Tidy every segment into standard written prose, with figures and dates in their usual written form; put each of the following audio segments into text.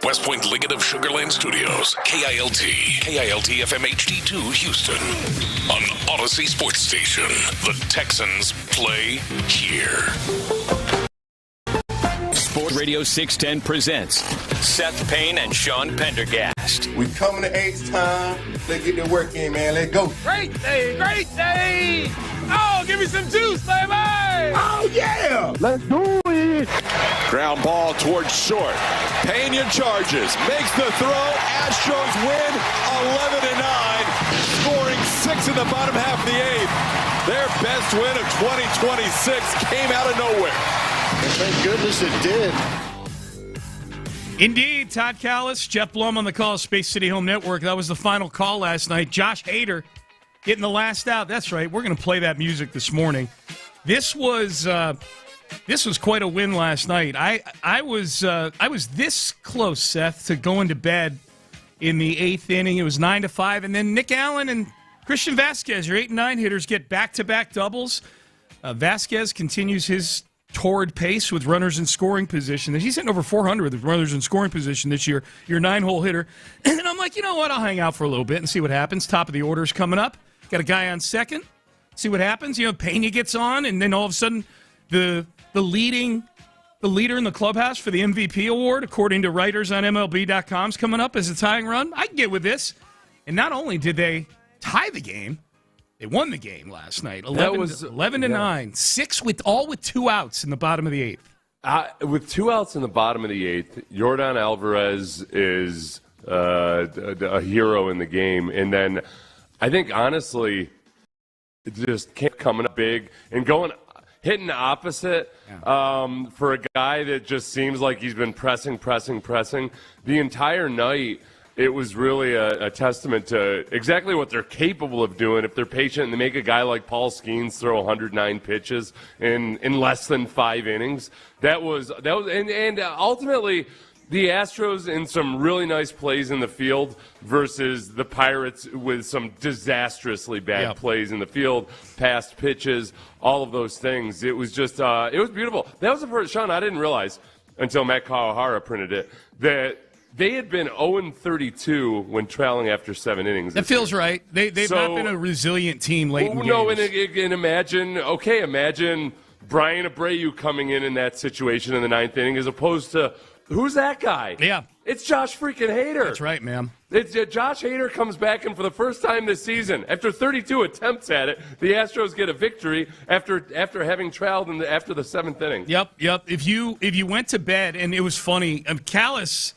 West Point Liggett of Sugar Land Studios, KILT FM HD2 Houston. On Odyssey Sports Station, the Texans play here. SportsRadio 610 presents Seth Payne and Sean Pendergast. We coming to H-time. Let's get the work in, man. Let's go. Great day, great day. Oh, give me some juice, baby. Oh, yeah. Let's do it. Ground ball towards short. Pena charges, makes the throw. Astros win 11-9, scoring 6 in the bottom half of the 8th. Their best win of 2026 came out of nowhere. And thank goodness it did. Indeed, Todd Callis, Jeff Blum on the call, Space City Home Network. That was the final call last night. Josh Hader getting the last out. That's right. We're going to play that music this morning. This was quite a win last night. I was this close, Seth, to going to bed in the 8th inning. It was 9-5, and then Nick Allen and Christian Vasquez, your 8 and 9 hitters, get back-to-back doubles. Vasquez continues his torrid pace with runners in scoring position. He's hitting over 400 with runners in scoring position this year. Your 9-hole hitter, and I'm like, you know what? I'll hang out for a little bit and see what happens. Top of the order's coming up. Got a guy on second. See what happens. You know, Pena gets on, and then all of a sudden, the leader in the clubhouse for the MVP award, according to writers on MLB.com, is coming up as a tying run. I can get with this. And not only did they tie the game, they won the game last night. 11-9, 6 with 2 outs in the bottom of the 8th. With 2 outs in the bottom of the 8th, Yordan Alvarez is a hero in the game. And then I think, honestly, it just kept coming up big and hitting the opposite for a guy that just seems like he's been pressing the entire night. It was really a testament to exactly what they're capable of doing if they're patient and they make a guy like Paul Skeens throw 109 pitches in less than 5 innings. That was and ultimately the Astros in some really nice plays in the field versus the Pirates with some disastrously bad plays in the field, past pitches, all of those things. It was just it was beautiful. That was the first, Sean, I didn't realize until Matt Kawahara printed it that they had been 0-32 when trailing after 7 innings. That feels right. They've not been a resilient team late in games. No, and imagine Brian Abreu coming in that situation in the 9th inning as opposed to, who's that guy? Yeah. It's Josh freaking Hader. That's right, ma'am. Josh Hader comes back, and for the first time this season, after 32 attempts at it, the Astros get a victory after having trailed after the 7th inning. Yep. If you went to bed, and it was funny, Callis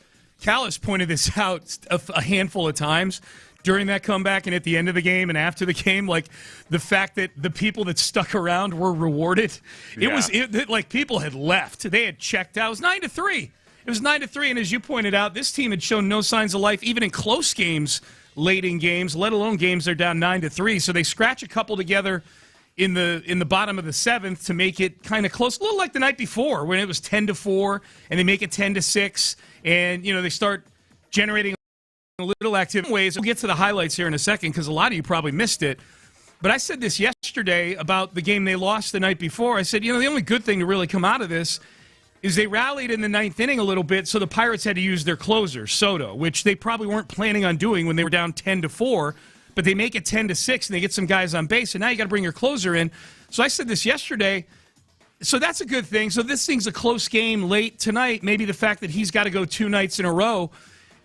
pointed this out a handful of times during that comeback and at the end of the game and after the game, like the fact that the people that stuck around were rewarded. It was like people had left. They had checked out. It was 9-3. It was 9-3, and as you pointed out, this team had shown no signs of life, even in close games, late in games, let alone games they're down 9-3. So they scratch a couple together in the bottom of the 7th to make it kind of close, a little like the night before when it was 10-4, and they make it 10-6, and they start generating a little active ways. We'll get to the highlights here in a second because a lot of you probably missed it. But I said this yesterday about the game they lost the night before. I said, the only good thing to really come out of this is they rallied in the ninth inning a little bit, so the Pirates had to use their closer, Soto, which they probably weren't planning on doing when they were down 10-4. But they make it 10-6, and they get some guys on base, and now you got to bring your closer in. So I said this yesterday. So that's a good thing. So this thing's a close game late tonight. Maybe the fact that he's got to go 2 nights in a row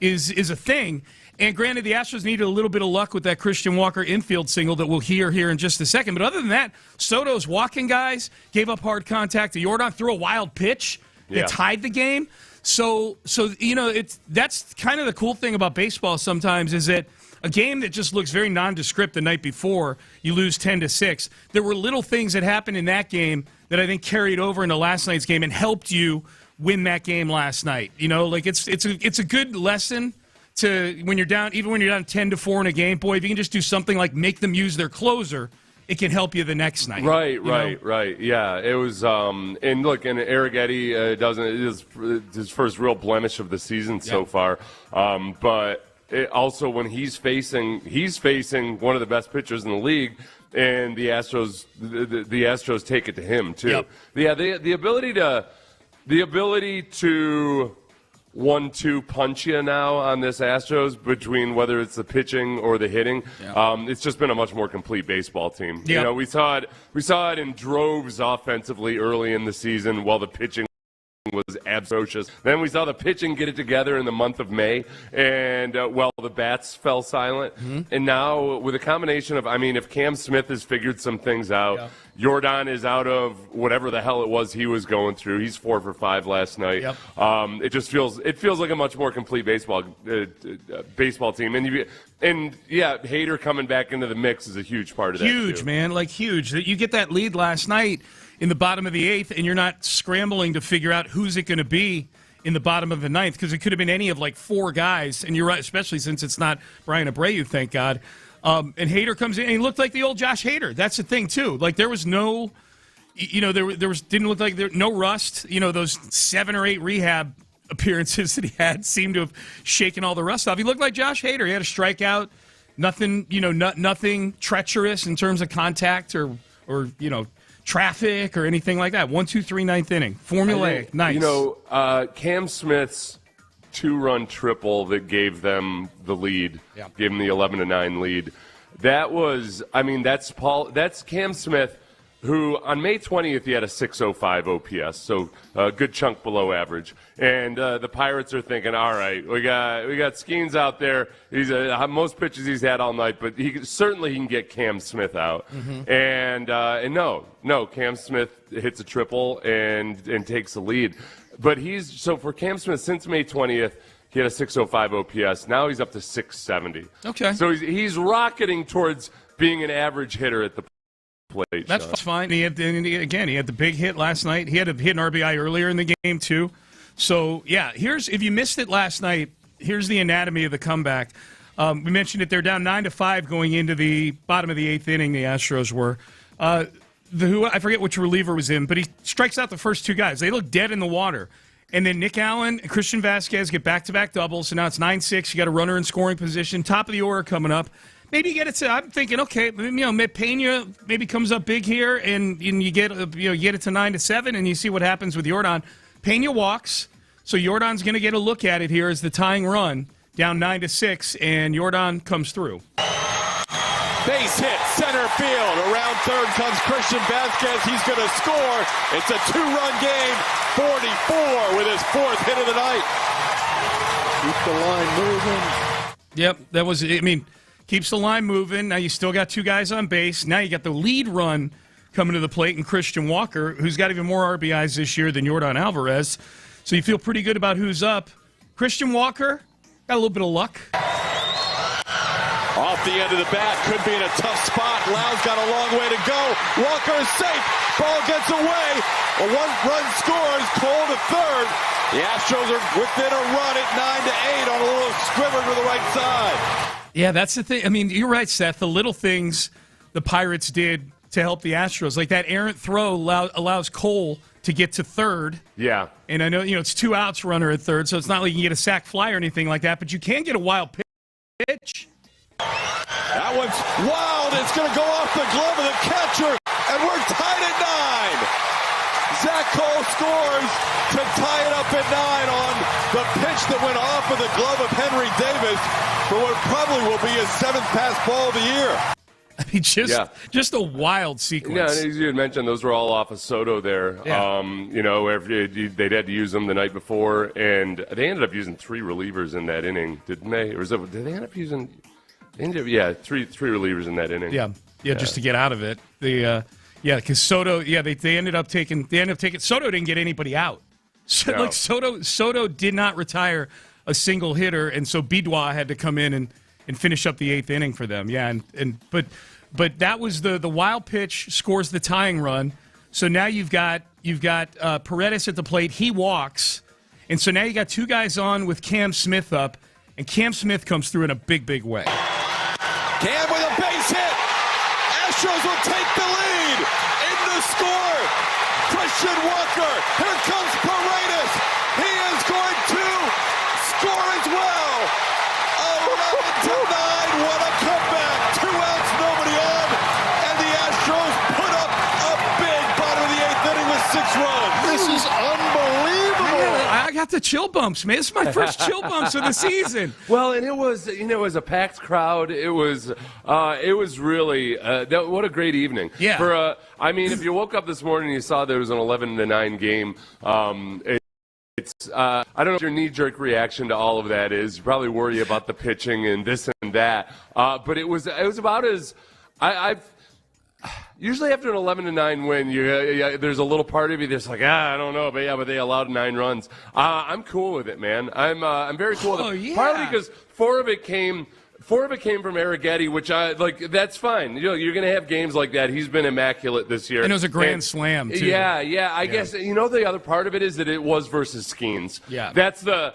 is a thing. And granted, the Astros needed a little bit of luck with that Christian Walker infield single that we'll hear here in just a second. But other than that, Soto's walking guys, gave up hard contact to Jordan, threw a wild pitch. They tied the game. So that's kind of the cool thing about baseball sometimes is that a game that just looks very nondescript the night before, you lose 10-6. There were little things that happened in that game that I think carried over into last night's game and helped you win that game last night. It's a good lesson to when you're down, even when you're down 10-4 in a game. Boy, if you can just do something like make them use their closer, it can help you the next night. Right. Yeah, it was. And look, and Arrighetti it is his first real blemish of the season so far. But also when he's facing one of the best pitchers in the league, and the Astros take it to him too. Yeah, the ability to 1-2 punch you now on this Astros between whether it's the pitching or the hitting. It's just been a much more complete baseball team. We saw it in droves offensively early in the season while the pitching was atrocious. Then we saw the pitching get it together in the month of May, and the bats fell silent. And now with a combination of, if Cam Smith has figured some things out, Jordan is out of whatever the hell it was he was going through. He's 4 for 5 last night. It feels like a much more complete baseball team. And Hader coming back into the mix is a huge part of that. Huge, man, huge. You get that lead last night in the bottom of the 8th, and you're not scrambling to figure out who's it going to be in the bottom of the 9th because it could have been any of 4 guys. And you're right, especially since it's not Brian Abreu, thank God. And Hader comes in, and he looked like the old Josh Hader. That's the thing, too. There was no, didn't look like no rust. Those 7 or 8 rehab appearances that he had seemed to have shaken all the rust off. He looked like Josh Hader. He had a strikeout, nothing, nothing treacherous in terms of contact or traffic or anything like that. 1, 2, 3, 9th inning. Formulaic. Nice. Cam Smith's 2-run triple that gave them the lead, gave them the 11-9 lead. That was, that's Cam Smith, who on May 20th he had a 605 OPS, so a good chunk below average. And the Pirates are thinking, all right, we got Skeens out there. He's most pitches he's had all night, but he can get Cam Smith out. And no, Cam Smith hits a triple and takes the lead. But for Cam Smith, since May 20th, he had a 605 OPS. Now he's up to 670. Okay. So he's rocketing towards being an average hitter at the plate. That's fine. He had the big hit last night. He had a hit an RBI earlier in the game, too. So, if you missed it last night, here's the anatomy of the comeback. We mentioned it. They're down 9-5 going into the bottom of the 8th inning, the Astros were. I forget which reliever was in, but he strikes out the first 2 guys. They look dead in the water. And then Nick Allen and Christian Vasquez get back-to-back doubles. So now it's 9-6. You got a runner in scoring position. Top of the order coming up. Maybe you get it to. I'm thinking, okay, Pena maybe comes up big here, and you get it to 9-7, and you see what happens with Jordan. Pena walks, so Jordan's going to get a look at it here as the tying run down 9-6, and Jordan comes through. Base hit, center field. Around third comes Christian Vasquez. He's going to score. It's a 2-run game. 44 with his 4th hit of the night. Keep the line moving. Yep, that was. Keeps the line moving. Now you still got 2 guys on base. Now you got the lead run coming to the plate, and Christian Walker, who's got even more RBIs this year than Jordan Alvarez. So you feel pretty good about who's up. Christian Walker got a little bit of luck. Off the end of the bat, could be in a tough spot. Lau's got a long way to go. Walker is safe. Ball gets away. A 1-run scores. Cole to third. The Astros are within a run at 9-8 on a little squibber to the right side. Yeah, that's the thing. You're right, Seth. The little things the Pirates did to help the Astros, like that errant throw allows Cole to get to third. Yeah. And I know, it's 2 outs runner at third, so it's not like you can get a sac fly or anything like that, but you can get a wild pitch. pitch. That one's wild. It's going to go off the glove of the catcher, and we're tied at 9. Zach Cole scores to tie it up at 9 on the pitch that went off of the glove of Henry Davis for what probably will be his 7th pass ball of the year. I mean, just a wild sequence. Yeah, and as you had mentioned, those were all off of Soto there. Yeah. They'd had to use them the night before, and they ended up using 3 relievers in that inning, didn't they? Or did they end up using? Three relievers in that inning. Yeah, just to get out of it. Because Soto, they ended up taking. Soto didn't get anybody out. So, No. Like Soto did not retire a single hitter, and so Bidwa had to come in and finish up the 8th inning for them. Yeah, but that was the wild pitch scores the tying run. So now you've got Paredes at the plate. He walks, and so now you got 2 guys on with Cam Smith up, and Cam Smith comes through in a big way. Cam with a base hit. Astros will take the lead. In the score, Christian Walker. Here comes Paredes. He is going to score as well. 11-9. What a comeback. 2 outs, nobody on. And the Astros put up a big bottom of the 8th inning with 6 runs. This is unbelievable. I got the chill bumps, man. This is my first chill bumps of the season. Well, and it was a packed crowd. It was really what a great evening. Yeah. If you woke up this morning and you saw there was an 11-9 game, I don't know what your knee-jerk reaction to all of that is. You probably worry about the pitching and this and that. But it was about as I've. Usually after an 11-9 win, there's a little part of you that's like, I don't know, but they allowed 9 runs. I'm cool with it, man. I'm very cool with it. Yeah. Partly because 4 of it came from Arrighetti, which that's fine. You're going to have games like that. He's been immaculate this year. And it was a grand slam, too. Yeah. I guess, the other part of it is that it was versus Skeens. Yeah. That's the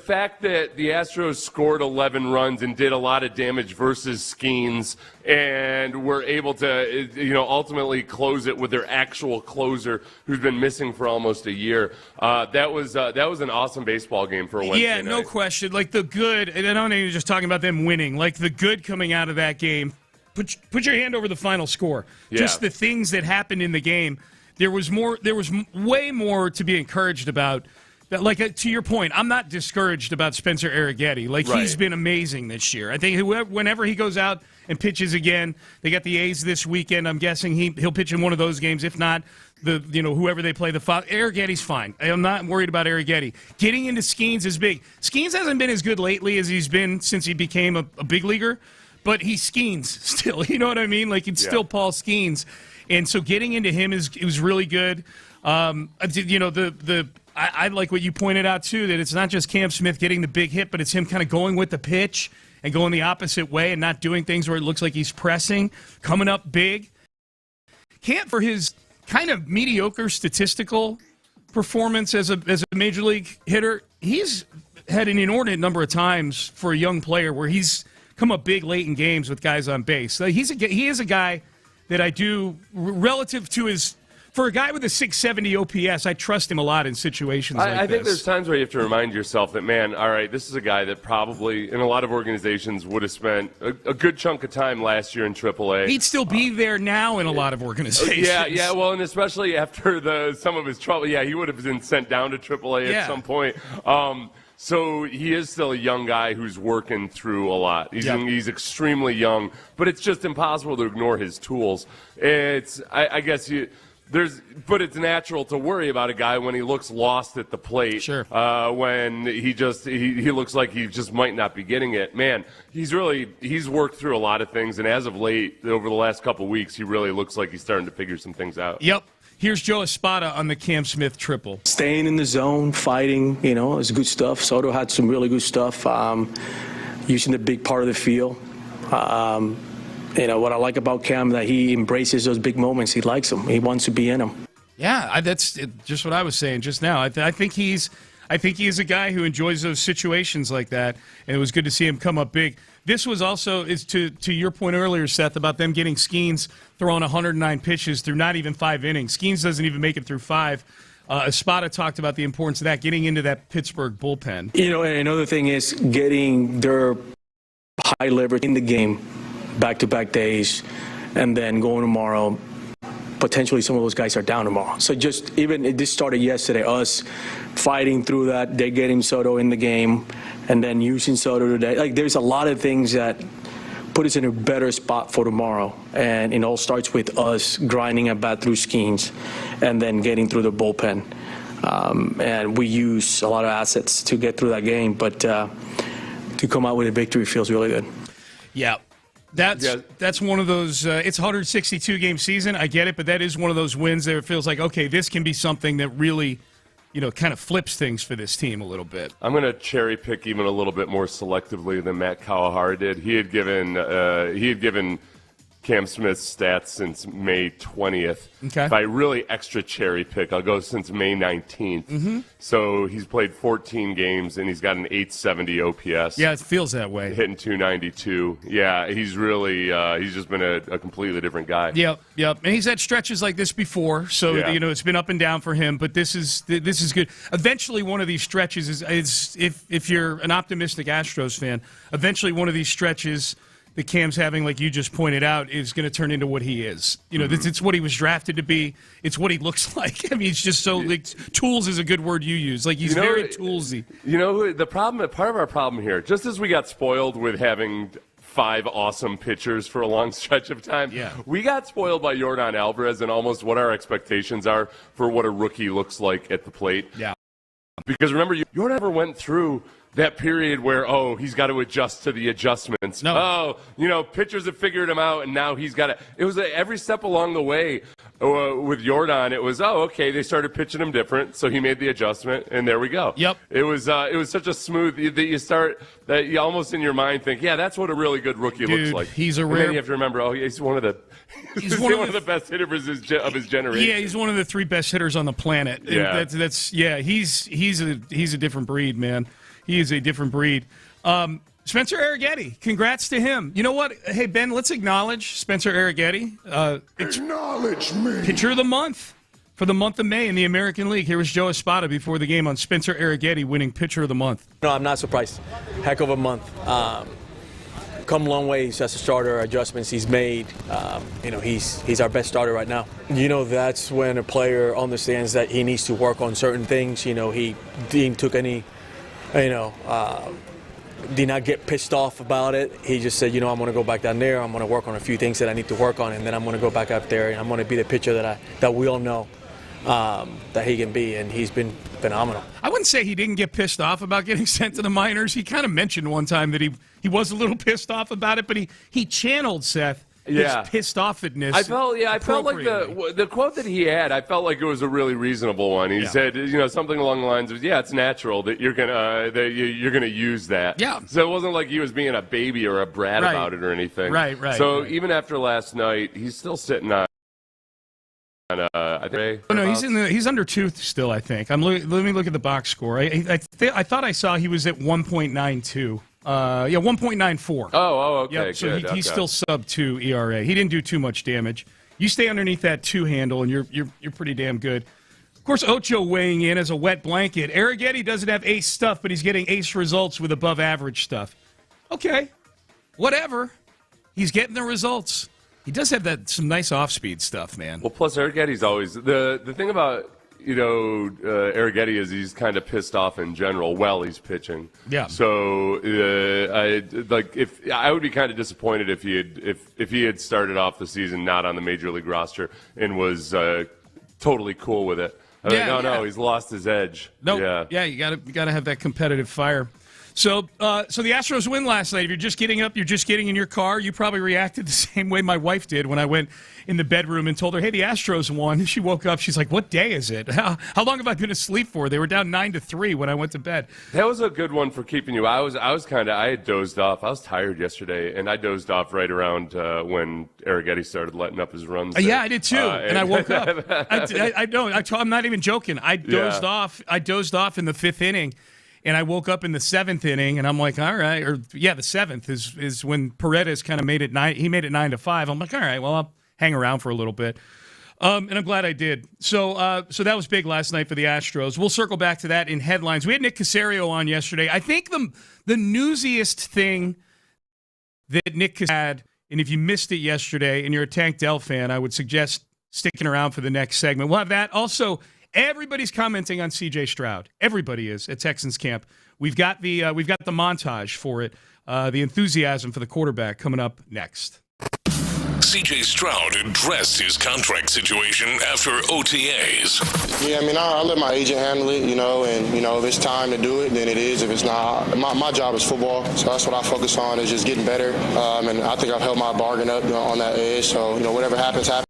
fact that the Astros scored 11 runs and did a lot of damage versus Skeens and were able to, ultimately close it with their actual closer who's been missing for almost a year. That was an awesome baseball game for a Wednesday night. No question. Like the good, and I don't even just talking about them winning. Like the good coming out of that game. Put your hand over the final score. Yeah. Just the things that happened in the game. There was way more to be encouraged about. To your point, I'm not discouraged about Spencer Arrighetti. Right. He's been amazing this year. I think whenever he goes out and pitches again, they got the A's this weekend. I'm guessing he'll pitch in one of those games. If not, whoever they play, Arrighetti's fine. I'm not worried about Arrighetti. Getting into Skeens is big. Skeens hasn't been as good lately as he's been since he became a big leaguer, but he Skeens still. You know what I mean? It's still Paul Skeens. And so getting into him was really good. I like what you pointed out, too, that it's not just Cam Smith getting the big hit, but it's him kind of going with the pitch and going the opposite way and not doing things where it looks like he's pressing, coming up big. Cam, for his kind of mediocre statistical performance as a major league hitter, he's had an inordinate number of times for a young player where he's come up big late in games with guys on base. So he is a guy that I do, relative to his... For a guy with a 670 OPS, I trust him a lot in situations like this. I think there's times where you have to remind yourself that, man, all right, this is a guy that probably in a lot of organizations would have spent a good chunk of time last year in AAA. He'd still be there now in a lot of organizations. Yeah, well, and especially after some of his trouble. Yeah, he would have been sent down to AAA at some point. So he is still a young guy who's working through a lot. He's extremely young, but it's just impossible to ignore his tools. But it's natural to worry about a guy when he looks lost at the plate. Sure. When he looks like he just might not be getting it. Man, he's worked through a lot of things, and as of late, over the last couple of weeks, he really looks like he's starting to figure some things out. Yep. Here's Joe Espada on the Cam Smith triple. Staying in the zone, fighting, is good stuff. Soto had some really good stuff, using the big part of the field. What I like about Cam, that he embraces those big moments. He likes them. He wants to be in them. Yeah, that's just what I was saying just now. I think he's a guy who enjoys those situations like that, and it was good to see him come up big. This was also, to your point earlier, Seth, about them getting Skeens throwing 109 pitches through not even 5 innings. Skeens doesn't even make it through 5. Espada talked about the importance of that, getting into that Pittsburgh bullpen. And another thing is getting their high leverage in the game, back-to-back days, and then going tomorrow. Potentially some of those guys are down tomorrow. So just even this started yesterday, us fighting through that, they getting Soto in the game, and then using Soto today. Like, there's a lot of things that put us in a better spot for tomorrow. And it all starts with us grinding at bat through schemes and then getting through the bullpen. And we use a lot of assets to get through that game, but to come out with a victory feels really good. Yeah. That's one of those, it's a 162-game season, I get it, but that is one of those wins that it feels like, okay, this can be something that really, kind of flips things for this team a little bit. I'm going to cherry pick even a little bit more selectively than Matt Kawahara did. He had given Cam Smith's stats since May 20th. Okay. If I really extra cherry pick, I'll go since May 19th. Mm-hmm. So he's played 14 games, and he's got an 870 OPS. Yeah, it feels that way. Hitting 292. Yeah, he's really he's just been a completely different guy. Yep. And he's had stretches like this before, so it's been up and down for him. But this is good. Eventually, one of these stretches is if you're an optimistic Astros fan, eventually one of these stretches that Cam's having, like you just pointed out, is going to turn into what he is. It's what he was drafted to be. It's what he looks like. I mean, he's just so tools is a good word you use. Like, he's very toolsy. The problem, part of our problem here, just as we got spoiled with having 5 awesome pitchers for a long stretch of time, we got spoiled by Yordan Alvarez and almost what our expectations are for what a rookie looks like at the plate. Yeah. Because remember, Yordan never went through that period where, he's got to adjust to the adjustments. No. Pitchers have figured him out, and now he's got to. It was every step along the way with Yordan. It was, they started pitching him different, so he made the adjustment, and there we go. Yep. It was such a smooth that you almost in your mind think, that's what a really good rookie looks like. He's a and rare. then you have to remember, he's one of the. He's one of the best hitters of his generation. Yeah, he's one of the 3 best hitters on the planet. Yeah. He's a different breed, man. He is a different breed. Spencer Arrighetti, congrats to him. You know what? Hey, Ben, let's acknowledge Spencer Arrighetti. Acknowledge me. Pitcher of the month for the month of May in the American League. Here was Joe Espada before the game on Spencer Arrighetti winning Pitcher of the Month. No, I'm not surprised. Heck of a month. Come a long ways as a starter, adjustments he's made. He's our best starter right now. That's when a player understands that he needs to work on certain things. He didn't took any, did not get pissed off about it. He just said, I'm going to go back down there. I'm going to work on a few things that I need to work on, and then I'm going to go back up there, and I'm going to be the pitcher that we all know that he can be, and he's been phenomenal. I wouldn't say he didn't get pissed off about getting sent to the minors. He kind of mentioned one time that he was a little pissed off about it, but he channeled Seth. His pissed offedness. I felt like the quote that he had. I felt like it was a really reasonable one. He said, something along the lines of, "it's natural that you're gonna use that." Yeah. So it wasn't like he was being a baby or a brat about it or anything. Right. So even after last night, he's still sitting on. He's under 2 still. I think. Let me look at the box score. I thought I saw he was at 1.92. 1.94. Oh, okay. Yep, so good. He's still sub-2 ERA. He didn't do too much damage. You stay underneath that 2 handle, and you're pretty damn good. Of course, Ocho weighing in as a wet blanket. Arrighetti doesn't have ace stuff, but he's getting ace results with above-average stuff. Okay, whatever. He's getting the results. He does have some nice off-speed stuff, man. Well, plus Arrighetti's always the thing about. Arrighetti is he's kind of pissed off in general while he's pitching. Yeah. So I would be kind of disappointed if he had started off the season not on the major league roster and was totally cool with it. No, he's lost his edge. No, you gotta have that competitive fire. So the Astros win last night. If you're just getting up, you're just getting in your car, you probably reacted the same way my wife did when I went in the bedroom and told her, hey, the Astros won. She woke up. She's like, what day is it? How long have I been asleep for? They were down 9-3 when I went to bed. That was a good one for keeping you. I had dozed off. I was tired yesterday, and I dozed off right around when Arrighetti started letting up his runs. Yeah, I did too, and I woke up. I'm not even joking. I dozed off. I dozed off in the 5th inning. And I woke up in the 7th inning, and I'm like, all right. The 7th is when Paredes kind of made it 9. He made it 9-5. I'm like, all right, well, I'll hang around for a little bit. And I'm glad I did. So that was big last night for the Astros. We'll circle back to that in headlines. We had Nick Caserio on yesterday. I think the newsiest thing that Nick has had. And if you missed it yesterday and you're a Tank Dell fan, I would suggest sticking around for the next segment. We'll have that. Also, everybody's commenting on C.J. Stroud. Everybody is at Texans camp. We've got the montage for it. The enthusiasm for the quarterback coming up next. C.J. Stroud addressed his contract situation after OTAs. Yeah, I mean, I let my agent handle it, and, if it's time to do it, then it is. If it's not, my job is football, so that's what I focus on, is just getting better. And I think I've held my bargain up on that edge, so, whatever happens, happens.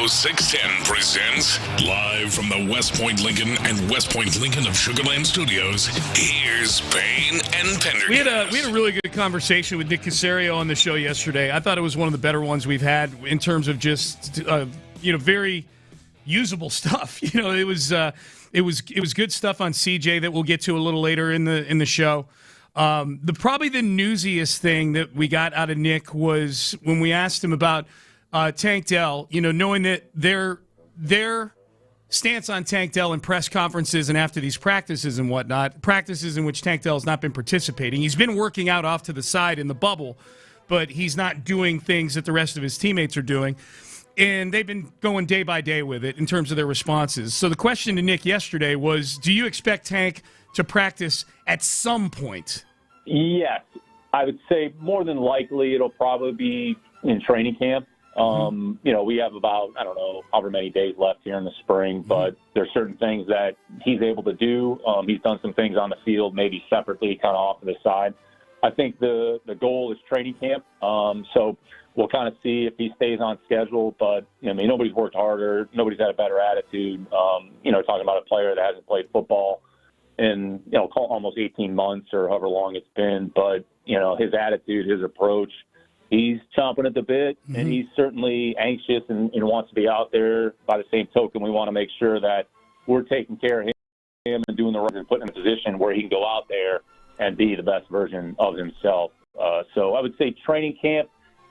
Radio 610 presents live from the West Point Lincoln and West Point Lincoln of Sugar Land Studios. Here's Payne and Pendergast. We had a really good conversation with Nick Caserio on the show yesterday. I thought it was one of the better ones we've had in terms of just very usable stuff. It was good stuff on CJ that we'll get to a little later in the show. Probably the newsiest thing that we got out of Nick was when we asked him about Tank Dell, knowing that their stance on Tank Dell in press conferences and after these practices and whatnot, practices in which Tank Dell has not been participating. He's been working out off to the side in the bubble, but he's not doing things that the rest of his teammates are doing. And they've been going day by day with it in terms of their responses. So the question to Nick yesterday was, do you expect Tank to practice at some point? Yes. I would say more than likely it'll probably be in training camp. We have about, I don't know, however many days left here in the spring, but there's certain things that he's able to do. He's done some things on the field, maybe separately, kind of off to the side. I think the goal is training camp. So we'll kind of see if he stays on schedule, but nobody's worked harder. Nobody's had a better attitude. Talking about a player that hasn't played football in, almost 18 months or however long it's been. But, his attitude, his approach, he's chomping at the bit, and he's certainly anxious and wants to be out there. By the same token, we want to make sure that we're taking care of him and doing the right and putting him in a position where he can go out there and be the best version of himself. So I would say training camp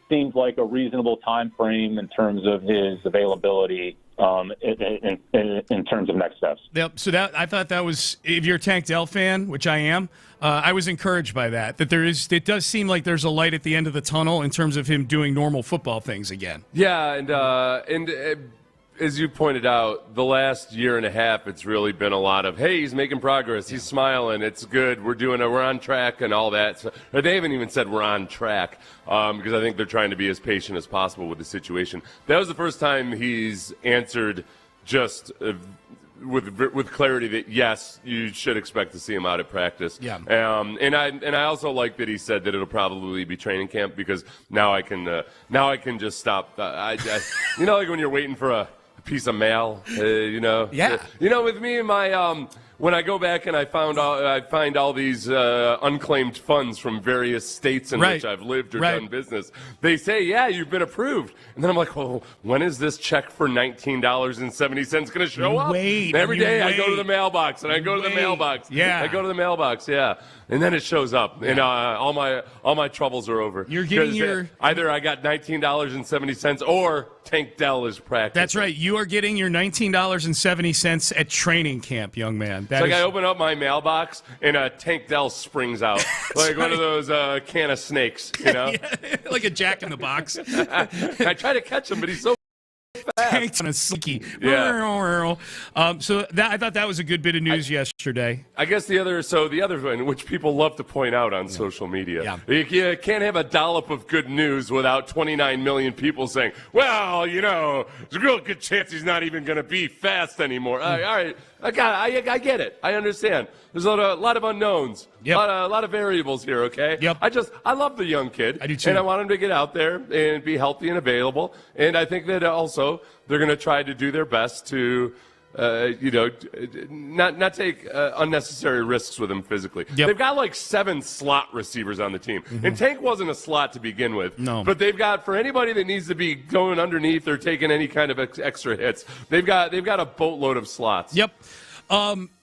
seems like a reasonable time frame in terms of his availability in terms of next steps. Yep. So I thought that was, if you're a Tank Dell fan, which I am, I was encouraged by that it does seem like there's a light at the end of the tunnel in terms of him doing normal football things again. Yeah, and as you pointed out, the last year and a half, it's really been a lot of, hey, he's making progress, he's smiling, it's good, we're on track and all that. So, they haven't even said we're on track because I think they're trying to be as patient as possible with the situation. That was the first time he's answered just with clarity that, yes, you should expect to see him out at practice. Yeah. And I also like that he said that it'll probably be training camp because now I can just stop. Like when you're waiting for a piece of mail, Yeah. With me and my when I go back and I find all these unclaimed funds from various states in which I've lived or done business, they say, yeah, you've been approved. And then I'm like, well, when is this check for $19.70 going to show up? Every day I go to the mailbox, and I go to the mailbox. Yeah. I go to the mailbox, yeah. And then it shows up, and all my troubles are over. You're getting either I got $19.70 or Tank Dell is practicing. That's right. You are getting your $19.70 at training camp, young man. It's like I open up my mailbox and Tank Dell springs out like one of those can of snakes, Yeah, like a Jack in the Box. I try to catch him, but he's so Tank's on a silky. Yeah. So I thought that was a good bit of news yesterday. I guess the other one, which people love to point out on social media, you can't have a dollop of good news without 29 million people saying, well, there's a real good chance he's not even going to be fast anymore. All right, I get it. I understand. There's a lot of unknowns, a lot of variables here, okay? Yep. I love the young kid. I do too. And I want him to get out there and be healthy and available. And I think that also they're going to try to do their best to, not take unnecessary risks with him physically. Yep. They've got like 7 slot receivers on the team. And Tank wasn't a slot to begin with. No. But they've got, for anybody that needs to be going underneath or taking any kind of extra hits, they've got a boatload of slots. Yep.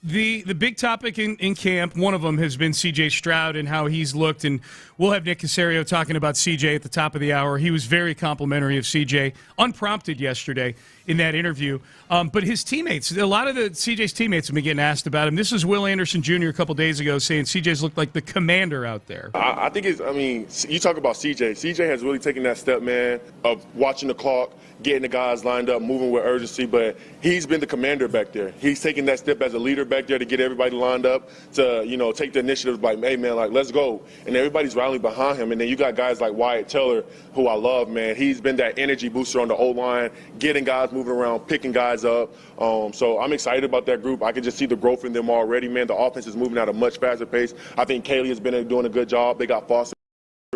The big topic in camp, one of them has been C.J. Stroud and how he's looked, and we'll have Nick Caserio talking about C.J. at the top of the hour. He was very complimentary of C.J., unprompted yesterday in that interview. But his teammates, a lot of C.J.'s teammates have been getting asked about him. This is Will Anderson Jr. a couple days ago saying C.J.'s looked like the commander out there. I think you talk about C.J. C.J. has really taken that step, man, of watching the clock, getting the guys lined up, moving with urgency, but he's been the commander back there. He's taking that step as a leader back there to get everybody lined up, to, take the initiative, like, hey, man, like, let's go. And everybody's rallying behind him. And then you got guys like Wyatt Teller, who I love, man. He's been that energy booster on the O-line, getting guys moving around, picking guys up. So I'm excited about that group. I can just see the growth in them already, man. The offense is moving at a much faster pace. I think Kaylee has been doing a good job. They got Foster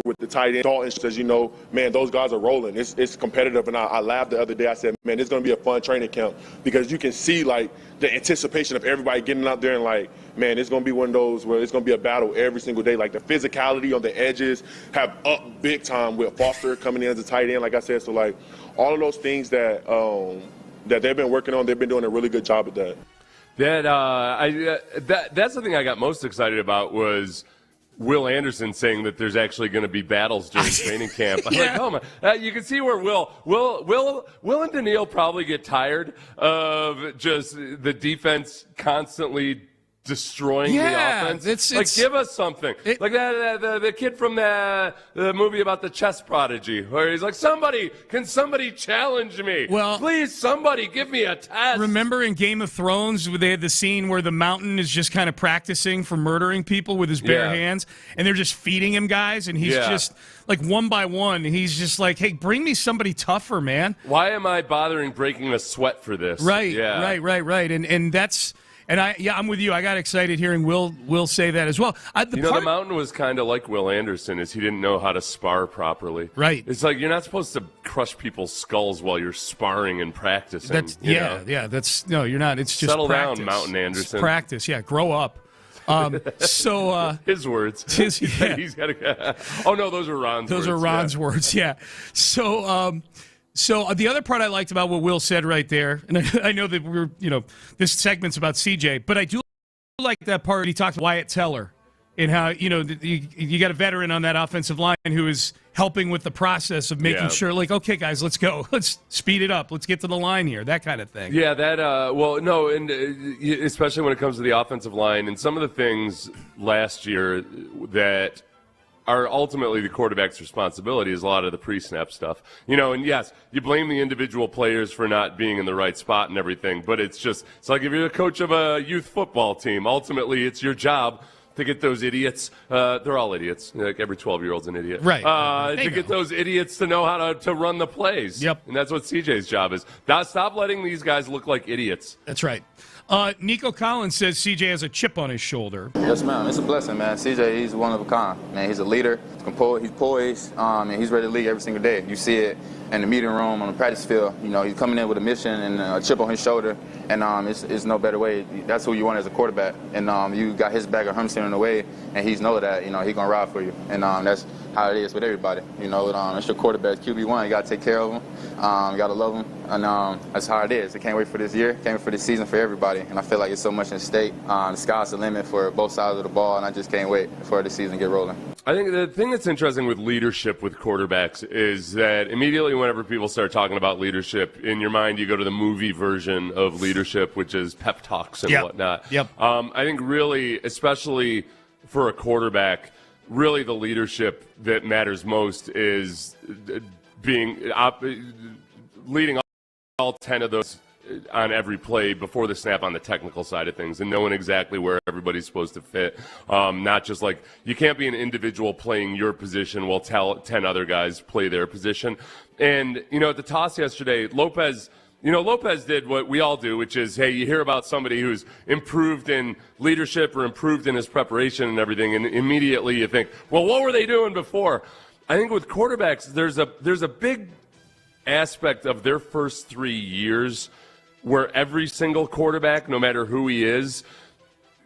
with the tight end. Dalton says, man, those guys are rolling. It's competitive. And I laughed the other day. I said, man, it's going to be a fun training camp because you can see, like, the anticipation of everybody getting out there and, like, man, it's going to be one of those where it's going to be a battle every single day. Like, the physicality on the edges have up big time with Foster coming in as a tight end, like I said. So, like, all of those things that they've been working on, they've been doing a really good job at that. That's the thing I got most excited about was Will Anderson saying that there's actually going to be battles during training camp. I'm like, oh my! You can see where Will and Daniil probably get tired of just the defense constantly destroying the offense. It's give us something. Like the kid from the movie about the chess prodigy, where he's like, can somebody challenge me? Well, please, somebody give me a test. Remember in Game of Thrones, they had the scene where the Mountain is just kind of practicing for murdering people with his bare hands, and they're just feeding him guys, and he's just like one by one, he's just like, hey, bring me somebody tougher, man. Why am I bothering breaking a sweat for this? Right. And that's. And I'm with you. I got excited hearing Will say that as well. The Mountain was kind of like Will Anderson, is he didn't know how to spar properly. Right. It's like you're not supposed to crush people's skulls while you're sparring and practicing. You're not. It's just settle practice. down, Mountain Anderson. It's practice. Yeah, grow up. His words. He's got to. Oh no, those are Ron's words. Those are Ron's words. Yeah. So the other part I liked about what Will said right there, and I know that this segment's about CJ, but I do like that part he talked to Wyatt Teller and how, you got a veteran on that offensive line who is helping with the process of making sure, like, okay, guys, let's go. Let's speed it up. Let's get to the line here, that kind of thing. Yeah, especially when it comes to the offensive line and some of the things last year that are ultimately the quarterback's responsibility is a lot of the pre-snap stuff. And yes, you blame the individual players for not being in the right spot and everything, but it's like if you're a coach of a youth football team, ultimately it's your job to get those idiots, they're all idiots, like every 12-year-old's an idiot. Right. Get those idiots to know how to run the plays. Yep. And that's what CJ's job is. Stop letting these guys look like idiots. That's right. Nico Collins says CJ has a chip on his shoulder. Yes, ma'am. It's a blessing, man. CJ, he's one of a kind. Man, he's a leader. He's poised, and he's ready to lead every single day. You see it in the meeting room, on the practice field. He's coming in with a mission and a chip on his shoulder, and it's no better way. That's who you want as a quarterback. And you got his back of Hermstein in the way, and he's know that. He's going to ride for you. And that's how it is with everybody. It's your quarterback, QB1. You got to take care of him. You got to love him. And that's how it is. I can't wait for this year. Can't wait for this season for everybody. And I feel like it's so much at stake. The sky's the limit for both sides of the ball, and I just can't wait for the season to get rolling. I think the thing that's interesting with leadership with quarterbacks is that immediately whenever people start talking about leadership, in your mind you go to the movie version of leadership, which is pep talks and whatnot. Yep. I think really, especially for a quarterback, really the leadership that matters most is leading all 10 of those on every play before the snap on the technical side of things and knowing exactly where everybody's supposed to fit. Not just like you can't be an individual playing your position while 10 other guys play their position. And, at the toss yesterday, Lopez did what we all do, which is, hey, you hear about somebody who's improved in leadership or improved in his preparation and everything, and immediately you think, well, what were they doing before? I think with quarterbacks, there's a big aspect of their first 3 years where every single quarterback, no matter who he is,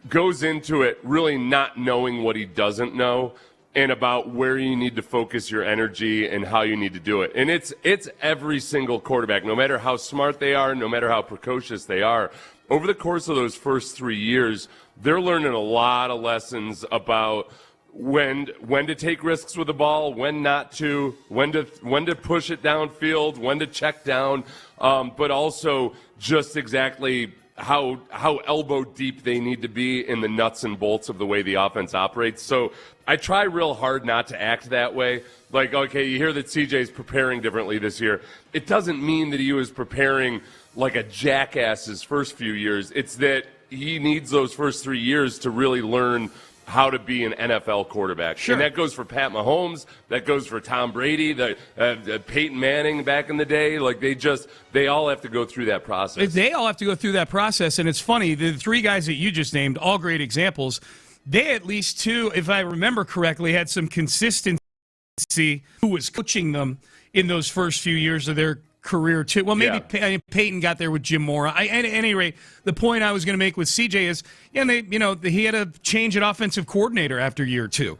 goes into it really not knowing what he doesn't know and about where you need to focus your energy and how you need to do it. And it's every single quarterback, no matter how smart they are, no matter how precocious they are. Over the course of those first 3 years, they're learning a lot of lessons about when to take risks with the ball, when not to, when to push it downfield, when to check down, but also just exactly how elbow deep they need to be in the nuts and bolts of the way the offense operates. So I try real hard not to act that way. Like, okay, you hear that CJ's preparing differently this year. It doesn't mean that he was preparing like a jackass his first few years. It's that he needs those first 3 years to really learn how to be an NFL quarterback. Sure. And that goes for Pat Mahomes, that goes for Tom Brady, the Peyton Manning back in the day. Like they all have to go through that process. They all have to go through that process, and it's funny, the three guys that you just named, all great examples, they at least two, if I remember correctly, had some consistency see who was coaching them in those first few years of their career too. Well, maybe Peyton got there with Jim Mora. At any rate, the point I was going to make with CJ is, he had a change at offensive coordinator after year 2.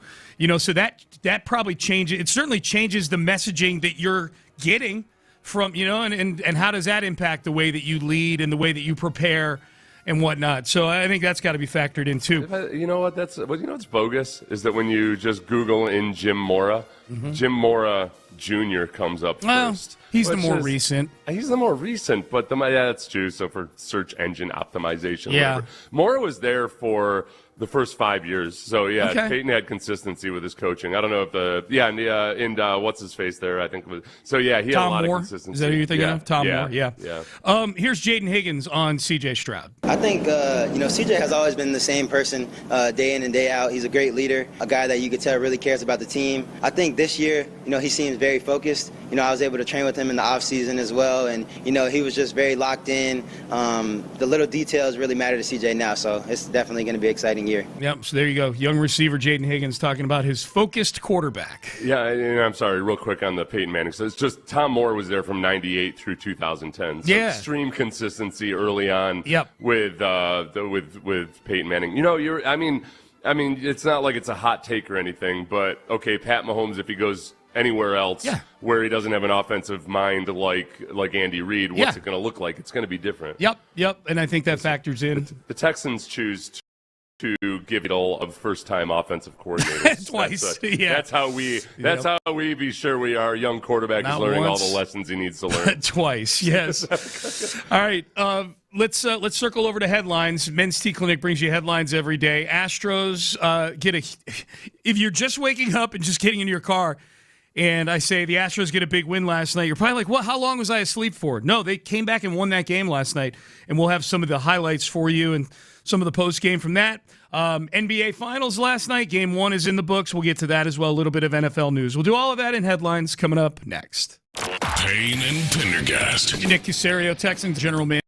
So that probably changes. It certainly changes the messaging that you're getting from, and how does that impact the way that you lead and the way that you prepare and whatnot. So I think that's got to be factored in too. You know what? What's bogus is that when you just Google in Jim Mora, Jim Mora Jr. comes up first. He's the more recent. He's the more recent, but that's true. So for search engine optimization, whatever. Mora was there for the first 5 years. So Peyton had consistency with his coaching. I don't know if what's his face there? I think it was. So he had Tom a lot Moore. of consistency. Is that who you're thinking of? Tom Moore. Yeah. Here's Jaden Higgins on C.J. Stroud. I think C.J. has always been the same person day in and day out. He's a great leader, a guy that you could tell really cares about the team. I think this year, he seems very focused. I was able to train with him in the offseason as well, and he was just very locked in. The little details really matter to C.J. now, so it's definitely going to be an exciting year. Yep, so there you go. Young receiver Jaden Higgins talking about his focused quarterback. Yeah, and I'm sorry, real quick on the Peyton Manning. So it's just Tom Moore was there from 98 through 2010. So extreme consistency early on with Peyton Manning. It's not like it's a hot take or anything, but okay, Pat Mahomes, if he goes anywhere else where he doesn't have an offensive mind like Andy Reid, what's it going to look like? It's going to be different. Yep, and I think that factors in. The Texans choose to give it all of first-time offensive coordinators. Twice. That's how we be sure we our young quarterback is learning all the lessons he needs to learn. Twice, yes. All right, let's circle over to headlines. Men's Tea Clinic brings you headlines every day. Astros if you're just waking up and just getting into your car, and I say the Astros get a big win last night, you're probably like, well, how long was I asleep for? No, they came back and won that game last night, and we'll have some of the highlights for you and some of the post-game from that. NBA Finals last night. Game 1 is in the books. We'll get to that as well. A little bit of NFL news. We'll do all of that in headlines coming up next. Payne and Pendergast. Nick Caserio, Texans general manager.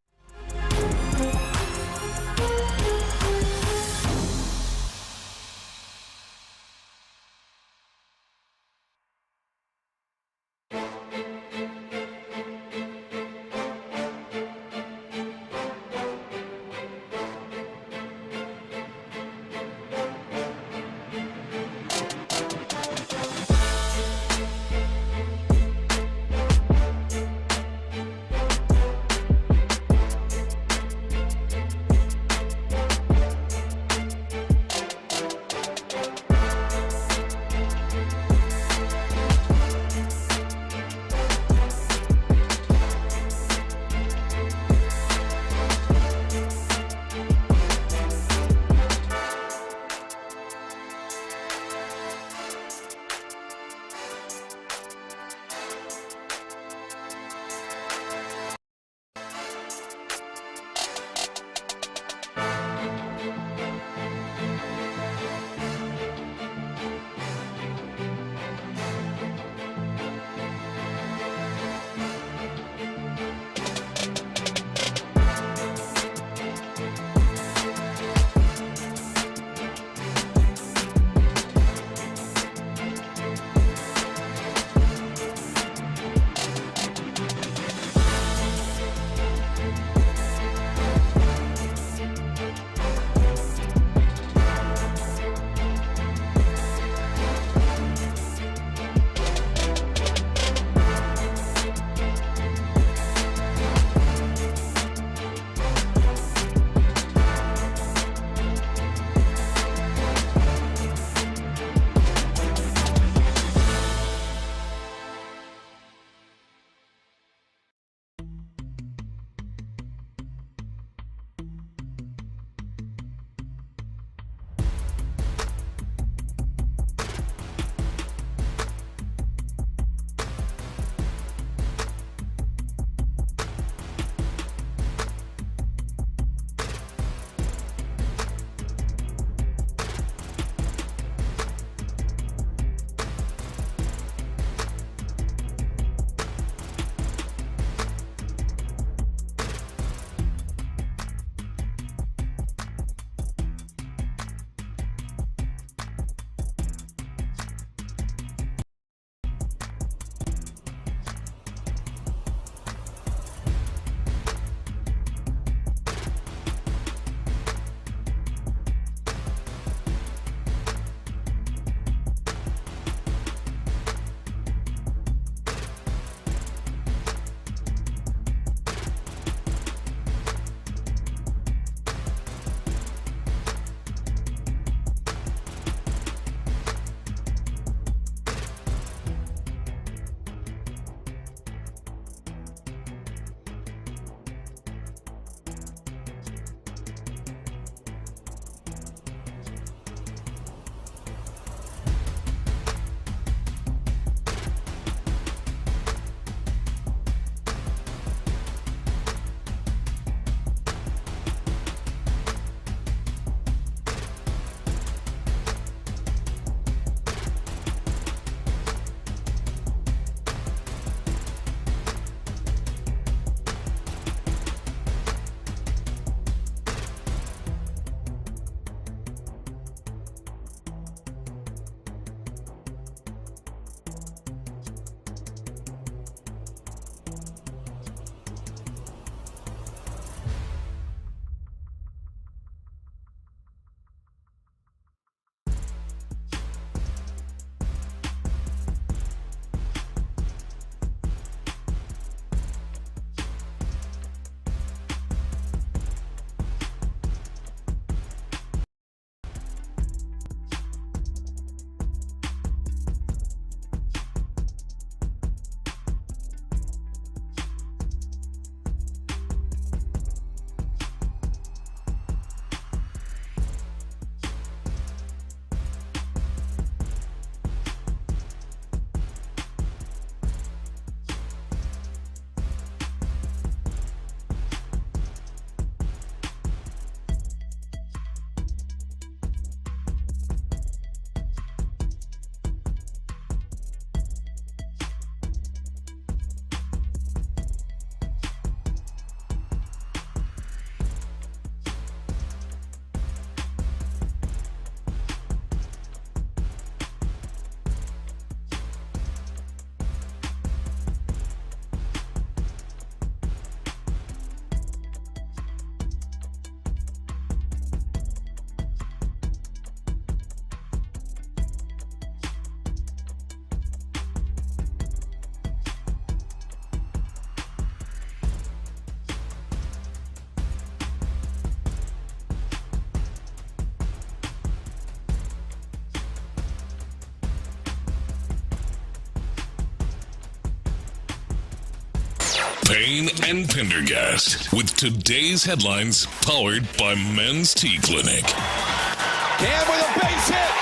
Payne and Pendergast with today's headlines powered by Men's Tea Clinic. Cam with a base hit.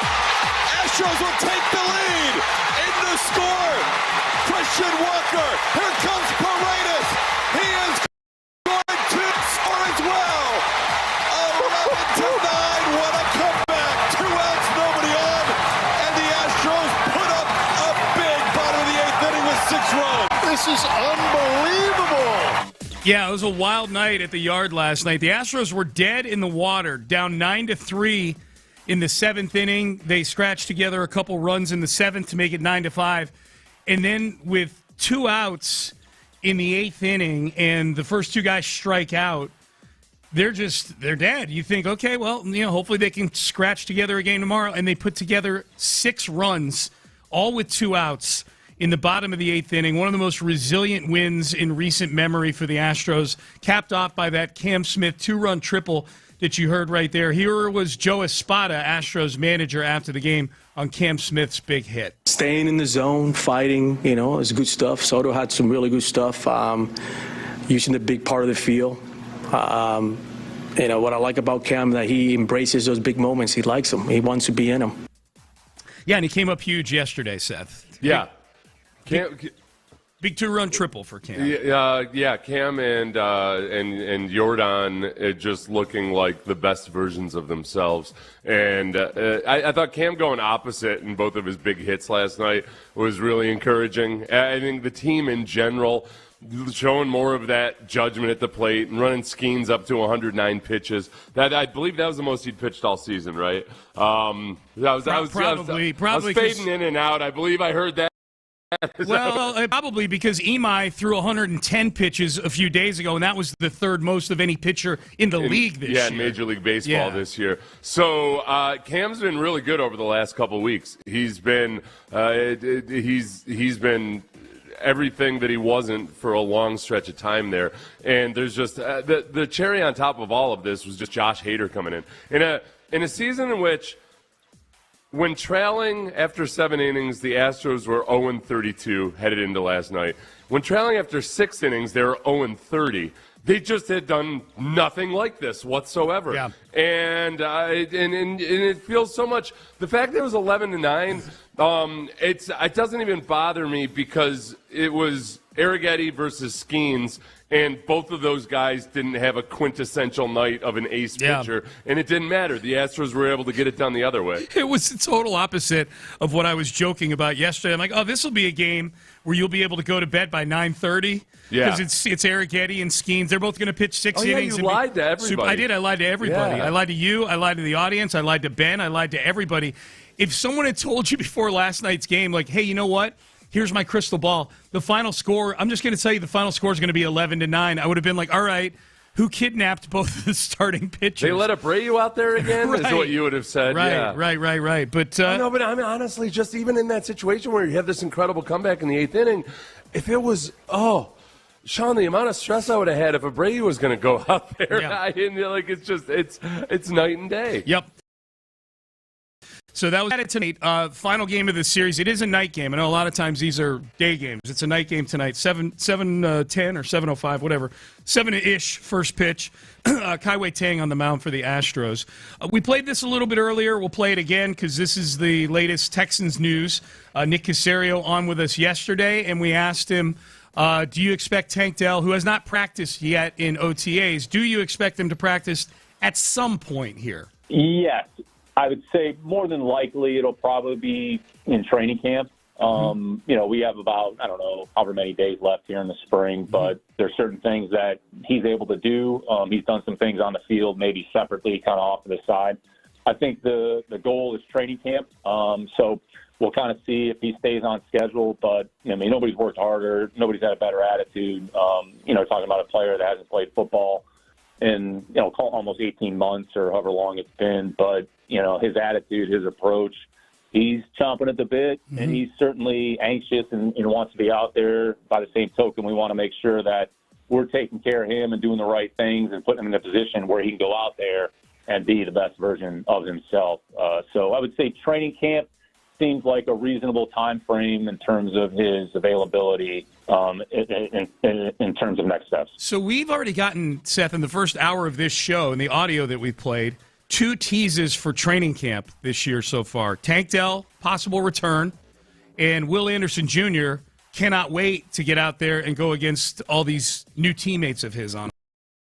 Astros will take the lead. In the score, Christian Walker. Here comes Paredes. He is going to score as well. 11-9. What a comeback. 2 outs, nobody on. And the Astros put up a big bottom of the 8th inning with 6 runs. This is unbelievable. Yeah, it was a wild night at the Yard last night. The Astros were dead in the water, down 9-3 in the 7th inning. They scratched together a couple runs in the 7th to make it 9-5. And then with 2 outs in the 8th inning and the first 2 guys strike out, they're dead. You think, okay, well, hopefully they can scratch together a game tomorrow. And they put together 6 runs, all with 2 outs in the bottom of the 8th inning. One of the most resilient wins in recent memory for the Astros, capped off by that Cam Smith 2-run triple that you heard right there. Here was Joe Espada, Astros manager, after the game on Cam Smith's big hit. Staying in the zone, fighting, is good stuff. Soto had some really good stuff, using the big part of the field. What I like about Cam, that he embraces those big moments. He likes them. He wants to be in them. Yeah, and he came up huge yesterday, Seth. Yeah. Big 2-run triple for Cam. Yeah, Cam and Jordan just looking like the best versions of themselves. And I thought Cam going opposite in both of his big hits last night was really encouraging. I think the team in general showing more of that judgment at the plate and running Skeens up to 109 pitches. I believe that was the most he'd pitched all season, right? I was fading in and out. I believe I heard that. Well, probably because Imai threw 110 pitches a few days ago, and that was the 3rd most of any pitcher in the league this year. Yeah, in Major League Baseball this year. So Cam's been really good over the last couple of weeks. He's been he's been everything that he wasn't for a long stretch of time there. And there's just the cherry on top of all of this was just Josh Hader coming in a season in which, when trailing after 7 innings, the Astros were 0-32 headed into last night. When trailing after 6 innings, they were 0-30. They just had done nothing like this whatsoever. Yeah. And it feels so much. The fact that it was 11-9, it doesn't even bother me because it was Arrighetti versus Skeens, and both of those guys didn't have a quintessential night of an ace pitcher, and it didn't matter. The Astros were able to get it done the other way. It was the total opposite of what I was joking about yesterday. I'm like, oh, this will be a game where you'll be able to go to bed by 9:30 because it's Arrighetti and Skeens. They're both going to pitch 6 innings. You lied to everybody. I did. I lied to everybody. Yeah. I lied to you. I lied to the audience. I lied to Ben. I lied to everybody. If someone had told you before last night's game, like, hey, you know what? Here's my crystal ball. The final score, I'm just going to tell you the final score is going to be 11-9. I would have been like, all right, who kidnapped both of the starting pitchers? They let Abreu out there again, is what you would have said. Right. But no, but I mean, honestly, just even in that situation where you have this incredible comeback in the 8th inning, if it was, Sean, the amount of stress I would have had if Abreu was going to go out there, it's night and day. Yep. So that was it tonight. Final game of the series. It is a night game. I know a lot of times these are day games. It's a night game tonight. 7:10 or 7:05, whatever. 7-ish first pitch. Kai Tang on the mound for the Astros. We played this a little bit earlier. We'll play it again because this is the latest Texans news. Nick Caserio on with us yesterday, and we asked him, do you expect Tank Dell, who has not practiced yet in OTAs, do you expect him to practice at some point here? Yes. I would say more than likely it'll probably be in training camp. We have about, I don't know, however many days left here in the spring, but there's certain things that he's able to do. He's done some things on the field, maybe separately, kind of off to the side. I think the goal is training camp. So we'll kind of see if he stays on schedule. But, nobody's worked harder. Nobody's had a better attitude. Talking about a player that hasn't played football in, almost 18 months or however long it's been. But, his attitude, his approach, he's chomping at the bit, and he's certainly anxious and wants to be out there. By the same token, we want to make sure that we're taking care of him and doing the right things and putting him in a position where he can go out there and be the best version of himself. So I would say training camp, seems like a reasonable time frame in terms of his availability in terms of next steps. So we've already gotten, Seth, in the first hour of this show, in the audio that we've played, 2 teases for training camp this year so far. Tank Dell, possible return, and Will Anderson Jr. cannot wait to get out there and go against all these new teammates of his on.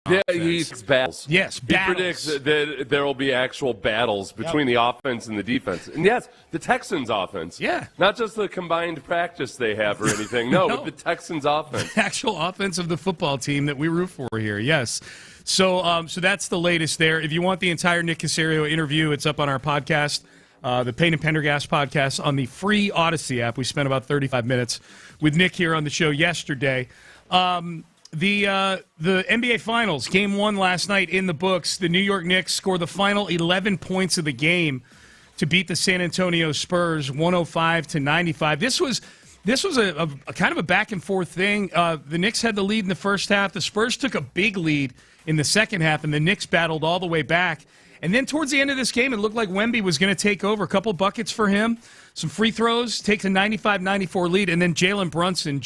Yeah, he predicts battles. Yes, he predicts that there will be actual battles between the offense and the defense. And yes, the Texans' offense. Yeah. Not just the combined practice they have or anything. No, but the Texans' offense. The actual offense of the football team that we root for here, yes. So that's the latest there. If you want the entire Nick Caserio interview, it's up on our podcast, the Payne and Pendergast podcast on the free Odyssey app. We spent about 35 minutes with Nick here on the show yesterday. The NBA Finals, Game 1 last night in the books. The New York Knicks scored the final 11 points of the game to beat the San Antonio Spurs 105-95. This was a kind of a back and forth thing. The Knicks had the lead in the first half. The Spurs took a big lead in the second half, and the Knicks battled all the way back. And then towards the end of this game, it looked like Wemby was going to take over. A couple buckets for him, some free throws, takes a 95-94 lead, and then Jalen Brunson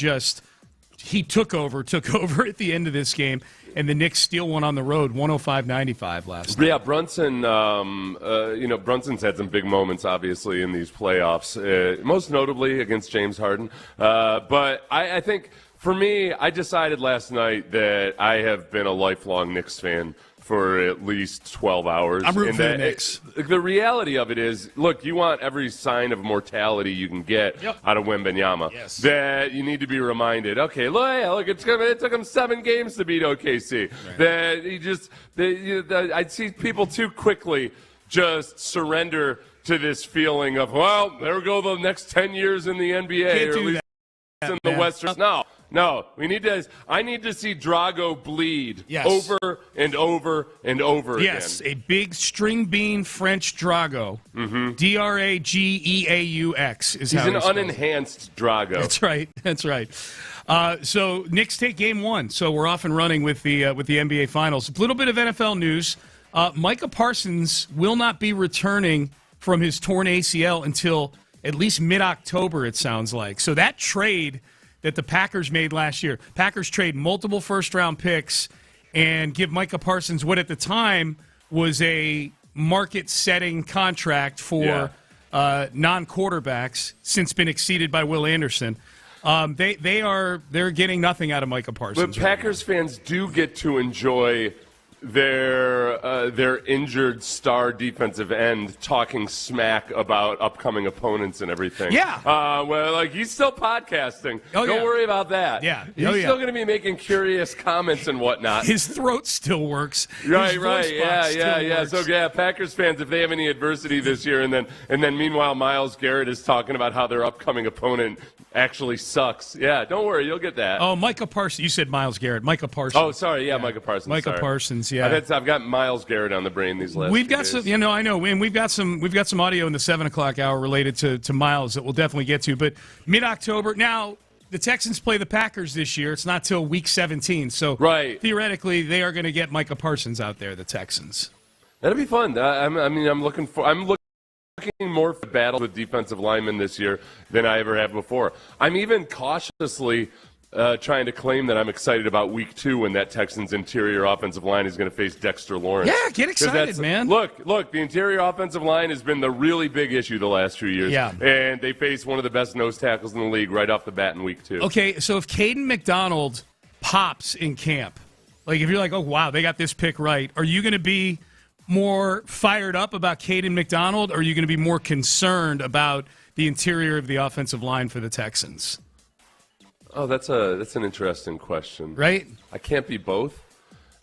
he took over at the end of this game, and the Knicks steal one on the road, 105-95 last night. Yeah, Brunson, Brunson's had some big moments, obviously, in these playoffs, most notably against James Harden. But I think, for me, I decided last night that I have been a lifelong Knicks fan for at least 12 hours. I'm rooting for the Knicks. The reality of it is, look, you want every sign of mortality you can get out of Wembanyama. Yes. That you need to be reminded, okay, look, it took him 7 games to beat OKC. Right. That I'd see people too quickly just surrender to this feeling of, well, there we go, the next 10 years in the NBA. Can't or do at least that, in the Western. No, I need to see Drago bleed over and over and over again. Yes, a big string bean French Drago. Mm-hmm. Drageaux is how he's an unenhanced Drago. That's right. So Knicks take Game 1. So we're off and running with the NBA Finals. A little bit of NFL news. Micah Parsons will not be returning from his torn ACL until at least mid-October, it sounds like. So that trade that the Packers made last year. Packers trade multiple first-round picks and give Micah Parsons what at the time was a market-setting contract for non-quarterbacks, since been exceeded by Will Anderson. They're getting nothing out of Micah Parsons. But Packers fans do get to enjoy their injured star defensive end talking smack about upcoming opponents and everything. Yeah. He's still podcasting. Oh, Don't worry about that. Yeah. He's still going to be making curious comments and whatnot. His throat still works. Right. Yeah. So Packers fans, if they have any adversity this year, and then meanwhile Myles Garrett is talking about how their upcoming opponent actually sucks. Yeah, don't worry, you'll get that. Oh, Micah Parsons. You said Myles Garrett. Micah Parsons. Oh, sorry. Yeah, Micah Parsons. Micah Parsons. Yeah. I've got Myles Garrett on the brain these last We've got days. some, I know, and we've got some audio in the 7 o'clock hour related to Myles that we'll definitely get to. But mid-October, now the Texans play the Packers this year. It's not till week 17. So theoretically, they are going to get Micah Parsons out there, the Texans. That'll be fun. I'm looking more for battles with defensive linemen this year than I ever have before. I'm even cautiously trying to claim that I'm excited about week 2 when that Texans interior offensive line is going to face Dexter Lawrence. Yeah, get excited, man. Look, the interior offensive line has been the really big issue the last few years. Yeah. And they face one of the best nose tackles in the league right off the bat in week 2. Okay, so if Caden McDonald pops in camp, like if you're like, oh, wow, they got this pick right, are you going to be more fired up about Caden McDonald, or are you going to be more concerned about the interior of the offensive line for the Texans? Oh, that's an interesting question. Right? I can't be both.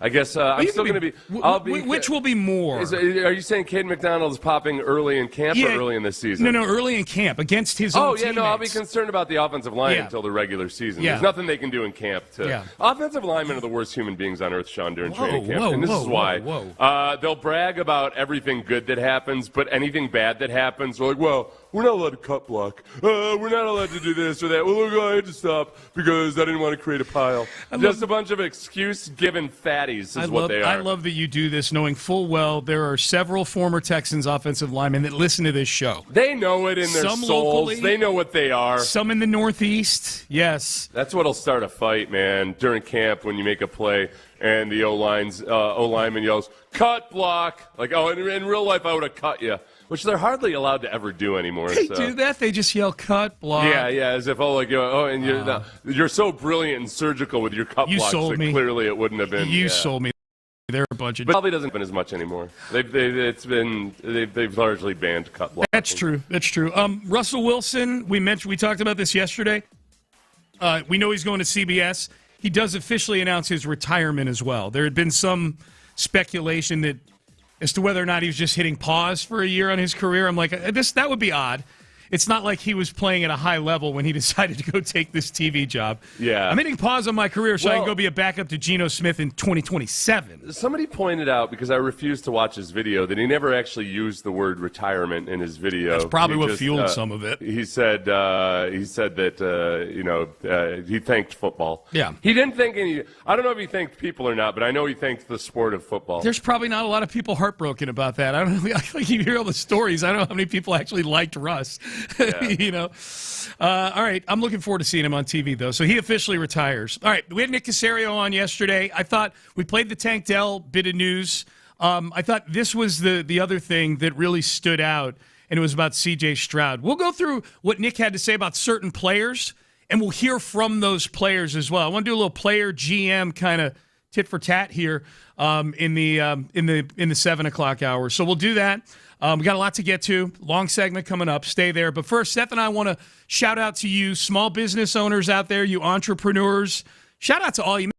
I guess I'm still going to be. Which will be more? Are you saying Caden McDonald is popping early in camp or early in this season? No, early in camp against his own teammates. I'll be concerned about the offensive line until the regular season. Yeah. There's nothing they can do in camp. Offensive linemen are the worst human beings on earth, Sean, during training camp. And this is why. They'll brag about everything good that happens, but anything bad that happens, they're like, well, we're not allowed to cut block. We're not allowed to do this or that. Well, look, I had to stop because I didn't want to create a pile. Just a bunch of excuse-giving fatties is what they are. I love that you do this, knowing full well there are several former Texans offensive linemen that listen to this show. They know it in their souls. Locally, they know what they are. Some in the Northeast, yes. That's what'll start a fight, man, during camp when you make a play and the O-lineman yells, cut block. Like, oh, in real life I would have cut you. Which they're hardly allowed to ever do anymore. They do that? They just yell cut block. Yeah, as if, and you're so brilliant and surgical with your cut blocks sold that me. Clearly it wouldn't have been. You sold me. They're a bunch of. But probably doesn't happen as much anymore. They've largely banned cut blocks. That's true. Russell Wilson, we talked about this yesterday. We know he's going to CBS. He does officially announce his retirement as well. There had been some speculation as to whether or not he was just hitting pause for a year on his career. I'm like, that would be odd. It's not like he was playing at a high level when he decided to go take this TV job. Yeah. I'm hitting pause on my career so I can go be a backup to Geno Smith in 2027. Somebody pointed out, because I refused to watch his video, that he never actually used the word retirement in his video. That's probably what fueled some of it. He said that he thanked football. Yeah. He didn't thank any. I don't know if he thanked people or not, but I know he thanked the sport of football. There's probably not a lot of people heartbroken about that. I don't know. Like you hear all the stories. I don't know how many people actually liked Russ. Yeah. All right. I'm looking forward to seeing him on TV, though. So he officially retires. All right. We had Nick Caserio on yesterday. I thought we played the Tank Dell bit of news. I thought this was the other thing that really stood out, and it was about C.J. Stroud. We'll go through what Nick had to say about certain players, and we'll hear from those players as well. I want to do a little player GM kind of tit for tat here in the 7 o'clock hour. So we'll do that. We got a lot to get to. Long segment coming up. Stay there. But first, Seth and I want to shout out to you small business owners out there, you entrepreneurs. Shout out to all you.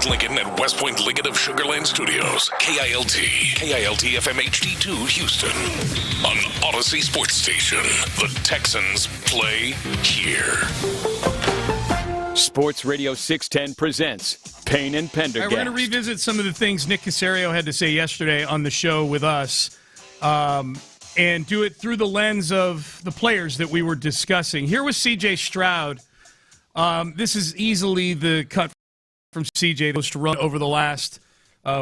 West Lincoln and West Point Lincoln of Sugar Land Studios. KILT FM HD2 Houston. On Odyssey Sports Station. The Texans play here. Sports Radio 610 presents Payne and Pendergast. All right, we're going to revisit some of the things Nick Caserio had to say yesterday on the show with us, and do it through the lens of the players that we were discussing. Here was C.J. Stroud. This is easily the cut from C.J. that was to run over the last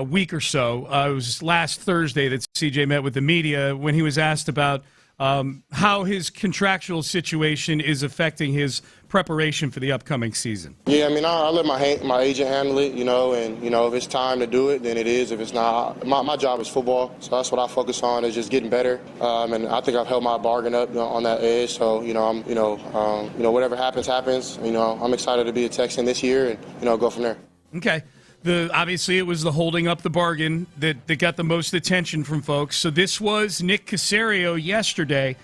week or so. It was last Thursday that C.J. met with the media when he was asked about how his contractual situation is affecting his preparation for the upcoming season. Yeah, I mean, I let my agent handle it, and, if it's time to do it, then it is. If it's not, my job is football, so that's what I focus on, is just getting better. And I think I've held my bargain up on that edge, so, whatever happens. I'm excited to be a Texan this year and, go from there. Okay. Obviously, it was the holding up the bargain that got the most attention from folks. So this was Nick Caserio yesterday,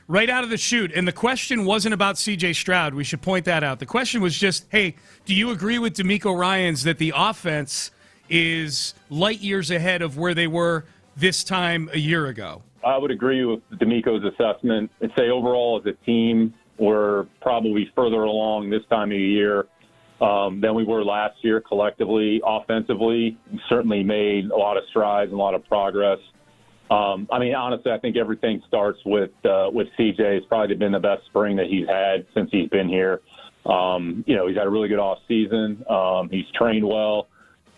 right out of the chute. And the question wasn't about C.J. Stroud. We should point that out. The question was just, hey, do you agree with DeMeco Ryans that the offense is light years ahead of where they were this time a year ago? I would agree with DeMeco's assessment. I'd say overall as a team, we're probably further along this time of year than we were last year collectively. Offensively, we certainly made a lot of strides and a lot of progress. Honestly, I think everything starts with CJ. It's probably been the best spring that he's had since he's been here. He's had a really good off season. He's trained well.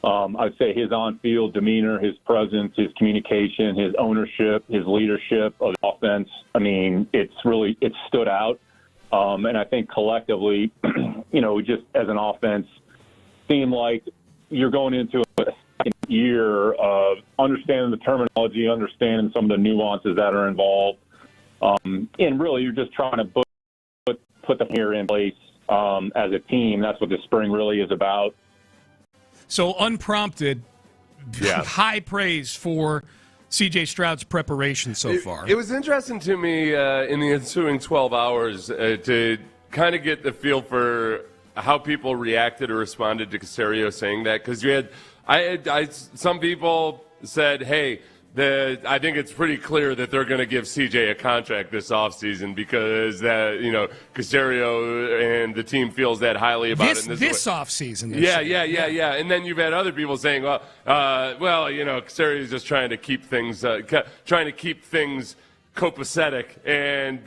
I'd say his on-field demeanor, his presence, his communication, his ownership, his leadership of the offense. It's stood out. And I think collectively, just as an offense, seem like you're going into a second year of understanding the terminology, understanding some of the nuances that are involved. And really, you're just trying to put them here in place as a team. That's what the spring really is about. So unprompted, high praise for C.J. Stroud's preparation so far. It was interesting to me in the ensuing 12 hours to kind of get the feel for how people reacted or responded to Caserio saying that, because some people said, hey, I think it's pretty clear that they're going to give CJ a contract this offseason because Caserio and the team feels that highly about it. This offseason. Yeah. And then you've had other people saying, Caserio is just trying to keep things copacetic and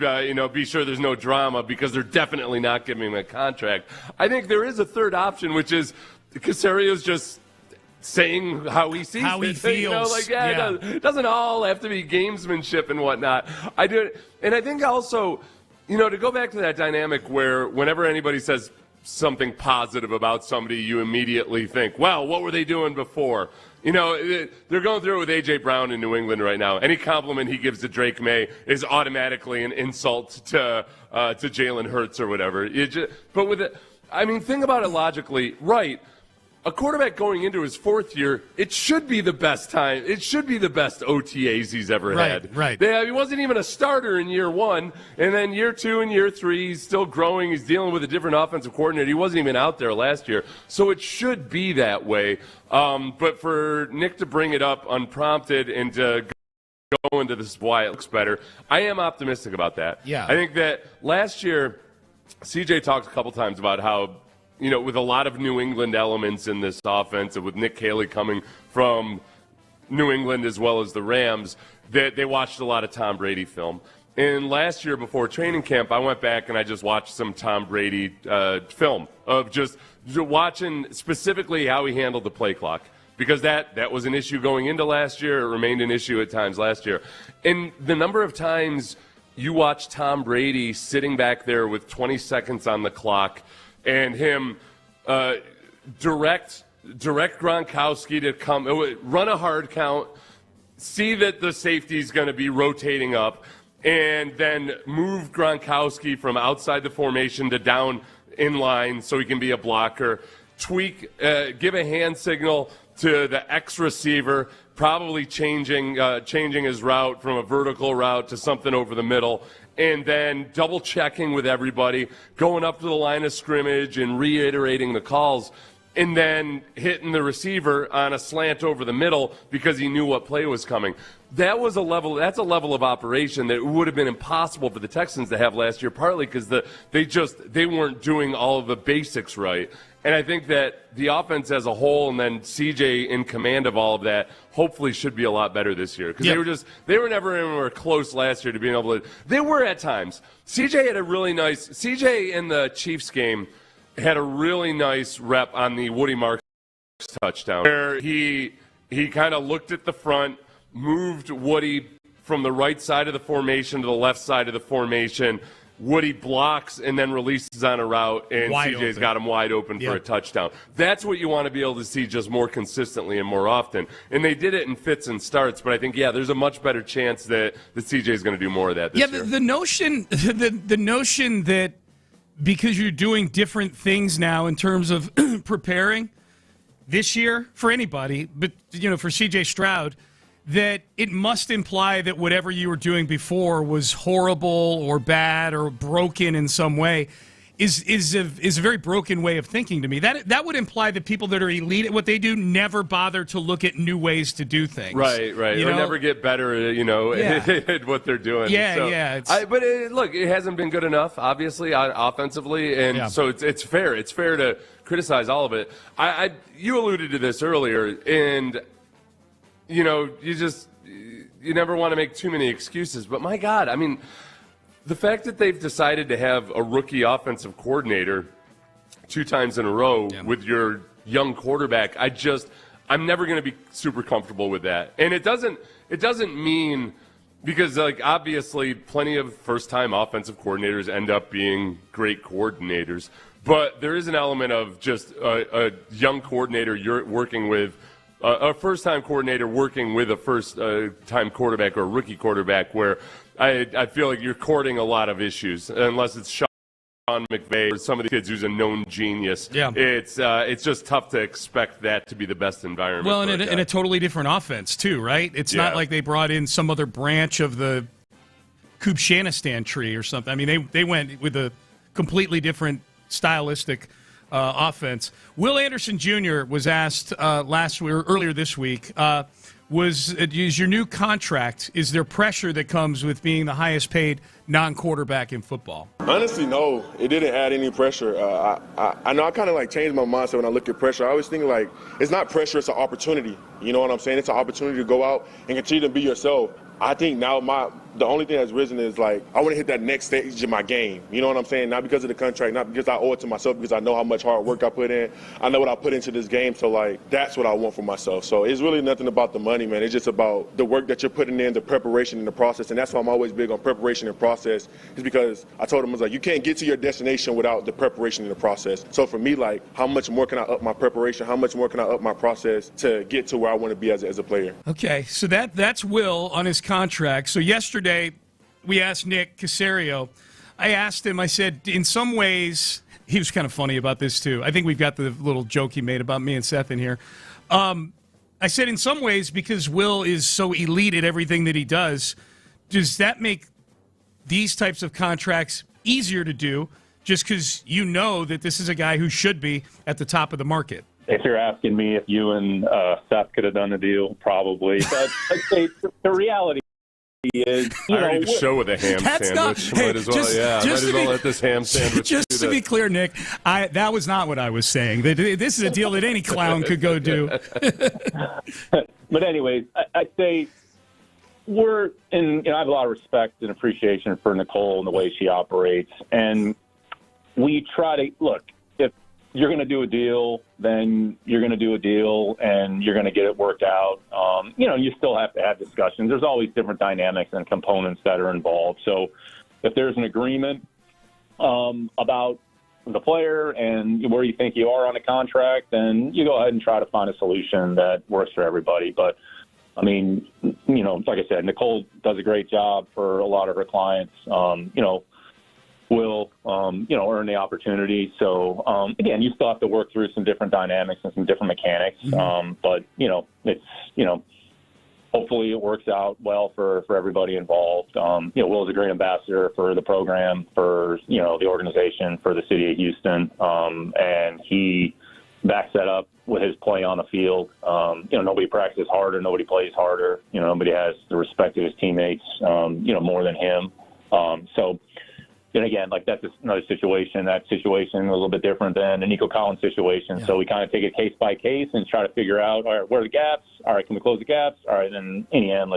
be sure there's no drama because they're definitely not giving him a contract. I think there is a third option, which is Caserio's just saying how he sees how he feels. It doesn't all have to be gamesmanship and whatnot. I do it, and I think also, to go back to that dynamic where whenever anybody says something positive about somebody, you immediately think, well, what were they doing before? They're going through it with A.J. Brown in New England right now. Any compliment he gives to Drake May is automatically an insult to Jalen Hurts or whatever. Think about it logically, right? A quarterback going into his fourth year, it should be the best time. It should be the best OTAs he's ever had. Right. He wasn't even a starter in year one, and then year two and year three, he's still growing. He's dealing with a different offensive coordinator. He wasn't even out there last year, so it should be that way. But for Nick to bring it up unprompted and to go into this why it looks better, I am optimistic about that. Yeah. I think that last year, CJ talked a couple times about how, with a lot of New England elements in this offense, and with Nick Haley coming from New England as well as the Rams, they watched a lot of Tom Brady film. And last year before training camp, I went back and I just watched some Tom Brady film of just watching specifically how he handled the play clock. Because that was an issue going into last year. It remained an issue at times last year. And the number of times you watch Tom Brady sitting back there with 20 seconds on the clock and him direct Gronkowski to come, run a hard count, see that the safety's going to be rotating up, and then move Gronkowski from outside the formation to down in line so he can be a blocker, give a hand signal to the X receiver, probably changing his route from a vertical route to something over the middle, and then double-checking with everybody, going up to the line of scrimmage and reiterating the calls. and then hitting the receiver on a slant over the middle because he knew what play was coming. That's a level of operation that would have been impossible for the Texans to have last year, partly because they weren't doing all of the basics right. And I think that the offense as a whole, and then CJ in command of all of that, hopefully should be a lot better this year. Because they were never anywhere close last year to being able to. They were at times. CJ in the Chiefs game had a really nice rep on the Woody Marks touchdown, where he kind of looked at the front, moved Woody from the right side of the formation to the left side of the formation. Woody blocks and then releases on a route, and CJ's got him wide open for a touchdown. That's what you want to be able to see just more consistently and more often. And they did it in fits and starts, but I think, there's a much better chance that CJ's going to do more of that this year. The notion that because you're doing different things now in terms of preparing this year for anybody, but for CJ Stroud, that it must imply that whatever you were doing before was horrible or bad or broken in some way is a very broken way of thinking to me. That would imply that people that are elite at what they do never bother to look at new ways to do things. Right. Or never get better, at what they're doing. But it hasn't been good enough, obviously, offensively, and so it's fair. It's fair to criticize all of it. You alluded to this earlier, and you never want to make too many excuses. But my God, the fact that they've decided to have a rookie offensive coordinator 2 times in a row with your young quarterback, I'm never going to be super comfortable with that. And it doesn't mean, because obviously plenty of first-time offensive coordinators end up being great coordinators, but there is an element of just a young coordinator you're working with, a first-time coordinator working with a first-time quarterback or a rookie quarterback, where I feel like you're courting a lot of issues, unless it's Sean McVay or some of the kids who's a known genius. Yeah. It's just tough to expect that to be the best environment. Well, and a totally different offense, too, right? It's not like they brought in some other branch of the Kubshanistan tree or something. They went with a completely different stylistic offense. Will Anderson Jr. was asked earlier this week, is your new contract, is there pressure that comes with being the highest paid non-quarterback in football? Honestly, no. It didn't add any pressure. I know I kind of changed my mindset when I look at pressure. I always think it's not pressure, it's an opportunity. You know what I'm saying? It's an opportunity to go out and continue to be yourself. I think now the only thing that's risen is I want to hit that next stage of my game. You know what I'm saying? Not because of the contract, not because I owe it to myself, because I know how much hard work I put in. I know what I put into this game. So that's what I want for myself. So it's really nothing about the money, man. It's just about the work that you're putting in, the preparation and the process. And that's why I'm always big on preparation and process, is because I told him, you can't get to your destination without the preparation and the process. So for me, how much more can I up my preparation? How much more can I up my process to get to where I want to be as a player? Okay, so that's Will on his contract. So yesterday we asked Nick Caserio. I asked him, I said, in some ways, he was kind of funny about this too. I think we've got the little joke he made about me and Seth in here. I said, in some ways, because Will is so elite at everything that he does that make these types of contracts easier to do just because you know that this is a guy who should be at the top of the market? If you're asking me if you and Seth could have done a deal, probably. But I'd say the reality is, I already did a show with a ham sandwich. Might as well let this ham sandwich. Just to be clear, Nick, that was not what I was saying. This is a deal that any clown could go do. But anyways, I'd say I have a lot of respect and appreciation for Nicole and the way she operates, and we try to look. If you're going to do a deal, then you're going to do a deal, and you're going to get it worked out. You still have to have discussions. There's always different dynamics and components that are involved. So if there's an agreement about the player and where you think you are on the contract, then you go ahead and try to find a solution that works for everybody. But, like I said, Nicole does a great job for a lot of her clients. Will earn the opportunity. So, again, you still have to work through some different dynamics and some different mechanics. But, it's, hopefully it works out well for everybody involved. Will is a great ambassador for the program, for, the organization, for the city of Houston. And he backs that up with his play on the field. Nobody practices harder, nobody plays harder. Nobody has the respect of his teammates, more than him. And again, like that's another situation. That situation a little bit different than the Nico Collins situation. Yeah. So we kind of take it case by case and try to figure out, all right, where are the gaps? All right, can we close the gaps? All right, then in the end,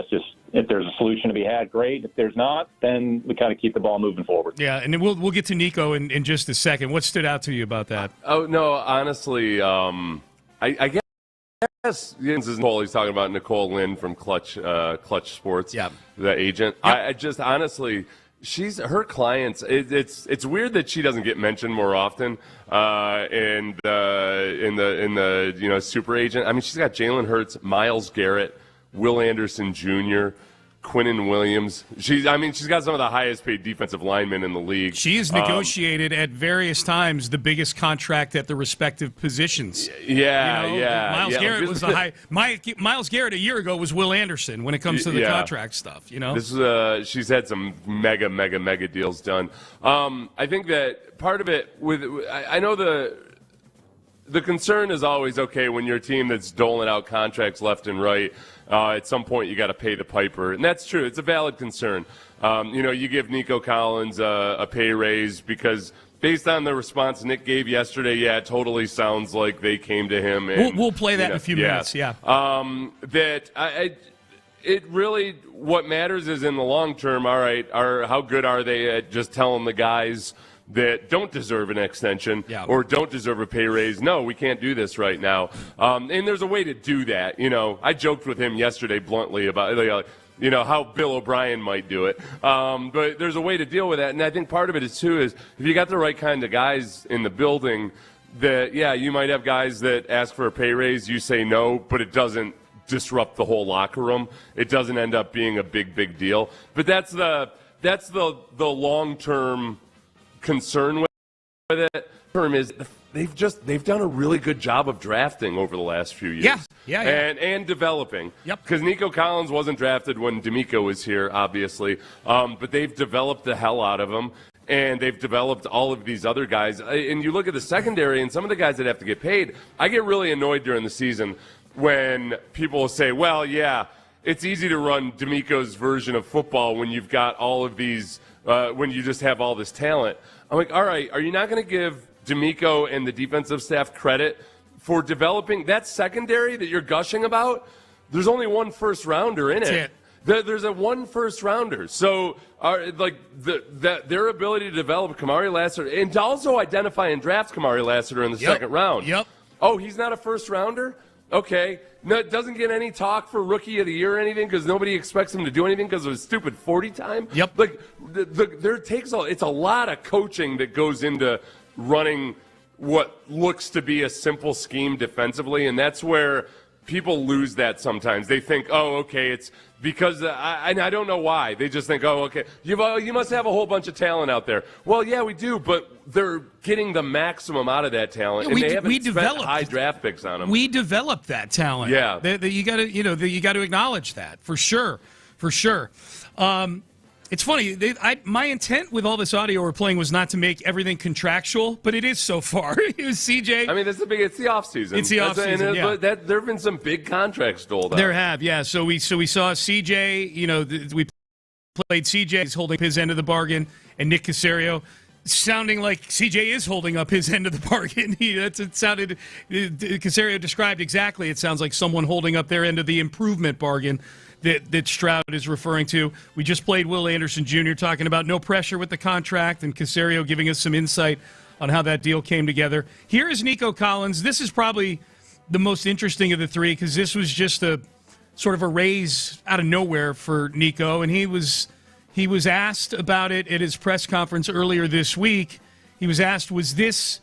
if there's a solution to be had, great. If there's not, then we kind of keep the ball moving forward. Yeah, and then we'll get to Nico in just a second. What stood out to you about that? Oh, no, honestly, I guess this is Nicole. He's talking about Nicole Lynn from Clutch Sports, the agent. Yep. I just honestly – her clients. It's weird that she doesn't get mentioned more often in the super agent. I mean, she's got Jalen Hurts, Myles Garrett, Will Anderson Jr., Quinnen Williams. She's got some of the highest paid defensive linemen in the league. She's negotiated at various times the biggest contract at the respective positions. Myles Garrett was the high. Myles Garrett a year ago was Will Anderson when it comes to the contract stuff. This is she's had some mega deals done. I think that part of it I know the concern is always, okay, when you're a team that's doling out contracts left and right, at some point you got to pay the piper. And that's true. It's a valid concern. You give Nico Collins a pay raise because based on the response Nick gave yesterday, it totally sounds like they came to him. And, we'll play that in a few minutes, It really, what matters is in the long term, all right, how good are they at just telling the guys that don't deserve an extension or don't deserve a pay raise? No, we can't do this right now. And there's a way to do that. I joked with him yesterday bluntly about how Bill O'Brien might do it. But there's a way to deal with that. And I think part of it is if you got the right kind of guys in the building, that, you might have guys that ask for a pay raise, you say no, but it doesn't disrupt the whole locker room. It doesn't end up being a big deal. But that's the long-term concern with it. Term is they've done a really good job of drafting over the last few years. And developing. Yep. Because Nico Collins wasn't drafted when D'Amico was here, obviously. But they've developed the hell out of him. And they've developed all of these other guys. And you look at the secondary and some of the guys that have to get paid. I get really annoyed during the season when people say, well, it's easy to run D'Amico's version of football when you've got all of these when you just have all this talent. I'm like, all right, are you not going to give D'Amico and the defensive staff credit for developing that secondary that you're gushing about? There's only one first rounder in it. There's one first rounder. So, their ability to develop Kamari Lassiter and to also identify and draft Kamari Lassiter in the second round. Yep. Oh, he's not a first rounder? Okay. No, it doesn't get any talk for Rookie of the Year or anything because nobody expects him to do anything because of his stupid 40 time. Yep. It's a lot of coaching that goes into running what looks to be a simple scheme defensively, and that's where people lose that sometimes. They think, oh, okay, it's because I don't know why. They just think, oh, okay, you must have a whole bunch of talent out there. Well, yeah, we do, but they're getting the maximum out of that talent, and they haven't spent high draft picks on them. We developed that talent. Yeah, you got to acknowledge that for sure. It's funny. My intent with all this audio we're playing was not to make everything contractual, but it is so far. It was CJ. I mean, it's the offseason. It's the offseason. There have been some big contracts doled out. There have, yeah. So we saw CJ. We played CJ. He's holding his end of the bargain, and Nick Caserio, sounding like CJ is holding up his end of the bargain. Caserio described exactly. It sounds like someone holding up their end of the improvement bargain that Stroud is referring to. We just played Will Anderson Jr. talking about no pressure with the contract, and Caserio giving us some insight on how that deal came together. Here is Nico Collins. This is probably the most interesting of the three because this was just a sort of a raise out of nowhere for Nico, and he was asked about it at his press conference earlier this week. He was asked, is this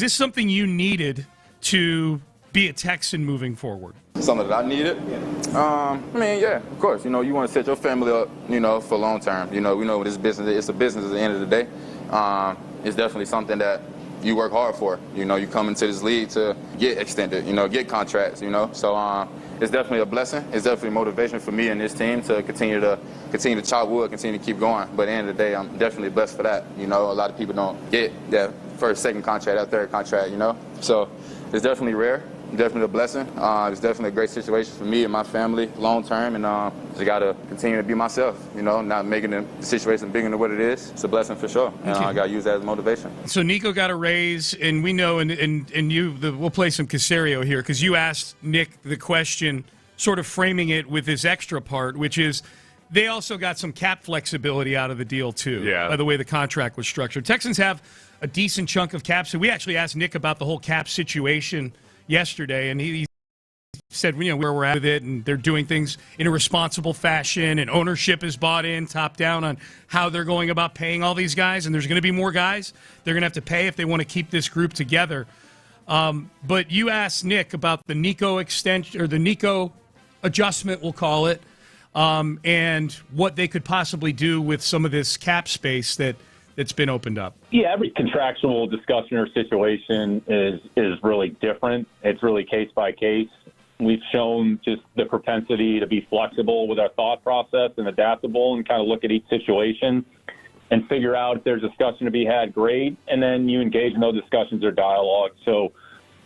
something you needed to be a Texan moving forward? Something that I needed? Of course. You want to set your family up, for long term. We know this business, it's a business at the end of the day. It's definitely something that you work hard for. You come into this league to get extended, get contracts, So it's definitely a blessing. It's definitely motivation for me and this team to continue to chop wood, continue to keep going. But at the end of the day, I'm definitely blessed for that. A lot of people don't get that first, second contract, that third contract, So it's definitely rare. Definitely a blessing. It's definitely a great situation for me and my family long term, and just got to continue to be myself, not making the situation bigger than what it is. It's a blessing for sure, and I got to use that as motivation. So Nico got a raise, and we know, we'll play some Caserio here, because you asked Nick the question, sort of framing it with this extra part, which is they also got some cap flexibility out of the deal, too, by the way the contract was structured. Texans have a decent chunk of cap, so we actually asked Nick about the whole cap situation yesterday, and he said, where we're at with it, and they're doing things in a responsible fashion, and ownership is bought in top down on how they're going about paying all these guys, and there's going to be more guys they're going to have to pay if they want to keep this group together. But you asked Nick about the Nico extension, or the Nico adjustment, we'll call it, and what they could possibly do with some of this cap space that's been opened up. Yeah, every contractual discussion or situation is really different. It's really case by case. We've shown just the propensity to be flexible with our thought process and adaptable, and kind of look at each situation and figure out if there's discussion to be had, great, and then you engage in those discussions or dialogue. So,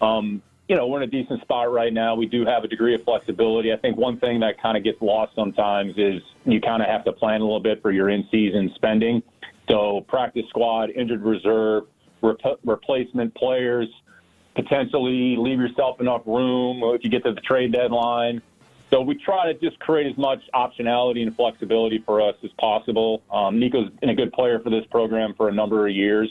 we're in a decent spot right now. We do have a degree of flexibility. I think one thing that kind of gets lost sometimes is you kind of have to plan a little bit for your in-season spending. So practice squad, injured reserve, replacement players, potentially leave yourself enough room if you get to the trade deadline. So we try to just create as much optionality and flexibility for us as possible. Nico's been a good player for this program for a number of years.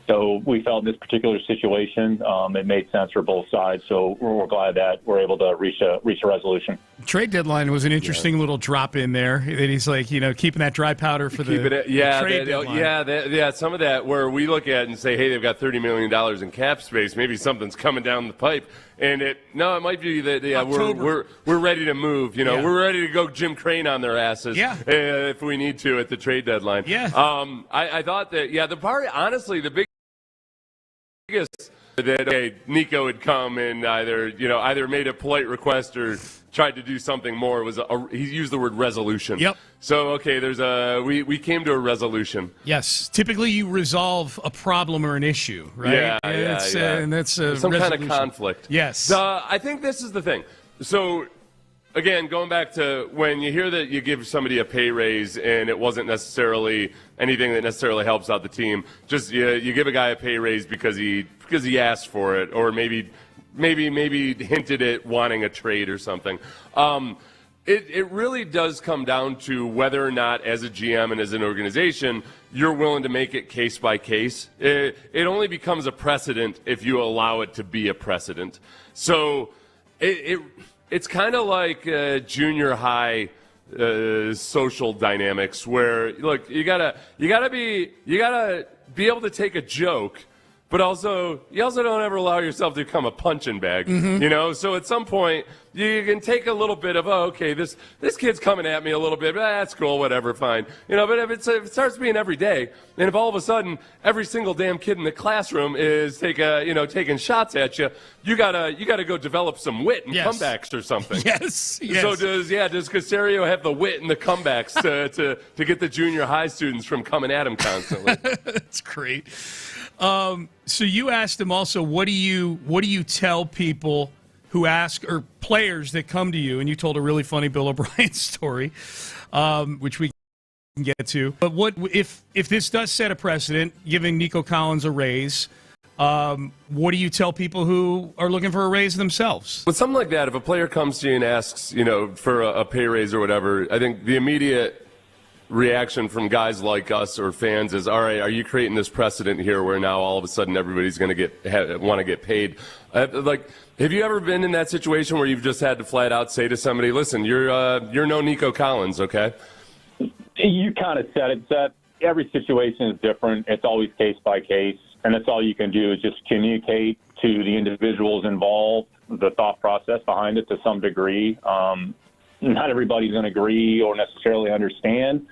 So we felt in this particular situation it made sense for both sides. So we're glad that we're able to reach a resolution. Trade deadline was an interesting little drop in there. That he's like, keeping that dry powder for the trade deadline. Some of that where we look at it and say, hey, they've got $30 million in cap space. Maybe something's coming down the pipe. And it might be that we're ready to move. We're ready to go Jim Crane on their asses if we need to at the trade deadline. Yeah. I thought that the part, honestly, the biggest that Nico had come and either made a polite request or tried to do something more was he used the word resolution. Yep. So we came to a resolution. Yes. Typically you resolve a problem or an issue, right? And that's some kind of conflict. Yes. I think this is the thing. So again, going back to when you hear that you give somebody a pay raise and it wasn't necessarily anything that necessarily helps out the team, just you give a guy a pay raise because he asked for it, or maybe hinted at wanting a trade or something. It really does come down to whether or not, as a GM and as an organization, you're willing to make it case by case. It only becomes a precedent if you allow it to be a precedent. So it's kind of like junior high social dynamics, where look, you gotta be able to take a joke, but you also don't ever allow yourself to become a punching bag, So at some point, you can take a little bit of, this kid's coming at me a little bit, that's cool, whatever, fine. But if it starts being every day, and if all of a sudden every single damn kid in the classroom is taking shots at you, you gotta go develop some wit and comebacks or something. Yes. So does Caserio have the wit and the comebacks to get the junior high students from coming at him constantly? That's great. So you asked him also, what do you tell people who ask, or players that come to you, and you told a really funny Bill O'Brien story, which we can get to. But what if this does set a precedent, giving Nico Collins a raise? What do you tell people who are looking for a raise themselves? With something like that, if a player comes to you and asks, for a pay raise or whatever, I think the immediate reaction from guys like us or fans is, all right, are you creating this precedent here where now all of a sudden everybody's going to want to get paid? Have you ever been in that situation where you've just had to flat out say to somebody, listen, you're no Nico Collins, okay? You kind of said it, Seth. Every situation is different. It's always case by case, and that's all you can do is just communicate to the individuals involved the thought process behind it to some degree. Not everybody's going to agree or necessarily understand.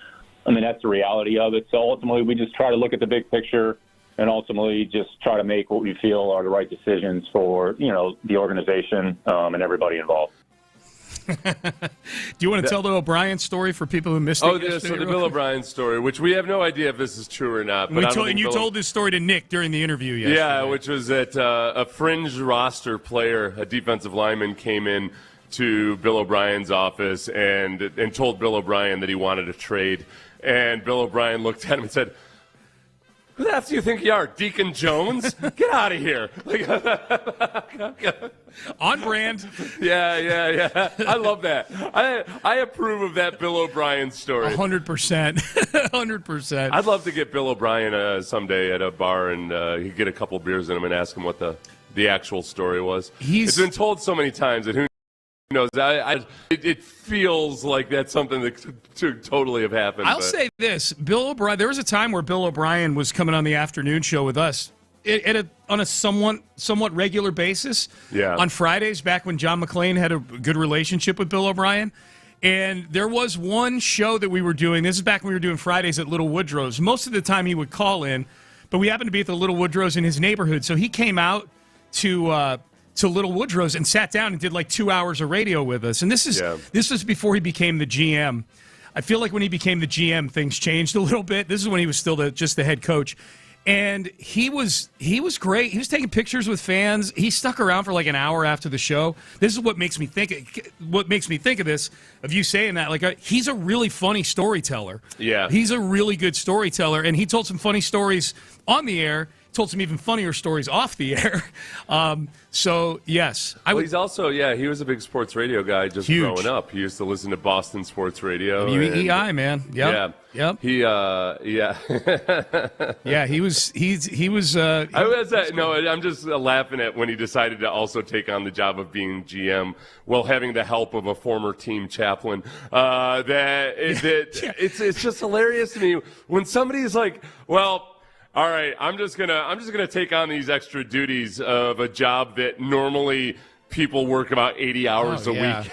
That's the reality of it. So ultimately, we just try to look at the big picture and ultimately just try to make what we feel are the right decisions for, the organization and everybody involved. Do you want to tell the O'Brien story for people who missed it? Oh, so the Bill O'Brien story, which we have no idea if this is true or not. But you told this story to Nick during the interview yesterday. Yeah, which was that a fringe roster player, a defensive lineman, came in to Bill O'Brien's office and told Bill O'Brien that he wanted a trade. And Bill O'Brien looked at him and said, "Who the F do you think you are, Deacon Jones? Get out of here." On brand. Yeah. I love that. I approve of that Bill O'Brien story. 100%. 100%. I'd love to get Bill O'Brien someday at a bar and he'd get a couple beers in him and ask him what the actual story was. It's been told so many times that who knows? It feels like that's something that could totally have happened. I'll say this. Bill O'Brien, there was a time where Bill O'Brien was coming on the afternoon show with us on a somewhat regular basis. Yeah. On Fridays, back when John McClain had a good relationship with Bill O'Brien. And there was one show that we were doing. This is back when we were doing Fridays at Little Woodrow's. Most of the time he would call in, but we happened to be at the Little Woodrow's in his neighborhood. So he came out to Little Woodrow's and sat down and did like 2 hours of radio with us. And this was before he became the GM. I feel like when he became the GM, things changed a little bit. This is when he was still just the head coach. And he was great. He was taking pictures with fans. He stuck around for like an hour after the show. This is what makes me think of this, of you saying that. Like he's a really funny storyteller. Yeah. He's a really good storyteller, and he told some funny stories on the air. Told some even funnier stories off the air. So, yes. He's also, he was a big sports radio guy just growing up. He used to listen to Boston Sports Radio. WEEI, man. Yep. Yeah. Yep. Yeah, he was. I'm just laughing at when he decided to also take on the job of being GM while having the help of a former team chaplain. It's just hilarious to me when somebody's like, well, all right, I'm just gonna take on these extra duties of a job that normally people work about 80 hours a week.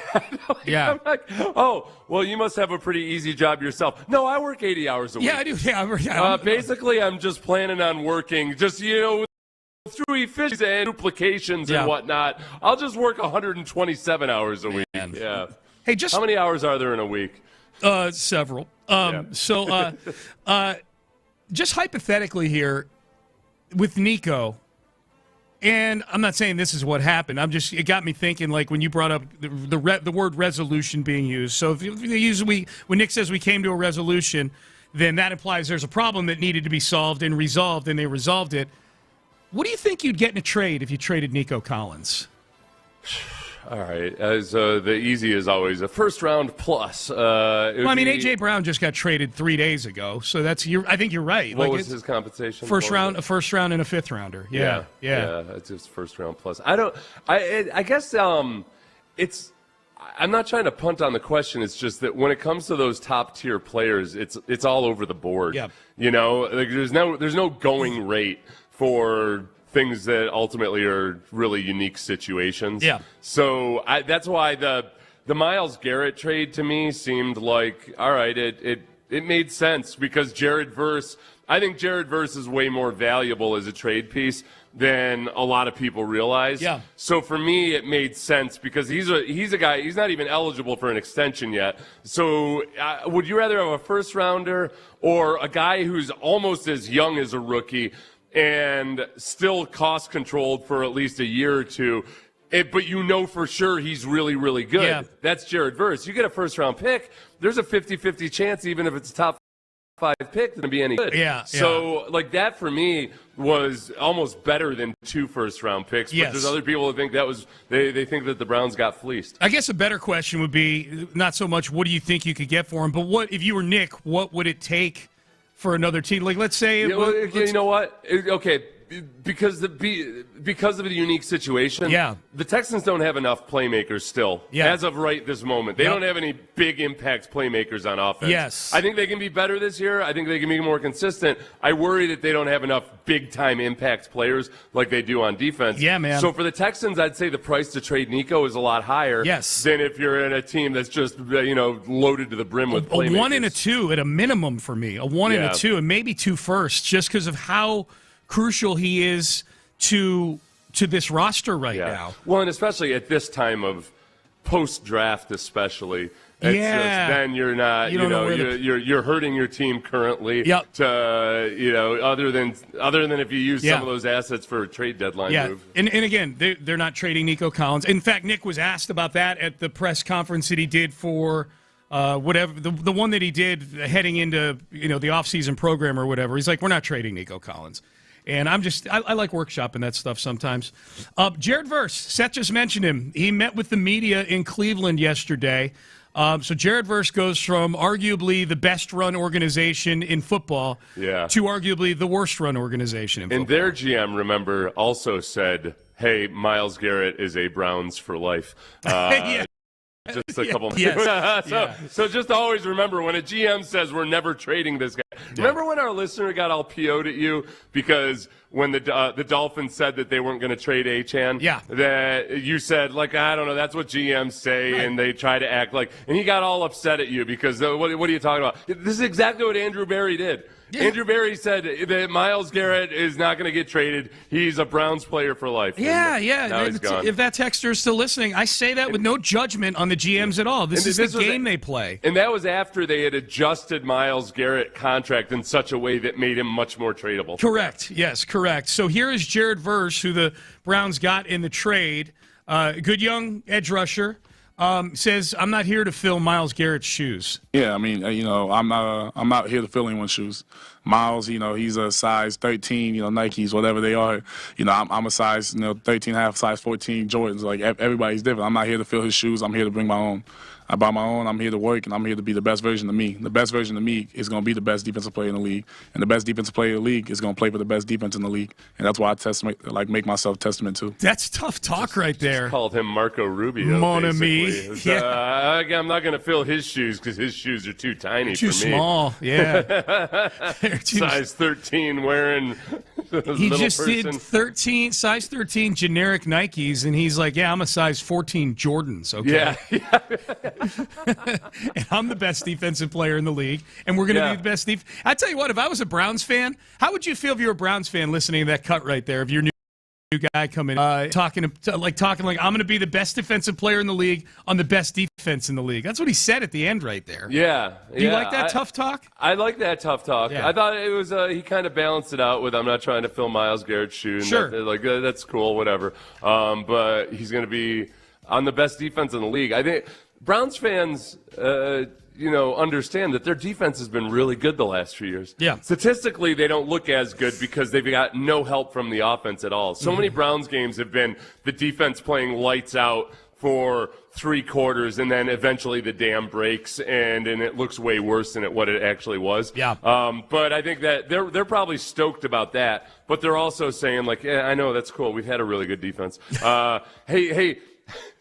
I'm like, oh, well, you must have a pretty easy job yourself. No, I work 80 hours a week. Yeah, I do. Yeah, basically, I'm just planning on working just through efficiency and duplications and whatnot. I'll just work 127 hours a week. Yeah. Hey, how many hours are there in a week? Several. Just hypothetically here, with Nico, and I'm not saying this is what happened. It got me thinking, like when you brought up the word resolution being used. So if when Nick says we came to a resolution, then that implies there's a problem that needed to be solved and resolved, and they resolved it. What do you think you'd get in a trade if you traded Nico Collins? All right. The easy is always a first round plus. A.J. Brown just got traded 3 days ago, so I think you're right. What was his compensation? A first round and a fifth rounder. Yeah. It's just first round plus. I guess it's. I'm not trying to punt on the question. It's just that when it comes to those top tier players, it's all over the board. Yeah. There's no going rate for things that ultimately are really unique situations. Yeah. So that's why the Myles Garrett trade to me seemed like, all right, it made sense because I think Jared Verse is way more valuable as a trade piece than a lot of people realize. Yeah. So for me, it made sense because he's a guy, he's not even eligible for an extension yet. So would you rather have a first rounder or a guy who's almost as young as a rookie and still cost controlled for at least a year or two, but for sure he's really, really good? Yeah. That's Jared Verse. You get a first-round pick, there's a 50-50 chance, even if it's a top 5 pick, to be any good. Yeah. So, that for me was almost better than 2 first-round picks. But there's other people that think they think that the Browns got fleeced. I guess a better question would be not so much what do you think you could get for him, but what if you were Nick, what would it take for another team? Like, let's say... you know what? Okay, because of the unique situation, the Texans don't have enough playmakers still, as of right this moment. They don't have any big impact playmakers on offense. Yes. I think they can be better this year. I think they can be more consistent. I worry that they don't have enough big-time impact players like they do on defense. Yeah, man. So for the Texans, I'd say the price to trade Nico is a lot higher than if you're in a team that's just loaded to the brim with playmakers. A 1 and a 2 at a minimum for me. A 1 and a 2, and maybe 2 firsts, just because of how crucial he is to this roster right now. Well, and especially at this time of post-draft especially. It's just, then you're not, you're hurting your team currently. Yep. To, other than if you use some of those assets for a trade deadline move. And again, they're not trading Nico Collins. In fact, Nick was asked about that at the press conference that he did for whatever the one that he did heading into the offseason program or whatever. He's like, we're not trading Nico Collins. And I like workshopping that stuff sometimes. Jared Verse, Seth just mentioned him. He met with the media in Cleveland yesterday. So Jared Verse goes from arguably the best-run organization in football to arguably the worst-run organization in football. And their GM, remember, also said, hey, Myles Garrett is a Browns for life. Just a couple months. So just always remember, when a GM says we're never trading this guy. Remember when our listener got all PO'd at you because when the Dolphins said that they weren't going to trade Achane? Yeah. That you said, like, I don't know, that's what GMs say, and they try to act like. And he got all upset at you because what are you talking about? This is exactly what Andrew Berry did. Yeah. Andrew Berry said that Myles Garrett is not going to get traded. He's a Browns player for life. Yeah. Now he's gone. If that texter is still listening, I say that with no judgment on the GMs at all. This is the game they play. And that was after they had adjusted Myles Garrett contract in such a way that made him much more tradable. Correct. Yes, correct. So here is Jared Verse, who the Browns got in the trade. Good young edge rusher. Says, I'm not here to fill Myles Garrett's shoes. Yeah, I mean, I'm not here to fill anyone's shoes. Myles, he's a size 13, Nikes, whatever they are. I'm a size, 13 half, size 14 Jordans. Like, everybody's different. I'm not here to fill his shoes. I'm here to bring my own. I buy my own. I'm here to work, and I'm here to be the best version of me. The best version of me is going to be the best defensive player in the league, and the best defensive player in the league is going to play for the best defense in the league, and that's why I make myself testament to. That's tough talk right there. Just called him Marco Rubio. Mon ami. I'm not going to fill his shoes because his shoes are too tiny for me. Too small. Yeah. Size 13 wearing. He just did size 13 generic Nikes, and he's like, yeah, I'm a size 14 Jordans. Okay. Yeah. And I'm the best defensive player in the league, and we're going to be the best defense. I tell you what, if I was a Browns fan, how would you feel if you were a Browns fan listening to that cut right there? If you're new guy coming talking like I'm going to be the best defensive player in the league on the best defense in the league. That's what he said at the end right there. Yeah. Do you like that tough talk? I like that tough talk. Yeah. I thought it was he kind of balanced it out with I'm not trying to fill Myles Garrett's shoe. Sure. That's cool, whatever. But he's going to be on the best defense in the league. I think Browns fans, understand that their defense has been really good the last few years. Yeah. Statistically, they don't look as good because they've got no help from the offense at all. So many Browns games have been the defense playing lights out for 3 quarters, and then eventually the dam breaks, and it looks way worse than what it actually was. Yeah. But I think that they're probably stoked about that, but they're also saying, like, I know, that's cool. We've had a really good defense. Hey,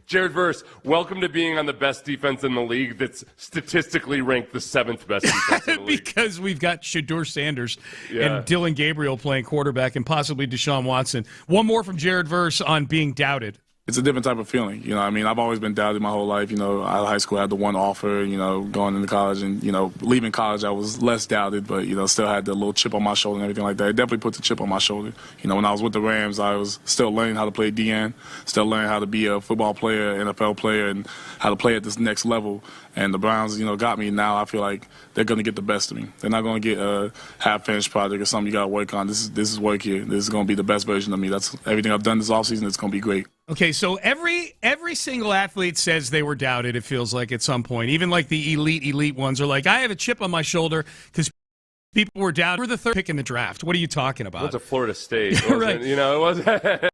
Jared Verse, welcome to being on the best defense in the league that's statistically ranked the 7th best defense in the league. Because we've got Shedeur Sanders and Dylan Gabriel playing quarterback and possibly Deshaun Watson. One more from Jared Verse on being doubted. It's a different type of feeling. I've always been doubted my whole life. Out of high school, I had the one offer, going into college. And, leaving college, I was less doubted, but, still had the little chip on my shoulder and everything like that. It definitely puts a chip on my shoulder. When I was with the Rams, I was still learning how to play DN, still learning how to be a football player, NFL player, and how to play at this next level. And the Browns, got me. Now I feel like they're going to get the best of me. They're not going to get a half-finished project or something you got to work on. This is work here. This is going to be the best version of me. That's everything I've done this offseason. It's going to be great. Okay, so every single athlete says they were doubted, it feels like, at some point. Even like the elite ones are like, I have a chip on my shoulder because people were doubted. We're the 3rd pick in the draft. What are you talking about? It was a Florida State. Right. It wasn't.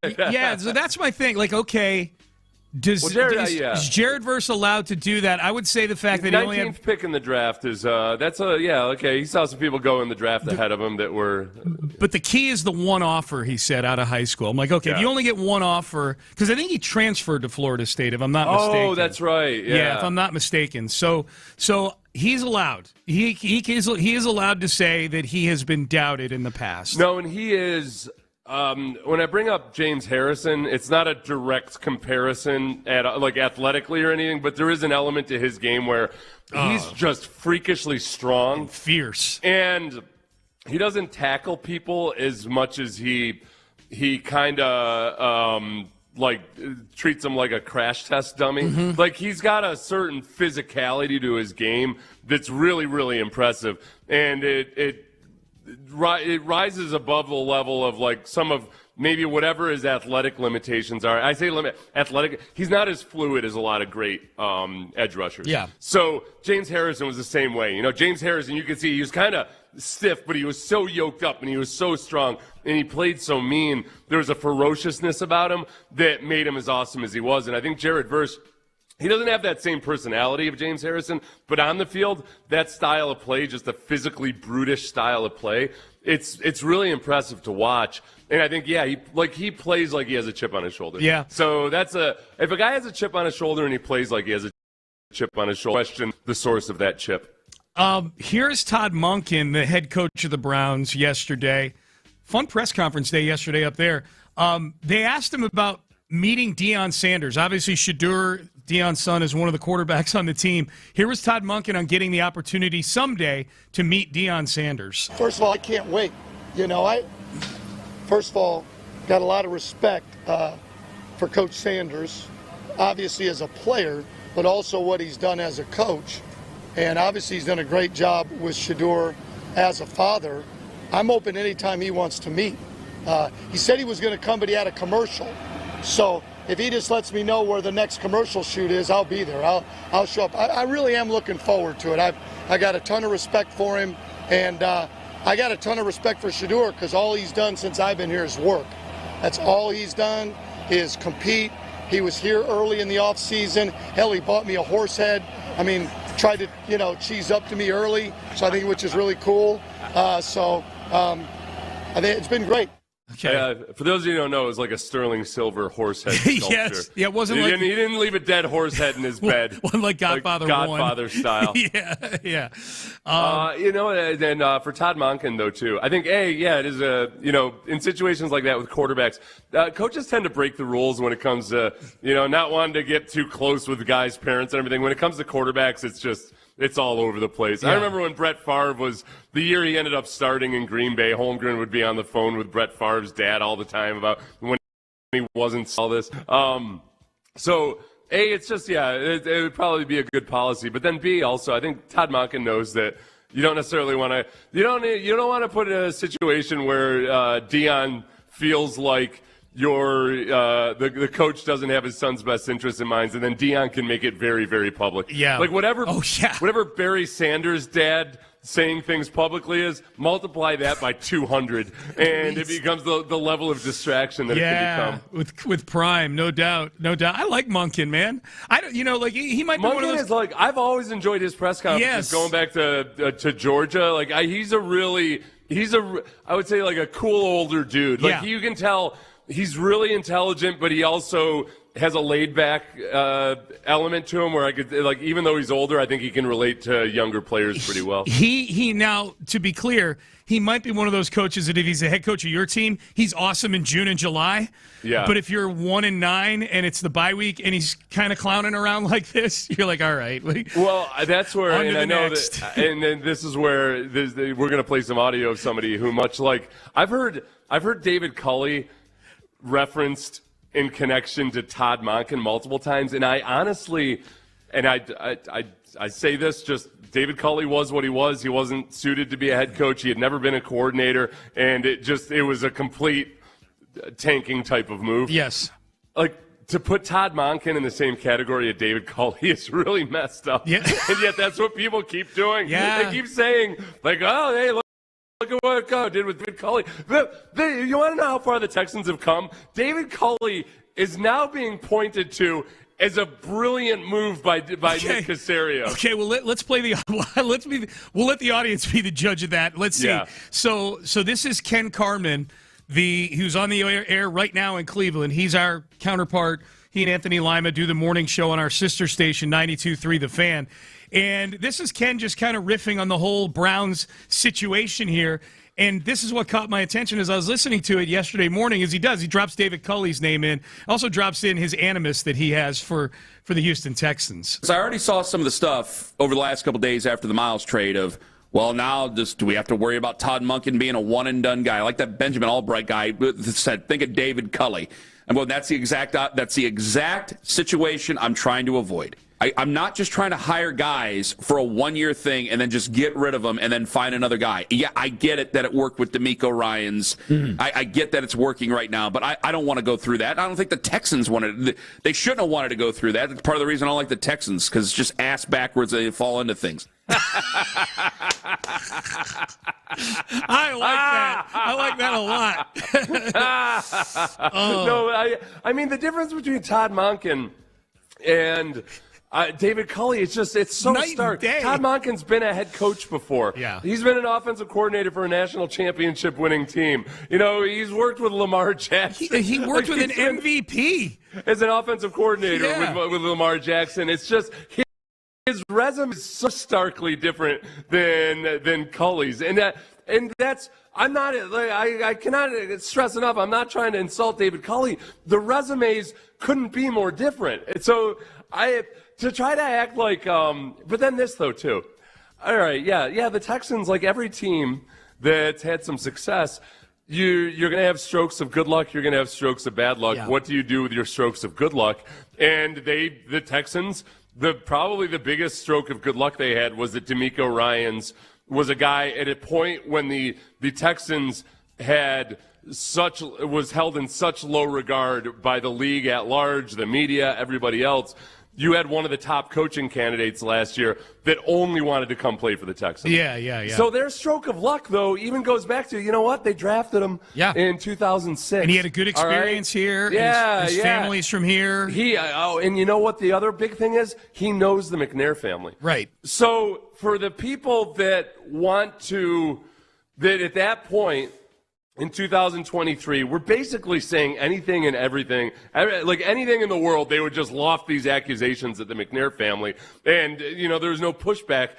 Yeah, so that's my thing. Like, okay, is Jared Verse allowed to do that? I would say the fact that he only had 19th pick in the draft is okay. He saw some people go in the draft ahead of him that were. But the key is the one offer, he said, out of high school. I'm like, okay, if you only get one offer, because I think he transferred to Florida State, if I'm not mistaken. Oh, that's right. Yeah, if I'm not mistaken. So he's allowed. He is allowed to say that he has been doubted in the past. No, and he is. When I bring up James Harrison, it's not a direct comparison like athletically or anything, but there is an element to his game where he's just freakishly strong, and fierce, and he doesn't tackle people as much as he kind of treats him like a crash test dummy. Like, he's got a certain physicality to his game that's really, really impressive. And it rises above the level of, like, some of maybe whatever his athletic limitations are. I say athletic. He's not as fluid as a lot of great edge rushers. Yeah. So James Harrison was the same way. James Harrison, you could see he was kind of stiff, but he was so yoked up and he was so strong and he played so mean. There was a ferociousness about him that made him as awesome as he was. And I think Jared Verse, he doesn't have that same personality of James Harrison, but on the field, that style of play, just a physically brutish style of play, it's really impressive to watch. And I think, he plays like he has a chip on his shoulder. Yeah. So if a guy has a chip on his shoulder and he plays like he has a chip on his shoulder, question the source of that chip. Here's Todd Monken, the head coach of the Browns, yesterday. Fun press conference day yesterday up there. They asked him about meeting Deion Sanders. Obviously, Shadur, Deion's son, is one of the quarterbacks on the team. Here was Todd Monken on getting the opportunity someday to meet Deion Sanders. First of all, I can't wait. First of all, got a lot of respect for Coach Sanders, obviously as a player, but also what he's done as a coach. And obviously he's done a great job with Shadur as a father. I'm open anytime he wants to meet. He said he was going to come, but he had a commercial. So if he just lets me know where the next commercial shoot is, I'll be there. I'll show up. I really am looking forward to it. I got a ton of respect for him, and I got a ton of respect for Shadur because all he's done since I've been here is work. That's all he's done is compete. He was here early in the off season. Hell, he bought me a horse head. I mean, tried to cheese up to me early, so I think which is really cool. I think it's been great. Okay. For those of you who don't know, it was like a sterling silver horse head sculpture. Yes. Yeah, it wasn't he didn't leave a dead horse head in his bed. One like Godfather 1. Godfather style. Yeah. For Todd Monken, though, too, I think, it is in situations like that with quarterbacks, coaches tend to break the rules when it comes to, not wanting to get too close with guys' parents and everything. When it comes to quarterbacks, it's all over the place. Yeah. I remember when Brett Favre was the year he ended up starting in Green Bay, Holmgren would be on the phone with Brett Favre's dad all the time about when he wasn't all this. It's just, it would probably be a good policy. But then B, also, I think Todd Monken knows that you don't necessarily want to, you don't want to put in a situation where Deion feels like the coach doesn't have his son's best interest in mind, and then Deion can make it very, very public. Yeah. Like whatever Barry Sanders' dad saying things publicly is, multiply that by 200, and it becomes the level of distraction that it can become. With Prime, no doubt. I like Monken, man. He might be one of those. Is like, I've always enjoyed his press conferences. Going back to Georgia, he's I would say like a cool older dude. You can tell. He's really intelligent, but he also has a laid-back element to him where I could, even though he's older, I think he can relate to younger players pretty well. He now, to be clear, he might be one of those coaches that if he's the head coach of your team, he's awesome in June and July. Yeah. But if you're 1-9 and it's the bye week and he's kind of clowning around like this, you're like, all right. Well, that's where, and I know next. that, and then this is where we're going to play some audio of somebody who much like I've heard David Culley referenced in connection to Todd Monken multiple times, and I honestly, and I say this, just David Culley was what he was. He wasn't suited to be a head coach. He had never been a coordinator, and it was a complete tanking type of move. Yes. To put Todd Monken in the same category as David Culley is really messed up. Yeah. And yet that's what people keep doing. Yeah. They keep saying, look at what God did with David Culley. You want to know how far the Texans have come? David Culley is now being pointed to as a brilliant move by Nick Caserio. Okay, well let's play we'll let the audience be the judge of that. Let's see. Yeah. So this is Ken Carman, who's on the air right now in Cleveland. He's our counterpart. He and Anthony Lima do the morning show on our sister station 92.3 The Fan. And this is Ken just kind of riffing on the whole Browns situation here. And this is what caught my attention as I was listening to it yesterday morning, as he does. He drops David Culley's name in. Also drops in his animus that he has for the Houston Texans. So I already saw some of the stuff over the last couple of days after the Miles trade of, well, now do we have to worry about Todd Monken being a one-and-done guy? Like that Benjamin Albright guy said, think of David Culley. And well, that's the exact situation I'm trying to avoid. I'm not just trying to hire guys for a one-year thing and then just get rid of them and then find another guy. Yeah, I get it that it worked with D'Amico Ryans. I get that it's working right now, but I don't want to go through that. I don't think the Texans wanted. They shouldn't have wanted to go through that. It's part of the reason I don't like the Texans, because it's just ass backwards. They fall into things. I like that a lot. No, I mean, the difference between Todd Monken and David Culley, it's so stark. Todd Monken's been a head coach before. Yeah. He's been an offensive coordinator for a national championship winning team. He's worked with Lamar Jackson. He worked with an MVP as an offensive coordinator with Lamar Jackson. It's just his resume is so starkly different than Culley's, and that's. I cannot stress enough. I'm not trying to insult David Culley. The resumes couldn't be more different. And so to try to act like, but then this though too. All right, yeah. The Texans, like every team that's had some success, you're going to have strokes of good luck. You're going to have strokes of bad luck. Yeah. What do you do with your strokes of good luck? And the Texans, probably the biggest stroke of good luck they had was that D'Amico Ryans was a guy at a point when the Texans was held in such low regard by the league at large, the media, everybody else. You had one of the top coaching candidates last year that only wanted to come play for the Texans. Yeah. So their stroke of luck, though, even goes back to, they drafted him in 2006. And he had a good experience here. Yeah, his family's from here. And you know what the other big thing is? He knows the McNair family. Right. So for the people that at that point, in 2023, we're basically saying anything and everything, like anything in the world, they would just loft these accusations at the McNair family. And, there's no pushback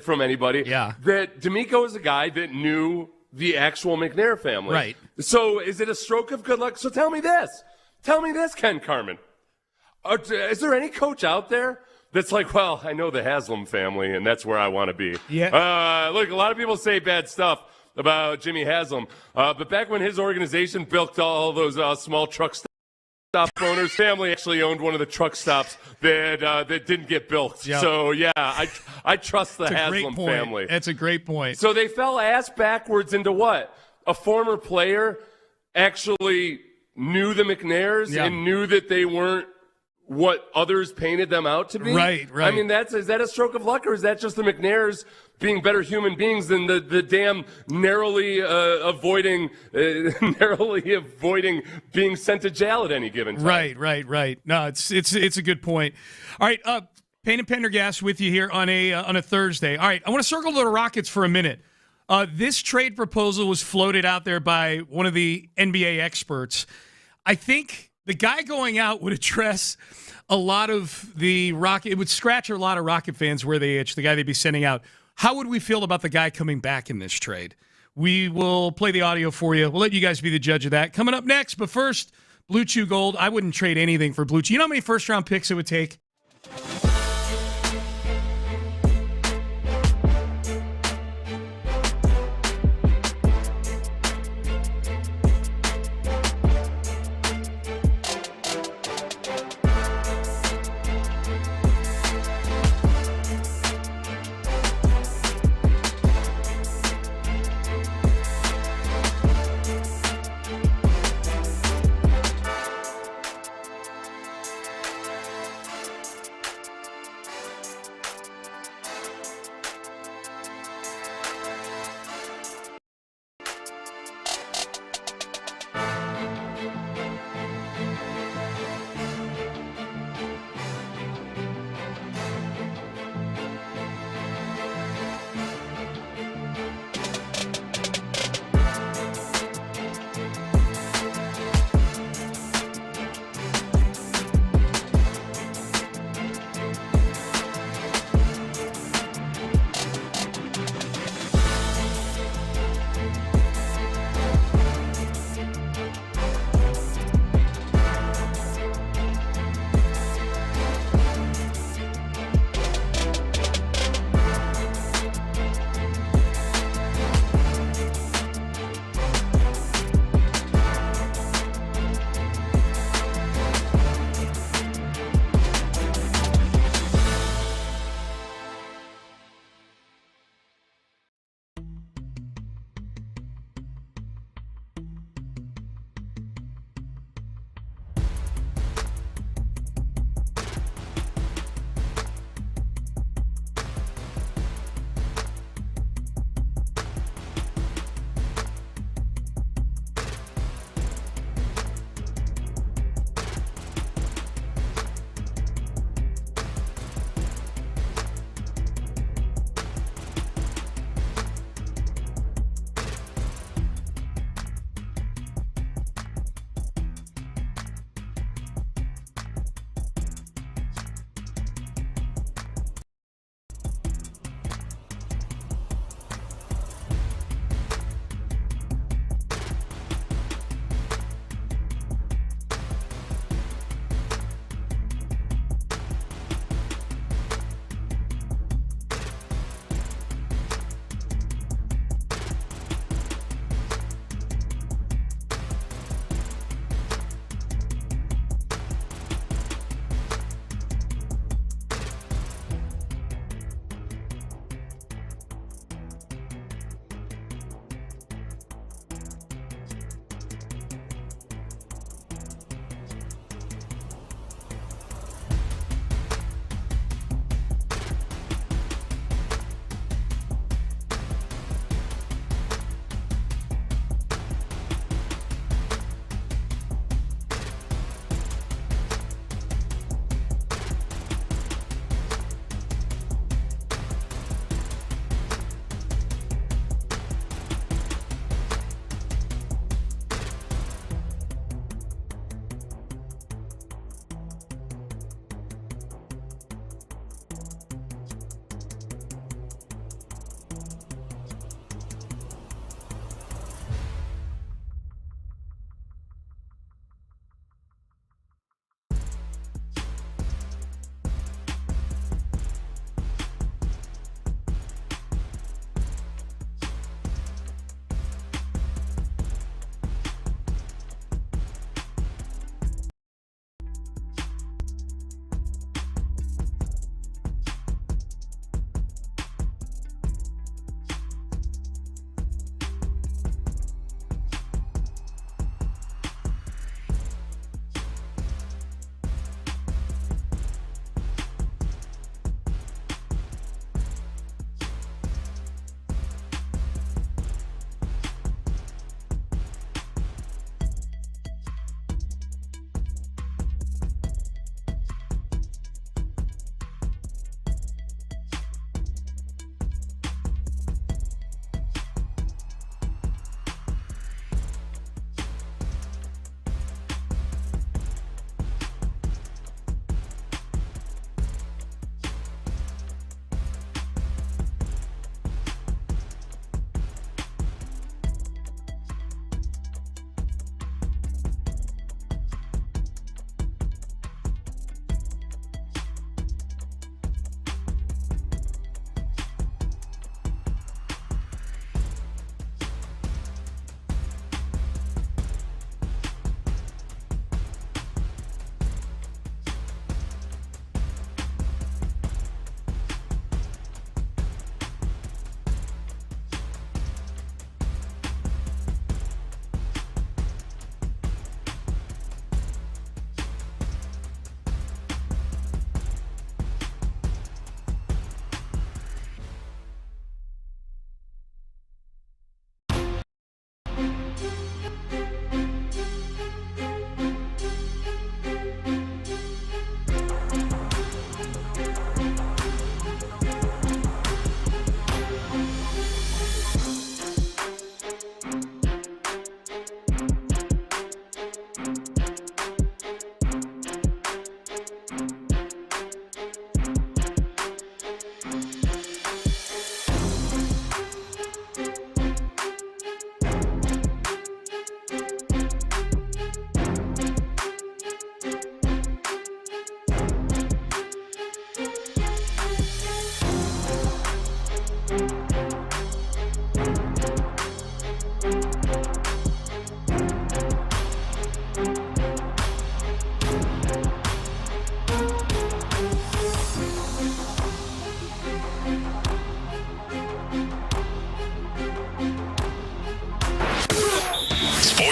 from anybody. Yeah. That D'Amico is a guy that knew the actual McNair family. Right. So is it a stroke of good luck? So tell me this, Ken Carmen. Is there any coach out there that's like, well, I know the Haslam family, and that's where I want to be? Yeah. Look, a lot of people say bad stuff about Jimmy Haslam, but back when his organization built all those small truck stop owners, family actually owned one of the truck stops that didn't get built. Yep. So I trust the Haslam family. That's a great point. So they fell ass backwards into what? A former player actually knew the McNairs and knew that they weren't what others painted them out to be. Right. I mean, is that a stroke of luck, or is that just the McNairs being better human beings than the damn narrowly avoiding being sent to jail at any given time? Right. No, it's a good point. All right, Payne and Pendergast with you here on a Thursday. All right, I want to circle to the Rockets for a minute. This trade proposal was floated out there by one of the NBA experts. I think the guy going out would address a lot of the Rocket. It would scratch a lot of Rocket fans where they itch. The guy they'd be sending out. How would we feel about the guy coming back in this trade? We will play the audio for you. We'll let you guys be the judge of that. Coming up next, but first, Blue Chew Gold. I wouldn't trade anything for Blue Chew. You know how many first-round picks it would take?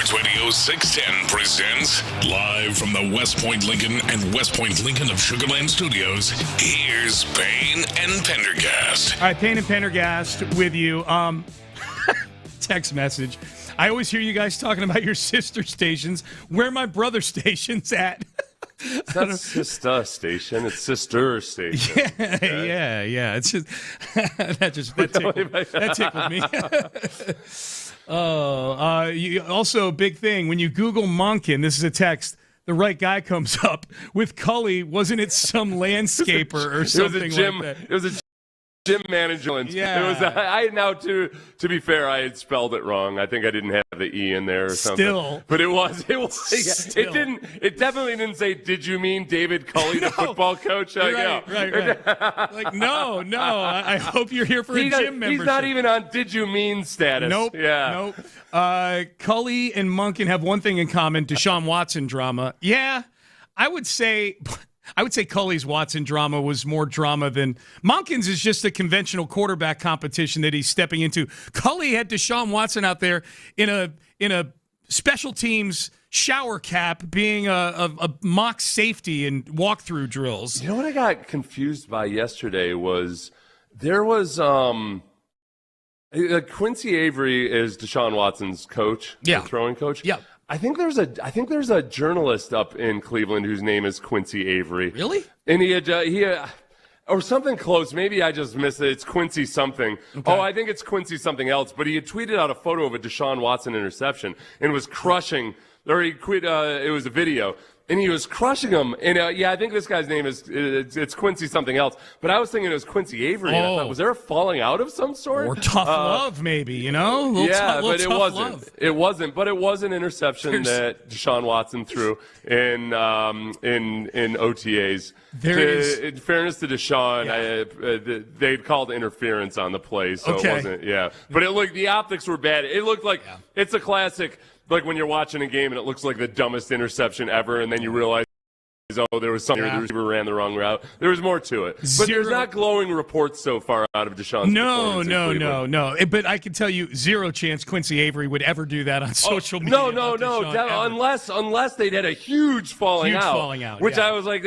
Sports Radio 610 presents live from the West Point Lincoln and West Point Lincoln of Sugarland Studios. Here's Payne and Pendergast. All right, Payne and Pendergast with you. Text message. I always hear you guys talking about your sister stations. Where my brother station's at. It's not sister station. It's sister station. Yeah, okay? yeah. It's just that tickled me. Also, big thing when you Google Monken. This is a text. The right guy comes up with Cully. Wasn't it some landscaper or something like that? It was a gym manager. Yeah. It was. To be fair, I had spelled it wrong. I think I didn't have the E in there or something. Still. But it was. It didn't. It definitely didn't say, did you mean David Cully, the football coach? Right. Like, no. I hope you're here for a gym membership. He's not even on did you mean status. Nope. Yeah. Nope. Cully and Monken have one thing in common, Deshaun Watson drama. Yeah, I would say Cully's Watson drama was more drama than Monken's is just a conventional quarterback competition that he's stepping into. Cully had Deshaun Watson out there in a special teams shower cap being a mock safety and walkthrough drills. You know what I got confused by yesterday was there was Quincy Avery is Deshaun Watson's coach, the throwing coach. Yeah. I think there's a journalist up in Cleveland whose name is Quincy Avery. Really? And he or something close. Maybe I just missed it. It's Quincy something. Okay. Oh, I think it's Quincy something else. But he had tweeted out a photo of a Deshaun Watson interception and was crushing. Or it was a video. And he was crushing him. And I think this guy's name is it's Quincy something else. But I was thinking it was Quincy Avery. And I thought, was there a falling out of some sort? Or tough love, maybe, but it wasn't. Love. It wasn't. But it was an interception that Deshaun Watson threw in OTAs. In fairness to Deshaun, they'd called interference on the play, so it wasn't. Yeah, but the optics were bad. It looked like it's a classic. Like when you're watching a game and it looks like the dumbest interception ever, and then you realize, there was something. The receiver ran the wrong route. There was more to it. But there's not glowing reports so far out of Deshaun's performance. No. But I can tell you, zero chance Quincy Avery would ever do that on social media. No. Unless they'd had a huge falling out. Which I was like,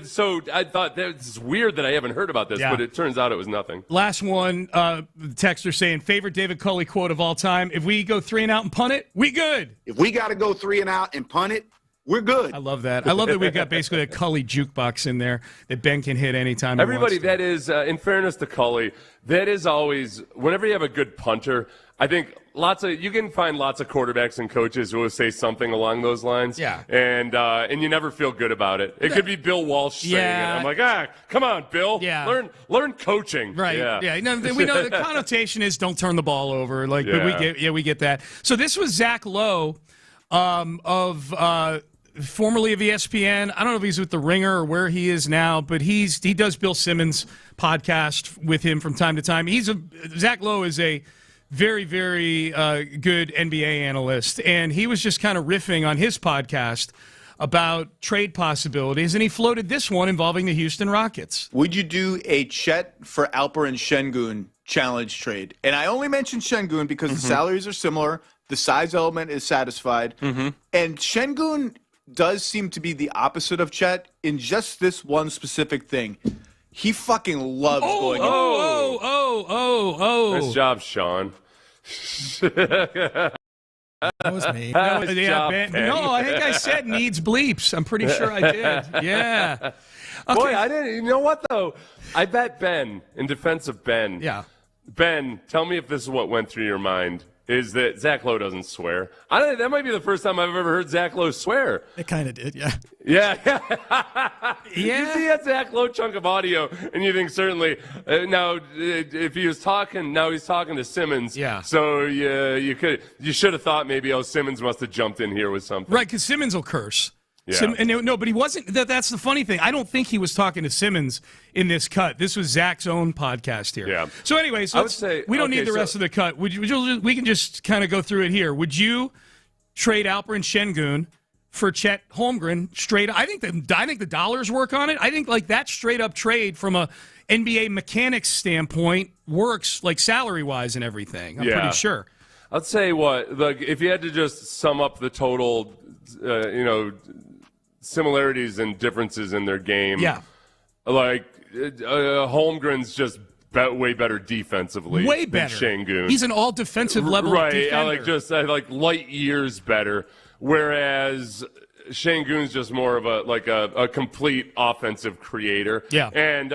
so I thought that's weird that I haven't heard about this, but it turns out it was nothing. Last one, the texter saying, favorite David Cully quote of all time, if we go 3 and out and punt it, we good. If we got to go 3 and out and punt it, we're good. I love that. I love that we've got basically a Cully jukebox in there that Ben can hit anytime Everybody, he wants to. that is, in fairness to Cully, that is always, whenever you have a good punter, I think you can find lots of quarterbacks and coaches who will say something along those lines. Yeah. And you never feel good about it. It could be Bill Walsh saying it. I'm like, come on, Bill. Yeah. Learn coaching. Right. Yeah. No, we know the connotation is don't turn the ball over. But we get that. So this was Zach Lowe, formerly of ESPN. I don't know if he's with The Ringer or where he is now, but he does Bill Simmons' podcast with him from time to time. Zach Lowe is a very, very good NBA analyst, and he was just kind of riffing on his podcast about trade possibilities, and he floated this one involving the Houston Rockets. Would you do a Chet for Alper and Şengün challenge trade? And I only mention Şengün because the salaries are similar, the size element is satisfied, and Şengün does seem to be the opposite of Chet in just this one specific thing. He fucking loves going. Nice job, Sean. That was me. Ben. No, I think I said needs bleeps. I'm pretty sure I did. Yeah. Okay. Boy, I didn't. You know what though? I bet Ben, in defense of Ben. Yeah. Ben, tell me if this is what went through your mind. Is that Zach Lowe doesn't swear? That might be the first time I've ever heard Zach Lowe swear. It kind of did, yeah. Yeah. You see that Zach Lowe chunk of audio, and you think certainly now if he was talking, now he's talking to Simmons. Yeah. So you should have thought maybe Simmons must have jumped in here with something. Right, because Simmons will curse. Yeah. No, but he wasn't. That's the funny thing. I don't think he was talking to Simmons in this cut. This was Zach's own podcast here. Yeah. So, anyways, I would say we don't need the rest of the cut. We can just kind of go through it here. Would you trade Alper and Şengün for Chet Holmgren straight? I think the dollars work on it. I think that straight up trade from a NBA mechanics standpoint works salary wise and everything. I'm pretty sure. I'd say if you had to just sum up the total, similarities and differences in their game. Yeah. Holmgren's just way better defensively. Way than better. Şengün. He's an all defensive level defender. Like light years better. Whereas Şengün's just more of a complete offensive creator. Yeah. And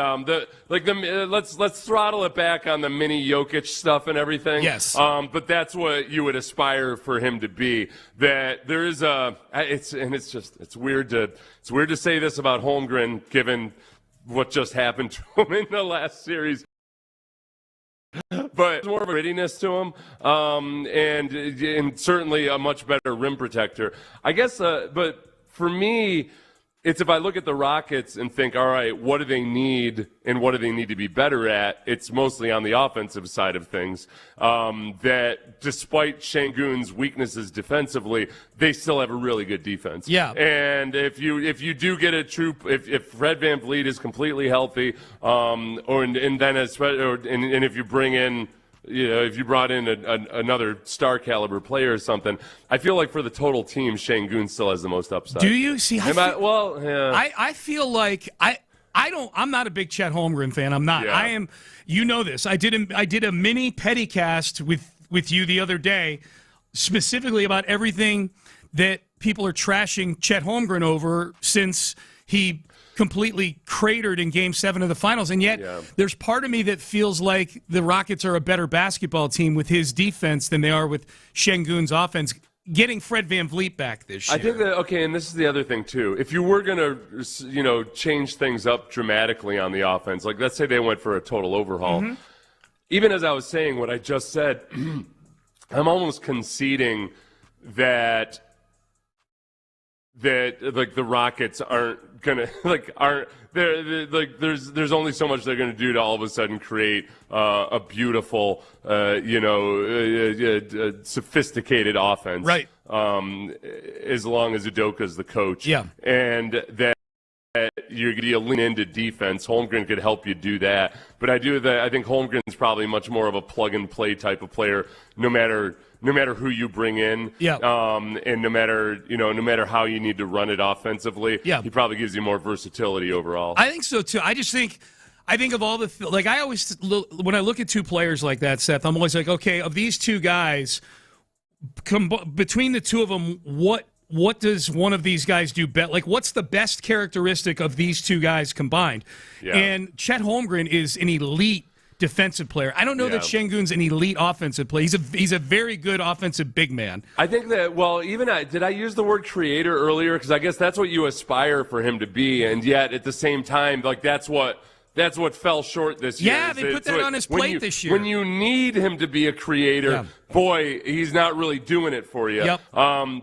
let's throttle it back on the mini Jokic stuff and everything. Yes. But that's what you would aspire for him to be. That there is it's weird to say this about Holmgren given what just happened to him in the last series. But more of a grittiness to him, and certainly a much better rim protector. I guess, but for me, it's if I look at the Rockets and think, all right, what do they need and what do they need to be better at? It's mostly on the offensive side of things. That despite Şengün's weaknesses defensively, they still have a really good defense. Yeah. And if you do get if Fred VanVleet is completely healthy, if you bring in. If you brought in another star caliber player or something, I feel like for the total team, Şengün still has the most upside. Do you see? I feel like I'm not a big Chet Holmgren fan. I'm not. Yeah. I am. You know this. I did a mini Pettycast with you the other day, specifically about everything that people are trashing Chet Holmgren over since he completely cratered in Game 7 of the finals, and yet there's part of me that feels like the Rockets are a better basketball team with his defense than they are with Şengün's offense. Getting Fred VanVleet back this year. I think that, and this is the other thing, too. If you were going to, change things up dramatically on the offense, like let's say they went for a total overhaul, even as I was saying what I just said, I'm almost conceding that the Rockets aren't gonna there's only so much they're gonna do to all of a sudden create a beautiful sophisticated offense, right? As long as Udoka's the coach, and that you lean into defense. Holmgren could help you do that, but I think Holmgren's probably much more of a plug and play type of player, no matter who you bring in, and no matter how you need to run it offensively, he probably gives you more versatility overall. I think so too. I think of all the I always when I look at two players like that, Seth, I'm always like, okay, of these two guys, between the two of them, what does one of these guys do better? Like, what's the best characteristic of these two guys combined? Yeah. And Chet Holmgren is an elite defensive player. I don't know that Şengün's an elite offensive player. He's a very good offensive big man. I think that, did I use the word creator earlier? Because I guess that's what you aspire for him to be, and yet at the same time, that's what fell short this year. Yeah, they put that on his plate this year. When you need him to be a creator, boy, he's not really doing it for you. Yep.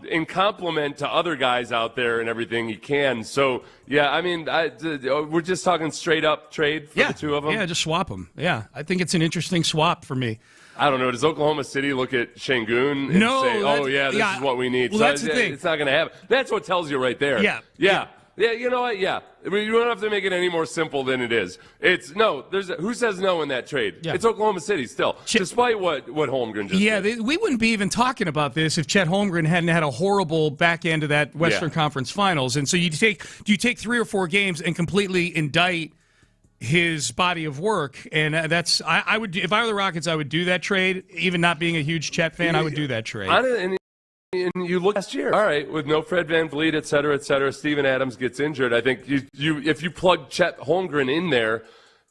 In compliment to other guys out there and everything he can. So, we're just talking straight up trade for the two of them? Yeah, just swap them. Yeah, I think it's an interesting swap for me. I don't know. Does Oklahoma City look at Şengün and say, this is what we need? Well, so that's the thing. It's not going to happen. That's what tells you right there. Yeah. Yeah, you know what? Yeah. I mean, you don't have to make it any more simple than it is. Who says no in that trade? Yeah. It's Oklahoma City still, despite what Holmgren just did. We wouldn't be even talking about this if Chet Holmgren hadn't had a horrible back end of that Western Conference Finals. And so you take 3 or 4 games and completely indict his body of work, and I would, if I were the Rockets, I would do that trade. Even not being a huge Chet fan, I would do that trade. And you look last year, all right, with no Fred VanVleet, et cetera, Steven Adams gets injured. I think if you plug Chet Holmgren in there,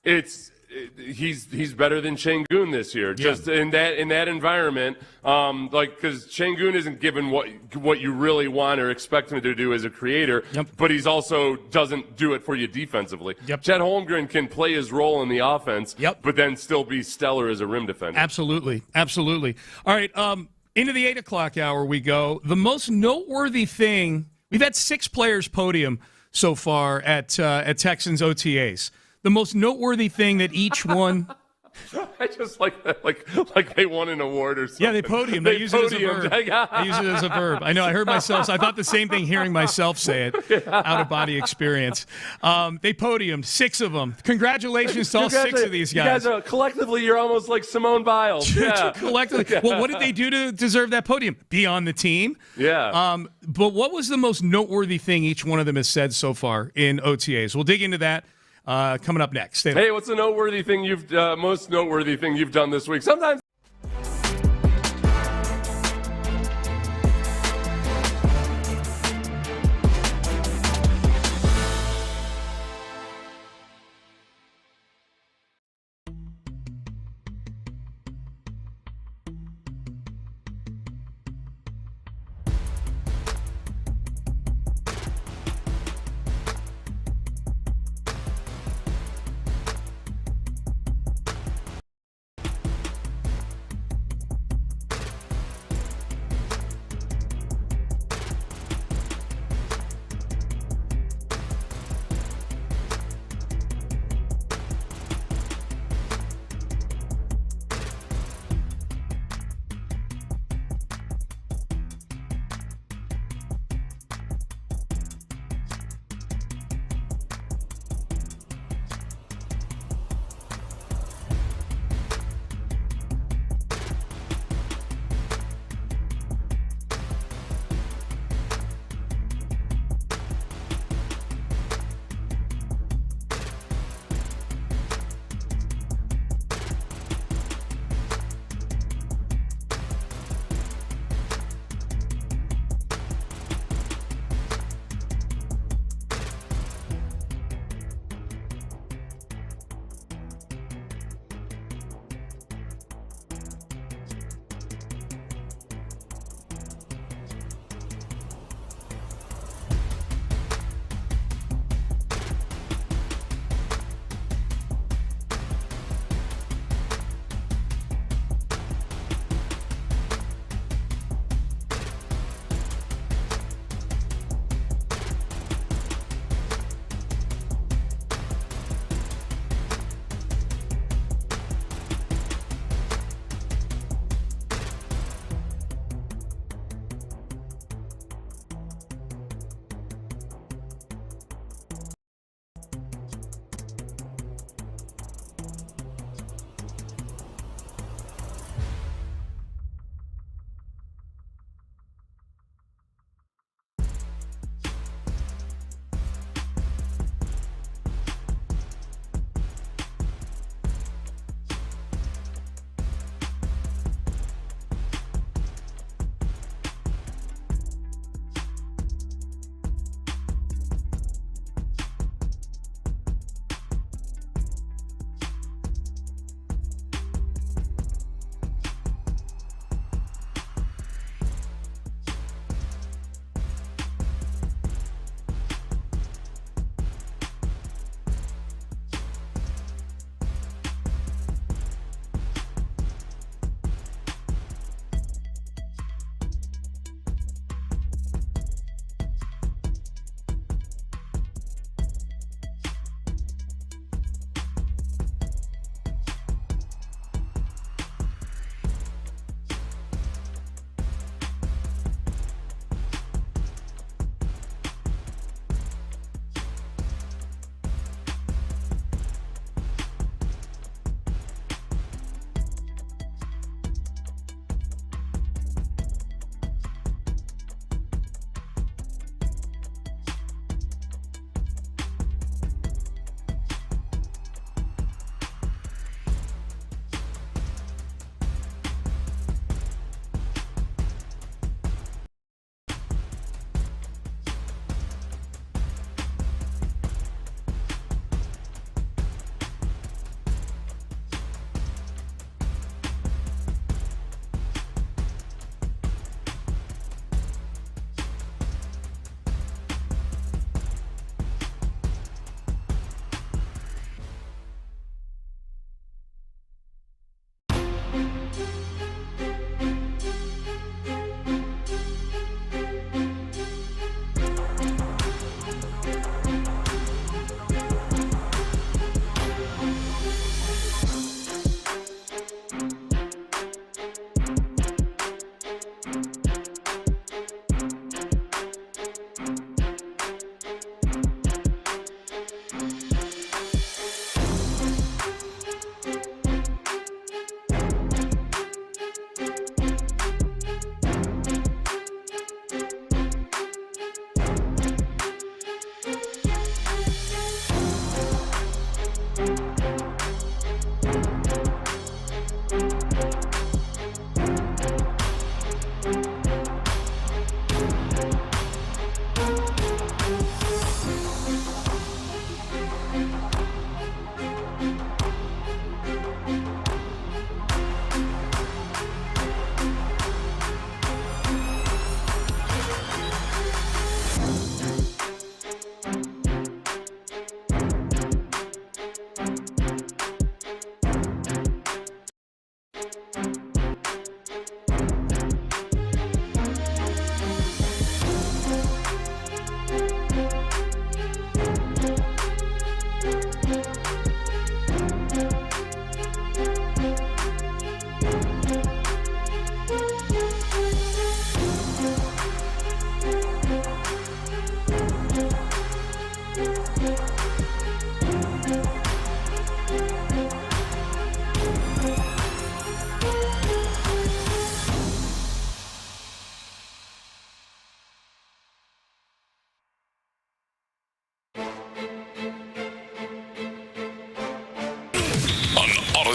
he's better than Şengün this year. Just in that environment, because Şengün isn't given what you really want or expect him to do as a creator, but he's also doesn't do it for you defensively. Chet Holmgren can play his role in the offense, but then still be stellar as a rim defender. Absolutely. All right. Into the 8 o'clock hour we go. The most noteworthy thing, we've had 6 players podium so far at Texans OTAs. The most noteworthy thing that each one I just like they won an award or something. Yeah, they podiumed. I use it as a verb. I use it as a verb. I know. I heard myself. So I thought the same thing hearing myself say it. Out of body experience. They podiumed 6 of them. Congratulations to all 6 of these guys. You guys are collectively, you're almost like Simone Biles. Yeah. Collectively. Well, what did they do to deserve that podium? Be on the team. Yeah. But what was the most noteworthy thing each one of them has said so far in OTAs? We'll dig into that coming up next. Stay Hey, what's the most noteworthy thing you've done this week? Sometimes.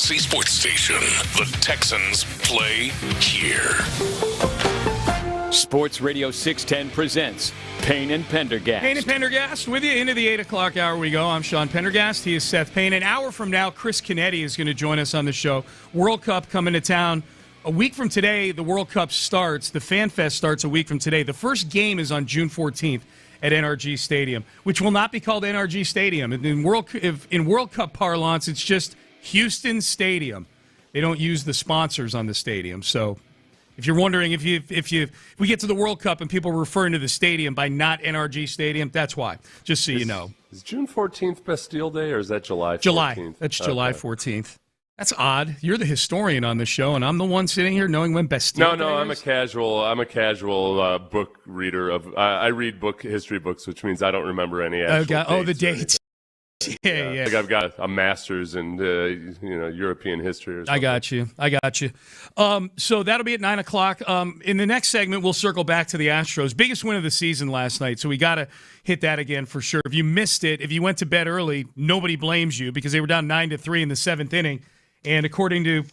Odyssey Sports Station. The Texans play here. Sports Radio 610 presents Payne and Pendergast. Payne and Pendergast with you into the 8 o'clock hour we go. I'm Sean Pendergast. He is Seth Payne. An hour from now, Chris Canetti is going to join us on the show. World Cup coming to town. A week from today, the World Cup starts. The Fan Fest starts a week from today. The first game is on June 14th at NRG Stadium, which will not be called NRG Stadium. In World Cup parlance, it's just Houston Stadium. They don't use the sponsors on the stadium, so if you're wondering if we get to the World Cup and people are referring to the stadium by not NRG Stadium, that's why. Just so you know. Is June 14th Bastille Day, or is that July 14th? July. That's July 14th. That's odd. You're the historian on the show, and I'm the one sitting here knowing when Bastille Day is. I'm a casual book reader. I read history books, which means I don't remember any actual the dates. Yeah. Like I've got a master's in European history or something. I got you. So that'll be at 9 o'clock. In the next segment, we'll circle back to the Astros. Biggest win of the season last night, so we got to hit that again for sure. If you missed it, if you went to bed early, nobody blames you because they were down 9-3 in the seventh inning. And according to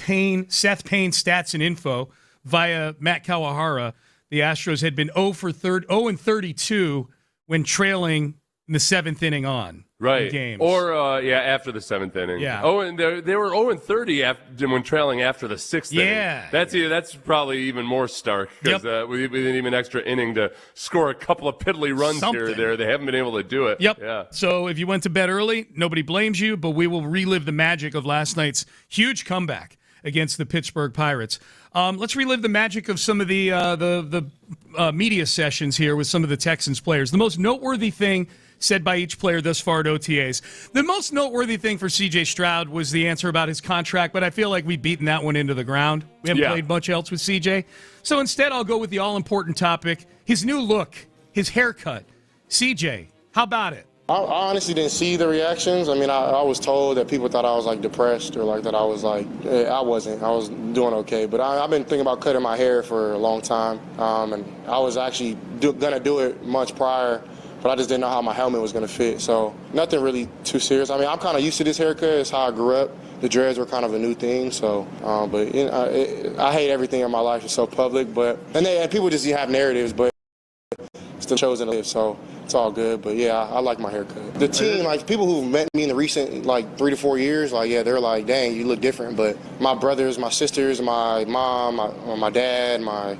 Seth Payne Stats and Info via Matt Kawahara, the Astros had been 0-32 when trailing in the seventh inning on. Right. Games. Or, after the seventh inning. Yeah. Oh, and they were 0-30 when trailing after the sixth inning. Yeah. That's probably even more stark because with an even extra inning to score a couple of piddly runs here or there. They haven't been able to do it. Yep. Yeah. So if you went to bed early, nobody blames you, but we will relive the magic of last night's huge comeback against the Pittsburgh Pirates. Let's relive the magic of some of the media sessions here with some of the Texans players. The most noteworthy thing said by each player thus far at OTAs. The most noteworthy thing for C.J. Stroud was the answer about his contract, but I feel like we've beaten that one into the ground. We haven't played much else with C.J. So instead, I'll go with the all-important topic, his new look, his haircut. C.J., how about it? I honestly didn't see the reactions. I mean, I was told that people thought I was, depressed or, that I was, I wasn't. I was doing okay. But I've been thinking about cutting my hair for a long time, and I was actually going to do it much prior, but I just didn't know how my helmet was going to fit. So nothing really too serious. I mean, I'm kind of used to this haircut. It's how I grew up. The dreads were kind of a new thing. So, I hate everything in my life. It's so public. And people just have narratives, but still chosen to live. So it's all good. But, yeah, I like my haircut. The team, people who've met me in the recent, 3 to 4 years, they're like, dang, you look different. But my brothers, my sisters, my mom, my dad, my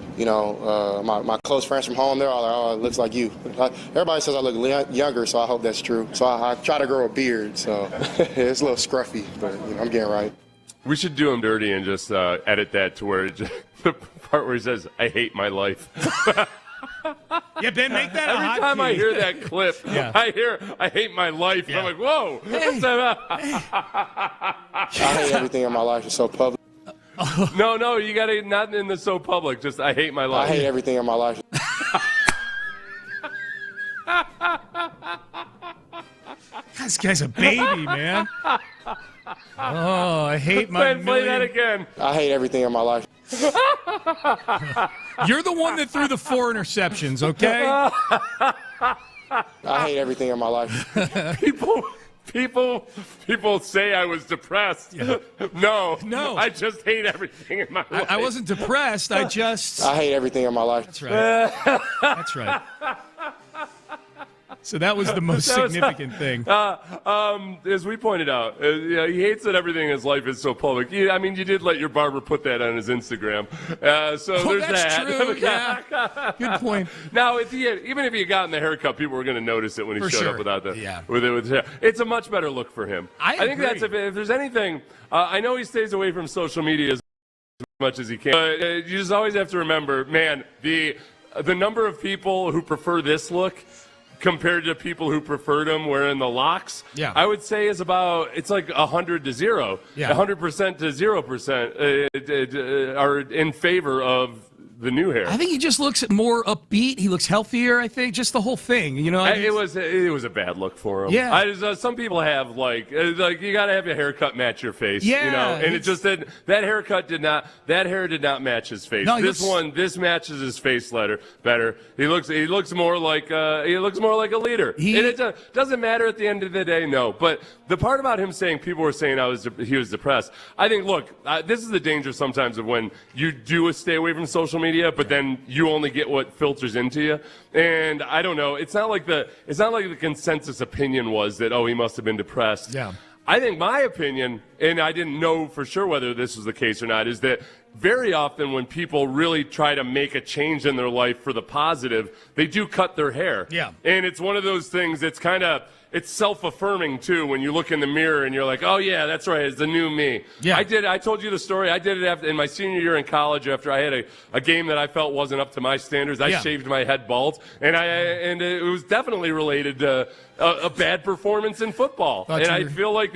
close friends from home, they're all like, oh, it looks like you. Everybody says I look younger, so I hope that's true. So I try to grow a beard, so it's a little scruffy, but I'm getting right. We should do him dirty and just edit that to where the part where he says, I hate my life. Yeah, Ben, make that Every time I hear that clip, I hate my life. Yeah. I'm like, whoa. What's that about? I hate everything in my life. It's so public. No, you got to not in the so public. Just I hate my life. I hate everything in my life. This guy's a baby, man. Oh, I hate my play that again. I hate everything in my life. You're the one that threw the 4 interceptions, okay? I hate everything in my life. People say I was depressed. Yeah. No. I just hate everything in my life. I wasn't depressed. I hate everything in my life. That's right. That's right. So that was the most significant thing. As we pointed out, he hates that everything in his life is so public. You did let your barber put that on his Instagram. There's that's that. True. Yeah. Good point. Now, even if he had gotten the haircut, people were going to notice it when he showed up without the with his hair. It's a much better look for him. I think agree. that's if there's anything. I know he stays away from social media as much as he can, but you just always have to remember, man, the number of people who prefer this look compared to people who preferred him wearing the locks, I would say it's like 100 to 0. 100% to 0% are in favor of the new hair. I think he just looks more upbeat. He looks healthier, I think. Just the whole thing, you know. It was a bad look for him. Yeah. Some people have like you got to have your haircut match your face. Yeah. You know, and it just did. That hair did not match his face. No, this matches his face better. He looks more like a leader. And it doesn't matter at the end of the day. No, but the part about him saying people were saying he was depressed. I think this is the danger sometimes of when you do stay away from social media, but then you only get what filters into you. And I don't know. It's not like the consensus opinion was that he must have been depressed. Yeah. I think my opinion, and I didn't know for sure whether this was the case or not, is that very often when people really try to make a change in their life for the positive, they do cut their hair. Yeah. And it's one of those things that's it's self-affirming, too, when you look in the mirror and you're like, oh, yeah, that's right, it's the new me. Yeah. I told you the story. I did it in my senior year in college after I had a game that I felt wasn't up to my standards. I shaved my head bald, and it was definitely related to a bad performance in football. I feel like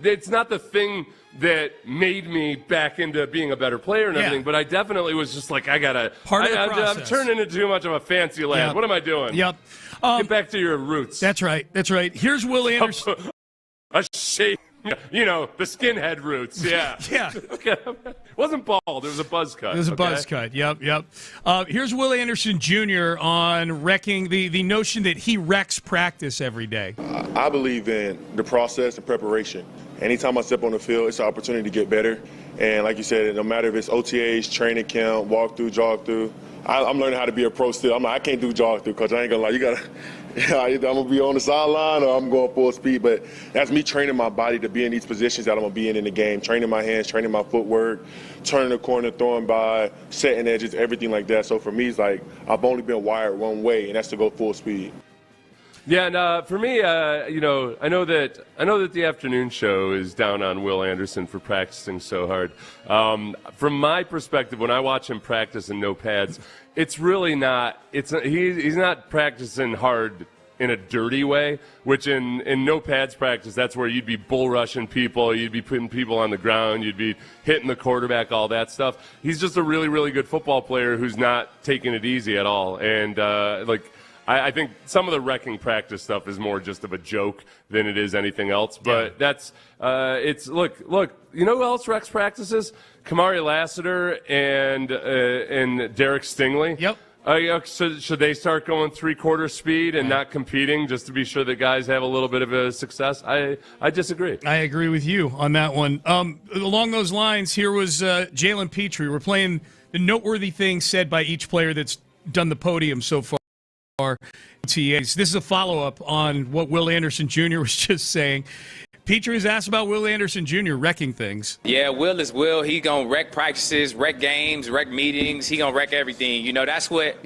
it's not the thing that made me back into being a better player and everything, but I definitely was just like, I'm turning into too much of a fancy lad. Yep. What am I doing? Yep. Get back to your roots. That's right. Here's Will Anderson. A shape, the skinhead roots. Yeah. Yeah. Okay. It wasn't bald. It was a buzz cut. It was a buzz cut. Yep. Here's Will Anderson Jr. on wrecking the notion that he wrecks practice every day. I believe in the process and preparation. Anytime I step on the field, it's an opportunity to get better. And like you said, no matter if it's OTAs, training camp, walk through, jog through, I'm learning how to be a pro still. I'm like, I can't do jog through, Coach. I ain't gonna lie. Either I'm gonna be on the sideline or I'm going full speed. But that's me training my body to be in these positions that I'm gonna be in the game. Training my hands, training my footwork, turning the corner, throwing by, setting edges, everything like that. So for me, it's like I've only been wired one way, and that's to go full speed. Yeah, and for me, I know that the afternoon show is down on Will Anderson for practicing so hard. From my perspective, when I watch him practice in no pads, it's really not. He's not practicing hard in a dirty way, which in no pads practice, that's where you'd be bull rushing people, you'd be putting people on the ground, you'd be hitting the quarterback, all that stuff. He's just a really, really good football player who's not taking it easy at all, and I think some of the wrecking practice stuff is more just of a joke than it is anything else. But that's look. You know who else wrecks practices? Kamari Lassiter and Derek Stingley. Yep. So should they start going 3/4 speed and not competing just to be sure that guys have a little bit of a success? I disagree. I agree with you on that one. Along those lines, here was Jalen Petrie. We're playing the noteworthy things said by each player that's done the podium so far. OTAs. This is a follow-up on what Will Anderson Jr. was just saying. Petrie was asked about Will Anderson Jr. wrecking things. Yeah, Will is Will. He gonna wreck practices, wreck games, wreck meetings. He gonna wreck everything. That's what,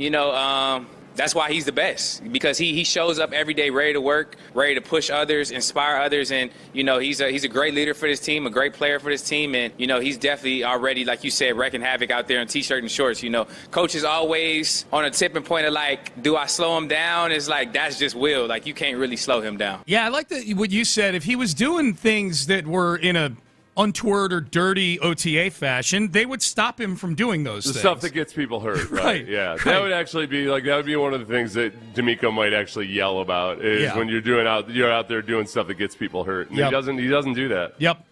that's why he's the best, because he shows up every day ready to work, ready to push others, inspire others, and he's a great leader for this team, a great player for this team, and he's definitely already, like you said, wrecking havoc out there in t-shirt and shorts. Coach is always on a tipping point of like, do I slow him down? It's like, that's just Will. Like, you can't really slow him down. Yeah, I like what you said. If he was doing things that were in a untoward or dirty OTA fashion, they would stop him from doing those things. Stuff that gets people hurt, right? Yeah, right. That would actually be one of the things that D'Amico might actually yell about is when you're out there doing stuff that gets people hurt, and he doesn't do that. Yep.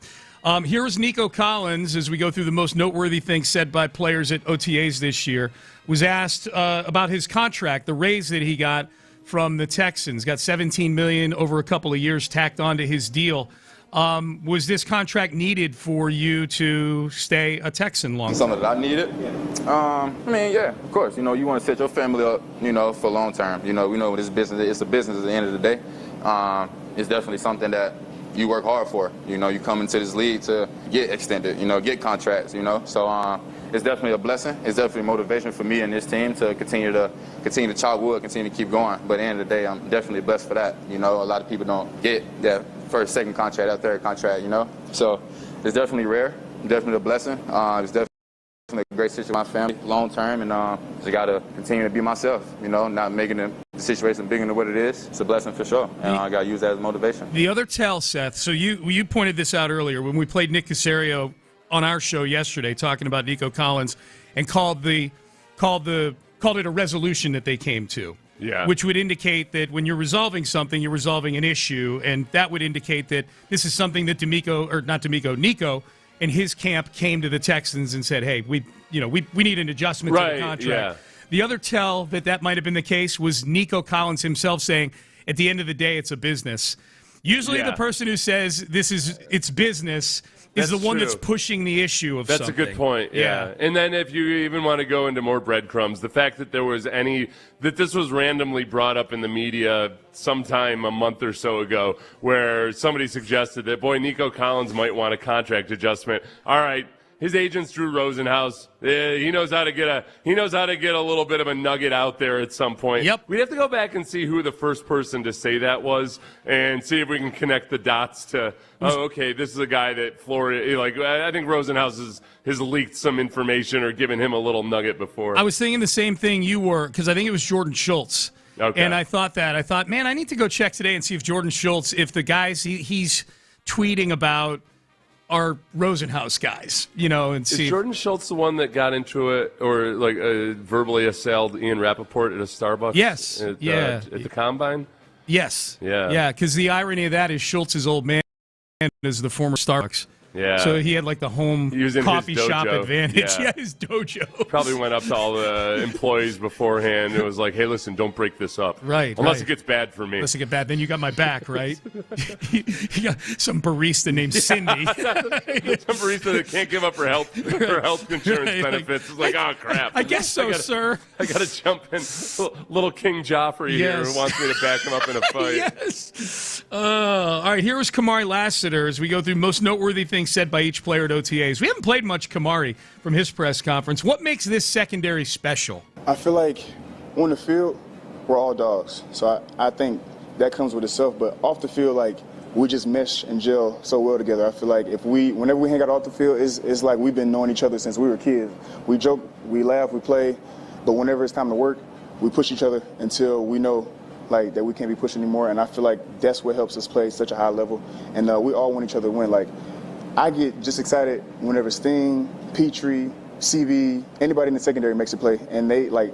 Here's Nico Collins as we go through the most noteworthy things said by players at OTAs this year. Was asked about his contract, the raise that he got from the Texans. Got $17 million over a couple of years tacked onto his deal. Was this contract needed for you to stay a Texan long? Something that I needed? Yeah, of course. You want to set your family up, for long term. We know this business, it's a business at the end of the day. It's definitely something that you work hard for. You come into this league to get extended, get contracts, So it's definitely a blessing. It's definitely motivation for me and this team to continue to chop wood, continue to keep going. But at the end of the day, I'm definitely blessed for that. A lot of people don't get that first, second contract, that third contract, So it's definitely rare, definitely a blessing. It's definitely a great situation for my family, long term, and just got to continue to be myself, not making the situation bigger than what it is. It's a blessing for sure, and I got to use that as motivation. The other tell, Seth, so you pointed this out earlier when we played Nick Caserio on our show yesterday talking about Nico Collins and called the called it a resolution that they came to. Yeah. Which would indicate that when you're resolving something, you're resolving an issue, and that would indicate that this is something that Nico and his camp came to the Texans and said, hey, we need an adjustment to the contract. Yeah. The other tell that might have been the case was Nico Collins himself saying, at the end of the day, it's a business. Usually the person who says it's business is the one that's pushing the issue of something. That's a good point, yeah. And then if you even want to go into more breadcrumbs, the fact that that this was randomly brought up in the media sometime a month or so ago where somebody suggested that, Nico Collins might want a contract adjustment. All right. His agent's Drew Rosenhaus. He knows how to get a little bit of a nugget out there at some point. Yep. We'd have to go back and see who the first person to say that was, and see if we can connect the dots to. Oh, okay, this is a guy that Florida. I think Rosenhaus has leaked some information or given him a little nugget before. I was thinking the same thing you were, because I think it was Jordan Schultz. Okay. And I thought, man, I need to go check today and see if Jordan Schultz, if the guys he's tweeting about are Rosenhaus guys, and see. Is Jordan Schultz the one that got into it or verbally assailed Ian Rappaport at a Starbucks? Yes. At the Combine? Yes. Yeah. Yeah, because the irony of that is Schultz's old man is the former Starbucks. Yeah. So he had the home coffee shop advantage. Yeah, his dojo. Probably went up to all the employees beforehand and was like, hey, listen, don't break this up. Right. Unless it gets bad for me. Unless it gets bad, then you got my back, right? You got some barista named Cindy. Some barista that can't give up her health insurance benefits. It's like, oh, crap. I guess sir. I got to jump in. Little King Joffrey here who wants me to back him up in a fight. Yes. All right, here was Kamari Lassiter as we go through most noteworthy things said by each player at OTAs. We haven't played much Kamari from his press conference. What makes this secondary special? I feel like on the field, we're all dogs. So I think that comes with itself. But off the field, we just mesh and gel so well together. I feel like whenever we hang out off the field, it's like we've been knowing each other since we were kids. We joke, we laugh, we play. But whenever it's time to work, we push each other until we know that we can't be pushed anymore. And I feel like that's what helps us play such a high level. And we all want each other to win. I get just excited whenever Sting, Petrie, CV, anybody in the secondary makes a play. And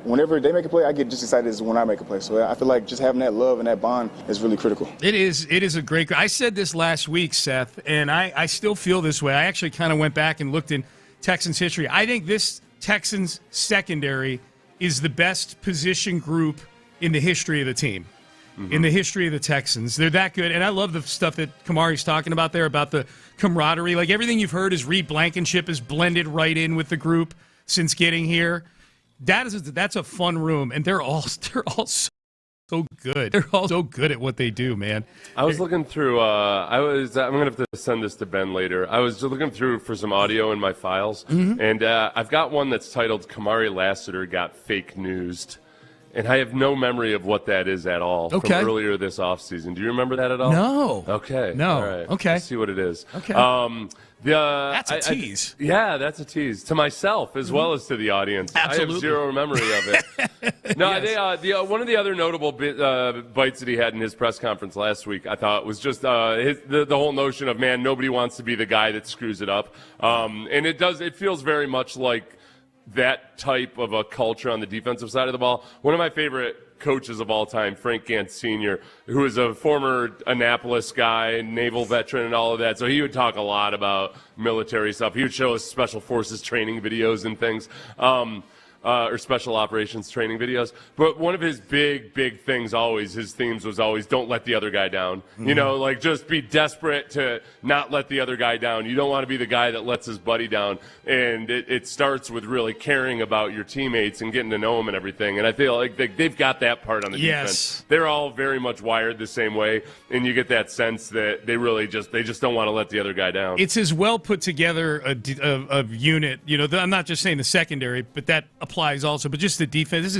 whenever they make a play, I get just excited as when I make a play. So I feel like just having that love and that bond is really critical. It is a great – I said this last week, Seth, and I still feel this way. I actually kind of went back and looked in Texans history. I think this Texans secondary is the best position group in the history of the team. In the history of the Texans. They're that good. And I love the stuff that Kamari's talking about there, about the camaraderie. Everything you've heard is Reed Blankenship is blended right in with the group since getting here. That's a fun room, and they're all so good. They're all so good at what they do, man. I was looking through, I'm going to have to send this to Ben later. I was looking through for some audio in my files, and I've got one that's titled Kamari Lassiter Got Fake Newsed. And I have no memory of what that is at all from earlier this offseason. Do you remember that at all? No. Okay. No. All right. Okay. Let's see what it is. Okay. That's a tease. That's a tease. To myself as well as to the audience. Absolutely. I have zero memory of it. No, yes. One of the other notable bites that he had in his press conference last week, I thought, was just the whole notion of, man, nobody wants to be the guy that screws it up. And it feels very much like that type of a culture on the defensive side of the ball. One of my favorite coaches of all time, Frank Gantz Sr., who is a former Annapolis guy, naval veteran and all of that. So he would talk a lot about military stuff. He would show us special forces training videos and things. Or special operations training videos. But one of his big things his themes was always, don't let the other guy down. Mm-hmm. Just be desperate to not let the other guy down. You don't want to be the guy that lets his buddy down. And it starts with really caring about your teammates and getting to know them and everything. And I feel like they've got that part on the defense. They're all very much wired the same way. And you get that sense that they really just don't want to let the other guy down. It's as well put together a unit. I'm not just saying the secondary, but that applies also, but just the defense.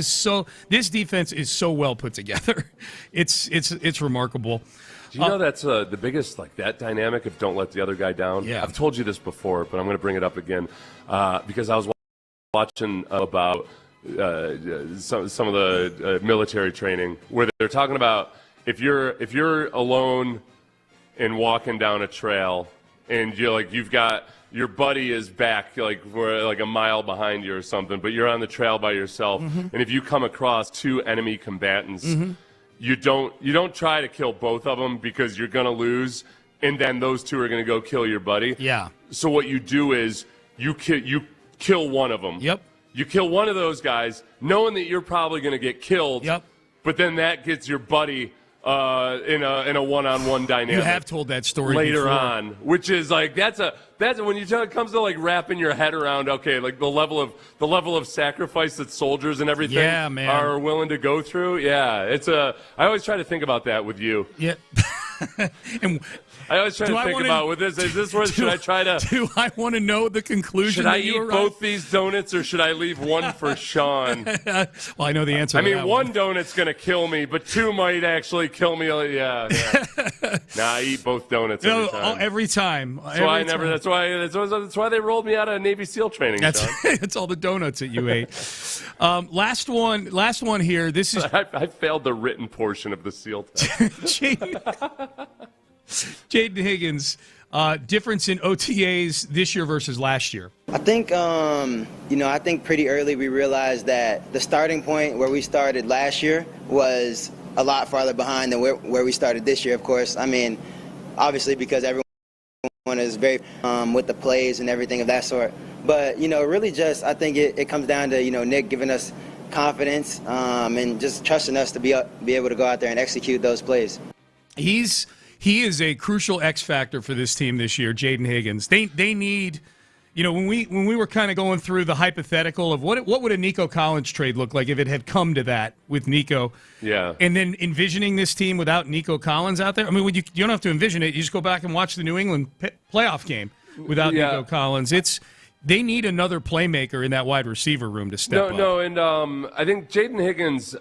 This defense is so well put together. It's remarkable. Do you know that's the biggest, that dynamic of don't let the other guy down? Yeah. I've told you this before, but I'm going to bring it up again because I was watching about some of the military training where they're talking about if you're alone and walking down a trail and you've got your buddy is back for a mile behind you or something, but you're on the trail by yourself, and if you come across two enemy combatants, you don't try to kill both of them because you're going to lose, and then those two are going to go kill your buddy. Yeah. So what you do is you kill one of them. Yep. You kill one of those guys, knowing that you're probably going to get killed. Yep. But then that gets your buddy in a one-on-one dynamic. You have told that story later before. on, which is that's when it comes to wrapping your head around the level of sacrifice that soldiers and everything are willing to go through. Yeah, I always try to think about that with you. Yeah. And I always try to think about with this. Is this where should I try to? Do I want to know the conclusion? Should I eat both these donuts or should I leave one for Sean? Well, I know the answer. I mean, one donut's going to kill me, but two might actually kill me. Yeah. Nah, I eat both donuts every time. Every time. That's why they rolled me out of Navy SEAL training. That's all the donuts that you ate. Last one here. This is I failed the written portion of the SEAL test. Jaden Higgins, difference in OTAs this year versus last year. I think, I think pretty early we realized that the starting point where we started last year was a lot farther behind than where we started this year, of course. I mean, obviously because everyone is very with the plays and everything of that sort. But, really just I think it comes down to, Nick giving us confidence and just trusting us to be able to go out there and execute those plays. He is a crucial X factor for this team this year, Jaden Higgins. They need, when we were kind of going through the hypothetical of what would a Nico Collins trade look like if it had come to that with Nico. Yeah. And then envisioning this team without Nico Collins out there. I mean, you don't have to envision it. You just go back and watch the New England playoff game without Nico Collins. They need another playmaker in that wide receiver room to step up. No, and I think Jaden Higgins,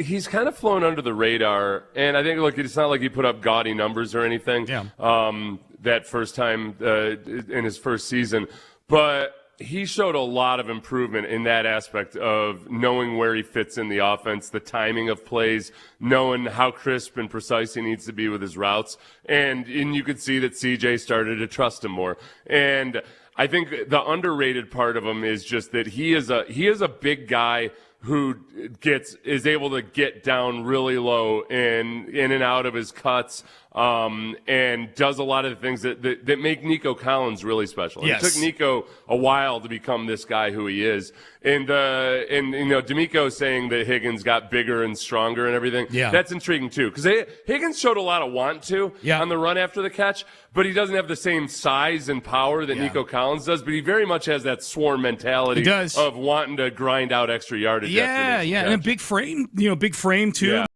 he's kind of flown under the radar, and I think, it's not like he put up gaudy numbers or anything that first time in his first season, but he showed a lot of improvement in that aspect of knowing where he fits in the offense, the timing of plays, knowing how crisp and precise he needs to be with his routes, and you could see that CJ started to trust him more. And I think the underrated part of him is just that he is a big guy who is able to get down really low and in and out of his cuts, and does a lot of the things that make Nico Collins really special. Yes. It took Nico a while to become this guy who he is. And D'Amico saying that Higgins got bigger and stronger and everything. Yeah. That's intriguing too, because Higgins showed a lot of want to on the run after the catch, but he doesn't have the same size and power that Nico Collins does, but he very much has that swarm mentality of wanting to grind out extra yardage. Yeah, and a big frame too. Yeah.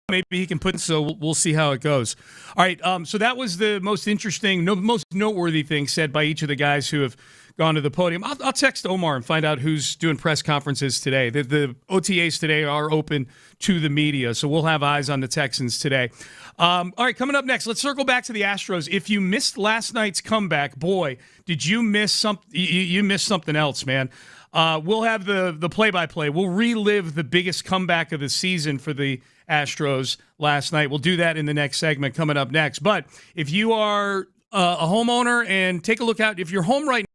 Maybe he can put, so we'll see how it goes. All right, so that was the most interesting, most noteworthy thing said by each of the guys who have gone to the podium. I'll text Omar and find out who's doing press conferences today. The OTAs today are open to the media, so we'll have eyes on the Texans today. All right, coming up next, let's circle back to the Astros. If you missed last night's comeback, boy, did you miss something? You missed something else, man. We'll have the play-by-play. We'll relive the biggest comeback of the season for the Astros last night. We'll do that in the next segment coming up next. But if you are a homeowner, and take a look out, if you're home right now,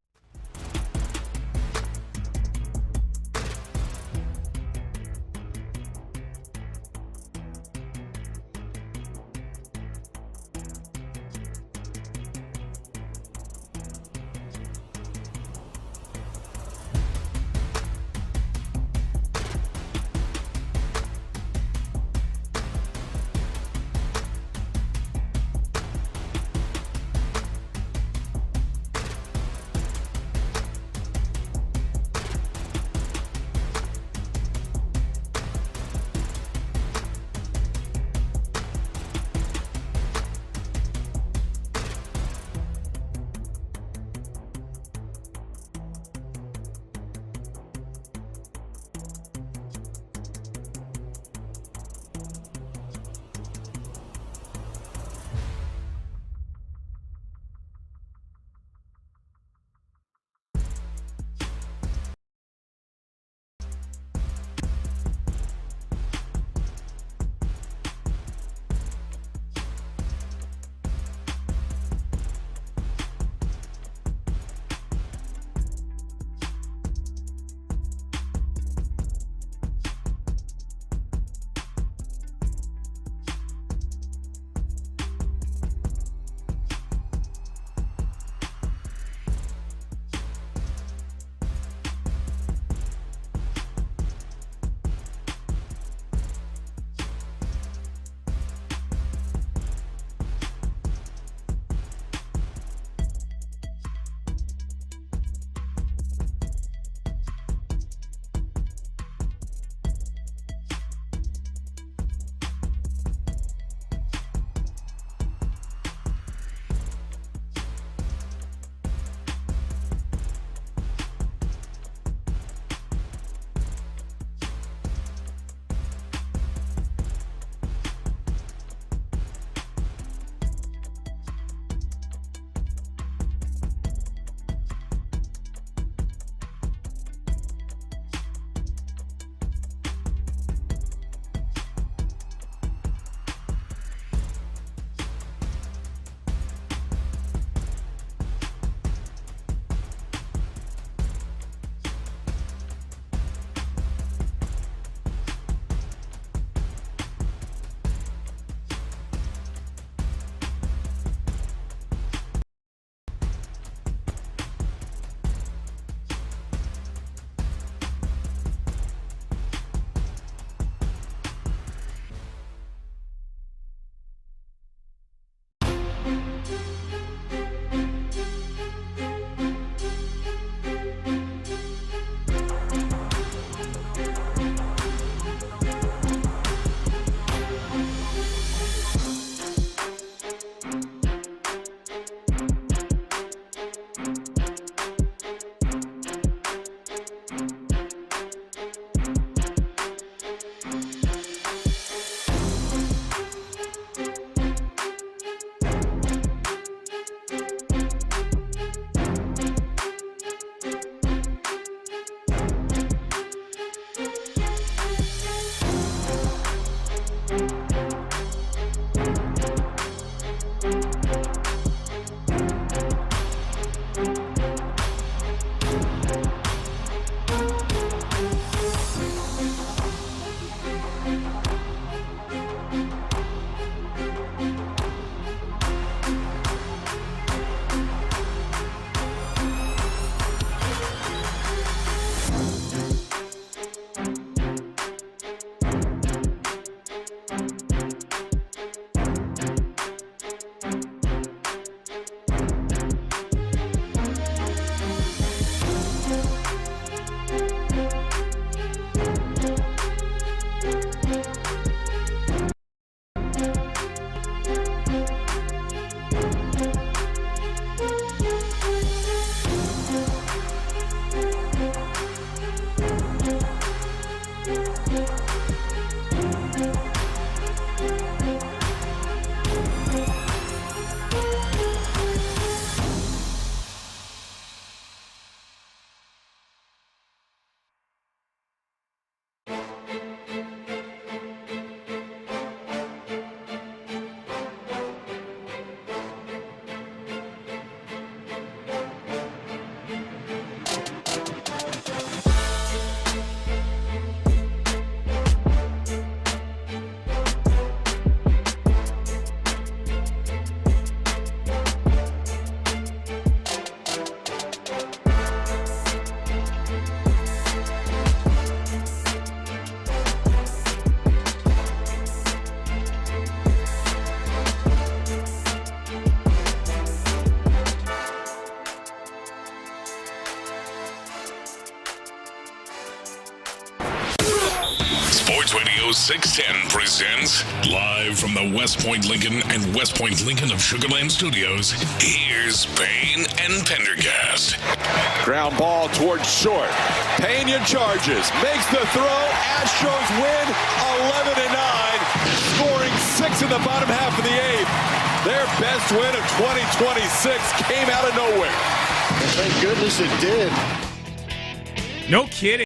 Studio 610 presents, live from the West Point Lincoln and West Point Lincoln of Sugarland Studios, here's Payne and Pendergast. Ground ball towards short. Payne charges, makes the throw. Astros win 11-9, scoring 6 in the bottom half of the 8th. Their best win of 2026 came out of nowhere. Thank goodness it did. No kidding.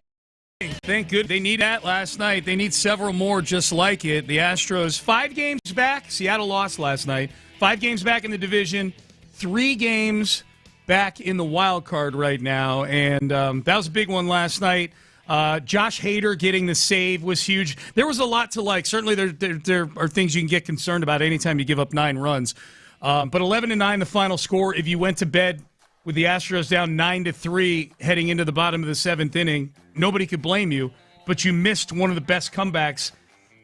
Thank goodness. They need that last night. They need several more just like it. The Astros, 5 games back. Seattle lost last night. 5 games back in the division. 3 games back in the wild card right now. And that was a big one last night. Josh Hader getting the save was huge. There was a lot to like. Certainly there are things you can get concerned about anytime you give up 9 runs. But 11-9, the final score. If you went to bed with the Astros down 9-3 heading into the bottom of the 7th inning, nobody could blame you. But you missed one of the best comebacks,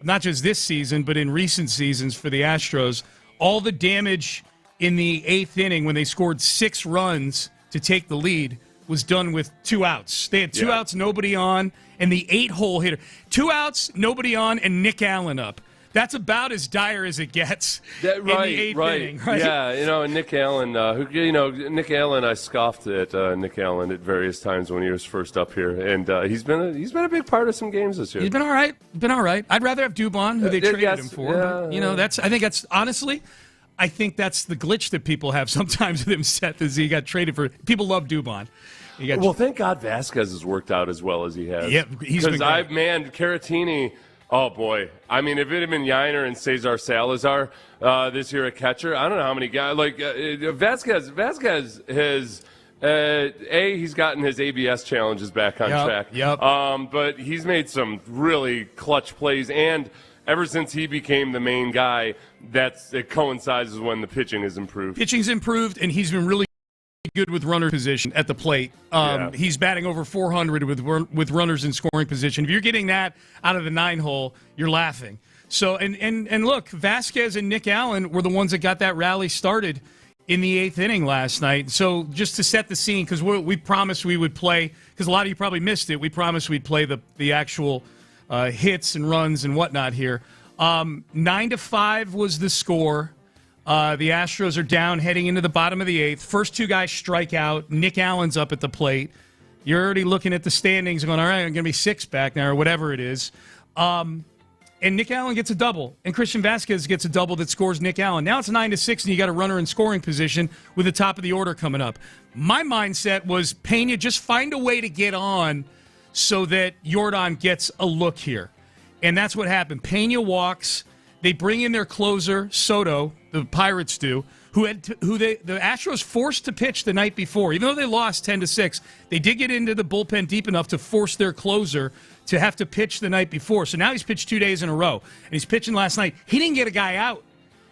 not just this season, but in recent seasons for the Astros. All the damage in the 8th inning when they scored 6 runs to take the lead was done with 2 outs. They had 2 outs, nobody on, and the 8-hole hitter. 2 outs, nobody on, and Nick Allen up. That's about as dire as it gets in the 8th inning, right? Yeah, and Nick Allen, Nick Allen, I scoffed at Nick Allen at various times when he was first up here, and he's been a big part of some games this year. He's been all right. I'd rather have Dubon, who they traded him for. Yeah, but, I think that's the glitch that people have sometimes with him, Seth, is he got traded for. People love Dubon. Well, thank God Vasquez has worked out as well as he has. Yeah, he's been great. Caratini. Oh, boy. I mean, if it had been Yiner and Cesar Salazar this year at catcher, I don't know how many guys. Vasquez has, he's gotten his ABS challenges back on track. Yep. But he's made some really clutch plays. And ever since he became the main guy, it coincides with when the pitching has improved. Pitching's improved, and he's been really good with runner position at the plate. He's batting over 400 with runners in scoring position. If you're getting that out of the 9-hole, you're laughing. So and look, Vasquez and Nick Allen were the ones that got that rally started in the 8th inning last night. So just to set the scene, because we promised we would play, because a lot of you probably missed it, we promised we'd play the actual hits and runs and whatnot here. 9-5 was the score. The Astros are down heading into the bottom of the 8th. First 2 guys strike out. Nick Allen's up at the plate. You're already looking at the standings going, all right, I'm going to be 6 back now or whatever it is. And Nick Allen gets a double. And Christian Vasquez gets a double that scores Nick Allen. Now it's 9-6 and you got a runner in scoring position with the top of the order coming up. My mindset was, Pena, just find a way to get on so that Yordan gets a look here. And that's what happened. Pena walks. They bring in their closer, Soto, the Pirates do, who the Astros forced to pitch the night before. Even though they lost 10-6, they did get into the bullpen deep enough to force their closer to have to pitch the night before. So now he's pitched 2 days in a row, and he's pitching last night. He didn't get a guy out.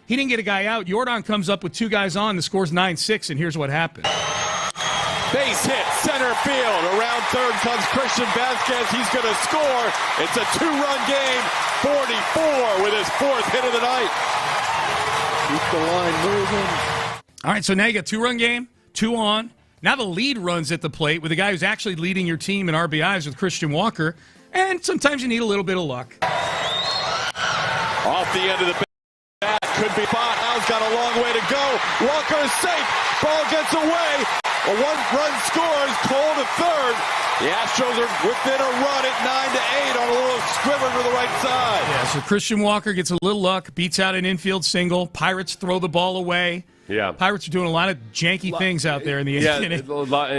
Yordan comes up with 2 guys on. The score's 9-6, and here's what happened. Base hit, center field. Around third comes Christian Vasquez. He's going to score. It's a 2-run game. 44 with his 4th hit of the night. Keep the line moving. All right, so now you got 2-run game, 2 on. Now the lead runs at the plate with a guy who's actually leading your team in RBIs with Christian Walker. And sometimes you need a little bit of luck. Off the end of the bat, could be spot. Al's got a long way to go. Walker is safe. Ball gets away. A 1-run scores. Cole to third. The Astros are within a run at 9-8 on a little squibber to the right side. Yeah, so Christian Walker gets a little luck, beats out an infield single. Pirates throw the ball away. Yeah, Pirates are doing a lot of janky things out there in the 8th inning. A lot,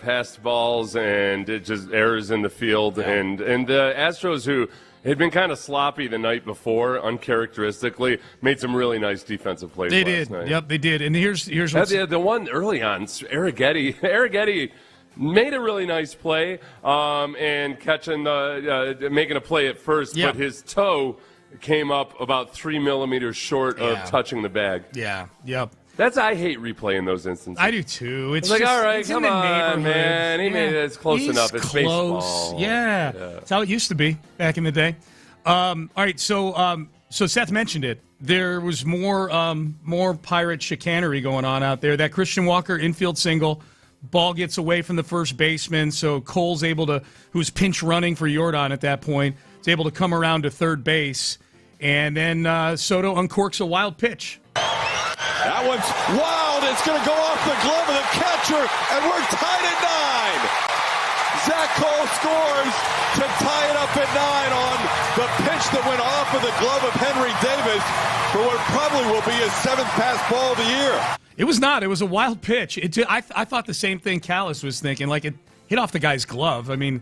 past balls and it just errors in the field, and the Astros, who had been kind of sloppy the night before, uncharacteristically, made some really nice defensive plays. They last did. night. Yep, they did. And here's what's the one early on, Arrighetti made a really nice play and making a play at first, but his toe came up about 3 millimeters short of touching the bag. Yeah, yep. I hate replaying those instances. I do too. It's like, just, all right, it's come on, man. He made it. It's close enough. It's close. baseball. Yeah. That's how it used to be back in the day. All right, so Seth mentioned it. There was more Pirate chicanery going on out there. That Christian Walker infield single, ball gets away from the first baseman, so Cole's able to, who's pinch running for Yordan at that point, is able to come around to third base. And then Soto uncorks a wild pitch. That one's wild. It's going to go off the glove of the catcher, and we're tied at 9. Zach Cole scores to tie it up at 9 on the pitch that went off of the glove of Henry Davis for what probably will be his 7th pass ball of the year. It was not. It was a wild pitch. I thought the same thing Callis was thinking. Like, it hit off the guy's glove. I mean,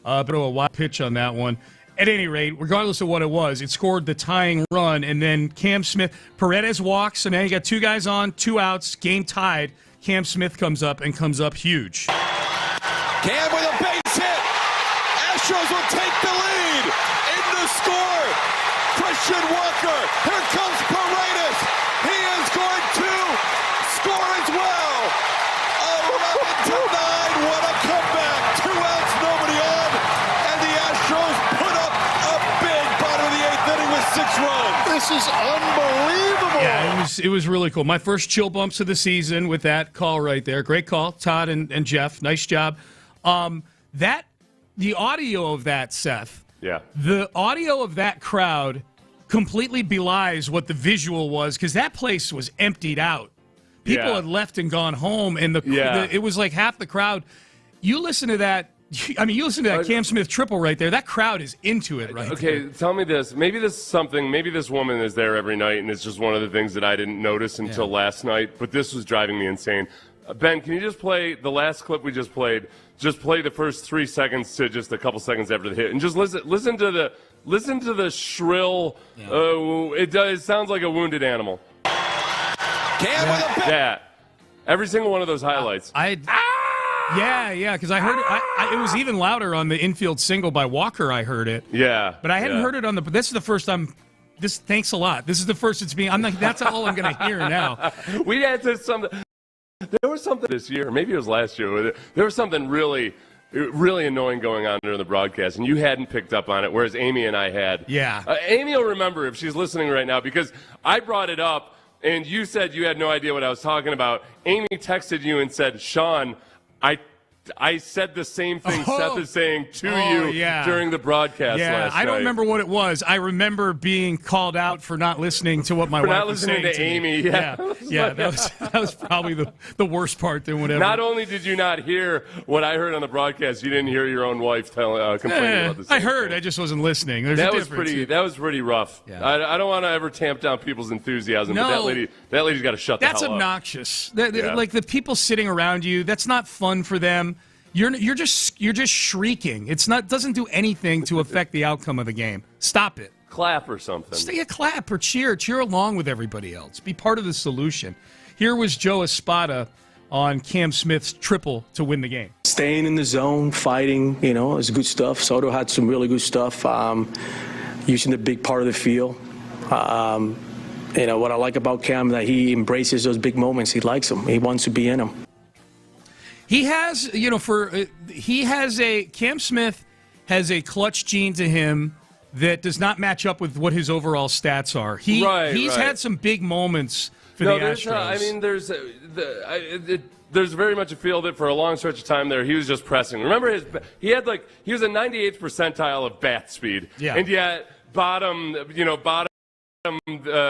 but a wild pitch on that one. At any rate, regardless of what it was, it scored the tying run, and then Cam Smith, Paredes walks, and now you got 2 guys on, 2 outs, game tied. Cam Smith comes up huge. Cam with a base hit. Astros will take the lead. In the score, Christian Walker. Here comes Paredes. He is going to score as well. 11-9. What a comeback. 2 outs, nobody on. And the Astros put up a big bottom of the 8th inning with 6 runs. This is unbelievable. Yeah, it was really cool. My first chill bumps of the season with that call right there. Great call, Todd and Jeff. Nice job. The audio of that, Seth. Yeah. The audio of that crowd completely belies what the visual was, because that place was emptied out. People had left and gone home, and it was like half the crowd. You listen to that. I mean, you listen to that Cam Smith triple right there. That crowd is into it right there. Okay, tell me this. Maybe this woman is there every night, and it's just one of the things that I didn't notice until last night, but this was driving me insane. Ben, can you just play the last clip we just played? Just play the first 3 seconds to just a couple seconds after the hit, and just listen to the shrill. It sounds like a wounded animal. Cam with a Yeah, every single one of those highlights. Yeah, because I heard it. It was even louder on the infield single by Walker. I heard it. Yeah, but I hadn't heard it on the. But this is the first time. Thanks a lot. This is the first it's being. I'm like, that's all I'm going to hear now. We had something. There was something this year, maybe it was last year. There was something really annoying going on during the broadcast, and you hadn't picked up on it, whereas Amy and I had. Yeah. Amy will remember if she's listening right now, because I brought it up, and you said you had no idea what I was talking about. Amy texted you and said, Sean, I said the same thing Seth is saying to you during the broadcast last night. I don't remember what it was. I remember being called out for not listening to what my wife was saying. For not listening to Amy. Yeah, that was probably the worst part than whatever. Not only did you not hear what I heard on the broadcast, you didn't hear your own wife complaining about the same I heard. thing. I just wasn't listening. There's a difference. That was pretty rough. Yeah. I don't want to ever tamp down people's enthusiasm, but that lady's got to shut the hell up. That's obnoxious. Like the people sitting around you, that's not fun for them. You're just shrieking. Doesn't do anything to affect the outcome of the game. Stop it. Clap or something. Stay a clap or cheer along with everybody else. Be part of the solution. Here was Joe Espada on Cam Smith's triple to win the game. Staying in the zone, fighting, is good stuff. Soto had some really good stuff. Using the big part of the field. What I like about Cam, that he embraces those big moments. He likes them. He wants to be in them. He has, Cam Smith has a clutch gene to him that does not match up with what his overall stats are. He's had some big moments for the Astros. There's very much a feel that for a long stretch of time there, he was just pressing. Remember, he was a 98th percentile of bat speed, and yet bottom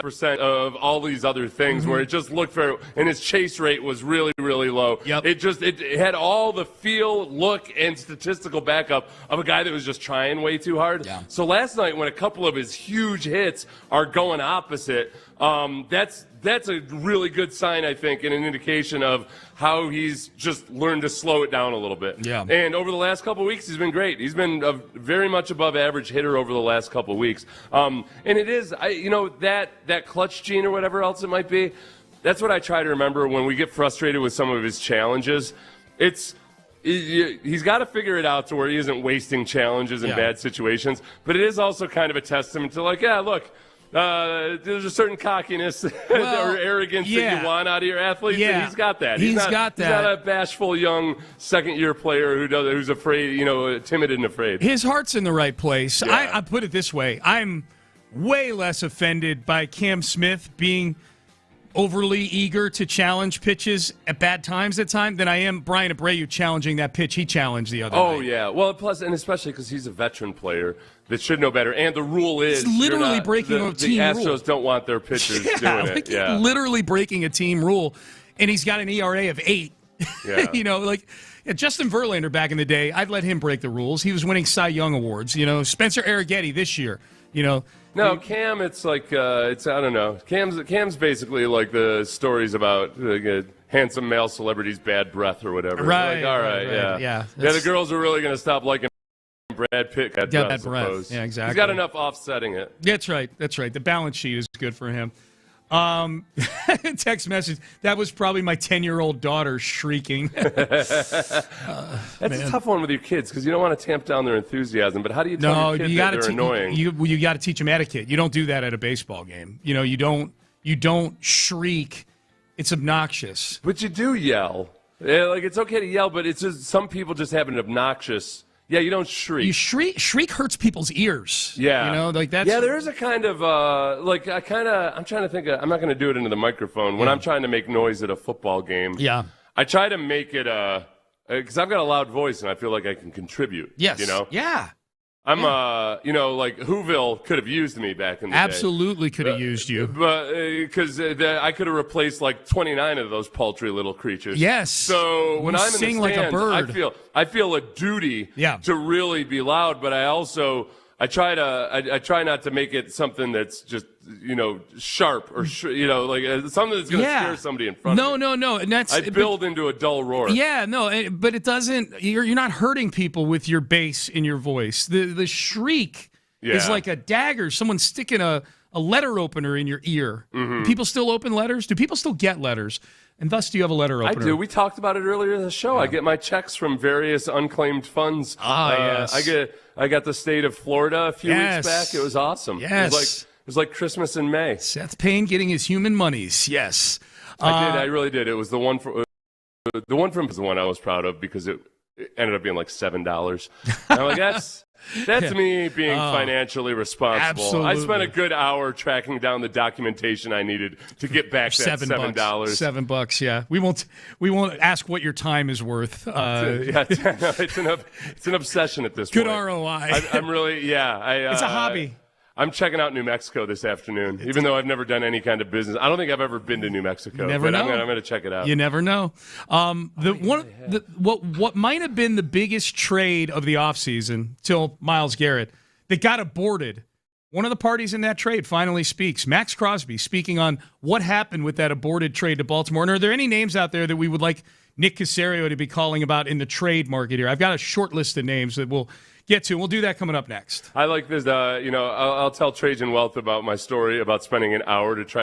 percent of all these other things where it just looked very, and his chase rate was really, really low. Yep. It had all the feel, look, and statistical backup of a guy that was just trying way too hard. Yeah. So last night, when a couple of his huge hits are going opposite, that's a really good sign, I think, and an indication of how he's just learned to slow it down a little bit. Yeah. And over the last couple of weeks, he's been great. He's been a very much above average hitter over the last couple of weeks. And it is, that clutch gene or whatever else it might be, that's what I try to remember when we get frustrated with some of his challenges. He's got to figure it out to where he isn't wasting challenges in bad situations. But it is also kind of a testament to look, there's a certain cockiness or arrogance that you want out of your athletes, and he's got that. He's not a bashful young second-year player who's afraid, timid and afraid. His heart's in the right place. Yeah. I put it this way: I'm way less offended by Cam Smith being overly eager to challenge pitches at bad times at times than I am Brian Abreu challenging that pitch he challenged the other night. Oh, yeah. Well, plus, and especially because he's a veteran player that should know better. And the rule is It's literally breaking a team rule. The Astros don't want their pitchers doing it. Yeah, literally breaking a team rule. And he's got an ERA of 8. Yeah. Justin Verlander back in the day, I'd let him break the rules. He was winning Cy Young awards. Spencer Arrighetti this year. No, Cam, it's like I don't know. Cam's basically like the stories about handsome male celebrities' bad breath or whatever. Right. Like, all right. Yeah. The girls are really going to stop liking Brad Pitt. I suppose. Yeah, exactly. He's got enough offsetting it. That's right. The balance sheet is good for him. Text message. That was probably my 10-year-old daughter shrieking. That's a tough one with your kids because you don't want to tamp down their enthusiasm. But how do you tell your kids that they're annoying? You got to teach them etiquette. You don't do that at a baseball game. You don't shriek. It's obnoxious. But you do yell. It's okay to yell, but it's just some people just have an obnoxious. Yeah, you don't shriek. You shriek hurts people's ears. Yeah. That's. Yeah, there is a kind of, I'm trying to think I'm not going to do it into the microphone. When I'm trying to make noise at a football game. Yeah. I try to make it, because I've got a loud voice and I feel like I can contribute. Yes. Yeah. I'm, Whoville could have used me back in the day. Absolutely could have used you. But, because I could have replaced like 29 of those paltry little creatures. Yes. So when I'm in the stands, like a bird. I feel a duty to really be loud, but I try not to make it something that's just, sharp or, something that's going to scare somebody in front of me. No. And I build into a dull roar. Yeah, no, but it doesn't, you're not hurting people with your bass in your voice. The shriek is like a dagger, someone sticking a letter opener in your ear. Mm-hmm. Do people still open letters? Do people still get letters? And thus, do you have a letter opener? I do. We talked about it earlier in the show. Yeah. I get my checks from various unclaimed funds. Yes. I got the state of Florida a few weeks back. It was awesome. Yes. It was like Christmas in May. Seth Payne getting his human monies. Yes. I really did. It was the one from the one I was proud of because it ended up being like $7. And I'm like, that's me being financially responsible. Absolutely. I spent a good hour tracking down the documentation I needed to get back that $7. $7, yeah. We won't ask what your time is worth. It's an obsession at this point. Good ROI. I'm really, it's a hobby. I'm checking out New Mexico this afternoon, even though I've never done any kind of business. I don't think I've ever been to New Mexico. Never know. I'm going to check it out. You never know. What might have been the biggest trade of the offseason till Myles Garrett that got aborted. One of the parties in that trade finally speaks. Max Crosby speaking on what happened with that aborted trade to Baltimore. And are there any names out there that we would like Nick Caserio to be calling about in the trade market here? I've got a short list of names that we'll get to. We'll do that coming up next. I like this. I'll tell Trajan Wealth about my story about spending an hour to try.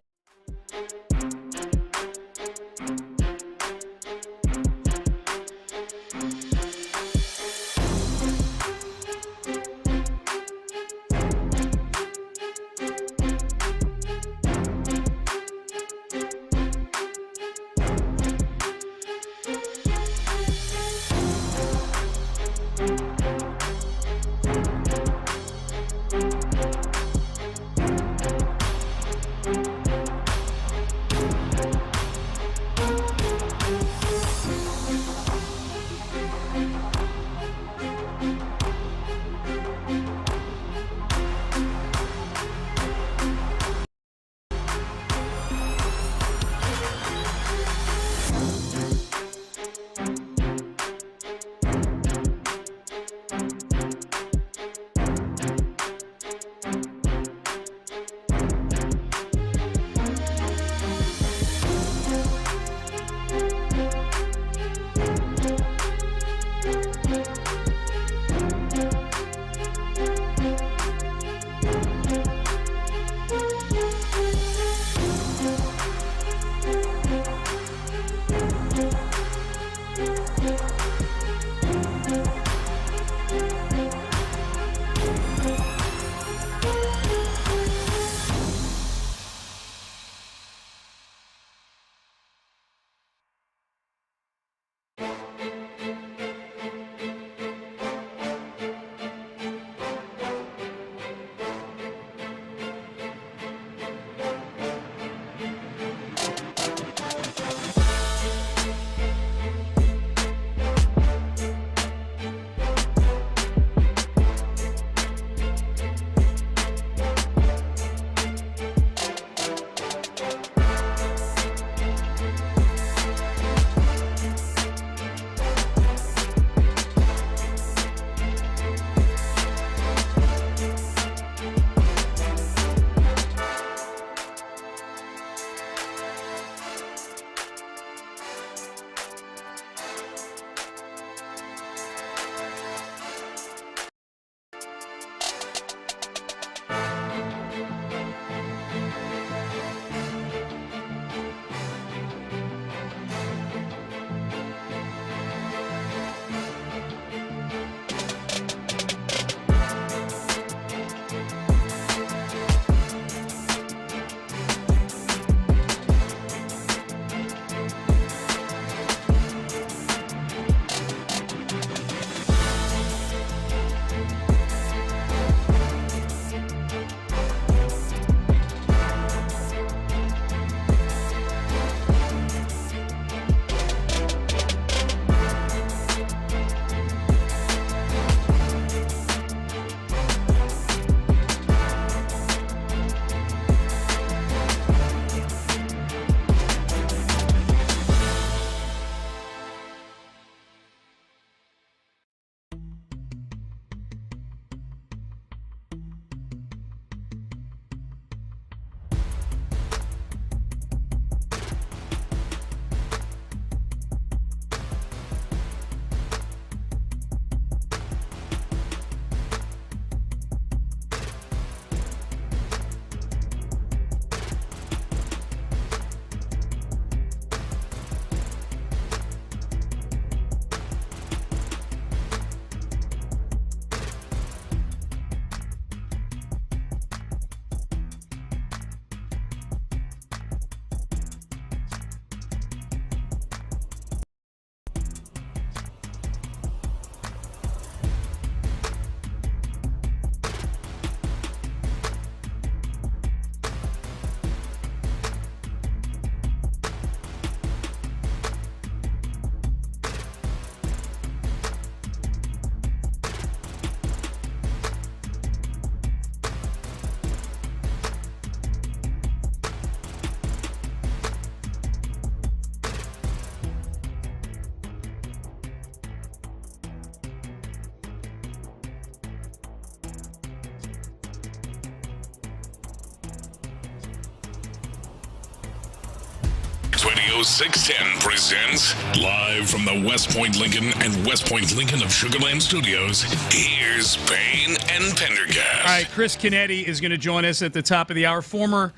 Radio 610 presents live from the West Point Lincoln and West Point Lincoln of Sugar Land Studios. Here's Payne and Pendergast. All right, Chris Canetti is going to join us at the top of the hour. Former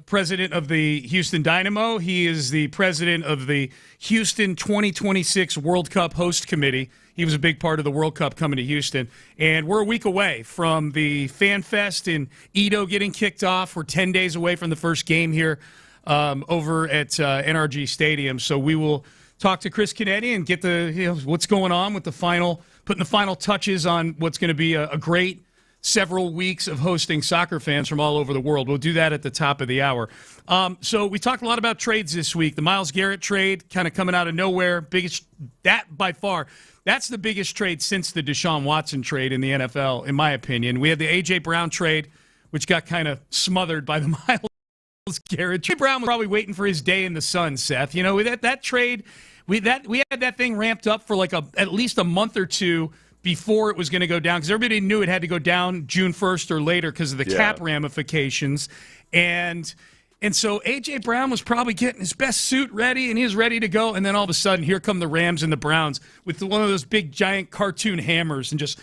president of the Houston Dynamo. He is the president of the Houston 2026 World Cup Host Committee. He was a big part of the World Cup coming to Houston. And we're a week away from the Fan Fest in Edo getting kicked off. We're 10 days away from the first game here over at NRG Stadium. So we will talk to Chris Canetti and get what's going on with putting the final touches on what's going to be a great several weeks of hosting soccer fans from all over the world. We'll do that at the top of the hour. So we talked a lot about trades this week. The Myles Garrett trade kind of coming out of nowhere. That by far, that's the biggest trade since the Deshaun Watson trade in the NFL, in my opinion. We had the A.J. Brown trade, which got kind of smothered by the Myles Garrett. A.J. Brown was probably waiting for his day in the sun, Seth. You know, that trade, we had that thing ramped up for like at least a month or two before it was going to go down, because everybody knew it had to go down June 1st or later because of the cap ramifications. And so A.J. Brown was probably getting his best suit ready, and he was ready to go. And then all of a sudden, here come the Rams and the Browns with one of those big, giant cartoon hammers and just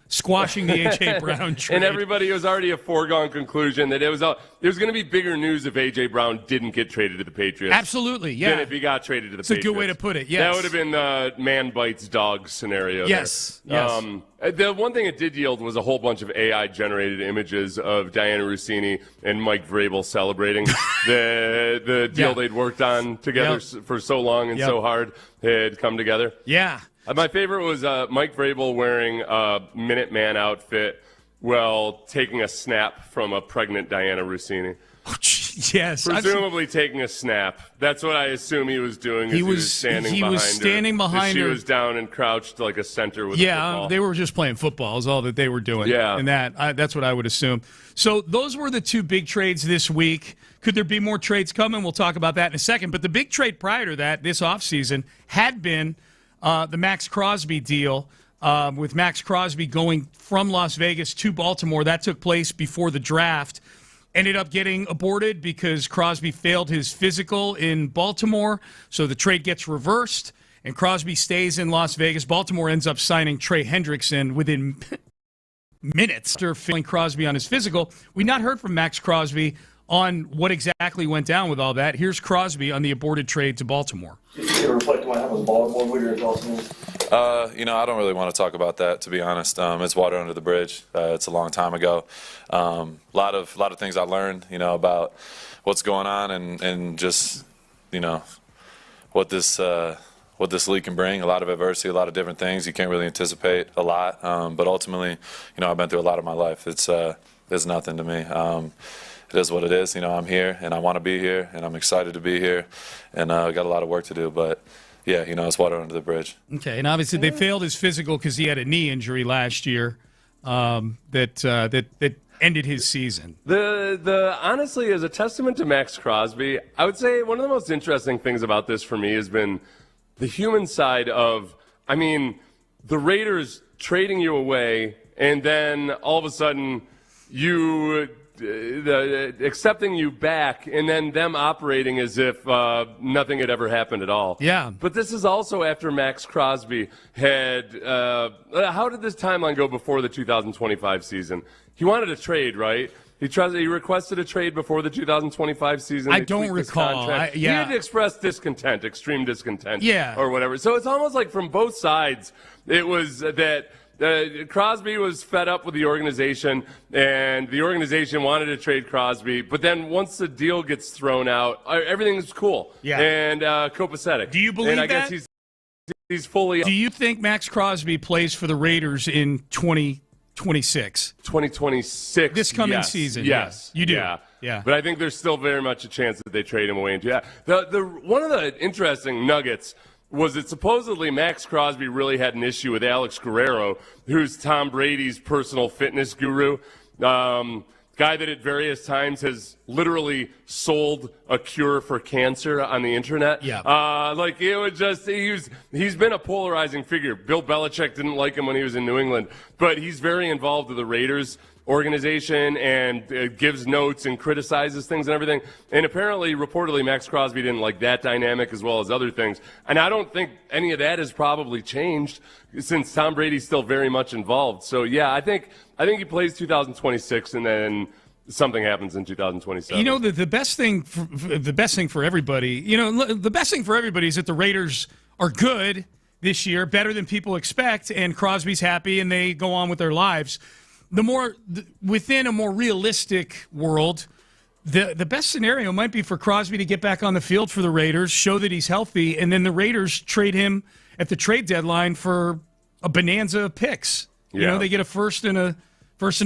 squashing the A.J. Brown trade. And everybody, it was already a foregone conclusion that it was going to be bigger news if A.J. Brown didn't get traded to the Patriots. Absolutely, yeah. Than if he got traded to the It's Patriots. a good way to put it, yes. That would have been the man bites dog scenario. Yes, there. The one thing it did yield was a whole bunch of AI-generated images of Diana Rossini and Mike Vrabel celebrating the deal they'd worked on together for so long and so hard had come together. Yeah. My favorite was Mike Vrabel wearing a Minuteman outfit while taking a snap from a pregnant Diana Rossini. Yes. Presumably taking a snap. That's what I assume he was doing. He was standing behind her. She was down and crouched like a center with a football. They were just playing football is all that they were doing. Yeah. And that's what I would assume. So those were the two big trades this week. Could there be more trades coming? We'll talk about that in a second. But the big trade prior to that, this offseason, had been the Max Crosby deal, with Max Crosby going from Las Vegas to Baltimore. That took place before the draft. Ended up getting aborted because Crosby failed his physical in Baltimore. So the trade gets reversed, and Crosby stays in Las Vegas. Baltimore ends up signing Trey Hendrickson within minutes after failing Crosby on his physical. We've not heard from Max Crosby on what exactly went down with all that. Here's Crosby on the aborted trade to Baltimore. Reflect on what happened with Baltimore. What are your thoughts? I don't really want to talk about that, to be honest. It's water under the bridge. It's a long time ago. A lot of things I learned, about what's going on and just, what this league can bring. A lot of adversity, a lot of different things. You can't really anticipate a lot. But ultimately, I've been through a lot of my life. It's nothing to me. It is what it is. I'm here, and I want to be here, and I'm excited to be here, and I got a lot of work to do. But yeah, it's water under the bridge. Okay, and obviously they failed his physical because he had a knee injury last year that ended his season. The honestly, as a testament to Max Crosby, I would say one of the most interesting things about this for me has been the human side of, the Raiders trading you away, and then all of a sudden accepting you back, and then them operating as if nothing had ever happened at all. Yeah. But this is also after Max Crosby had how did this timeline go before the 2025 season? He wanted a trade, right? He requested a trade before the 2025 season. I don't recall. He had expressed discontent, extreme discontent, or whatever. So it's almost like from both sides, it was that Crosby was fed up with the organization, and the organization wanted to trade Crosby. But then once the deal gets thrown out, everything's cool and copacetic. Do you believe I guess he's fully. Do you think Max Crosby plays for the Raiders in 2026? 2026. This coming season. Yes. You do. Yeah. But I think there's still very much a chance that they trade him away. One of the interesting nuggets was that supposedly Max Crosby really had an issue with Alex Guerrero, who's Tom Brady's personal fitness guru, guy that at various times has literally sold a cure for cancer on the internet. Yeah. It was just, he's been a polarizing figure. Bill Belichick didn't like him when he was in New England, but he's very involved with the Raiders. organization and gives notes and criticizes things and everything. And apparently, reportedly, Max Crosby didn't like that dynamic as well as other things. And I don't think any of that has probably changed since Tom Brady's still very much involved. So, yeah, I think he plays 2026 and then something happens in 2027. You know, the best thing for everybody, the best thing for everybody is that the Raiders are good this year, better than people expect, and Crosby's happy and they go on with their lives. Within a more realistic world, the best scenario might be for Crosby to get back on the field for the Raiders, show that he's healthy, and then the Raiders trade him at the trade deadline for a bonanza of picks. Yeah. They get a first and a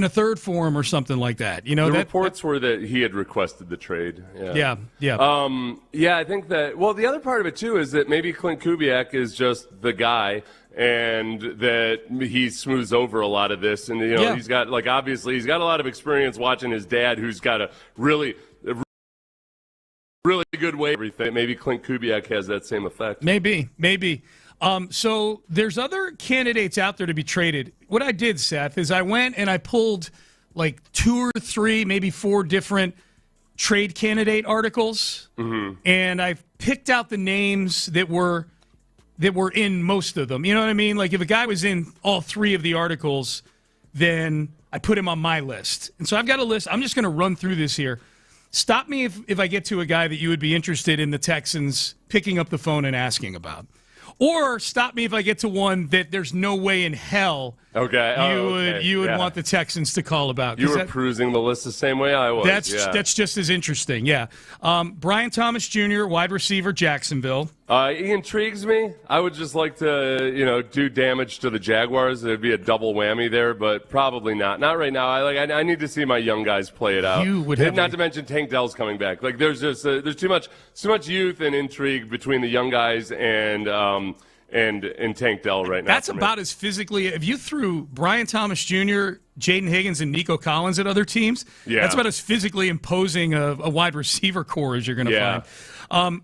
third for him or something like that. The reports were that he had requested the trade. Yeah. I think that. Well, the other part of it too is that maybe Clint Kubiak is just the guy, and that he smooths over a lot of this. And he's got obviously he's got a lot of experience watching his dad, who's got a really good way. Everything. Maybe Clint Kubiak has that same effect. Maybe. So there's other candidates out there to be traded. What I did, Seth, is I went and I pulled like 2 or 3, maybe 4 different trade candidate articles, and I picked out the names that were in most of them. You know what I mean? Like if a guy was in all 3 of the articles, then I put him on my list. And so I've got a list. I'm just going to run through this here. Stop me if I get to a guy that you would be interested in the Texans picking up the phone and asking about. Or stop me if I get to one that there's no way in hell you would want the Texans to call about. You were perusing the list the same way I was. That's just as interesting, yeah. Brian Thomas Jr., wide receiver, Jacksonville. He intrigues me. I would just like to, do damage to the Jaguars. There'd be a double whammy there, but probably not. Not right now. I need to see my young guys play it out. Not to mention Tank Dell's coming back. Like there's just there's too much youth and intrigue between the young guys and Tank Dell right now. That's about as physically. If you threw Brian Thomas Jr., Jaden Higgins, and Nico Collins at other teams, that's about as physically imposing a wide receiver core as you're going to find.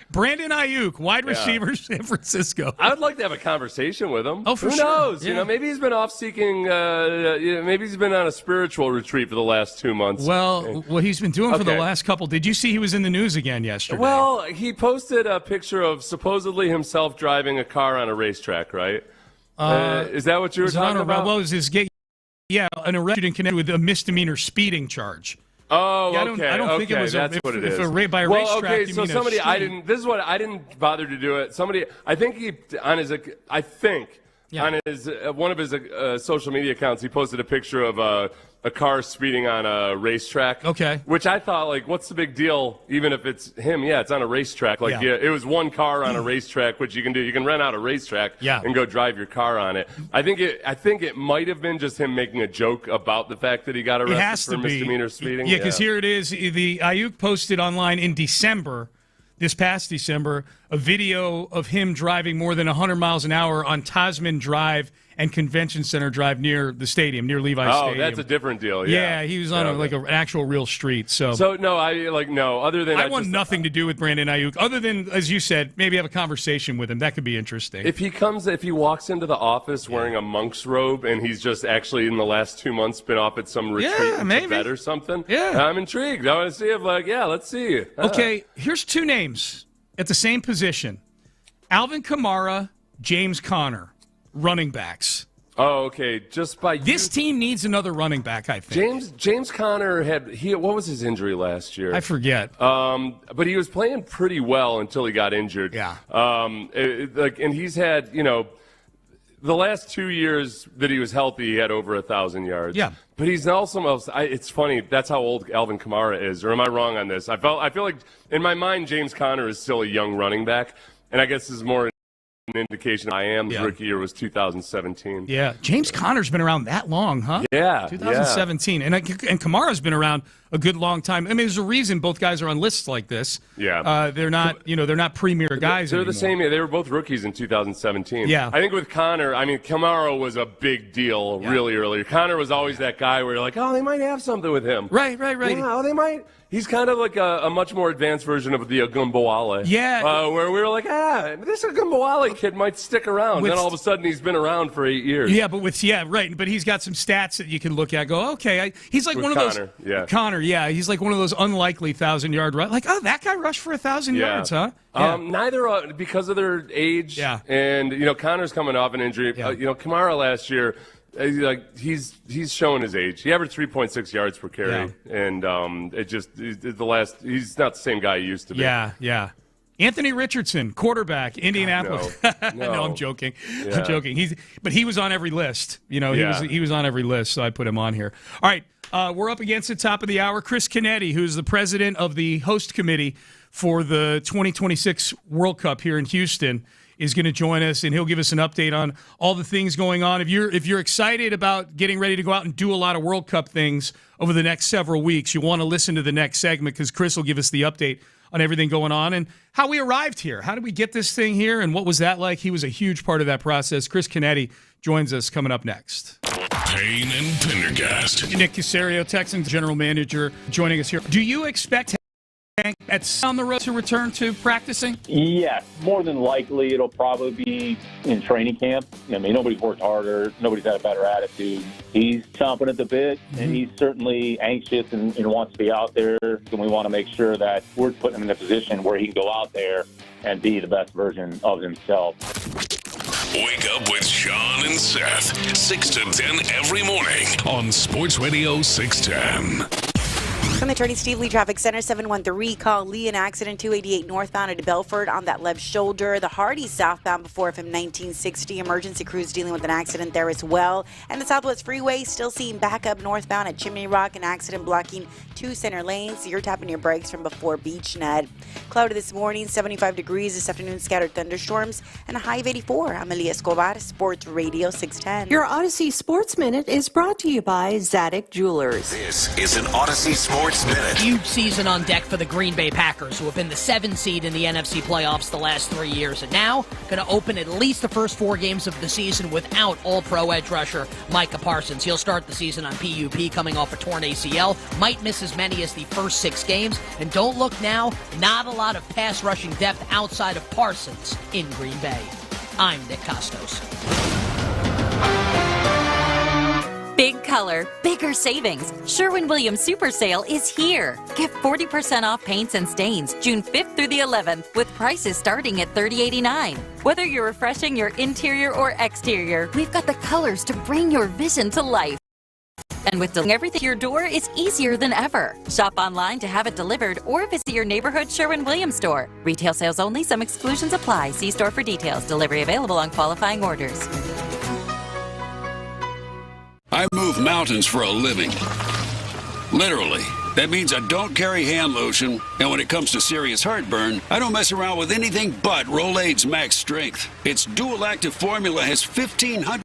Brandon Ayuk, wide receiver, San Francisco. I would like to have a conversation with him. Oh, for Who sure. knows? Yeah. Maybe he's been off seeking. Maybe he's been on a spiritual retreat for the last 2 months. Well, what he's been doing for the last couple. Did you see he was in the news again yesterday? Well, he posted a picture of supposedly himself driving a car on a racetrack. Right? Is that what you were talking about? Well, was his gig? Yeah, an arrest in connection with a misdemeanor speeding charge. Oh, okay. I don't think it was. That's what it is. By a racetrack, okay. So somebody, I didn't bother to do it. Somebody, I think on his one of his social media accounts, he posted a picture of a car speeding on a racetrack. Okay. Which I thought, like, what's the big deal? Even if it's him, it's on a racetrack. Like, it was one car on a racetrack, which you can do. You can rent out a racetrack and go drive your car on it. I think it might have been just him making a joke about the fact that he got arrested for misdemeanor speeding. Yeah, because here it is. The Ayuk posted online in this past December, a video of him driving more than 100 miles an hour on Tasman Drive and Convention Center Drive near the stadium, near Levi's Stadium. Oh, that's a different deal. Yeah, he was on an actual real street. So no, other than I want nothing to do with Brandon Ayuk, other than, as you said, maybe have a conversation with him. That could be interesting. If he walks into the office wearing a monk's robe and he's just actually in the last 2 months been off at some retreat in Tibet or something, I'm intrigued. I want to see if let's see. Okay, here's 2 names at the same position: Alvin Kamara, James Conner. Running backs. Oh, okay. Just by this team needs another running back, I think. James Conner what was his injury last year? I forget. But he was playing pretty well until he got injured. Yeah. And he's had the last 2 years that he was healthy, he had over 1,000 yards. Yeah. But he's also it's funny. That's how old Alvin Kamara is. Or am I wrong on this? I feel like in my mind James Conner is still a young running back, and I guess this is more an indication. His rookie year was 2017. Yeah, James Conner's been around that long, huh? Yeah, 2017, and Kamara's been around a good long time. I mean, there's a reason both guys are on lists like this. Yeah, they're not premier guys. They're anymore. the same. They were both rookies in 2017. Yeah, I think with Conner, Kamara was a big deal really early. Conner was always that guy where you're like, oh, they might have something with him. Right. Yeah, they might. He's kind of like a much more advanced version of the Agumbawale. Yeah. Where we were like, this Agumbawale kid might stick around. Then all of a sudden he's been around for 8 years. Yeah, but right. But he's got some stats that you can look at. Go, okay, he's like With one of Connor, those. yeah. Connor, yeah, he's like one of those unlikely 1,000-yard rush. Like, oh, that guy rushed for 1,000 yards, huh? Yeah. Neither because of their age. Yeah. And Connor's coming off an injury. Yeah. Kamara last year. He's showing his age. He averaged 3.6 yards per carry, and he's not the same guy he used to be. Yeah. Anthony Richardson, quarterback, Indianapolis. No, I'm joking. Yeah. I'm joking. But he was on every list. He was on every list, so I put him on here. All right, we're up against the top of the hour. Chris Canetti, who's the president of the host committee for the 2026 World Cup here in Houston, is going to join us, and he'll give us an update on all the things going on. If you're excited about getting ready to go out and do a lot of World Cup things over the next several weeks, you want to listen to the next segment because Chris will give us the update on everything going on and how we arrived here. How did we get this thing here, and what was that like? He was a huge part of that process. Chris Canetti joins us coming up next. Payne and Pendergast. Nick Caserio, Texans general manager, joining us here. Do you expect on the road to return to practicing? Yes, more than likely it'll probably be in training camp. I mean, nobody's worked harder. Nobody's had a better attitude. He's chomping at the bit, and he's certainly anxious and wants to be out there. And we want to make sure that we're putting him in a position where he can go out there and be the best version of himself. Wake up with Sean and Seth, 6 to 10 every morning on Sports Radio 610. From the Attorney Steve Lee Traffic Center, 713, call Lee, an accident 288 northbound at Belford on that left shoulder. The Hardy southbound before from 1960. Emergency crews dealing with an accident there as well. And the Southwest Freeway still seeing backup northbound at Chimney Rock, an accident blocking 2 center lanes. So you're tapping your brakes from before BeachNet. Cloudy this morning, 75 degrees this afternoon, scattered thunderstorms, and a high of 84. I'm Amelia Escobar, Sports Radio 610. Your Odyssey Sports Minute is brought to you by Zadok Jewelers. This is an Odyssey Sports Minute. Huge season on deck for the Green Bay Packers, who have been the 7th seed in the NFC playoffs the last 3 years, and now going to open at least the first 4 games of the season without all-pro edge rusher Micah Parsons. He'll start the season on PUP, coming off a torn ACL, might miss as many as the first 6 games, and don't look now, not a lot of pass rushing depth outside of Parsons in Green Bay. I'm Nick Costos. Big color, bigger savings. Sherwin-Williams Super Sale is here. Get 40% off paints and stains June 5th through the 11th with prices starting at $30.89. Whether you're refreshing your interior or exterior, we've got the colors to bring your vision to life. And with delivering everything to your door is easier than ever. Shop online to have it delivered or visit your neighborhood Sherwin-Williams store. Retail sales only. Some exclusions apply. See store for details. Delivery available on qualifying orders. I move mountains for a living. Literally. That means I don't carry hand lotion, and when it comes to serious heartburn, I don't mess around with anything but Rolaids Max Strength. Its dual active formula has 1,500.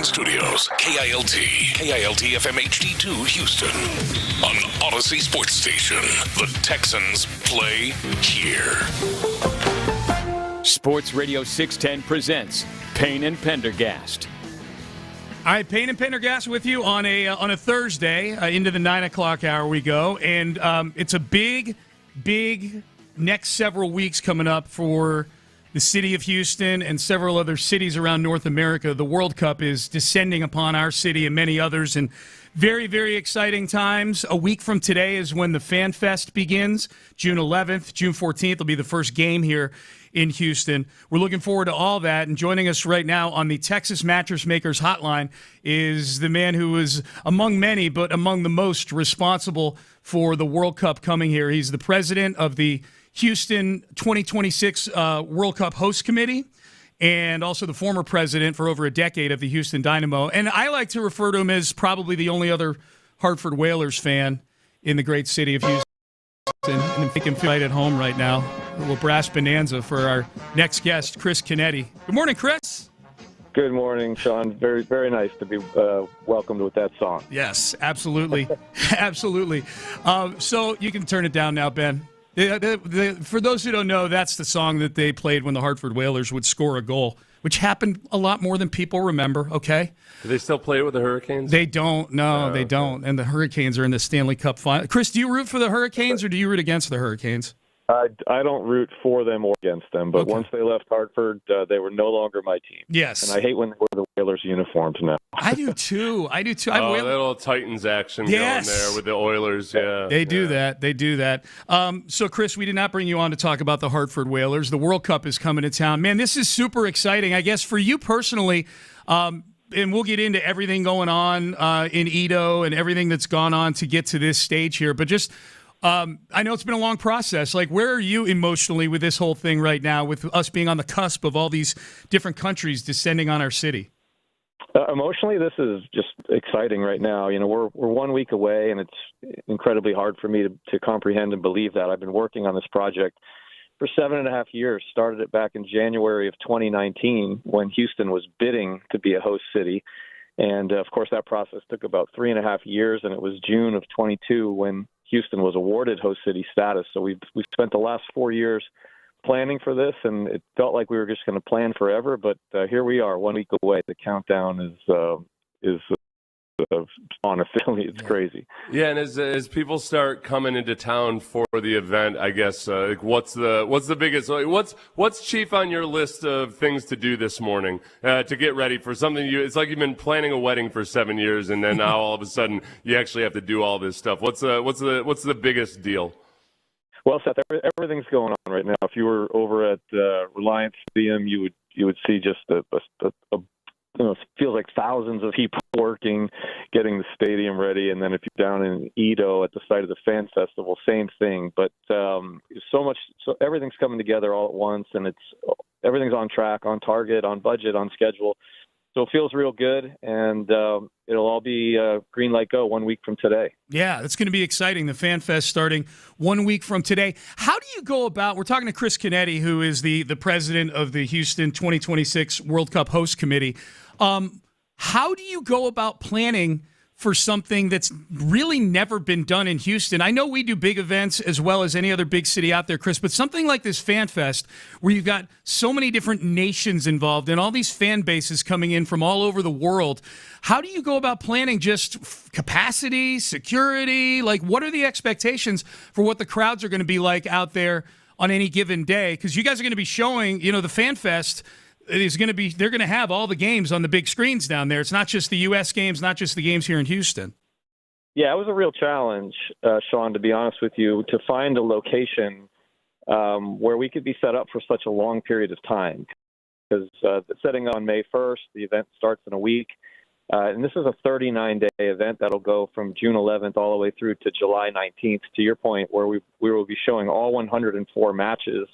Sugarland Studios, KILT FM HD2 Houston. On Odyssey Sports Station, the Texans play here. Sports Radio 610 presents Payne and Pendergast. All right, Payne and Pendergast with you on a Thursday. Into the 9 o'clock hour we go. And it's a big next several weeks coming up for the city of Houston and several other cities around North America. The World Cup is descending upon our city and many others, and very, very exciting times. A week from today is when the Fan Fest begins. June 11th, June 14th will be the first game here in Houston. We're looking forward to all that, and joining us right now on the Texas Mattress Makers Hotline is the man who is among many, but among the most responsible for the World Cup coming here. He's the president of the Houston 2026 World Cup Host Committee, and also the former president for over a decade of the Houston Dynamo. And I like to refer to him as probably the only other Hartford Whalers fan in the great city of Houston. And if he can feel right at home right now, a little brass bonanza for our next guest, Chris Canetti. Good morning, Chris. Good morning, Sean. Very, very nice to be welcomed with that song. Yes, absolutely. Absolutely. So you can turn it down now, Ben. For those who don't know, that's the song that they played when the Hartford Whalers would score a goal, which happened a lot more than people remember, okay? Do they still play it with the Hurricanes? They don't. No, they don't. And the Hurricanes are in the Stanley Cup final. Chris, do you root for the Hurricanes or do you root against the Hurricanes? I don't root for them or against them, but once they left Hartford, they were no longer my team. Yes. And I hate when they wear the Whalers uniforms now. I do too. Oh, that little Titans action going there with the Oilers. Yeah, They do that. They do that. So, Chris, we did not bring you on to talk about the Hartford Whalers. The World Cup is coming to town. Man, this is super exciting. I guess for you personally, and we'll get into everything going on in Edo and everything that's gone on to get to this stage here, but just I know it's been a long process. Like, where are you emotionally with this whole thing right now, with us being on the cusp of all these different countries descending on our city? Emotionally, this is just exciting right now. You know, we're 1 week away, and it's incredibly hard for me to comprehend and believe that. I've been working on this project for 7.5 years, started it back in January of 2019 when Houston was bidding to be a host city. And, of course, that process took about 3.5 years, and it was June of 22 when Houston was awarded host city status. So we've spent the last 4 years planning for this, and it felt like we were just going to plan forever. But here we are, 1 week away. The countdown is on officially. It's crazy. Yeah, and as people start coming into town for the event, I guess what's the biggest? What's chief on your list of things to do this morning to get ready for something? It's like you've been planning a wedding for 7 years, and then now all of a sudden you actually have to do all this stuff. What's the biggest deal? Well, Seth, everything's going on right now. If you were over at Reliance Stadium, you would see just it feels like thousands of people working, getting the stadium ready. And then if you're down in Edo at the site of the Fan Festival, same thing. But so everything's coming together all at once, and everything's on track, on target, on budget, on schedule. So it feels real good, and it'll all be green light go 1 week from today. Yeah, it's going to be exciting. The Fan Fest starting 1 week from today. How do you go about – we're talking to Chris Canetti, who is the president of the Houston 2026 World Cup Host Committee. How do you go about planning for something that's really never been done in Houston? I know we do big events as well as any other big city out there, Chris, but something like this Fan Fest where you've got so many different nations involved and all these fan bases coming in from all over the world, how do you go about planning just capacity, security? Like, what are the expectations for what the crowds are going to be like out there on any given day? Because you guys are going to be showing, the Fan Fest is going to be, they're going to have all the games on the big screens down there. It's not just the U.S. games, not just the games here in Houston. Yeah, it was a real challenge, Sean, to be honest with you, to find a location where we could be set up for such a long period of time. Because setting on May 1st, the event starts in a week. And this is a 39-day event that'll go from June 11th all the way through to July 19th, to your point, where we will be showing all 104 matches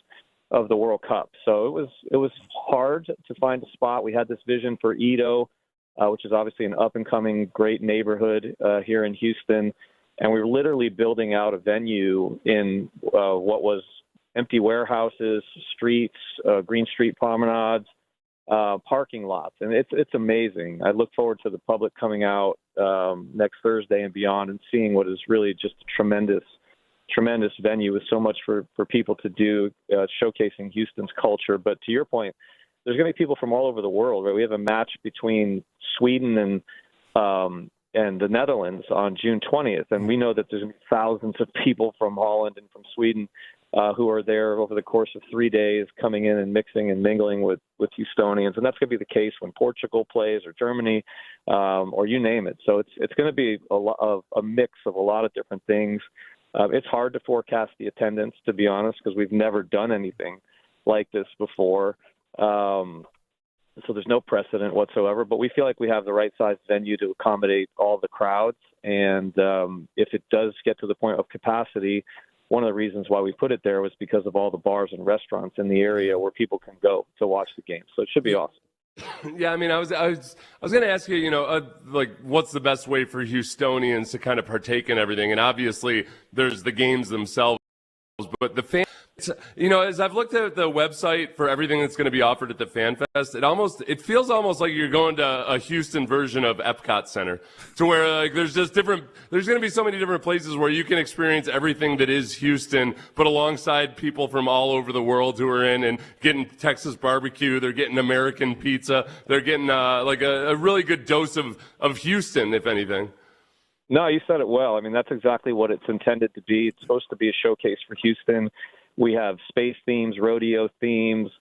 of the World Cup. So it was hard to find a spot. We had this vision for Edo, which is obviously an up-and-coming great neighborhood here in Houston. And we were literally building out a venue in what was empty warehouses, streets, Green Street promenades, parking lots, and it's amazing. I look forward to the public coming out next Thursday and beyond and seeing what is really just a tremendous venue with so much for people to do, showcasing Houston's culture. But to your point, there's going to be people from all over the world. Right? We have a match between Sweden and the Netherlands on June 20th, and we know that there's going to be thousands of people from Holland and from Sweden who are there over the course of 3 days, coming in and mixing and mingling with Houstonians, and that's going to be the case when Portugal plays or Germany or you name it. So it's going to be a mix of a lot of different things. It's hard to forecast the attendance, to be honest, because we've never done anything like this before. So there's no precedent whatsoever, but we feel like we have the right size venue to accommodate all the crowds. And if it does get to the point of capacity, one of the reasons why we put it there was because of all the bars and restaurants in the area where people can go to watch the game. So it should be awesome. Yeah, I mean, I was going to ask you, like, what's the best way for Houstonians to kind of partake in everything? And obviously, there's the games themselves, but the fans, as I've looked at the website for everything that's going to be offered at the Fan Fest, it feels almost like you're going to a Houston version of Epcot Center, to where there's going to be so many different places where you can experience everything that is Houston, but alongside people from all over the world who are in and getting Texas barbecue, they're getting American pizza, they're getting a really good dose of Houston, if anything. No, you said it well. I mean, that's exactly what it's intended to be. It's supposed to be a showcase for Houston. We have space themes, rodeo themes.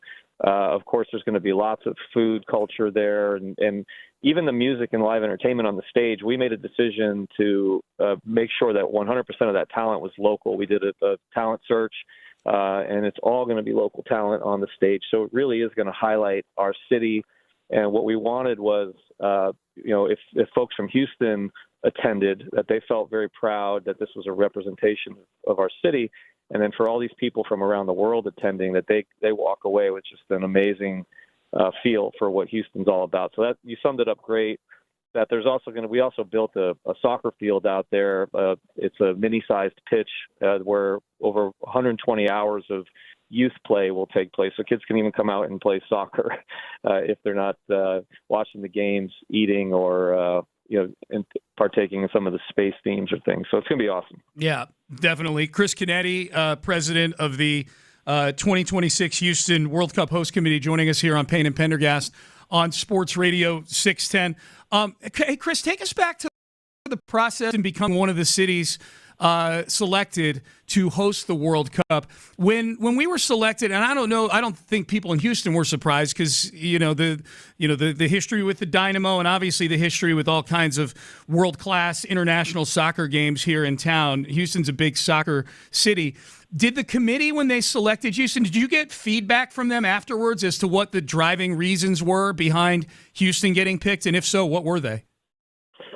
Of course, there's going to be lots of food culture there, and even the music and live entertainment on the stage. We made a decision to make sure that 100% of that talent was local. We did a talent search, and it's all going to be local talent on the stage. So it really is going to highlight our city. And what we wanted was, if folks from Houston attended, that they felt very proud that this was a representation of our city. And then for all these people from around the world attending, that they walk away with just an amazing feel for what Houston's all about. So that you summed it up great. That there's also we also built a soccer field out there. It's a mini-sized pitch where over 120 hours of youth play will take place. So kids can even come out and play soccer if they're not watching the games, eating, or and partaking in some of the space themes or things. So it's going to be awesome. Yeah, definitely. Chris Canetti, president of the 2026 Houston World Cup Host Committee, joining us here on Payne and Pendergast on Sports Radio 610. Hey, Chris, take us back to the process and become one of the cities selected to host the World Cup. When we were selected, and I don't think people in Houston were surprised, because the history with the Dynamo, and obviously the history with all kinds of world-class international soccer games here in town. Houston's a big soccer city. Did the committee, when they selected Houston, did you get feedback from them afterwards as to what the driving reasons were behind Houston getting picked? And if so, what were they?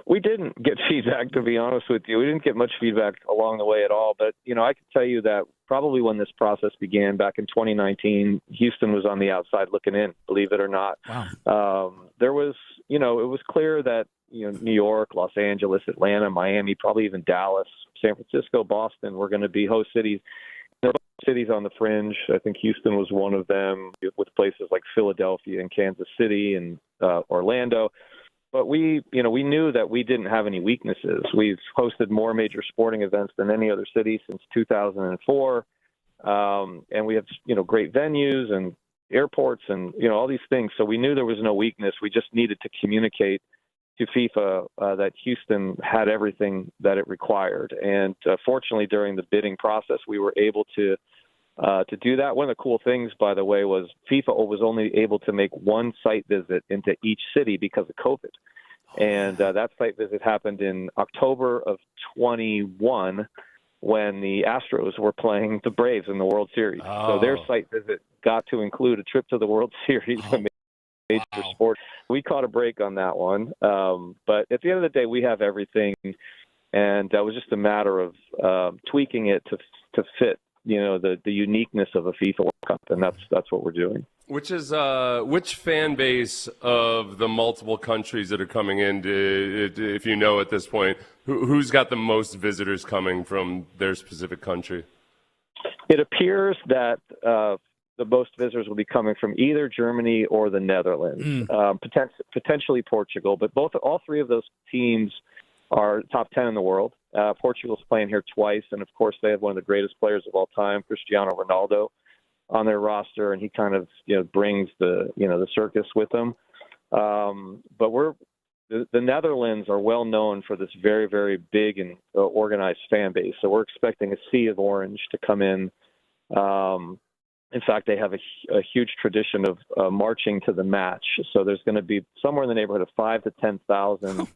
We didn't get feedback, to be honest with you. We didn't get much feedback along the way at all. But, I can tell you that probably when this process began back in 2019, Houston was on the outside looking in, believe it or not. Wow. There was, it was clear that, New York, Los Angeles, Atlanta, Miami, probably even Dallas, San Francisco, Boston were going to be host cities. There were cities on the fringe. I think Houston was one of them, with places like Philadelphia and Kansas City and Orlando. But we knew that we didn't have any weaknesses. We've hosted more major sporting events than any other city since 2004. And we have, great venues and airports and, all these things. So we knew there was no weakness. We just needed to communicate to FIFA that Houston had everything that it required. And fortunately, during the bidding process, we were able to do that. One of the cool things, by the way, was FIFA was only able to make one site visit into each city because of COVID. And that site visit happened in October of 21 when the Astros were playing the Braves in the World Series. So their site visit got to include a trip to the World Series, a major sport. We caught a break on that one. But at the end of the day, we have everything. And that was just a matter of tweaking it to fit the uniqueness of a FIFA World Cup, and that's what we're doing. Which fan base of the multiple countries that are coming in, if you know at this point, who's got the most visitors coming from their specific country? It appears that the most visitors will be coming from either Germany or the Netherlands, potentially Portugal. But all three of those teams are top 10 in the world. Portugal's playing here twice, and of course they have one of the greatest players of all time, Cristiano Ronaldo, on their roster, and he kind of brings the circus with him. But the Netherlands are well known for this very, very big and organized fan base. So we're expecting a sea of orange to come in. In fact, they have a huge tradition of marching to the match. So there's going to be somewhere in the neighborhood of 5,000 to 10,000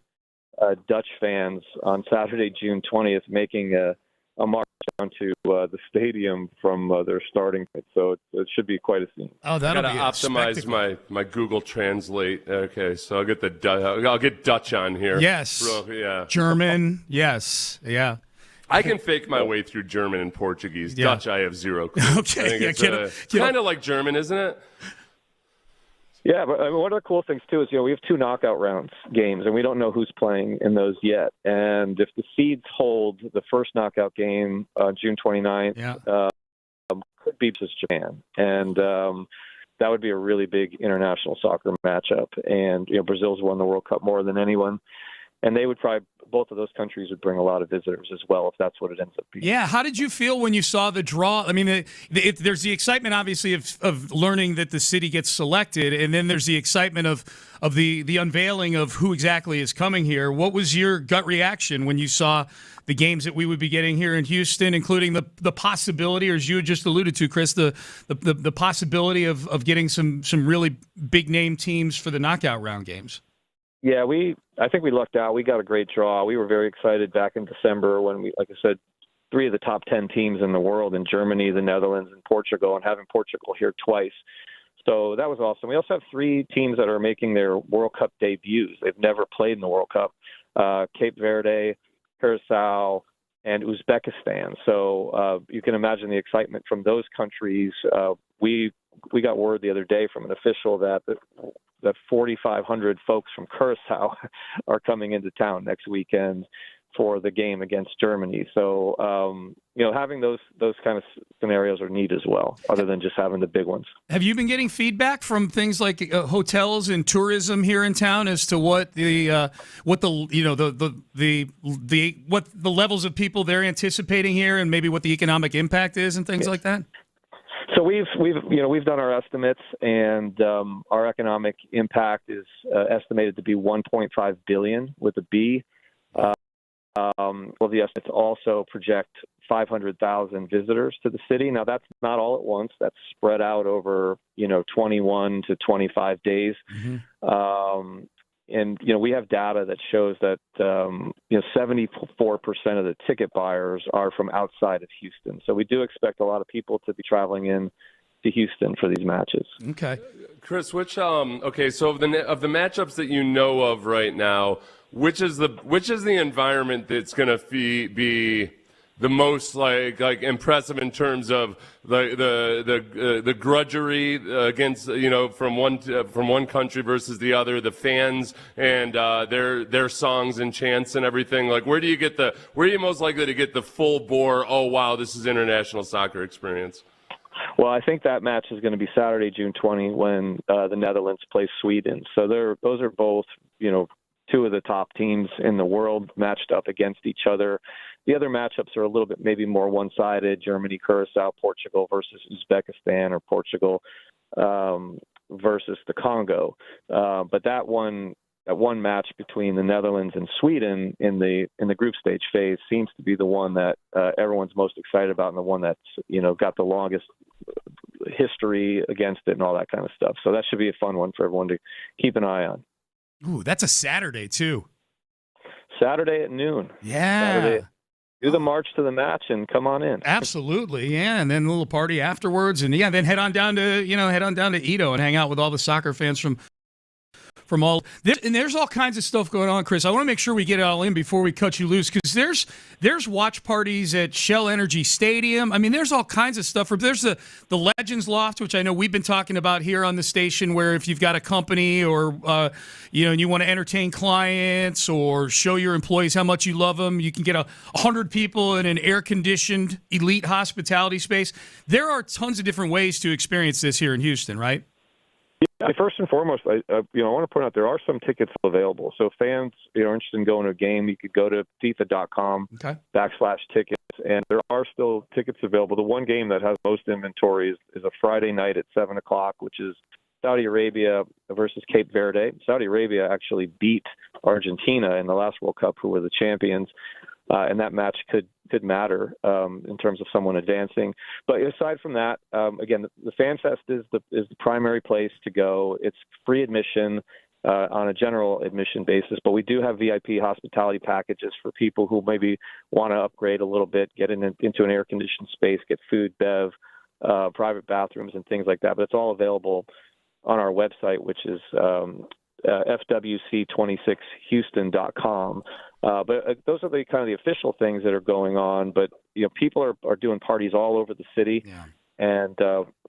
Dutch fans on Saturday, June 20th, making a march down to the stadium from their starting point. So it should be quite a scene. Oh, that'll be optimize my Google Translate. Okay, so I'll get Dutch on here. Yes. Yeah. German. Yes. Yeah. I can fake my way through German and Portuguese. Yeah. Dutch, I have zero clue. Okay. I think it's kind of like German, isn't it? Yeah, but one of the cool things, too, is, we have 2 knockout rounds games, and we don't know who's playing in those yet. And if the seeds hold, the first knockout game, June 29th, could be versus Japan. And that would be a really big international soccer matchup. And, Brazil's won the World Cup more than anyone. And they would probably, both of those countries would bring a lot of visitors as well, if that's what it ends up being. Yeah. How did you feel when you saw the draw? I mean, there's the excitement, obviously, of learning that the city gets selected, and then there's the excitement of the unveiling of who exactly is coming here. What was your gut reaction when you saw the games that we would be getting here in Houston, including the possibility, or as you had just alluded to, Chris, the possibility of getting some really big-name teams for the knockout round games? Yeah, I think we lucked out. We got a great draw. We were very excited back in December when like I said, 3 of the top 10 teams in the world in Germany, the Netherlands, and Portugal, and having Portugal here twice. So that was awesome. We also have 3 teams that are making their World Cup debuts. They've never played in the World Cup. Cape Verde, Curacao, and Uzbekistan. So you can imagine the excitement from those countries. We got word the other day from an official that 4,500 folks from Curacao are coming into town next weekend for the game against Germany. So, having those kind of scenarios are neat as well, other than just having the big ones. Have you been getting feedback from things like hotels and tourism here in town as to what the levels of people they're anticipating here, and maybe what the economic impact is and things like that? So we've done our estimates, and our economic impact is estimated to be $1.5 billion with a B. Well, the estimates also project 500,000 visitors to the city. Now, that's not all at once. That's spread out over 21 to 25 days. Mm-hmm. And we have data that shows that 74% of the ticket buyers are from outside of Houston. So we do expect a lot of people to be traveling in to Houston for these matches. Okay, Chris, which so of the matchups that you know of right now, which is the environment that's going to be the most like impressive in terms of the grudgery against from one country versus the other, the fans and their songs and chants and everything? Like, where are you most likely to get the full bore? Oh wow, this is international soccer experience. Well, I think that match is going to be Saturday, June 20, when the Netherlands plays Sweden. So those are both 2 of the top teams in the world matched up against each other. The other matchups are a little bit maybe more one-sided: Germany, Curacao, Portugal versus Uzbekistan, or Portugal versus the Congo. But that one match between the Netherlands and Sweden in the group stage phase seems to be the one that everyone's most excited about, and the one that's got the longest history against it and all that kind of stuff. So that should be a fun one for everyone to keep an eye on. Ooh, that's a Saturday too. Saturday at noon. Yeah. Saturday. Do the march to the match and come on in. Absolutely, yeah, and then a little party afterwards, and then head on down to Edo and hang out with all the soccer fans from from all. And there's all kinds of stuff going on, Chris. I want to make sure we get it all in before we cut you loose, because there's watch parties at Shell Energy Stadium. I mean, there's all kinds of stuff. There's the Legends Loft, which I know we've been talking about here on the station, where if you've got a company or and you want to entertain clients or show your employees how much you love them, you can get 100 people in an air-conditioned elite hospitality space. There are tons of different ways to experience this here in Houston, right? Yeah, first and foremost, I want to point out there are some tickets available. So fans, are interested in going to a game, you could go to FIFA.com/tickets, and there are still tickets available. The one game that has most inventory is a Friday night at 7 o'clock, which is Saudi Arabia versus Cape Verde. Saudi Arabia actually beat Argentina in the last World Cup, who were the champions. And that match could matter in terms of someone advancing. But aside from that, again, the Fan Fest is the primary place to go. It's free admission on a general admission basis, but we do have VIP hospitality packages for people who maybe want to upgrade a little bit, get into an air-conditioned space, get food, bev, private bathrooms, and things like that. But it's all available on our website, which is fwc26houston.com. But those are the kind of the official things that are going on. But people are doing parties all over the city, and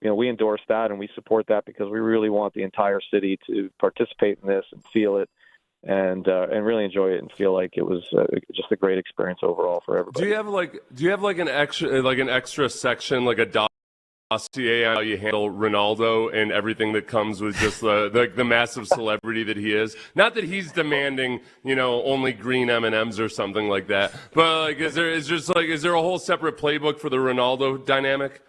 we endorse that and we support that because we really want the entire city to participate in this and feel it, and really enjoy it and feel like it was just a great experience overall for everybody. Do you have an extra section, like a dossier on how you handle Ronaldo and everything that comes with just the massive celebrity that he is? Not that he's demanding, only green M&Ms or something like that, but is there a whole separate playbook for the Ronaldo dynamic?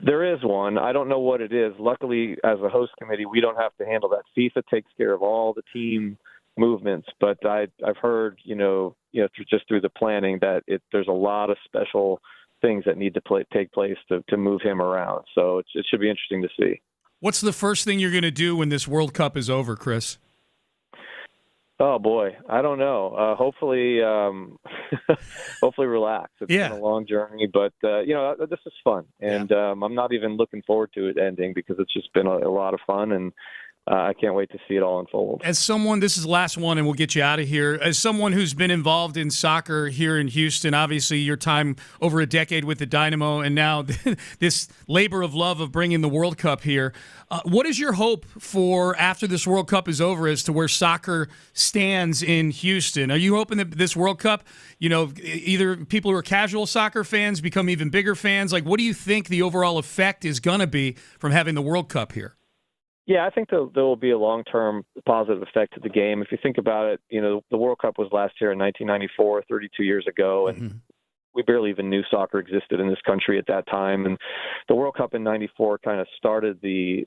There is one. I don't know what it is. Luckily, as a host committee, we don't have to handle that. FIFA takes care of all the team movements, but I've heard, just through the planning that there's a lot of special things that need to take place to move him around. So it should be interesting to see. What's the first thing you're going to do when this World Cup is over, Chris? Oh boy, I don't know. Hopefully relax. It's been a long journey, but this is fun, and I'm not even looking forward to it ending because it's just been a lot of fun, and I can't wait to see it all unfold. As someone, this is the last one, and we'll get you out of here. As someone who's been involved in soccer here in Houston, obviously your time over a decade with the Dynamo, and now this labor of love of bringing the World Cup here. What is your hope for after this World Cup is over as to where soccer stands in Houston? Are you hoping that this World Cup, either people who are casual soccer fans become even bigger fans? Like, what do you think the overall effect is going to be from having the World Cup here? Yeah, I think there will be a long-term positive effect to the game. If you think about it, the World Cup was last year in 1994, 32 years ago, and we barely even knew soccer existed in this country at that time. And the World Cup in 94 kind of started the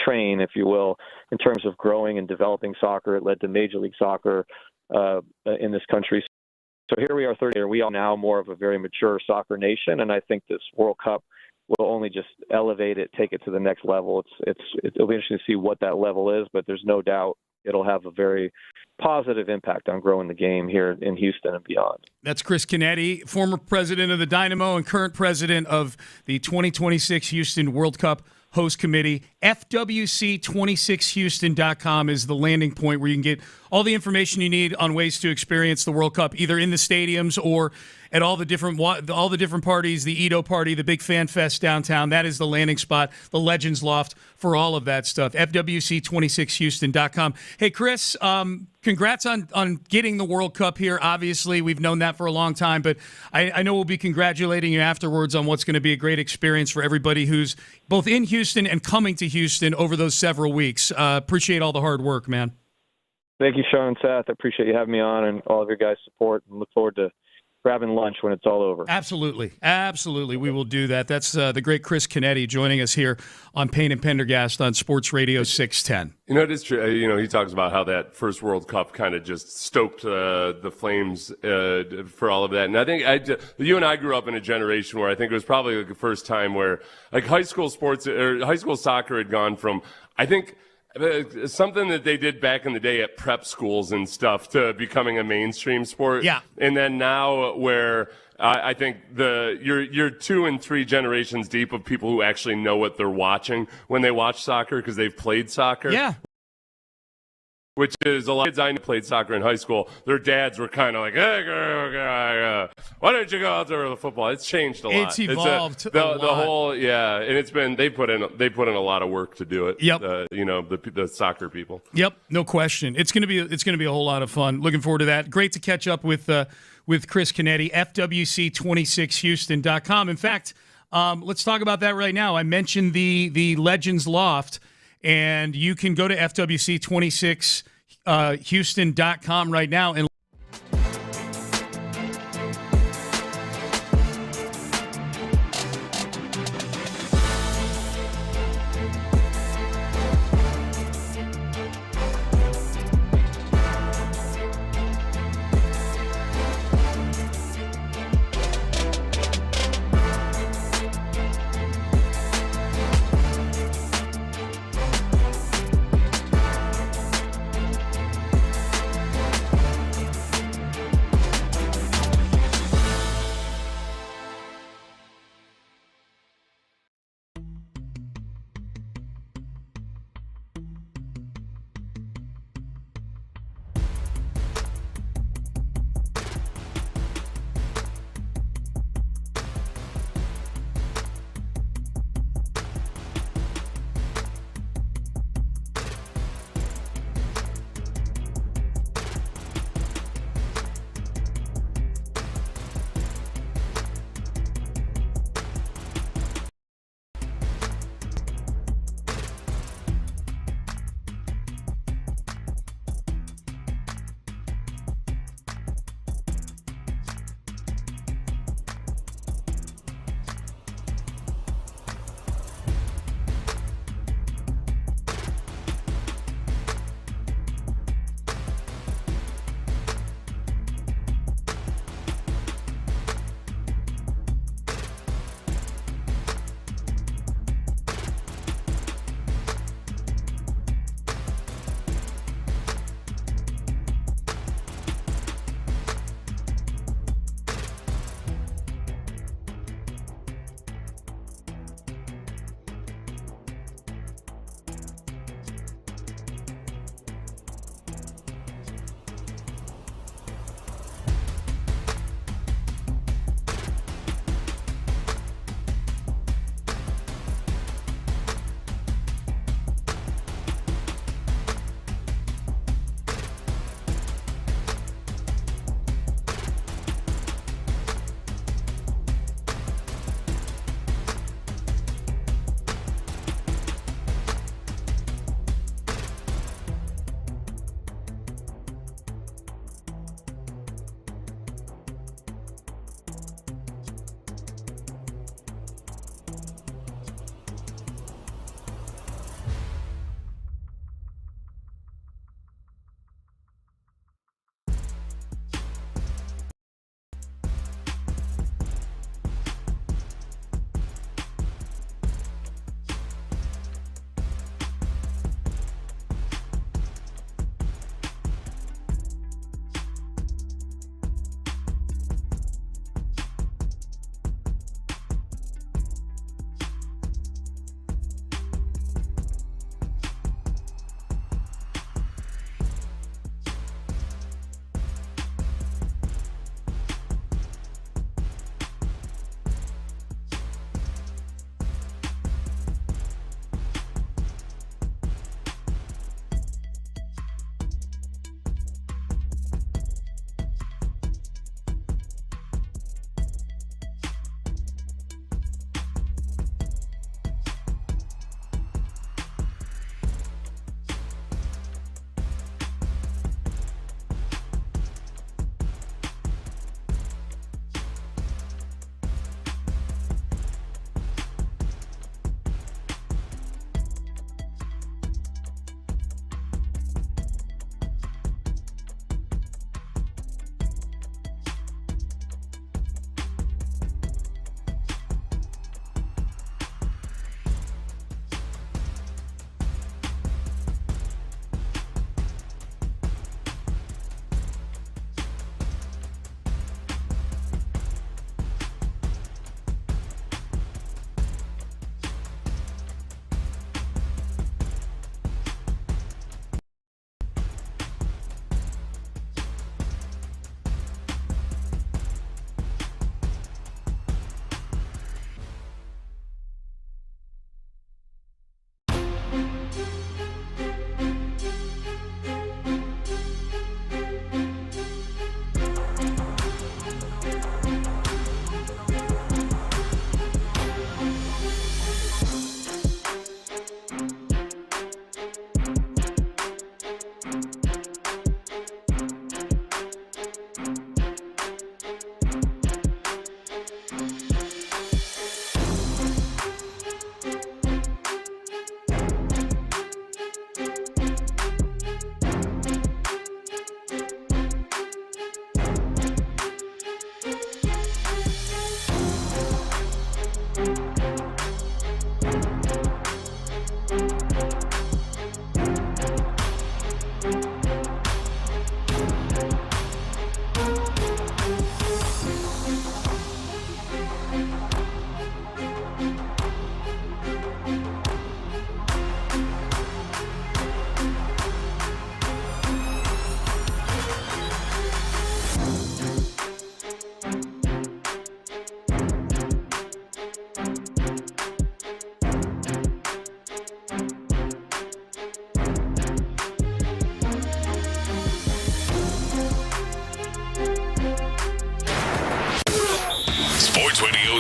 train, if you will, in terms of growing and developing soccer. It led to Major League Soccer in this country. So here we are 30 years. We are now more of a very mature soccer nation, and I think this World Cup will only just elevate it, take it to the next level. It'll be interesting to see what that level is, but there's no doubt it'll have a very positive impact on growing the game here in Houston and beyond. That's Chris Canetti, former president of the Dynamo and current president of the 2026 Houston World Cup Host Committee. FWC26Houston.com is the landing point where you can get all the information you need on ways to experience the World Cup, either in the stadiums or at all the different parties, the Edo Party, the Big Fan Fest downtown. That is the landing spot, the Legends Loft for all of that stuff. FWC26Houston.com. Hey, Chris, congrats on getting the World Cup here. Obviously, we've known that for a long time, but I know we'll be congratulating you afterwards on what's going to be a great experience for everybody who's both in Houston and coming to Houston over those several weeks. Appreciate all the hard work, man. Thank you, Sean and Seth. I appreciate you having me on and all of your guys' support, and look forward to grabbing lunch when it's all over. Absolutely. We will do that. That's the great Chris Canetti joining us here on Payne and Pendergast on Sports Radio 610. It is true. He talks about how that first World Cup kind of just stoked the flames for all of that. And I think you and I grew up in a generation where I think it was probably the first time where high school sports or high school soccer had gone from, I think, something that they did back in the day at prep schools and stuff to becoming a mainstream sport. Yeah. And then now where I think you're 2 and 3 generations deep of people who actually know what they're watching when they watch soccer because they've played soccer. Yeah. which is a lot of kids I knew played soccer in high school. Their dads were kind of like, hey, why don't you go out there with the football? It's changed a lot. It's evolved the whole, and it's been they put in a lot of work to do it. Yep. The soccer people. Yep, no question. It's gonna be a whole lot of fun. Looking forward to that. Great to catch up with Chris Canetti, FWC26Houston.com. In fact, let's talk about that right now. I mentioned the Legends Loft, and you can go to FWC26Houston.com right now and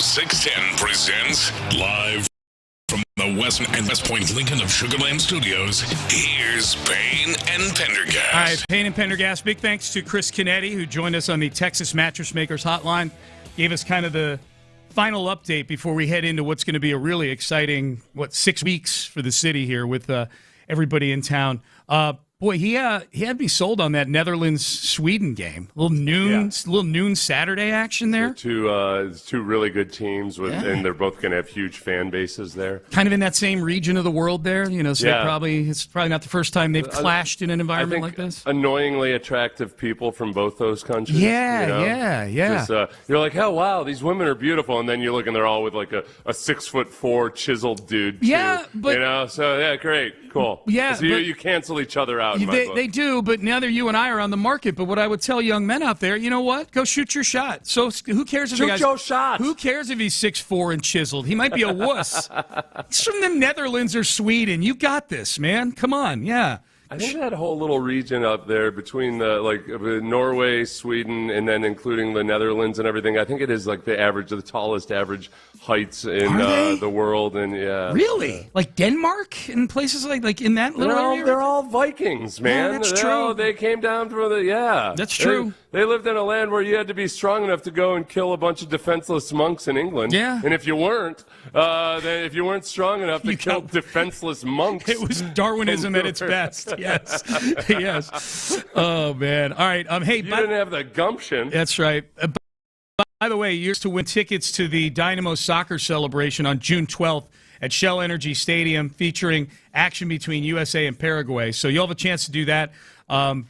610 presents live from the West and West Point Lincoln of Sugar Land Studios. Here's Payne and Pendergast. All right, Payne and Pendergast. Big thanks to Chris Canetti, who joined us on the Texas Mattress Makers Hotline. Gave us kind of the final update before we head into what's going to be a really exciting, 6 weeks for the city here with everybody in town. Boy, he had me sold on that Netherlands-Sweden game. Little noon Saturday action there. Two really good teams, and they're both going to have huge fan bases there. Kind of in that same region of the world there, so it's probably not the first time they've clashed in an environment like this. Annoyingly attractive people from both those countries. Yeah. Just, you're like, oh wow, these women are beautiful, and then you look and they're all with like a 6'4" chiseled dude. Yeah, too, but so great, cool. Yeah, so you cancel each other out. They do, but neither you and I are on the market. But what I would tell young men out there, you know what? Go shoot your shot. So who cares if your shot? Who cares if he's 6'4" and chiseled? He might be a wuss. He's from the Netherlands or Sweden. You got this, man. Come on, yeah. I think that whole little region up there between Norway, Sweden, and then including the Netherlands and everything, I think it is like the tallest average heights in the world. And really, like Denmark and places like in that little area. They're all Vikings, man. Yeah, that's true. They came down from That's true. They lived in a land where you had to be strong enough to go and kill a bunch of defenseless monks in England. Yeah. And if you weren't, strong enough to kill defenseless monks, it was Darwinism at its best. Yes. Yes. Oh, man. All right. Hey, you didn't have the gumption. That's right. By the way, you're to win tickets to the Dynamo soccer celebration on June 12th at Shell Energy Stadium, featuring action between USA and Paraguay. So you'll have a chance to do that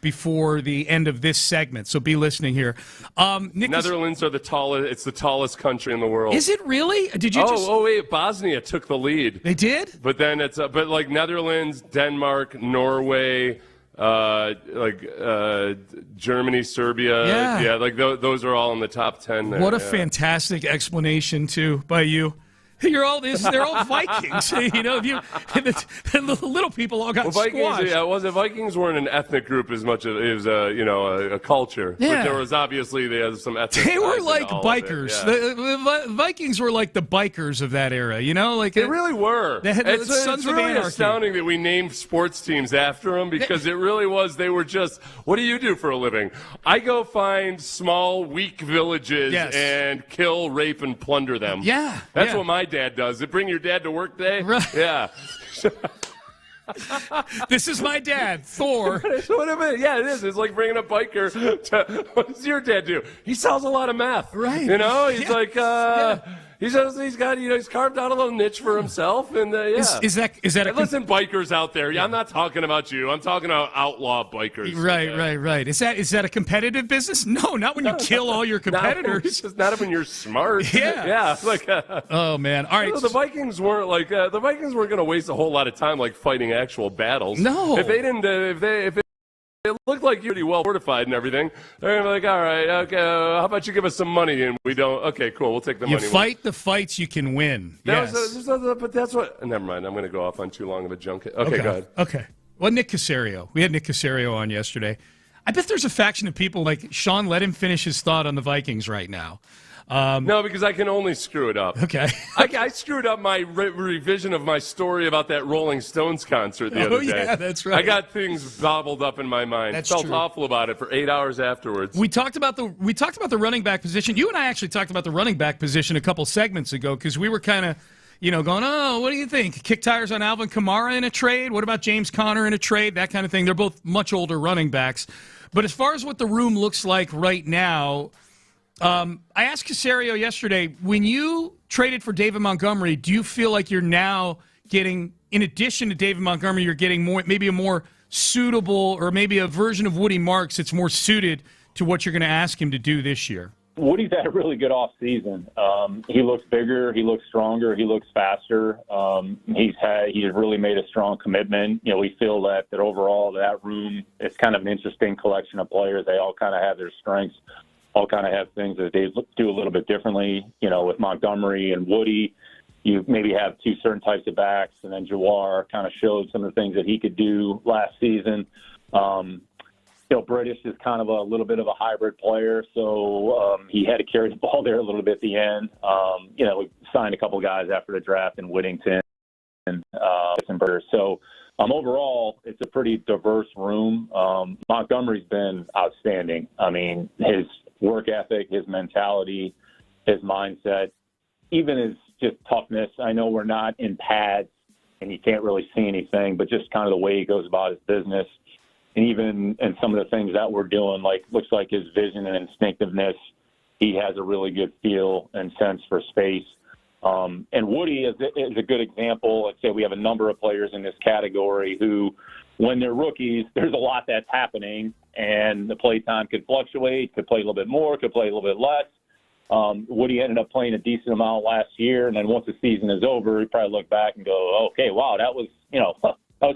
before the end of this segment. So be listening here. Netherlands are the tallest. It's the tallest country in the world. Is it really? Did you? Oh wait, Bosnia took the lead. They did. But then it's like Netherlands, Denmark, Norway. Germany, Serbia, those are all in the top 10 there. What a fantastic explanation too by you. They're all Vikings. The little people all got squashed. Vikings weren't an ethnic group as much as it was a culture. Yeah. But there was obviously some ethnic. They were like bikers. Yeah. The Vikings were like the bikers of that era. They really were. It's really astounding that we named sports teams after them, because it really was. They were just. What do you do for a living? I go find small, weak villages and kill, rape, and plunder them. Yeah, that's what my dad does. Bring your dad to work day? Right. Yeah. This is my dad, Thor. Yeah, it is. It's like bringing a biker what does your dad do? He sells a lot of meth. Right. He's he's carved out a little niche for himself, and Is that listen, bikers out there? Yeah, I'm not talking about you. I'm talking about outlaw bikers. Right. Is that a competitive business? No, not when you kill all your competitors. Not when you're smart. Yeah. Oh man. All right. The Vikings weren't going to waste a whole lot of time fighting actual battles. No. If they didn't, if it looked like you're pretty well fortified and everything, they're going to be like, all right, okay, how about you give us some money and we don't? Okay, cool, we'll take the money. You fight the fights you can win. Yes. But that's what. Never mind. I'm going to go off on too long of a junket. Okay, go ahead. Okay. Well, Nick Caserio. We had Nick Caserio on yesterday. I bet there's a faction of people like Sean. Let him finish his thought on the Vikings right now. No, because I can only screw it up. Okay. I screwed up my revision of my story about that Rolling Stones concert the other day. Oh, yeah, that's right. I got things bobbled up in my mind. That's Felt true. awful about it for 8 hours afterwards. We talked about the running back position. You and I actually talked about the running back position a couple segments ago, because we were kind of, going, oh, what do you think? Kick tires on Alvin Kamara in a trade? What about James Conner in a trade? That kind of thing. They're both much older running backs. But as far as what the room looks like right now, I asked Caserio yesterday, when you traded for David Montgomery, do you feel like you're now getting, in addition to David Montgomery, you're getting maybe a more suitable, or maybe a version of Woody Marks that's more suited to what you're going to ask him to do this year? Woody's had a really good offseason. He looks bigger, he looks stronger, he looks faster. He's really made a strong commitment. We feel that overall that room is kind of an interesting collection of players. They all kind of have their strengths, all kind of have things that they do a little bit differently. With Montgomery and Woody, you maybe have two certain types of backs, and then Jawar kind of showed some of the things that he could do last season. British is kind of a little bit of a hybrid player, so he had to carry the ball there a little bit at the end. We signed a couple guys after the draft in Whittington and so overall, it's a pretty diverse room. Montgomery's been outstanding. I mean, his work ethic, his mentality, his mindset, even his just toughness. I know we're not in pads and you can't really see anything, but just kind of the way he goes about his business. And even in some of the things that we're doing, looks like his vision and instinctiveness, he has a really good feel and sense for space. And Woody is a good example. I'd say we have a number of players in this category who, when they're rookies, there's a lot that's happening, and the play time could fluctuate, could play a little bit more, could play a little bit less. Woody ended up playing a decent amount last year, and then once the season is over, he probably look back and go, okay, wow, that was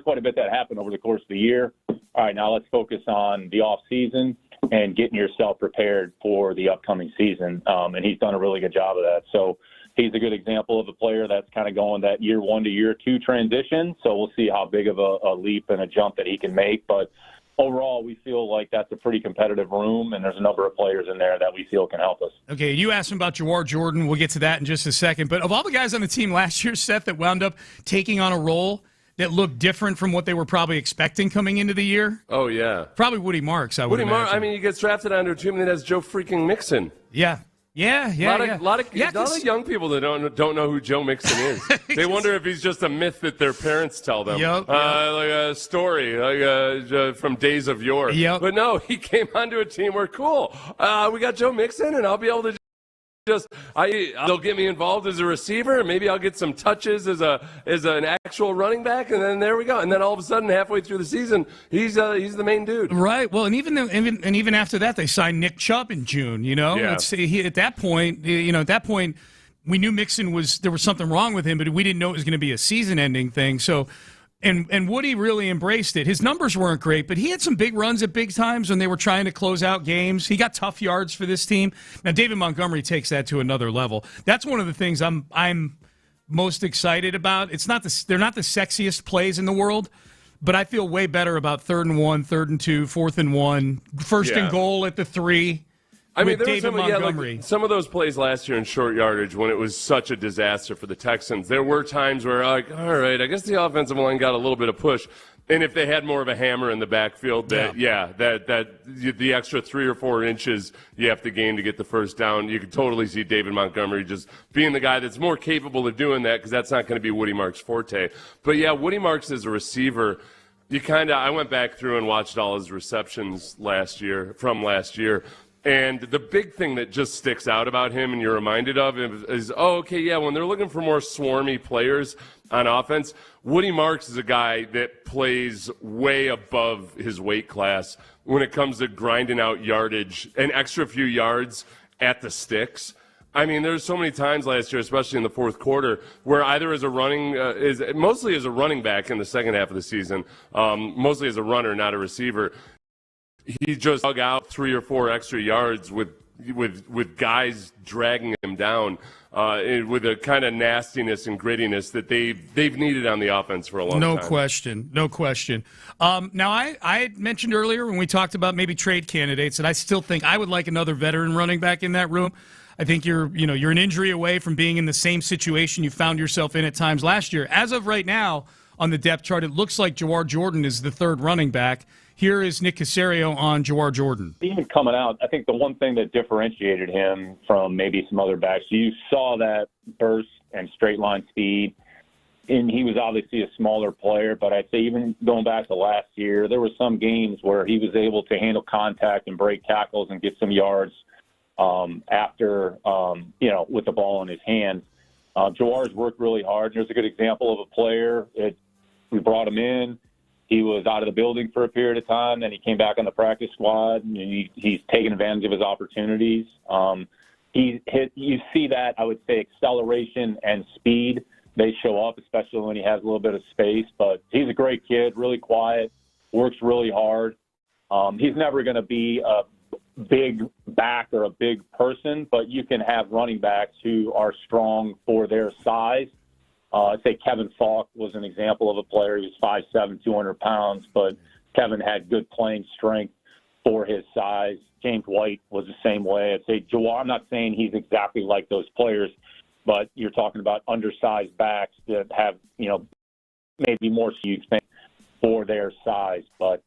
quite a bit that happened over the course of the year. All right, now let's focus on the off season and getting yourself prepared for the upcoming season. And he's done a really good job of that. So he's a good example of a player that's kind of going that year 1 to year 2 transition. So we'll see how big of a leap and a jump that he can make. But overall, we feel like that's a pretty competitive room, and there's a number of players in there that we feel can help us. Okay, you asked him about Jawar Jordan. We'll get to that in just a second. But of all the guys on the team last year, Seth, that wound up taking on a role that looked different from what they were probably expecting coming into the year? Oh, yeah. Probably Woody Marks, I would imagine. I mean, he gets drafted onto a team that has Joe freaking Mixon. Yeah. A lot of young people that don't know who Joe Mixon is. They wonder if he's just a myth that their parents tell them. Yep. Like a story from days of yore. Yep. But no, he came onto a team where, cool, we got Joe Mixon, and I'll be able to they'll get me involved as a receiver, and maybe I'll get some touches as an actual running back, and then there we go. And then all of a sudden, halfway through the season, he's the main dude. Right. Well, and even after that, they signed Nick Chubb in June. Yeah. At that point, we knew Mixon there was something wrong with him, but we didn't know it was going to be a season-ending thing. So. And Woody really embraced it. His numbers weren't great, but he had some big runs at big times when they were trying to close out games. He got tough yards for this team. Now, David Montgomery takes that to another level. That's one of the things I'm most excited about. They're not the sexiest plays in the world, but I feel way better about 3rd and 1, 3rd and 2, 4th and 1, first and goal at the 3. I mean, there was some of those plays last year in short yardage when it was such a disaster for the Texans. There were times where, all right, I guess the offensive line got a little bit of push. And if they had more of a hammer in the backfield, that the extra 3 or 4 inches you have to gain to get the first down, you could totally see David Montgomery just being the guy that's more capable of doing that, because that's not going to be Woody Marks' forte. But, yeah, Woody Marks as a receiver, I went back through and watched all his receptions from last year. And the big thing that just sticks out about him and you're reminded of is, when they're looking for more swarmy players on offense, Woody Marks is a guy that plays way above his weight class when it comes to grinding out yardage, an extra few yards at the sticks. I mean, there's so many times last year, especially in the fourth quarter, where either mostly as a running back in the second half of the season, mostly as a runner, not a receiver, he just dug out 3 or 4 extra yards with guys dragging him down with a kind of nastiness and grittiness that they've needed on the offense for a long time. No question. Now, I had mentioned earlier when we talked about maybe trade candidates that I still think I would like another veteran running back in that room. I think you're an injury away from being in the same situation you found yourself in at times last year. As of right now, on the depth chart, it looks like Jawar Jordan is the 3rd running back. Here is Nick Caserio on Jawar Jordan. Even coming out, I think the one thing that differentiated him from maybe some other backs, you saw that burst and straight line speed, and he was obviously a smaller player, but I'd say even going back to last year, there were some games where he was able to handle contact and break tackles and get some yards after, with the ball in his hands. Jawar's worked really hard. There's a good example of a player. We brought him in. He was out of the building for a period of time, then he came back on the practice squad, and he's taken advantage of his opportunities. You see that, I would say, acceleration and speed. They show up, especially when he has a little bit of space. But he's a great kid, really quiet, works really hard. He's never going to be a big back or a big person, but you can have running backs who are strong for their size. I'd say Kevin Falk was an example of a player. He was 5'7", 200 pounds, but Kevin had good playing strength. for his size. James White was the same way. I'd say Jawar, I'm not saying he's exactly like those players, but you're talking about undersized backs that have, maybe more for their size. But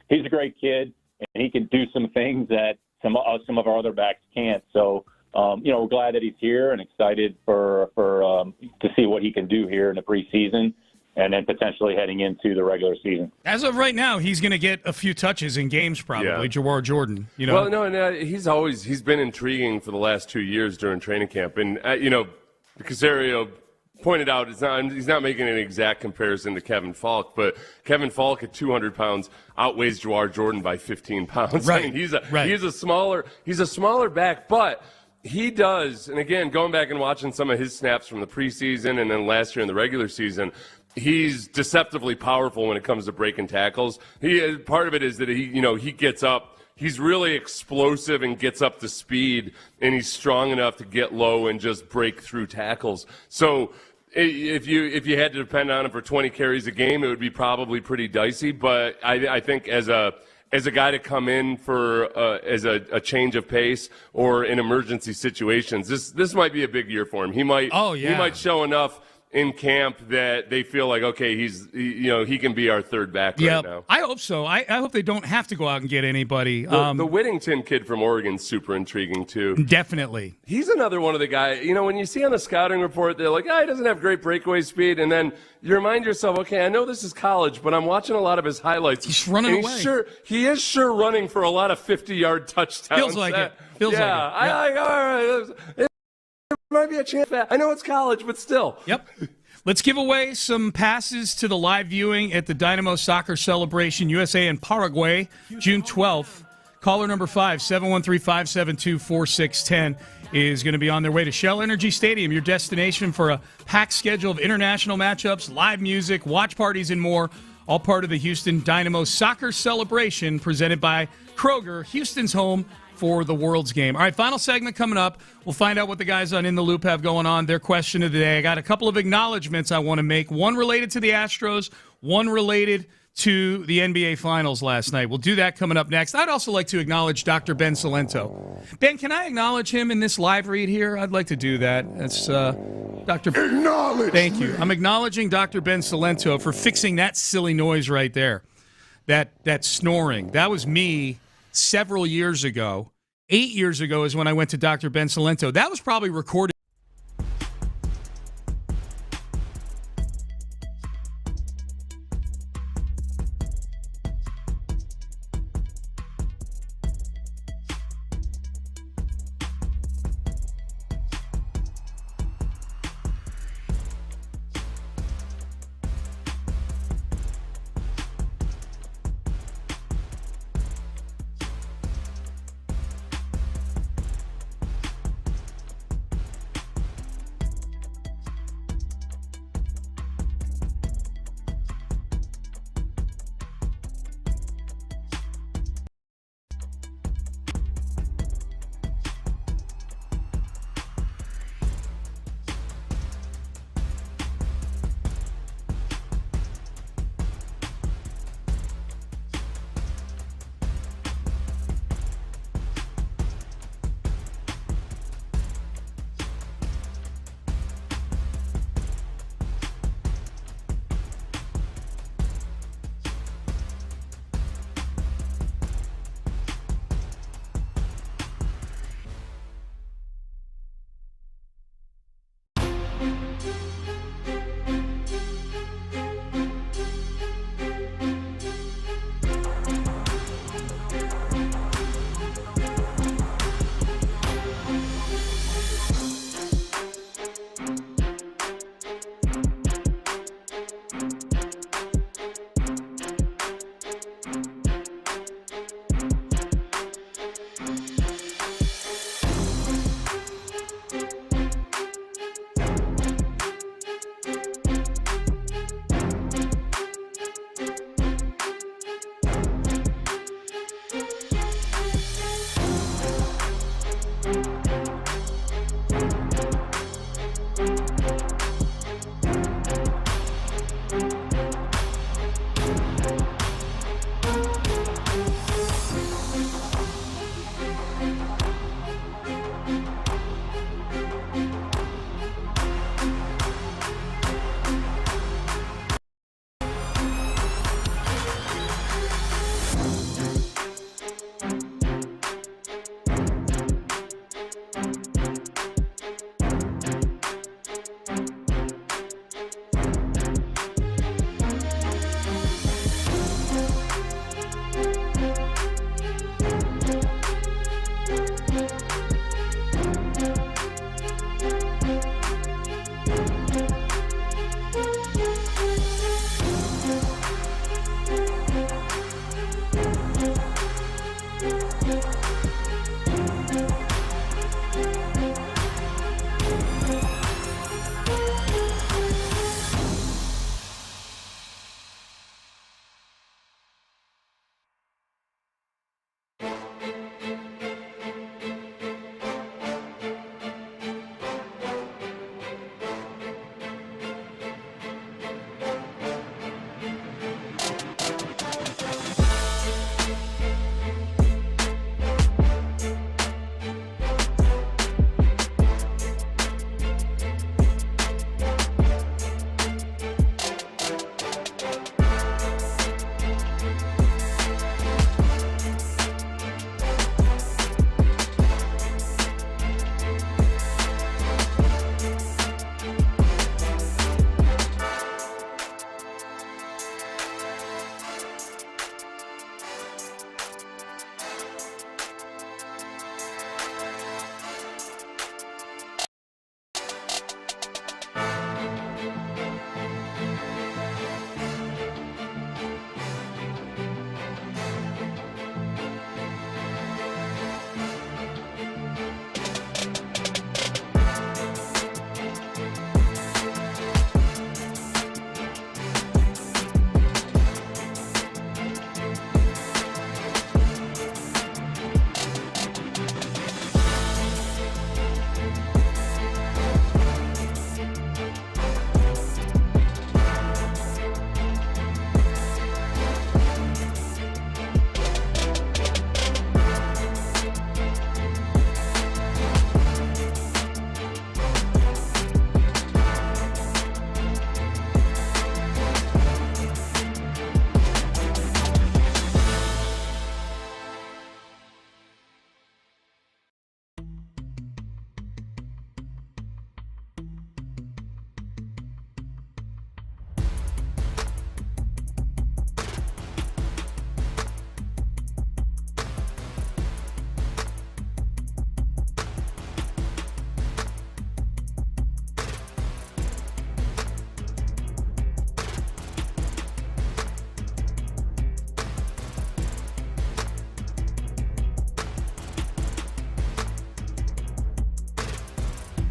he's a great kid, and he can do some things that some of our other backs can't. So, we're glad that he's here and excited for to see what he can do here in the preseason and then potentially heading into the regular season. As of right now, he's going to get a few touches in games probably, Jawar Jordan. Well, no, he's been intriguing for the last 2 years during training camp. And, Casario pointed out he's not making an exact comparison to Kevin Falk, but Kevin Falk at 200 pounds outweighs Jawar Jordan by 15 pounds. Right. I mean, he's a smaller back, but he does, and again, going back and watching some of his snaps from the preseason and then last year in the regular season, he's deceptively powerful when it comes to breaking tackles. Part of it is that he gets up. He's really explosive and gets up to speed, and he's strong enough to get low and just break through tackles. So if you had to depend on him for 20 carries a game, it would be probably pretty dicey. But I think as a guy to come in for as a change of pace or in emergency situations, this might be a big year for him. He might show enough in camp that they feel like, okay, he can be our third back right now. I hope so. I hope they don't have to go out and get anybody. The Whittington kid from Oregon's super intriguing too. Definitely. He's another one of the guys, when you see on the scouting report, they're like, he doesn't have great breakaway speed. And then you remind yourself, okay, I know this is college, but I'm watching a lot of his highlights. He's running away. He is sure running for a lot of 50-yard touchdowns. Feels like it. All right. There might be a chance. I know it's college, but still. Yep. Let's give away some passes to the live viewing at the Dynamo Soccer Celebration USA in Paraguay, June 12th. Caller number 5, 713-572-4610, is going to be on their way to Shell Energy Stadium, your destination for a packed schedule of international matchups, live music, watch parties, and more. All part of the Houston Dynamo Soccer Celebration presented by Kroger, Houston's home for the World's Game. All right, final segment coming up. We'll find out what the guys on In the Loop have going on, their question of the day. I got a couple of acknowledgments I want to make, one related to the Astros, one related to the NBA Finals last night. We'll do that coming up next. I'd also like to acknowledge Dr. Ben Salento. Ben, can I acknowledge him in this live read here? I'd like to do that. That's Dr. Acknowledge. Thank you. I'm acknowledging Dr. Ben Salento for fixing that silly noise right there, that snoring. That was me several years ago. 8 years ago is when I went to Dr. Ben Salento. That was probably recorded.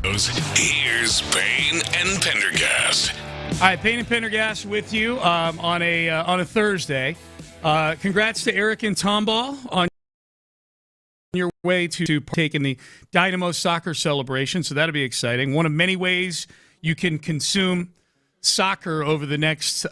Here's Payne and Pendergast. All right, Payne and Pendergast with you on a Thursday. Congrats to Eric and Tomball on your way to partake in the Dynamo soccer celebration, so that'll be exciting. One of many ways you can consume soccer over the next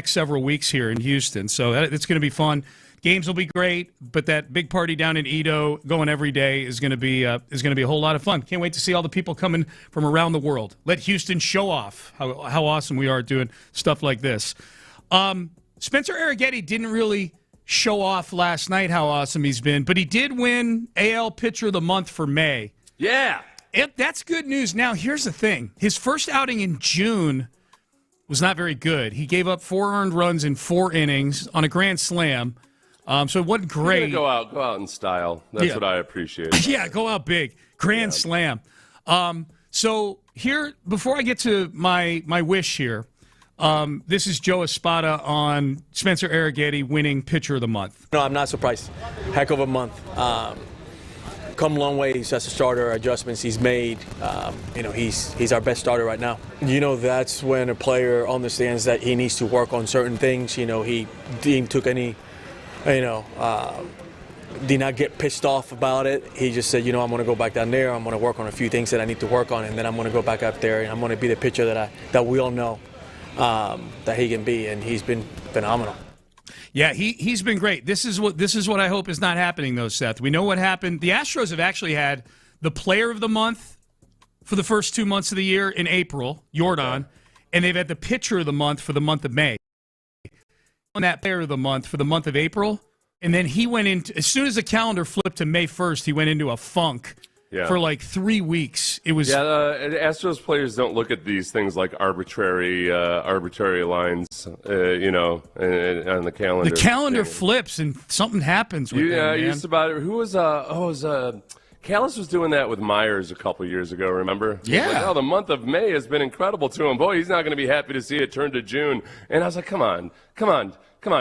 several weeks here in Houston, so it's going to be fun. Games will be great, but that big party down in Edo going every day is going to be a whole lot of fun. Can't wait to see all the people coming from around the world. Let Houston show off how awesome we are doing stuff like this. Spencer Arrighetti didn't really show off last night how awesome he's been, but he did win AL Pitcher of the Month for May. Yeah. That's good news. Now, here's the thing. His first outing in June was not very good. He gave up 4 earned runs in 4 innings on a grand slam. So it wasn't great. Go out in style. That's what I appreciate. Yeah, go out big. Grand slam. So here, before I get to my wish here, this is Joe Espada on Spencer Arrighetti winning Pitcher of the Month. No, I'm not surprised. Heck of a month. Come a long ways as a starter, adjustments he's made. He's our best starter right now. That's when a player understands that he needs to work on certain things. He didn't took any, did not get pissed off about it. He just said, I'm going to go back down there. I'm going to work on a few things that I need to work on, and then I'm going to go back up there, and I'm going to be the pitcher that we all know that he can be, and he's been phenomenal. Yeah, he's been great. This is what I hope is not happening, though, Seth. We know what happened. The Astros have actually had the Player of the Month for the first 2 months of the year in April, Jordan, and they've had the Pitcher of the Month for the month of May. On that Player of the Month for the month of April, and then he went into, as soon as the calendar flipped to May 1st, he went into a funk for like 3 weeks. It was Astros players don't look at these things like arbitrary lines, on the calendar. The calendar flips and something happens with them, man. Used about it. Who was Callis was doing that with Myers a couple years ago, remember? Yeah. The month of May has been incredible to him. Boy, he's not going to be happy to see it turn to June. And I was like, come on,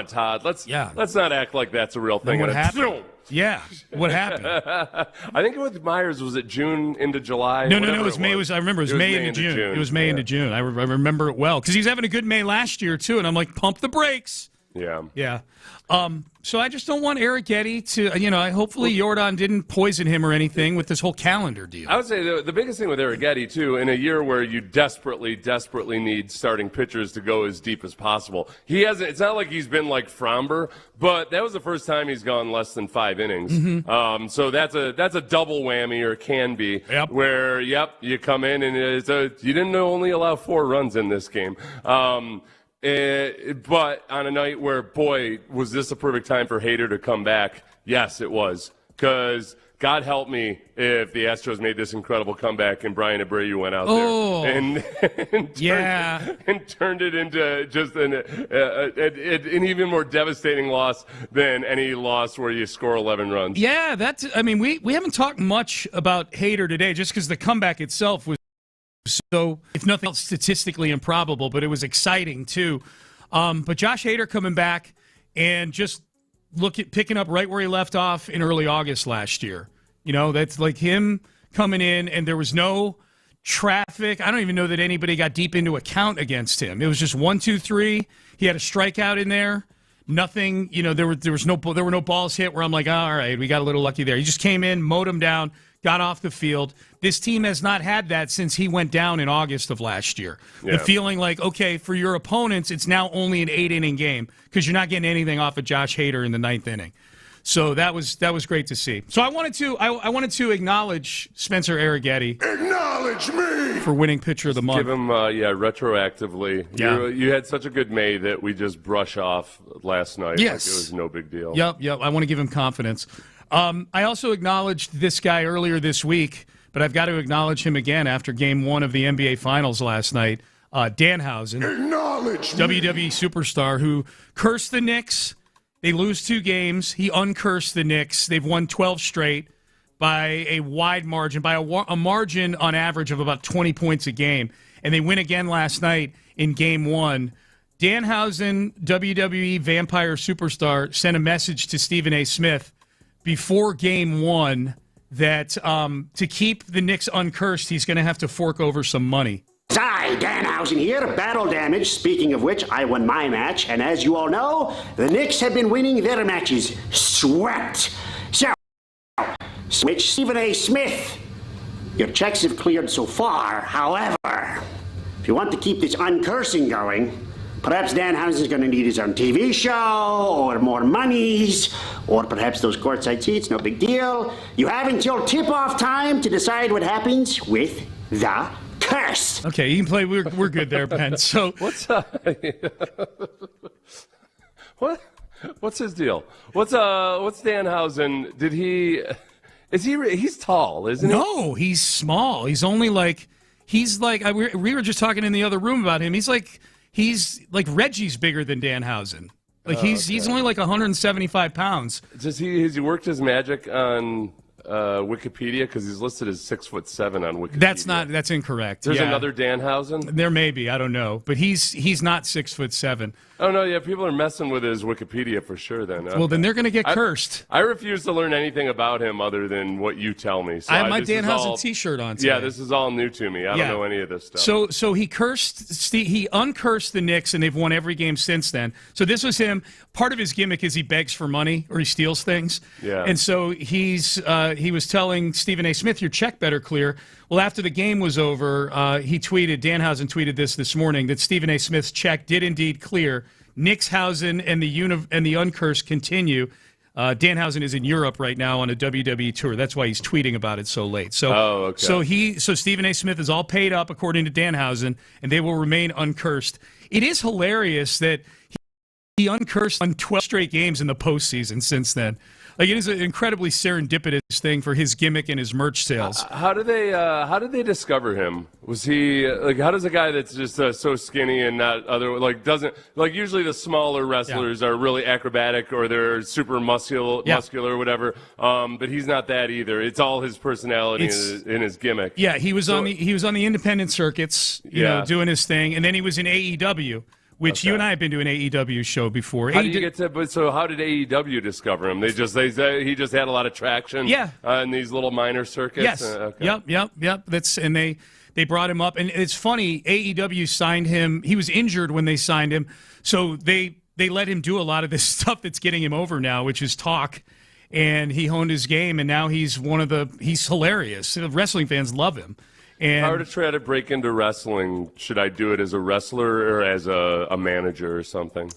Todd. Let's not act like that's a real thing. What happened? Yeah, what happened? I think with Myers, was it June into July? No, it was May. I remember it was May into June. It was May into June. I remember it well because he was having a good May last year too, and I'm like, pump the brakes. Yeah. So I just don't want Arrighetti to, hopefully Jordan didn't poison him or anything with this whole calendar deal. I would say the biggest thing with Arrighetti, too, in a year where you desperately need starting pitchers to go as deep as possible, it's not like he's been like Fromber, but that was the first time he's gone less than 5 innings. Mm-hmm. So that's a double whammy, or can be, where, you come in and you didn't only allow 4 runs in this game. But on a night where, boy, was this a perfect time for Hader to come back? Yes, it was. Because God help me if the Astros made this incredible comeback and Brian Abreu went out there and turned it into just an even more devastating loss than any loss where you score 11 runs. Yeah, we haven't talked much about Hader today just because the comeback itself was so, if nothing else, statistically improbable, but it was exciting too. But Josh Hader coming back and just picking up right where he left off in early August last year. That's like him coming in, and there was no traffic. I don't even know that anybody got deep into a count against him. It was just 1, 2, 3. He had a strikeout in there. Nothing. There were no balls hit where I'm like, all right, we got a little lucky there. He just came in, mowed him down, got off the field. This team has not had that since he went down in August of last year. Yeah. The feeling like, okay, for your opponents, it's now only an 8-inning game because you're not getting anything off of Josh Hader in the 9th inning. So that was great to see. So I wanted to acknowledge Spencer Arrighetti. Acknowledge me for winning Pitcher of the Month. Give him retroactively. Yeah. You had such a good May that we just brush off last night. Yes, like it was no big deal. Yep. I want to give him confidence. I also acknowledged this guy earlier this week, but I've got to acknowledge him again after Game 1 of the NBA Finals last night. Danhausen, WWE superstar who cursed the Knicks. They lose 2 games. He uncursed the Knicks. They've won 12 straight by a wide margin, by a margin on average of about 20 points a game. And they win again last night in Game 1. Danhausen, WWE Vampire Superstar, sent a message to Stephen A. Smith before Game 1 that to keep the Knicks uncursed, he's going to have to fork over some money. Hi, Danhausen here, Battle Damage. Speaking of which, I won my match, and as you all know, the Knicks have been winning their matches. Swept. So, Switch Stephen A. Smith. Your checks have cleared so far. However, if you want to keep this uncursing going, perhaps Danhausen's going to need his own TV show, or more monies, or perhaps those courtside seats, no big deal. You have until tip-off time to decide what happens with the curse. Okay, you can play. We're good there, Ben. So what's what's his deal? What's Danhausen? He's tall, isn't he? No, he's small. He's only like we were just talking in the other room about him. He's like Reggie's bigger than Danhausen. Like he's only like 175 pounds. Has he worked his magic on Wikipedia, because he's listed as 6'7" on Wikipedia? That's incorrect. There's another Danhausen? There may be, I don't know, but he's not 6'7". Oh no, yeah, people are messing with his Wikipedia for sure. Then well, then they're going to get cursed. I refuse to learn anything about him other than what you tell me. So I have my Danhausen T-shirt on today. Yeah, this is all new to me. I don't know any of this stuff. So he uncursed the Knicks, and they've won every game since then. So this was him. Part of his gimmick is he begs for money or he steals things. Yeah. And so he was telling Stephen A. Smith, your check better clear. Well, after the game was over, Danhausen tweeted this morning, that Stephen A. Smith's check did indeed clear. Knickshausen and the uncurse continue. Danhausen is in Europe right now on a WWE tour. That's why he's tweeting about it so late. So, so Stephen A. Smith is all paid up according to Danhausen, and they will remain uncursed. It is hilarious that he uncursed on 12 straight games in the postseason since then. Like, it is an incredibly serendipitous thing for his gimmick and his merch sales. How did they discover him? Was he like, how does a guy that's just so skinny and not doesn't usually the smaller wrestlers are really acrobatic or they're super muscular or whatever. But he's not that either. It's all his personality and his gimmick. Yeah, he was on the independent circuits, you know, doing his thing, and then he was in AEW. Which you and I have been to an AEW show before. How did AEW discover him? He just had a lot of traction. In these little minor circuits. Yes. Yep. They brought him up, and it's funny. AEW signed him. He was injured when they signed him, so they let him do a lot of this stuff that's getting him over now, which is talk. And he honed his game, and now he's hilarious. The wrestling fans love him. And if I were to try to break into wrestling, should I do it as a wrestler or as a manager or something?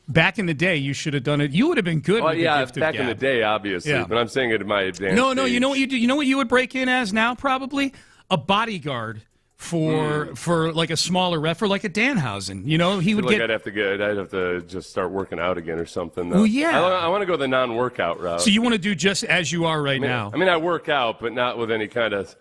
Back in the day, you should have done it. You would have been good. Well, back in the day, obviously. Yeah. But I'm saying it at my advanced No, age. you know what you do? You know what you would break in as now? Probably a bodyguard for like a smaller ref, or like a Danhausen. You know, he would get. I'd have to just start working out again or something. Well, yeah. I want to go the non-workout route. So you want to do just as you are right now? I mean, I work out, but not with any kind of.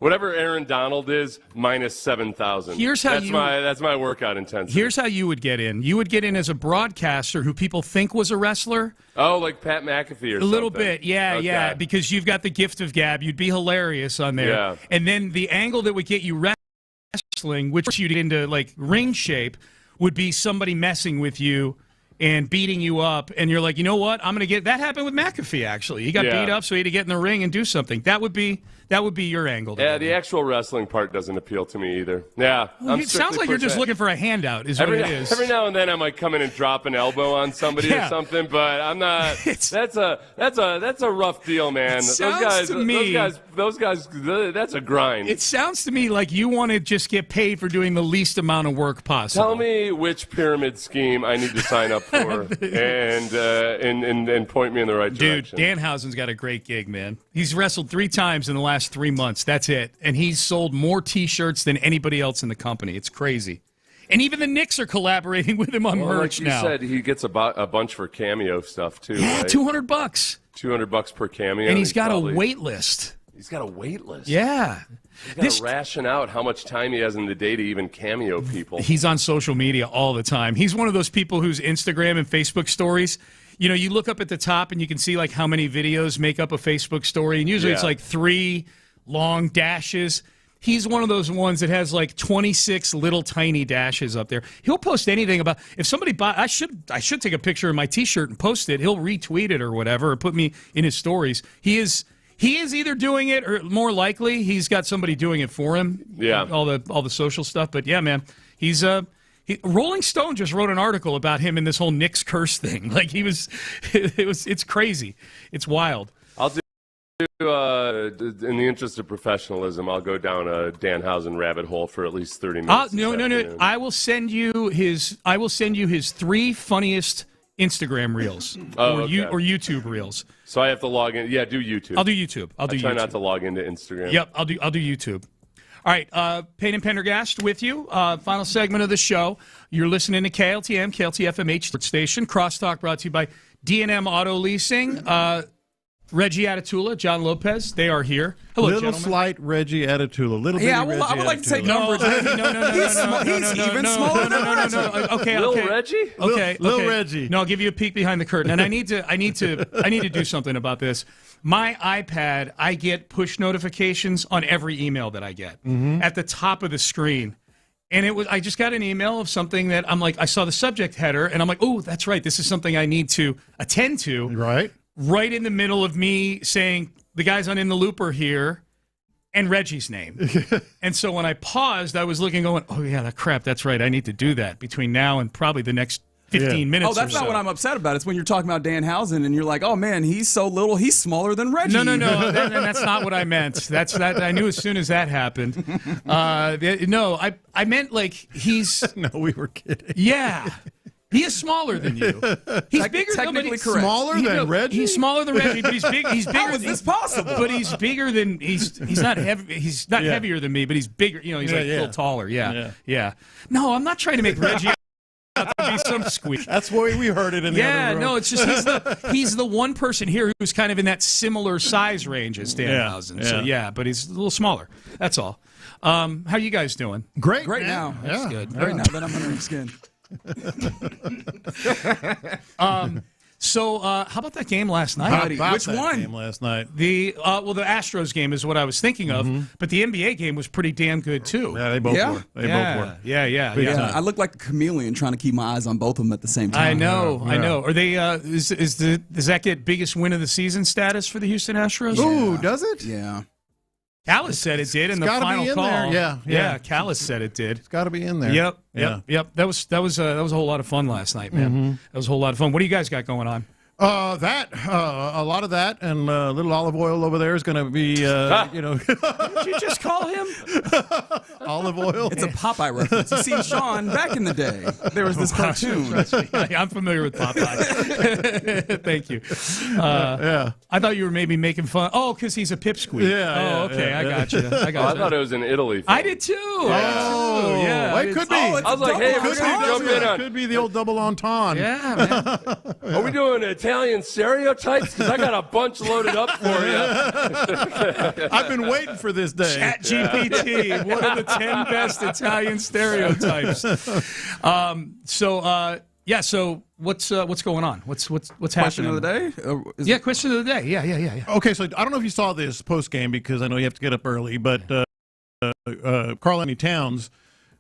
Whatever Aaron Donald is, minus 7,000. That's my workout intensity. Here's how you would get in. You would get in as a broadcaster who people think was a wrestler. Oh, like Pat McAfee or something. A little bit, yeah, because you've got the gift of gab. You'd be hilarious on there. Yeah. And then the angle that would get you wrestling, which puts you into like ring shape, would be somebody messing with you and beating you up, and you're like, you know what? I'm going to get that. Happened with McAfee, actually. He got beat up, so he had to get in the ring and do something. That would be your angle. Yeah, the actual wrestling part doesn't appeal to me either. Yeah, well, it sounds like you're just looking for a handout. What it is. Every now and then I might come in and drop an elbow on somebody or something, but I'm not. That's a rough deal, man. Those guys. That's a grind. It sounds to me like you want to just get paid for doing the least amount of work possible. Tell me which pyramid scheme I need to sign up for, and point me in the right direction. Dude, Danhausen's got a great gig, man. He's wrestled 3 times in the last 3 months. That's it. And he's sold more T-shirts than anybody else in the company. It's crazy. And even the Knicks are collaborating with him on merch now. Like you said, he gets a bunch for cameo stuff, too, yeah, right? $200. $200 per cameo. And he's got a wait list. He's got a wait list? Yeah. He's got to ration out how much time he has in the day to even cameo people. He's on social media all the time. He's one of those people whose Instagram and Facebook stories, you know, you look up at the top and you can see like how many videos make up a Facebook story, and usually it's like 3 long dashes. He's one of those ones that has like 26 little tiny dashes up there. He'll post anything about, if somebody I should take a picture of my T-shirt and post it. He'll retweet it or whatever, or put me in his stories. He He is either doing it, or more likely, he's got somebody doing it for him. Yeah, all the social stuff. But yeah, man, he's Rolling Stone just wrote an article about him in this whole Knicks curse thing. Like it's crazy. It's wild. I'll do. In the interest of professionalism, I'll go down a Danhausen rabbit hole for at least 30 minutes. No. I will send you his 3 funniest Instagram reels or YouTube reels. So I have to log in. Yeah, do YouTube. I'll do YouTube. I try not to log into Instagram. Yep, I'll do YouTube. All right, Payne and Pendergast with you. Final segment of the show. You're listening to KLTM, KLTFMH station. Crosstalk brought to you by D&M Auto Leasing. Reggie Atatula, John Lopez, they are here. Hello, little gentlemen. Slight Reggie Atatula. I would like to take numbers. No. He's even smaller than Reggie. Okay. Little Reggie? Okay. Little Reggie. No, I'll give you a peek behind the curtain. And I need to do something about this. My iPad, I get push notifications on every email that I get at the top of the screen. And I just got an email of something that I'm like, I saw the subject header, and I'm like, oh, that's right. This is something I need to attend to. Right in the middle of me saying, the guys on In the Loop are here, and Reggie's name. And so when I paused, I was looking, going, oh, yeah, crap, that's right. I need to do that between now and probably the next 15 minutes. Oh, that's not what I'm upset about. It's when you're talking about Danhausen and you're like, oh, man, he's so little, he's smaller than Reggie. No. That's not what I meant. That's that. I knew as soon as that happened. No, I meant like he's. No, we were kidding. Yeah. He is smaller than you. He's bigger technically than correct. Smaller than Reggie? He's smaller than Reggie, but he's big. He's bigger. How is this possible? But he's bigger than he's not heavy. He's not heavier than me, but he's bigger. You know, he's like a little taller. Yeah. No, I'm not trying to make Reggie out to be some squeak. That's why we heard it in the other room. No, it's just he's the one person here who's kind of in that similar size range as Danhausen. So but he's a little smaller. That's all. How you guys doing? Great now. That's good. Great now that I'm under his skin. So how about that game last night? Which one? Game last night. The Astros game is what I was thinking of, but the NBA game was pretty damn good too. Yeah, they both were. They both were. Yeah. I look like a chameleon trying to keep my eyes on both of them at the same time. I know. Are they? Does that get biggest win of the season status for the Houston Astros? Ooh, does it? Yeah. Callis said it did in the final call. There. Yeah. Callis said it did. It's got to be in there. Yep. That was a whole lot of fun last night, man. That was a whole lot of fun. What do you guys got going on? A lot of that, and a little olive oil over there is going to be, Did you just call him? Olive oil? It's a Popeye reference. You see, Sean, back in the day, there was this cartoon. I'm familiar with Popeye. Thank you. I thought you were maybe making fun. Oh, because he's a pipsqueak. Okay. I got you. I thought it was in Italy. I did too. It could be. I was like, hey, we're going to jump in on. It could be the old double entendre. Yeah, man. Are we doing Italian stereotypes? Because I got a bunch loaded up for you. I've been waiting for this day. ChatGPT, what are the 10 best Italian stereotypes? So what's going on? What's happening? Question of the day? Question of the day. Yeah. Okay, so I don't know if you saw this post game because I know you have to get up early, but Karl Anthony Towns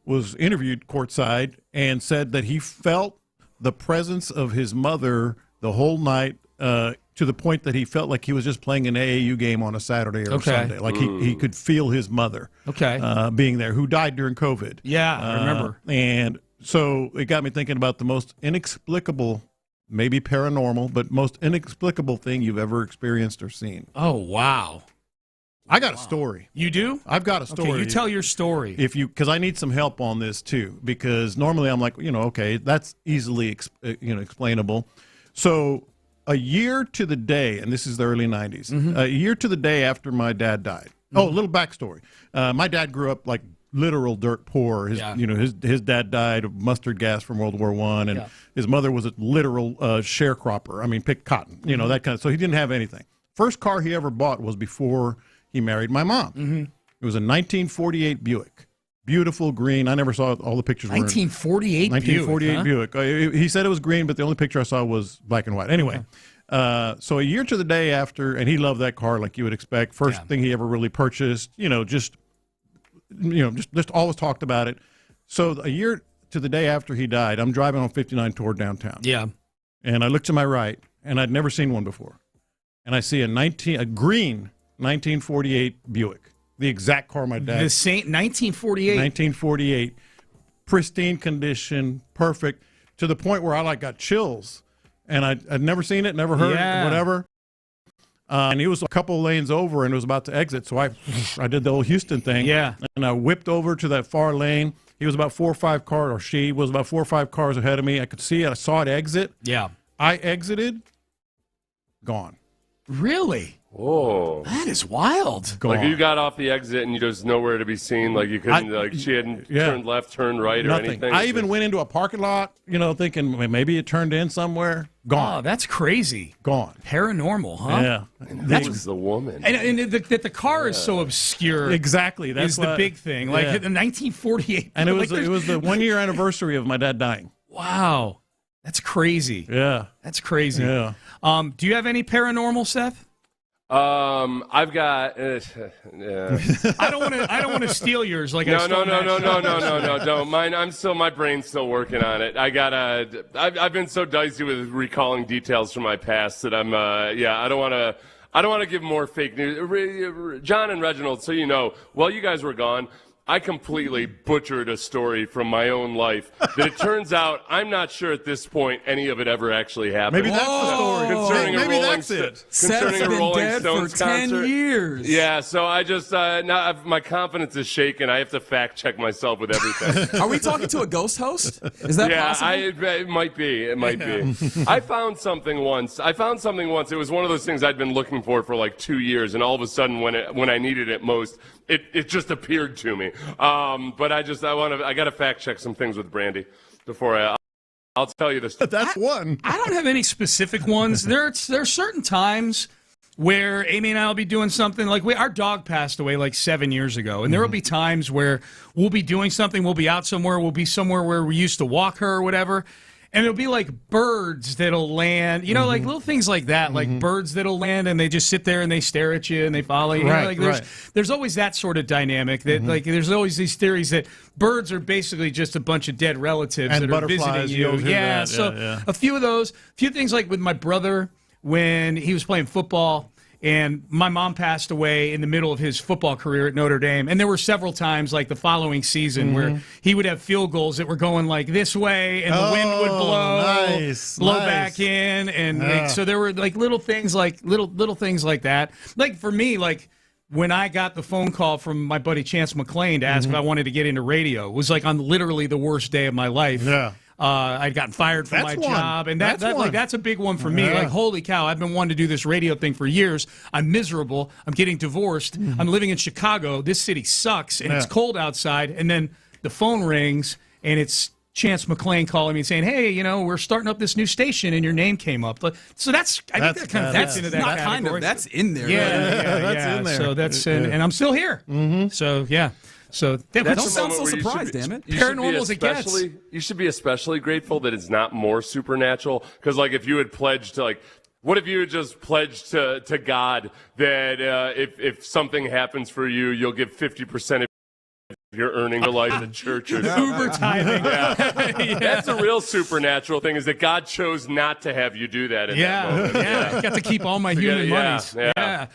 was interviewed courtside and said that he felt the presence of his mother the whole night to the point that he felt like he was just playing an AAU game on a Saturday or Sunday. Like he could feel his mother being there, who died during COVID. Yeah, I remember. And so it got me thinking about the most inexplicable, maybe paranormal, but most inexplicable thing you've ever experienced or seen. Oh, wow. I got a story. You do? I've got a story. Okay, you tell your story. Because I need some help on this too. Because normally I'm like, okay, that's easily explainable. So a year to the day, and this is the early 90s, a year to the day after my dad died. Oh, a little backstory. My dad grew up like literal dirt poor. His dad died of mustard gas from World War I, and his mother was a literal sharecropper. I mean, picked cotton, that kind of. So he didn't have anything. First car he ever bought was before he married my mom. It was a 1948 Buick. Beautiful green. I never saw all the pictures. 1948 Buick. He said it was green, but the only picture I saw was black and white. Anyway, so a year to the day after, and he loved that car like you would expect. First thing he ever really purchased, just always talked about it. So a year to the day after he died, I'm driving on 59 toward downtown. Yeah. And I look to my right, and I'd never seen one before. And I see a green 1948 Buick. The exact car my dad. The same 1948. 1948, pristine condition, perfect, to the point where I got chills, and I'd never seen it, never heard it, whatever. And he was a couple lanes over and was about to exit, so I did the old Houston thing. Yeah. And I whipped over to that far lane. He was about 4 or 5 cars, or she was about 4 or 5 cars ahead of me. I could see it. I saw it exit. Yeah. I exited. Gone. Really? Whoa. That is wild. Gone. Like you got off the exit and you just nowhere to be seen. Like you couldn't, she hadn't turned left, turned right, Nothing. or anything. I even went into a parking lot, thinking maybe it turned in somewhere. Gone. Oh, that's crazy. Gone. Paranormal, huh? Yeah. That was the woman. And the car is so obscure. Exactly. That's the big thing. Like in 1948. And it was the 1 year anniversary of my dad dying. Wow. That's crazy. Yeah. That's crazy. Yeah. Do you have any paranormal, Seth? I've got. I don't want to steal yours. Like no, don't mind. My brain's still working on it. I've been so dicey with recalling details from my past that I'm. I don't want to give more fake news. John and Reginald, so you know, while you guys were gone, I completely butchered a story from my own life that it turns out I'm not sure at this point any of it ever actually happened. Maybe that's the story. Concerning that's it. Concerning a Rolling Stones for 10 concert. years. Yeah, so I just now my confidence is shaken. I have to fact check myself with everything. Are we talking to a ghost host? Is that possible? It might be. It might be. I found something once. It was one of those things I'd been looking for like 2 years, and all of a sudden, when I needed it most, it just appeared to me. But I got to fact check some things with Brandy before I'll tell you this. That's one. I don't have any specific ones. There are certain times where Amy and I will be doing something. Like our dog passed away like 7 years ago, and there will be times where we'll be doing something. We'll be out somewhere. We'll be somewhere where we used to walk her or whatever. And it'll be like birds that'll land, like little things like that, like birds that'll land and they just sit there and they stare at you and they follow you. There's always that sort of dynamic that there's always these theories that birds are basically just a bunch of dead relatives and that are visiting you. Yeah, a few of those, few things like with my brother when he was playing football. And my mom passed away in the middle of his football career at Notre Dame. And there were several times, like the following season, where he would have field goals that were going like this way, and the wind would blow back in, and so there were like little things like that. Like for me, like when I got the phone call from my buddy Chance McClain to ask if I wanted to get into radio, it was like on literally the worst day of my life. Yeah. I'd gotten fired from my job, and that's a big one for me. Like, holy cow, I've been wanting to do this radio thing for years. I'm miserable. I'm getting divorced. I'm living in Chicago. This city sucks, and it's cold outside. And then the phone rings, and it's Chance McClain calling me and saying, "Hey, we're starting up this new station, and your name came up." So I think that kind of fits into that category. That's in there. Yeah, that's in there. So that's and I'm still here. So yeah. So don't sound so surprised, damn it. Paranormal as it gets. You should be especially grateful that it's not more supernatural. Because, like, if you had pledged to, what if you had just pledged to God that if something happens for you, you'll give 50% of your earning to life in the church or something. Uber tithing. Yeah. That's the real supernatural thing, is that God chose not to have you do that in that moment. I got to keep all my human monies. Yeah.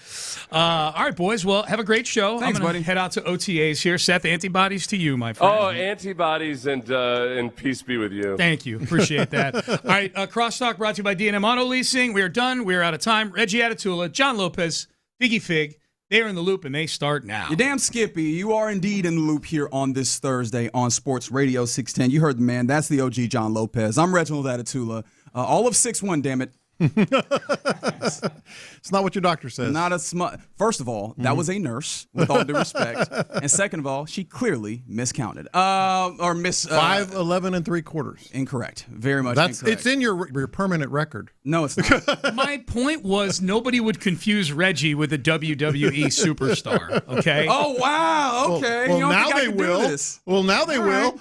All right, boys. Well, have a great show. Thanks, I'm going to head out to OTAs here. Seth, antibodies to you, my friend. Oh, antibodies and peace be with you. Thank you. Appreciate that. All right, Crosstalk brought to you by D&M Auto Leasing. We are done. We are out of time. Reggie Atatula, John Lopez, Figgy Fig. They're in the loop, and they start now. You're damn Skippy. You are indeed in the loop here on this Thursday on Sports Radio 610. You heard the man. That's the OG John Lopez. I'm Reginald Atatula. All of 6'1", damn it. It's not what your doctor says. Not a smart. First of all, that was a nurse, with all due respect. And second of all, she clearly miscounted. 5, 11 and 3/4. Incorrect. Very much incorrect. It's in your permanent record. No, it's not. My point was nobody would confuse Reggie with a WWE superstar, okay? Oh, wow. Okay. Well, now they will. Well, now they will.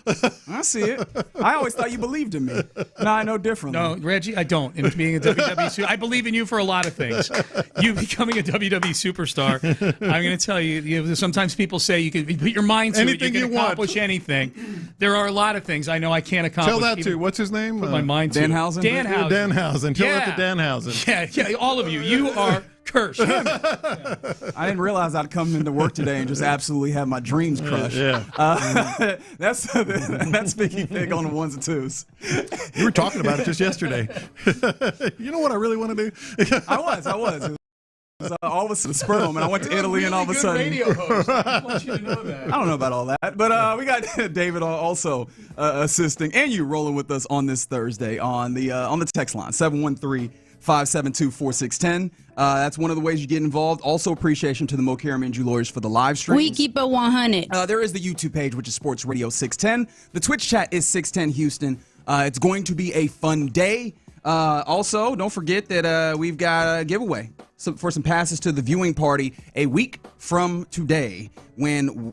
I see it. I always thought you believed in me. Now I know differently. No, Reggie, I don't. In being a WWE superstar, I believe in you for a lot of things. You becoming a WWE superstar, I'm going to tell you, sometimes people say you can put your mind to anything it, you can accomplish anything. There are a lot of things I know I can't accomplish. Tell that to, what's his name? Put my mind to Danhausen? Danhausen. Danhausen. Tell that to Danhausen. Yeah, all of you. You are curse. I didn't realize I'd come into work today and just absolutely have my dreams crushed. That's speaking big on the ones and twos. You were talking about it just yesterday. You know what I really want to do? I was. It was all of a sudden spur moment. I went to Italy and all of a sudden. Radio host. I want you to know that. I don't know about all that, but we got David also assisting and you rolling with us on this Thursday on the text line 713-572-4610. That's one of the ways you get involved. Also, appreciation to the Mo Karam and Jew Lawyers for the live stream. We keep it 100. There is the YouTube page, which is Sports Radio 610. The Twitch chat is 610 Houston. It's going to be a fun day. Also, don't forget that we've got a giveaway for some passes to the viewing party a week from today when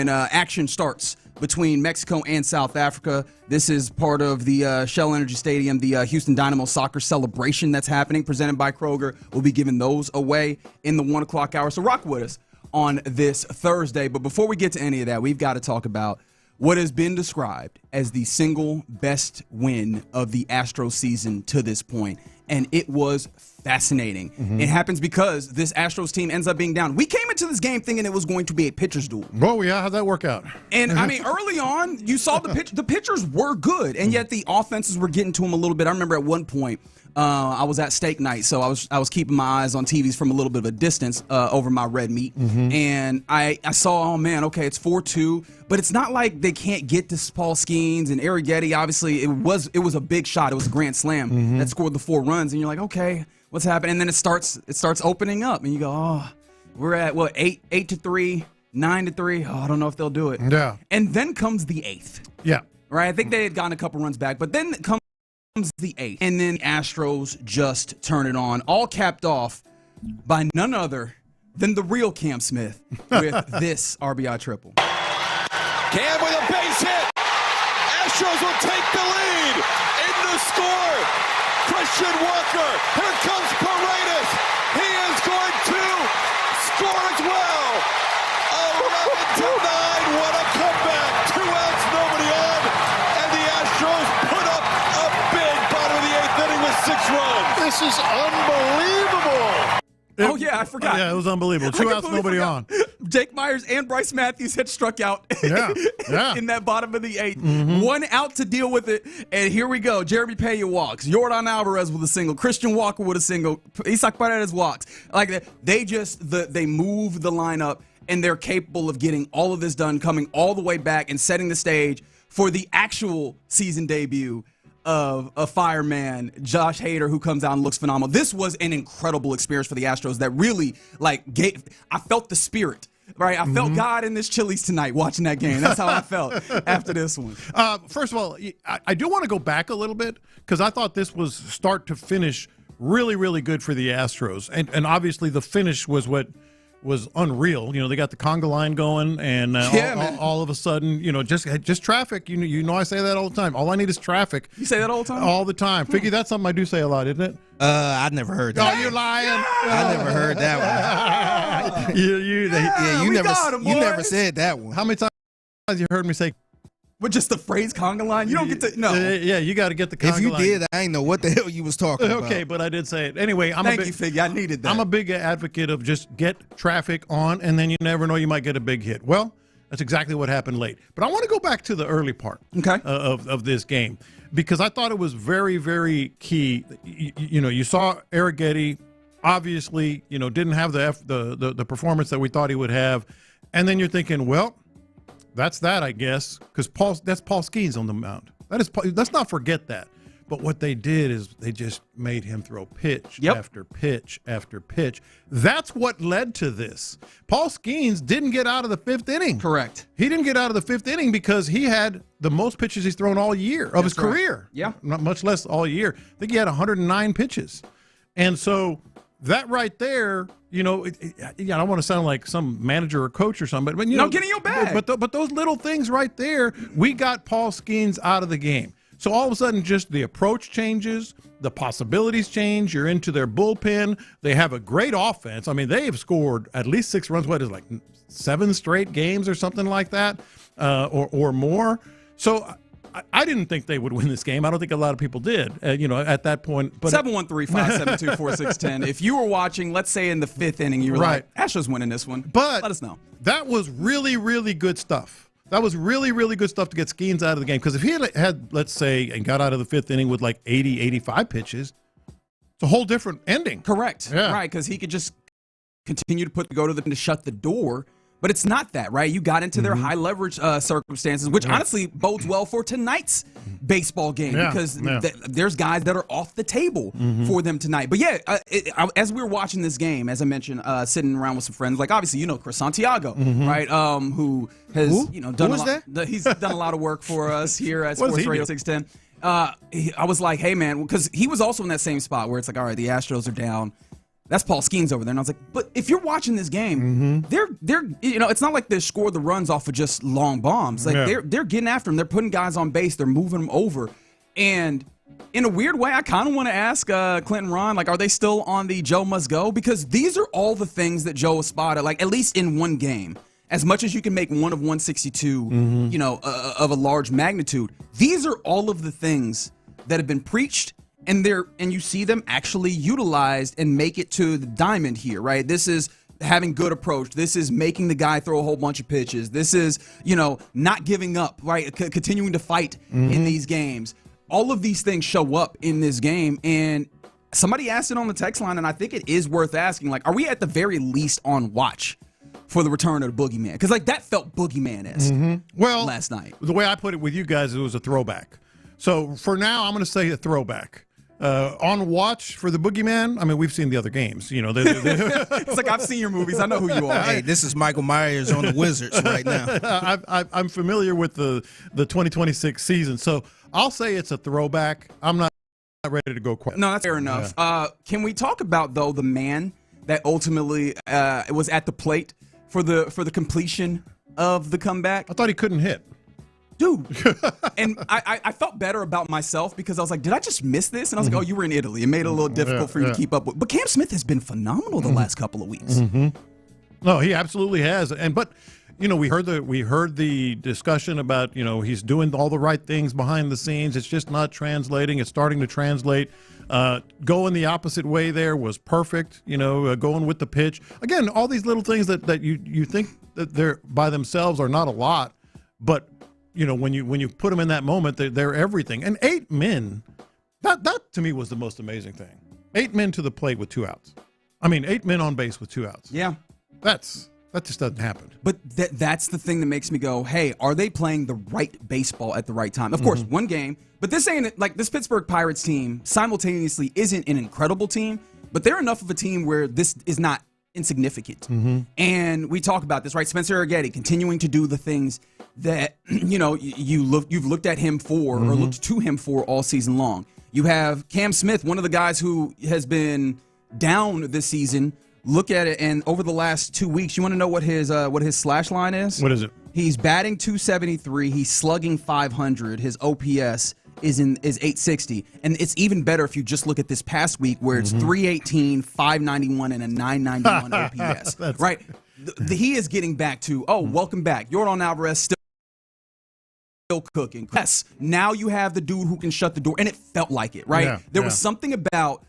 action starts between Mexico and South Africa. This is part of the Shell Energy Stadium, the Houston Dynamo soccer celebration that's happening, presented by Kroger. We'll be giving those away in the 1 o'clock hour. So rock with us on this Thursday. But before we get to any of that, we've got to talk about what has been described as the single best win of the Astros season to this point. And it was fascinating. Mm-hmm. It happens because this Astros team ends up being down. We came into this game thinking it was going to be a pitcher's duel. Well, yeah, how'd that work out? And, I mean, early on, you saw the pitchers were good, and yet the offenses were getting to them a little bit. I remember at one point, I was at steak night, so I was keeping my eyes on TVs from a little bit of a distance over my red meat. Mm-hmm. And I saw, oh, man, okay, it's 4-2. But it's not like they can't get to Paul Skeens and Arrighetti. Obviously, it was a big shot. It was a grand slam that scored the 4 runs. And you're like, okay, what's happening? And then it starts opening up. And you go, oh, we're at, 8-3, 9-3. Oh, I don't know if they'll do it. Yeah. And then comes the 8th. Yeah. Right? I think they had gotten a couple runs back. But then comes the 8th. And then Astros just turn it on. All capped off by none other than the real Cam Smith with this RBI triple. Cam with a base hit. Astros will take the lead. In the score, Christian Walker. Here comes Paredes. He is going to score as well. 11-9. What a comeback. 2 outs, nobody on. And the Astros put up a big bottom of the 8th inning with 6 runs. This is unbelievable. I forgot. Yeah, it was unbelievable. 2 outs, nobody on. Jake Myers and Bryce Matthews had struck out in that bottom of the 8th. Mm-hmm. 1 out to deal with it, and here we go. Jeremy Pena walks. Yordan Alvarez with a single. Christian Walker with a single. Isaac Paredes walks. Like they move the lineup, and they're capable of getting all of this done, coming all the way back and setting the stage for the actual season debut of a fireman, Josh Hader, who comes out and looks phenomenal. This was an incredible experience for the Astros that really, I felt the spirit, right? I felt God in this Chili's tonight watching that game. That's how I felt after this one. First of all, I do want to go back a little bit because I thought this was start to finish really, really good for the Astros. And obviously the finish was what was unreal. You know, they got the conga line going, and all of a sudden, just traffic. You know, I say that all the time. All I need is traffic. You say that all the time? All the time. Figgy, that's something I do say a lot, isn't it? I've never heard that. Oh, you're lying. I never heard that one. you never said that one. How many times have you heard me say? With just the phrase conga line? You don't get to, no. Yeah, you got to get the conga line. If you did, I ain't know what the hell you was talking about. Okay, but I did say it. Anyway, Thank you, Figgy. I needed that. I'm a big advocate of just get traffic on, and then you never know, you might get a big hit. Well, that's exactly what happened late. But I want to go back to the early part of this game because I thought it was very, very key. You saw Arrighetti, obviously, didn't have the performance that we thought he would have. And then you're thinking, well, that's that, I guess, because that's Paul Skeens on the mound. Let's not forget that. But what they did is they just made him throw pitch after pitch after pitch. That's what led to this. Paul Skeens didn't get out of the 5th inning. Correct. He didn't get out of the 5th inning because he had the most pitches he's thrown all year of his career. Yeah. Not much less all year. I think he had 109 pitches. And so that right there, I don't want to sound like some manager or coach or something, but get in your bag. But those little things right there, we got Paul Skeens out of the game. So all of a sudden, just the approach changes, the possibilities change. You're into their bullpen. They have a great offense. I mean, they have scored at least 6 runs. What is it, like 7 straight games or something like that, or more. So I didn't think they would win this game. I don't think a lot of people did, at that point. But 713-572-4610. If you were watching, let's say in the 5th inning, you were like, Astros winning this one. But let us know. That was really, really good stuff. That was really, really good stuff to get Skeens out of the game. Because if he had, let's say, and got out of the 5th inning with like 80, 85 pitches, it's a whole different ending. Correct. Yeah. Right, because he could just continue to to shut the door. But it's not that, right? You got into their high leverage circumstances, which honestly bodes well for tonight's baseball game because there's guys that are off the table for them tonight. But as we were watching this game, as I mentioned, sitting around with some friends, like obviously Chris Santiago, right? Who has done a lot. He's done a lot of work for us here at Sports Radio 610. I was like, hey man, because he was also in that same spot where it's like, all right, the Astros are down. That's Paul Skeens over there. And I was like, but if you're watching this game, they're it's not like they score the runs off of just long bombs. Like they're getting after them. They're putting guys on base. They're moving them over. And in a weird way, I kind of want to ask Clinton Ron, like, are they still on the Joe must go? Because these are all the things that Joe has spotted, like at least in one game. As much as you can make one of 162, of a large magnitude, these are all of the things that have been preached. And you see them actually utilized and make it to the diamond here, right? This is having good approach. This is making the guy throw a whole bunch of pitches. This is, not giving up, right? Continuing to fight in these games. All of these things show up in this game. And somebody asked it on the text line, and I think it is worth asking, like, are we at the very least on watch for the return of the boogeyman? Because, like, that felt boogeyman-esque last night. The way I put it with you guys, it was a throwback. So for now, I'm going to say a throwback. On watch for the boogeyman. I mean, we've seen the other games. It's like, I've seen your movies. I know who you are. Hey, this is Michael Myers on the Wizards right now. I'm familiar with the 2026 season, so I'll say it's a throwback. I'm not ready to go quite. No, that's fair enough. Can we talk about, though, the man that ultimately was at the plate for the completion of the comeback? I thought he couldn't hit. Dude, and I felt better about myself because I was like, did I just miss this? And I was like, oh, you were in Italy. It made it a little difficult for you to keep up with. But Cam Smith has been phenomenal the last couple of weeks. No, he absolutely has. But we heard the discussion about he's doing all the right things behind the scenes. It's just not translating. It's starting to translate. Going the opposite way there was perfect. Going with the pitch again. All these little things that you think that they're by themselves are not a lot, but when you put them in that moment, they're everything. And 8 men, that to me was the most amazing thing. 8 men to the plate with 2 outs. I mean, 8 men on base with 2 outs. Yeah. That just doesn't happen. But that's the thing that makes me go, hey, are they playing the right baseball at the right time? Of course, one game, but this ain't like this Pittsburgh Pirates team simultaneously isn't an incredible team, but they're enough of a team where this is not insignificant. And we talk about this, right? Spencer Arrighetti continuing to do the things that you've looked at him for or looked to him for all season long. You have Cam Smith, one of the guys who has been down this season. Look at it, and over the last 2 weeks, you want to know what his slash line is? What is it? He's batting .273. He's slugging .500. His OPS is 860, and it's even better if you just look at this past week where it's .318, .591, and a .991 OPS. Right? He is getting back to welcome back. Yordan Alvarez still cooking. Yes, now you have the dude who can shut the door, and it felt like it. Right? There was something about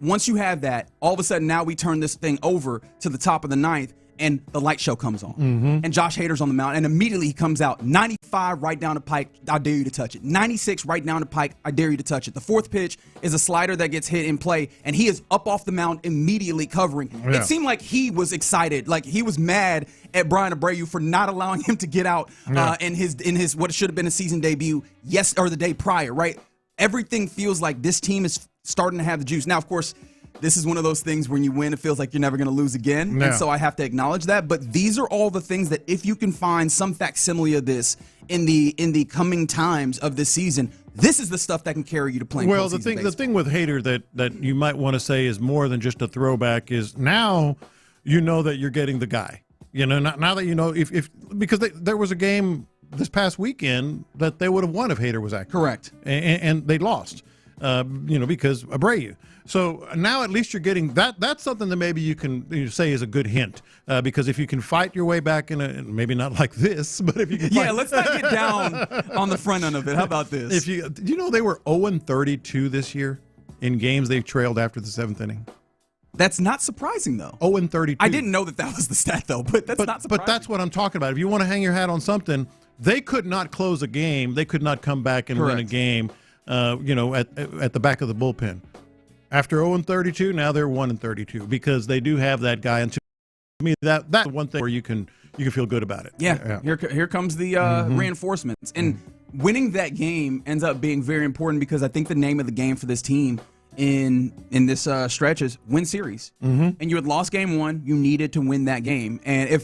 once you have that, all of a sudden now we turn this thing over to the top of the 9th. And the light show comes on. And Josh Hader's on the mound. And immediately he comes out. 95 right down the pike. I dare you to touch it. 96 right down the pike. I dare you to touch it. The 4th pitch is a slider that gets hit in play. And he is up off the mound immediately covering. It seemed like he was excited. Like he was mad at Brian Abreu for not allowing him to get out in his what should have been a season debut or the day prior, right? Everything feels like this team is starting to have the juice. Now, of course, this is one of those things when you win, it feels like you're never going to lose again. And so I have to acknowledge that. But these are all the things that if you can find some facsimile of this in the coming times of this season, this is the stuff that can carry you to playing. Well, the thing with Hader that you might want to say is more than just a throwback is now you know that you're getting the guy. Now that you know because there was a game this past weekend that they would have won if Hader was active. Correct. And they lost. because Abreu. So now at least you're getting that. That's something that maybe you can say is a good hint, because if you can fight your way back maybe not like this, but if you can let's not get down on the front end of it. How about this? Do you know they were 0-32 this year in games they've trailed after the 7th inning? That's not surprising, though. 0-32. I didn't know that was the stat, though, but that's not surprising. But that's what I'm talking about. If you want to hang your hat on something, they could not close a game. They could not come back and win a game, at the back of the bullpen. After 0-32, now they're 1-32 because they do have that guy. And to me, that's one thing where you can feel good about it. Yeah. Here comes the reinforcements. And winning that game ends up being very important because I think the name of the game for this team in this stretch is win series. And you had lost game 1. You needed to win that game. And you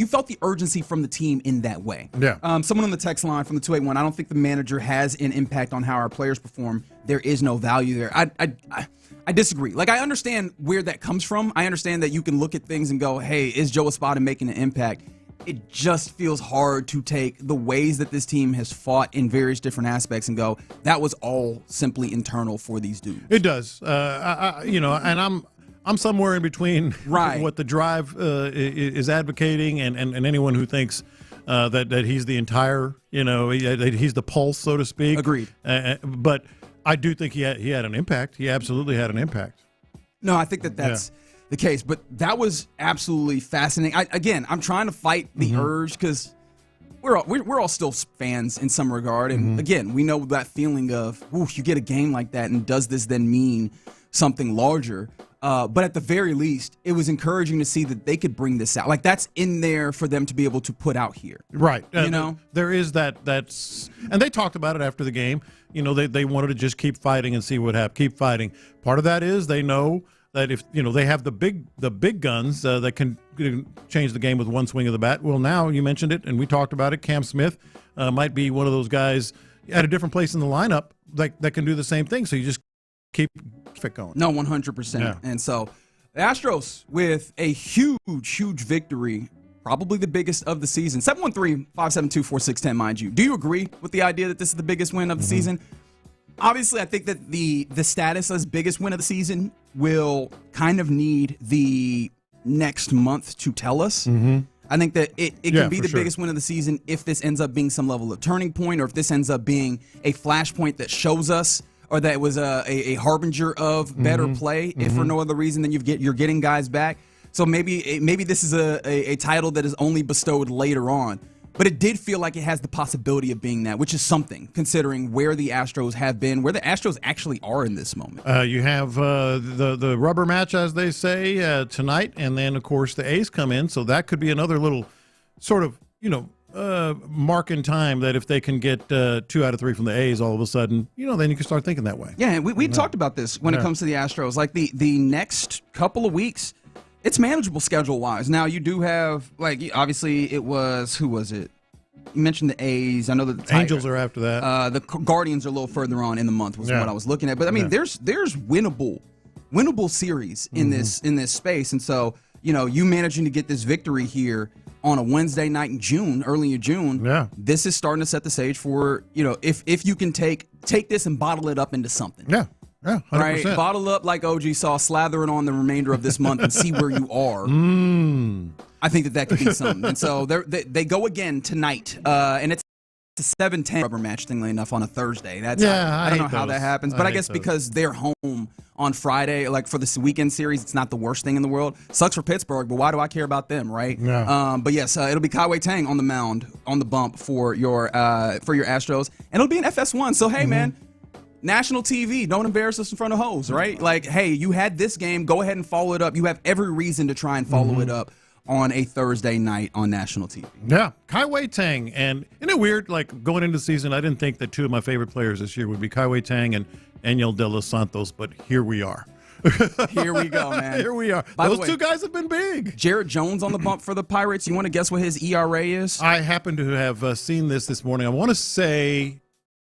felt the urgency from the team in that way. Yeah. Someone on the text line from the 281, I don't think the manager has an impact on how our players perform. There is no value there. I disagree. Like, I understand where that comes from. I understand that you can look at things and go, hey, is Joe Espada making an impact? It just feels hard to take the ways that this team has fought in various different aspects and go, that was all simply internal for these dudes. It does. And I'm somewhere in between what the drive is advocating and anyone who thinks that he's the entire, he's the pulse, so to speak. Agreed. But I do think he had an impact. He absolutely had an impact. No, I think that's the case, but that was absolutely fascinating. I'm trying to fight the urge because we're all still fans in some regard, and again, we know that feeling of, you get a game like that, and does this then mean something larger? But at the very least, it was encouraging to see that they could bring this out. Like, that's in there for them to be able to put out here. Right. There is that's, and they talked about it after the game. They wanted to just keep fighting and see what happened. Keep fighting. Part of that is they know that if they have the big guns that can change the game with one swing of the bat. Well, now you mentioned it, and we talked about it. Cam Smith might be one of those guys at a different place in the lineup that can do the same thing. So you just keep going. No, 100%. Yeah. And so the Astros with a huge victory, probably the biggest of the season. 713-572-4610, mind you. Do you agree with the idea that this is the biggest win of the season? Obviously, I think that the status as biggest win of the season will kind of need the next month to tell us. I think that it can be the biggest win of the season if this ends up being some level of turning point, or if this ends up being a flashpoint that shows us, or that it was a harbinger of better play, if for no other reason than you're getting guys back. So maybe this is a title that is only bestowed later on. But it did feel like it has the possibility of being that, which is something, considering where the Astros have been, where the Astros actually are in this moment. You have the rubber match, as they say, tonight, and then, of course, the A's come in. So that could be another little sort of, mark in time that if they can get 2 out of 3 from the A's all of a sudden, then you can start thinking that way. Yeah, and we talked about this when it comes to the Astros. Like, the next couple of weeks, it's manageable schedule-wise. Now, you do have, obviously it was, who was it? You mentioned the A's. I know that the Angels are after that. The Guardians are a little further on in the month was what I was looking at. But, I mean, there's winnable series in this space. And so, you managing to get this victory here on a Wednesday night in June, early in June, this is starting to set the stage for, if you can take this and bottle it up into something. Yeah. Yeah, 100%. Right, bottle up like OG saw, slather it on the remainder of this month and see where you are. I think that could be something. And so they go again tonight, and it's a 7-10 rubber match, thingly enough, on a Thursday. I don't know how that happens, but I guess because they're home on Friday, like for this weekend series, it's not the worst thing in the world. Sucks for Pittsburgh, but why do I care about them, right? Yeah. But yes, it'll be Kai Tang on the mound, on the bump for your Astros, and it'll be an FS1. So hey, man. National TV, don't embarrass us in front of hoes, right? Like, hey, you had this game, go ahead and follow it up. You have every reason to try and follow it up on a Thursday night on national TV. Yeah, Kai Tang. And isn't it weird, like, going into the season, I didn't think that 2 of my favorite players this year would be Kai Tang and Aniel De Los Santos, but here we are. Here we go, man. Here we are. Those 2 guys have been big. Jared Jones on the bump for the Pirates. You want to guess what his ERA is? I happen to have seen this morning. I want to say...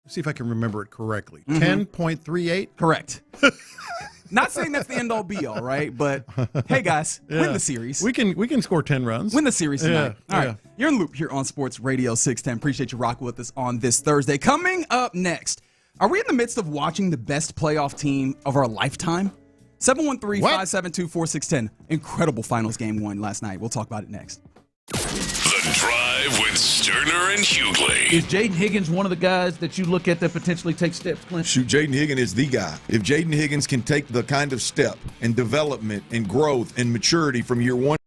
see if I can remember it correctly. 10.38? Correct. Not saying that's the end-all be-all, right? But, hey, guys, win the series. We can score 10 runs. Win the series tonight. All right. You're in loop here on Sports Radio 610. Appreciate you rocking with us on this Thursday. Coming up next, Are we in the midst of watching the best playoff team of our lifetime? 713-572-4610. Incredible finals game 1 last night. We'll talk about it next. The Drive with Stoerner and Hughley. Is Jaden Higgins one of the guys that you look at that potentially take steps, Clint? Shoot, Jaden Higgins is the guy. If Jaden Higgins can take the kind of step and development and growth and maturity from year 1.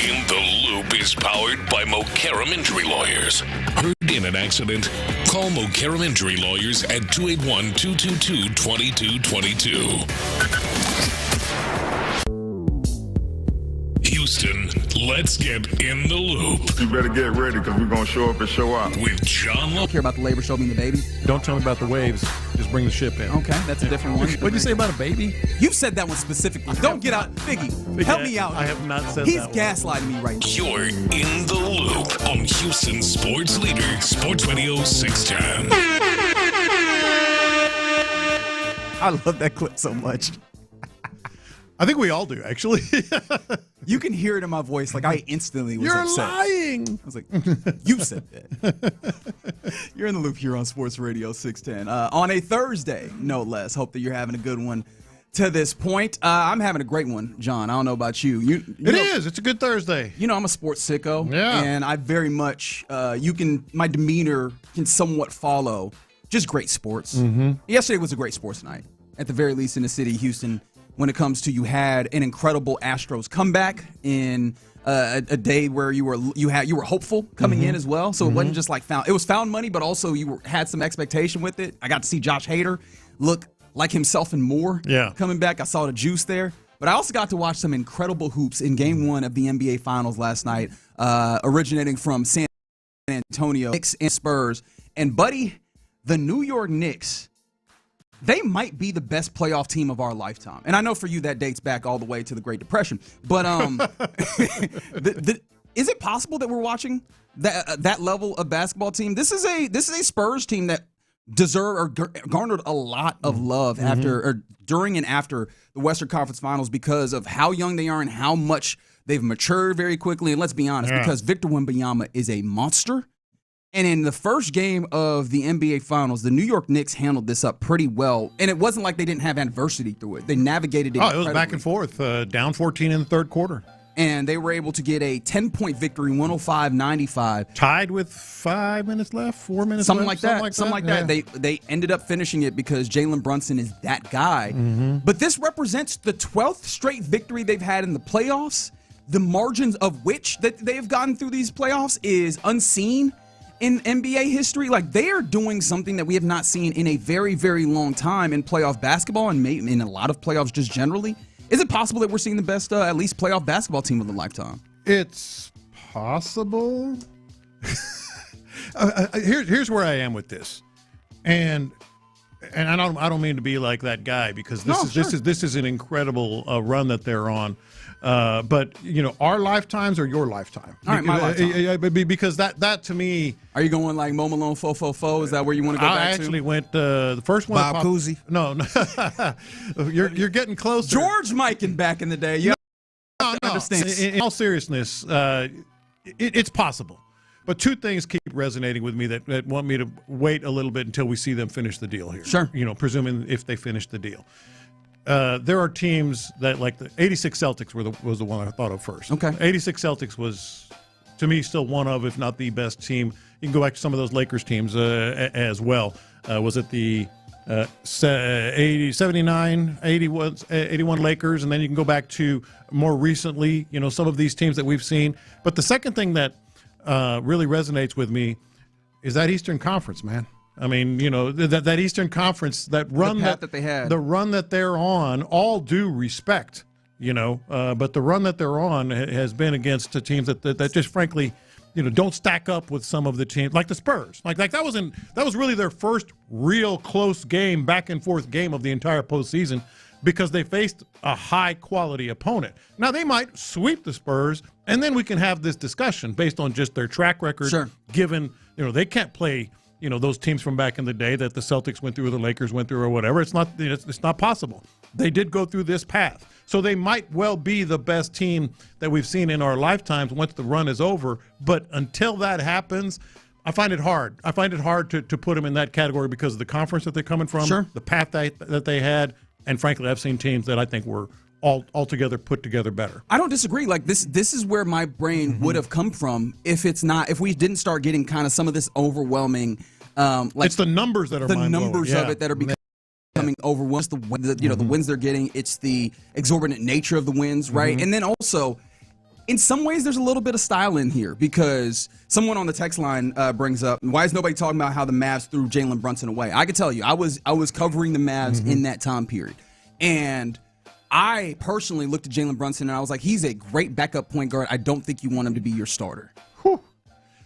In the Loop is powered by Mokaram Injury Lawyers. Hurt in an accident? Call Mokaram Injury Lawyers at 281-222-2222. Houston, let's get in the loop. You better get ready because we're going to show up and show out. With John Don't care about the labor, show me the baby. Don't tell me about the waves. Just bring the ship in. Okay, that's a different one. What'd you say about a baby? You've said that one specifically. Don't get out. Biggie, help me out. I have not said He's that gaslighting me right now. You're in the loop on Houston Sports Leader, Sports Radio 610. I love that clip so much. I think we all do, actually. You can hear it in my voice. Like, I instantly was upset. You're lying. I was like, you said that. You're in the loop here on Sports Radio 610. On a Thursday, no less. Hope that you're having a good one to this point. I'm having a great one, John. I don't know about you. It is. It's a good Thursday. You know, I'm a sports sicko. Yeah. And I very much, my demeanor can somewhat follow just great sports. Mm-hmm. Yesterday was a great sports night, at the very least in the city of Houston. When it comes to, you had an incredible Astros comeback in a day where you were hopeful coming in as well. So it wasn't just like it was found money, but also you had some expectation with it. I got to see Josh Hader look like himself and more coming back. I saw the juice there. But I also got to watch some incredible hoops in Game 1 of the NBA Finals last night, originating from San Antonio, Knicks and Spurs. And, buddy, the New York Knicks, they might be the best playoff team of our lifetime. And I know for you that dates back all the way to the Great Depression. But is it possible that we're watching that level of basketball team? This is a Spurs team that garnered a lot of love during and after the Western Conference Finals because of how young they are and how much they've matured very quickly. And let's be honest, because Victor Wembanyama is a monster. And in the first game of the NBA Finals, the New York Knicks handled this up pretty well. And it wasn't like they didn't have adversity through it. They navigated it it was back and forth, down 14 in the third quarter. And they were able to get a 10-point victory, 105-95. Tied with 5 minutes left, 4 minutes something left. Something like that. They ended up finishing it because Jalen Brunson is that guy. Mm-hmm. But this represents the 12th straight victory they've had in the playoffs, the margins of which that they've gotten through these playoffs is unseen in NBA history. Like, they are doing something that we have not seen in a very, very long time in playoff basketball and maybe in a lot of playoffs just generally. Is it possible that we're seeing the best, at least, playoff basketball team of the lifetime? It's possible. Here's where I am with this, and I don't mean to be like that guy because this is an incredible run that they're on. But you know, our lifetimes are your lifetime. All right, my lifetime. Because that to me. Are you going like Mo Malone 444? Is that where you want to go back to? I actually went the first one. Bob Cousy. No. You're getting closer. George Mikan back in the day. Yeah. No. In all seriousness, it's possible. But two things keep resonating with me that want me to wait a little bit until we see them finish the deal here. Sure. You know, presuming if they finish the deal. There are teams that, like the 86 Celtics was the one I thought of first. Okay. 86 Celtics was, to me, still one of, if not the best team. You can go back to some of those Lakers teams as well. Was it the 79, 81 Lakers? And then you can go back to more recently, you know, some of these teams that we've seen. But the second thing that really resonates with me is that Eastern Conference, man. I mean, you know, that Eastern Conference, that run that they had, the run that they're on, all due respect, you know, but the run that they're on has been against the teams that just frankly, you know, don't stack up with some of the teams like the Spurs. Like that was really their first real close game, back and forth game of the entire postseason because they faced a high quality opponent. Now they might sweep the Spurs, and then we can have this discussion based on just their track record. Sure. Given, you know, they can't play, you know, those teams from back in the day that the Celtics went through or the Lakers went through or whatever. It's not possible. They did go through this path. So they might well be the best team that we've seen in our lifetimes once the run is over. But until that happens, I find it hard. I find it hard to put them in that category because of the conference that they're coming from, sure, the path that they had. And frankly, I've seen teams that I think were altogether put together better. I don't disagree. Like this is where my brain would have come from if we didn't start getting kind of some of this overwhelming. It's the numbers that are the numbers of it that are becoming overwhelming. It's the wins they're getting. It's the exorbitant nature of the wins, right? And then also, in some ways, there's a little bit of style in here because someone on the text line brings up, why is nobody talking about how the Mavs threw Jalen Brunson away? I can tell you, I was covering the Mavs in that time period. And I personally looked at Jalen Brunson and I was like, he's a great backup point guard. I don't think you want him to be your starter. Whew.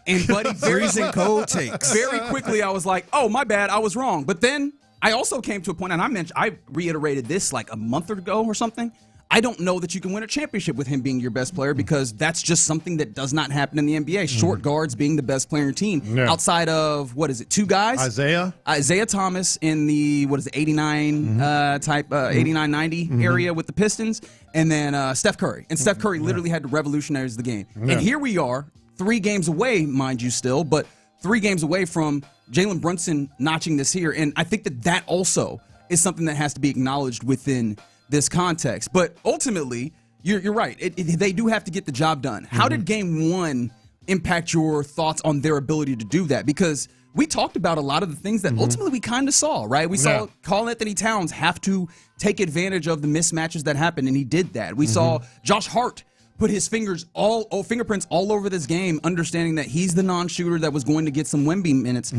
And Buddy, freezing cold takes. Very quickly, I was like, oh, my bad, I was wrong. But then I also came to a point, and I reiterated this like a month ago or something. I don't know that you can win a championship with him being your best player because that's just something that does not happen in the NBA. Short guards being the best player in your team outside of, two guys? Isaiah Thomas in the, 89 89-90 area with the Pistons, and then Steph Curry. And Steph Curry literally had to revolutionize the game. And here we are, 3 games away, mind you still, but 3 games away from Jalen Brunson notching this here. And I think that also is something that has to be acknowledged within this context. But ultimately, you're right. They do have to get the job done. How did game 1 impact your thoughts on their ability to do that? Because we talked about a lot of the things that ultimately we kind of saw, right? We saw Karl-Anthony Towns have to take advantage of the mismatches that happened, and he did that. We saw Josh Hart put his fingerprints all over this game, understanding that he's the non-shooter that was going to get some Wemby minutes.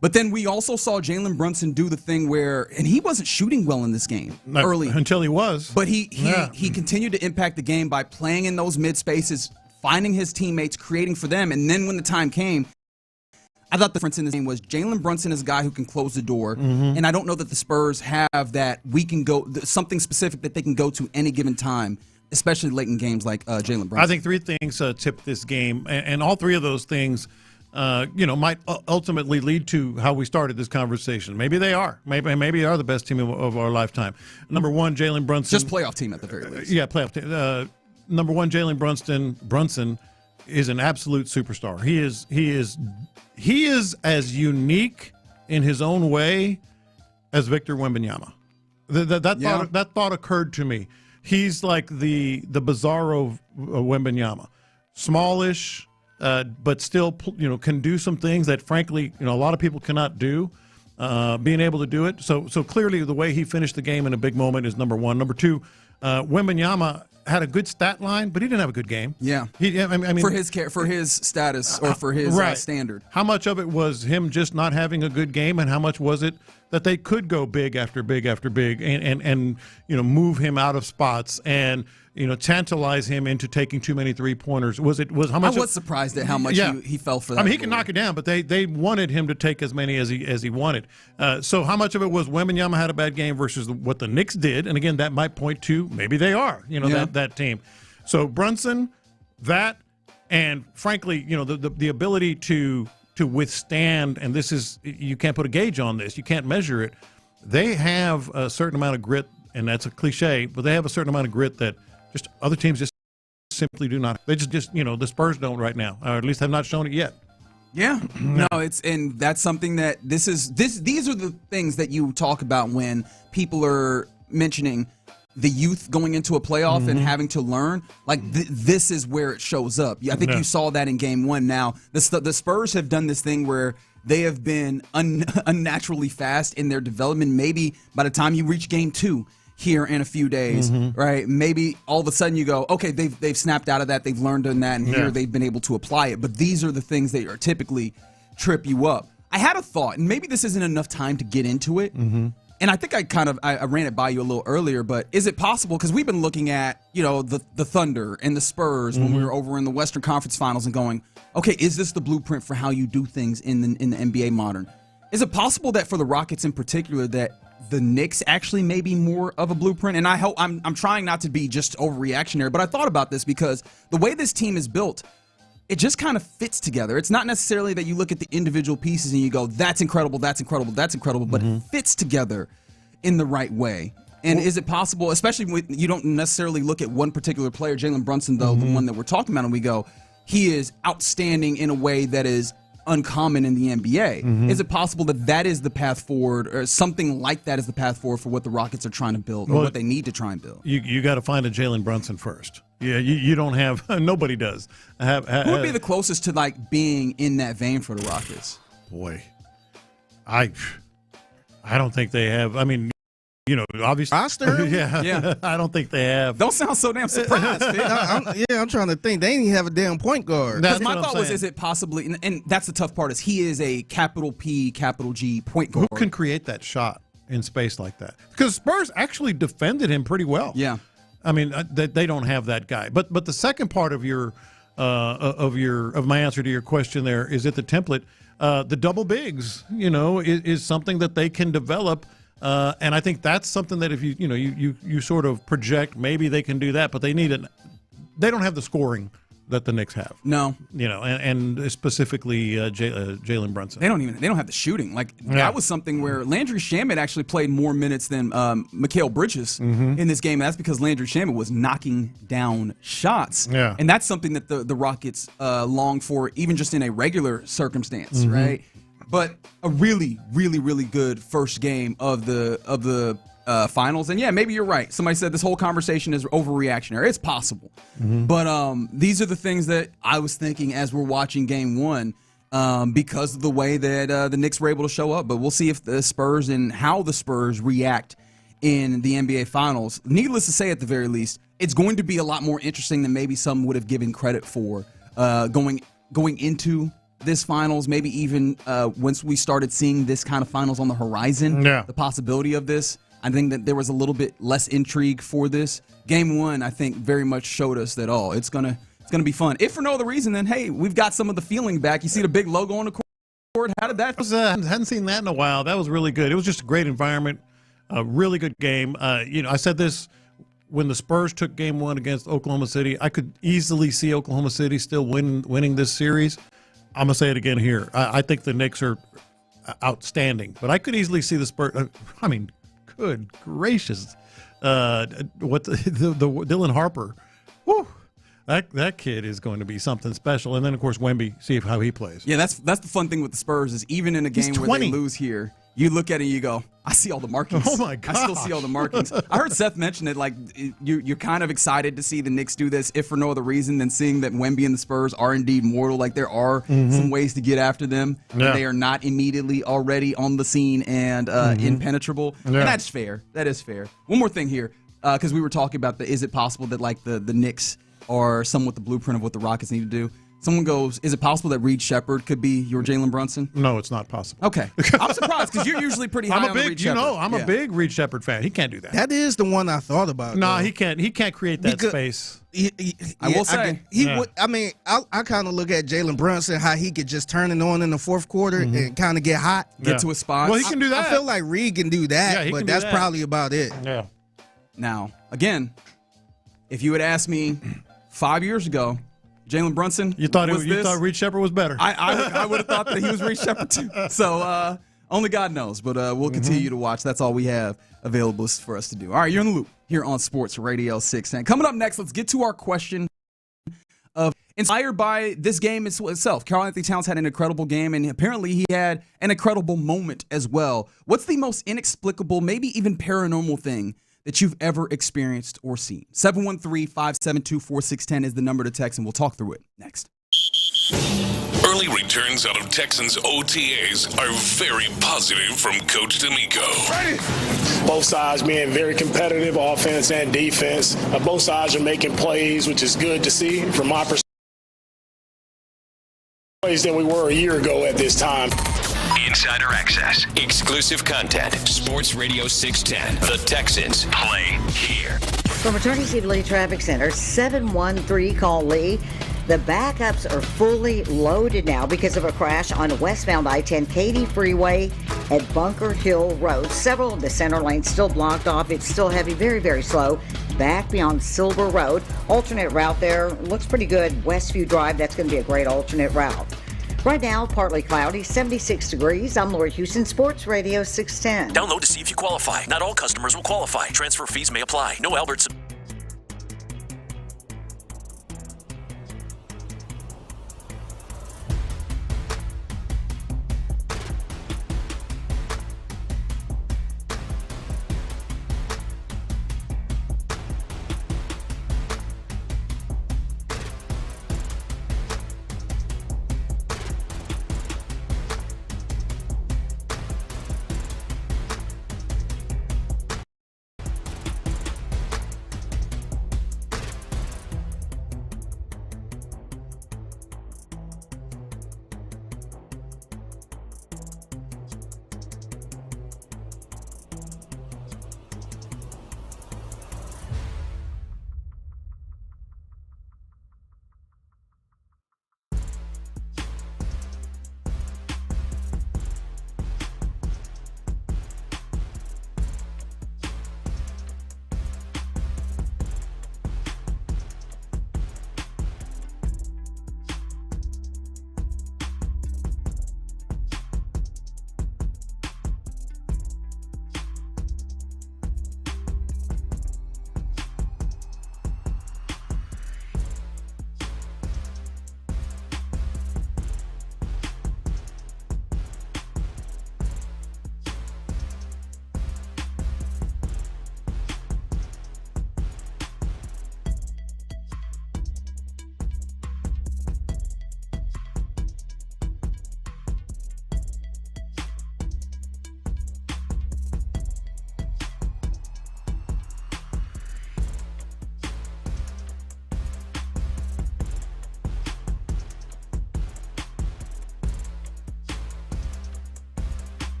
But then we also saw Jalen Brunson do the thing where, and he wasn't shooting well in this game early. Until he was. But he continued to impact the game by playing in those mid-spaces, finding his teammates, creating for them. And then when the time came, I thought the difference in this game was Jalen Brunson is a guy who can close the door. And I don't know that the Spurs have that something specific that they can go to any given time, especially late in games like Jalen Brunson. I think 3 things tipped this game, and all 3 of those things, might ultimately lead to how we started this conversation. Maybe they are. Maybe they are the best team of our lifetime. Number 1, Jalen Brunson. Just playoff team at the very least. Yeah, playoff team. Number 1, Jalen Brunson is an absolute superstar. He is as unique in his own way as Victor Wembanyama. That thought occurred to me. He's like the Bizarro Wembanyama, smallish, but still can do some things that frankly a lot of people cannot do. Being able to do it, so clearly the way he finished the game in a big moment is number 1. Number 2, Wembanyama had a good stat line, but he didn't have a good game. Yeah, I mean, for his status or for his standard. How much of it was him just not having a good game, and how much was it that they could go big after big after big and move him out of spots and tantalize him into taking too many 3-pointers? How much? I was surprised at how much he fell for that. I mean, he can knock it down, but they wanted him to take as many as he wanted. So how much of it was Wembanyama had a bad game versus what the Knicks did? And again, that might point to maybe they are that team. So Brunson, and frankly, the ability to withstand, and this is, you can't put a gauge on this, you can't measure it. They have a certain amount of grit, and that's a cliche, but they have a certain amount of grit that just other teams just simply do not. They just the Spurs don't right now, or at least have not shown it yet. Yeah, no, and that's something that these are the things that you talk about when people are mentioning the youth going into a playoff and having to learn. Like this is where it shows up. I think you saw that in game 1. Now the Spurs have done this thing where they have been unnaturally fast in their development. Maybe by the time you reach game 2 here in a few days, right? Maybe all of a sudden you go, okay, they've snapped out of that, they've learned on that, and here they've been able to apply it. But these are the things that are typically trip you up. I had a thought, and maybe this isn't enough time to get into it. And I think I ran it by you a little earlier, but is it possible, because we've been looking at, the Thunder and the Spurs when we were over in the Western Conference Finals and going, okay, is this the blueprint for how you do things in the NBA modern? Is it possible that for the Rockets in particular that the Knicks actually may be more of a blueprint? And I'm trying not to be just overreactionary, but I thought about this because the way this team is built, it just kind of fits together. It's not necessarily that you look at the individual pieces and you go, that's incredible, that's incredible, that's incredible, but it fits together in the right way. And is it possible, especially when you don't necessarily look at one particular player, Jalen Brunson, though, the one that we're talking about, and we go, he is outstanding in a way that is uncommon in the NBA. Is it possible that is the path forward, or something like that is the path forward for what the Rockets are trying to build, or what they need to try and build? You got to find a Jalen Brunson first. Yeah, you don't have, nobody does. Who would be the closest to being in that vein for the Rockets? Boy, I don't think they have. I mean, Obviously. Roster? Yeah. I don't think they have. Don't sound so damn surprised, Fitz. I'm trying to think. They didn't even have a damn point guard. Because my thought was, is it possibly, and that's the tough part, is he is a capital P, capital G point guard. Who can create that shot in space like that? Because Spurs actually defended him pretty well. Yeah. I mean, they don't have that guy. But the second part of my answer to your question there is at the template. The double bigs, is something that they can develop, and I think that's something that if you sort of project, maybe they can do that, but they need it. They don't have the scoring that the Knicks have. No, and specifically Jalen Brunson. They don't have the shooting. That was something where Landry Shamet actually played more minutes than Mikal Bridges in this game. And that's because Landry Shamet was knocking down shots. Yeah. And that's something that the Rockets long for, even just in a regular circumstance, right? But a really, really, really good first game of the finals. And yeah, maybe you're right. Somebody said this whole conversation is overreactionary. It's possible. But these are the things that I was thinking as we're watching game one, because of the way that the Knicks were able to show up. But we'll see if the Spurs and how the Spurs react in the NBA Finals. Needless to say, at the very least, it's going to be a lot more interesting than maybe some would have given credit for going into this finals, maybe even once we started seeing this kind of finals on the horizon, the possibility of this. I think that there was a little bit less intrigue for this. Game one, I think, very much showed us that, it's gonna be fun. If for no other reason, then, hey, we've got some of the feeling back. You see the big logo on the court. How did that? Hadn't seen that in a while. That was really good. It was just a great environment, a really good game. I said this when the Spurs took game one against Oklahoma City. I could easily see Oklahoma City still winning this series. I'm going to say it again here. I think the Knicks are outstanding, but I could easily see the Spurs. Good gracious. What the Dylan Harper. Whew, that kid is going to be something special. And then, of course, Wemby, see how he plays. Yeah, that's the fun thing with the Spurs is even in a game where they lose here, you look at it and you go, I see all the markings. Oh, my God. I still see all the markings. I heard Seth mention it, you're kind of excited to see the Knicks do this, if for no other reason than seeing that Wemby and the Spurs are indeed mortal. There are some ways to get after them. Yeah. And they are not immediately already on the scene and impenetrable. Yeah. And that's fair. That is fair. One more thing here, because we were talking about is it possible that the Knicks are somewhat the blueprint of what the Rockets need to do? Someone goes, is it possible that Reed Shepherd could be your Jalen Brunson? No, it's not possible. Okay. I'm surprised because you're usually pretty high on Reed Shepherd. I'm a big Reed Shepherd fan. He can't do that. That is the one I thought about. No, he can't. He can't create that space. I will say. I kind of look at Jalen Brunson, how he could just turn it on in the fourth quarter and kind of get hot. Get to a spot. Well, he can do that. I feel like Reed can do that, but that's probably about it. Yeah. Now, again, if you had asked me 5 years ago, Jalen Brunson, you thought Reed Shepherd was better. I would have thought that he was Reed Shepherd too. So only God knows, but we'll continue to watch. That's all we have available for us to do. All right, you're in the loop here on Sports Radio 610. Coming up next, let's get to our question of inspired by this game itself. Karl-Anthony Towns had an incredible game, and apparently he had an incredible moment as well. What's the most inexplicable, maybe even paranormal thing that you've ever experienced or seen? 713-572-4610 is the number to text, and we'll talk through it next. Early returns out of Texans OTAs are very positive from Coach D'Amico. Both sides being very competitive, offense and defense. Both sides are making plays, which is good to see from my perspective. Plays than we were a year ago at this time. Insider access, exclusive content. Sports Radio 610. The Texans play here. From Attorney Steve Lee Traffic Center, 713 call Lee. The backups are fully loaded now because of a crash on westbound I-10 Katy Freeway at Bunker Hill Road. Several of the center lanes still blocked off. It's still heavy, very, very slow. Back beyond Silver Road. Alternate route there looks pretty good. Westview Drive, that's going to be a great alternate route. Right now, partly cloudy, 76 degrees. I'm Lori Houston, Sports Radio 610. Download to see if you qualify. Not all customers will qualify. Transfer fees may apply. No Alberts.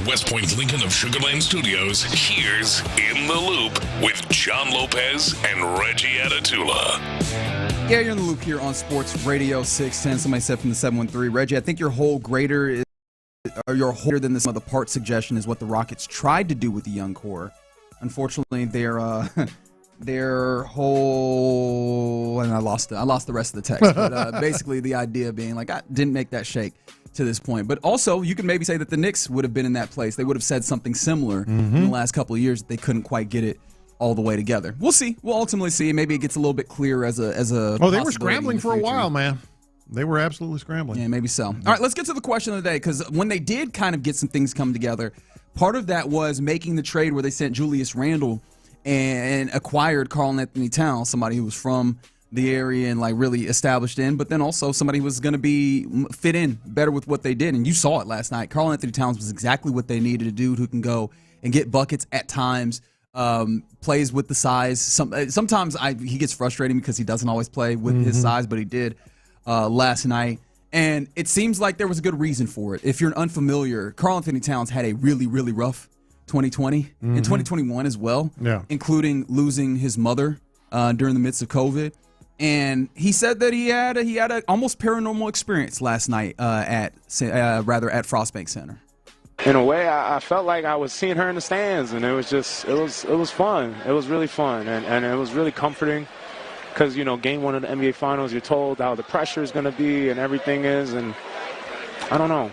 West Point Lincoln of Sugar Land Studios, here's In the Loop with John Lopez and Reggie Atatula. Yeah, you're in the loop here on Sports Radio 610. Somebody said from the 713, Reggie, I think your whole greater than the sum of the part suggestion is what the Rockets tried to do with the young core. Unfortunately, their whole, and I lost the rest of the text, but basically the idea being like, I didn't make that shake to this point. But also, you can maybe say that the Knicks would have been in that place. They would have said something similar in the last couple of years. They couldn't quite get it all the way together. We'll see. We'll ultimately see. Maybe it gets a little bit clearer as a. Oh, they were scrambling for a while, man. They were absolutely scrambling. Yeah, maybe so. All right, let's get to the question of the day, because when they did kind of get some things come together, part of that was making the trade where they sent Julius Randle and acquired Karl-Anthony Towns, somebody who was from the area and like really established in, but then also somebody who was going to be fit in better with what they did. And you saw it last night. Karl-Anthony Towns was exactly what they needed, a dude who can go and get buckets at times. Plays with the size. Sometimes he gets frustrating because he doesn't always play with his size, but he did last night. And it seems like there was a good reason for it. If you're unfamiliar, Karl-Anthony Towns had a really, really rough 2020 and 2021 as well, including losing his mother during the midst of COVID. And he said that he had a almost paranormal experience last night at Frostbank Center. In a way, I felt like I was seeing her in the stands, and it was fun. It was really fun, and it was really comforting because, game one of the NBA Finals, you're told how the pressure is going to be and everything is, and I don't know.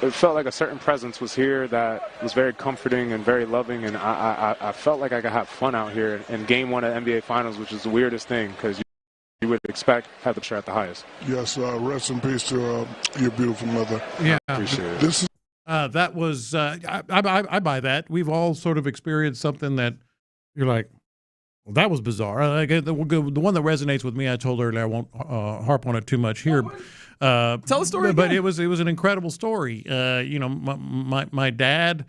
It felt like a certain presence was here that was very comforting and very loving, and I felt like I could have fun out here in game one of the NBA Finals, which is the weirdest thing because you would expect to have the pressure at the highest. Yes, rest in peace to your beautiful mother. Yeah, appreciate it. This is that was I buy that. We've all sort of experienced something that you're like, well, that was bizarre. Like the one that resonates with me, I told earlier, I won't harp on it too much here. Tell the story but again. it was an incredible story. My dad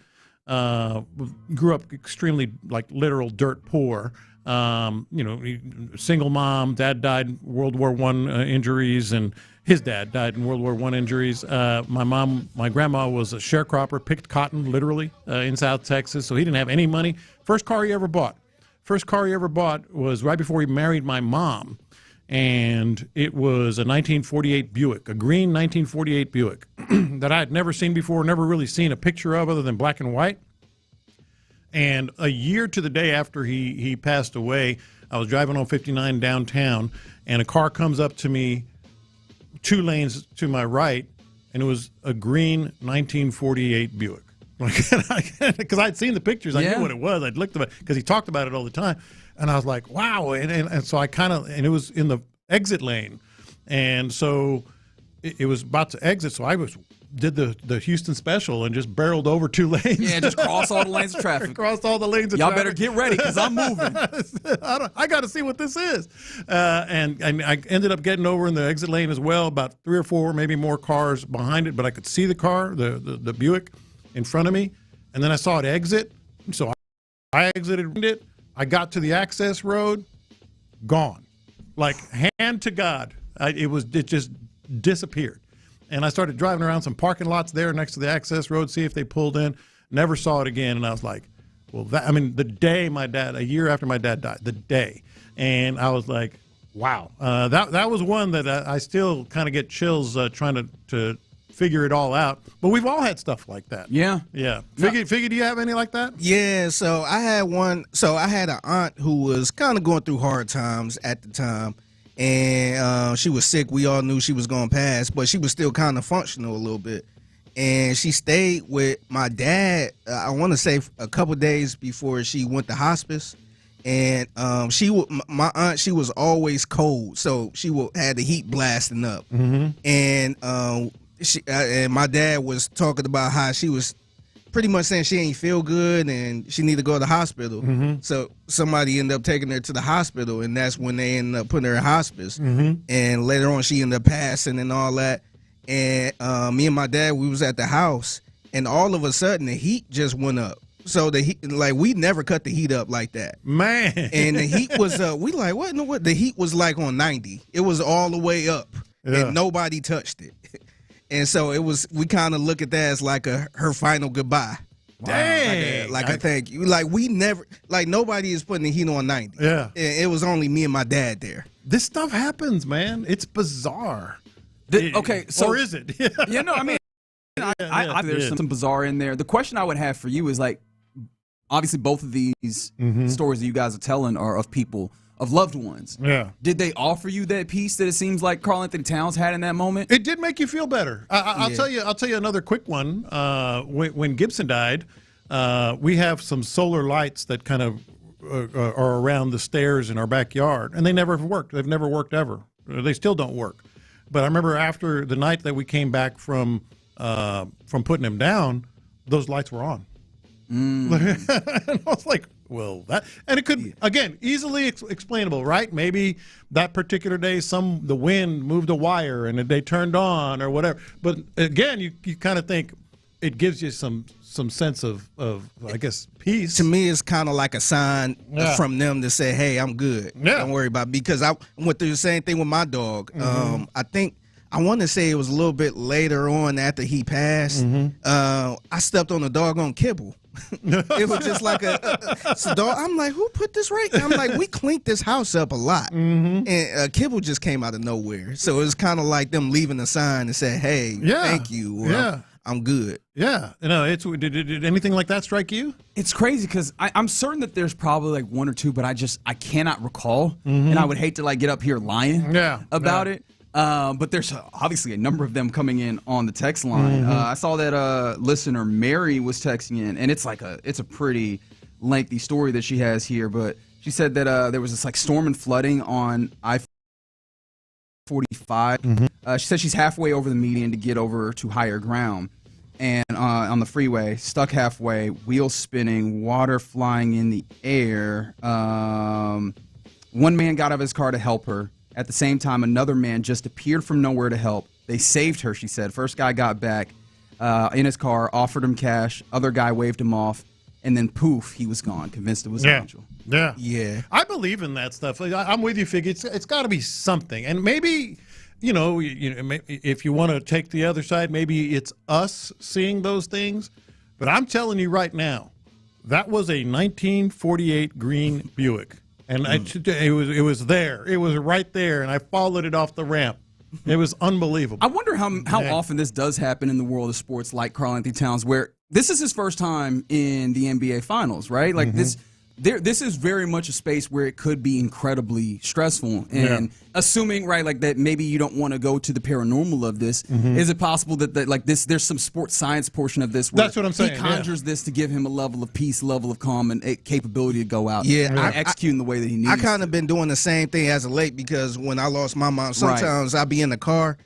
grew up extremely literal dirt poor. Single mom. Dad died World War I injuries, and his dad died in World War I injuries. My grandma was a sharecropper, picked cotton literally in South Texas, so he didn't have any money. First car he ever bought was right before he married my mom, and it was a 1948 Buick, a green 1948 Buick that I had never seen before, never really seen a picture of other than black and white. And a year to the day after he passed away, I was driving on 59 downtown, and a car comes up to me 2 lanes to my right, and it was a green 1948 Buick. Because I'd seen the pictures. I knew what it was. I'd looked at it because he talked about it all the time. And I was like, wow. And so I and it was in the exit lane. And so it was about to exit. So I did the Houston special and just barreled over 2 lanes. Yeah, just cross all the lanes of traffic. Crossed all the lanes of Y'all traffic. better get ready because I'm moving. I got to see what this is. And I ended up getting over in the exit lane as well, about 3 or 4, maybe more cars behind it. But I could see the car, the Buick, in front of me. And then I saw it exit. So I exited it. I got to the access road, gone. Like hand to God. It just disappeared. And I started driving around some parking lots there next to the access road, see if they pulled in. Never saw it again. And I was like, well, the day a year after my dad died, the day. And I was like, wow. That was one that I still kind of get chills trying to figure it all out. But we've all had stuff like that. Yeah. Yeah. Figgy, do you have any like that? Yeah, so I had one. So I had an aunt who was kind of going through hard times at the time. And she was sick. We all knew she was going to pass, but she was still kind of functional a little bit. And she stayed with my dad, I want to say a couple days before she went to hospice. And my aunt, she was always cold, so she had the heat blasting up. Mm-hmm. And and my dad was talking about how she was pretty much saying she ain't feel good and she need to go to the hospital. Mm-hmm. So somebody ended up taking her to the hospital, and that's when they ended up putting her in hospice. Mm-hmm. And later on, she ended up passing and all that. And me and my dad, we was at the house, and all of a sudden the heat just went up. So the heat, we never cut the heat up like that, man. And the heat was we like what in the what? The heat was like on 90. It was all the way up, and nobody touched it. And so we kind of look at that as like her final goodbye. Dang. Like a thank you. Like we never, like nobody is putting the heat on 90. Yeah. It was only me and my dad there. This stuff happens, man. It's bizarre. Okay, so or is it? Yeah, no, I mean, there's some bizarre in there. The question I would have for you is like, obviously both of these stories that you guys are telling are of people, of loved ones. Yeah. Did they offer you that peace that it seems like Karl-Anthony Towns had in that moment? It did make you feel better. I'll tell you another quick one. When Gibson died, we have some solar lights that kind of are around the stairs in our backyard, and they never have worked. They've never worked ever. They still don't work. But I remember after the night that we came back from putting him down, those lights were on. And I was like, well, and it could, again, easily explainable, right? Maybe that particular day the wind moved a wire and they turned on or whatever. But again, you kind of think it gives you some sense of I guess, peace. To me, it's kind of like a sign from them to say, hey, I'm good. Yeah. Don't worry about it. Because I went through the same thing with my dog. I want to say it was a little bit later on after he passed. I stepped on a doggone kibble. It was just like I'm like, who put this right? I'm like, we cleaned this house up a lot. And a kibble just came out of nowhere. So it was kind of like them leaving a sign and say, hey, thank you. I'm good. Yeah. Did anything like that strike you? It's crazy because I'm certain that there's probably like one or two, but I cannot recall. And I would hate to like get up here lying about it. But there's obviously a number of them coming in on the text line. I saw that listener Mary was texting in, and it's a pretty lengthy story that she has here. But she said that there was this like storm and flooding on I-45. She said she's halfway over the median to get over to higher ground, and on the freeway, stuck halfway, wheels spinning, water flying in the air. One man got out of his car to help her. At the same time, another man just appeared from nowhere to help. They saved her, she said. First guy got back in his car, offered him cash. Other guy waved him off, and then poof, he was gone, convinced it was an angel. Yeah. I believe in that stuff. I'm with you, Fig. It's got to be something. And maybe, if you want to take the other side, maybe it's us seeing those things. But I'm telling you right now, that was a 1948 green Buick. And it was there. It was right there, and I followed it off the ramp. It was unbelievable. I wonder how often this does happen in the world of sports, like Karl-Anthony Towns, where this is his first time in the NBA Finals, right? Like this is very much a space where it could be incredibly stressful. And assuming, right, like that maybe you don't want to go to the paranormal of this, is it possible that like this, there's some sports science portion of this where that's what I'm saying. He conjures this to give him a level of peace, level of calm, and a capability to go out and execute in the way that he needs. I kind of been doing the same thing as of late because when I lost my mom, sometimes I'll be in the car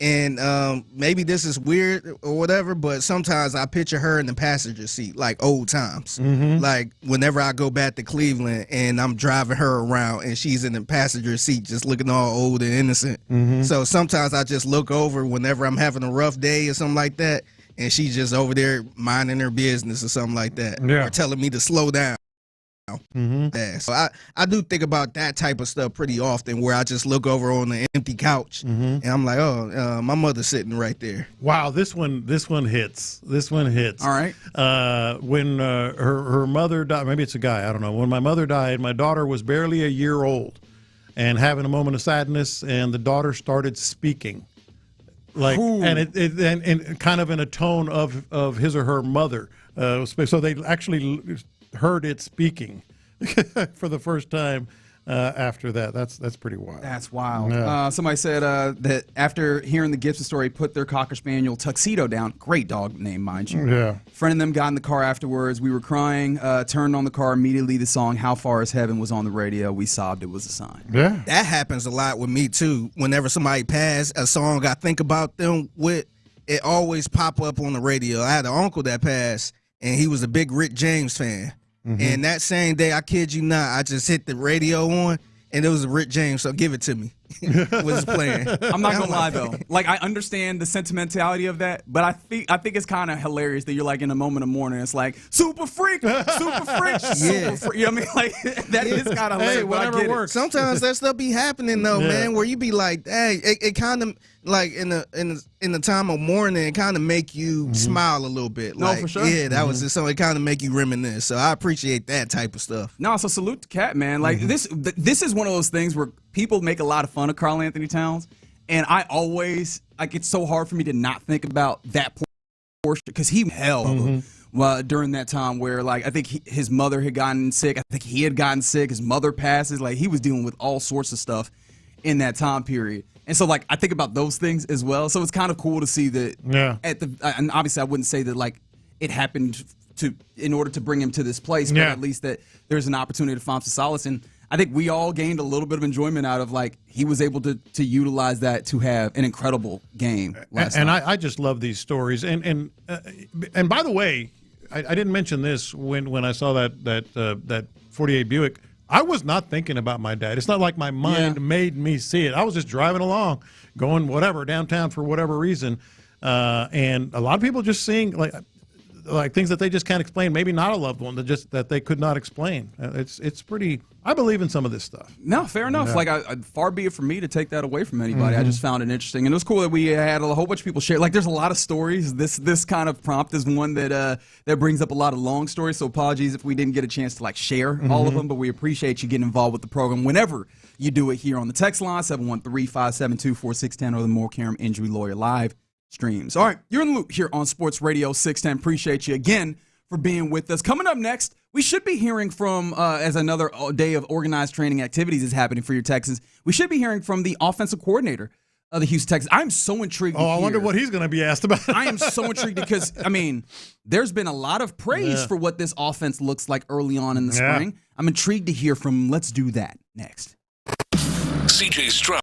and maybe this is weird or whatever, but sometimes I picture her in the passenger seat, like old times. Like whenever I go back to Cleveland and I'm driving her around and she's in the passenger seat just looking all old and innocent. So sometimes I just look over whenever I'm having a rough day or something like that, and she's just over there minding her business or something like that, or telling me to slow down. So I do think about that type of stuff pretty often, where I just look over on the empty couch and I'm like, my mother's sitting right there. Wow, this one hits. All right. When her mother died, maybe it's a guy, I don't know. When my mother died, my daughter was barely a year old and having a moment of sadness, and the daughter started speaking. Like, and it kind of in a tone of his or her mother. So they actually heard it speaking for the first time after that. That's pretty wild. That's wild. Yeah. Somebody said that after hearing the Gibson story, put their Cocker Spaniel Tuxedo down. Great dog name, mind you. Yeah. Friend of them got in the car afterwards. We were crying, turned on the car immediately. The song How Far Is Heaven was on the radio. We sobbed. It was a sign. Yeah. That happens a lot with me too. Whenever somebody passed, a song I think about them with, it always pop up on the radio. I had an uncle that passed, and he was a big Rick James fan. And that same day, I kid you not, I just hit the radio on, and it was Rick James, so give it to me. Was playing. I'm not gonna lie though, like I understand the sentimentality of that, but I think it's kind of hilarious that you're like in a moment of mourning. It's like super freak, super freak, super freak. You know what I mean? Like that is kind of hilarious. Hey, whatever works. Sometimes that stuff be happening though, man. Where you be like, hey, it kind of like in in the time of mourning kind of make you smile a little bit. No, Like, for sure. Yeah, that was just something. It kind of make you reminisce. So I appreciate that type of stuff. No, so salute to Cat, man. Like this is one of those things where people make a lot of fun of Karl Anthony Towns, and I always it's so hard for me to not think about that portion because he held during that time where like I think his mother had gotten sick. I think he had gotten sick. His mother passes. Like he was dealing with all sorts of stuff in that time period. And so, like, I think about those things as well. So it's kind of cool to see that and obviously I wouldn't say that, like, it happened in order to bring him to this place, but at least that there's an opportunity to find some solace. And I think we all gained a little bit of enjoyment out of, like, he was able to utilize that to have an incredible game last night. I just love these stories. And by the way, I didn't mention this when I saw that 48 Buick. I was not thinking about my dad. It's not like my mind made me see it. I was just driving along, going whatever, downtown for whatever reason. And a lot of people just seeing like things that they just can't explain. Maybe not a loved one, that they could not explain. It's pretty. I believe in some of this stuff. No, fair enough. Yeah. Like, far be it from me to take that away from anybody. I just found it interesting, and it was cool that we had a whole bunch of people share. Like, there's a lot of stories. This kind of prompt is one that brings up a lot of long stories. So apologies if we didn't get a chance to like share all of them, but we appreciate you getting involved with the program whenever you do it here on the text line 713-572-4610 or the More Carum Injury Lawyer live streams. All right, you're in the loop here on Sports Radio 610. Appreciate you again for being with us. Coming up next, we should be hearing from, as another day of organized training activities is happening for your Texans, we should be hearing from the offensive coordinator of the Houston Texans. I'm so intrigued. I wonder what he's going to be asked about. I am so intrigued because, I mean, there's been a lot of praise for what this offense looks like early on in the spring. I'm intrigued to hear from Let's Do That next. CJ Stroud.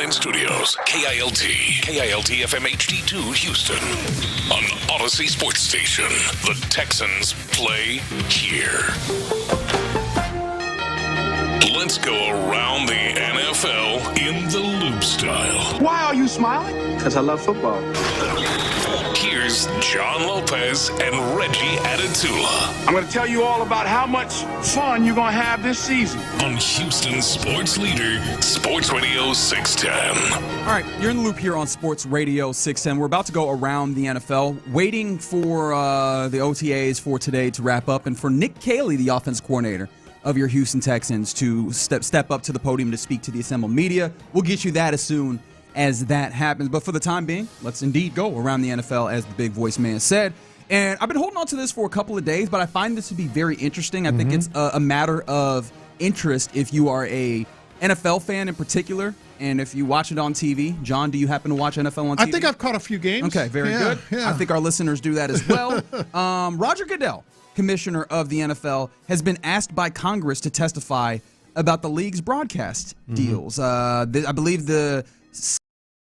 Sugarland Studios, KILT FM HD2 Houston. On Odyssey Sports Station, the Texans play here. Let's go around the NFL in the loop style. Why are you smiling? Because I love football. Here's John Lopez and Reggie Adetula. I'm going to tell you all about how much fun you're going to have this season. On Houston sports leader, Sports Radio 610. All right, you're in the loop here on Sports Radio 610. We're about to go around the NFL, waiting for the OTAs for today to wrap up, and for Nick Caley, the offense coordinator of your Houston Texans, to step up to the podium to speak to the assembled media. We'll get you that as soon as that happens. But for the time being, let's indeed go around the NFL, as the big voice man said. And I've been holding on to this for a couple of days, but I find this to be very interesting. I think it's a matter of interest if you are a NFL fan in particular, and if you watch it on TV. John, do you happen to watch NFL on TV? I think I've caught a few games. Okay, very good. Yeah. I think our listeners do that as well. Roger Goodell, commissioner of the NFL, has been asked by Congress to testify about the league's broadcast deals. I believe the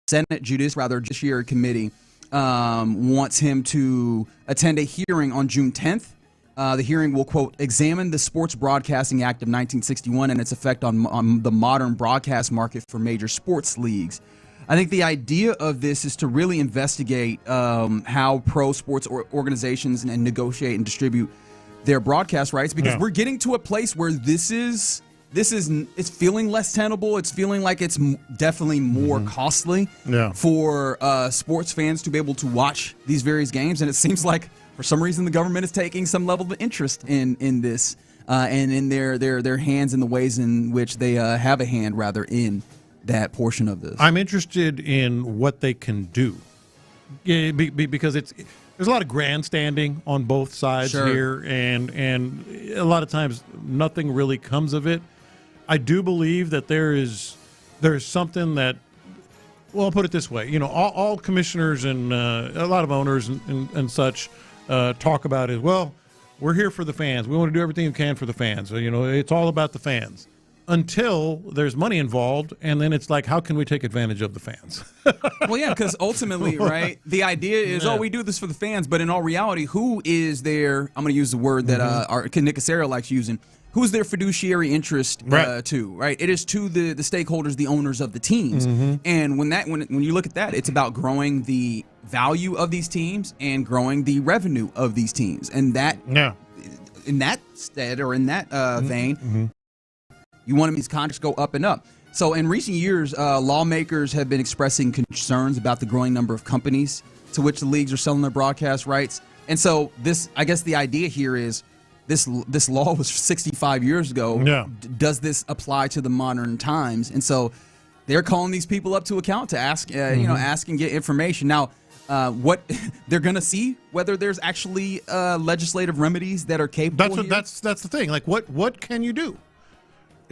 Senate Judiciary Committee wants him to attend a hearing on June 10th. The hearing will, quote, examine the Sports Broadcasting Act of 1961 and its effect on the modern broadcast market for major sports leagues. I think the idea of this is to really investigate how pro sports organizations and negotiate and distribute their broadcast rights, because we're getting to a place where it's feeling less tenable. It's feeling like it's definitely more costly for sports fans to be able to watch these various games. And it seems like for some reason the government is taking some level of interest in this and in their hands in the ways in which they have a hand rather in that portion of this. I'm interested in what they can do, because there's a lot of grandstanding on both sides here, and a lot of times nothing really comes of it. I do believe that there is something that, well, I'll put it this way. You know, all commissioners and a lot of owners and such talk about is, well, we're here for the fans. We want to do everything we can for the fans. So, you know, it's all about the fans. Until there's money involved, and then it's like, how can we take advantage of the fans? Well, yeah, because ultimately, right, the idea is, we do this for the fans, but in all reality, who is their, I'm going to use the word that Nick Casario likes using, who's their fiduciary interest to, right? It is to the stakeholders, the owners of the teams. And when you look at that, it's about growing the value of these teams and growing the revenue of these teams. And that, in that stead, or in that vein, you want these contracts go up and up. So in recent years, lawmakers have been expressing concerns about the growing number of companies to which the leagues are selling their broadcast rights. And so I guess the idea here is, this law was 65 years ago. Does this apply to the modern times? And so they're calling these people up to account to ask, ask and get information. Now, what they're going to see whether there's actually legislative remedies that are capable. That's the thing. Like, what can you do?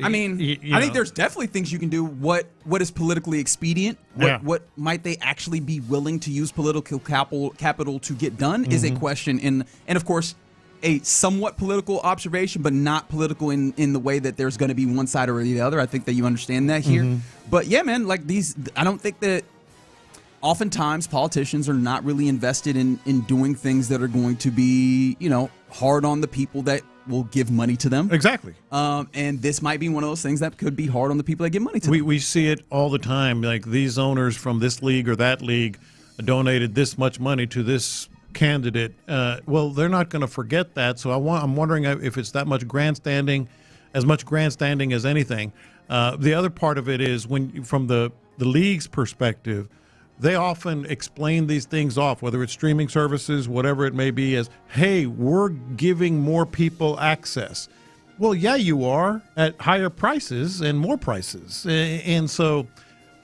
I mean, I think there's definitely things you can do. What is politically expedient? What might they actually be willing to use political capital to get done is a question. And of course, a somewhat political observation, but not political in the way that there's going to be one side or the other. I think that you understand that here. But yeah, man, like I don't think that oftentimes politicians are not really invested in doing things that are going to be, hard on the people that will give money to them. Exactly. And this might be one of those things that could be hard on the people that give money to them. We see it all the time. Like, these owners from this league or that league donated this much money to this candidate. Well, they're not going to forget that. So I'm wondering if it's that much grandstanding as anything. The other part of it is, from the league's perspective, they often explain these things off, whether it's streaming services, whatever it may be, as, hey, we're giving more people access. Well, yeah, you are, at higher prices and more prices. And so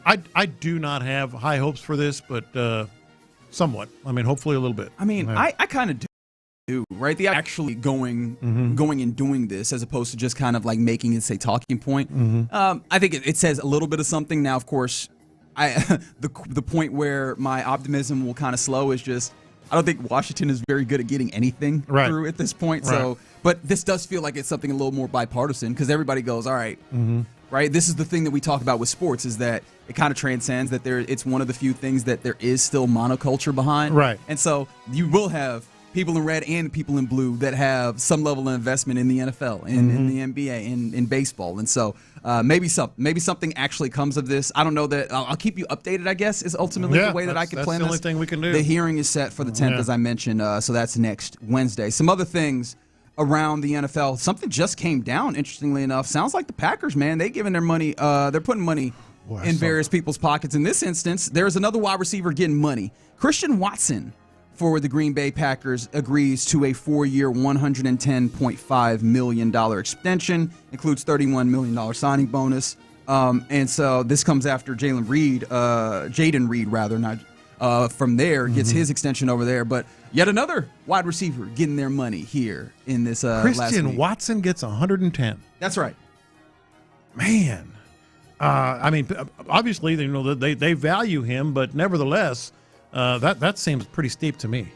I do not have high hopes for this, but somewhat. I mean, hopefully a little bit. I mean, I kind of do, right? The actually going and doing this, as opposed to just kind of like making it a talking point. I think it says a little bit of something. Now, of course, the point where my optimism will kind of slow is just, I don't think Washington is very good at getting anything through at this point. So, but this does feel like it's something a little more bipartisan, because everybody goes, all right, right? This is the thing that we talk about with sports is that it kind of transcends that it's one of the few things that there is still monoculture behind. Right. And so you will have people in red and people in blue that have some level of investment in the NFL, in the NBA, in baseball. And so maybe something actually comes of this. I don't know that. I'll keep you updated, I guess, is ultimately the way that I can plan this. That's the only thing we can do. The hearing is set for the 10th, as I mentioned, so that's next Wednesday. Some other things around the NFL. Something just came down, interestingly enough. Sounds like the Packers, man, they giving their money, they're putting money in various people's pockets. In this instance, there's another wide receiver getting money. Christian Watson for the Green Bay Packers agrees to a 4-year, $110.5 million extension, includes $31 million signing bonus. And so this comes after Jaden Reed, from there, gets his extension over there. But yet another wide receiver getting their money here in this last week. Christian Watson gets 110. That's right. Man. I mean, obviously, they value him, but nevertheless, that seems pretty steep to me.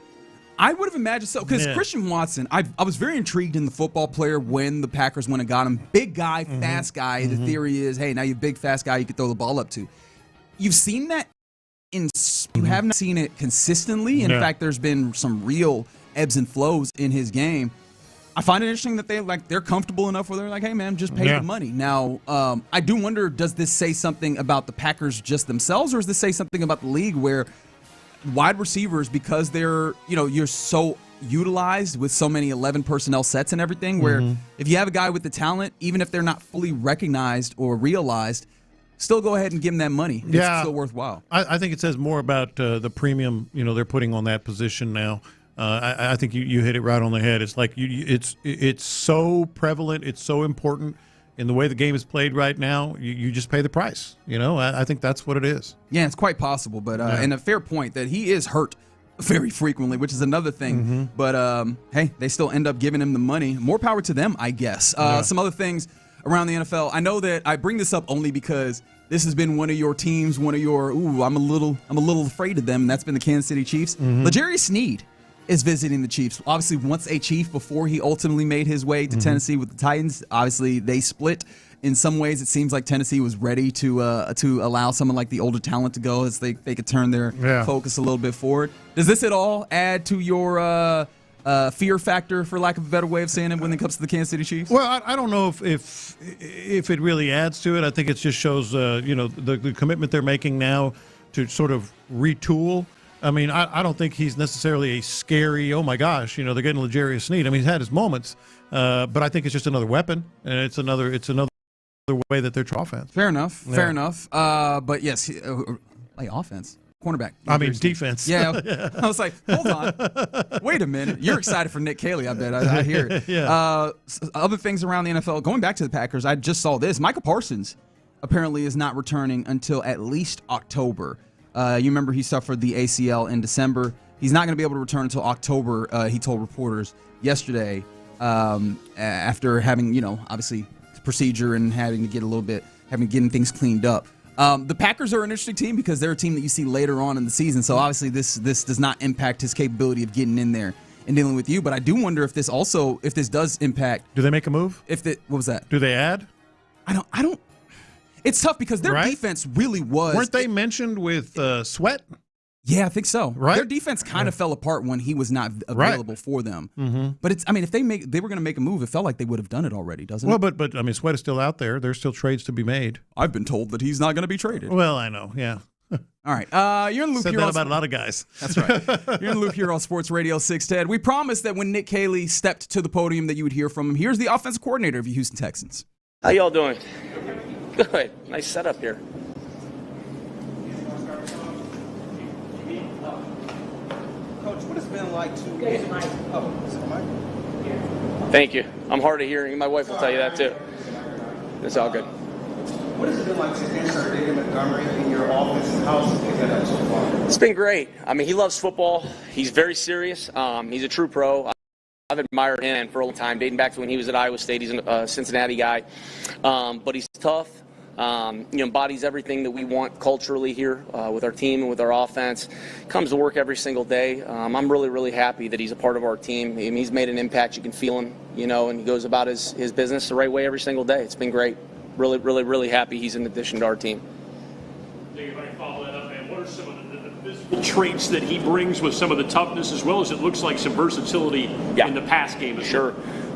I would have imagined so, because Christian Watson, I was very intrigued in the football player when the Packers went and got him. Big guy, fast guy. The theory is, hey, now you're a big, fast guy you can throw the ball up to. You've seen that you haven't seen it consistently. In fact, there's been some real ebbs and flows in his game. I find it interesting that they're comfortable enough where they're like, hey, man, just pay the money. Now, I do wonder, does this say something about the Packers just themselves, or does this say something about the league where wide receivers, because they're, you're so utilized with so many 11 personnel sets and everything, where if you have a guy with the talent, even if they're not fully recognized or realized, still go ahead and give them that money. It's still worthwhile. I think it says more about the premium, they're putting on that position now. I think you hit it right on the head. It's like it's so prevalent, it's so important in the way the game is played right now. You just pay the price. I think that's what it is. Yeah, it's quite possible, but and a fair point that he is hurt very frequently, which is another thing. But hey, they still end up giving him the money. More power to them, I guess. Some other things around the NFL. I know that I bring this up only because this has been one of your teams, I'm a little afraid of them, and that's been the Kansas City Chiefs. L'Jarius Sneed is visiting the Chiefs. Obviously, once a Chief before he ultimately made his way to Tennessee with the Titans. Obviously, they split. In some ways, it seems like Tennessee was ready to allow someone like the older talent to go, as they could turn their focus a little bit forward. Does this at all add to your fear factor, for lack of a better way of saying it, when it comes to the Kansas City Chiefs? Well, I don't know if it really adds to it. I think it just shows the commitment they're making now to sort of retool. I mean, I don't think he's necessarily a scary, oh my gosh, they're getting L'Jarius Sneed. I mean, he's had his moments, but I think it's just another weapon, and it's another way that they're offense. Fair enough. But yes, offense. Cornerback. I mean, defense. Yeah. I was like, hold on. Wait a minute. You're excited for Nick Caley, I bet. I hear it. Other things around the NFL. Going back to the Packers, I just saw this. Micah Parsons apparently is not returning until at least October. You remember he suffered the ACL in December. He's not going to be able to return until October, he told reporters yesterday, after having, obviously procedure and having to get getting things cleaned up. The Packers are an interesting team because they're a team that you see later on in the season. So obviously this does not impact his capability of getting in there and dealing with you. But I do wonder if this does impact. Do they make a move? What was that? Do they add? I don't. It's tough because their defense really was. Weren't they mentioned with Sweat? Yeah, I think so. Right. Their defense kind of fell apart when he was not available for them. But if they were going to make a move, it felt like they would have done it already, doesn't it? Well, but I mean, Sweat is still out there. There's still trades to be made. I've been told that he's not going to be traded. Well, I know. Yeah. All right. You're in the loop Said here that about a lot of guys. That's right. You're in the loop here on Sports Radio 610. We promised that when Nick Caley stepped to the podium that you would hear from him. Here's the offensive coordinator of the Houston Texans. How y'all doing? Good. Nice setup here. Coach, what has it been like to... Thank you. I'm hard of hearing. My wife will tell you that too. It's all good. What has it been like to insert David Montgomery in your offense? How's he picked that up so far? It's been great. I mean, he loves football. He's very serious. He's a true pro. I've admired him for a long time, dating back to when he was at Iowa State. He's a Cincinnati guy. But he's tough. Embodies everything that we want culturally here with our team and with our offense. Comes to work every single day. I'm really, really happy that he's a part of our team. I mean, he's made an impact. You can feel him, and he goes about his business the right way every single day. It's been great. Really, really, really happy he's an addition to our team. If I can follow that up, man, what are some of the physical traits that he brings with some of the toughness, as well as it looks like some versatility in the pass game? Sure.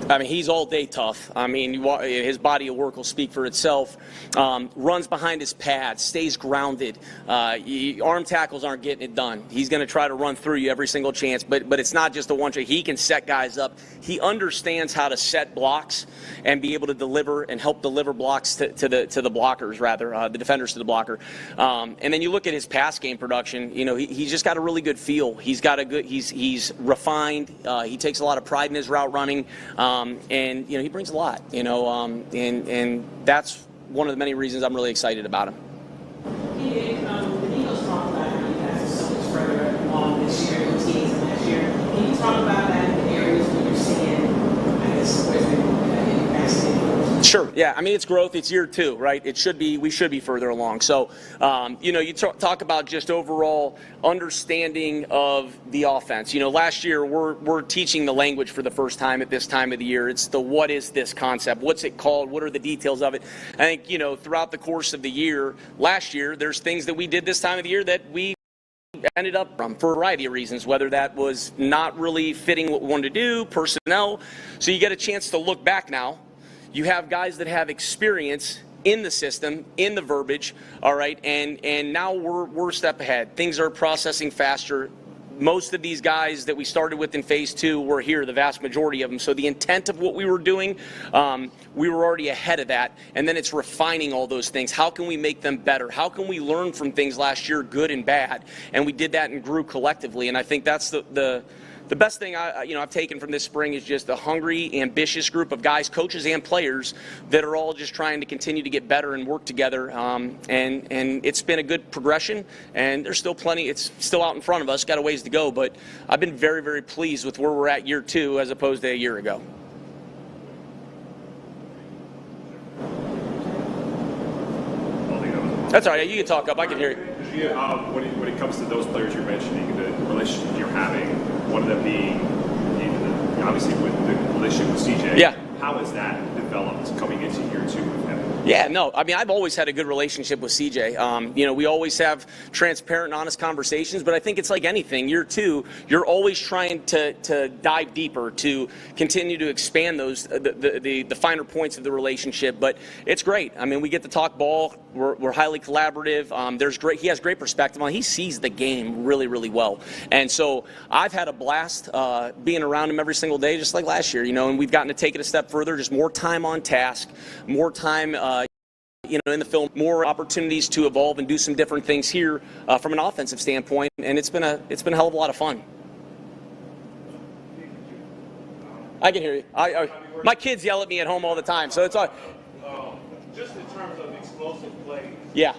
I mean, he's all day tough. I mean, his body of work will speak for itself. Runs behind his pads, stays grounded. Arm tackles aren't getting it done. He's going to try to run through you every single chance, but it's not just a one-trick. He can set guys up. He understands how to set blocks and be able to deliver and help deliver blocks to the blockers, rather, the defenders to the blocker. And then you look at his pass game production. You know, he's just got a really good feel. He's got a good. He's refined. He takes a lot of pride in his route running. And you know, he brings a lot, you know, and that's one of the many reasons I'm really excited about him. The Eagles talk about how you guys are so much further along this year in teams than last year. Can you talk about that in the areas where you're seeing, I guess, where's the vaccine? Sure. Yeah. I mean, it's growth. It's year 2, right? We should be further along. So, you know, you talk about just overall understanding of the offense. You know, last year we're teaching the language for the first time at this time of the year. It's the what is this concept? What's it called? What are the details of it? I think, you know, throughout the course of the year, last year, there's things that we did this time of the year that we ended up for a variety of reasons, whether that was not really fitting what we wanted to do, personnel. So you get a chance to look back now. You have guys that have experience in the system, in the verbiage, all right, and now we're a step ahead. Things are processing faster. Most of these guys that we started with in phase 2 were here, the vast majority of them. So the intent of what we were doing, we were already ahead of that. And then it's refining all those things. How can we make them better? How can we learn from things last year, good and bad? And we did that and grew collectively. And I think that's the best thing I've taken from this spring is just a hungry, ambitious group of guys, coaches and players that are all just trying to continue to get better and work together. And it's been a good progression, and there's still plenty. It's still out in front of us. Got a ways to go, but I've been very, very pleased with where we're at year 2 as opposed to a year ago. That's all right. You can talk up. I can hear you. When it comes to those players you're mentioning, the relationship you're having, one of them being obviously with the relationship with CJ. Yeah. How has that developed coming into year 2 with him? Yeah, no, I mean, I've always had a good relationship with CJ. You know, we always have transparent and honest conversations, but I think it's like anything. Year 2, you're always trying to dive deeper, to continue to expand those, the finer points of the relationship. But it's great. I mean, we get to talk ball. We're highly collaborative. He has great perspective on. He sees the game really, really well. And so I've had a blast being around him every single day, just like last year, you know, and we've gotten to take it a step further, just more time on task, more time in the film, more opportunities to evolve and do some different things here from an offensive standpoint, and it's been a hell of a lot of fun. I can hear you. My kids yell at me at home all the time, so it's all. Just in terms of explosive plays. Yeah.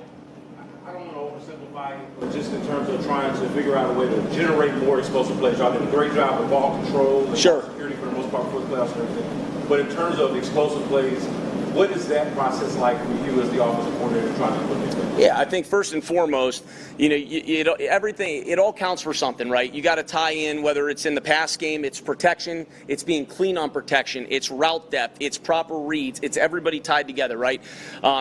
I don't want to oversimplify it, but just in terms of trying to figure out a way to generate more explosive plays. Y'all did a great job with ball control and ball security for the most part for the playoffs and everything. But in terms of explosive plays, what is that process like for you as the offensive coordinator trying to put things in? Yeah, I think first and foremost, you know, everything, it all counts for something, right? You got to tie in, whether it's in the pass game, it's protection, it's being clean on protection, it's route depth, it's proper reads, it's everybody tied together, right?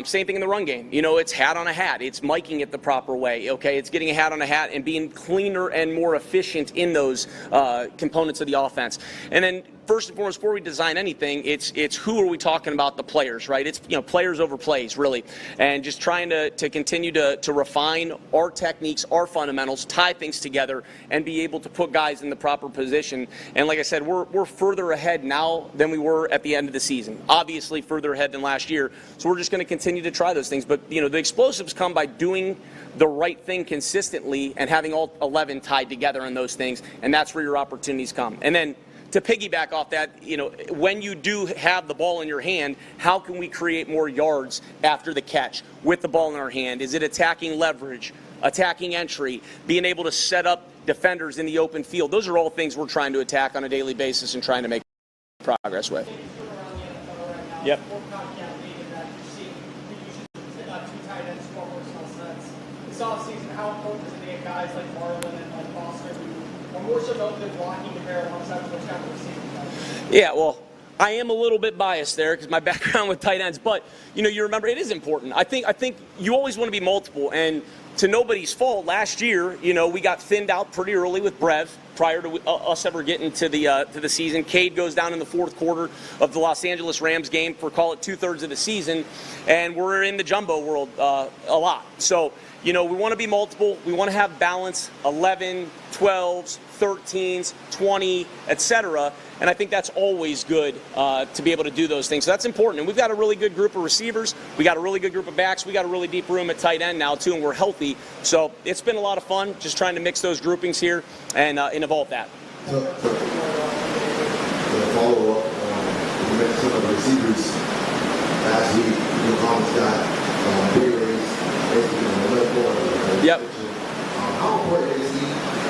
Same thing in the run game. You know, it's hat on a hat, it's miking it the proper way, okay? It's getting a hat on a hat and being cleaner and more efficient in those components of the offense. And then first and foremost, before we design anything, it's who are we talking about, the players, right? It's, you know, players over plays, really. And just trying to continue to refine our techniques, our fundamentals, tie things together, and be able to put guys in the proper position. And like I said, we're further ahead now than we were at the end of the season. Obviously further ahead than last year. So we're just going to continue to try those things. But, you know, the explosives come by doing the right thing consistently and having all 11 tied together in those things. And that's where your opportunities come. And then to piggyback off that, you know, when you do have the ball in your hand, how can we create more yards after the catch with the ball in our hand? Is it attacking leverage, attacking entry, being able to set up defenders in the open field? Those are all things we're trying to attack on a daily basis and trying to make progress with. Yep. This offseason, how important is it to get guys like Marlon and like Foster who are more so known than blocking the pair alongside what's happening with receiving? Yeah, well, I am a little bit biased there because my background with tight ends, but you remember it is important. I think you always want to be multiple, and to nobody's fault, last year, we got thinned out pretty early with Brev prior to us ever getting to the season. Cade goes down in the fourth quarter of the Los Angeles Rams game for, call it, 2/3 of the season, and we're in the jumbo world a lot. So, we want to be multiple. We want to have balance, 11, 12s, 13s, 20, etc. And I think that's always good to be able to do those things. So that's important. And we've got a really good group of receivers. We got a really good group of backs. We got a really deep room at tight end now, too, and we're healthy. So it's been a lot of fun just trying to mix those groupings here and evolve that. So follow up, you mentioned some of the receivers last week. Collins got bigger Yep. How important is he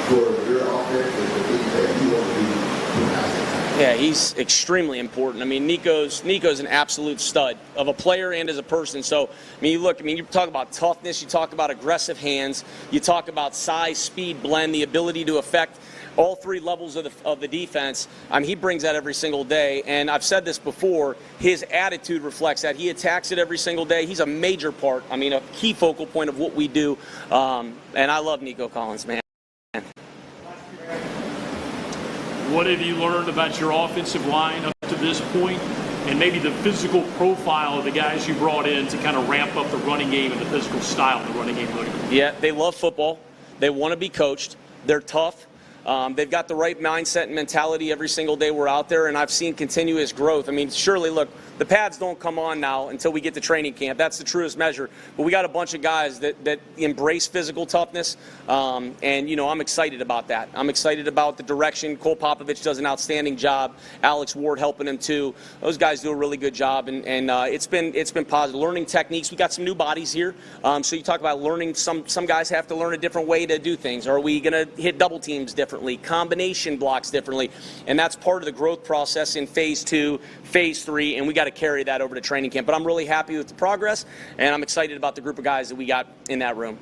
for your offense and the things that you want to be? Yeah, he's extremely important. I mean, Nico's an absolute stud of a player and as a person. So, you talk about toughness, you talk about aggressive hands, you talk about size, speed, blend, the ability to affect all three levels of the defense. He brings that every single day, and I've said this before, his attitude reflects that. He attacks it every single day. He's a major part, a key focal point of what we do, and I love Nico Collins, man. What have you learned about your offensive line up to this point, and maybe the physical profile of the guys you brought in to kind of ramp up the running game and the physical style of the running game? Yeah, they love football. They want to be coached. They're tough. They've got the right mindset and mentality every single day we're out there, and I've seen continuous growth. Surely, look, the pads don't come on now until we get to training camp. That's the truest measure. But we got a bunch of guys that embrace physical toughness, and, I'm excited about that. I'm excited about the direction. Cole Popovich does an outstanding job. Alex Ward helping him, too. Those guys do a really good job, and it's been positive. Learning techniques. We got some new bodies here. So you talk about learning. Some guys have to learn a different way to do things. Are we going to hit double teams differently, combination blocks differently? And that's part of the growth process in phase 2, phase 3, and we got to carry that over to training camp. But I'm really happy with the progress, and I'm excited about the group of guys that we got in that room.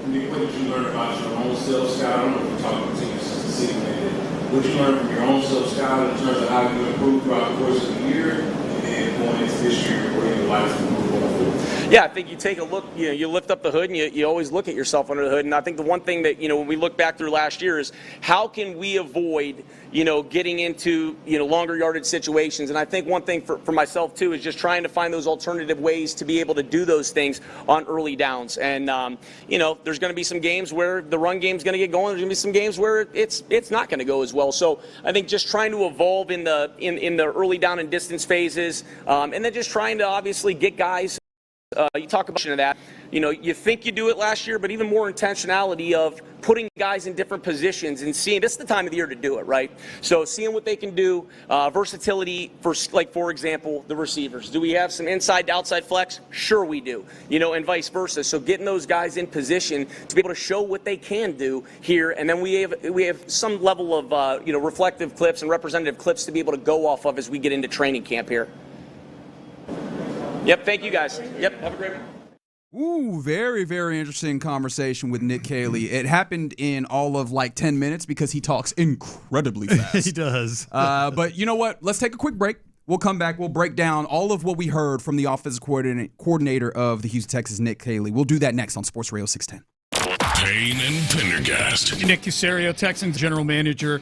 Nick, what did you learn about your own self-scout? I don't know if we're talking to you since the season ended. What did you learn from your own self-scout in terms of how you improved throughout the course of the year, and then going into this year, where you would like to move going forward? Yeah, I think you take a look, you lift up the hood, and you always look at yourself under the hood. And I think the one thing that, when we look back through last year is how can we avoid, getting into, longer yardage situations. And I think one thing for myself, too, is just trying to find those alternative ways to be able to do those things on early downs. And, there's going to be some games where the run game's going to get going. There's going to be some games where it's not going to go as well. So I think just trying to evolve in the early down and distance phases, and then just trying to obviously get guys. You talk about that. You think you do it last year, but even more intentionality of putting guys in different positions and seeing. This is the time of the year to do it, right? So seeing what they can do, versatility for example, the receivers. Do we have some inside to outside flex? Sure we do. And vice versa. So getting those guys in position to be able to show what they can do here, and then we have some level of reflective clips and representative clips to be able to go off of as we get into training camp here. Yep, thank you guys. Yep, have a great one. Ooh, very, very interesting conversation with Nick Caley. It happened in all of 10 minutes because he talks incredibly fast. He does. But you know what? Let's take a quick break. We'll come back. We'll break down all of what we heard from the offensive coordinator of the Houston Texans, Nick Caley. We'll do that next on Sports Radio 610. Payne and Pendergast. Nick Caserio, Texans general manager.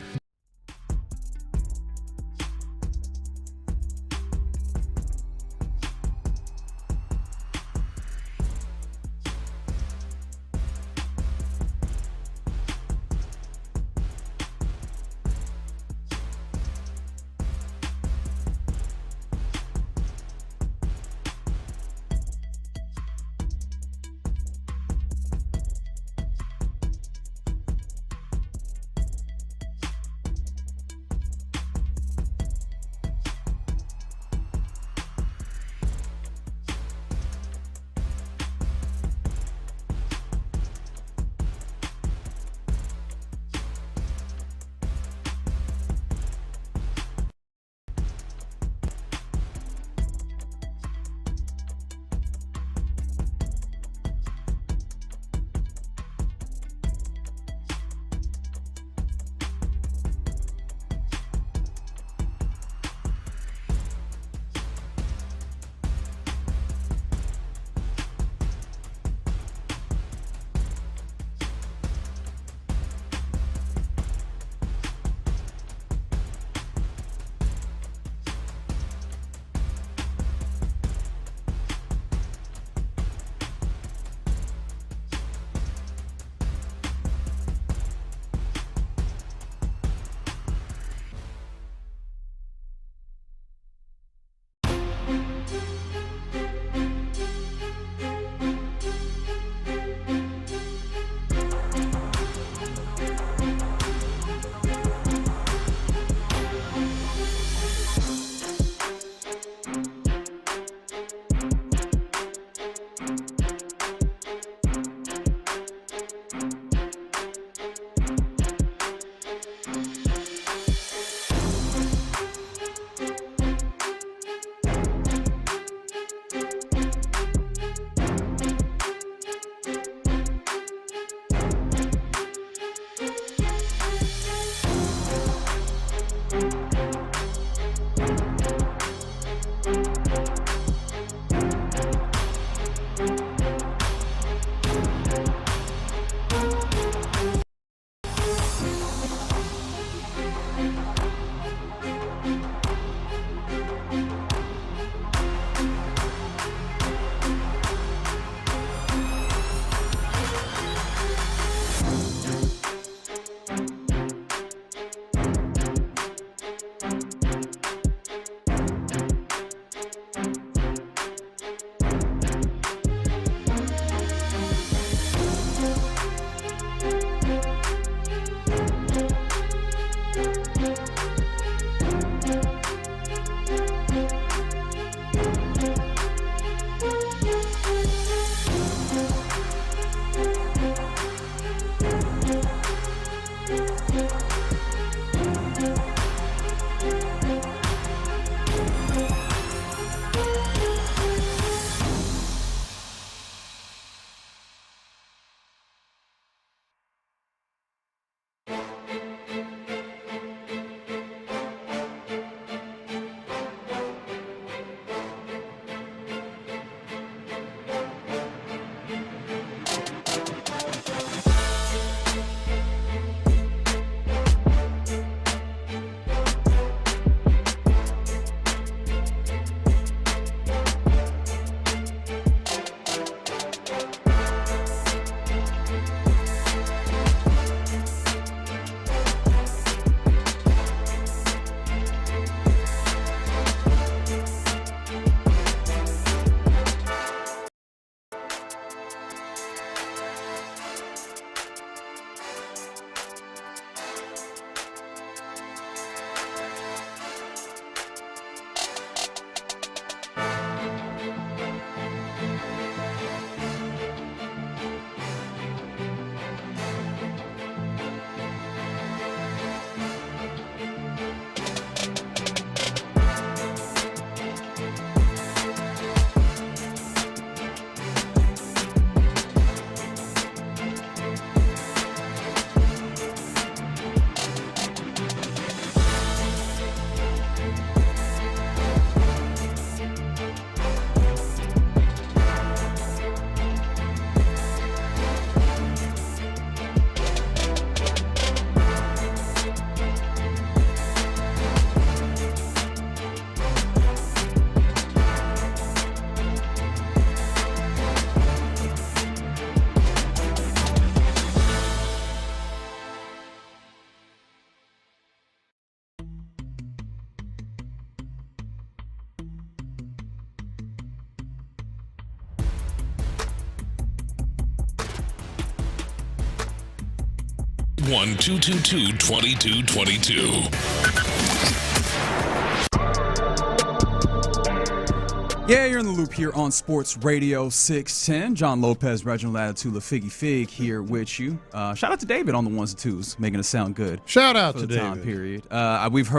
811-222-2222. Yeah, you're in the loop here on Sports Radio 610. John Lopez, Reginald Attitula, Figgy Fig here with you. Shout out to David on the ones and twos, making us sound good. Shout out for to the David. time period.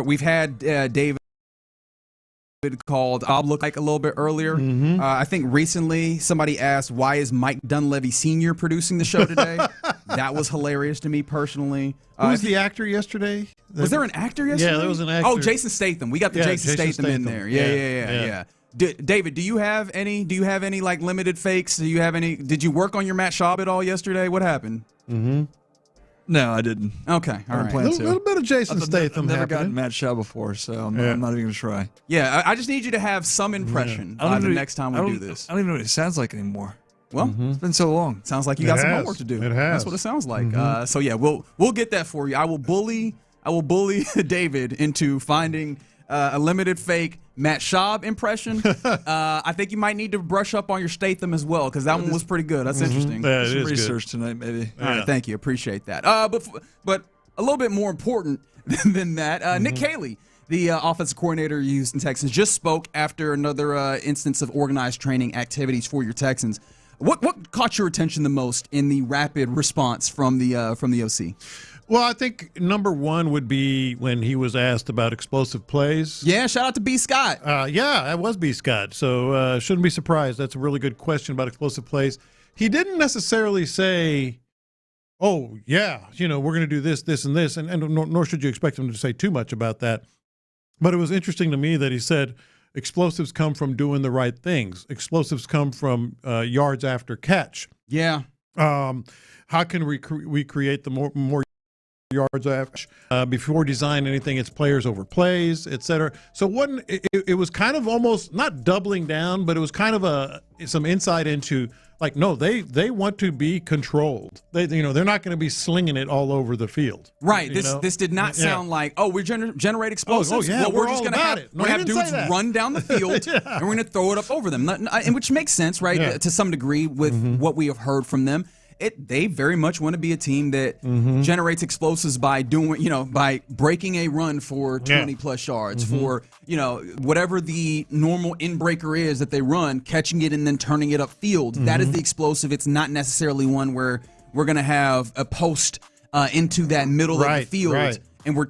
We've had David called Bob look like a little bit earlier. I think recently somebody asked, why is Mike Dunleavy Sr. producing the show today? That was hilarious to me personally. Who was the actor yesterday? Was there an actor yesterday? Yeah, there was an actor. Oh, Jason Statham. We got the Jason Statham in there. Yeah. David, do you have any like limited fakes? Did you work on your Matt Schaub at all yesterday? What happened? No, I didn't. Okay, all right. A little bit of Jason Statham. I've never happening. gotten Matt Shaw before, so I'm not even going to try. Yeah, I just need you to have some impression by the next time we do this. I don't even know what it sounds like anymore. Well, it's been so long. Sounds like you got some homework to do. It has. That's what it sounds like. So yeah, we'll get that for you. I will bully David into finding a limited fake Matt Schaub impression. I think you might need to brush up on your Statham as well, because that one was pretty good. That's interesting. Yeah, Some it is research tonight, maybe. All right, thank you. Appreciate that. But a little bit more important than that, Nick Caley, the offensive coordinator of Houston Texans, just spoke after another instance of organized training activities for your Texans. What caught your attention the most in the rapid response from the OC? Well, I think number one would be when he was asked about explosive plays. Yeah, shout out to B. Scott. Yeah, that was B. Scott. So shouldn't be surprised. That's a really good question about explosive plays. He didn't necessarily say, oh, yeah, we're going to do this, this, and this, and nor should you expect him to say too much about that. But it was interesting to me that he said explosives come from doing the right things. Explosives come from yards after catch. Yeah. How can we create the more yards after before design anything? It's players over plays, etc. So it was kind of almost not doubling down, but it was kind of some insight into like, no, they want to be controlled. They're not going to be slinging it all over the field. Right. This did not sound like, oh, we generate explosives. Oh yeah, well, we're just all going about to it. No, have dudes run down the field and we're going to throw it up over them, and which makes sense, right, to some degree with what we have heard from them. They very much want to be a team that generates explosives by by breaking a run for 20 plus yards, for whatever the normal in-breaker is that they run, catching it and then turning it upfield. That is the explosive. It's not necessarily one where we're going to have a post into that middle of the field and we're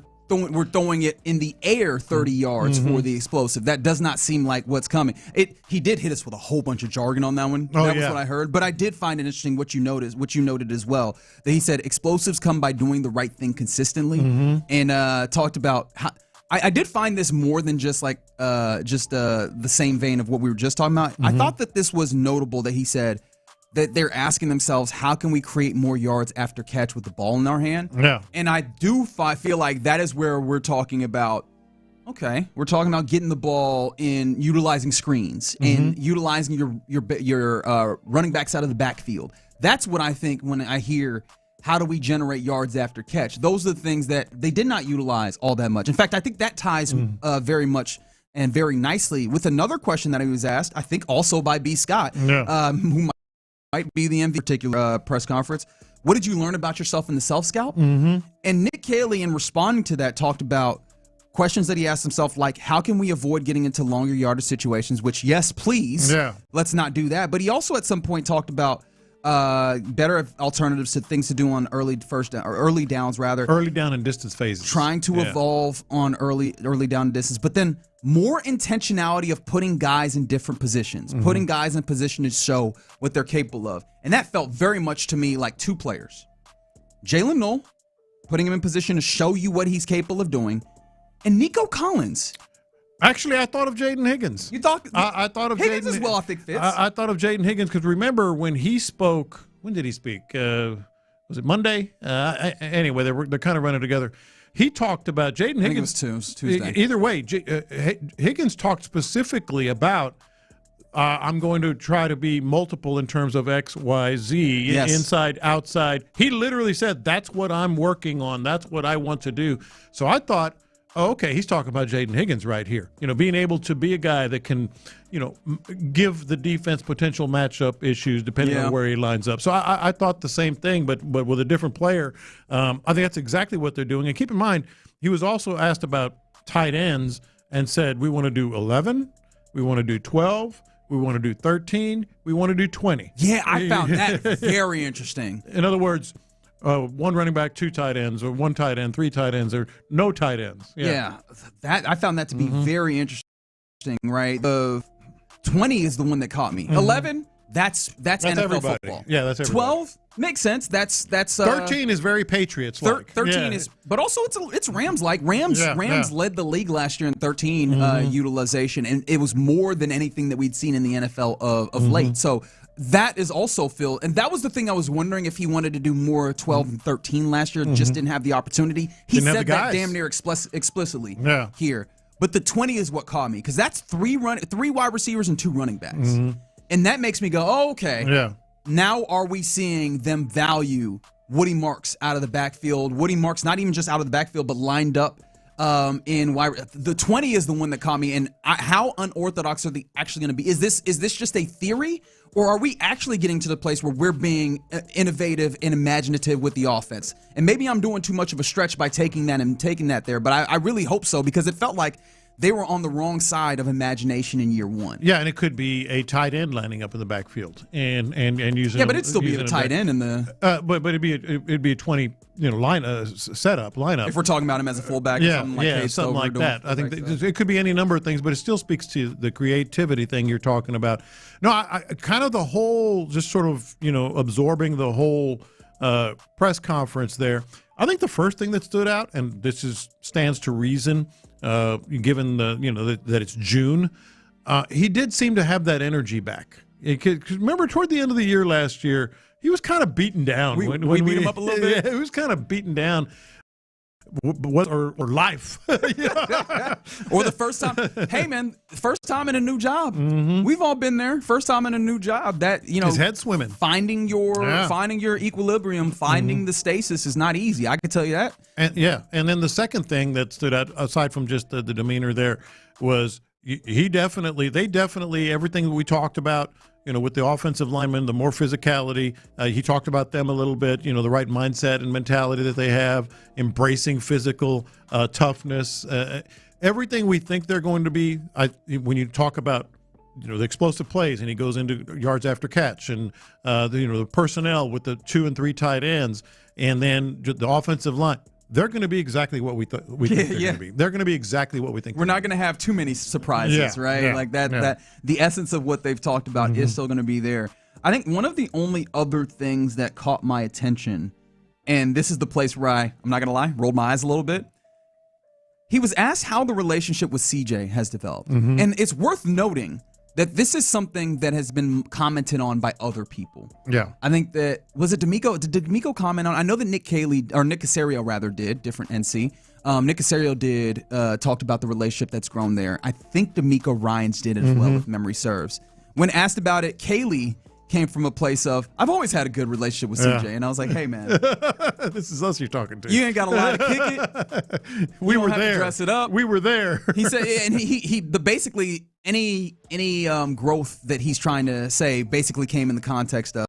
throwing it in the air 30 yards for the explosive. That does not seem like what's coming. He did hit us with a whole bunch of jargon on that one. That was what I heard. But I did find it interesting what you noted as well, that he said explosives come by doing the right thing consistently, and talked about how. I did find this more than just like the same vein of what we were just talking about. I thought that this was notable that he said that they're asking themselves, how can we create more yards after catch with the ball in our hand? Yeah. And I do feel like that is where we're talking about, we're talking about getting the ball in utilizing screens and utilizing your running backs out of the backfield. That's what I think when I hear, how do we generate yards after catch? Those are the things that they did not utilize all that much. In fact, I think that ties very much and very nicely with another question that he was asked, I think also by B. Scott, who might be the MVP particular press conference. What did you learn about yourself in the self-scout? And Nick Caley, in responding to that, talked about questions that he asked himself, like, how can we avoid getting into longer yardage situations, which, yes, please, let's not do that. But he also at some point talked about better alternatives to things to do on early downs, early down and distance phases, trying to evolve on early down and distance, but then more intentionality of putting guys in different positions, putting guys in position to show what they're capable of. And that felt very much to me like two players. Jalen Knoll, putting him in position to show you what he's capable of doing, and Nico Collins. Actually, I thought of Jaden Higgins. You thought I thought of Higgins Jaden, as well, I think fits. I thought of Jaden Higgins because remember when he spoke, when did he speak? Was it Monday? Anyway, they're kind of running together. He talked about Jaden Higgins. I think it was Tuesday. Either way, Higgins talked specifically about I'm going to try to be multiple in terms of X, Y, Z, inside, outside. He literally said, that's what I'm working on. That's what I want to do. So I thought oh, okay, he's talking about Jaden Higgins right here. Being able to be a guy that can, give the defense potential matchup issues depending on where he lines up. So I thought the same thing, but with a different player. I think that's exactly what they're doing. And keep in mind, he was also asked about tight ends and said, we want to do 11, we want to do 12, we want to do 13, we want to do 20. Yeah, I found that very interesting. In other words, one running back, 2 tight ends, or 1 tight end, 3 tight ends, or no tight ends. Yeah, that I found that to be very interesting, right? The 20 is the one that caught me. 11, that's NFL everybody. football. Yeah, that's everybody. 12 makes sense. That's 13 is very Patriots like. 13 is, but also it's Rams like. Rams led the league last year in 13 utilization, and it was more than anything that we'd seen in the NFL of late. So that is also Phil, and that was the thing I was wondering if he wanted to do more 12 and 13 last year, just didn't have the opportunity. He said that damn near explicitly here. But the 20 is what caught me, because that's 3 wide receivers and 2 running backs. And that makes me go, oh, okay. Yeah. Now are we seeing them value Woody Marks out of the backfield? Woody Marks, not even just out of the backfield, but lined up in wide. The 20 is the one that caught me. And how unorthodox are they actually going to be? Is this just a theory, or are we actually getting to the place where we're being innovative and imaginative with the offense? And maybe I'm doing too much of a stretch by taking that there, but I really hope so, because it felt like they were on the wrong side of imagination in year one. Yeah, and it could be a tight end lining up in the backfield and using. Yeah, but it'd still be a tight end in the. But it'd be a 20 lineup. If we're talking about him as a fullback, or something like something like that. I think it could be any number of things, but it still speaks to the creativity thing you're talking about. No, I kind of the whole just sort of absorbing the whole press conference there. I think the first thing that stood out, and this stands to reason. Given that it's June, he did seem to have that energy back. Remember, toward the end of the year last year, he was kind of beaten down. We beat him up a little bit. Yeah, he was kind of beaten down. Or life. Or the first time. Hey, man, first time in a new job. We've all been there. First time in a new job. That his head swimming. Finding your equilibrium, finding the stasis is not easy. I can tell you that. And then the second thing that stood out, aside from just the demeanor there, was they definitely everything that we talked about. With the offensive linemen, the more physicality. He talked about them a little bit, the right mindset and mentality that they have, embracing physical toughness. Everything we think they're going to be, when you talk about, the explosive plays, and he goes into yards after catch, and, the personnel with the 2 and 3 tight ends, and then the offensive line. They're going to be exactly what we think they're going to be. They're going to be exactly what we think. We're not going to have too many surprises, right? Yeah, like that. That the essence of what they've talked about is still going to be there. I think one of the only other things that caught my attention, and this is the place where I'm not going to lie, rolled my eyes a little bit. He was asked how the relationship with CJ has developed, and it's worth noting that this is something that has been commented on by other people. Yeah. I think that, was it D'Amico? Did D'Amico comment on, I know that Nick Caserio rather did, different NC. Nick Caserio did, talked about the relationship that's grown there. I think D'Amico Ryans did as well, if memory serves. When asked about it, Kaylee came from a place of, I've always had a good relationship with CJ. And I was like, hey, man. This is us you're talking to. You ain't got a lot to kick it. We were have there. To dress it up. We were there. He said, and he basically, any growth that he's trying to say basically came in the context of,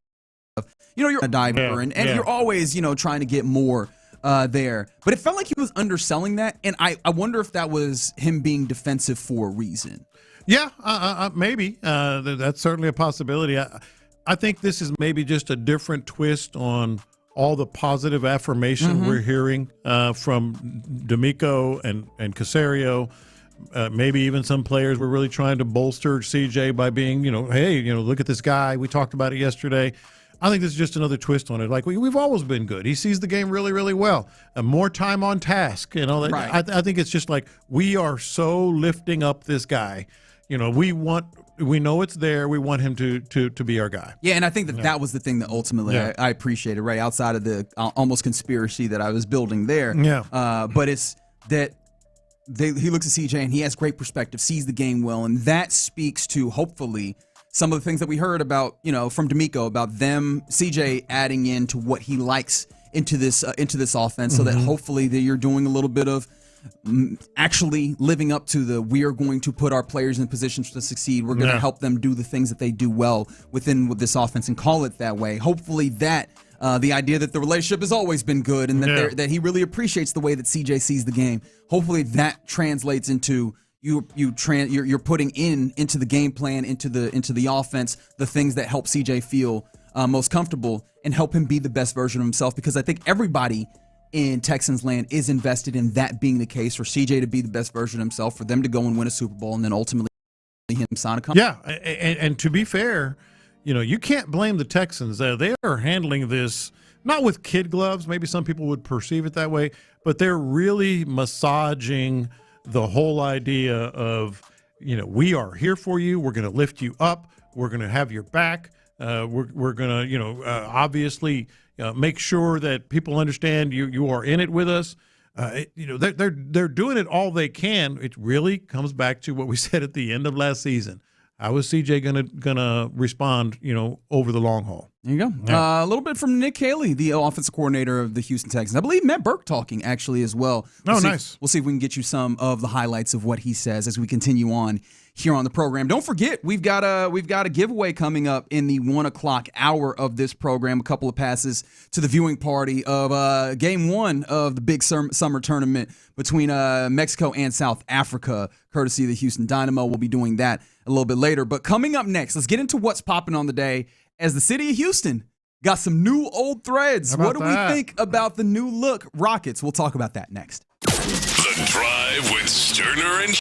you're a diver, and you're always, trying to get more there. But it felt like he was underselling that, and I wonder if that was him being defensive for a reason. Yeah, maybe. That's certainly a possibility. I think this is maybe just a different twist on all the positive affirmation we're hearing from D'Amico and Caserio. Maybe even some players were really trying to bolster CJ by being, hey, look at this guy. We talked about it yesterday. I think this is just another twist on it. Like, we've always been good. He sees the game really, really well. More time on task and all that. Right. I think it's just like we are so lifting up this guy. We know it's there. We want him to be our guy. Yeah, and I think that was the thing that ultimately I appreciated, right, outside of the almost conspiracy that I was building there. Yeah. But it's that he looks at CJ and he has great perspective, sees the game well, and that speaks to, hopefully, some of the things that we heard about, from D'Amico, about them, CJ adding into what he likes into this offense, so that hopefully that you're doing a little bit of actually living up to the we are going to put our players in positions to succeed. We're going to help them do the things that they do well with this offense and call it that way. Hopefully that the idea that the relationship has always been good and that that he really appreciates the way that CJ sees the game. Hopefully that translates into you're putting into the game plan, into the offense, the things that help CJ feel most comfortable and help him be the best version of himself, because I think everybody in Texans land is invested in that being the case, for CJ to be the best version of himself, for them to go and win a Super Bowl, and then ultimately him sign a contract. Yeah, and to be fair, you can't blame the Texans. They are handling this not with kid gloves. Maybe some people would perceive it that way, but they're really massaging the whole idea of, we are here for you. We're going to lift you up. We're going to have your back. We're going to, obviously make sure that people understand you are in it with us. They're doing it all they can. It really comes back to what we said at the end of last season. How is CJ gonna respond, over the long haul? There you go. Yeah. A little bit from Nick Haley, the offensive coordinator of the Houston Texans. I believe Matt Burke talking actually as well. Nice. We'll see if we can get you some of the highlights of what he says as we continue on here on the program. Don't forget, we've got a giveaway coming up in the 1 o'clock hour of this program. A couple of passes to the viewing party of Game 1 of the big summer tournament between Mexico and South Africa, courtesy of the Houston Dynamo. We'll be doing that a little bit later. But coming up next, let's get into what's popping on the day, as the city of Houston got some new old threads. What do we think about the new look Rockets? We'll talk about that next. The Drive with Stoerner and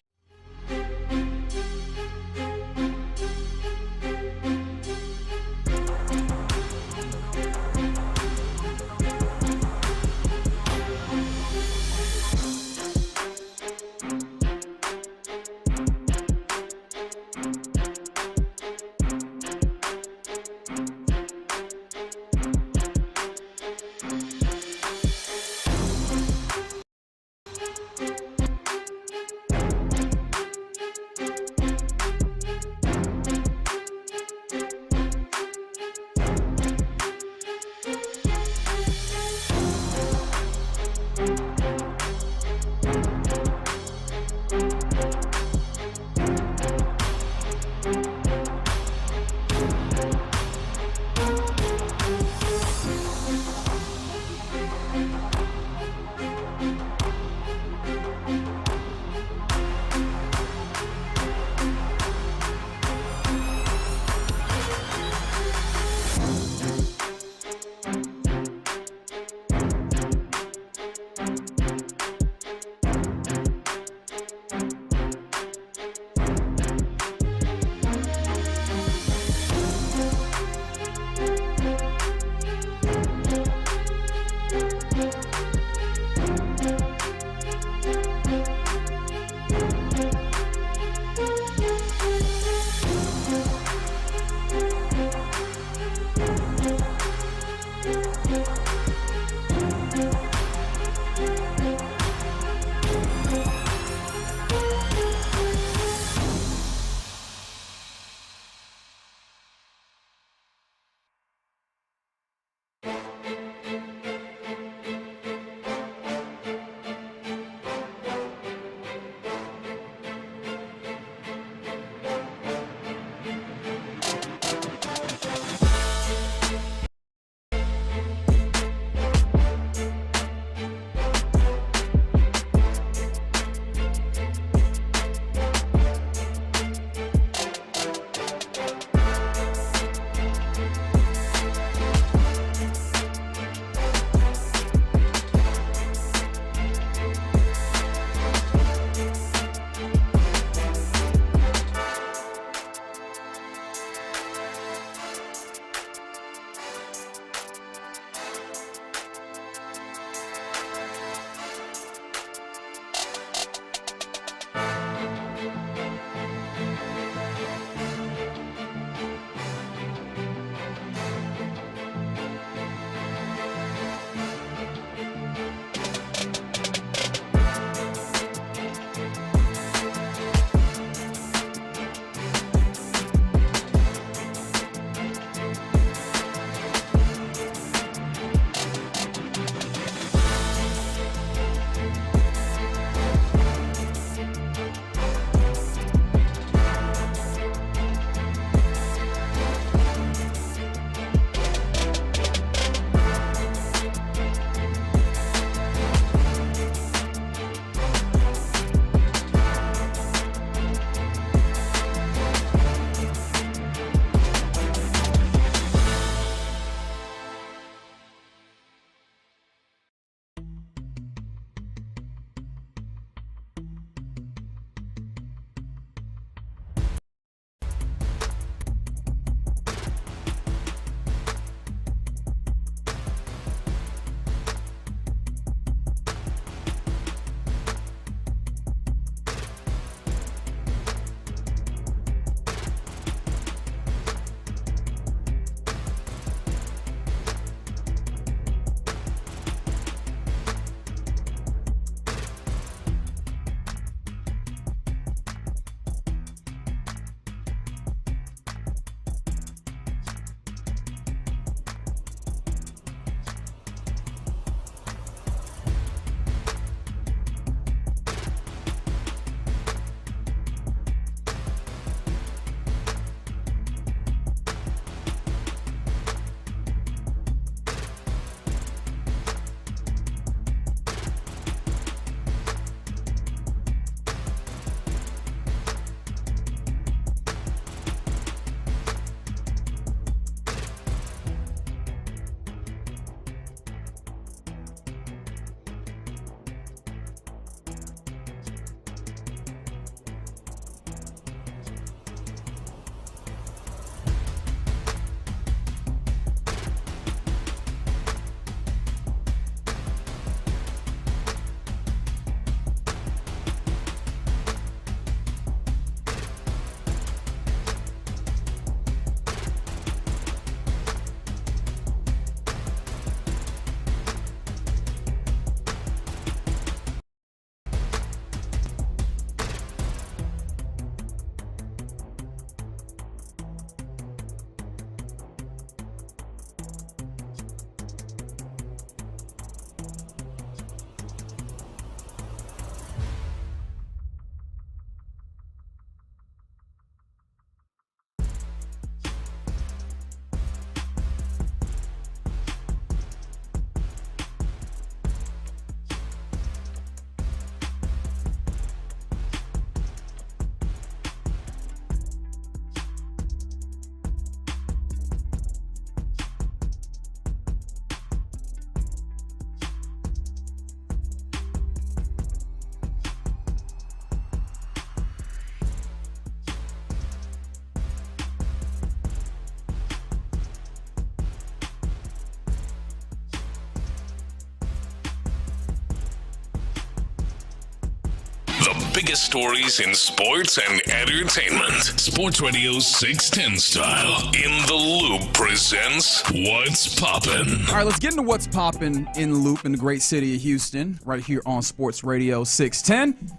The biggest stories in sports and entertainment. Sports Radio 610 style. In the Loop presents What's Poppin'. All right, let's get into What's Poppin' in the Loop in the great city of Houston, right here on Sports Radio 610.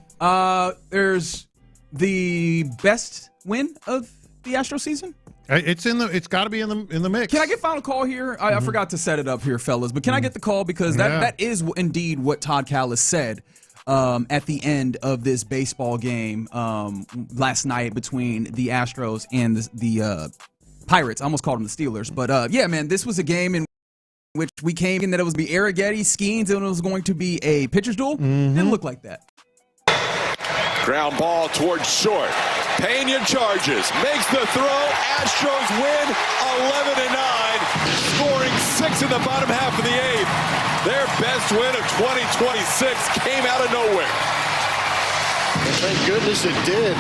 There's the best win of the Astros season. It's got to be in the mix. Can I get final call here? I forgot to set it up here, fellas, but can I get the call because that is indeed what Todd Callis said at the end of this baseball game last night between the Astros and the Pirates. I almost called them the Steelers, but yeah, man, this was a game in which we came in that it was be Arrighetti, Skeens, and it was going to be a pitcher's duel. Didn't look like that. Ground ball towards short. Pena charges, makes the throw. Astros win 11-9, scoring 6 in the bottom half of the 8th. Their best win of 2026 came out of nowhere. Thank goodness it did.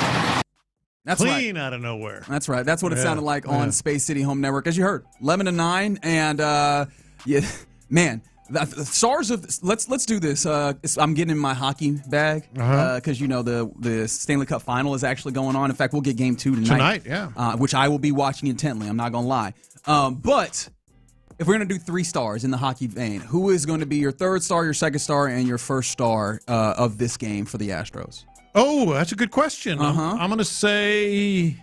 That's clean right. Out of nowhere. That's right. That's what it sounded like on Space City Home Network, as you heard. 11-9, and yeah, man. The stars of let's do this. I'm getting in my hockey bag because you know the Stanley Cup final is actually going on. In fact, we'll get Game 2 tonight. Which I will be watching intently. I'm not gonna lie. But if we're gonna do 3 stars in the hockey vein, who is going to be your third star, your second star, and your first star of this game for the Astros? Oh, that's a good question. I'm gonna say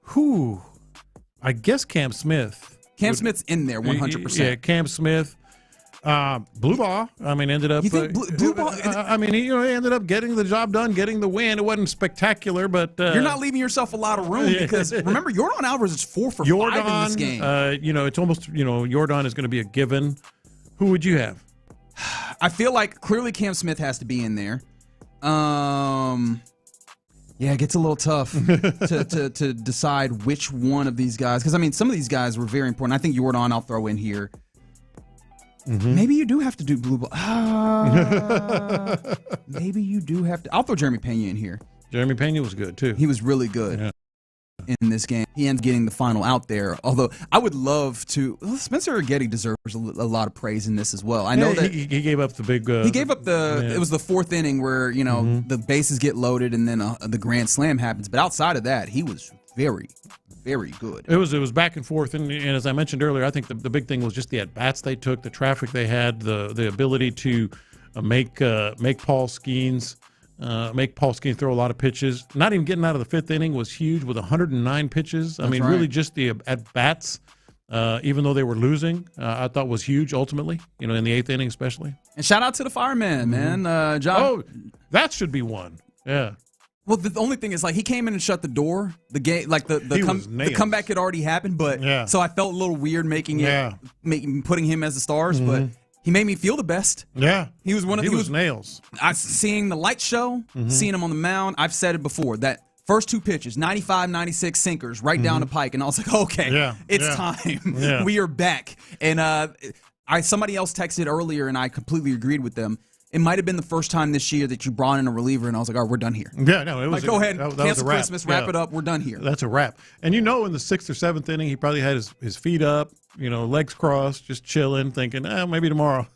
who? I guess Cam Smith. Cam Smith's in there 100%. Yeah, Cam Smith. Blue ball. I mean, ended up. You think blue ball? I mean, he ended up getting the job done, getting the win. It wasn't spectacular, but you're not leaving yourself a lot of room because remember, Yordan Alvarez is 4 for 5 in this game. It's almost Yordan is going to be a given. Who would you have? I feel like clearly Cam Smith has to be in there. Yeah, it gets a little tough to decide which one of these guys because I mean, some of these guys were very important. I think Yordan I'll throw in here. Maybe you do have to do blue ball. Maybe you do have to. I'll throw Jeremy Pena in here. Jeremy Pena was good, too. He was really good in this game. He ends getting the final out there. Although I would love to. Well, Spencer Arrighetti deserves a lot of praise in this as well. I know that he gave up the big. He gave up the. It was the 4th inning where the bases get loaded and then the grand slam happens. But outside of that, he was very, very good. It was back and forth, and as I mentioned earlier, I think the big thing was just the at bats they took, the traffic they had, the ability to make Paul Skeens throw a lot of pitches. Not even getting out of the 5th inning was huge with 109 pitches. I mean, really just the at bats, even though they were losing, I thought was huge ultimately. In the 8th inning especially. And shout out to the fireman, man, John. Oh, that should be one. Yeah. Well, the only thing is, like, he came in and shut the door. The game, like the comeback had already happened, but so I felt a little weird putting him as the stars, but he made me feel the best. Yeah, he was he was nails. Seeing the light show, seeing him on the mound. I've said it before that first 2 pitches, 95, 96 sinkers right down the pike, and I was like, okay, it's time. Yeah. We are back. And somebody else texted earlier, and I completely agreed with them. It might have been the first time this year that you brought in a reliever, and I was like, all right, we're done here. Yeah, no, it was go ahead, cancel Christmas, wrap it up, we're done here. That's a wrap. And in the 6th or 7th inning, he probably had his feet up, legs crossed, just chilling, thinking, maybe tomorrow.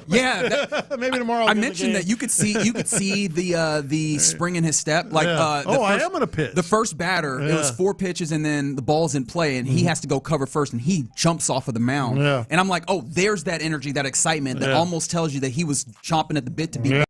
Yeah, maybe tomorrow. I mentioned that you could see the spring in his step. Like, I am gonna pitch. The first batter, it was 4 pitches, and then the ball's in play, and he has to go cover first, and he jumps off of the mound. Yeah. And I'm like, oh, there's that energy, that excitement that almost tells you that he was chomping at the bit to be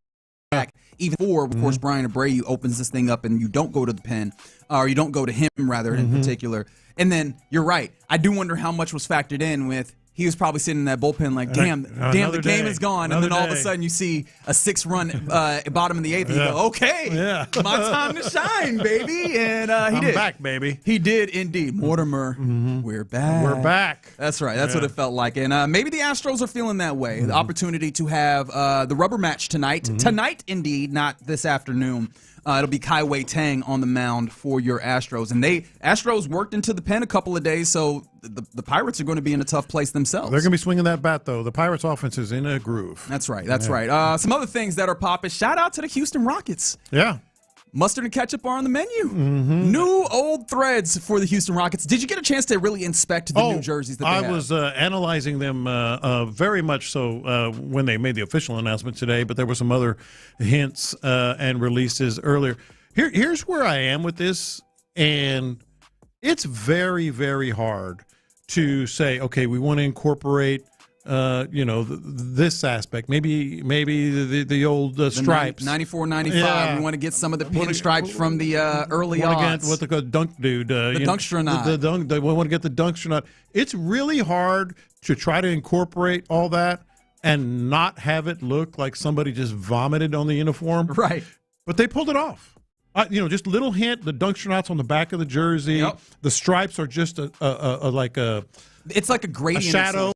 back. Even before, of course, Brian Abreu opens this thing up, and you don't go to the pen, or you don't go to him rather in particular. And then you're right. I do wonder how much was factored in with. He was probably sitting in that bullpen like, damn, the game is gone. And then all of a sudden you see a 6-run bottom in the 8th. And you go, okay, my time to shine, baby. And he did. I'm back, baby. He did indeed. Mortimer, we're back. We're back. That's right. That's what it felt like. And maybe the Astros are feeling that way. The opportunity to have the rubber match tonight. Tonight, indeed, not this afternoon. It'll be Kai Wei Tang on the mound for your Astros. And Astros worked into the pen a couple of days, so the Pirates are going to be in a tough place themselves. They're going to be swinging that bat, though. The Pirates' offense is in a groove. That's right. That's right. Some other things that are popping. Shout out to the Houston Rockets. Yeah. Mustard and ketchup are on the menu. Mm-hmm. New old threads for the Houston Rockets. Did you get a chance to really inspect the new jerseys that they have? I was analyzing them very much so when they made the official announcement today, but there were some other hints and releases earlier. Here's where I am with this, and it's very, very hard to say, okay, we want to incorporate this aspect, maybe the old stripes, 94, 95. Yeah. We want to get some of the pinstripes from the early odds. What the dunk dude, the Dunkstronaut. We want to get the Dunkstronaut. It's really hard to try to incorporate all that and not have it look like somebody just vomited on the uniform. Right. But they pulled it off. Just a little hint: the Dunkstronaut's on the back of the jersey. Yep. The stripes are just It's like a gradient, shadow.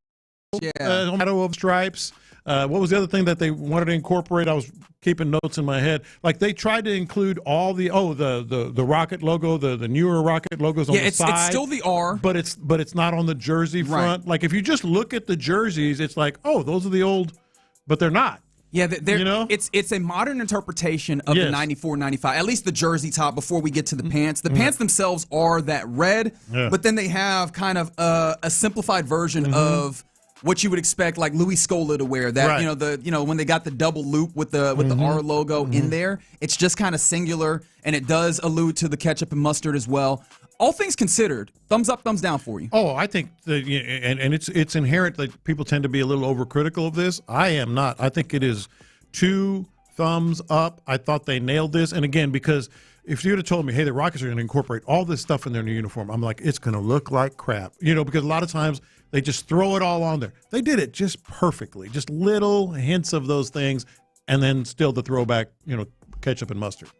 Shadow of stripes. What was the other thing that they wanted to incorporate? I was keeping notes in my head. Like they tried to include all the Rocket logo, the newer Rocket logos on the side. It's still the R, but it's not on the jersey front. Right. Like if you just look at the jerseys, it's like, oh, those are the old, but they're not. Yeah, it's a modern interpretation of the 94, 95, at least the jersey top before we get to the pants. The pants themselves are that red, but then they have kind of a simplified version of what you would expect, like Louis Scola to wear. That right. When they got the double loop with the R logo in there, it's just kind of singular, and it does allude to the ketchup and mustard as well. All things considered, thumbs up, thumbs down for you. Oh, I think and it's inherent that people tend to be a little overcritical of this. I am not. I think it is 2 thumbs up. I thought they nailed this, and again, because if you would have told me, hey, the Rockets are going to incorporate all this stuff in their new uniform, I'm like, it's going to look like crap. Because a lot of times they just throw it all on there. They did it just perfectly, just little hints of those things, and then still the throwback, ketchup and mustard.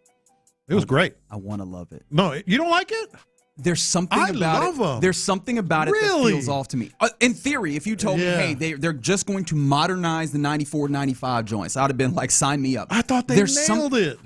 It was great. I want to love it. No, you don't like it? There's something about it. There's something about it that feels off to me. In theory, if you told me, hey, they're just going to modernize the 94, 95 joints, I'd have been like, sign me up. I thought they nailed it.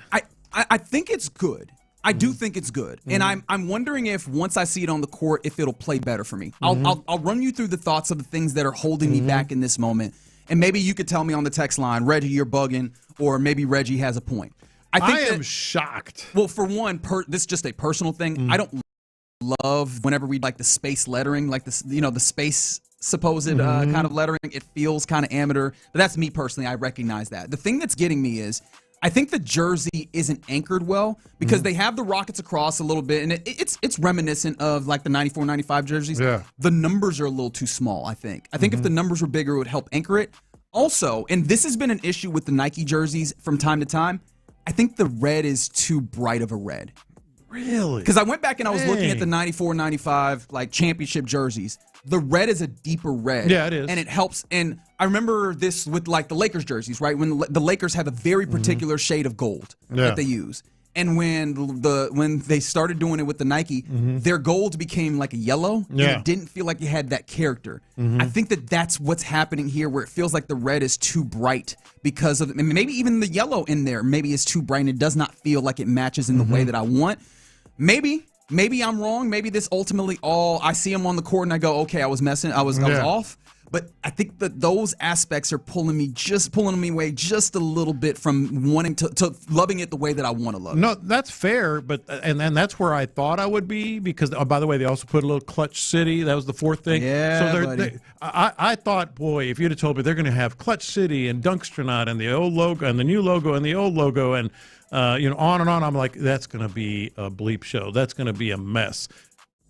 I think it's good. I do think it's good, and I'm wondering if once I see it on the court, if it'll play better for me. I'll run you through the thoughts of the things that are holding me back in this moment, and maybe you could tell me on the text line, Reggie, you're bugging, or maybe Reggie has a point. I am shocked. Well, for one, this is just a personal thing. I don't love whenever we like the space lettering, like this, the space supposed kind of lettering. It feels kind of amateur, but that's me personally. I recognize that. The thing that's getting me is, I think the jersey isn't anchored well because they have the Rockets across a little bit, and it's reminiscent of like the 94, 95 jerseys. Yeah. The numbers are a little too small, I think. I think if the numbers were bigger, it would help anchor it. Also, and this has been an issue with the Nike jerseys from time to time, I think the red is too bright of a red. Really? Because I went back and I was looking at the 94, 95 like championship jerseys. The red is a deeper red. Yeah, it is. And it helps. And I remember this with like the Lakers jerseys, right? When the Lakers have a very particular shade of gold that they use. And when they started doing it with the Nike, their gold became like a yellow. And it didn't feel like you had that character. I think that's what's happening here, where it feels like the red is too bright because of, and maybe even the yellow in there maybe is too bright and it does not feel like it matches in the way that I want. Maybe I'm wrong. Maybe this ultimately I see him on the court and I go, okay, I was off. But I think that those aspects are pulling me away just a little bit from wanting to loving it the way that I want to love it. No, that's fair, but and that's where I thought I would be because, by the way, they also put a little Clutch City. That was the 4th thing. Yeah, so I thought, boy, if you'd have told me they're going to have Clutch City and Dunkstronaut and the old logo and the new logo and the old logo and on and on, I'm like, that's going to be a bleep show. That's going to be a mess.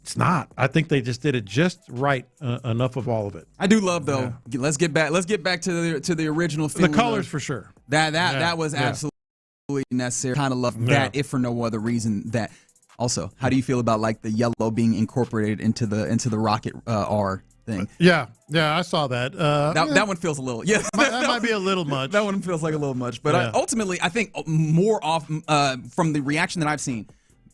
It's not. I think they just did it just right, enough of all of it. I do love though. Yeah. Let's get back to the original feeling. The colors for sure. That was absolutely necessary. Kind of love that, if for no other reason. That also, how do you feel about like the yellow being incorporated into the Rocket R thing? Yeah, I saw that. That one feels a little. Yeah, that might be a little much. That one feels like a little much. But ultimately, I think more often from the reaction that I've seen,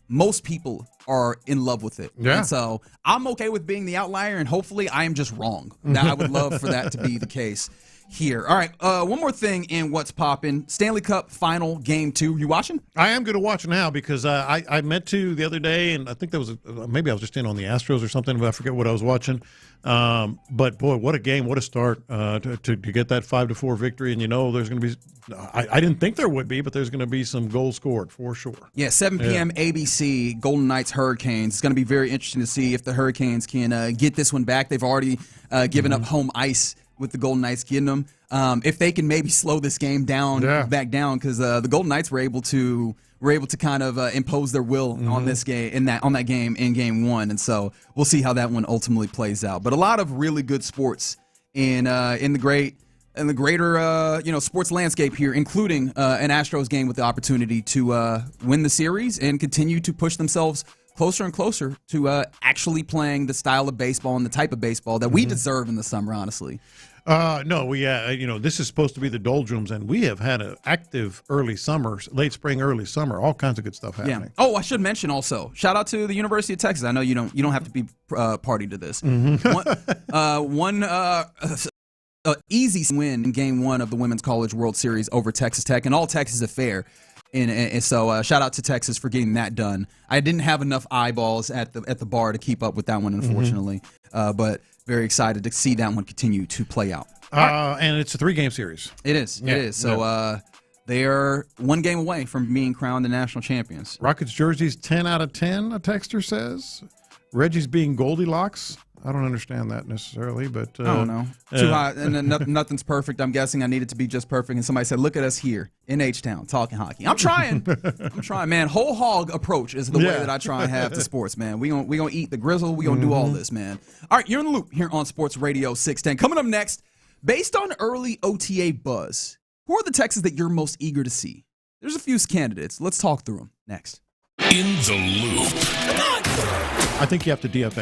most people are in love with it. Yeah. And so I'm okay with being the outlier, and hopefully I am just wrong. Now, I would love for that to be the case. here. All right, one more thing in what's popping. Stanley Cup Final Game 2. You watching? I am going to watch now because I meant to the other day, and I think that was maybe I was just in on the Astros or something, but I forget what I was watching. But boy, what a game! What a start to get that 5-4 victory. And there's going to be. I didn't think there would be, but there's going to be some goals scored for sure. Yeah, 7 p.m. ABC, Golden Knights Hurricanes. It's going to be very interesting to see if the Hurricanes can get this one back. They've already given up home ice with the Golden Knights getting them. If they can maybe slow this game down, back down, because the Golden Knights were able to kind of impose their will on this game on that game in Game 1, and so we'll see how that one ultimately plays out. But a lot of really good sports in the greater sports landscape here, including an Astros game with the opportunity to win the series and continue to push themselves closer and closer to actually playing the style of baseball and the type of baseball that we deserve in the summer, honestly. This is supposed to be the doldrums, and we have had an active early summer, late spring, early summer, all kinds of good stuff happening. Yeah. Oh, I should mention also, shout out to the University of Texas. I know you don't have to be party to this. One easy win in Game 1 of the Women's College World Series over Texas Tech, and all Texas affair. And so shout out to Texas for getting that done. I didn't have enough eyeballs at the bar to keep up with that one, unfortunately. But very excited to see that one continue to play out. And it's a 3-game series. It is. Yeah. It is. So they are 1 game away from being crowned the national champions. Rockets jerseys 10 out of 10, a texter says. Reggie's being Goldilocks. I don't understand that necessarily, but I don't know. Too hot, and then nothing's perfect. I'm guessing I need it to be just perfect. And somebody said, "Look at us here in H-Town talking hockey." I'm trying, man. Whole hog approach is the way that I try and have to sports, man. We gonna eat the grizzle. We gonna do all this, man. All right, you're in the loop here on Sports Radio 610. Coming up next, based on early OTA buzz, who are the Texans that you're most eager to see? There's a few candidates. Let's talk through them next. In the loop. I think you have to DFA.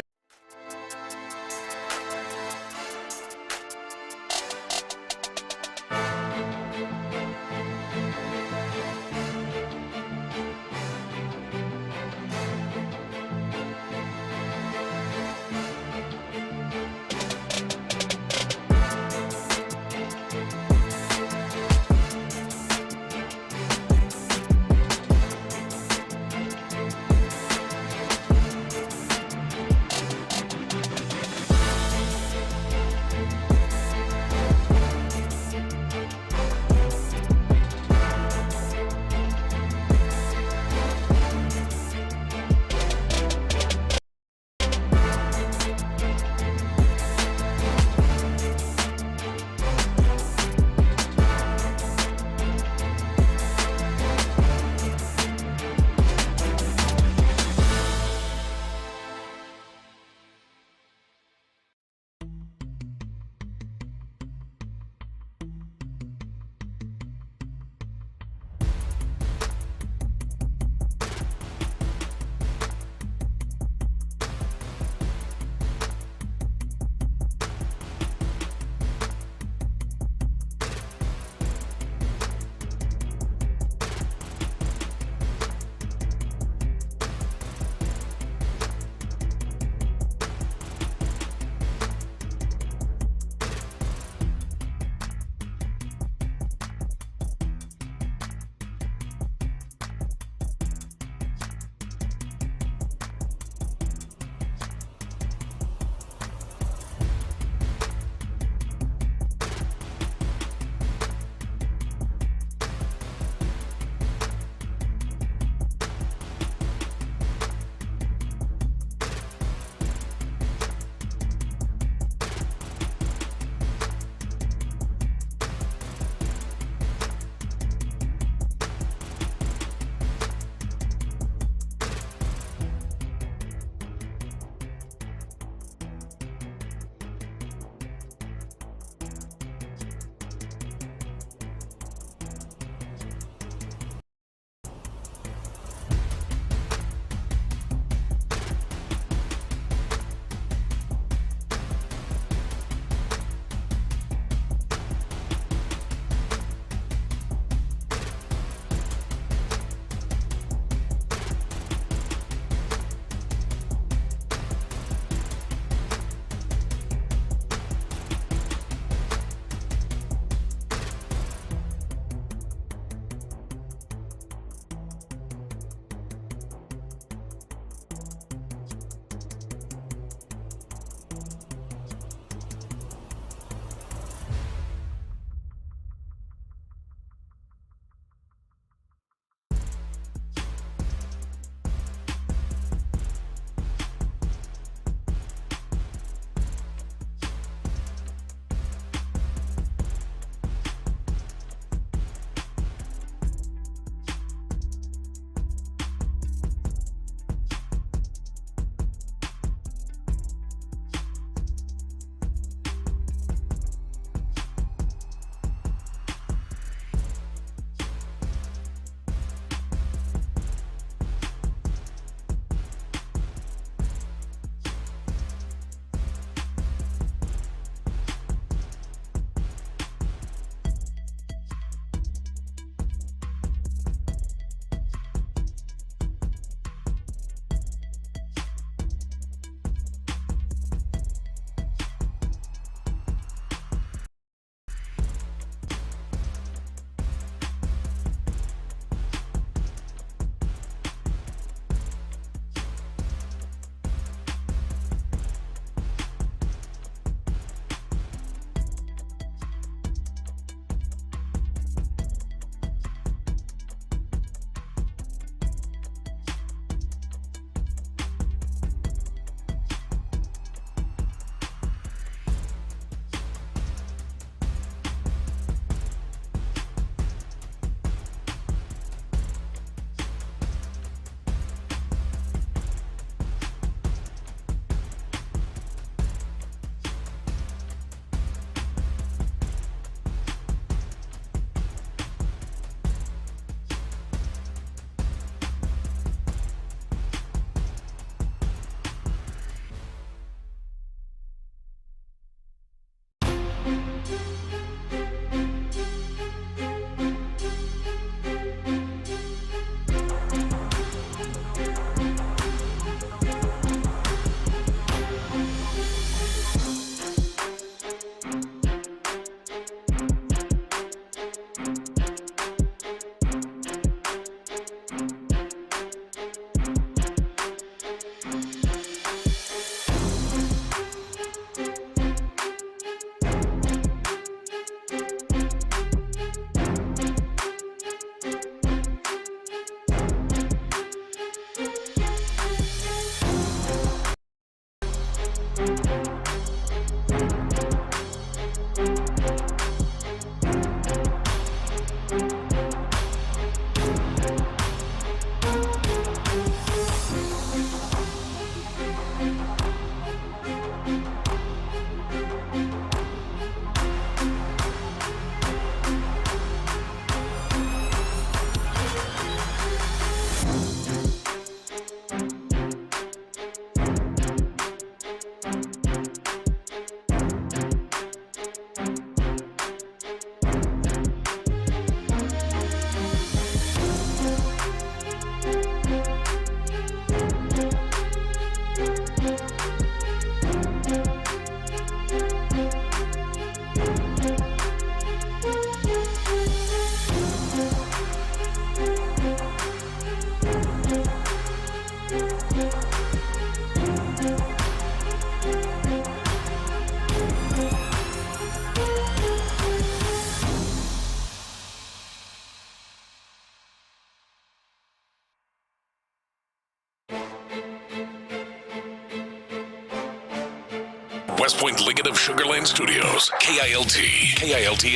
West Point Liggett of Sugar Land Studios, KILT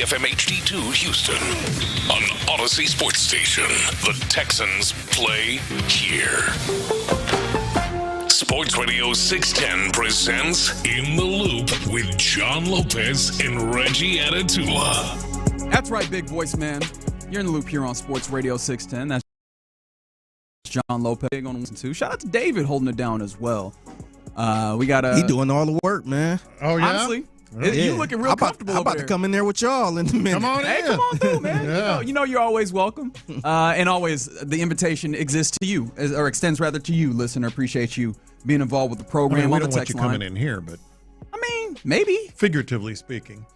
FM HD2 Houston. On Odyssey Sports Station, the Texans play here. Sports Radio 610 presents In the Loop with John Lopez and Reggie Atatula. That's right, big voice man. You're in the loop here on Sports Radio 610. That's John Lopez on 1-2. Shout out to David holding it down as well. We got he doing all the work, man. Oh yeah. Honestly, you looking real comfortable. I'm about over to come in there with y'all in a minute. Come on in. Hey, come on through, man. Yeah. You know you're always welcome. And always the invitation exists to you, or extends rather to you, listener. Appreciate you being involved with the program. I mean, we on don't the want text you line. coming in here, but I mean, maybe. Figuratively speaking.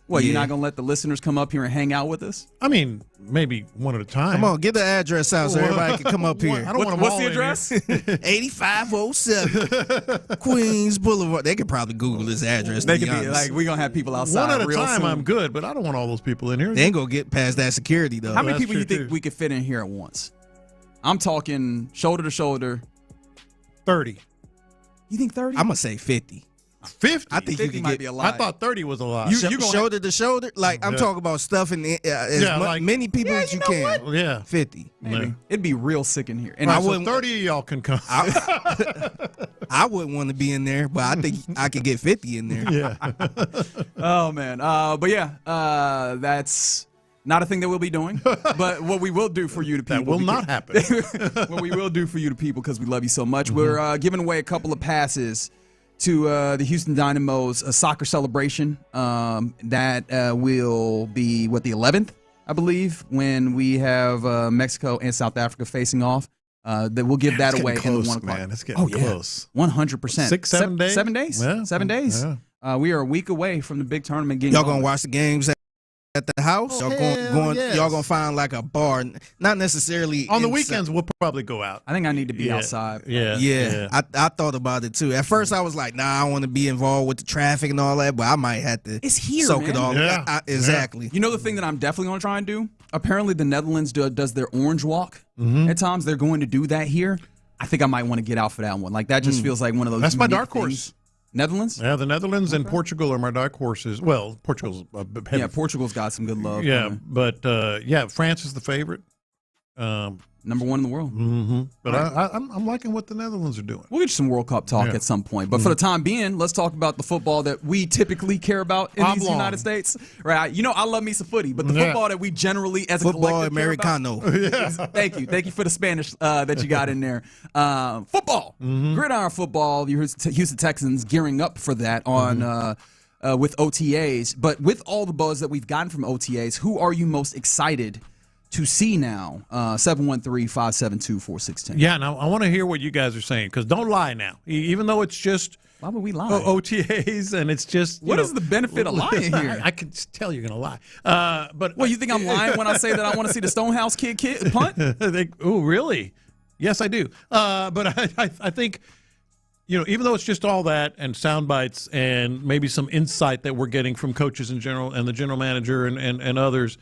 Well, you're not going to let the listeners come up here and hang out with us? I mean, maybe one at a time. Come on, get the address out so everybody can come up here. I don't want them What's all the in address? 8507 Queens Boulevard. They could probably Google this address. They could be like, we're going to have people outside. One at a real time, soon. I'm good, but I don't want all those people in here. They ain't going to get past that security, though. How many That's people you true, think too. we could fit in here at once? I'm talking shoulder to shoulder. 30. You think 30? I'm going to say 50. 50? I think 50 you could might get be a lot. I thought 30 was a lot. you shoulder to shoulder. Like, I'm talking about stuffing many people as you can. Well, yeah. 50. Maybe. Yeah. It'd be real sick in here. And Right, I so wouldn't. 30 of y'all can come. I wouldn't want to be in there, but I think I could get 50 in there. Yeah. Oh, man. But yeah, that's not a thing that we'll be doing. But what we will do for you to people. That will not happen. What we will do for you to people, because we love you so much, we're giving away a couple of passes to the Houston Dynamo's soccer celebration that will be, the 11th, I believe, when we have Mexico and South Africa facing off. That we'll give that away close, in the 1 o'clock. man. It's getting close. 100%. 7 days? 7 days? Yeah. 7 days. Yeah. We are a week away from the big tournament getting Y'all going going. to watch the games at the house? Yes. Y'all going to find like a bar, not necessarily On the inside. weekends, we'll probably go out. I think I need to be outside. Yeah. I thought about it too. At first, I was like, "Nah, I want to be involved with the traffic and all that," but I might have to. It's here, soak man. it all. Yeah. Exactly. You know the thing that I'm definitely going to try and do? Apparently, the Netherlands does their orange walk. At times, they're going to do that here. I think I might want to get out for that one. Like, that just feels like one of those. That's my unique dark horse. things. Netherlands? Yeah, the Netherlands and Portugal are my dark horses. Well, Portugal's heavy. Yeah, Portugal's got some good love. Yeah, but France is the favorite. Number one in the world. Mm-hmm. But I'm liking what the Netherlands are doing. We'll get you some World Cup talk at some point. But for the time being, let's talk about the football that we typically care about in these United States. Right? You know, I love me some footy, but the football that we generally, as a collective, Americano. Care about, Thank you for the Spanish that you got in there. Football, gridiron football. You heard Houston Texans gearing up for that on with OTAs. But with all the buzz that we've gotten from OTAs, who are you most excited to see now? 713-572-4610. Yeah, now I want to hear what you guys are saying, because don't lie now. Even though it's just why would we lie? OTAs and it's just what is the benefit of lying here? I can tell you're going to lie. But you think I'm lying when I say that I want to see the Stonehouse kid punt? Oh, really? Yes, I do. But I think, even though it's just all that and sound bites and maybe some insight that we're getting from coaches in general and the general manager and others,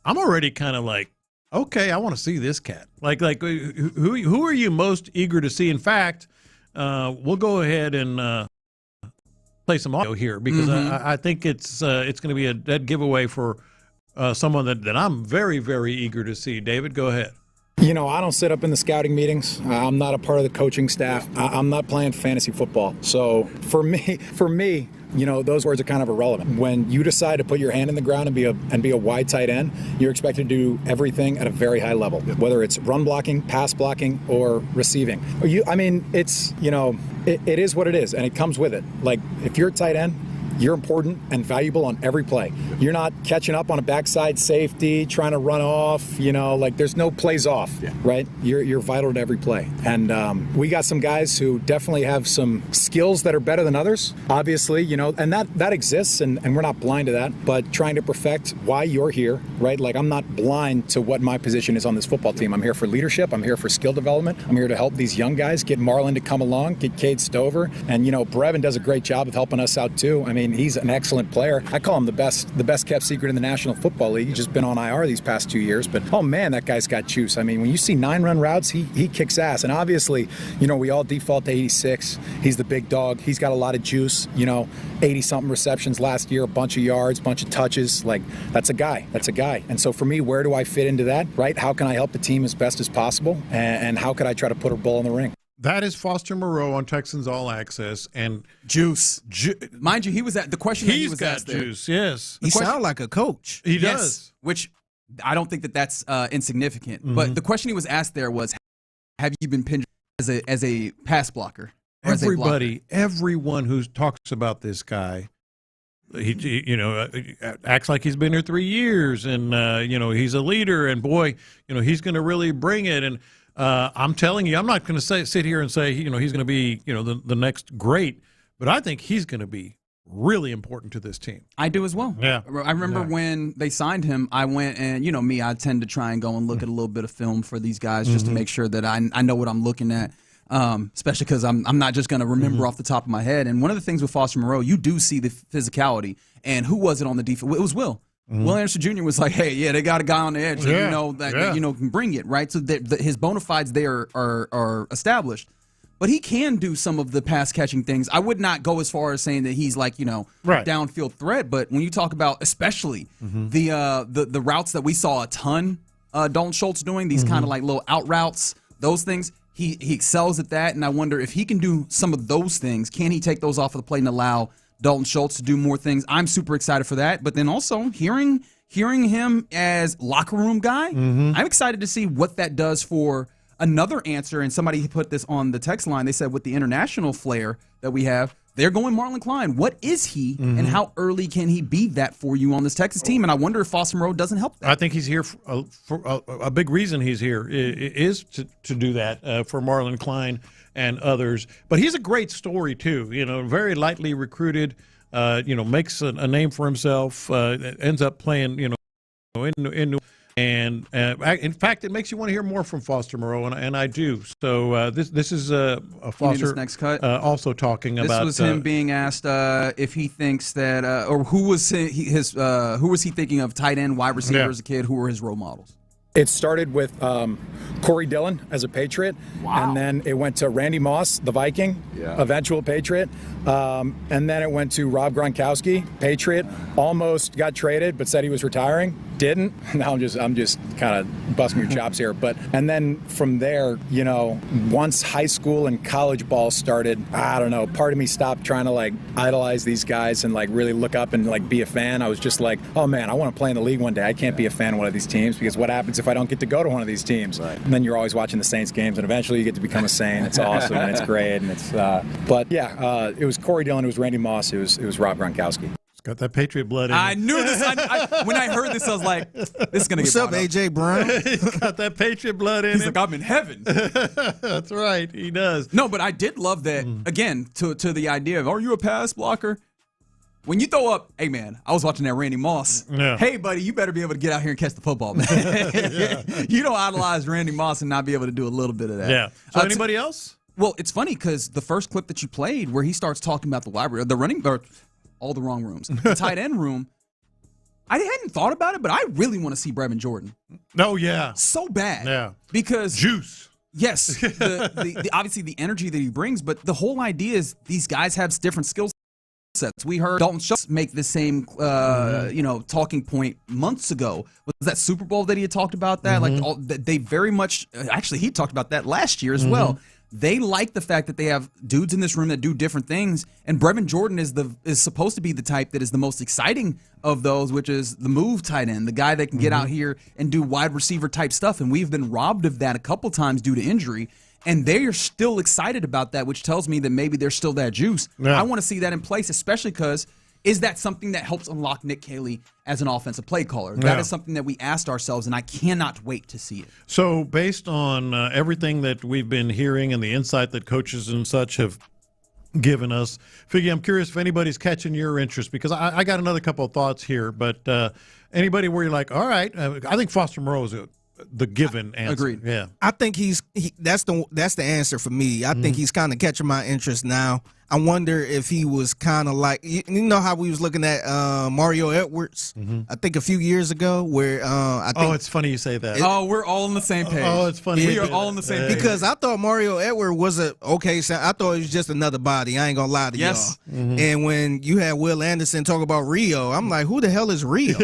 I'm already kind of like, okay, I want to see this cat. Like who are you most eager to see? In fact, we'll go ahead and play some audio here, because I think it's going to be a dead giveaway for someone that I'm very, very eager to see. David, go ahead. I don't sit up in the scouting meetings. I'm not a part of the coaching staff. I'm not playing fantasy football. So for me, those words are kind of irrelevant. When you decide to put your hand in the ground and be a wide tight end, you're expected to do everything at a very high level, whether it's run blocking, pass blocking, or receiving. It is what it is, and it comes with it. Like, if you're a tight end, you're important and valuable on every play. You're not catching up on a backside safety, trying to run off, there's no plays off, right? You're vital to every play. And we got some guys who definitely have some skills that are better than others, obviously, and that exists, and we're not blind to that, but trying to perfect why you're here, right? Like, I'm not blind to what my position is on this football team. I'm here for leadership. I'm here for skill development. I'm here to help these young guys, get Marlon to come along, get Cade Stover. And, Brevin does a great job of helping us out too. I mean, he's an excellent player. I call him the best best kept secret in the National Football League. He's just been on IR these past 2 years. But, oh, man, that guy's got juice. I mean, when you see 9-run routes, he kicks ass. And obviously, we all default to 86. He's the big dog. He's got a lot of juice, 80-something receptions last year, a bunch of yards, bunch of touches. Like, that's a guy. And so for me, where do I fit into that, right? How can I help the team as best as possible? And how could I try to put a ball in the ring? That is Foster Moreau on Texans All Access. And juice. Mind you, he was at the question that he was asked there. Juice, yes. He sounds like a coach. He does. Which I don't think that's insignificant. Mm-hmm. But the question he was asked there was, have you been pinned as a pass blocker? Everyone who talks about this guy, he acts like he's been here 3 years, and he's a leader, and boy, he's going to really bring it. And I'm telling you, I'm not going to sit here and say he's going to be the next great, but I think he's going to be really important to this team. I do as well. Yeah, I remember when they signed him, I went and me, I tend to try and go and look at a little bit of film for these guys just to make sure that I know what I'm looking at. Especially because I'm not just going to remember off the top of my head. And one of the things with Foster Moreau, you do see the physicality. And who was it on the defense? It was Will. Will Anderson Jr. was like, hey, they got a guy on the edge that can bring it, right? So his bona fides there are established. But he can do some of the pass catching things. I would not go as far as saying that he's like, downfield threat. But when you talk about especially the routes that we saw a ton Dalton Schultz doing, these kind of like little out routes, those things, He excels at that, and I wonder if he can do some of those things. Can he take those off of the plate and allow Dalton Schultz to do more things? I'm super excited for that. But then also hearing him as locker room guy, I'm excited to see what that does for another answer. And somebody put this on the text line. They said with the international flair that we have, they're going Marlon Klein. What is he, and how early can he be that for you on this Texas team? And I wonder if Foster Moreau doesn't help that. I think he's here for a big reason he's here is to do that for Marlon Klein and others. But he's a great story, too. Very lightly recruited, makes a name for himself, ends up playing, and in fact, it makes you want to hear more from Foster Moreau, and I do. So this is a Foster next cut. Also talking about. This was him being asked if he thinks that, or who was he thinking of tight end, wide receiver as a kid? Who were his role models? It started with Corey Dillon as a Patriot, and then it went to Randy Moss, the Viking, eventual Patriot, and then it went to Rob Gronkowski, Patriot. Almost got traded, but said he was retiring. Didn't. Now I'm just kind of busting your chops here. And then from there, once high school and college ball started, I don't know, part of me stopped trying to idolize these guys and really look up and be a fan. I was just like, oh man, I want to play in the league one day. I can't be a fan of one of these teams because what happens if I don't get to go to one of these teams? Right. And then you're always watching the Saints games, and eventually you get to become a Saint. It's awesome and it's great, and it's. It was Corey Dillon, it was Randy Moss, it was Rob Gronkowski. Got that Patriot blood in I knew this. When I heard this, I was like, this is going to get What's up, A.J. Brown? He's got that Patriot blood in him. He's like, I'm in heaven. That's right. He does. No, but I did love that, again, to the idea of, are you a pass blocker? When you throw up, hey, man, I was watching that Randy Moss. Yeah. Hey, buddy, you better be able to get out here and catch the football, man. You don't idolize Randy Moss and not be able to do a little bit of that. Yeah. So anybody else? Well, it's funny because the first clip that you played where he starts talking about the library, the running, or all the wrong rooms, the tight end room, I hadn't thought about it, but I really want to see Brevin Jordan. Oh, yeah. So bad. Yeah. Because juice. Yes. The obviously the energy that he brings, but the whole idea is these guys have different skill sets. We heard Dalton Schultz make the same, talking point months ago. Was that Super Bowl that he had talked about that? They very much, actually, he talked about that last year as well. They like the fact that they have dudes in this room that do different things, and Brevin Jordan is supposed to be the type that is the most exciting of those, which is the move tight end, the guy that can get out here and do wide receiver type stuff, and we've been robbed of that a couple times due to injury, and they are still excited about that, which tells me that maybe there's still that juice. Yeah. I want to see that in place, especially because is that something that helps unlock Nick Caley as an offensive play caller? Yeah. That is something that we asked ourselves, and I cannot wait to see it. So based on everything that we've been hearing and the insight that coaches and such have given us, Figgy, I'm curious if anybody's catching your interest, because I got another couple of thoughts here, but anybody where you're like, all right, I think Foster Moreau is the given answer. Agreed. Yeah. I think that's the answer for me. I think he's kind of catching my interest now. I wonder if he was kind of like, you know how we was looking at Mario Edwards, I think a few years ago, where I think. Oh, it's funny you say that. We're all on the same page. Oh, it's funny. We are all on the same page. Because I thought Mario Edwards was I thought it was just another body. I ain't going to lie to y'all. Mm-hmm. And when you had Will Anderson talk about Rio, I'm like, who the hell is Rio?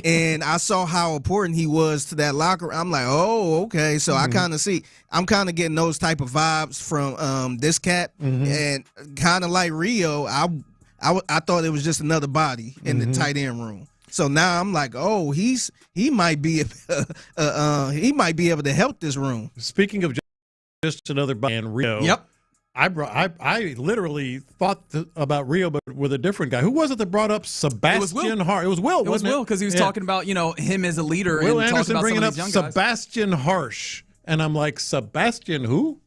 And I saw how important he was to that locker. I'm like, oh, okay. So I kind of see. I'm kind of getting those type of vibes from this cat, and kind of like Rio. I thought it was just another body in the tight end room. So now I'm like, oh, he might be he might be able to help this room. Speaking of just another body and Rio. Yep. I literally thought about Rio, but with a different guy. Who was it that brought up Sebastian Harsh? It was Will. It was Will because he was talking about him as a leader. Will and Anderson about bringing up some of these young guys. Sebastian Harsh, and I'm like, Sebastian who?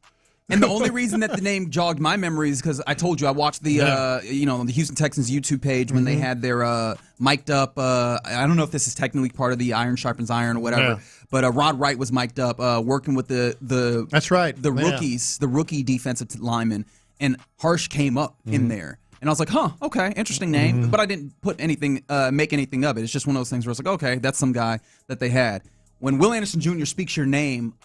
And the only reason that the name jogged my memory is because I told you I watched the the Houston Texans YouTube page when they had their mic'd up. I don't know if this is technically part of the iron sharpens iron or whatever, but Rod Wright was mic'd up working with the that's right the rookies, the rookie defensive lineman, and Harsh came up in there. And I was like, okay, interesting name. But I didn't put anything, make anything of it. It's just one of those things where I was like, okay, that's some guy that they had. When Will Anderson Jr. speaks your name,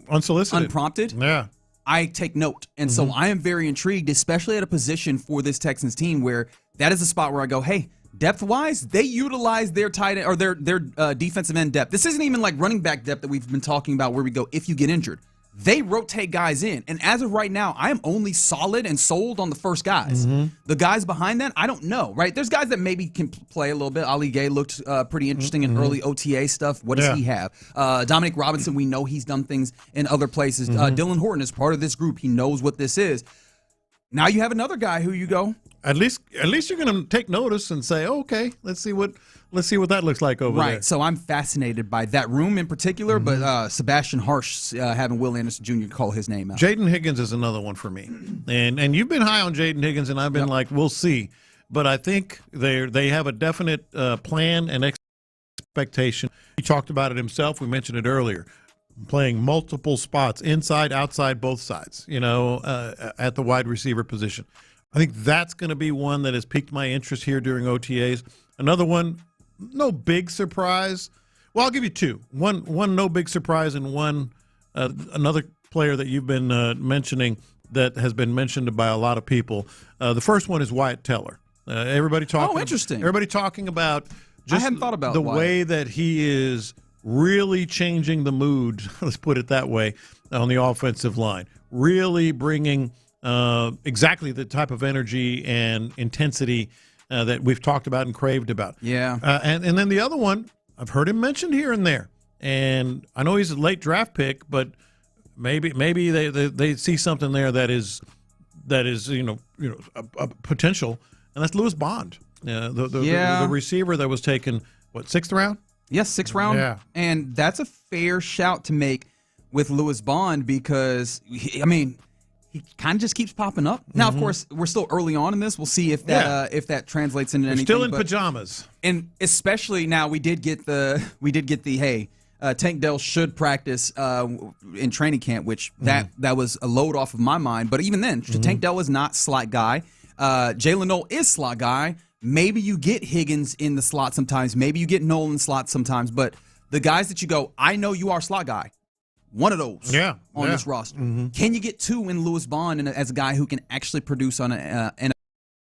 unsolicited, unprompted, I take note. And so I am very intrigued, especially at a position for this Texans team where that is a spot where I go, hey, depth-wise, they utilize their tight end or their defensive end depth. This isn't even like running back depth that we've been talking about where we go if you get injured. They rotate guys in. And as of right now, I am only solid and sold on the first guys. The guys behind that, I don't know, right? There's guys that maybe can play a little bit. Ali Gay looked pretty interesting in early OTA stuff. What does he have? Dominic Robinson, we know he's done things in other places. Dylan Horton is part of this group. He knows what this is. Now you have another guy who you go. At least you're going to take notice and say, oh, okay, let's see what that looks like over there. Right. So I'm fascinated by that room in particular, but Sebastian Harsh having Will Anderson Jr. call his name out. Jaden Higgins is another one for me, and you've been high on Jaden Higgins, and I've been like, we'll see, but I think they have a definite plan and expectation. He talked about it himself. We mentioned it earlier. Playing multiple spots, inside, outside, both sides, at the wide receiver position. I think that's going to be one that has piqued my interest here during OTAs. Another one, no big surprise. Well, I'll give you two. One no big surprise, and one another player that you've been mentioning that has been mentioned by a lot of people. The first one is Wyatt Teller. Everybody talking. Oh, interesting. Everybody talking about just I hadn't thought about the Wyatt. way that he is really changing the mood, let's put it that way, on the offensive line. Really bringing exactly the type of energy and intensity that we've talked about and craved about. Yeah. And then the other one, I've heard him mentioned here and there. And I know he's a late draft pick, but maybe they see something there that is a potential, and that's Lewis Bond, the receiver that was taken, sixth round? Yes, sixth round. Yeah. And that's a fair shout to make with Lewis Bond because, he kind of just keeps popping up. Now, of course, we're still early on in this. We'll see if that translates into anything. Still in pajamas. And especially now, we did get the hey, Tank Dell should practice in training camp, which that was a load off of my mind. But even then, Tank Dell is not slot guy. Jalen Noel is slot guy. Maybe you get Higgins in the slot sometimes. Maybe you get Nolan slot sometimes. But the guys that you go, I know you are slot guy. One of those on this roster. Can you get two in Lewis Bond and as a guy who can actually produce on an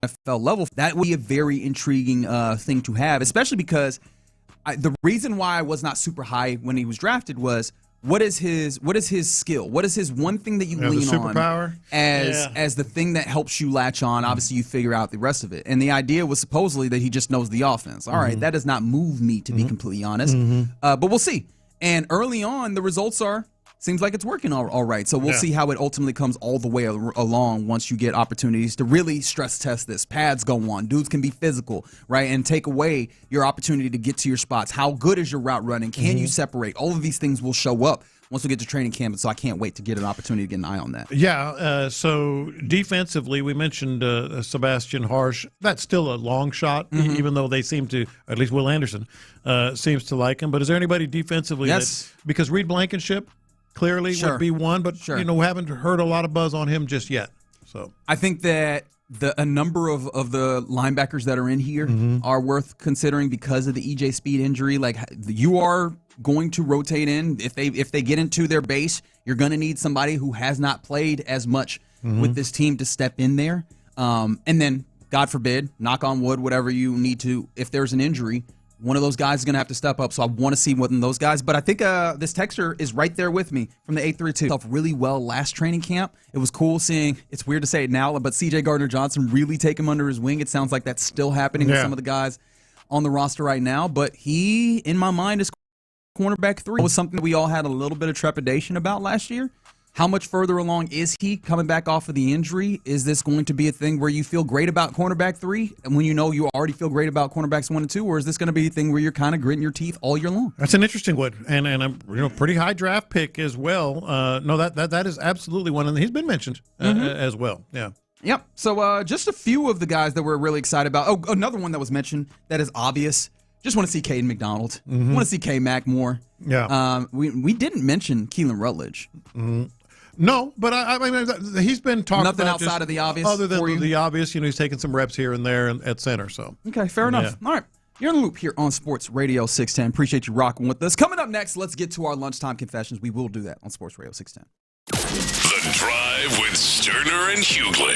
NFL level? That would be a very intriguing thing to have, especially because the reason why I was not super high when he was drafted was what is his skill? What is his one thing that you lean on as the thing that helps you latch on? Obviously, you figure out the rest of it. And the idea was supposedly that he just knows the offense. All right, that does not move me, to be completely honest. But we'll see. And early on, the results seems like it's working all right. So we'll see how it ultimately comes all the way along once you get opportunities to really stress test this. Pads go on. Dudes can be physical, right? And take away your opportunity to get to your spots. How good is your route running? Can you separate? All of these things will show up once we get to training camp. So I can't wait to get an opportunity to get an eye on that. Yeah. So defensively, we mentioned Sebastian Harsh. That's still a long shot, even though they seem to, at least Will Anderson, seems to like him. But is there anybody defensively? Yes. Because Reed Blankenship clearly would be one, but we haven't heard a lot of buzz on him just yet. So I think that a number of the linebackers that are in here are worth considering because of the EJ Speed injury. Like, you are going to rotate in. If they get into their base, you're going to need somebody who has not played as much with this team to step in there. And then, God forbid, knock on wood, whatever you need to, if there's an injury, one of those guys is going to have to step up. So I want to see one of those guys. But I think this texter is right there with me from the 832. Felt really well last training camp. It was cool seeing, it's weird to say it now, but CJ Gardner-Johnson really take him under his wing. It sounds like that's still happening with some of the guys on the roster right now. But he, in my mind, is cornerback 3. It was something that we all had a little bit of trepidation about last year. How much further along is he coming back off of the injury? Is this going to be a thing where you feel great about cornerback 3 and when you know you already feel great about cornerbacks 1 and 2, or is this going to be a thing where you're kind of gritting your teeth all year long? That's an interesting one, and a pretty high draft pick as well. No, that is absolutely one, and he's been mentioned as well. Yeah. Yep. So just a few of the guys that we're really excited about. Oh, another one that was mentioned that is obvious. Just want to see Caden McDonald. Want to see K-Mac more. Yeah. We didn't mention Keelan Rutledge. No, but I mean, he's been talking Nothing about outside of the obvious other than for you? the obvious. He's taking some reps here and there at center. So Okay, fair enough. All right. You're in the loop here on Sports Radio 610. Appreciate you rocking with us. Coming up next, let's get to our lunchtime confessions. We will do that on Sports Radio 610. The Drive with Stoerner and Hughley.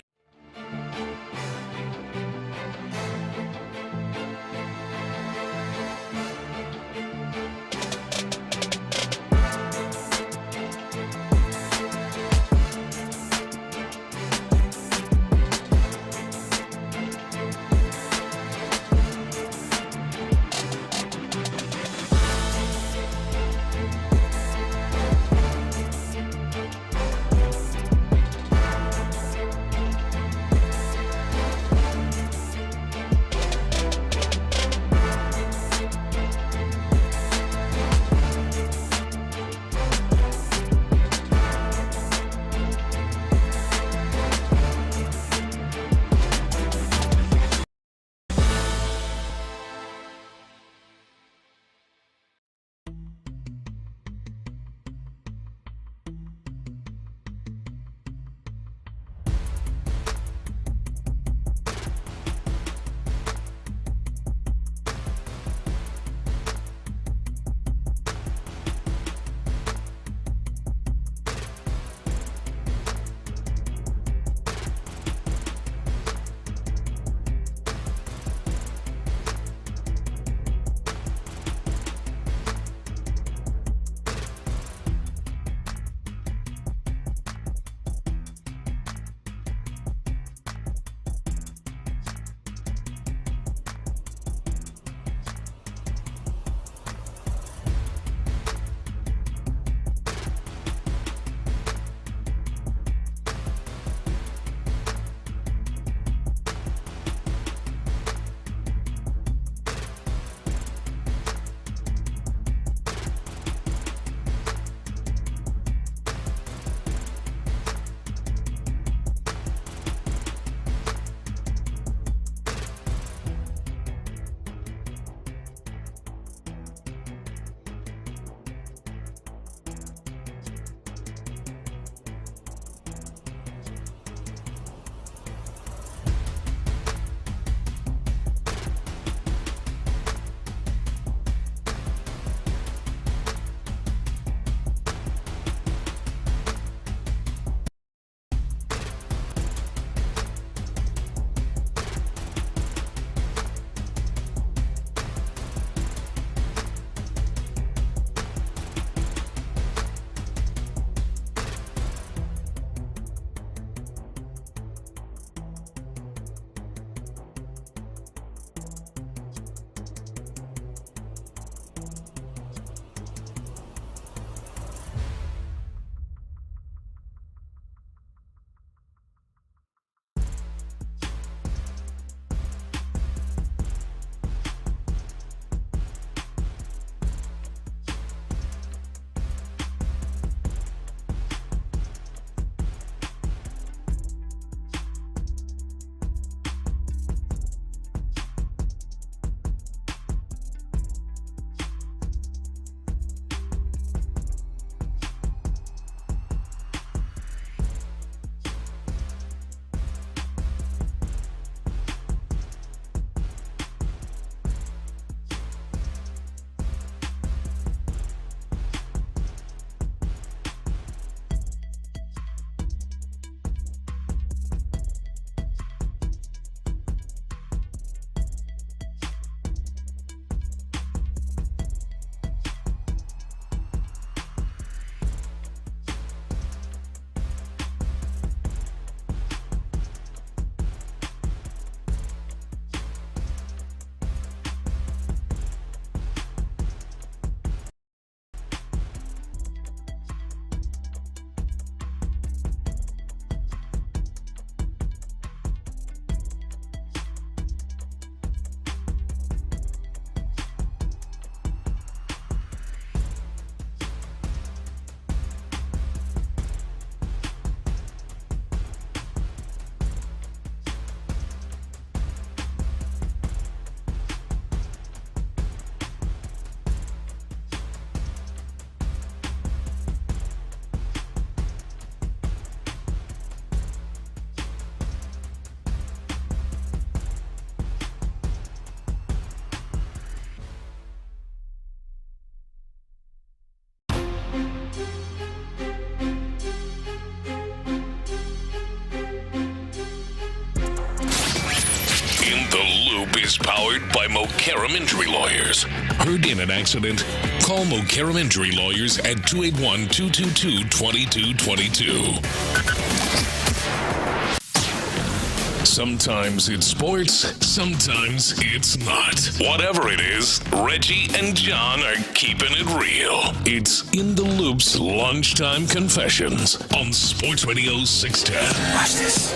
is powered by Mokaram Injury Lawyers. Heard in an accident? Call Mokaram Injury Lawyers at 281-222-2222. Sometimes it's sports, sometimes it's not. Whatever it is, Reggie and John are keeping it real. It's In the Loop's Lunchtime Confessions on Sports Radio 610. Watch this.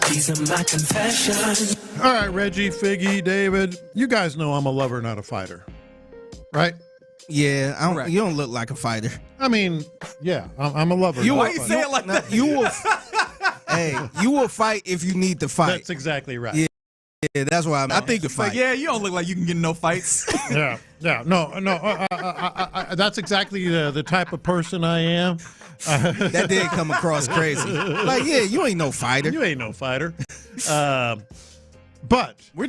These are my confessions. All right, Reggie, Figgy, David, you guys know I'm a lover, not a fighter, right? Yeah, you don't look like a fighter. I mean, yeah, I'm a lover. Why you say it like that? You will. Hey, you will fight if you need to fight. That's exactly right. Yeah, that's why I think you fight. Like, yeah, you don't look like you can get in no fights. No. That's exactly the type of person I am. That did come across crazy. Like, yeah, you ain't no fighter. You ain't no fighter. But we're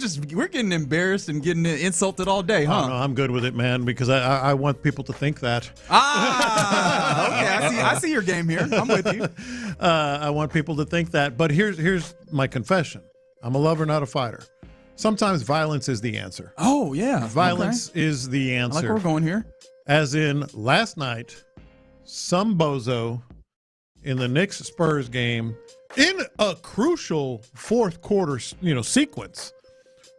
getting embarrassed and getting insulted all day, huh? Oh, no, I'm good with it, man, because I want people to think that. Okay, I see your game here. I'm with you. I want people to think that. But here's my confession. I'm a lover, not a fighter. Sometimes violence is the answer. Oh, yeah. Violence is the answer. I like where we're going here. As in, last night, some bozo in the Knicks-Spurs game, in a crucial fourth quarter, sequence,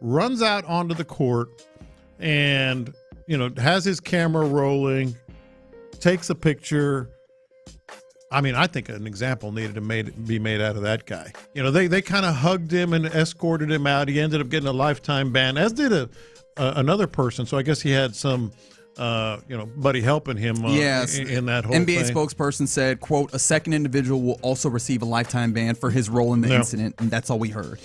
runs out onto the court and, has his camera rolling, takes a picture. I mean, I think an example needed to be made out of that guy. They kind of hugged him and escorted him out. He ended up getting a lifetime ban, as did another person. So I guess he had some, buddy helping him in that whole NBA thing. spokesperson said, quote, a second individual will also receive a lifetime ban for his role in the incident, and that's all we heard.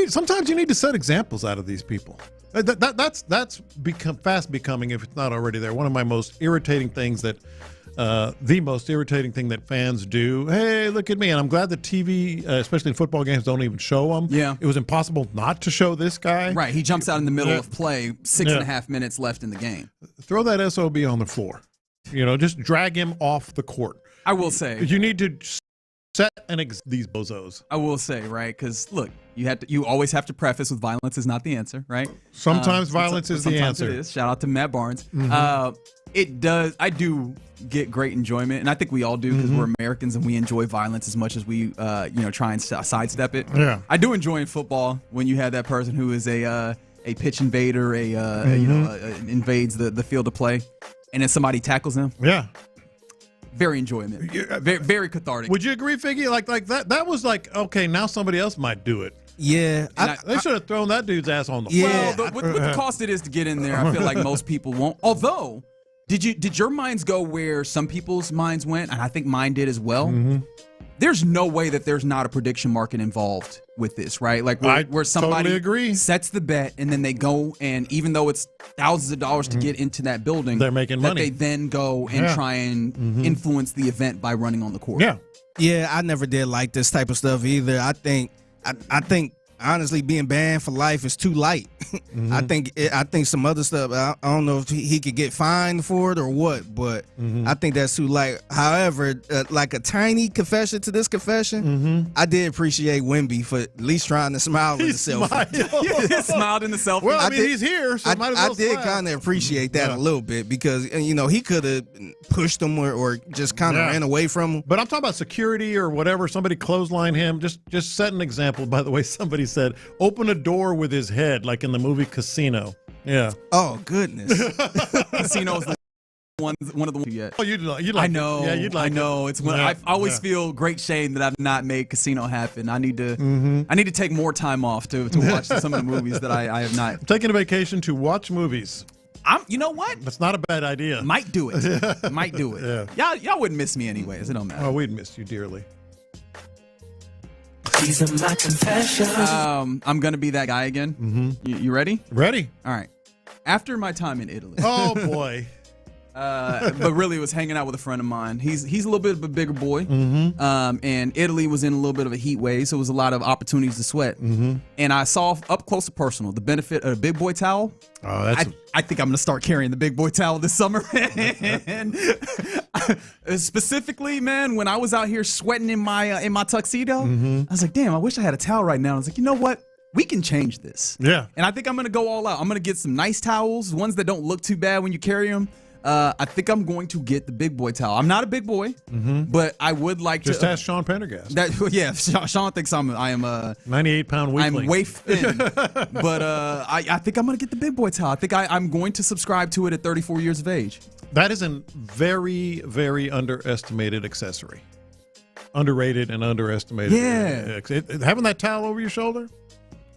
Sometimes you need to set examples out of these people. That's fast becoming, if it's not already there, one of my most irritating things that the most irritating thing that fans do. Hey, look at me. And I'm glad that TV, especially in football games, don't even show them. Yeah. It was impossible not to show this guy. Right. He jumps out in the middle of play, 6.5 minutes left in the game. Throw that SOB on the floor. Just drag him off the court. I will say. You need to set these bozos. I will say, right? Because, look, you always have to preface with violence is not the answer, right? Sometimes violence is the answer. It is. Shout out to Matt Barnes. Mm-hmm. It does. I do get great enjoyment, and I think we all do because we're Americans and we enjoy violence as much as we, try and sidestep it. Yeah. I do enjoy in football when you have that person who is a pitch invader, invades the field of play, and then somebody tackles him. Yeah. Very enjoyable. Very, very cathartic. Would you agree, Figgy? Like that? That was like, okay, now somebody else might do it. Yeah. They should have thrown that dude's ass on the floor. Well, with the cost it is to get in there, I feel like most people won't. Although, did your minds go where some people's minds went? And I think mine did as well. Mm-hmm. There's no way that there's not a prediction market involved with this, right? Like where somebody totally agree. Sets the bet and then they go and even though it's thousands of dollars to get into that building, they're making money. They then go and try and influence the event by running on the court. Yeah. Yeah, I never did like this type of stuff either. I think honestly, being banned for life is too light. I think some other stuff. I don't know if he could get fined for it or what, but I think that's too light. However, like a tiny confession to this confession, I did appreciate Wemby for at least trying to smile in the selfie. He smiled in the selfie. Well, he's here, so might as well I did smile. kind of appreciate that a little bit because he could have pushed him or just kind of ran away from him. But I'm talking about security or whatever. Somebody clothesline him. Just set an example. By the way, somebody said, open a door with his head, like in the movie Casino. Yeah. Oh, goodness. Casino is one of the ones yet. Oh, you'd like I know. It. Yeah, you'd like I know. it. It's when I always feel great shame that I've not made Casino happen. I need to take more time off to watch some of the movies that I have not. I'm taking a vacation to watch movies. You know what? That's not a bad idea. Might do it. Might do it. Yeah. Y'all wouldn't miss me anyways. It don't matter. Oh, we'd miss you dearly. These are my confessions. I'm gonna be that guy again. You ready? Ready. All right. After my time in Italy. Oh boy. But really, it was hanging out with a friend of mine. He's a little bit of a bigger boy. And Italy was in a little bit of a heat wave, so it was a lot of opportunities to sweat. And I saw up close and personal the benefit of a big boy towel. Oh, I think I'm gonna start carrying the big boy towel this summer. And specifically, man, when I was out here sweating in my tuxedo, I was like, damn, I wish I had a towel right now. I was like, you know what? we can change this. Yeah. And I think I'm going to go all out. I'm going to get some nice towels, ones that don't look too bad when you carry them. I think I'm going to get the big boy towel. I'm not a big boy, but I would like Just to. ask Sean Pendergast. Sean thinks I am 98-pound weakling. I'm waif thin. But I think I'm going to get the big boy towel. I think I'm going to subscribe to it at 34 years of age. That is a very, very underestimated accessory. Underrated and underestimated. Yeah. Having that towel over your shoulder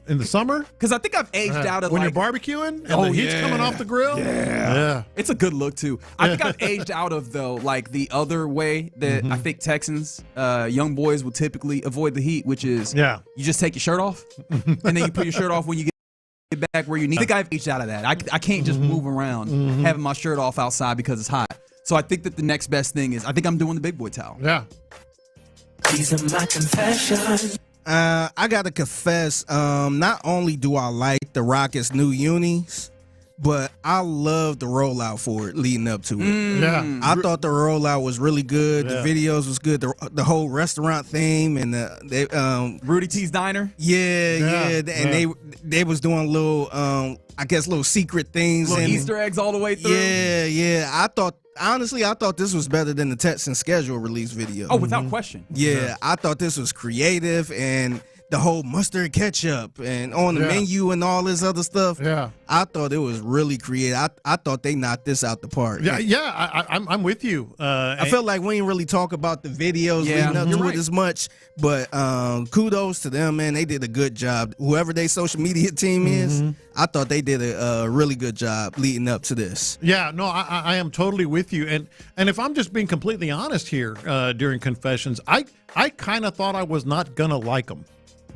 in the summer? Because I think I've aged out of when you're barbecuing and the heat's coming off the grill? Yeah. It's a good look, too. I think I've aged out of, though, like the other way that I think Texans, young boys will typically avoid the heat, which is you just take your shirt off, and then you put your shirt off when you get back where you need. I think I've aged out of that. I can't just move around having my shirt off outside because it's hot. So I think that the next best thing is I think I'm doing the big boy towel. Yeah. These are my confessions. I gotta confess, not only do I like the Rockets' new unis, but I love the rollout for it leading up to it. Yeah. I thought the rollout was really good. The videos was good. The whole restaurant theme and Rudy T's Diner. And they was doing little little secret things, little and Easter eggs all the way through. Yeah. I thought this was better than the Texans schedule release video. Oh, without question. Yeah, I thought this was creative, and the whole mustard ketchup and on the menu and all this other stuff. Yeah, I thought it was really creative. I thought they knocked this out the park. I'm with you. I feel like we didn't really talk about the videos leading up to it as much, but kudos to them, man. They did a good job. Whoever their social media team is, I thought they did a really good job leading up to this. Yeah, no, I am totally with you. And if I'm just being completely honest here during confessions, I kind of thought I was not going to like them.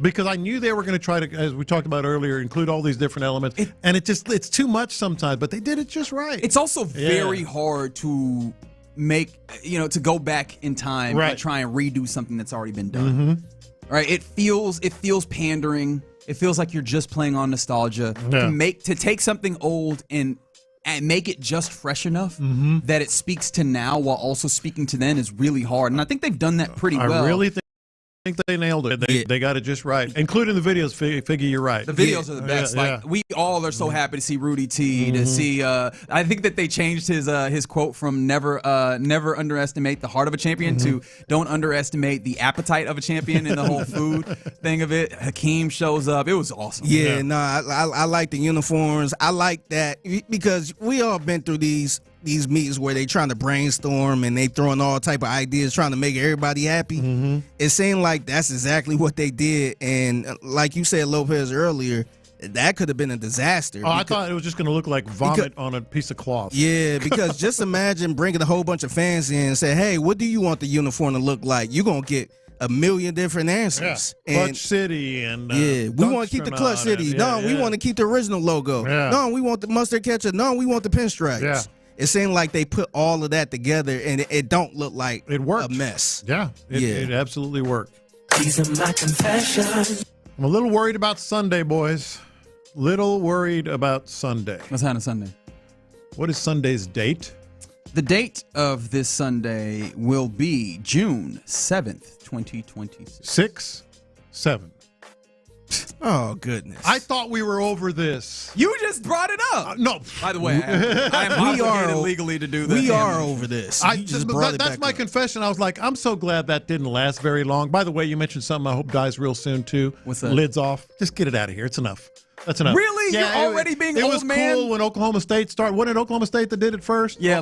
Because I knew they were going to try to, as we talked about earlier, include all these different elements. And it's too much sometimes, but they did it just right. It's also very hard to make, to go back in time and try and redo something that's already been done. Right? It feels pandering. It feels like you're just playing on nostalgia. To take something old and make it just fresh enough that it speaks to now while also speaking to then is really hard. And I think they've done that pretty well. I really think they nailed it. They got it just right, including the videos. Figure you're right. The videos are the best. We all are so happy to see Rudy T. To see. I think that they changed his quote from never underestimate the heart of a champion to don't underestimate the appetite of a champion and the whole food thing of it. Hakeem shows up. It was awesome. I like the uniforms. I like that because we all been through these meetings where they trying to brainstorm and they throwing all type of ideas trying to make everybody happy. It seemed like that's exactly what they did, and like you said, Lopez, earlier, that could have been a disaster. I thought it was just going to look like vomit on a piece of cloth. Yeah, because just imagine bringing a whole bunch of fans in and say, hey, what do you want the uniform to look like? You're going to get a million different answers. Clutch City and we want to keep the Clutch City. We want to keep the original logo. No, we want the mustard ketchup. No, we want the pinstripes. It seemed like they put all of that together, and it don't look like it worked. A mess. It absolutely worked. These are my confessions. I'm a little worried about Sunday, boys. Little worried about Sunday. What's happening Sunday? What is Sunday's date? The date of this Sunday will be June 7th, 2026. 6-7. Oh, goodness. I thought we were over this. You just brought it up. No. By the way, I am obligated legally to do that. We are over this. That's my confession. I was like, I'm so glad that didn't last very long. By the way, you mentioned something I hope dies real soon, too. What's that? Lids off. Just get it out of here. It's enough. That's enough. Really? Yeah, You're already being old man? It was cool when Oklahoma State started. Wasn't it Oklahoma State that did it first? Yeah,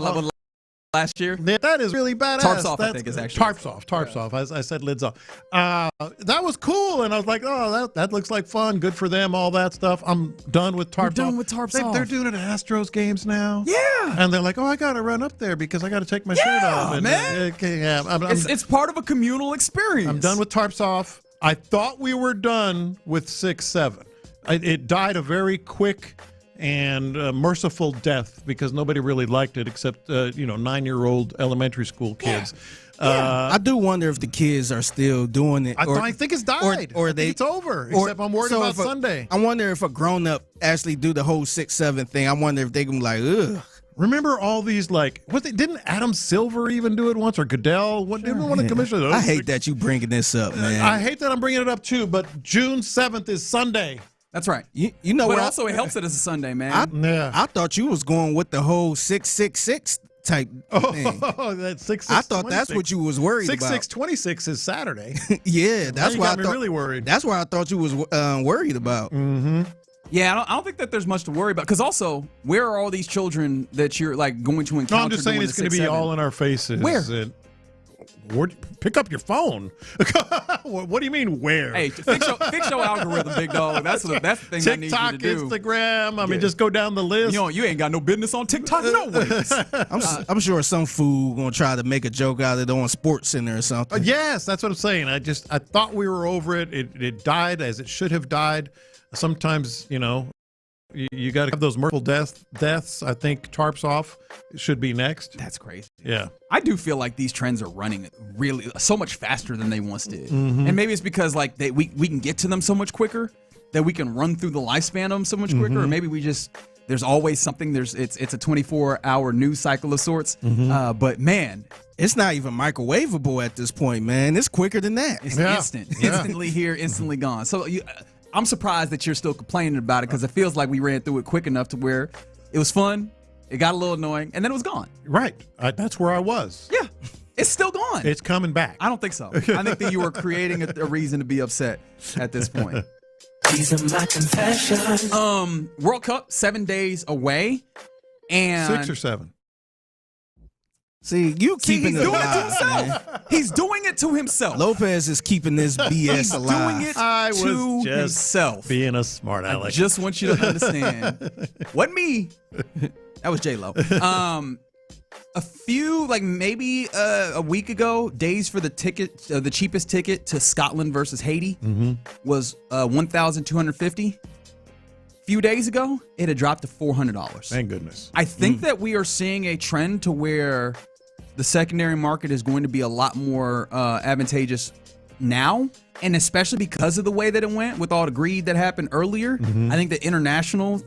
last year. That is really badass. Tarps off, I think, is actually. Tarps off. I said lids off. That was cool, and I was like, oh, that looks like fun. Good for them, all that stuff. I'm done with tarps off. Done with tarps off. They're doing it at Astros games now. Yeah. And they're like, oh, I got to run up there because I got to take my shirt off. And, man. It's part of a communal experience. I'm done with tarps off. I thought we were done with 6-7. It died a very quick and merciful death because nobody really liked it except 9-year-old elementary school kids. I do wonder if the kids are still doing it. I think it's died. Or it's over. Except I'm worried about Sunday. I wonder if a grown up actually do the whole 6-7 thing. I wonder if they can be like, ugh. Remember all these, like, didn't Adam Silver even do it once, or Goodell? Didn't one of the commissioners? I hate that you bringing this up, man. I hate that I'm bringing it up too, but June 7th is Sunday. That's right. You know but what? Also, it helps that it's a Sunday, man. I thought you was going with the whole 666 type thing. Oh, that's 666. I thought that's what you was worried about. 6626 is Saturday. Yeah, that's why I thought. Really worried. That's why I thought you was worried about. Mm-hmm. Yeah, I don't think that there's much to worry about. Because also, where are all these children that you're like going to encounter? No, I'm just saying it's going to be all in our faces. Where? Pick up your phone. What do you mean where? Hey, fix your algorithm, big dog. That's the thing TikTok, I need you to do. Instagram. I mean, just go down the list. You ain't got no business on TikTok, no ways. I'm sure some fool gonna try to make a joke out of it on Sports Center or something. Yes, that's what I'm saying. I thought we were over it. It died as it should have died. Sometimes, you got to have those merciful deaths. I think tarps off should be next. That's crazy. Yeah. I do feel like these trends are running really so much faster than they once did. Mm-hmm. And maybe it's because like we can get to them so much quicker, that we can run through the lifespan of them so much quicker. Or maybe there's always something. It's a 24-hour news cycle of sorts. But man, it's not even microwavable at this point, man. It's quicker than that. It's instant. Instantly here, instantly gone. So I'm surprised that you're still complaining about it, because it feels like we ran through it quick enough to where it was fun, it got a little annoying, and then it was gone. Right. That's where I was. Yeah. It's still gone. It's coming back. I don't think so. I think that you are creating a reason to be upset at this point. These are my confessions. World Cup 7 days away, and 6 or 7. See, keeping he's it doing alive, it to himself. man. He's doing it to himself. Lopez is keeping this BS He's alive. doing it I was to just himself. Being a smart I aleck. just want you to understand. Wasn't me. That was J-Lo. A few, like maybe a week ago, days for the ticket, the cheapest ticket to Scotland versus Haiti was $1,250. Few days ago, it had dropped to $400. Thank goodness. I think that we are seeing a trend to where the secondary market is going to be a lot more advantageous now, and especially because of the way that it went with all the greed that happened earlier. I think the international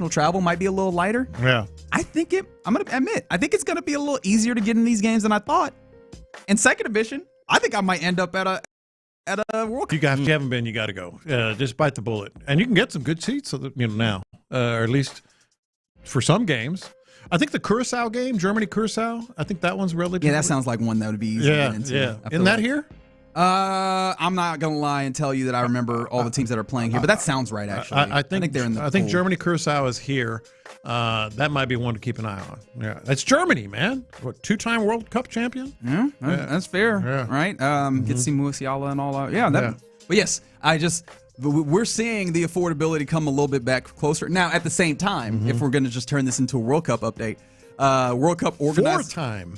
travel might be a little lighter. Yeah. I'm going to admit, I think it's going to be a little easier to get in these games than I thought. And second division, I think I might end up at a World Cup. If you haven't been, you got to go. Just bite the bullet, and you can get some good seats. Now, or at least for some games. I think the Curacao game, Germany-Curacao, I think that one's relatively. Yeah, that sounds like one that would be easy to get into. Yeah. Isn't that here? I'm not gonna lie and tell you that I remember all the teams that are playing here, but that sounds right. Actually, I think they're in the. I think Germany-Curacao is here. That might be one to keep an eye on. Yeah, that's Germany, man. What, 2-time World Cup champion? Yeah, that's fair, right? Get to see Musiala and all that. Yeah, but yes, we're seeing the affordability come a little bit back closer. Now, at the same time, if we're going to just turn this into a World Cup update, World Cup organizers. 4-time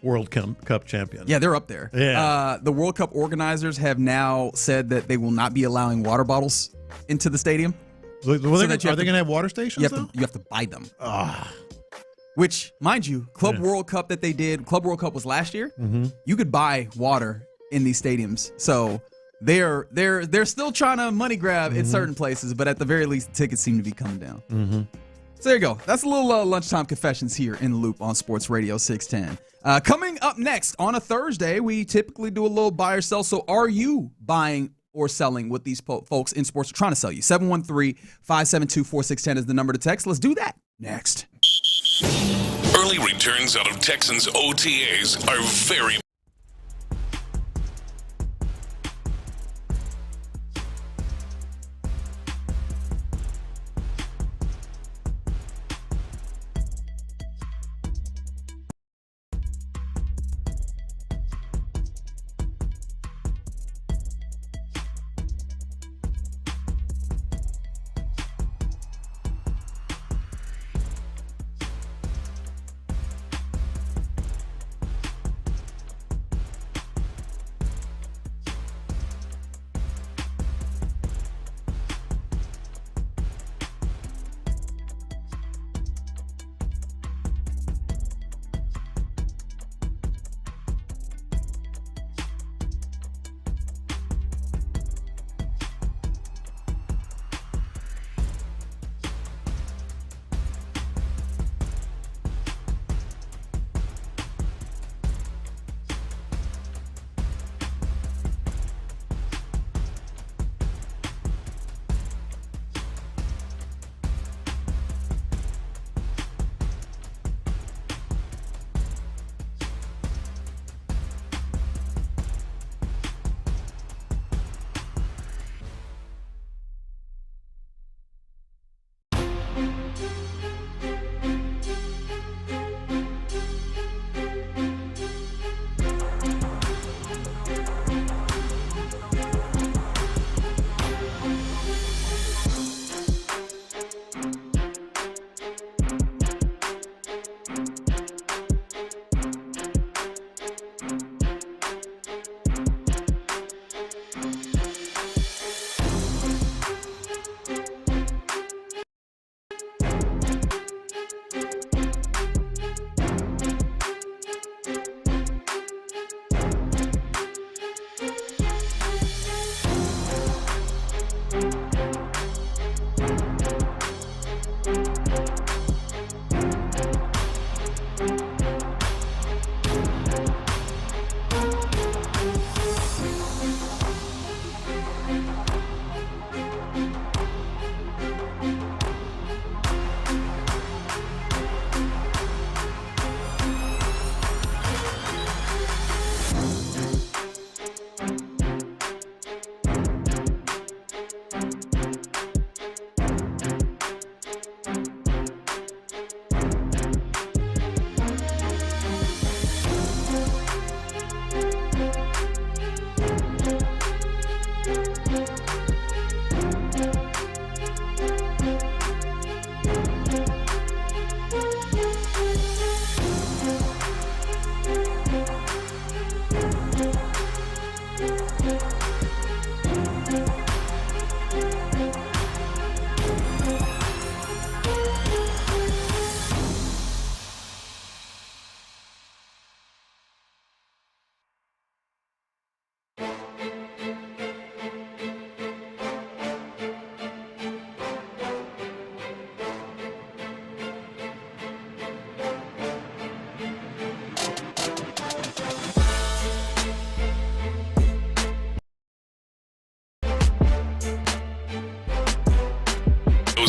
World Cup champion. Yeah, they're up there. Yeah. The World Cup organizers have now said that they will not be allowing water bottles into the stadium. Are they going to have water stations? You have to buy them. Which, mind you, Club World Cup that they did, Club World Cup was last year. You could buy water in these stadiums. So they're still trying to money grab in certain places, but at the very least, the tickets seem to be coming down. So there you go. That's a little lunchtime confessions here in the Loop on Sports Radio 610. Coming up next on a Thursday, we typically do a little buy or sell. So are you buying or selling what these folks in sports are trying to sell you? 713-572-4610 is the number to text. Let's do that next. Early returns out of Texans OTAs are very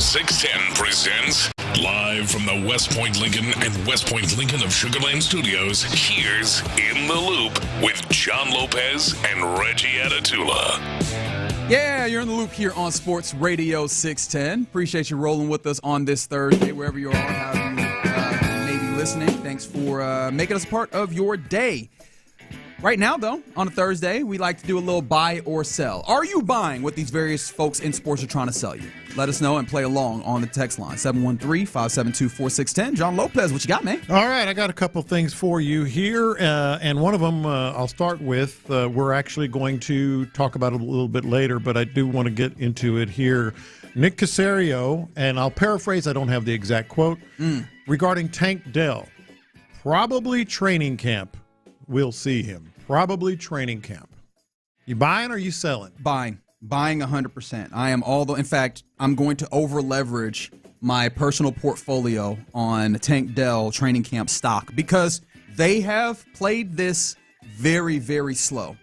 610 presents live from the West Point Lincoln and West Point Lincoln of Sugar Land Studios. Here's In the Loop with John Lopez and Reggie Atatula. Yeah, you're in the loop here on Sports Radio 610. Appreciate you rolling with us on this Thursday, wherever you are, however you may be listening. Thanks for making us part of your day. Right now, though, on a Thursday, we like to do a little buy or sell. Are you buying what these various folks in sports are trying to sell you? Let us know and play along on the text line, 713-572-4610. John Lopez, what you got, man? All right, I got a couple things for you here, and one of them I'll start with. We're actually going to talk about it a little bit later, but I do want to get into it here. Nick Caserio, and I'll paraphrase, I don't have the exact quote, regarding Tank Dell. Probably training camp. We'll see him. Probably training camp. You buying or you selling? Buying 100%. In fact, I'm going to over leverage my personal portfolio on Tank Dell training camp stock because they have played this very, very slow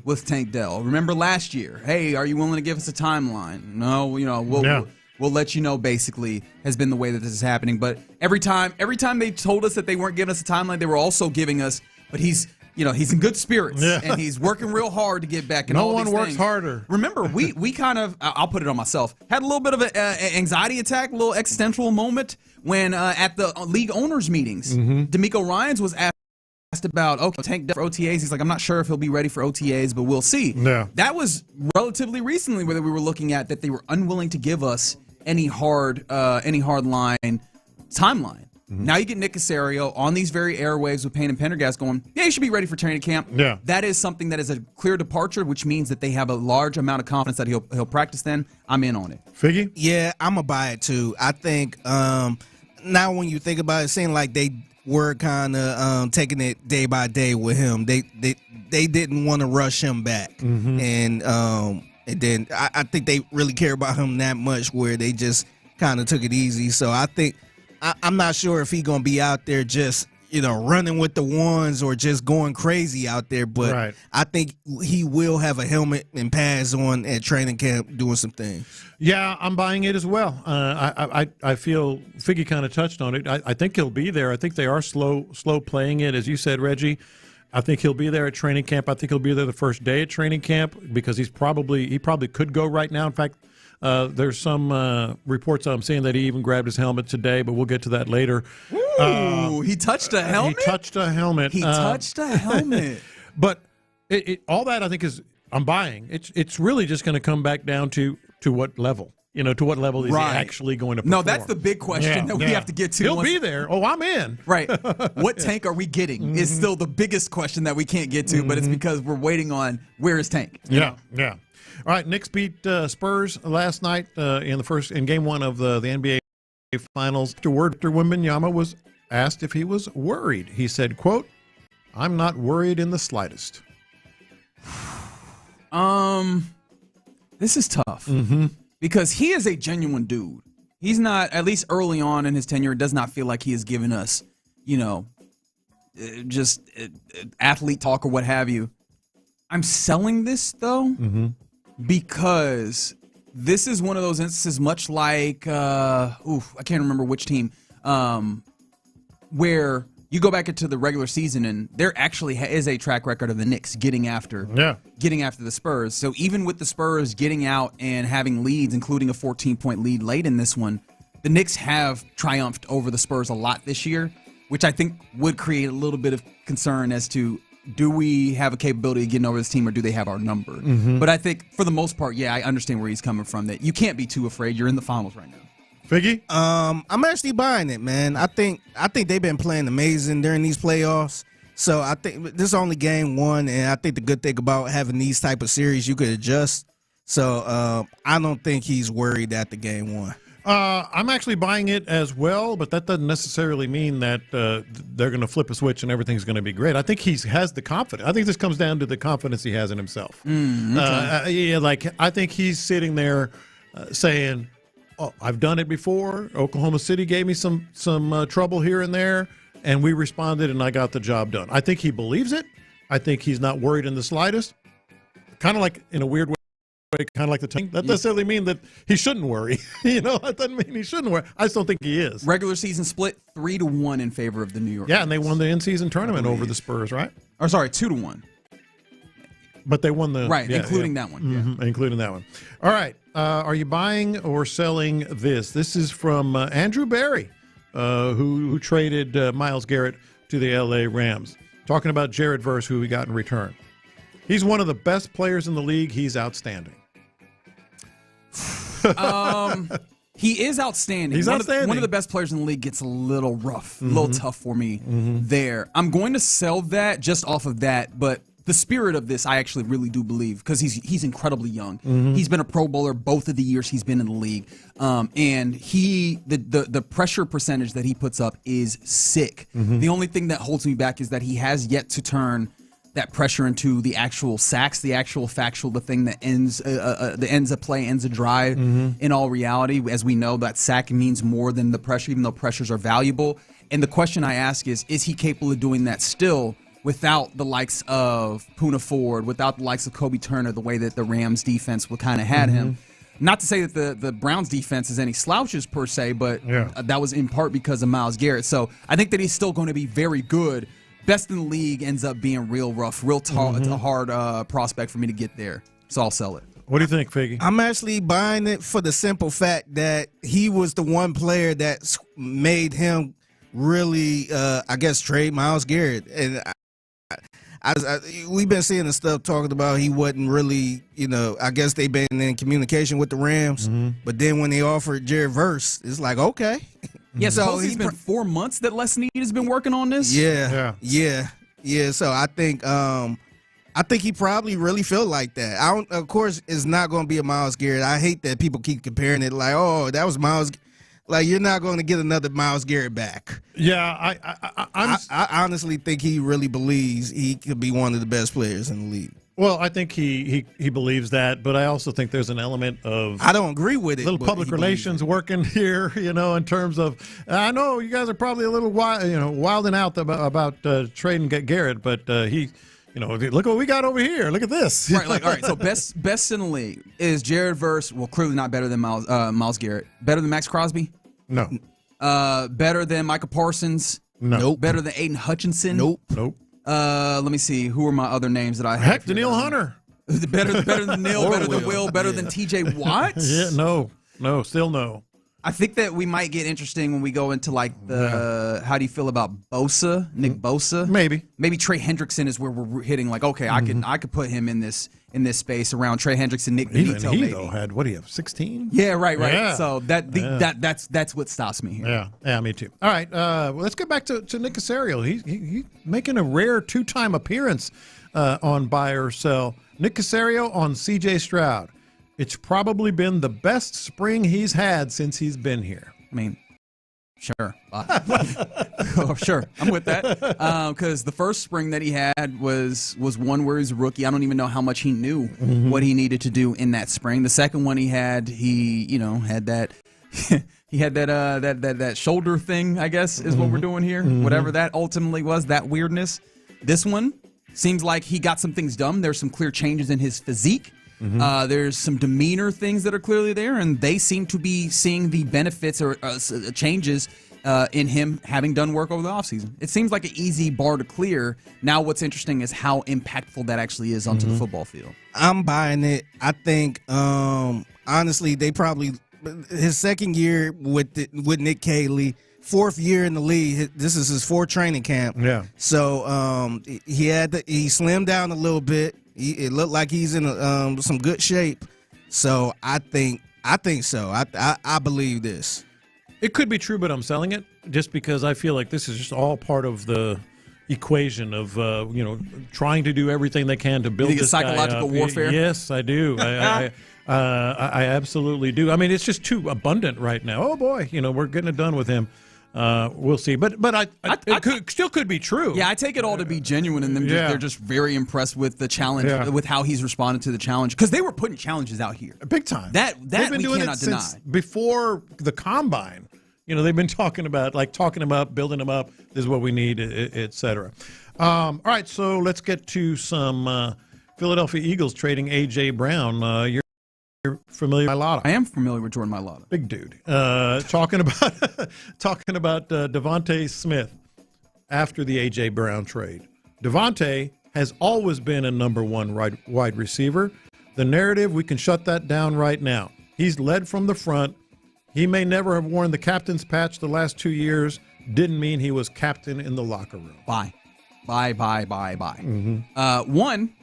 with Tank Dell. Remember last year? Hey, are you willing to give us a timeline? No, we'll let you know. Basically, has been the way that this is happening. But every time they told us that they weren't giving us a timeline, they were also giving us. But he's in good spirits, and he's working real hard to get back. And no all one these works things. harder. Remember, we kind of, I'll put it on myself, had a little bit of an anxiety attack, a little existential moment when at the league owners meetings, D'Amico Ryans was asked about, Tank Dell for OTAs. He's like, I'm not sure if he'll be ready for OTAs, but we'll see. Yeah. That was relatively recently where we were looking at that they were unwilling to give us any hard line timeline. Now you get Nick Caserio on these very airwaves with Payne and Pendergast going, yeah, you should be ready for training camp. Yeah. That is something that is a clear departure, which means that they have a large amount of confidence that he'll practice then. I'm in on it. Figgy? Yeah, I'm going to buy it too. I think now when you think about it, it seemed like they were kind of taking it day by day with him. They didn't want to rush him back. And then I think they really care about him that much where they just kind of took it easy. So I think I'm not sure if he's going to be out there just, running with the ones or just going crazy out there. But I think he will have a helmet and pads on at training camp doing some things. Yeah, I'm buying it as well. I feel Figgy kind of touched on it. I think he'll be there. I think they are slow playing it, as you said, Reggie. I think he'll be there at training camp. I think he'll be there the first day at training camp because he probably could go right now. In fact, there's some reports I'm seeing that he even grabbed his helmet today, but we'll get to that later. Ooh, he touched a helmet? He touched a helmet. But all that I think is I'm buying. It's really just going to come back down to what level. To what level is he actually going to perform? No, that's the big question that we have to get to. He'll be there. Oh, I'm in. Right. What Tank are we getting is still the biggest question that we can't get to, but it's because we're waiting on where is Tank. Yeah. All right, Knicks beat Spurs last night in game one of the NBA Finals. Afterward, Wembanyama was asked if he was worried. He said, quote, "I'm not worried in the slightest." This is tough because he is a genuine dude. He's not, at least early on in his tenure, does not feel like he has given us, just athlete talk or what have you. I'm selling this though. Because this is one of those instances, much like, I can't remember which team, where you go back into the regular season and there actually is a track record of the Knicks getting after the Spurs. So even with the Spurs getting out and having leads, including a 14-point lead late in this one, the Knicks have triumphed over the Spurs a lot this year, which I think would create a little bit of concern as to, do we have a capability of getting over this team or do they have our number? But I think for the most part, I understand where he's coming from, that you can't be too afraid. You're in the finals right now. Figgy? I'm actually buying it, man. I think they've been playing amazing during these playoffs. So I think this is only game one, and I think the good thing about having these type of series, you could adjust. So I don't think he's worried at the game one. I'm actually buying it as well, but that doesn't necessarily mean that they're going to flip a switch and everything's going to be great. I think he has the confidence. I think this comes down to the confidence he has in himself. I think he's sitting there saying, "Oh, I've done it before. Oklahoma City gave me some trouble here and there, and we responded, and I got the job done." I think he believes it. I think he's not worried in the slightest. Kind of like in a weird way kind of like the team. That doesn't necessarily mean that he shouldn't worry. That doesn't mean he shouldn't worry. I just don't think he is. Regular season split 3-1 in favor of the New York. Yeah, and they won the in-season tournament over the Spurs, right? Or sorry, 2-1. But they won the including that one. Mm-hmm, including that one. All right. Are you buying or selling this? This is from Andrew Barry, who traded Myles Garrett to the L.A. Rams. Talking about Jared Verse, who we got in return. He's one of the best players in the league. He's outstanding. He is outstanding. He's outstanding. One of the best players in the league gets a little rough, a little tough for me there. I'm going to sell that just off of that, but the spirit of this, I actually really do believe, because he's incredibly young. He's been a Pro Bowler both of the years he's been in the league, and the pressure percentage that he puts up is sick. The only thing that holds me back is that he has yet to turn that pressure into the actual sacks, the actual factual, the thing that ends a play, ends a drive. In all reality, as we know, that sack means more than the pressure, even though pressures are valuable. And the question I ask is he capable of doing that still without the likes of Poona Ford, without the likes of Kobe Turner, the way that the Rams defense would kind of had him? Not to say that the Browns defense is any slouches per se, but that was in part because of Myles Garrett. So I think that he's still going to be very good. Best in the league ends up being real rough, real tall. It's a hard prospect for me to get there. So I'll sell it. What do you think, Figgy? I'm actually buying it for the simple fact that he was the one player that made him really, trade Myles Garrett. And we've been seeing the stuff talking about he wasn't really, I guess they've been in communication with the Rams. But then when they offered Jared Verse, it's like, okay. Yeah, so it's been 4 months that Les Snead has been working on this. Yeah. So I think he probably really felt like that. Of course, it's not going to be a Myles Garrett. I hate that people keep comparing it like, oh, that was Myles. Like, you're not going to get another Myles Garrett back. Yeah, I honestly think he really believes he could be one of the best players in the league. Well, I think he believes that, but I also think there's an element of I don't agree with it. Little public relations working here, in terms of I know you guys are probably a little wilding out about trading Garrett, but he. Look what we got over here. Look at this. Right, all right. So best in the league is Jared Verse. Well, clearly not better than Myles Garrett. Better than Max Crosby? No. Better than Micah Parsons? No. Nope. Better than Aiden Hutchinson? Nope. Let me see. Who are my other names that I have? Heck, Daniil Hunter. better than Neil. Better than Will. Better than TJ Watt? Yeah. No. Still no. I think that we might get interesting when we go into how do you feel about Bosa, Nick Bosa? Maybe Trey Hendrickson is where we're hitting okay, I could put him in this space around Trey Hendrickson, Nick Benito. He though had what do you have 16? Yeah, right. Yeah. So that's what stops me here. Yeah, me too. All right, let's get back to Nick Caserio. He's making a rare 2-time appearance on Buy or Sell. Nick Caserio on C.J. Stroud. It's probably been the best spring he's had since he's been here. I mean, sure. Sure. I'm with that. Because the first spring that he had was one where he's a rookie. I don't even know how much he knew what he needed to do in that spring. The second one he had had that he had that shoulder thing, I guess, is what we're doing here. Whatever that ultimately was, that weirdness. This one seems like he got some things done. There's some clear changes in his physique. There's some demeanor things that are clearly there, and they seem to be seeing the benefits or changes in him having done work over the offseason. It seems like an easy bar to clear. Now what's interesting is how impactful that actually is onto the football field. I'm buying it. I think, honestly, they probably – his second year with Nick Caley, fourth year in the league. This is his fourth training camp. Yeah. So he slimmed down a little bit. It looked like he's in some good shape. So I think so. I believe this. It could be true, but I'm selling it just because I feel like this is just all part of the equation of trying to do everything they can to build you think this it's psychological guy up. warfare? Yes, I do. I absolutely do. I mean, it's just too abundant right now. Oh boy, we're getting it done with him. We'll see, but it still could be true. Yeah, I take it all to be genuine, and they're just very impressed with the challenge, with how he's responded to the challenge, because they were putting challenges out here, big time. That been we doing cannot it deny. Since before the combine. They've been talking about him up, building him up. This is what we need, etc. All right, so let's get to some Philadelphia Eagles trading A.J. Brown. familiar with Mailata? I am familiar with Jordan Mailata. Big dude. Talking about Devontae Smith after the A.J. Brown trade. Devontae has always been a number one wide receiver. The narrative, we can shut that down right now. He's led from the front. He may never have worn the captain's patch the last 2 years. Didn't mean he was captain in the locker room. Bye. Mm-hmm. One,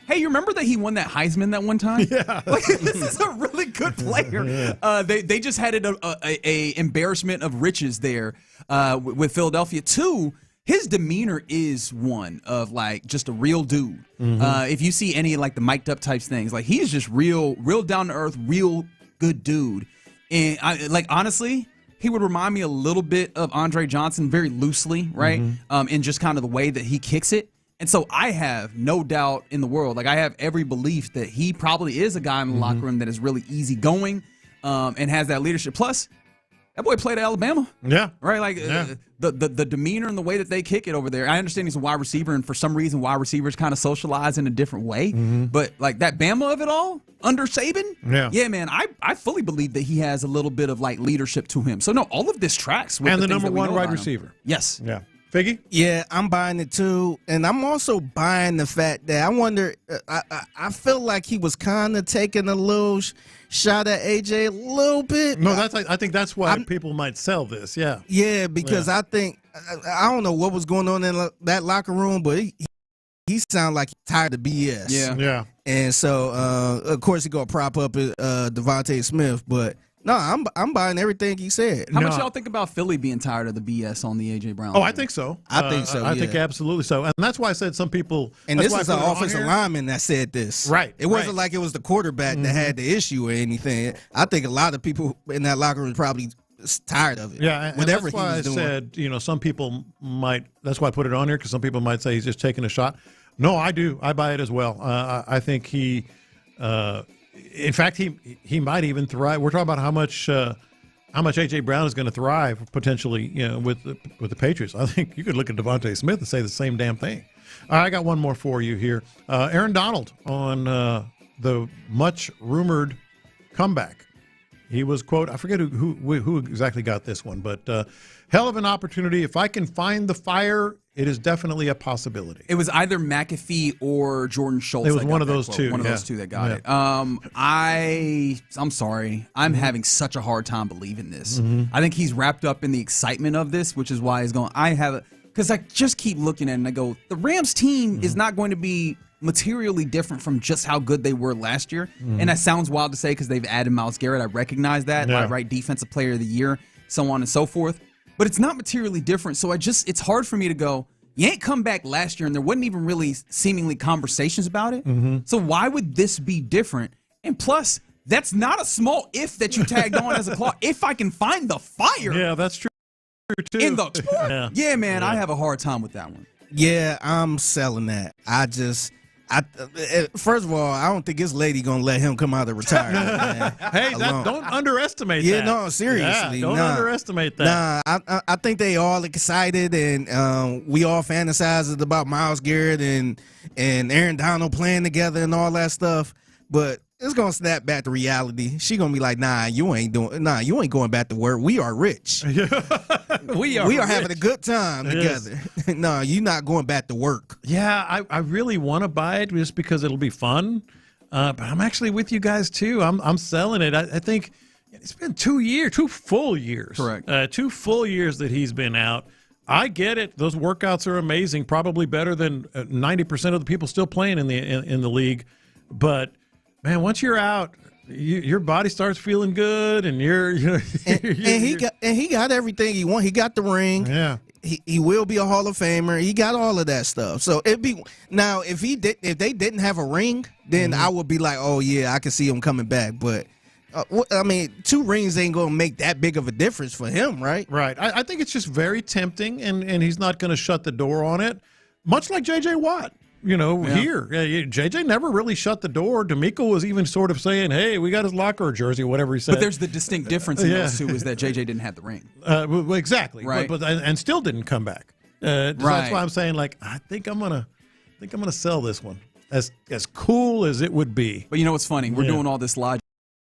hey, you remember that he won that Heisman that one time? Yeah. Like, this is a really good player. They just had a embarrassment of riches there with Philadelphia. Two, his demeanor is one of like just a real dude. Mm-hmm. If you see any like the mic'd up types things, like he's just real down to earth, real good dude. And honestly, he would remind me a little bit of Andre Johnson, very loosely, right? Mm-hmm. In just kind of the way that he kicks it. And so I have no doubt in the world, like I have every belief that he probably is a guy in the locker room that is really easygoing and has that leadership. Plus, that boy played at Alabama. Yeah. Right? Like the demeanor and the way that they kick it over there. I understand he's a wide receiver, and for some reason wide receivers kind of socialize in a different way. But like that Bama of it all, under Saban, yeah, man, I fully believe that he has a little bit of like leadership to him. So no, all of this tracks with and the things number that we one know wide about him. receiver. Yes. Yeah. Figgy? Yeah, I'm buying it too, and I'm also buying the fact that I wonder. I feel like he was kind of taking a little shot at AJ a little bit. No, I think that's why people might sell this. Yeah. Yeah, because I think I don't know what was going on in that locker room, but he sounded like he's tired of BS. Yeah. And so of course he gonna prop up Devontae Smith, but. No, I'm buying everything he said. How much y'all think about Philly being tired of the BS on the A.J. Brown? Oh, I think so. I think so. I think absolutely so. And that's why I said some people. And this is an offensive lineman that said this. Right. It wasn't like it was the quarterback that had the issue or anything. I think a lot of people in that locker room probably tired of it. Yeah. And whatever that's why he was doing. I said, some people might. That's why I put it on here, because some people might say he's just taking a shot. No, I do. I buy it as well. I think he. In fact, he might even thrive. We're talking about how much A.J. Brown is going to thrive potentially, with the Patriots. I think you could look at Devontae Smith and say the same damn thing. All right, I got one more for you here. Aaron Donald on the much rumored comeback. He was, quote, I forget who exactly got this one, but hell of an opportunity. If I can find the fire, it is definitely a possibility. It was either McAfee or Jordan Schultz. It was one of those two. One of those two that got it. I'm sorry. I'm having such a hard time believing this. I think he's wrapped up in the excitement of this, which is why he's going, because I just keep looking at it and I go, the Rams team is not going to be materially different from just how good they were last year. And that sounds wild to say because they've added Myles Garrett. I recognize that. Right, Defensive Player of the Year, so on and so forth. But it's not materially different. So it's hard for me to go, you ain't come back last year and there wasn't even really seemingly conversations about it. So why would this be different? And plus, that's not a small if that you tagged on as a clause. If I can find the fire. Yeah, that's true too. In the yeah, man, I have a hard time with that one. Yeah, I'm selling that. First of all, I don't think his lady gonna let him come out of retirement. Man, hey, don't underestimate that. Yeah, no, seriously. Don't underestimate that. I think they all excited, and we all fantasized about Myles Garrett and Aaron Donald playing together and all that stuff. But it's gonna snap back to reality. She gonna be like, you ain't going back to work. We are rich. we are having a good time together. No, you're not going back to work. Yeah, I really want to buy it just because it'll be fun. But I'm actually with you guys too. I'm selling it. I think it's been 2 full years. Correct. 2 full years that he's been out. I get it. Those workouts are amazing. Probably better than 90% of the people still playing in the league. But man, once you're out, your body starts feeling good, and he got everything he want. He got the ring. Yeah, he will be a Hall of Famer. He got all of that stuff. So it'd be now if they didn't have a ring, then I would be like, oh yeah, I can see him coming back. But 2 rings ain't gonna make that big of a difference for him, right? Right. I think it's just very tempting, and he's not going to shut the door on it, much like J.J. Watt. Here. JJ never really shut the door. D'Amico was even sort of saying, hey, we got his locker jersey, whatever he said. But there's the distinct difference in those two is that JJ didn't have the ring. Well, exactly. Right. But and still didn't come back. So that's why I'm saying, I think I'm gonna sell this one. As cool as it would be. But you know what's funny? We're doing all this logic.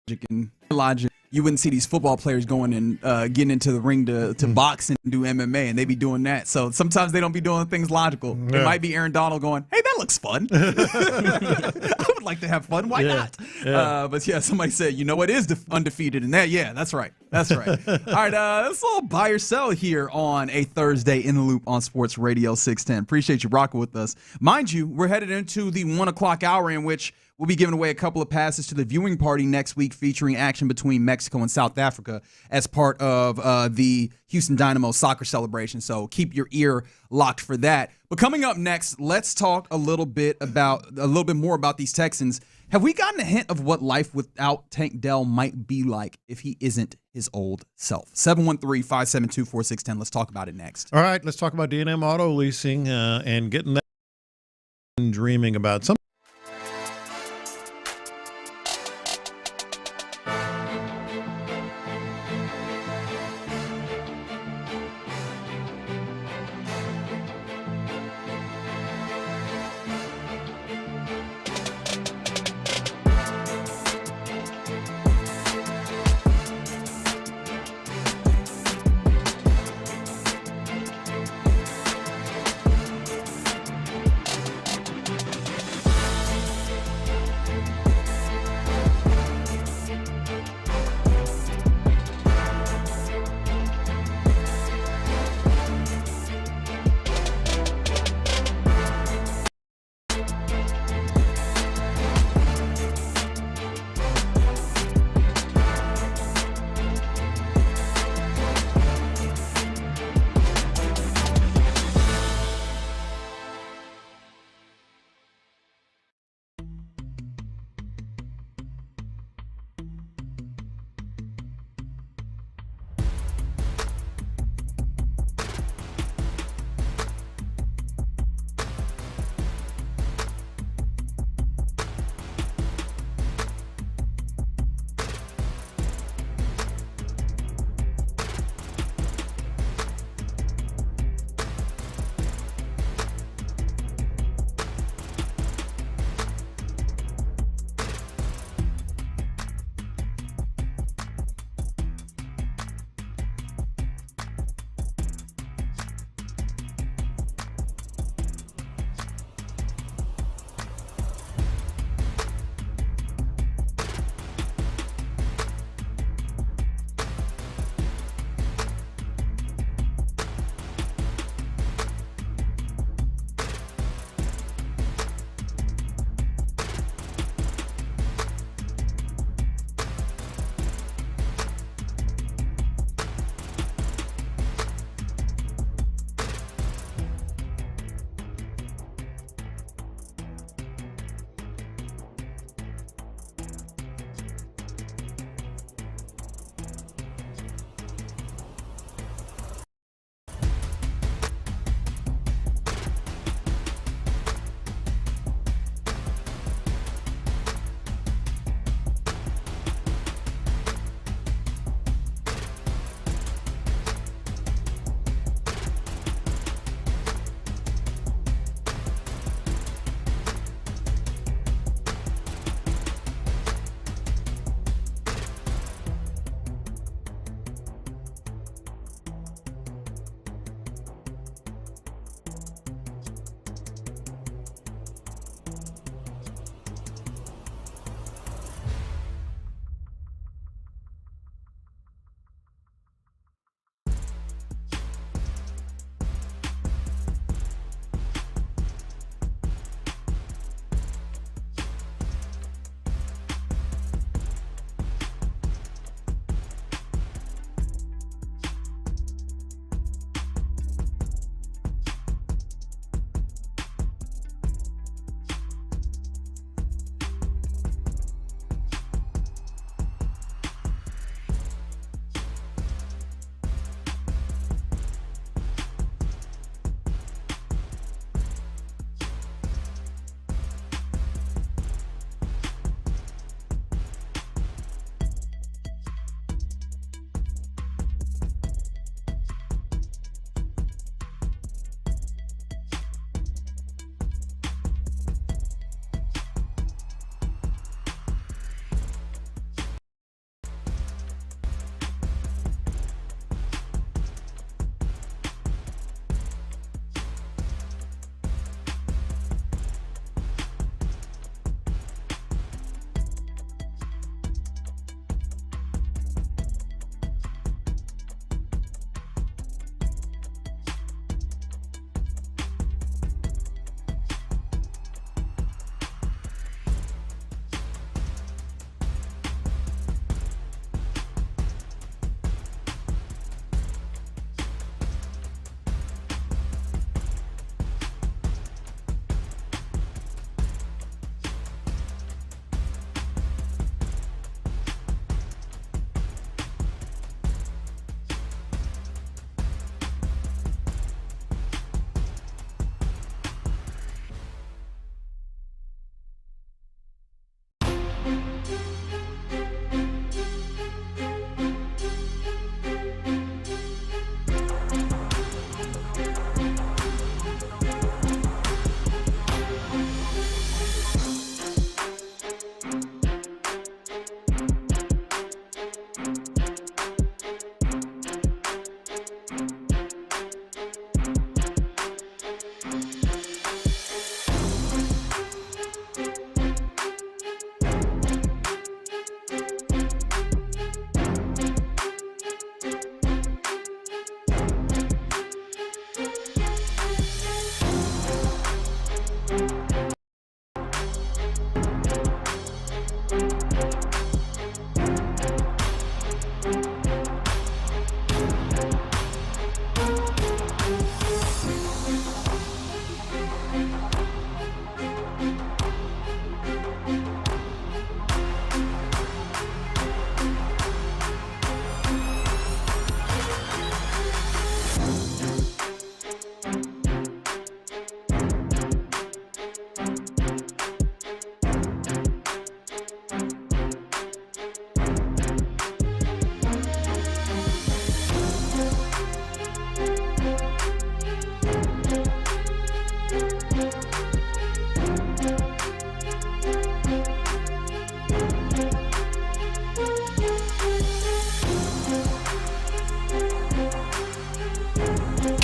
and logic, you wouldn't see these football players going and getting into the ring to box and do MMA, and they be doing that. So sometimes they don't be doing things logical. Yeah. It might be Aaron Donald going, "Hey, that looks fun. I would like to have fun. Why not?" Yeah. But yeah, somebody said, "You know what is undefeated?" And that, yeah, that's right. That's right. All right, it's a little buy or sell here on a Thursday in the Loop on Sports Radio 610. Appreciate you rocking with us. Mind you, we're headed into the 1 o'clock hour in which we'll be giving away a couple of passes to the viewing party next week featuring action between Mexico and South Africa as part of the Houston Dynamo soccer celebration. So keep your ear locked for that. But coming up next, let's talk a little bit more about these Texans. Have we gotten a hint of what life without Tank Dell might be like if he isn't his old self? 713-572-4610. Let's talk about it next. All right, let's talk about D&M Auto Leasing and getting that and dreaming about something.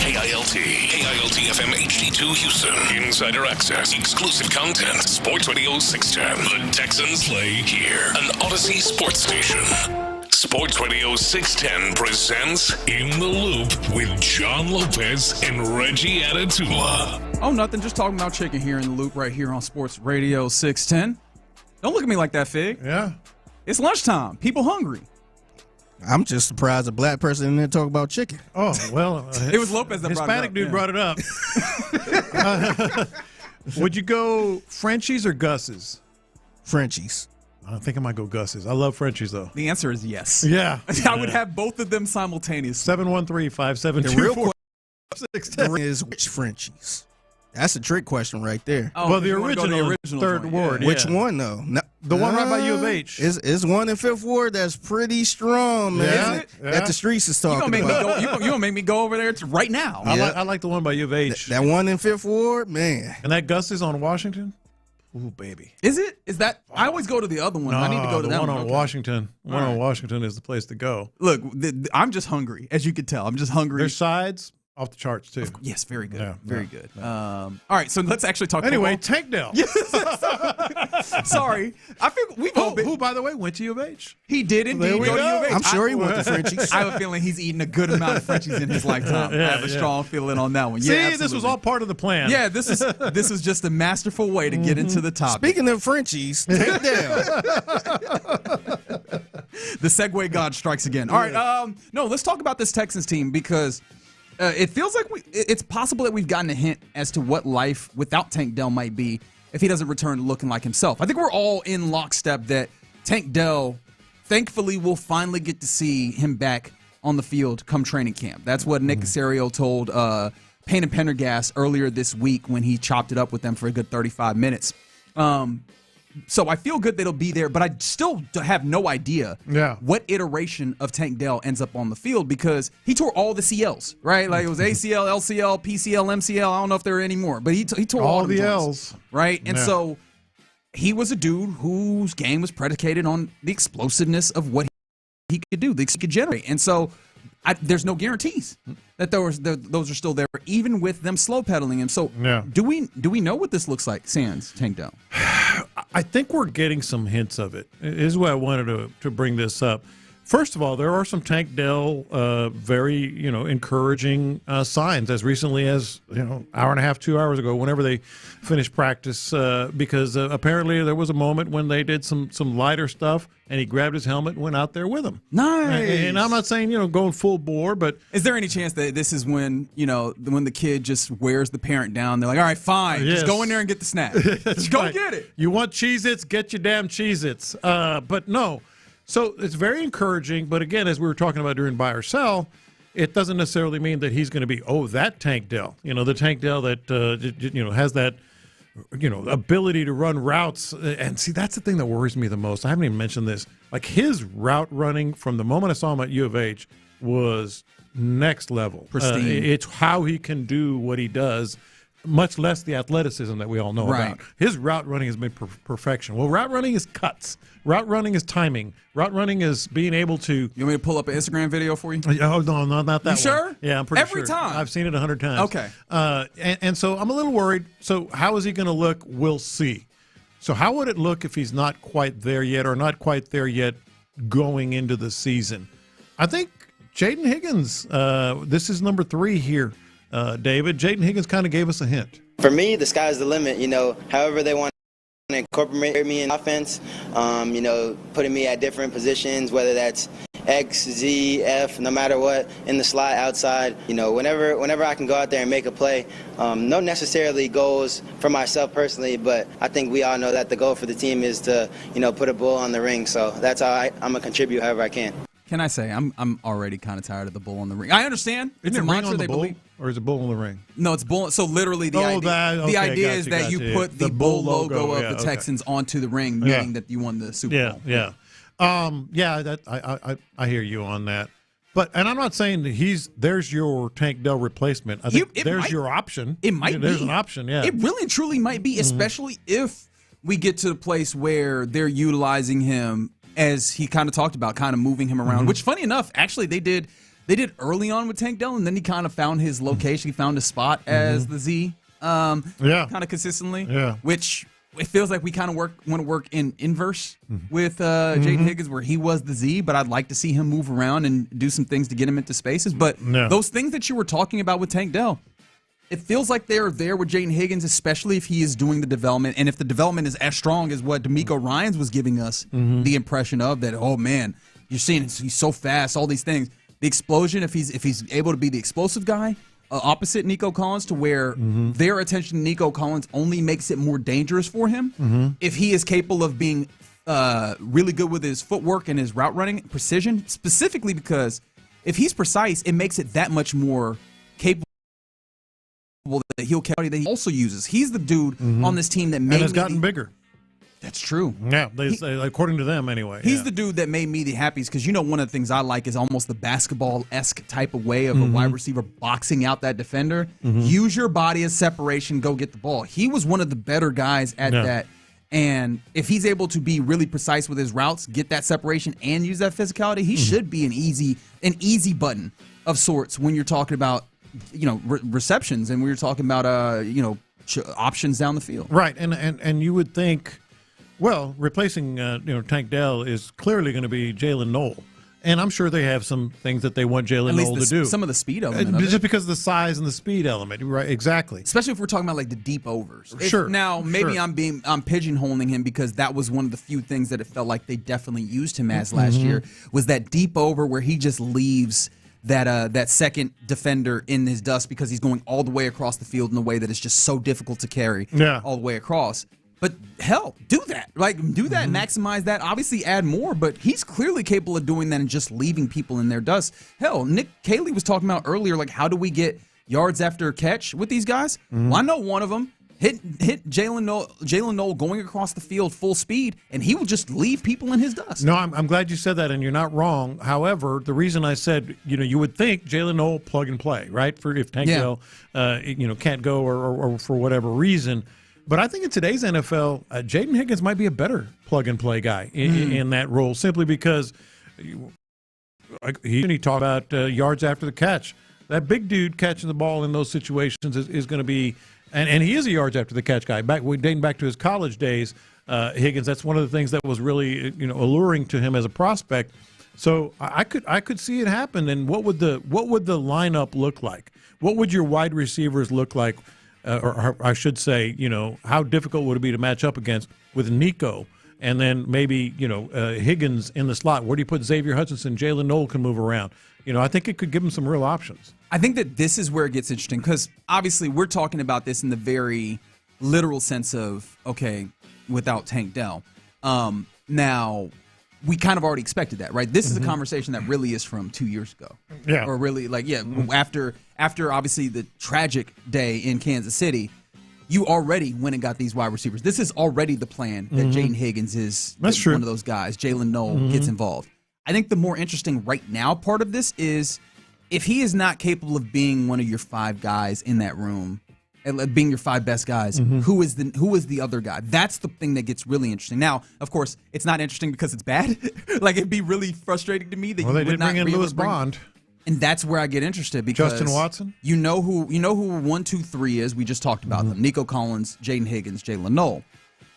KILT FM HD2 Houston. Insider access, exclusive content. Sports Radio 610. The Texans play here. An Odyssey sports station. Sports Radio 610 presents In the Loop with John Lopez and Reggie Atatula. Oh, nothing. Just talking about chicken here in the Loop right here on Sports Radio 610. Don't look at me like that, Fig. Yeah. It's lunchtime. People hungry. I'm just surprised a black person in there talk about chicken. Oh, well. It was Lopez that brought it up. Hispanic dude brought it up. Would you go Frenchies or Gus's? Frenchies. I think I might go Gus's. I love Frenchies, though. The answer is yes. Yeah. I would have both of them simultaneously. 713-572-4610. The real question is which Frenchies? That's a trick question right there. Oh, well, the original Third Ward. Which one, though? No, the one right by U of H. Is one in Fifth Ward that's pretty strong, man. Yeah. Is it? That the streets is talking about. You're going to make me go over there right now. I like the one by U of H. That one in Fifth Ward, man. And that Gus is on Washington? Ooh, baby. Is it? Is that? I always go to the other one. No, I need to go to that one. one. On okay. Washington. One on Washington is the place to go. Look, I'm just hungry, as you can tell. I'm just hungry. Their sides off the charts too. Yes, very good. Yeah, very good. All right, so let's actually talk. Anyway, football. Tank Dell. Sorry, I feel we've all been. Who, by the way, went to U of H. He did indeed go to U of H. I'm sure he went to Frenchies. I have a feeling he's eaten a good amount of Frenchies in his lifetime. I have a strong feeling on that one. See, Yeah, this was all part of the plan. Yeah, this is just a masterful way to get into the topic. Speaking of Frenchies, Tank Dell. The segue god strikes again. All right, no, let's talk about this Texans team because it feels like it's possible that we've gotten a hint as to what life without Tank Dell might be if he doesn't return looking like himself. I think we're all in lockstep that Tank Dell, thankfully, we'll finally get to see him back on the field come training camp. That's what Nick Caserio told Payne and Pendergast earlier this week when he chopped it up with them for a good 35 minutes. So I feel good that he'll be there, but I still have no idea what iteration of Tank Dell ends up on the field because he tore all the CLs, right? Like it was ACL, LCL, PCL, MCL. I don't know if there are any more, but he tore all the joints, L's, right? And so he was a dude whose game was predicated on the explosiveness of what he could do, that he could generate. And so there's no guarantees that those are still there, even with them slow pedaling him. So do we know what this looks like, sans Tank Dell? I think we're getting some hints of it. This is why I wanted to bring this up. First of all, there are some Tank Dell very encouraging signs as recently as hour and a half, 2 hours ago, whenever they finished practice, because apparently there was a moment when they did some lighter stuff and he grabbed his helmet and went out there with him. Nice. And I'm not saying going full bore, but is there any chance that this is when when the kid just wears the parent down? They're like, all right, fine, just go in there and get the snap. Just go get it. You want Cheez-Its? Get your damn Cheez-Its. But no. So it's very encouraging, but again, as we were talking about during buy or sell, it doesn't necessarily mean that he's going to be that Tank Dell. The Tank Dell that has that ability to run routes. And see, that's the thing that worries me the most. I haven't even mentioned this. Like his route running from the moment I saw him at U of H was next level. Pristine. It's how he can do what he does. Much less the athleticism that we all know about. His route running has been perfection. Well, route running is cuts. Route running is timing. Route running is being able to. You want me to pull up an Instagram video for you? Oh, no, not that one. You sure? Yeah, I'm pretty Every sure. time? I've seen it 100 times. Okay. And so I'm a little worried. So how is he going to look? We'll see. So how would it look if he's not quite there yet or not quite there yet going into the season? I think Jaden Higgins, this is number 3 here. David, Jaden Higgins kind of gave us a hint. For me, the sky's the limit. However they want to incorporate me in offense, putting me at different positions, whether that's X, Z, F, no matter what, in the slot, outside. Whenever I can go out there and make a play, no necessarily goals for myself personally, but I think we all know that the goal for the team is to, put a bull on the ring. So that's how I'm going to contribute however I can. Can I say I'm already kind of tired of the bull in the ring? I understand it's Isn't a it ring mantra on the they bull, believe. or is it bull in the ring? No, it's bull. So literally, the idea is that you put the bull logo of the Texans onto the ring, meaning that you won the Super Bowl. Yeah. That I hear you on that. But I'm not saying that there's your Tank Dell replacement. I think there's your option. It might be. There's an option, yeah. It really and truly might be, especially if we get to the place where they're utilizing him as he kind of talked about, kind of moving him around, which funny enough, actually they did early on with Tank Dell, and then he kind of found his location. He found his spot as the Z kind of consistently, which it feels like we kind of want to work in inverse with Jaden Higgins, where he was the Z, but I'd like to see him move around and do some things to get him into spaces. But those things that you were talking about with Tank Dell, it feels like they're there with Jaden Higgins, especially if he is doing the development, and if the development is as strong as what D'Amico Ryans was giving us the impression of, that, oh man, you're seeing he's so fast, all these things. The explosion, if he's able to be the explosive guy, opposite Nico Collins, to where their attention to Nico Collins only makes it more dangerous for him. If he is capable of being really good with his footwork and his route running precision, specifically because if he's precise, it makes it that much more capable that he'll carry, that he also uses. He's the dude on this team that has gotten bigger. That's true. Yeah, according to them anyway. He's the dude that made me the happiest, because one of the things I like is almost the basketball-esque type of way of a wide receiver boxing out that defender. Use your body as separation, go get the ball. He was one of the better guys at that. And if he's able to be really precise with his routes, get that separation, and use that physicality, he should be an easy button of sorts when you're talking about receptions, and we were talking about options down the field. Right, and you would think, well, replacing Tank Dell is clearly going to be Jalen Noel, and I'm sure they have some things that they want Jalen Noel to do. Some of the speed element, just because of the size and the speed element, right? Exactly. Especially if we're talking about like the deep overs. Sure. Now maybe I'm pigeonholing him, because that was one of the few things that it felt like they definitely used him as last year, was that deep over where he just leaves that second defender in his dust, because he's going all the way across the field in a way that is just so difficult to carry all the way across. But hell, do that. Maximize that. Obviously add more, but he's clearly capable of doing that and just leaving people in their dust. Hell, Nick Cayley was talking about earlier, like, how do we get yards after catch with these guys? Well, I know one of them hit Jalen Noel going across the field full speed, and he will just leave people in his dust. No, I'm glad you said that, and you're not wrong. However, the reason I said, you would think Jalen Noel plug and play, right? For if Tank Dell, can't go or for whatever reason. But I think in today's NFL, Jaden Higgins might be a better plug and play guy in that role, simply because he talked about yards after the catch. That big dude catching the ball in those situations is going to be. And he is a yards after the catch guy. Dating back to his college days, Higgins. That's one of the things that was really alluring to him as a prospect. So I could see it happen. And what would the lineup look like? What would your wide receivers look like? Or I should say, how difficult would it be to match up against with Nico, and then maybe Higgins in the slot? Where do you put Xavier Hutchinson? Jalen Noel can move around. I think it could give him some real options. I think that this is where it gets interesting, because obviously we're talking about this in the very literal sense of, okay, without Tank Dell. Now, we kind of already expected that, right? This is a conversation that really is from 2 years ago. Yeah. Or really, after obviously the tragic day in Kansas City, you already went and got these wide receivers. This is already the plan that Jaden Higgins is one of those guys. Jalen Noel gets involved. I think the more interesting right now part of this is, if he is not capable of being one of your five guys in that room, and being your five best guys, who is the other guy? That's the thing that gets really interesting. Now, of course, it's not interesting because it's bad. Like, it'd be really frustrating to me that you would not bring in be Lewis Bond. And that's where I get interested, because Justin Watson. You know who 1, 2, 3 is. We just talked about them: Nico Collins, Jaden Higgins, Jalen Noel.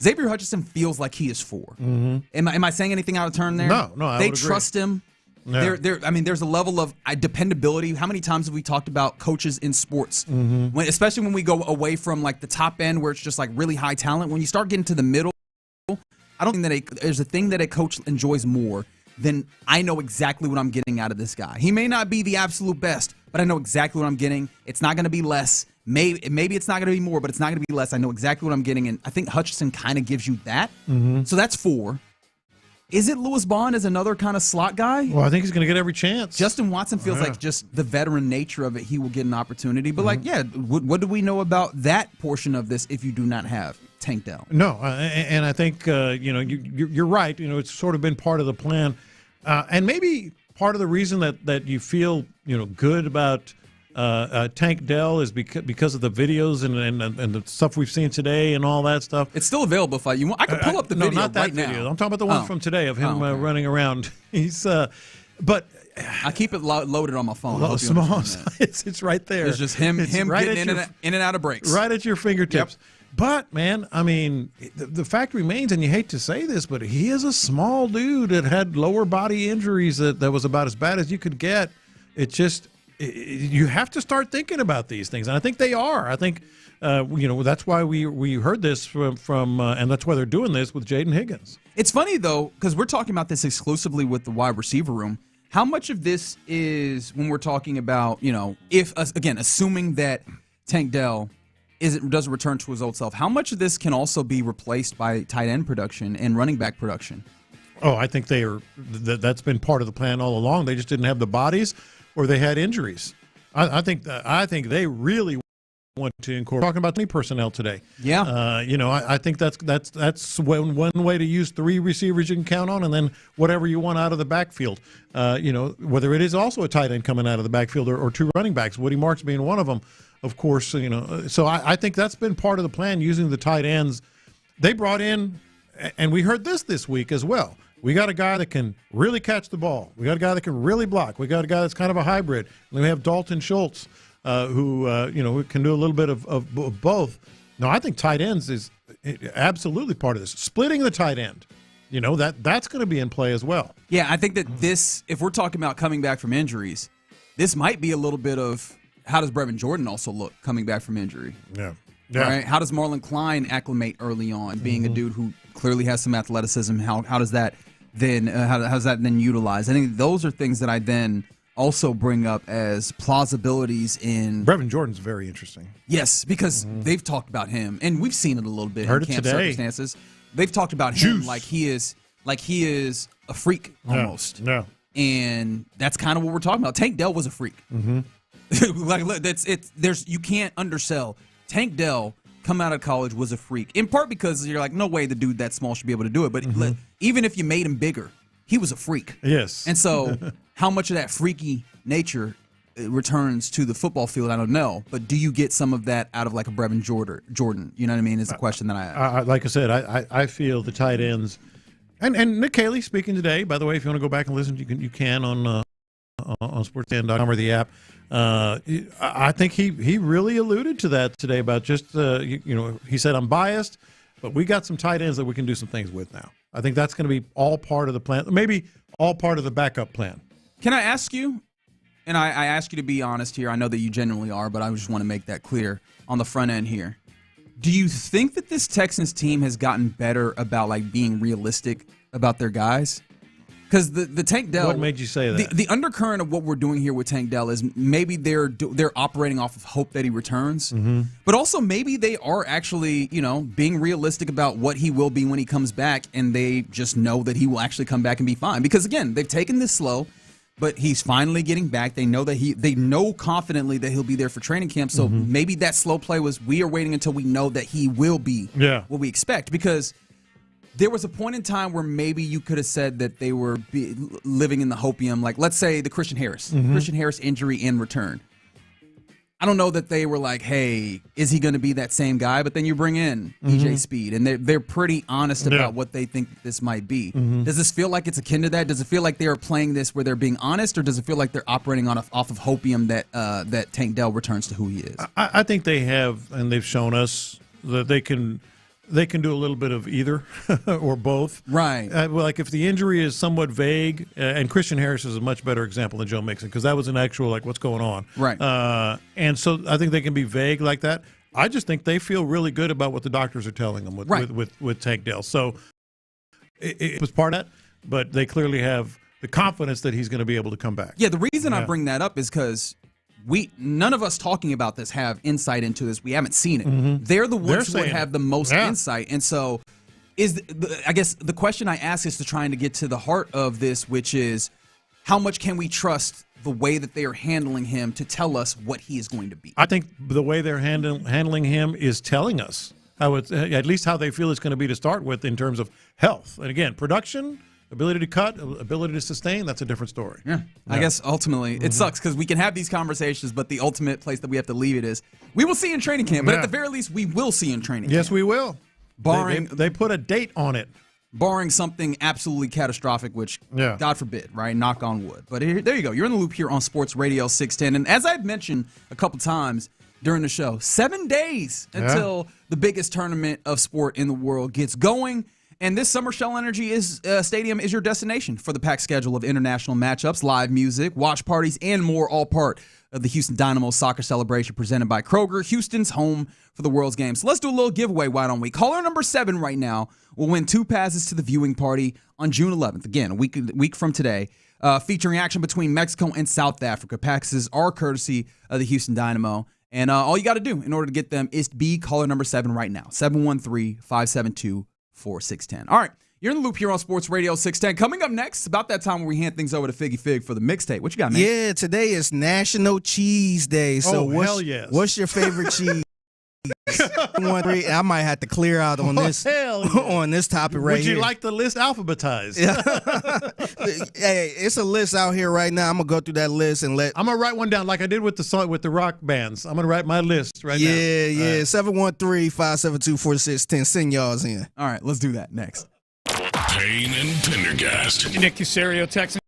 Xavier Hutchinson feels like he is 4. Am I saying anything out of turn there? No, they trust him. Yeah. There's a level of dependability. How many times have we talked about coaches in sports? Especially when we go away from like the top end, where it's just like really high talent. When you start getting to the middle, I don't think that there's a thing that a coach enjoys more than, I know exactly what I'm getting out of this guy. He may not be the absolute best, but I know exactly what I'm getting. It's not going to be less. Maybe it's not going to be more, but it's not going to be less. I know exactly what I'm getting, and I think Hutchinson kind of gives you that. So that's 4. Is it Lewis Bond as another kind of slot guy? Well, I think he's going to get every chance. Justin Watson feels like just the veteran nature of it, he will get an opportunity. But, what do we know about that portion of this if you do not have Tank Dell? No, and I think, you're right. It's sort of been part of the plan. And maybe part of the reason that you feel, good about Tank Dell is because of the videos and the stuff we've seen today and all that stuff. It's still available if you want. I can pull up the video not that right video. now. I'm talking about the one from today of him running around. He's, but I keep it loaded on my phone. Small, it's right there. It's just him right getting in and out of breaks. Right at your fingertips. Yep. But, man, I mean, the fact remains, and you hate to say this, but he is a small dude that had lower body injuries that was about as bad as you could get. It just, you have to start thinking about these things, and I think they are. I think, that's why we heard this from and that's why they're doing this with Jaden Higgins. It's funny, though, because we're talking about this exclusively with the wide receiver room. How much of this is when we're talking about, if, again, assuming that Tank Dell doesn't return to his old self, how much of this can also be replaced by tight end production and running back production? Oh, I think that's been part of the plan all along. They just didn't have the bodies, or they had injuries. I think they really want to incorporate. Talking about any personnel today. Yeah. I think that's one way to use 3 receivers you can count on, and then whatever you want out of the backfield. Whether it is also a tight end coming out of the backfield or 2 running backs, Woody Marks being one of them. Of course, so I think that's been part of the plan, using the tight ends. They brought in, and we heard this week as well. We got a guy that can really catch the ball. We got a guy that can really block. We got a guy that's kind of a hybrid. And we have Dalton Schultz, who can do a little bit of both. No, I think tight ends is absolutely part of this. Splitting the tight end, that's going to be in play as well. Yeah, I think that this, if we're talking about coming back from injuries, this might be a little bit of, how does Brevin Jordan also look coming back from injury? Yeah. Right? How does Marlon Klein acclimate early on, being a dude who clearly has some athleticism? How does that then how's that then utilized? I think those are things that I then also bring up as plausibilities in. Brevin Jordan's very interesting. Yes, because they've talked about him, and we've seen it a little bit Heard in it camp today. circumstances. They've talked about him like he is a freak almost. No. And that's kind of what we're talking about. Tank Dell was a freak. You can't undersell. Tank Dell, come out of college, was a freak. In part because you're like, no way the dude that small should be able to do it. But even if you made him bigger, he was a freak. Yes. And so how much of that freaky nature returns to the football field, I don't know. But do you get some of that out of like a Brevin Jordan? You know what I mean? Is the question that I ask. Like I said, I feel the tight ends. And Nick Haley speaking today, by the way, if you want to go back and listen, you can on SportsRadio.com or the app. I think he really alluded to that today about just, he said, I'm biased, but we got some tight ends that we can do some things with now. I think that's going to be all part of the plan, maybe all part of the backup plan. Can I ask you, and I ask you to be honest here, I know that you genuinely are, but I just want to make that clear on the front end here. Do you think that this Texans team has gotten better about like being realistic about their guys? Because the Tank Dell. What made you say that? The undercurrent of what we're doing here with Tank Dell is maybe they're operating off of hope that he returns, but also maybe they are actually being realistic about what he will be when he comes back, and they just know that he will actually come back and be fine. Because again, they've taken this slow, but he's finally getting back. They know that they know confidently that he'll be there for training camp. So maybe that slow play was we are waiting until we know that he will be what we expect. Because there was a point in time where maybe you could have said that they were living in the hopium, like let's say the Christian Harris injury and return. I don't know that they were like, hey, is he going to be that same guy? But then you bring in EJ Speed, and they're pretty honest about what they think this might be. Does this feel like it's akin to that? Does it feel like they are playing this where they're being honest, or does it feel like they're operating off of hopium that Tank Dell returns to who he is? I think they have, and they've shown us that they can do a little bit of either or both. Right. Like if the injury is somewhat vague, and Christian Harris is a much better example than Joe Mixon because that was an actual, like, what's going on. Right. And so I think they can be vague like that. I just think they feel really good about what the doctors are telling them with Tank Dell. So it was part of that, but they clearly have the confidence that he's going to be able to come back. Yeah, the reason I bring that up is because none of us talking about this have insight into this. We haven't seen it. They're the ones who would have the most insight. And so I guess the question I ask is to trying to get to the heart of this, which is how much can we trust the way that they are handling him to tell us what he is going to be? I think the way they're handling him is telling us how it's, at least how they feel it's going to be to start with in terms of health. And again, production, ability to cut, ability to sustain, that's a different story. Yeah. I guess ultimately it sucks because we can have these conversations, but the ultimate place that we have to leave it is we will see in training camp. But at the very least, we will see in training camp. Yes, we will. Barring they put a date on it. Barring something absolutely catastrophic, which God forbid, right? Knock on wood. But there you go. You're in the loop here on Sports Radio 610. And as I've mentioned a couple times during the show, 7 days until the biggest tournament of sport in the world gets going. And this Summer Shell Energy Stadium is your destination for the packed schedule of international matchups, live music, watch parties, and more, all part of the Houston Dynamo soccer celebration presented by Kroger, Houston's home for the World's Games. So let's do a little giveaway, why don't we? Caller number 7 right now will win 2 passes to the viewing party on June 11th. Again, a week from today, featuring action between Mexico and South Africa. Passes are courtesy of the Houston Dynamo. And all you got to do in order to get them is be caller number 7 right now, 713-572-4610. All right, you're in the loop here on Sports Radio 610. Coming up next, about that time where we hand things over to Figgy Fig for the mixtape. What you got, man? Yeah, today is National Cheese Day. So hell yes. What's your favorite cheese? I might have to clear out on this on this topic right here. Would you like the list alphabetized? Hey, it's a list out here right now. I'm gonna go through that list and I'm gonna write one down like I did with the song with the rock bands. I'm gonna write my list right now. Yeah. 713-572-4610. Send y'all's in. All right, let's do that next. Payne and Pendergast. Nick Casario, Texans.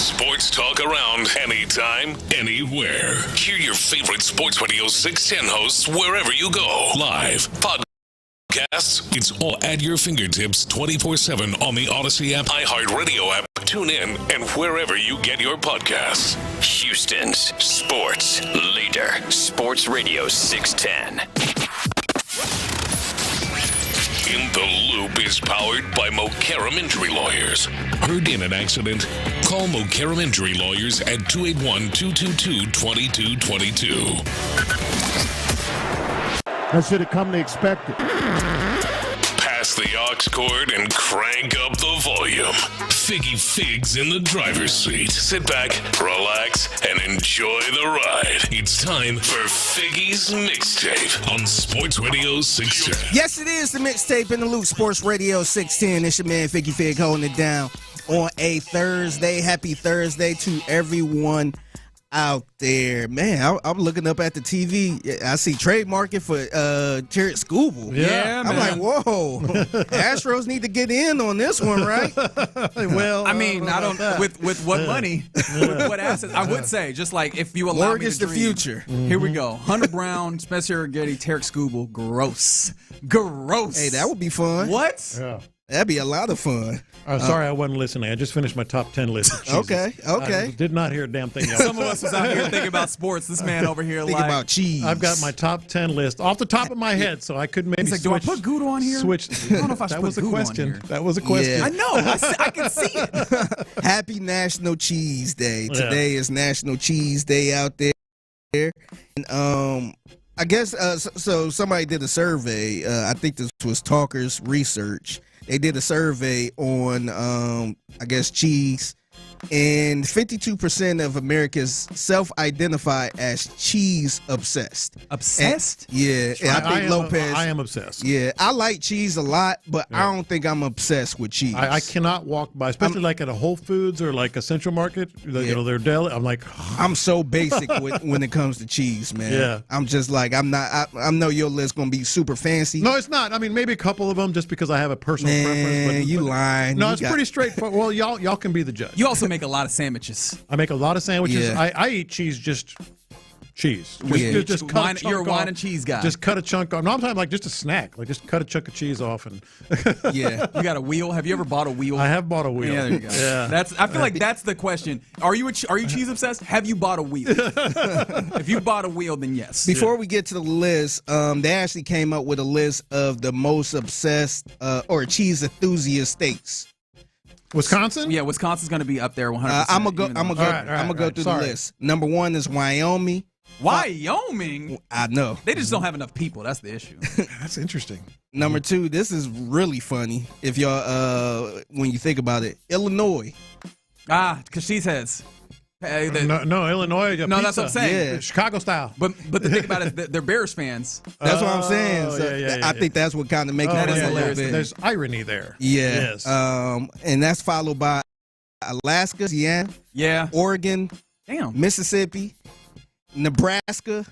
Sports talk around anytime, anywhere. Hear your favorite Sports Radio 610 hosts wherever you go. Live, podcasts, it's all at your fingertips 24/7 on the Odyssey app, iHeartRadio app, tune in, and wherever you get your podcasts. Houston's sports leader, Sports Radio 610. In the Loop is powered by Mokaram Injury Lawyers. Heard in an accident? Call Mokaram Injury Lawyers at 281-222-2222. That should have come to expect it. Pass the aux cord and crank up the volume. Figgy Figs in the driver's seat. Sit back, relax, and enjoy the ride. It's time for Figgy's Mixtape on Sports Radio 610. Yes, it is the Mixtape in the Loop, Sports Radio 610. It's your man, Figgy Fig, holding it down on a Thursday. Happy Thursday to everyone out there. Man, I'm looking up at the TV. I see trade market for Jared Scooble. Yeah, I'm man. like, whoa. Astros need to get in on this one, right? Well, I mean, I don't with what money, with what assets. I would say, just like if you allow Mortgage me to the dream. future. Here we go. Hunter Brown, Spencer Getty, Tarek Scooble. Gross. Hey, that would be fun. What? Yeah. That'd be a lot of fun. Sorry, I wasn't listening. I just finished my top 10 list. Okay. I did not hear a damn thing else. Some of us was out here thinking about sports. This man over here Think about cheese. I've got my top 10 list off the top of my head, so I could maybe He's like, do I put Gouda on here? Switch. I don't know if I should That put was a Gouda on question. here. That was a question. Yeah. I know. I can see it. Happy National Cheese Day. Today is National Cheese Day out there. And I guess so somebody did a survey. I think this was Talkers Research. They did a survey on I guess cheese, and 52% of Americans self-identify as cheese obsessed. Obsessed? Yeah, I think Lopez. I am obsessed. Yeah, I like cheese a lot, but I don't think I'm obsessed with cheese. I cannot walk by, especially like at a Whole Foods or like a Central Market. You know, they're deli. I'm like, I'm so basic when it comes to cheese, man. Yeah. I'm just like, I'm not. I know your list gonna be super fancy. no, it's not. I mean, maybe a couple of them just because I have a personal preference. But you lying. No, You it's got- pretty straightforward. Well, y'all can be the judge. You also make a lot of sandwiches. I make a lot of sandwiches. Yeah. I eat cheese just cheese. Just cut Wine, a chunk you're a wine off. and cheese guy. Just cut a chunk off. No, I'm talking like just a snack. Like just cut a chunk of cheese off and. Yeah, you got a wheel. Have you ever bought a wheel? I have bought a wheel. Yeah, there you go. Yeah. I feel like that's the question. Are you cheese obsessed? Have you bought a wheel? If you bought a wheel, then yes. Before we get to the list, they actually came up with a list of the most obsessed or cheese enthusiast states. Wisconsin? Yeah, Wisconsin's going to be up there 100%. I'm gonna go through the list. Number 1 is Wyoming. Wyoming? I know. They just don't have enough people. That's the issue. That's interesting. Number 2, this is really funny if y'all when you think about it. Illinois. Because cheese heads. No, Illinois. No, that's what I'm saying. Yeah. Chicago style. But the thing about it is they're Bears fans. That's what I'm saying. So yeah, I think that's what kind of makes it a little bit. There's irony there. Yeah. Yes. And that's followed by Alaska, yeah, Oregon, Mississippi, Nebraska,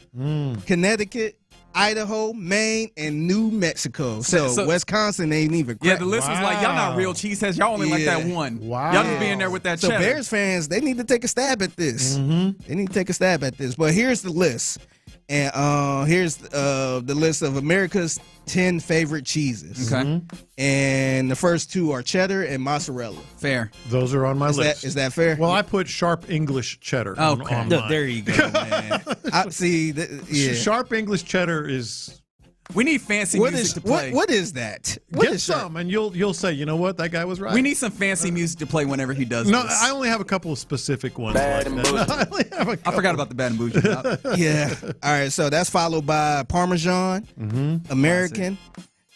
Connecticut, Idaho, Maine, and New Mexico. So Wisconsin ain't even. Yeah, the list was like, y'all not real cheeseheads. Y'all only like that one. Wow. Y'all just being there with that So cheddar. Bears fans, they need to take a stab at this. They need to take a stab at this. But here's the list. And here's the list of America's 10 favorite cheeses. Okay. And the first 2 are cheddar and mozzarella. Fair. Those are on my list. Is that fair? Well, I put sharp English cheddar on mine. There you go, man. I see. Yeah. Sharp English cheddar is. We need fancy music to play. What is that? Get some, and you'll say, you know what, that guy was right. We need some fancy music to play whenever he does No, this. I only have a couple of specific ones. Bad and bougie. I forgot about the bad and bougie. Yeah. All right. So that's followed by Parmesan, American,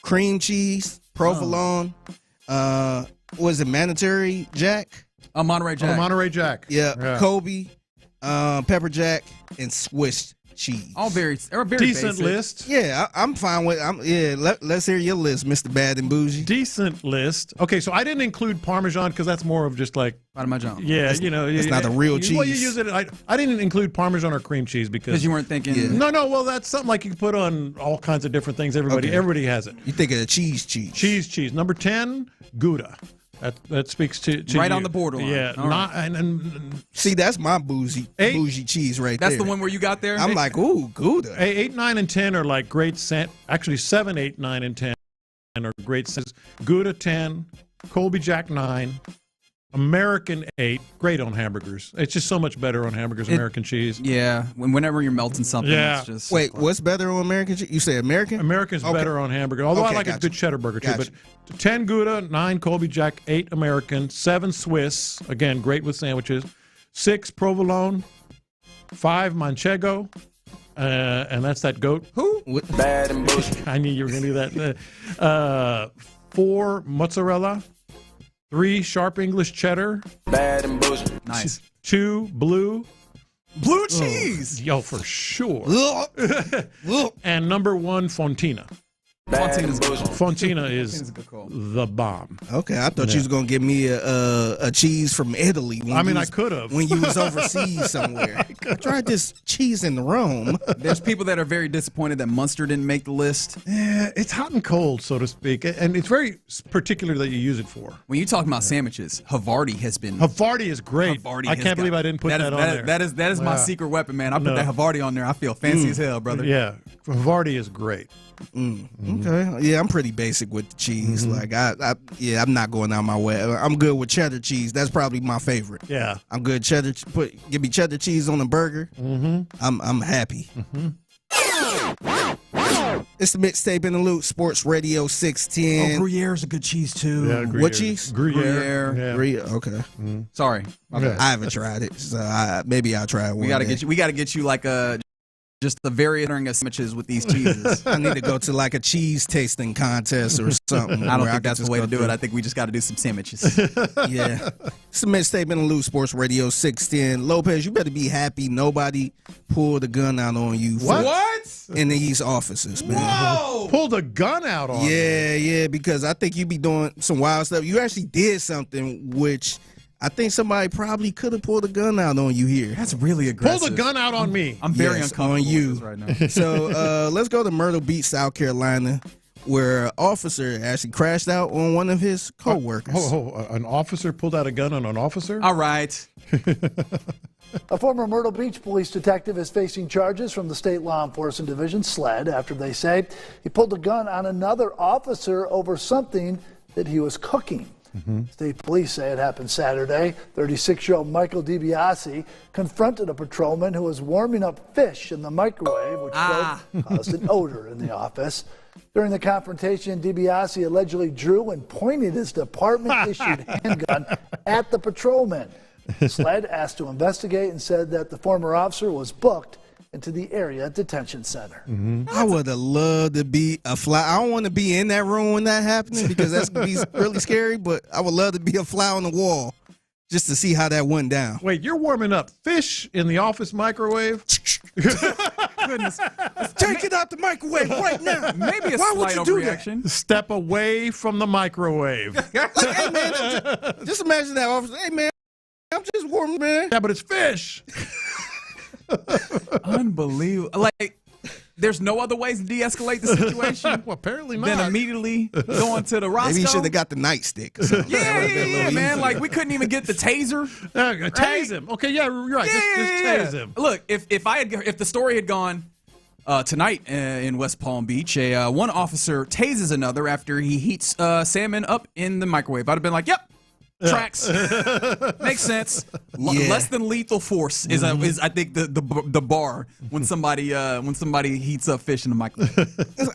cream cheese, provolone. What is it? Monterey Jack. Monterey Jack. Monterey Jack. Yeah. Kobe, pepper jack, and Swiss cheese. All very decent basic list. Yeah, I'm fine with. Let's hear your list, Mr. Bad and Bougie. Decent list. Okay, so I didn't include Parmesan because that's more of just like Parmesan. Yeah, it's not a real cheese. Well, you use it. I didn't include Parmesan or cream cheese because you weren't thinking. No. Well, that's something like you can put on all kinds of different things. Everybody has it. You think of cheese. Cheese. Number 10, Gouda. That speaks to right you. on the borderline. Yeah, All not right. and See, that's my bougie cheese right That's there. the one where you got there? I'm like, ooh, Gouda. 8, 9, and 10 are like great. Actually, 7, 8, 9, and 10 are great. Gouda 10, Colby Jack 9, American 8, great on hamburgers. It's just so much better on hamburgers. American cheese. Yeah, whenever you're melting something, it's just. Wait, what's better on American cheese? You say American? American's better on hamburger. Although I like a good cheddar burger too. But 10 Gouda, 9 Colby Jack, 8 American, 7 Swiss. Again, great with sandwiches. 6 Provolone, 5 Manchego. And that's that goat. Who? Bad and bullshit. I knew you were going to do that. 4 mozzarella. 3 sharp English cheddar. Bad and bullshit. Nice. 2 blue cheese. Yo, for sure. And number 1 Fontina. Fontina is the bomb. Okay, I thought you was gonna give me a cheese from Italy. I could have when you was overseas somewhere. I tried this cheese in Rome. There's people that are very disappointed that Munster didn't make the list. Yeah, it's hot and cold, so to speak, and it's very particular that you use it for. When you talk about sandwiches, Havarti has been. Havarti is great. I can't believe I didn't put that on there. That is my secret weapon, man. I put that Havarti on there. I feel fancy as hell, brother. Yeah, Havarti is great. Okay, yeah, I'm pretty basic with the cheese. Like I'm not going out my way. I'm good with cheddar cheese. That's probably my favorite. Yeah, I'm good cheddar. Give me cheddar cheese on a burger. I'm happy. It's the Mixtape in the Loop, Sports Radio 610. Oh, Gruyère's a good cheese too. Yeah, Gruyere. What cheese? Gruyere. Yeah. Gruyere. Okay. Sorry, I haven't tried it, so maybe I'll try it. We gotta get you. We gotta get you like just the varying of sandwiches with these cheeses. I need to go to like a cheese tasting contest or something. I don't think that's the way to do it. I think we just got to do some sandwiches. Yeah. It's a Mixtape in the Loop, Sports Radio 610. Lopez, you better be happy nobody pulled a gun out on you. What? In these offices, man. Whoa! Pulled a gun out on you. Yeah, because I think you be doing some wild stuff. You actually did something which I think somebody probably could have pulled a gun out on you here. That's really aggressive. Pulled a gun out on me. I'm very uncomfortable on you with this right now. So let's go to Myrtle Beach, South Carolina, where an officer actually crashed out on one of his co-workers. An officer pulled out a gun on an officer? All right. A former Myrtle Beach police detective is facing charges from the State Law Enforcement Division, SLED, after they say he pulled a gun on another officer over something that he was cooking. State police say it happened Saturday. 36-year-old Michael DiBiase confronted a patrolman who was warming up fish in the microwave, which caused an odor in the office. During the confrontation, DiBiase allegedly drew and pointed his department-issued handgun at the patrolman. SLED asked to investigate and said that the former officer was booked into the area detention center. I would have loved to be a fly. I don't want to be in that room when that happens because that's going to be really scary, but I would love to be a fly on the wall just to see how that went down. Wait, you're warming up fish in the office microwave? Goodness. Take it out the microwave right now. Maybe a Why would slight you do overreaction. Step away from the microwave. Like, hey, man, just imagine that officer. Hey, man, I'm just warming, man. Yeah, but it's fish. Unbelievable. Like, there's no other ways to de-escalate the situation. Well, apparently not. Than immediately going to the Roscoe. Maybe he should have got the nightstick or something. Yeah, man. Like, we couldn't even get the taser. Tase him. Okay, yeah, you're right. Just tase him. Look, if the story had gone tonight in West Palm Beach, one officer tases another after he heats salmon up in the microwave, I'd have been like, yep. Tracks. Makes sense. Less than lethal force is I think the bar when somebody heats up fish in the microwave.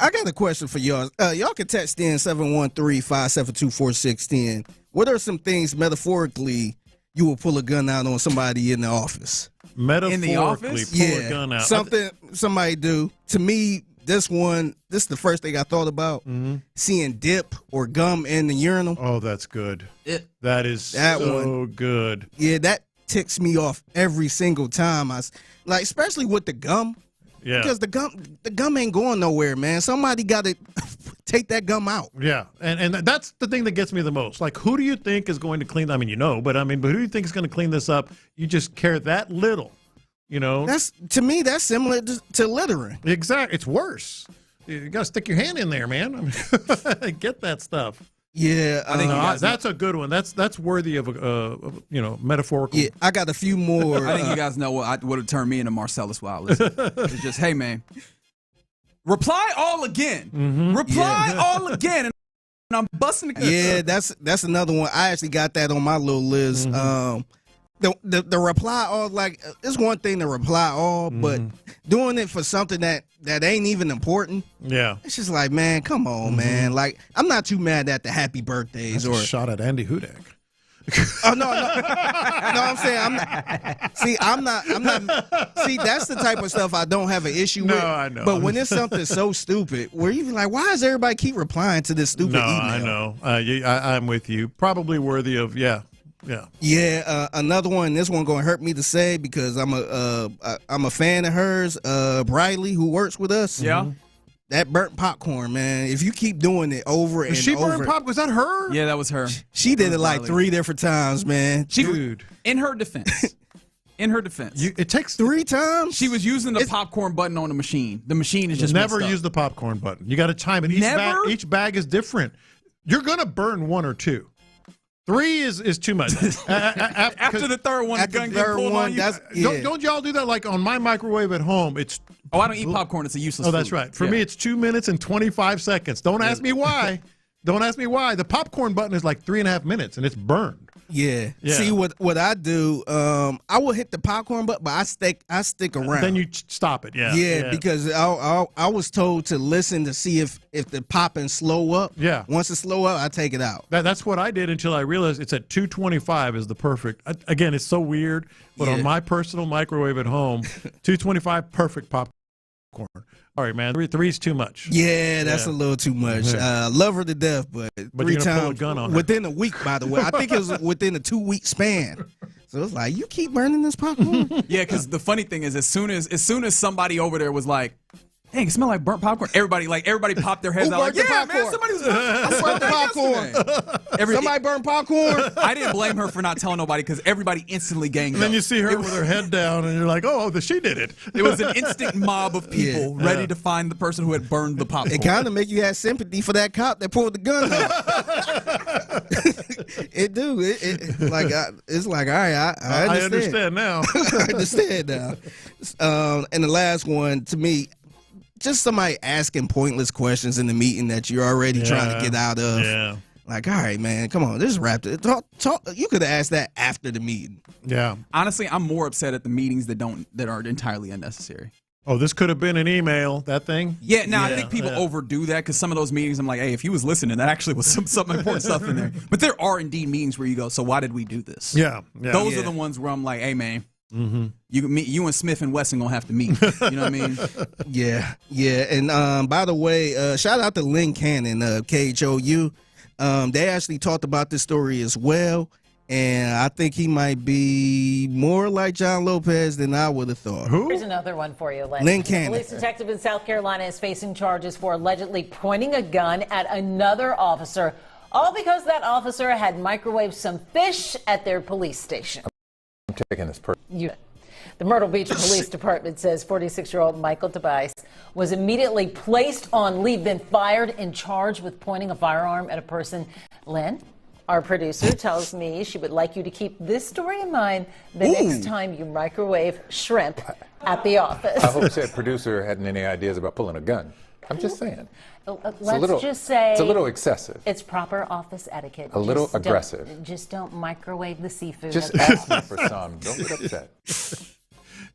I got a question for y'all. Y'all can text in 713-572-4610. What are some things metaphorically you will pull a gun out on somebody in the office? Metaphorically, in the office? pull a gun out. Something somebody do. To me, this is the first thing I thought about. Seeing dip or gum in the urinal. Oh, that's good. That is so good. Yeah, that ticks me off every single time. Especially with the gum. Yeah. Because the gum ain't going nowhere, man. Somebody got to take that gum out. Yeah, and that's the thing that gets me the most. Like, who do you think is going to clean? I mean, but who do you think is going to clean this up? You just care that little, you know? To me, that's similar to littering. Exactly. It's worse. You got to stick your hand in there, man. I mean, get that stuff. Yeah, I think that's a good one. That's worthy of a metaphorical. Yeah, I got a few more. I think you guys know what would have turned me into Marcellus Wallace. It's just, hey man, reply all again. Mm-hmm. Reply all again, and I'm busting the. Yeah, that's another one. I actually got that on my little list. Mm-hmm. The reply all, like, it's one thing to reply all, but doing it for something that ain't even important. Yeah, it's just like, man, come on, man. Like, I'm not too mad at the happy birthdays that's or a shot at Andy Hudak. Oh no! I'm saying I'm not. See, that's the type of stuff I don't have an issue with. No, I know. But when it's something so stupid, where you be like, why does everybody keep replying to this stupid email? I know. I'm with you. Probably worthy of Yeah. Another one. This one gonna hurt me to say because I'm a fan of hers. Briley, who works with us. Yeah. That burnt popcorn, man. If you keep doing it over and over. She burnt popcorn? Was that her? Yeah, that was her. She did it like 3 different times, man. Dude. In her defense. It takes 3 times? She was using the popcorn button on the machine. The machine is just never messed up. use the popcorn button. You got to time it. Each bag is different. You're going to burn 1 or 2. 3 is too much. After the third one, the gun gets pulled on you. Don't y'all do that? Like on my microwave at home, it's... Oh, I don't eat popcorn. It's a useless food. Oh, that's food. right. For me, it's 2 minutes and 25 seconds. Don't ask me why. Don't ask me why. The popcorn button is like 3.5 minutes, and it's burned. Yeah. See, what I do, I will hit the popcorn button, but I stick around. Then you stop it, Yeah, because I was told to listen to see if the popping slow up. Yeah. Once it slow up, I take it out. That's what I did until I realized it's at 225 is the perfect. Again, it's so weird, but on my personal microwave at home, 225, perfect popcorn. All right, man. 3's too much. Yeah, that's a little too much. Love her to death, but 3 times pull a gun on her. within a week. By the way, I think it was within a 2-week span. So it's like, you keep burning this popcorn. Yeah, because the funny thing is, as soon as somebody over there was like, "Dang, it smell like burnt popcorn," everybody popped their heads out like, "Yeah, man, somebody was burnt the popcorn." Somebody burned popcorn. I didn't blame her for not telling nobody because everybody instantly ganged up. And then you see her with her head down, and you're like, "Oh, she did it." It was an instant mob of people ready to find the person who had burned the popcorn. It kind of make you have sympathy for that cop that pulled the gun out. It do. It's like, all right, I understand now. I understand now. And the last one, to me, just somebody asking pointless questions in the meeting that you're already trying to get out of. Yeah. Like, all right, man, come on, just wrap it. Talk. You could have asked that after the meeting. Yeah. Honestly, I'm more upset at the meetings that are entirely unnecessary. Oh, this could have been an email, that thing? Yeah, I think people overdo that because some of those meetings, I'm like, hey, if you was listening, that actually was some important stuff in there. But there are indeed meetings where you go, so why did we do this? Yeah. Those are the ones where I'm like, hey, man, you and Smith and Wesson gonna have to meet. You know what I mean? Yeah. And by the way, shout out to Lynn Cannon, KHOU. They actually talked about this story as well. And I think he might be more like John Lopez than I would have thought. Who? Here's another one for you, Lynn. Lynn Cannon. A police detective in South Carolina is facing charges for allegedly pointing a gun at another officer, all because that officer had microwaved some fish at their police station. I'm taking this person. The Myrtle Beach Police Department says 46-year-old Michael Tobias was immediately placed on leave, then fired and charged with pointing a firearm at a person. Lynn, our producer, tells me she would like you to keep this story in mind the next time you microwave shrimp at the office. I hope said producer hadn't any ideas about pulling a gun. I'm just saying. Let's just say it's a little excessive. It's proper office etiquette. A little aggressive. Just don't microwave the seafood. Just ask me for some. Don't get upset.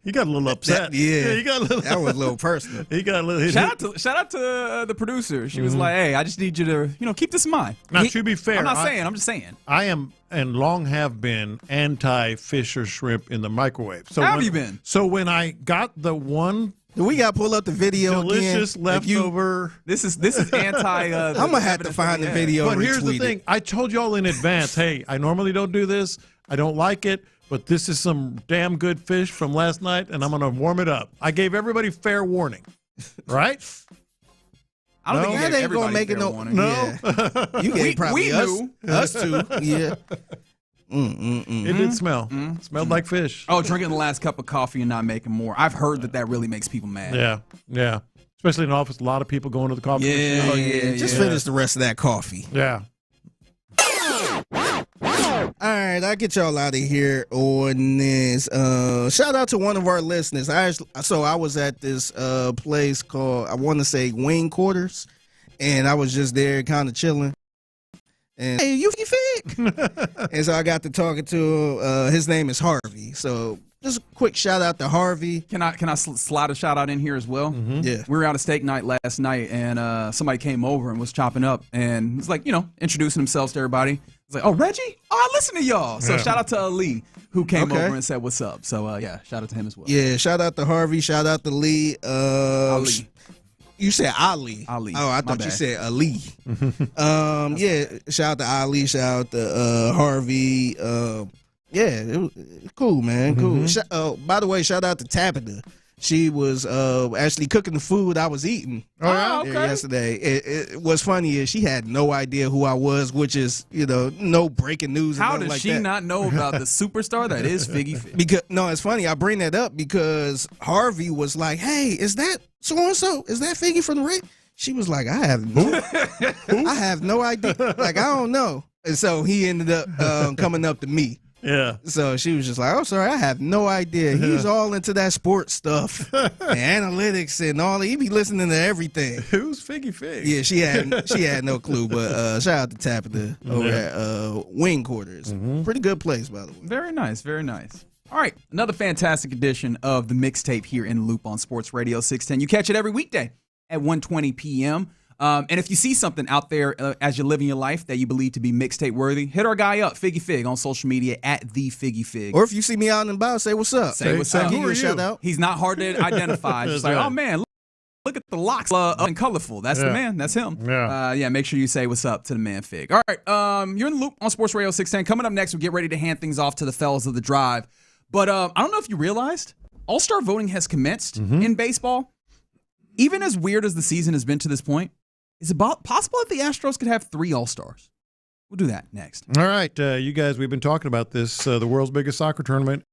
He got a little upset. He got a little. That was a little personal. He got a little. Shout out to the producer. She was like, "Hey, I just need you to keep this in mind." Now, to be fair, I'm just saying. I am and long have been anti-fish or shrimp in the microwave. So How have you been? So when I got the one. Do we got to pull up the video delicious again? leftover. This is anti. I'm gonna have to find the video. But here's the thing: I told y'all in advance. Hey, I normally don't do this. I don't like it. But this is some damn good fish from last night, and I'm going to warm it up. I gave everybody fair warning, right? I don't think that ain't going to make it no. Warning. No. Yeah. You gave probably us two. Yeah. It did smell. Smelled like fish. Oh, drinking the last cup of coffee and not making more. I've heard that really makes people mad. Yeah. Especially in the office, a lot of people going to the coffee machine. Just finish the rest of that coffee. Yeah. right, I'll get y'all out of here on this. Shout out to one of our listeners. I was at this place called, I want to say, Wing Quarters, and I was just there kind of chilling. And hey, you fig. And so I got to talking to his name is Harvey. So just a quick shout out to Harvey. Can I slide a shout out in here as well? Mm-hmm. Yeah. We were out of steak night last night, and somebody came over and was chopping up, and he's like, introducing themselves to everybody. He's like, oh, Reggie? Oh, I listen to y'all. So shout out to Ali, who came over and said what's up. So shout out to him as well. Yeah, shout out to Harvey. Shout out to Lee. Ali. You said Ali. Ali. Oh, I thought bad. you said Ali. Shout out to Ali. Shout out to Harvey. It was cool, man. Cool. By the way, shout out to Tabitha. She was actually cooking the food I was eating yesterday. It was funny is she had no idea who I was, which is no breaking news. How does she not know about the superstar that is Figgy Fig? Because it's funny. I bring that up because Harvey was like, "Hey, is that so and so? Is that Figgy from the Red?" She was like, "I have no idea. Like I don't know." And so he ended up coming up to me. Yeah. So she was just like, "Oh, sorry, I have no idea. He's all into that sports stuff, and analytics, and all. He be listening to everything." Who's Figgy Fig? Yeah, she had no clue. But shout out to Tabitha over at Wing Quarters. Pretty good place, by the way. Very nice, very nice. All right, another fantastic edition of the mixtape here in the Loop on Sports Radio 610. You catch it every weekday at 1:20 p.m. And if you see something out there as you're living your life that you believe to be mixtape worthy, hit our guy up, Figgy Fig, on social media at the Figgy Fig. Or if you see me out and about, say what's up. Say what's up. I'll give you a shout out. He's not hard to identify. Just like, oh man, look at the locks and colorful. That's the man. That's him. Yeah. Make sure you say what's up to the man Fig. All right, you're in the Loop on Sports Radio 610. Coming up next, we'll get ready to hand things off to the fellas of the drive. But I don't know if you realized, All-Star voting has commenced in baseball. Even as weird as the season has been to this point, is it possible that the Astros could have 3 All-Stars? We'll do that next. All right, you guys, we've been talking about this, the world's biggest soccer tournament.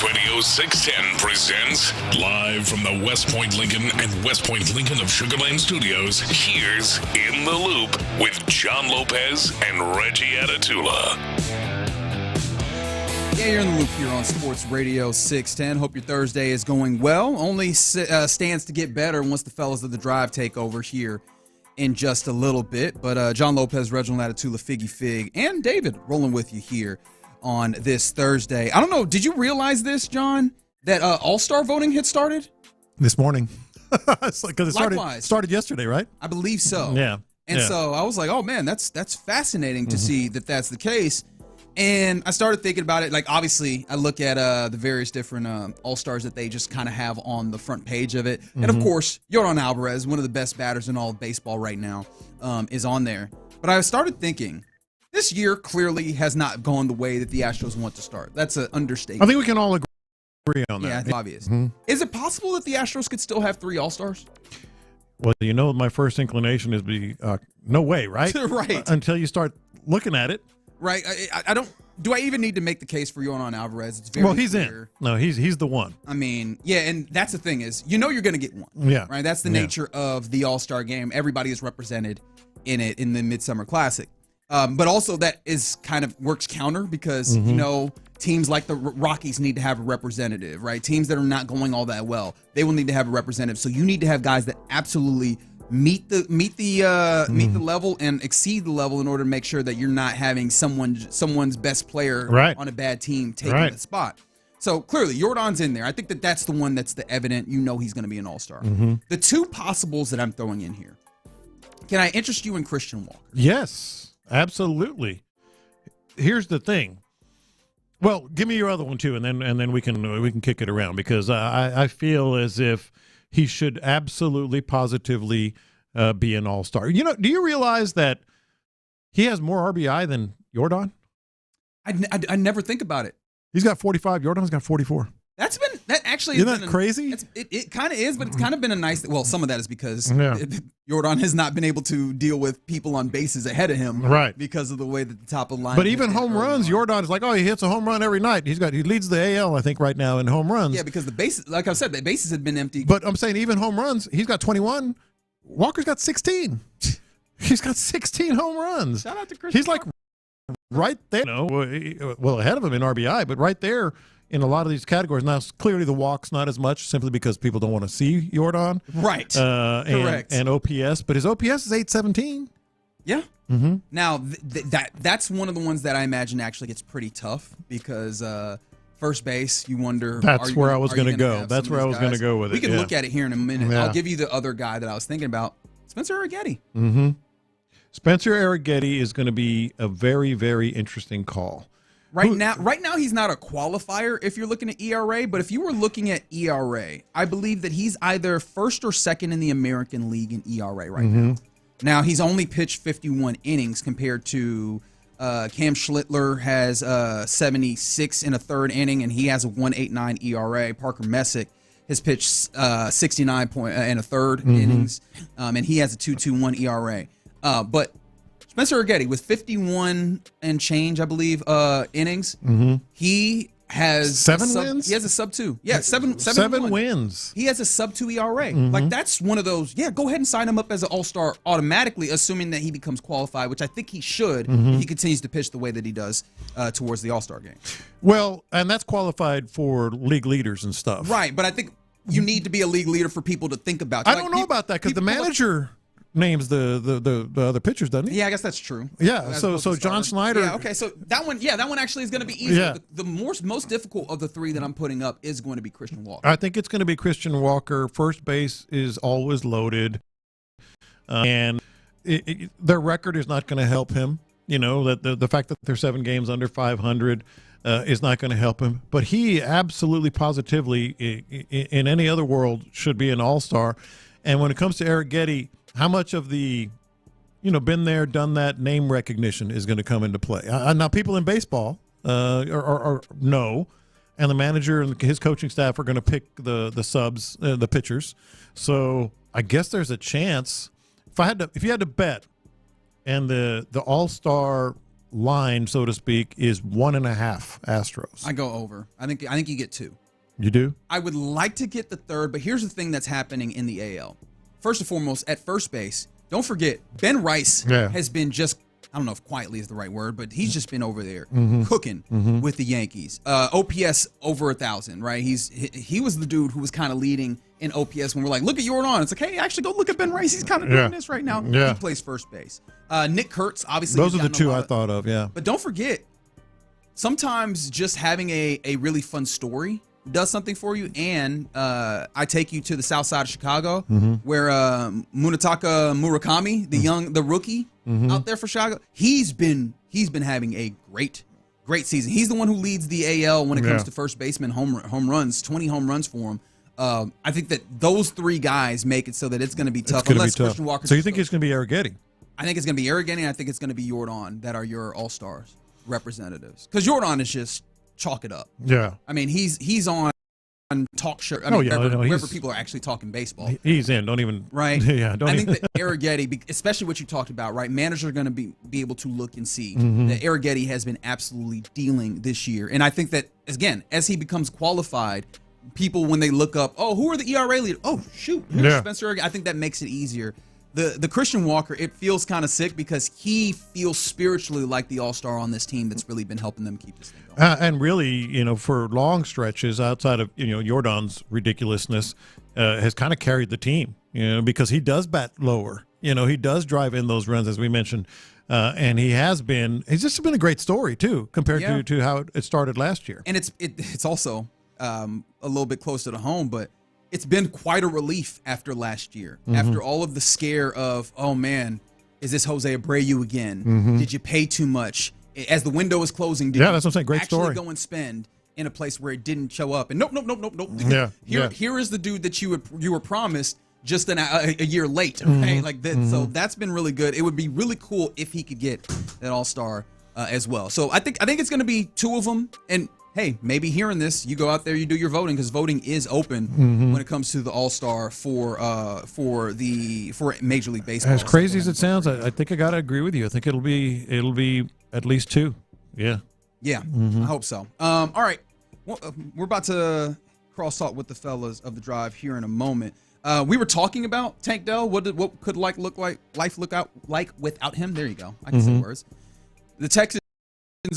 Sports Radio 610 presents live from the West Point Lincoln and West Point Lincoln of Sugar Land Studios. Here's In the Loop with John Lopez and Reggie Atatula. Yeah, you're in the loop here on Sports Radio 610. Hope your Thursday is going well. Only stands to get better once the fellas of the drive take over here in just a little bit. But John Lopez, Reginald Atatula, Figgy Fig, and David rolling with you here on this Thursday. I don't know, did you realize this, John, that All-Star voting had started? This morning. Because it started yesterday, right? I believe so. Yeah. And so I was like, oh, man, that's fascinating to see that that's the case. And I started thinking about it. Like, obviously, I look at the various different All-Stars that they just kind of have on the front page of it. And, of course, Yordan Alvarez, one of the best batters in all of baseball right now, is on there. But I started thinking, this year clearly has not gone the way that the Astros want to start. That's an understatement. I think we can all agree on that. Yeah, it's obvious. Is it possible that the Astros could still have 3 All-Stars? Well, my first inclination is no way, right? Right. Until you start looking at it. Right. I don't. Do I even need to make the case for Yordan Alvarez? It's very he's clear. in. No, he's the one. I mean, yeah, and that's the thing is, you're going to get one. Yeah. Right. That's the nature of the All-Star game. Everybody is represented in it in the Midsummer Classic. But also that is kind of works counter because teams like the Rockies need to have a representative, right? Teams that are not going all that well, they will need to have a representative. So you need to have guys that absolutely meet the level and exceed the level in order to make sure that you're not having someone's best player on a bad team taking the spot. So clearly Yordan's in there. I think that's the one that's the evident. He's going to be an All-Star. The 2 possibles that I'm throwing in here. Can I interest you in Christian Walker? Yes, absolutely. Here's the thing. Well, give me your other one too, and then we can kick it around because I feel as if he should absolutely, positively be an All-Star. Do you realize that he has more RBI than Yordan? I never think about it. He's got 45. Yordan's got 44. Isn't that crazy? It kind of is, but it's kind of been a nice. Well, some of that is because Yordan has not been able to deal with people on bases ahead of him, right? Because of the way that the top of the line. But even home runs, Yordan is like, he hits a home run every night. He leads the AL, I think, right now in home runs. Yeah, because the bases, like I said, the bases had been empty. But I'm saying even home runs, he's got 21. Walker's got 16. He's got 16 home runs. Shout out to Christian. He's like right there. Well, ahead of him in RBI, but right there in a lot of these categories. Now, clearly the walks not as much simply because people don't want to see Yordan. Right. Correct. And OPS, but his OPS is 817. Yeah. Now, that's one of the ones that I imagine actually gets pretty tough because first base, you wonder. That's where I was going to go. That's where I was going to go with it. We can look at it here in a minute. Yeah. I'll give you the other guy that I was thinking about, Spencer Arrighetti. Spencer Arrighetti is going to be a very, very interesting call. Right now, he's not a qualifier if you're looking at ERA, but if you were looking at ERA, I believe that he's either first or second in the American League in ERA right now. Now, he's only pitched 51 innings compared to Cam Schlittler has 76 in a third inning, and he has a 1.89 ERA. Parker Messick has pitched 69 in a third innings, and he has a 2.21 ERA. But Spencer Arrighetti with 51 and change, I believe, innings. He has 7 wins. He has a sub 2. Yeah, seven wins. He has a sub 2 ERA. Like that's one of those. Yeah, go ahead and sign him up as an All-Star automatically, assuming that he becomes qualified, which I think he should if he continues to pitch the way that he does towards the All-Star game. Well, and that's qualified for league leaders and stuff, right? But I think you need to be a league leader for people to think about. I don't know about that because the manager names the other pitchers, doesn't he? Yeah, I guess that's true. Yeah, so John Schneider. Yeah, okay, so that one actually is going to be easier. Yeah. The most difficult of the 3 that I'm putting up is going to be Christian Walker. I think it's going to be Christian Walker. First base is always loaded, and their record is not going to help him. That the fact that they're 7 games under 500 is not going to help him. But he absolutely, positively, in any other world, should be an All-Star. And when it comes to Arrighetti, how much of the, been there, done that name recognition is going to come into play? Now, people in baseball know, and the manager and his coaching staff are going to pick the subs, the pitchers. So I guess there's a chance. If you had to bet, and the All-Star line, so to speak, is 1.5 Astros. I go over. I think you get 2. You do? I would like to get the 3rd, but here's the thing that's happening in the AL. First and foremost, at first base, don't forget, Ben Rice has been just, I don't know if quietly is the right word, but he's just been over there cooking with the Yankees. OPS over 1,000, right? He was the dude who was kind of leading in OPS when we're like, look at Jordan. It's like, hey, actually go look at Ben Rice. He's kind of doing this right now. He plays first base. Nick Kurtz, obviously. Those are the 2 I thought of, yeah. But don't forget, sometimes just having a really fun story does something for you. And I take you to the south side of Chicago where Munetaka Murakami, the rookie out there for Chicago, he's been having a great season. He's the one who leads the AL when it comes to first baseman home runs, 20 home runs for him. I think that those 3 guys make it so that it's going to be tough. Unless Christian Walker. So you think it's going to be Arrighetti? I think it's going to be Arrighetti, and I think it's going to be Jordan that are your all-stars representatives. Because Jordan is just chalk it up. Yeah. I mean, he's on talk show. I mean, wherever people are actually talking baseball. He's in. Don't even. Right. Yeah. Don't I even. think that Arrighetti, especially what you talked about, right? Managers are going to be able to look and see that Arrighetti has been absolutely dealing this year. And I think that, again, as he becomes qualified, people, when they look up, oh, who are the ERA leaders? Oh, shoot. Here's Spencer Arrighetti. I think that makes it easier. The Christian Walker, it feels kind of sick because he feels spiritually like the all-star on this team that's really been helping them keep this thing going. And really, for long stretches outside of, Jordan's ridiculousness, has kind of carried the team, because he does bat lower. He does drive in those runs, as we mentioned. And he's just been a great story, too, compared to how it started last year. And it's also a little bit closer to home, but it's been quite a relief after last year. After all of the scare of, oh, man, is this Jose Abreu again? Did you pay too much? As the window is closing, did that's what I'm saying. Great actually story. Go and spend in a place where it didn't show up? And nope. Here is the dude that you were promised just a year late, right? Like that. So that's been really good. It would be really cool if he could get that all-star as well. So I think it's going to be 2 of them. And hey, maybe hearing this, you go out there, you do your voting, because voting is open when it comes to the All-Star for Major League Baseball. As crazy as it sounds, I think I got to agree with you. I think it'll be at least 2. Yeah. Yeah, I hope so. All right, well, we're about to cross-talk with the fellas of the drive here in a moment. We were talking about Tank Dell. What could life look like without him? There you go. I can say words. The Texans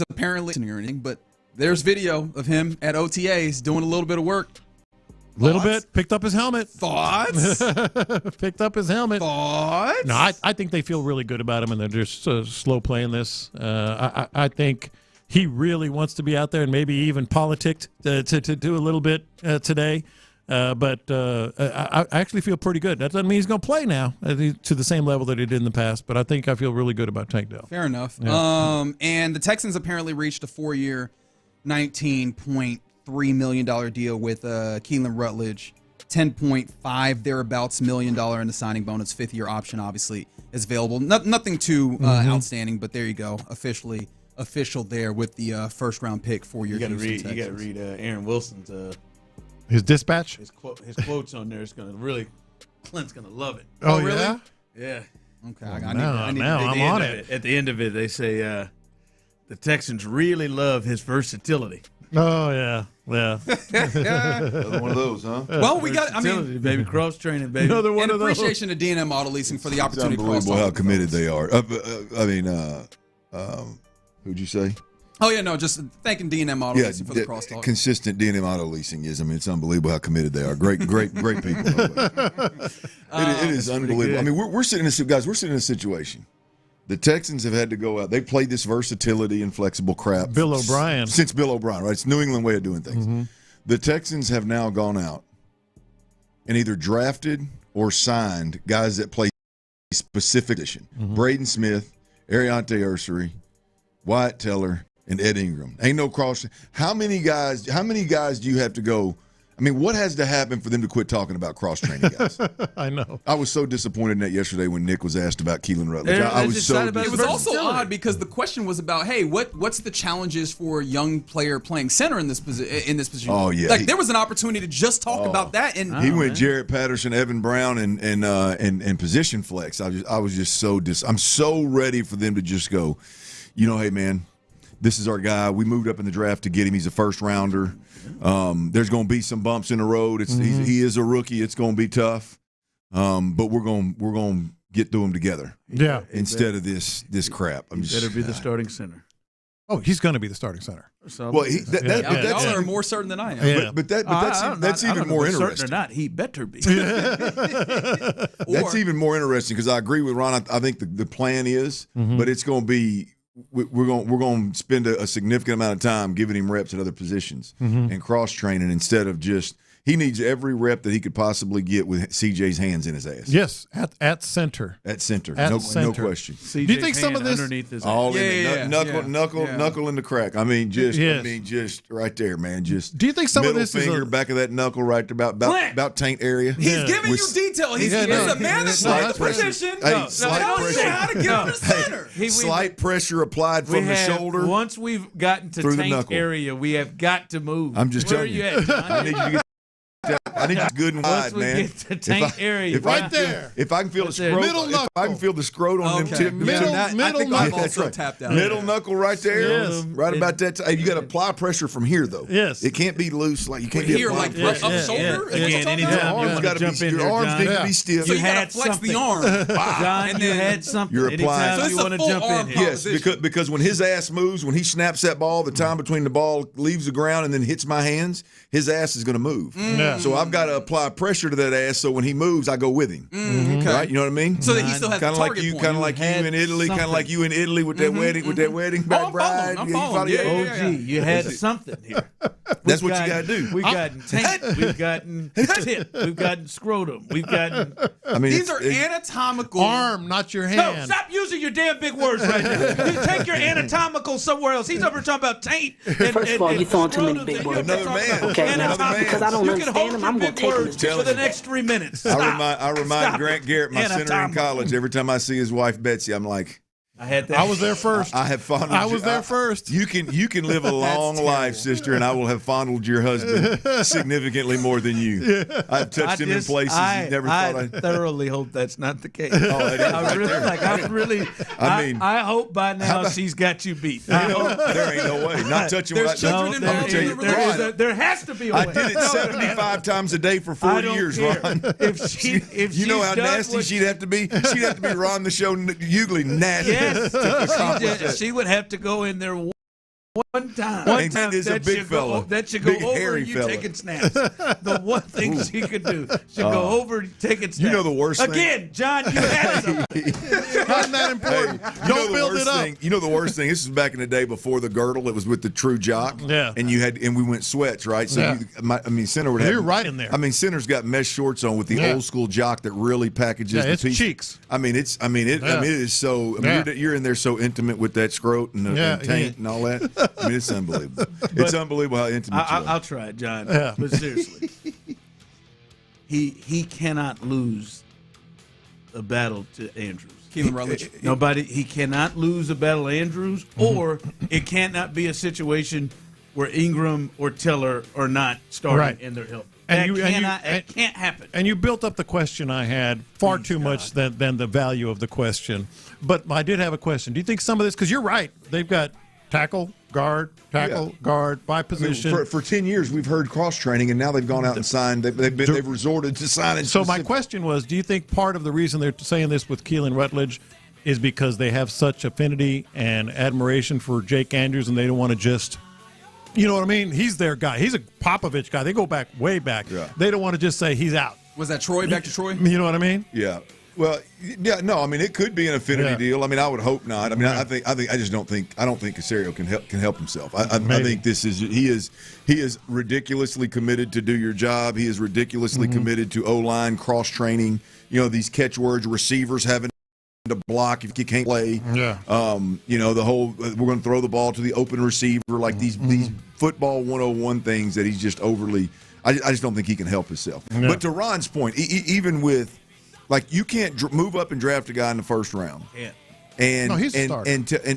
apparently isn't or anything, but there's video of him at OTAs doing a little bit of work. Little bit. Picked up his helmet. Thoughts? Picked up his helmet. Thoughts? No, I think they feel really good about him, and they're just slow playing this. I think he really wants to be out there and maybe even politicked to do a little bit today. But I actually feel pretty good. That doesn't mean he's going to play now to the same level that he did in the past, but I think I feel really good about Tank Dell. Fair enough. Yeah. And the Texans apparently reached a 4-year, $19.3 million deal with Keelan Rutledge. 10.5 thereabouts $1 million in the signing bonus. 5th-year option obviously is available. Nothing too outstanding, but there you go. Official there with the first-round pick for your Houston Texans. You got to read Aaron Wilson's his dispatch. His quotes on there is going to really. Clint's going to love it. Oh, really? Yeah. Okay. I'm on it. At the end of it, they say the Texans really love his versatility. Oh yeah. Another one of those, huh? Well, we got. I mean, baby, cross training, baby. Another one of those. Appreciation to D&M Auto Leasing for the opportunity. It's unbelievable how committed they are. Who'd you say? Oh yeah, no, just thanking D&M Auto Leasing for the crosstalk. Consistent D&M Auto Leasing is. I mean, it's unbelievable how committed they are. Great people. It is unbelievable. I mean, we're sitting in a situation. The Texans have had to go out. They played this versatility and flexible crap. Bill O'Brien. Since Bill O'Brien, right? It's New England way of doing things. The Texans have now gone out and either drafted or signed guys that play specific position. Braden Smith, Ariante Ursery, Wyatt Teller, and Ed Ingram. Ain't no cross. How many guys do you have to go? I mean, what has to happen for them to quit talking about cross-training guys? I know. I was so disappointed in that yesterday when Nick was asked about Keelan Rutledge. I was so disappointed. It was also odd because the question was about, hey, what's the challenges for a young player playing center in this position? Oh, yeah. Like, there was an opportunity to just talk about that. And he went Jarrett Patterson, Evan Brown, and position flex. I was just so I'm so ready for them to just go, hey, man, this is our guy. We moved up in the draft to get him. He's a first rounder. There's going to be some bumps in the road. He is a rookie. It's going to be tough. But we're going to get through them together. Yeah. Instead of this crap. Better be the starting center. Oh, he's going to be the starting center. Well, y'all are more certain than I am. Yeah. But that's even more interesting. Certain or not, he better be. That's even more interesting because I agree with Ron. I think the plan is, but it's going to be we're going to spend a significant amount of time giving him reps at other positions and cross training instead of just. He needs every rep that he could possibly get with CJ's hands in his ass. Yes, at center. At center. At No center. question. CJ's Do you think some of this underneath his all ass. in it, knuckle in the crack? I mean, just right there, man. Just do you think some of middle this finger, is back of that knuckle, right about taint area? He's giving you detail. He's a man that's played the position. Hey, slight don't say how to get him to center. Slight pressure applied from the shoulder. Once we've gotten to through the taint knuckle. area, we have got to move. I'm just telling you. Where are you at, John? I need you to I need you good and wide, Once we man. get to taint area, right there. If I can feel the scrote, Middle knuckle. if I can feel the scrote on them tips, I think I've also right. tapped out. Middle knuckle right there, Yes. right about that. You got to apply pressure from here, though. Yes. It can't be loose. Like you can't Here, be like applying pressure. up shoulder. Again, anytime Your you arms want got to to jump be. in Your there, arms John. need to be stiff. So you got had to flex something. the arm. John, And you then- had something. You're applying. Anytime So you it's a want to full jump arm in here. Yes, because when his ass moves, when he snaps that ball, the time between the ball leaves the ground and then hits my hands, his ass is going to move. Yeah. So I've got to apply pressure to that ass. So when he moves, I go with him. Okay. Right? You know what I mean? So that he still has kind the of target like you, point. kind of like you in Italy, kind of like you in Italy with that wedding, with that wedding I'm bride. following. You follow Yeah, that? yeah, yeah. OG, you had something here. That's what you got to do. We've gotten taint. We've gotten tip. We've gotten scrotum. We've gotten. I mean, These are anatomical. arm, not your No, hand. stop using your damn big words right now. You take your anatomical somewhere else. He's over talking about taint. First of all, you're throwing too many big words. Another man. Okay, Another now, man. because I don't You can understand hold them, your I'm going big to take them words as for the next 3 minutes. I remind Grant Garrett, my center in Anatomical. college, every time I see his wife Betsy, I'm like, I had that. I was there first. I have fondled. I was there first. You can live a long life, sister, and I will have fondled your husband significantly more than you. I've touched him in places you never thought I I'd. thoroughly hope that's not the case. Oh, it is I mean, I hope by now she's got you beat. I hope. there ain't no way. Not touching what I children touch. involved in the relationship. There has to be a I way. did it 75 times a day for I 40 don't years, care. Ron. If You know she's how done nasty what she'd have to be? She'd have to be Ron the Show Hughley nasty. Yes, she would have to go in there one time. One time is a big fella. That should go Big, over hairy you fella. taking snaps. The one thing she could do should go over taking snaps. You know the worst thing? Again, John, you had something. Not that important. Don't build it up. You know the worst thing? This was back in the day before the girdle. It was with the true jock. Yeah. And we went sweats, right? So Yeah. center would have. You're right in there. I mean, center's got mesh shorts on with the Yeah. old school jock that really packages the it's piece. cheeks. I mean, it is so. I mean, you're in there so intimate with that scrote and the taint and all that. I mean, it's unbelievable. It's unbelievable how intimate you are. I'll try it, John. Yeah. But seriously, he cannot lose a battle to Andrews. Keelan Rutledge. Nobody. He cannot lose a battle to Andrews, or it cannot be a situation where Ingram or Tiller are not starting Right. in their help. And That can't happen. And you built up the question I had far too much than the value of the question. But I did have a question. Do you think some of this, because you're right, they've got tackle, guard, guard, by position. I mean, for 10 years, we've heard cross training, and now they've gone out and signed. They've resorted to signing. So my question was, do you think part of the reason they're saying this with Keelan Rutledge is because they have such affinity and admiration for Jake Andrews, and they don't want to just, you know what I mean? He's their guy. He's a Popovich guy. They go back, way back. Yeah. They don't want to just say he's out. Was that Troy back to Troy? You know what I mean? Yeah. Well, yeah, no. I mean, it could be an affinity deal. I mean, I would hope not. I mean, I don't think Caserio can help himself. I think he is ridiculously committed to do your job. He is ridiculously committed to O-line cross training. You know, these catchwords, receivers having to block if you can't play. Yeah. You know, the whole we're going to throw the ball to the open receiver, like these football 101 things that he's just overly. I just don't think he can help himself. Yeah. But to Ron's point, even with. Like, you can't move up and draft a guy in the first round. Yeah. And, No, he's a starter.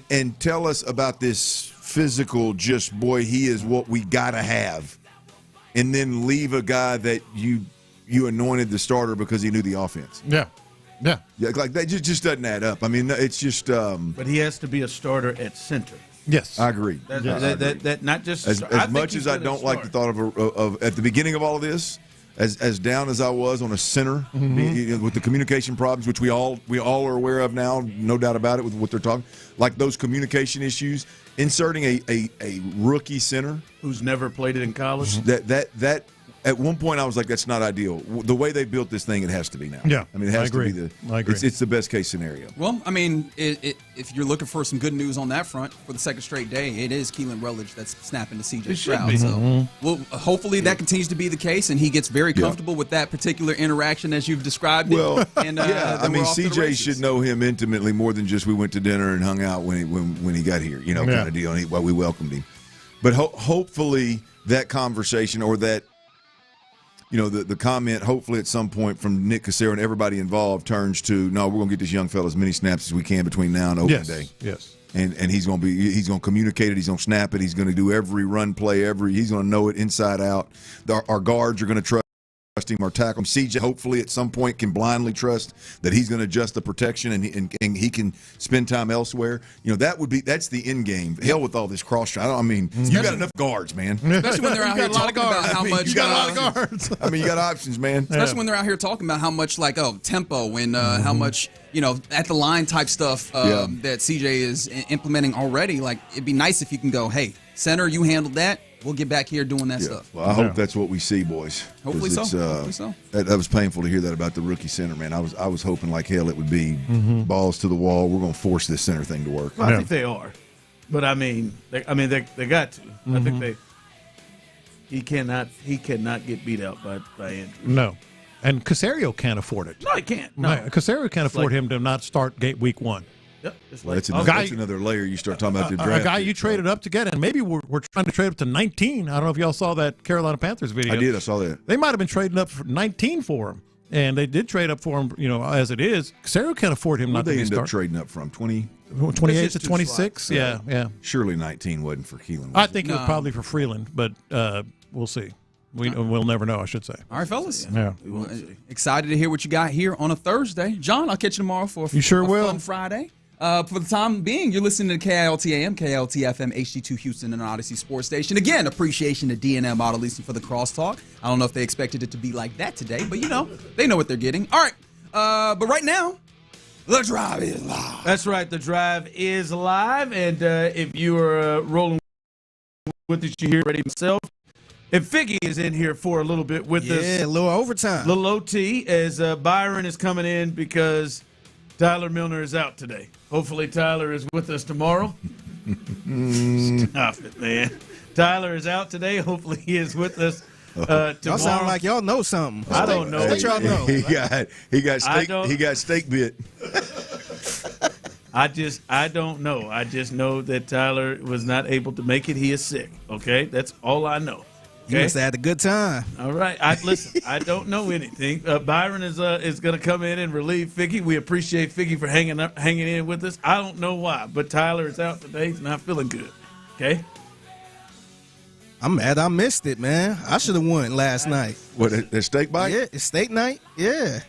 and tell us about this physical, just, boy, he is what we got to have. And then leave a guy that you anointed the starter because he knew the offense. Yeah. Yeah. Like that just doesn't add up. I mean, it's just. But he has to be a starter at center. Yes, I agree. That not just as much as I don't like the thought of at the beginning of all of this, as down as I was on a center with the communication problems, which we all are aware of now, no doubt about it with what they're talking, like those communication issues, inserting a rookie center who's never played it in college. That at one point I was like, that's not ideal. The way they built this thing, it has to be now. Yeah, I mean, it has to be I agree. It's the best case scenario. Well, I mean, if you're looking for some good news on that front for the second straight day, it is Keelan Rutledge that's snapping to C.J. Stroud. So, well, hopefully that continues to be the case, and he gets very comfortable with that particular interaction as you've described it. Well, and, I mean, C.J. should know him intimately more than just we went to dinner and hung out when he got here, kind of deal, while we welcomed him. But hopefully that conversation or that, the comment, hopefully at some point from Nick Cassero and everybody involved turns to, no, we're going to get this young fella as many snaps as we can between now and open day. Yes. And he's going to communicate it. He's going to snap it. He's going to do every run play. He's going to know it inside out. Our guards are going to trust him. Our tackle, CJ, hopefully at some point can blindly trust that he's going to adjust the protection and he can spend time elsewhere. That's the end game. Hell with all this cross. I mean, you got enough guards, man. Especially when they're out here talking about how much. You got a lot of guards. I mean, you got options, man. Especially when they're out here talking about how much tempo and how much at the line type stuff that CJ is implementing already. Like, it'd be nice if you can go, hey, center, you handled that. We'll get back here doing that stuff. Well, I hope that's what we see, boys. Hopefully so. Hopefully so. That was painful to hear that about the rookie center, man. I was hoping like hell it would be balls to the wall. We're going to force this center thing to work. Well, I think they are, but I mean, they got to. I think he cannot get beat out by Andrews. No, and Caserio can't afford it. No, he can't. No, Caserio can't afford him to not start week one. Yep. That's another layer you start talking about the draft. A guy you traded up to get, and maybe we're trying to trade up to 19. I don't know if y'all saw that Carolina Panthers video. I did. I saw that. They might have been trading up for 19 for him, and they did trade up for him. As it is, Caserio can't afford him not to be end up trading up from 28 to 26. Slots, right? Yeah. Surely 19 wasn't for Keelan. I think it was probably for Freeland, but we'll see. We'll never know, I should say. All right, fellas. Yeah. Excited to hear what you got here on a Thursday. John, I'll catch you tomorrow for a fun Friday. For the time being, you're listening to KILT-AM, KILT-FM, HD2 Houston, and Odyssey Sports Station. Again, appreciation to D&M Auto Leasing for the crosstalk. I don't know if they expected it to be like that today, but they know what they're getting. All right, but right now, the drive is live. That's right, the drive is live, and if you are rolling with us, you hear ready myself. And Figgy is in here for a little bit with us. Yeah, a little overtime. Little OT as Byron is coming in because Tyler Milner is out today. Hopefully Tyler is with us tomorrow. Stop it, man. Tyler is out today. Hopefully he is with us tomorrow. Y'all sound like y'all know something. I don't know. What y'all know? He got steak bit. I don't know. I just know that Tyler was not able to make it. He is sick. Okay, that's all I know. Okay? You must have had a good time. All right. Listen, I don't know anything. Byron is going to come in and relieve Figgy. We appreciate Figgy for hanging in with us. I don't know why, but Tyler is out today. He's not feeling good. Okay. I'm mad I missed it, man. I should have won last night. What, the steak bite? Yeah, it's steak night. Yeah.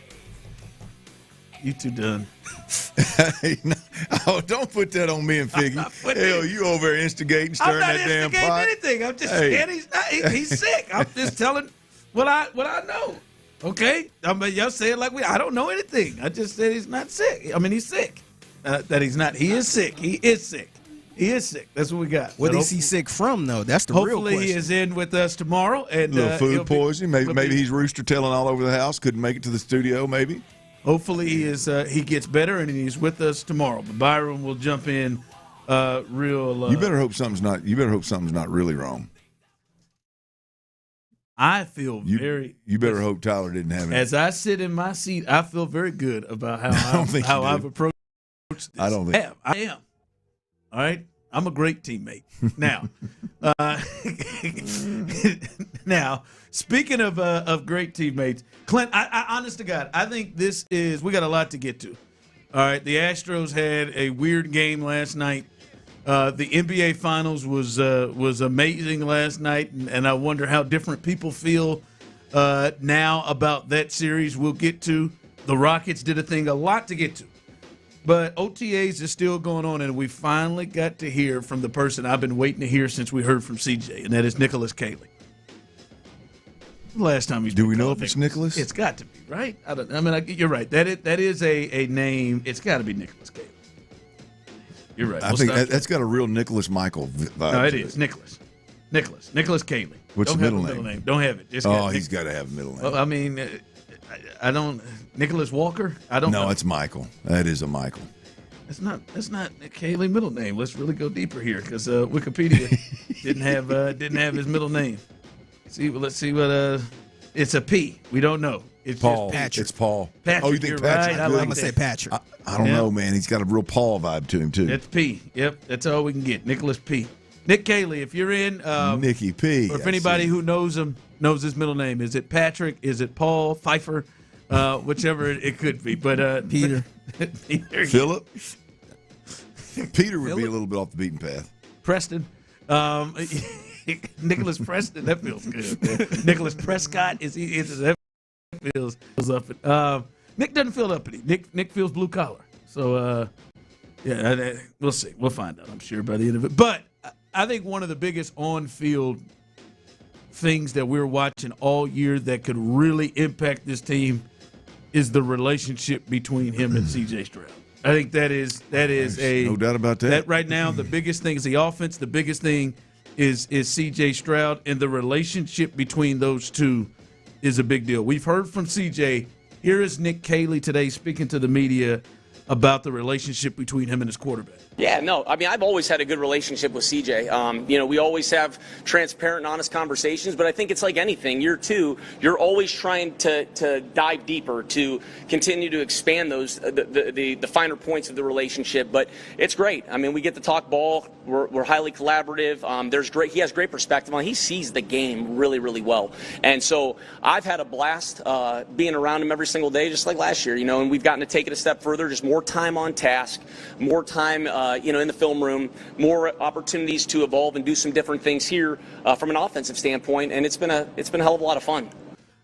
You two done. Oh, don't put that on me and Figgy. Hell, you over there instigating, stirring that damn pot. I'm not instigating anything. I'm just saying he's sick. I'm just telling what I know. Okay? I mean, y'all say it like I don't know anything. I just said he's not sick. I mean, he's sick. That he's not. He is sick. He is sick. He is sick. That's what we got. What is he sick from, though? That's the real question. Hopefully he is in with us tomorrow. And little food poisoning. Maybe he's rooster tailing all over the house. Couldn't make it to the studio, maybe. Hopefully he gets better and he's with us tomorrow. But Byron will jump in real. You better hope something's not really wrong. I feel very. You better hope Tyler didn't have it. As I sit in my seat, I feel very good about how I've approached this. I don't think I am. All right, I'm a great teammate. Now, speaking of great teammates, Clint, I honest to God, I think we got a lot to get to. All right, the Astros had a weird game last night. The NBA Finals was amazing last night, and I wonder how different people feel now about that series. We'll get to The Rockets did a thing, a lot to get to. But OTAs is still going on, and we finally got to hear from the person I've been waiting to hear since we heard from CJ, and that is Nicholas Caley. Last time he's do we know if it's Nicholas? It's got to be, right? You're right. That is a name. It's got to be Nicholas Caley. You're right. I think that's got a real Nicholas Michael vibe. No, it is Nicholas Caley. What's the middle name? Don't have it. He's got to have a middle name. Well, I mean, I don't. Nicholas Walker. I don't. No, know. it's Michael. That is a Michael. That's not Caley middle name. Let's really go deeper here because Wikipedia didn't have his middle name. Let's see what. It's a P. We don't know. It's Paul. Just Patrick. It's Paul. Patrick, oh, you think you're Patrick? Right. I'm going to say Patrick. I don't know, man. He's got a real Paul vibe to him, too. That's P. Yep. That's all we can get. Nicholas P. Nick Caley, if you're in. Nicky P. Or if anybody who knows him knows his middle name. Is it Patrick? Is it Paul? Pfeiffer? Whichever it could be. But Peter. Philip? Peter would be a little bit off the beaten path. Preston. Nicholas Preston. That feels good. Nicholas Prescott. That feels up. Nick doesn't feel uppity. Nick feels blue collar. So, we'll see. We'll find out, I'm sure, by the end of it. But I think one of the biggest on-field things that we're watching all year that could really impact this team is the relationship between him and C.J. Stroud. I think that is no doubt about that. That right now, the biggest thing is the offense. The biggest thing is C.J. Stroud, and the relationship between those two is a big deal. We've heard from C.J. Here is Nick Caley today speaking to the media about the relationship between him and his quarterback. Yeah, no, I mean, I've always had a good relationship with CJ. We always have transparent and honest conversations, but I think it's like anything. Year two, you're always trying to dive deeper, to continue to expand those the finer points of the relationship. But it's great. I mean, we get to talk ball. We're highly collaborative. He has great perspective on. He sees the game really, really well, and so I've had a blast being around him every single day, just like last year. And we've gotten to take it a step further, just more time on task, more time. In the film room, more opportunities to evolve and do some different things here from an offensive standpoint, and it's been a hell of a lot of fun.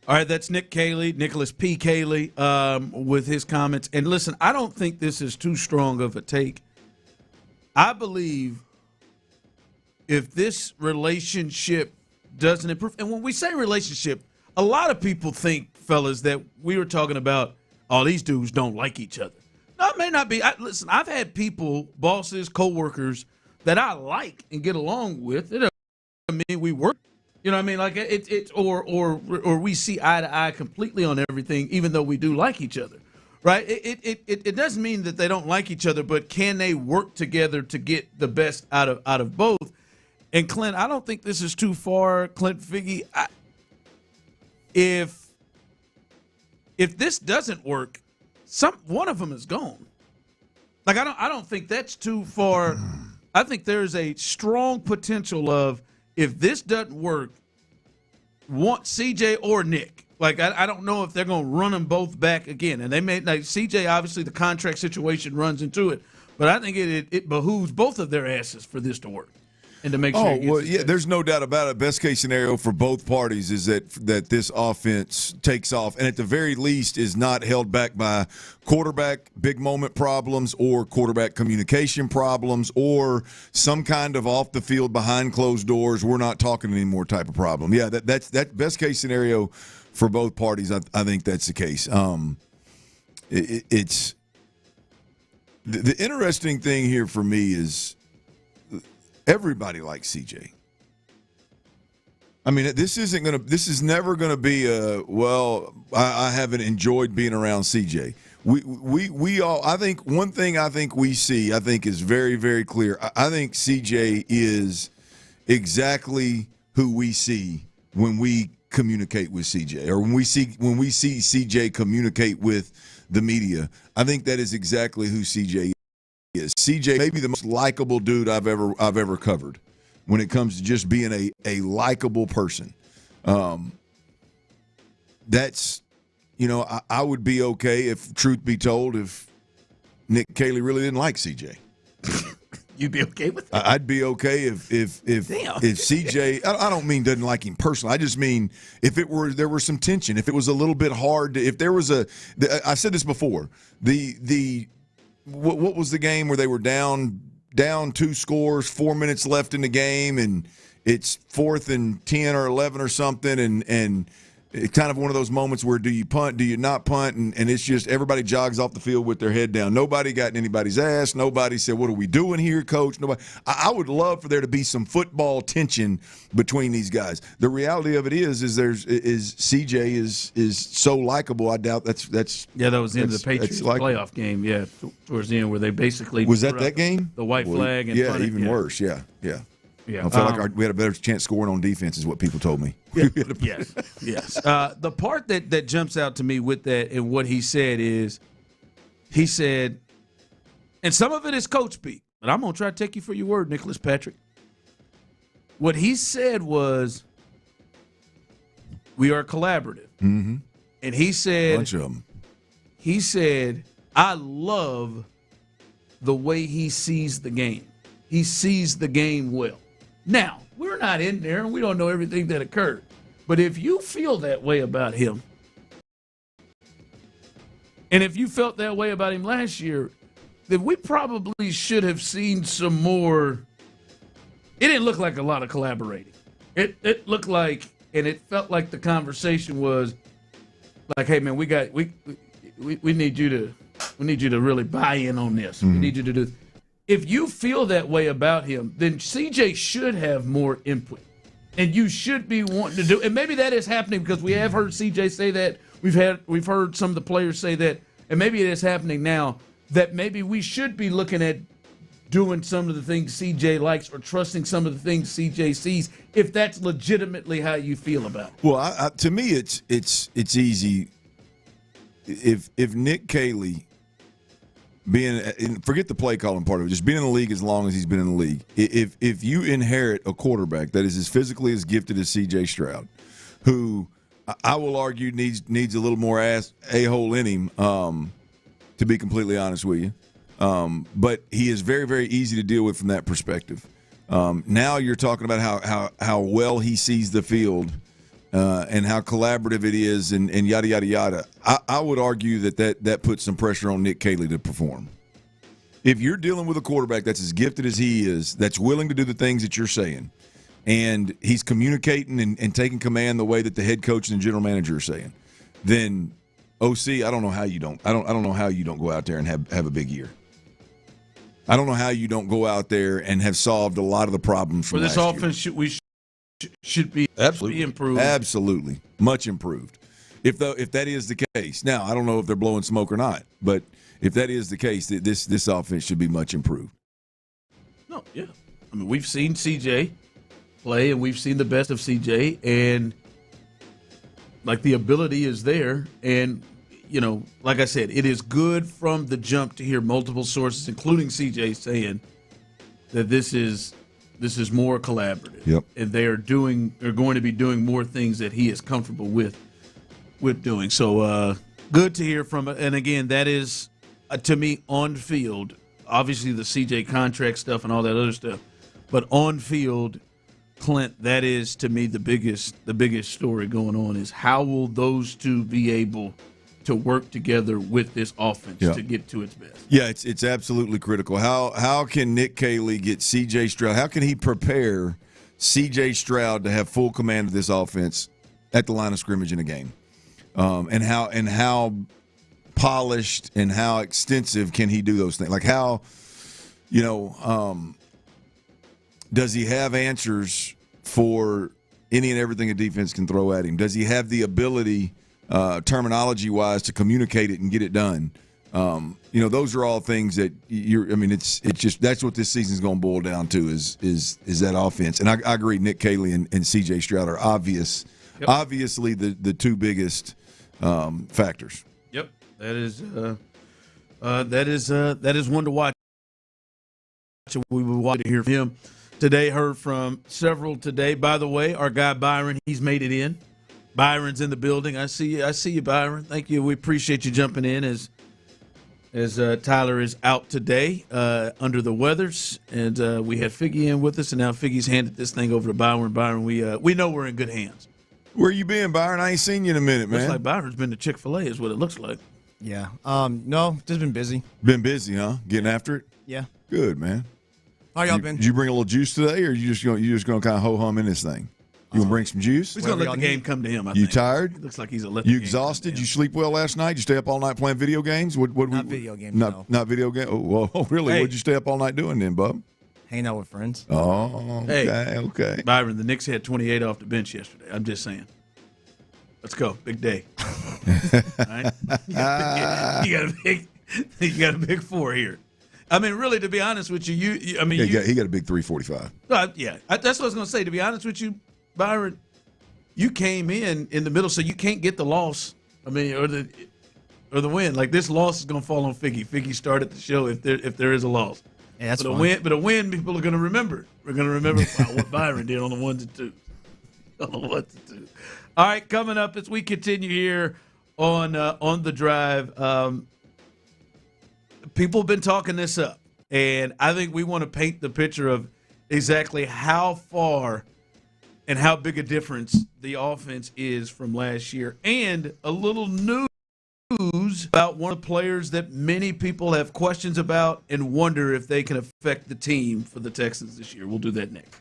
All right, that's Nick Caley, Nicholas P. Caley, with his comments. And listen, I don't think this is too strong of a take. I believe if this relationship doesn't improve, and when we say relationship, a lot of people think, fellas, that we were talking about, these dudes don't like each other. No, it may not be. Listen, I've had people, bosses, coworkers that I like and get along with. It doesn't mean we work. You know what I mean? Like or we see eye to eye completely on everything, even though we do like each other, right? It doesn't mean that they don't like each other, but can they work together to get the best out of both? And Clint, I don't think this is too far. Clint Figgy, if this doesn't work, one of them is gone. Like I don't think that's too far. I think there's a strong potential of if this doesn't work, want CJ or Nick. Like I don't know if they're going to run them both back again. And they may like CJ. Obviously, the contract situation runs into it, but I think it behooves both of their asses for this to work. And to make sure there's no doubt about it. Best case scenario for both parties is that this offense takes off, and at the very least is not held back by quarterback big moment problems or quarterback communication problems or some kind of off the field behind closed doors. We're not talking anymore type of problem. Yeah, that's best case scenario for both parties. I think that's the case. It's the interesting thing here for me is. Everybody likes CJ. I mean, this is never gonna be I haven't enjoyed being around CJ. We all. I think one thing we see is very, very clear. I think CJ is exactly who we see when we communicate with CJ, or when we see CJ communicate with the media. I think that is exactly who CJ is. CJ may be the most likable dude I've ever covered when it comes to just being a likable person. That's, I would be okay if, truth be told, if Nick Caley really didn't like CJ. You'd be okay with that? I'd be okay if CJ. I don't mean doesn't like him personally. I just mean if there was some tension, if it was a little bit hard, if there was I said this before. What was the game where they were down 2 scores, 4 minutes left in the game, and it's 4th and 10 or 11 or something, and it's kind of one of those moments where do you punt, do you not punt, and it's just everybody jogs off the field with their head down. Nobody got in anybody's ass. Nobody said, what are we doing here, coach? Nobody. I would love for there to be some football tension between these guys. The reality of it is CJ is so likable. I doubt that's that was the end of the Patriots playoff game. Yeah, towards the end where they basically was that game the white flag and yeah, even worse. Yeah. I felt like we had a better chance scoring on defense, is what people told me. Yes. The part that jumps out to me with that and what he said is, he said, and some of it is coach speak, but I'm going to try to take you for your word, Nicholas Patrick. What he said was, we are collaborative. Mm-hmm. And he said, bunch of them. He said, I love the way he sees the game. He sees the game well. Now, we're not in there, and we don't know everything that occurred. But if you feel that way about him, and if you felt that way about him last year, then we probably should have seen some more. It didn't look like a lot of collaborating. It looked like, and it felt like the conversation was like, hey, man, we need you to really buy in on this. Mm-hmm. We need you to do. If you feel that way about him, then CJ should have more input, and you should be wanting to do. And maybe that is happening because we have heard CJ say that. We've heard some of the players say that, and maybe it is happening now. That maybe we should be looking at doing some of the things CJ likes or trusting some of the things CJ sees. If that's legitimately how you feel about it. Well, to me, it's easy. If Nick Caley, forget the play calling part of it, just being in the league as long as he's been in the league. If you inherit a quarterback that is as physically as gifted as C.J. Stroud, who I will argue needs a little more a-hole in him, to be completely honest with you, but he is very, very easy to deal with from that perspective. Now you're talking about how well he sees the field. And how collaborative it is, and yada, yada, yada. I would argue that puts some pressure on Nick Caley to perform. If you're dealing with a quarterback that's as gifted as he is, that's willing to do the things that you're saying, and he's communicating and taking command the way that the head coach and the general manager are saying, then OC, I don't know how you don't go out there and have a big year. I don't know how you don't go out there and have solved a lot of the problems from for this offense. Should be absolutely improved. Absolutely, much improved. If that is the case, now I don't know if they're blowing smoke or not, but if that is the case, this offense should be much improved. No, yeah, I mean we've seen CJ play, and we've seen the best of CJ, and like the ability is there, and like I said, it is good from the jump to hear multiple sources, including CJ, saying that this is more collaborative. Yep. And they're going to be doing more things that he is comfortable with doing. So good to hear from it. And again, that is to me on field, obviously the CJ contract stuff and all that other stuff, but on field, Clint, that is to me the biggest story going on is how will those two be able to work together with this offense to get to its best. Yeah, it's absolutely critical. How can Nick Caley get C.J. Stroud? How can he prepare C.J. Stroud to have full command of this offense at the line of scrimmage in a game? And how polished and how extensive can he do those things? Like how, does he have answers for any and everything a defense can throw at him? Does he have the ability terminology-wise to communicate it and get it done? Those are all things that it's just that's what this season's going to boil down to is that offense. And I agree, Nick Caley and C.J. Stroud are obviously the two biggest factors. Yep, that is one to watch. We will want to hear from him today. Heard from several today. By the way, our guy Byron, he's made it in. Byron's in the building. I see you, Byron. Thank you. We appreciate you jumping in as as Tyler is out today under the weathers, and we had Figgy in with us, and now Figgy's handed this thing over to Byron. Byron, we know we're in good hands. Where you been, Byron? I ain't seen you in a minute, man. Looks like Byron's been to Chick-fil-A is what it looks like. Yeah. No, just been busy. Been busy, huh? Getting after it? Yeah. Good, man. How y'all been? Did you bring a little juice today, or you just gonna kind of ho hum in this thing? You gonna bring some juice? He's gonna let the game come to him. I You think. tired? It looks like he's a. You exhausted? You sleep well last night? You stay up all night playing video games? Not video games. Not video game. Oh, really? Hey. What'd you stay up all night doing then, bub? Hanging out with friends. Oh, okay, Hey, okay. Byron, the Knicks had 28 off the bench yesterday. I'm just saying. Let's go, big day. All right? You got a big 4 here. I mean, really, to be honest with you, he got a big 345. That's what I was going to say. To be honest with you, Byron, you came in the middle, so you can't get the loss. I mean, or the win. Like this loss is going to fall on Figgy. Figgy started the show if there is a loss. Yeah, that's but fine. a win, people are going to remember. We're going to remember what Byron did on the 1s and 2s. On the 1s and 2s. All right, coming up as we continue here on the drive. People have been talking this up, and I think we want to paint the picture of exactly how far and how big a difference the offense is from last year, and a little news about one of the players that many people have questions about and wonder if they can affect the team for the Texans this year. We'll do that next.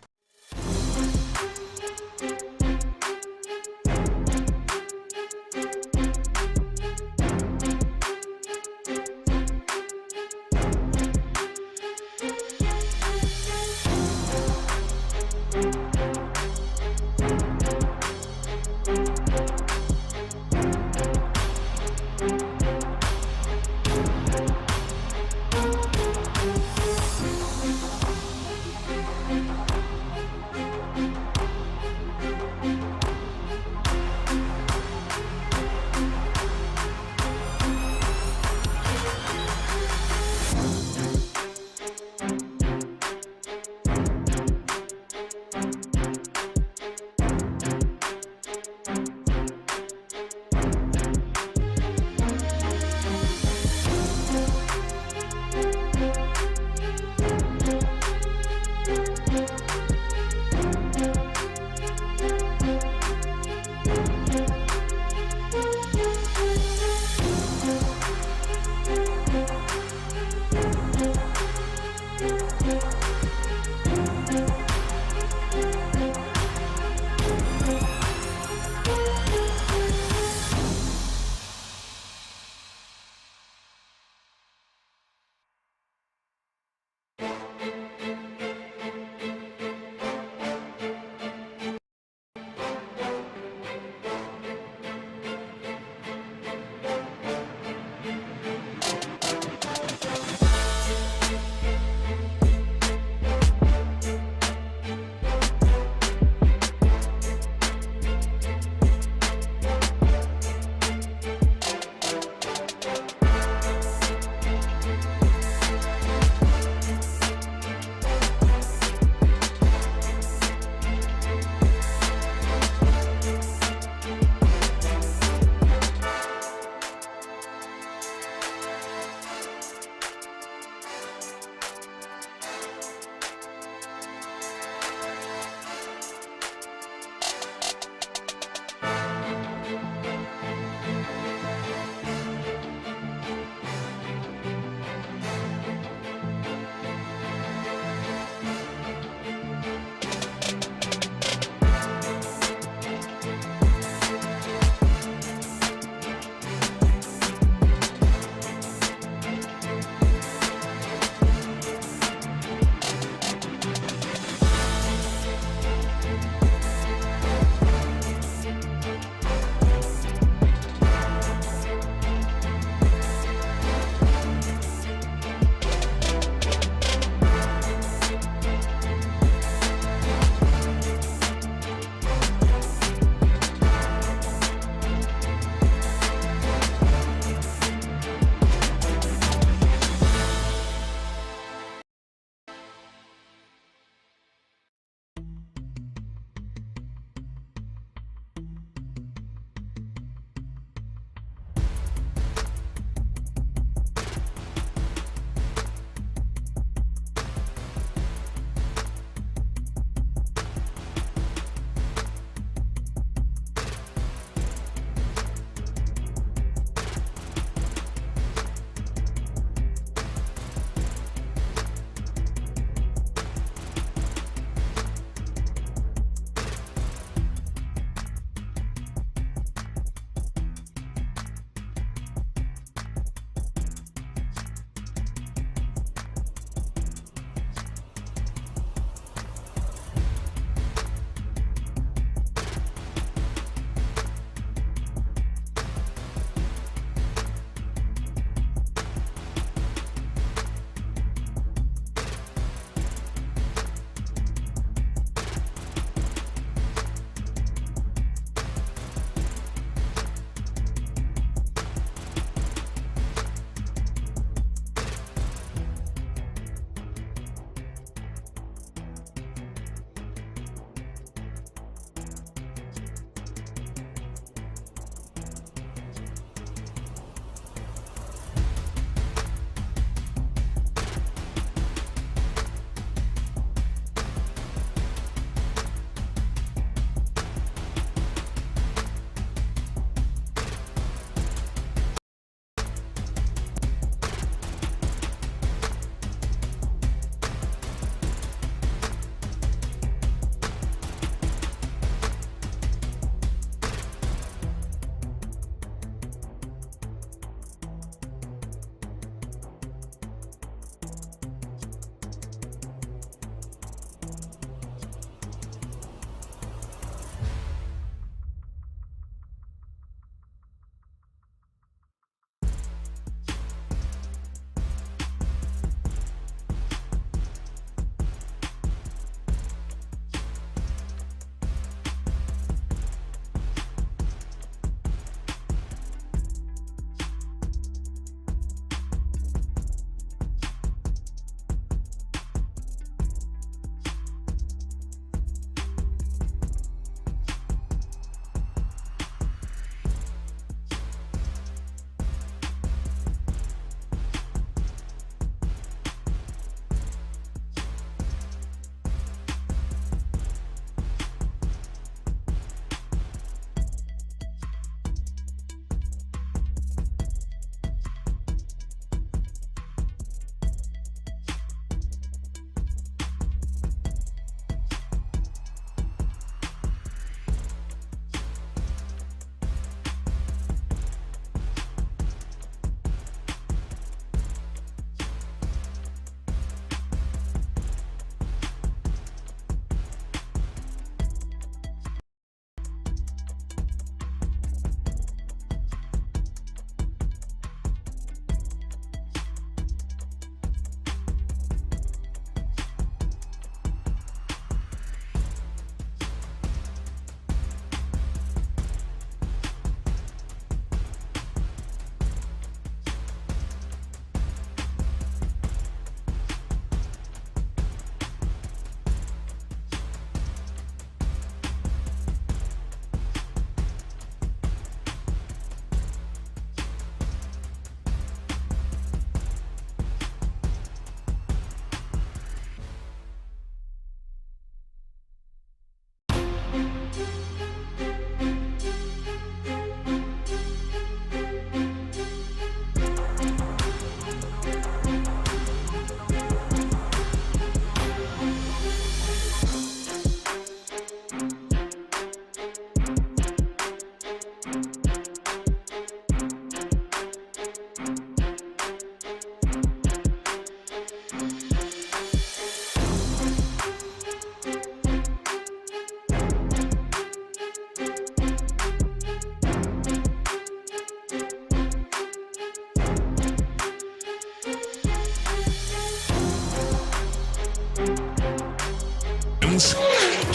begins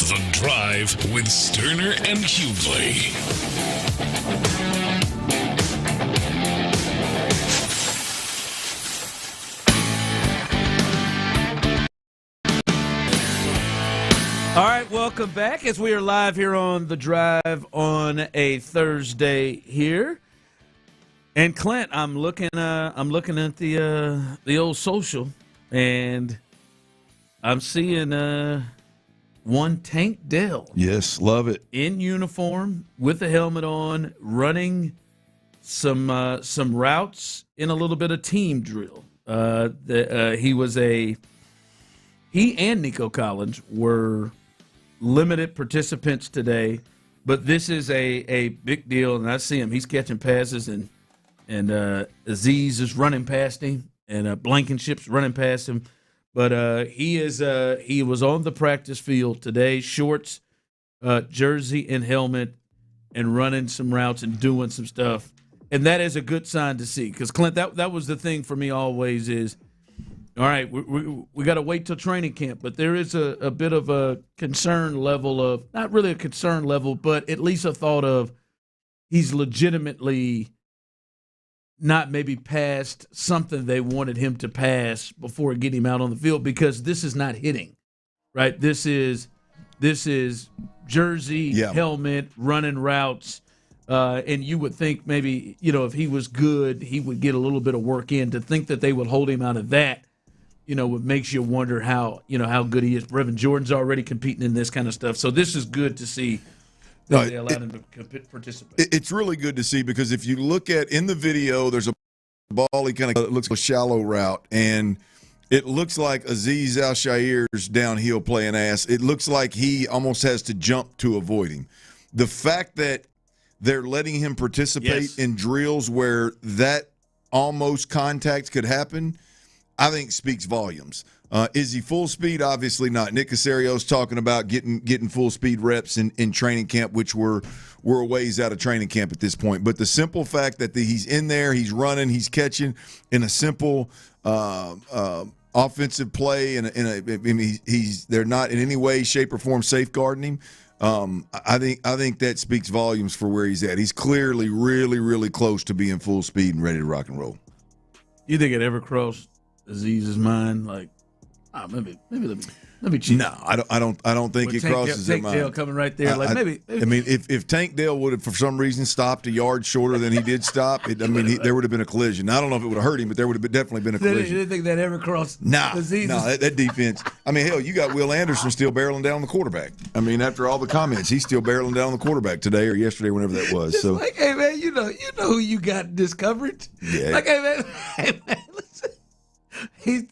The Drive with Stoerner and Hughley. All right, welcome back as we are live here on The Drive on a Thursday here. And Clint, I'm looking at the old social, and I'm seeing one Tank Dell. Yes, love it. In uniform with a helmet on, running some routes in a little bit of team drill. He and Nico Collins were limited participants today, but this is a big deal, and I see him. He's catching passes, and Aziz is running past him, and Blankenship's running past him. But he was on the practice field today, shorts, jersey, and helmet, and running some routes and doing some stuff, and that is a good sign to see. Because Clint, that was the thing for me always is, all right, we got to wait till training camp, but there is a bit of a concern level of, not really a concern level, but at least a thought of he's legitimately not maybe passed something they wanted him to pass before getting him out on the field, because this is not hitting, right? This is jersey, helmet, running routes, and you would think maybe, if he was good, he would get a little bit of work in. To think that they would hold him out of that, what makes you wonder how good he is. Brevin Jordan's already competing in this kind of stuff. So this is good to see that they allowed him to participate. It's really good to see, because if you look in the video, there's a ball, he kind of looks like a shallow route, and it looks like Aziz Al-Shair's downhill playing ass. It looks like he almost has to jump to avoid him. The fact that they're letting him participate in drills where that almost contact could happen, I think speaks volumes. Is he full speed? Obviously not. Nick Caserio's talking about getting full speed reps in training camp, which we're a ways out of training camp at this point. But the simple fact that he's in there, he's running, he's catching in a simple offensive play, and they're not in any way, shape, or form safeguarding him. I think that speaks volumes for where he's at. He's clearly really, really close to being full speed and ready to rock and roll. You think it ever crossed Aziz's mind, like, maybe let me cheat? No, I don't think it crosses their mind. Tank Dell coming right there, maybe. I mean, if Tank Dell would have for some reason stopped a yard shorter than he did stop, there would have been a collision. I don't know if it would have hurt him, but there would have definitely been a collision. You didn't think that ever crossed? Aziz's? No, that defense. I mean, hell, you got Will Anderson still barreling down the quarterback. I mean, after all the comments, he's still barreling down the quarterback today or yesterday, whenever that was. So, like, hey man, you know who you got in this coverage. Yeah. Like, hey man, listen.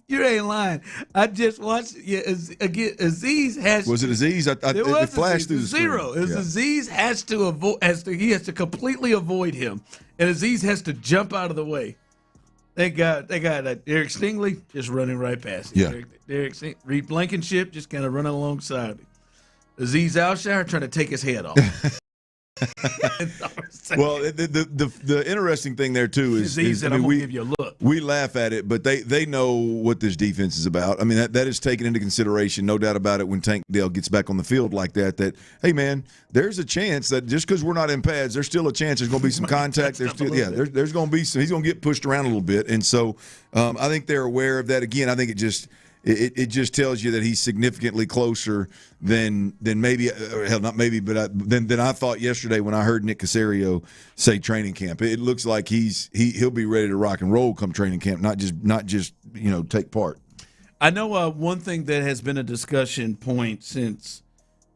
You ain't lying. I just watched. Yeah, again, Aziz has. Was it Aziz? It flashed through the screen. Zero. Aziz has to avoid. He has to completely avoid him, and Aziz has to jump out of the way. They got Derek Stingley just running right past him. Yeah. Reed Blankenship just kind of running alongside him. Aziz Al-Shair trying to take his head off. Well, the interesting thing there too is I'm gonna give you a look. We laugh at it, but they know what this defense is about. I mean, that is taken into consideration, no doubt about it. When Tank Dell gets back on the field like that, hey man, there's a chance that just because we're not in pads, there's still a chance there's going to be some contact. There's going to be some. He's going to get pushed around a little bit, and so I think they're aware of that. Again, I think it just tells you that he's significantly closer than maybe, not maybe, but than I thought yesterday when I heard Nick Caserio say training camp. It looks like he'll be ready to rock and roll come training camp, not just take part. I know one thing that has been a discussion point since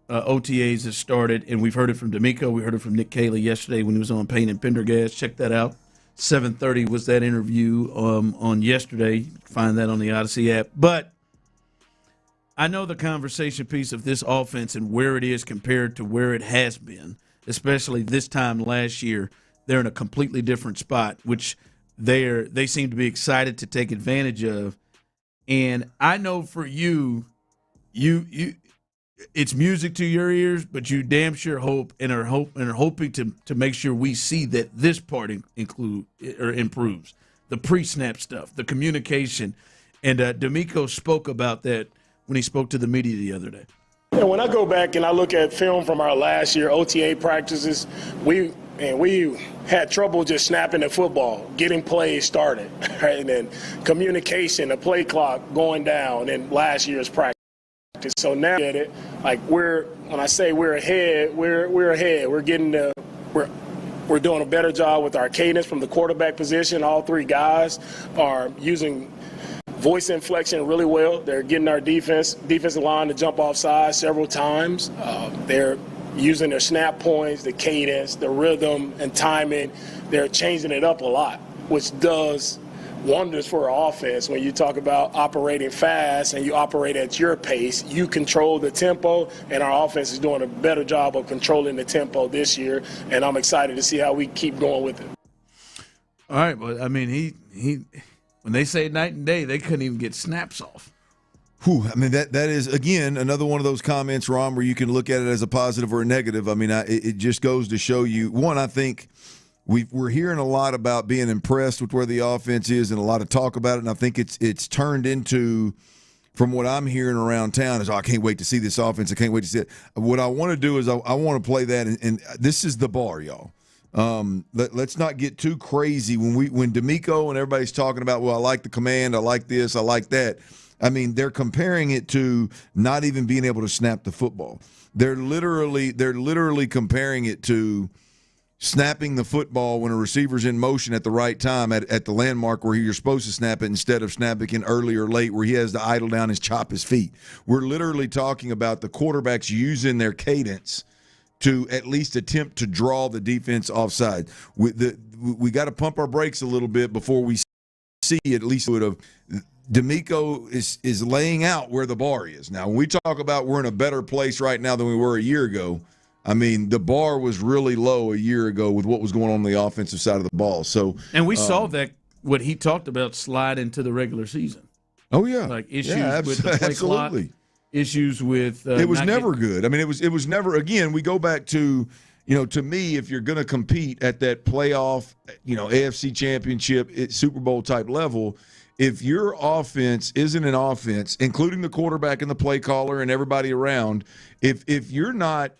OTAs has started, and we've heard it from D'Amico, we heard it from Nick Caley yesterday when he was on Payne and Pendergast. Check that out. 7:30 was that interview on yesterday. You can find that on the Odyssey app. But I know the conversation piece of this offense and where it is compared to where it has been, especially this time last year. They're in a completely different spot, which they seem to be excited to take advantage of. And I know for you it's music to your ears, but you damn sure hope and are hoping to make sure we see that this part improves the pre-snap stuff, the communication, and D'Amico spoke about that when he spoke to the media the other day. And when I go back and I look at film from our last year OTA practices, we had trouble just snapping the football, getting plays started, right? And then communication, the play clock going down in last year's practice. So now at it, like when I say we're ahead, we're ahead. We're doing a better job with our cadence from the quarterback position. All three guys are using voice inflection really well. They're getting our defensive line to jump off sides several times. They're using their snap points, the cadence, the rhythm, and timing. They're changing it up a lot, which does wonders for our offense. When you talk about operating fast and you operate at your pace, you control the tempo, and our offense is doing a better job of controlling the tempo this year, and I'm excited to see how we keep going with it. All right, but I mean, he when they say night and day, they couldn't even get snaps off. Whew, I mean, that is, again, another one of those comments, Ron, where you can look at it as a positive or a negative. I mean, it just goes to show you, one, I think we're hearing a lot about being impressed with where the offense is and a lot of talk about it, and I think it's turned into, from what I'm hearing around town, is, I can't wait to see this offense. I can't wait to see it. What I want to do is I want to play that, and this is the bar, y'all. Let's not get too crazy when D'Amico and everybody's talking about, well, I like the command, I like this, I like that. I mean, they're comparing it to not even being able to snap the football. They're literally comparing it to snapping the football when a receiver's in motion at the right time at the landmark where you're supposed to snap it, instead of snapping it early or late where he has to idle down and chop his feet. We're literally talking about the quarterbacks using their cadence to at least attempt to draw the defense offside. We got to pump our brakes a little bit before we see at least D'Amico is laying out where the bar is. Now, when we talk about we're in a better place right now than we were a year ago, I mean, the bar was really low a year ago with what was going on the offensive side of the ball. So, and we saw that what he talked about slide into the regular season. Oh yeah, like issues with the play clock, issues with it was never good. I mean, it was never. Again, we go back to, to me, if you're going to compete at that playoff, AFC Championship, Super Bowl type level, if your offense isn't an offense, including the quarterback and the play caller and everybody around, if you're not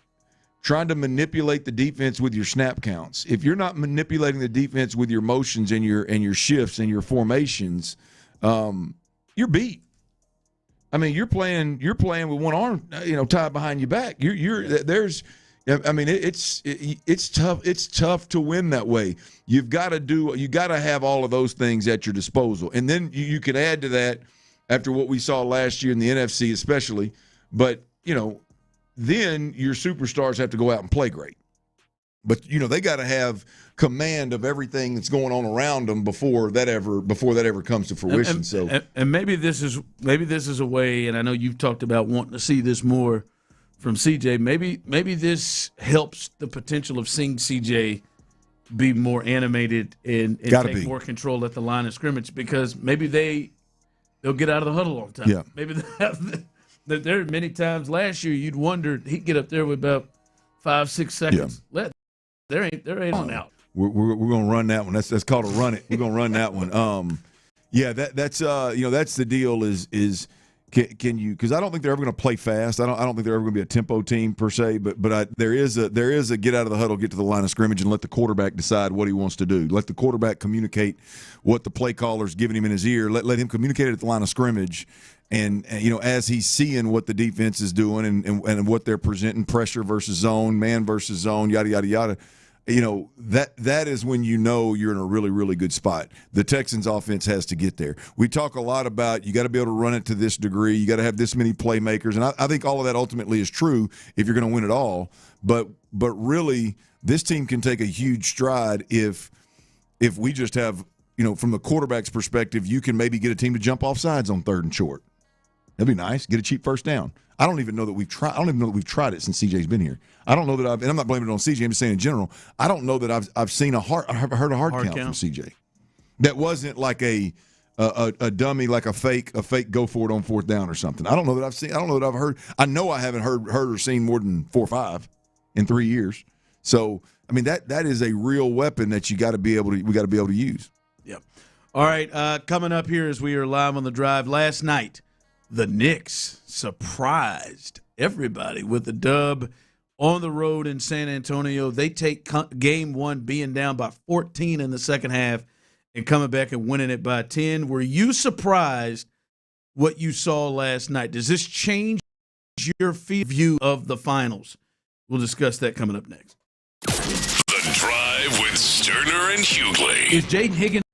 trying to manipulate the defense with your snap counts, if you're not manipulating the defense with your motions and your shifts and your formations, you're beat. I mean, you're playing with one arm, tied behind your back. It's tough. It's tough to win that way. You got to have all of those things at your disposal, and then you can add to that after what we saw last year in the NFC, especially. But then your superstars have to go out and play great. But they got to have command of everything that's going on around them before that ever comes to fruition. And maybe this is a way. And I know you've talked about wanting to see this more from CJ. Maybe this helps the potential of seeing CJ be more animated and take more control at the line of scrimmage, because maybe they'll get out of the huddle on time. Yeah. Maybe there are many times last year you'd wonder he'd get up there with about 5-6 seconds. Yeah. There ain't on out. We're gonna run that one. That's called a run it. We're gonna run that one. That's the deal is can you, because I don't think they're ever going to play fast. I don't think they're ever going to be a tempo team per se. But there is a get out of the huddle, get to the line of scrimmage, and let the quarterback decide what he wants to do. Let the quarterback communicate what the play caller's giving him in his ear. Let him communicate it at the line of scrimmage. And as he's seeing what the defense is doing and what they're presenting, pressure versus zone, man versus zone, yada yada yada, that is when you're in a really, really good spot. The Texans offense has to get there. We talk a lot about you got to be able to run it to this degree. You got to have this many playmakers, and I think all of that ultimately is true if you're going to win it all. But really, this team can take a huge stride if we just have, from the quarterback's perspective, you can maybe get a team to jump off sides on 3rd and short. That'd be nice. Get a cheap first down. I don't even know that we've tried it since CJ's been here. I don't know that and I'm not blaming it on CJ. I'm just saying in general. I don't know that I've seen I've heard a hard count from CJ. That wasn't like a dummy, like a fake go for it on 4th down or something. I don't know that I've seen. I don't know that I've heard. I know I haven't heard or seen more than 4 or 5 in 3 years. So I mean that is a real weapon that we got to be able to use. Yep. All right. Coming up here as we are live on the drive last night. The Knicks surprised everybody with the dub on the road in San Antonio. They take game one being down by 14 in the second half and coming back and winning it by 10. Were you surprised what you saw last night? Does this change your view of the finals? We'll discuss that coming up next. The Drive with Stoerner and Hughley. Is Jaden Higgins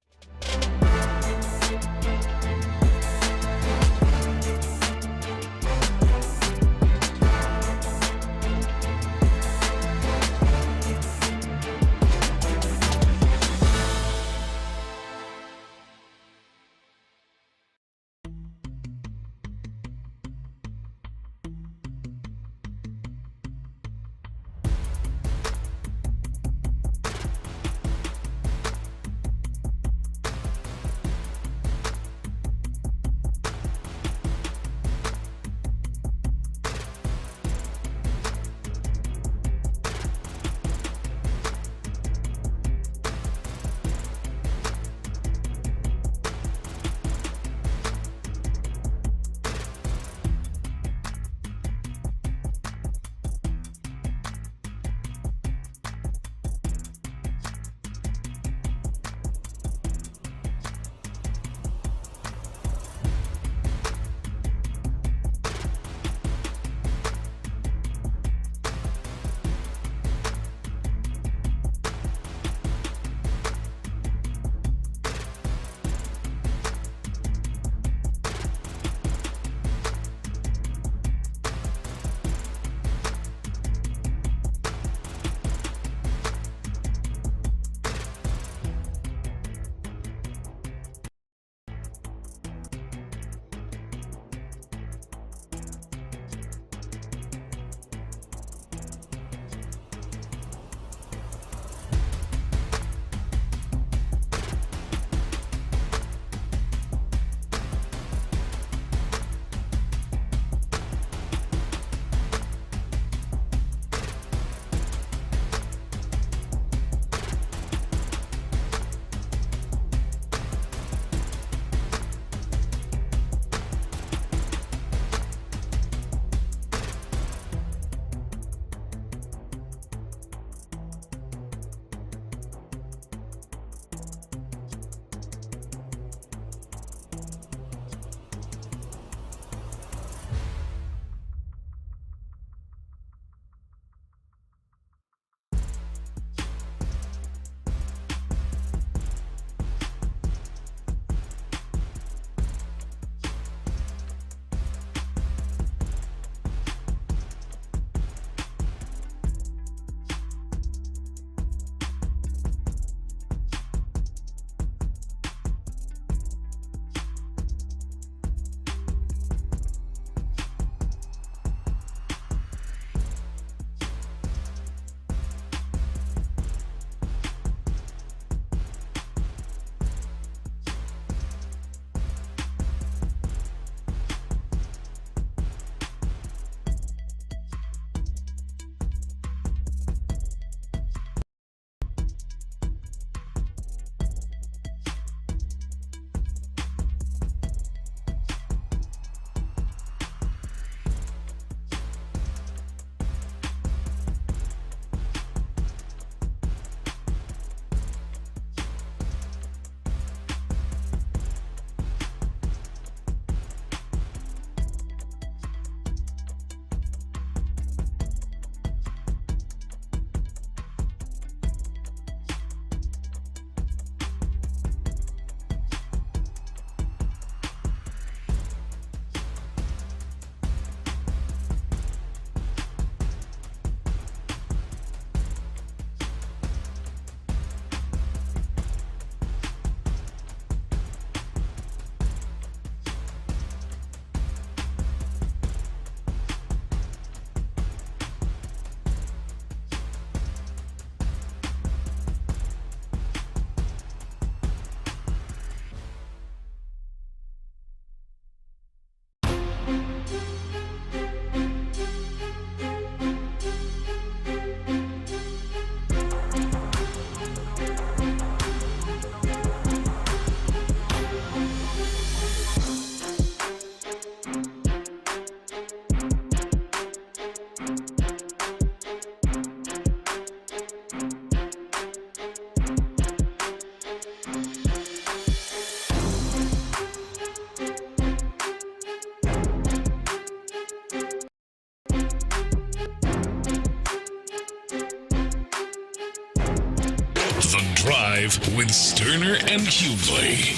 Drive with Stoerner and Hughley.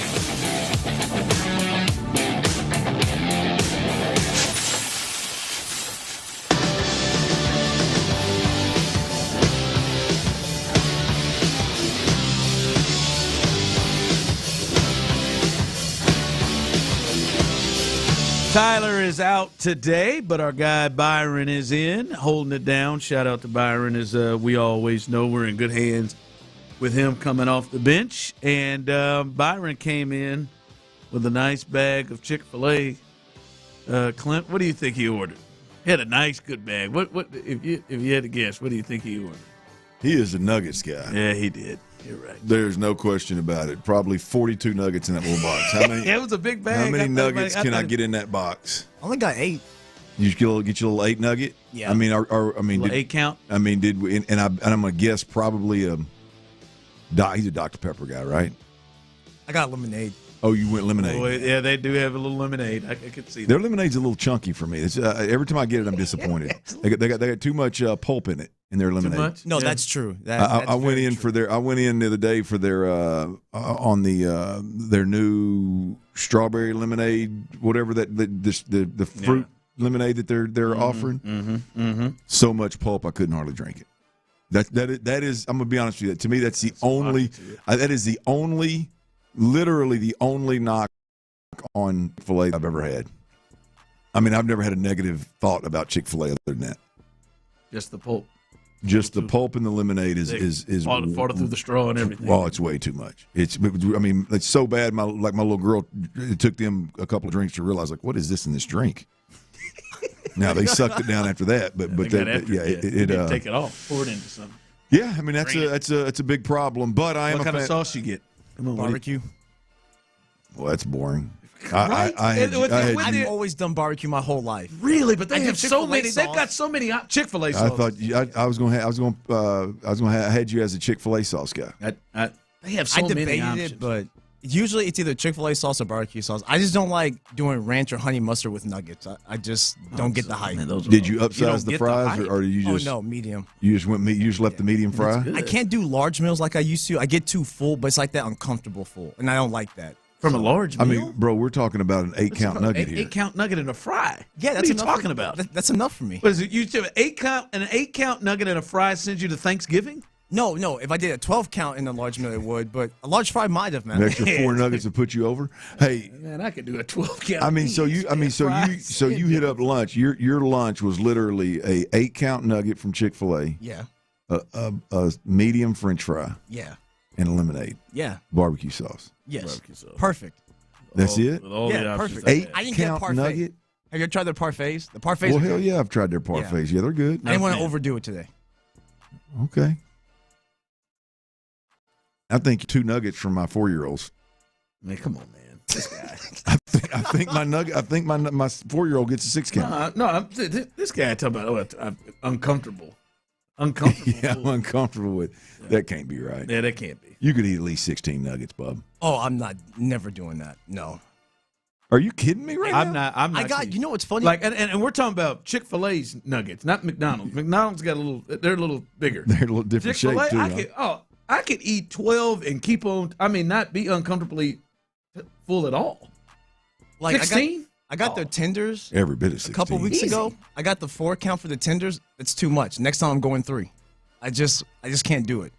Tyler is out today, but our guy Byron is in, holding it down. Shout out to Byron. As we always know, we're in good hands with him coming off the bench. And Byron came in with a nice bag of Chick-fil-A. Clint, what do you think he ordered? He had a nice, good bag. What if you had to guess, what do you think he ordered? He is a Nuggets guy. Yeah, he did. You're right. There's no question about it. Probably 42 nuggets in that little box. How many? Yeah, it was a big bag. How many nuggets can I get in that box? I only got 8. You get your little 8 nugget. Yeah. I mean, Little 8 count. I mean, did we? And I'm gonna guess probably he's a Dr. Pepper guy, right? I got lemonade. Oh, you went lemonade. Oh, yeah, they do have a little lemonade. I could see that. Their lemonade's a little chunky for me. It's, every time I get it, I'm disappointed. They got too much pulp in it in their lemonade. Too much? No, that's true. I went in for their. I went in the other day for their on their new strawberry lemonade, whatever the fruit lemonade that they're offering. So much pulp, I couldn't hardly drink it. That is. I'm gonna be honest with you. To me, that's the only. That is the only. Literally the only knock on Chick-fil-A I've ever had. I mean, I've never had a negative thought about Chick-fil-A other than that. Just the pulp. Just the pulp in the lemonade is farther through the straw and everything. Well, it's way too much. It's so bad. My little girl, it took them a couple of drinks to realize, like, what is this in this drink? Now they sucked it down after that, but it take it off, pour it into something. Yeah, I mean that's a big problem. But I am what kind of sauce you get? Come on, barbecue. Well, that's boring. Right? I've always done barbecue my whole life. Really, but they have so many. They've got so many Chick-fil-A sauces. I thought I had you as a Chick-fil-A sauce guy. They have so many options. It, but usually it's either Chick-fil-A sauce or barbecue sauce. I just don't like doing ranch or honey mustard with nuggets. I just don't get the hype. Did you upsize the fries, or did you just? Oh no, medium. You just went meat. You just left the medium fry. I can't do large meals like I used to. I get too full, but it's like that uncomfortable full, and I don't like that. From a large meal? I mean, bro, we're talking about an 8-count nugget here. 8-count nugget in a fry. Yeah, what are you talking about? That's enough for me. What is it? You do an 8-count nugget in a fry sends you to Thanksgiving? No. If I did a 12-count in a large meal, it would. But a large fry might have, man. An extra 4 nuggets to put you over. Hey, man, I could do a 12-count. I mean, so you hit up lunch. Your lunch was literally a 8-count nugget from Chick-fil-A. Yeah. A medium French fry. Yeah. And a lemonade. Yeah. Barbecue sauce. Yes. Barbecue sauce. Perfect. That's it? Yeah, perfect. 8-count nugget? Have you ever tried their parfaits? The parfaits Well, are hell good. yeah, I've tried their parfaits. Yeah, they're good. I didn't want to overdo it today. Okay. I think 2 nuggets from my 4-year-olds. Man, come on, man. This guy. I think my 4-year-old gets a 6-count. This guy talking about uncomfortable. Uncomfortable. Yeah, I'm uncomfortable with. That can't be right. Yeah, that can't be. You could eat at least 16 nuggets, bub. Oh, I'm never doing that. No. Are you kidding me right now? I'm not. I got. You know what's funny? Like, and we're talking about Chick-fil-A's nuggets, not McDonald's. McDonald's got they're a little bigger. They're a little different shape too. I could eat 12 and keep on. I mean, not be uncomfortably full at all. Like 16. I got their tenders every bit of 16. a couple weeks ago. I got the 4 count for the tenders. It's too much. Next time I'm going 3. I just can't do it.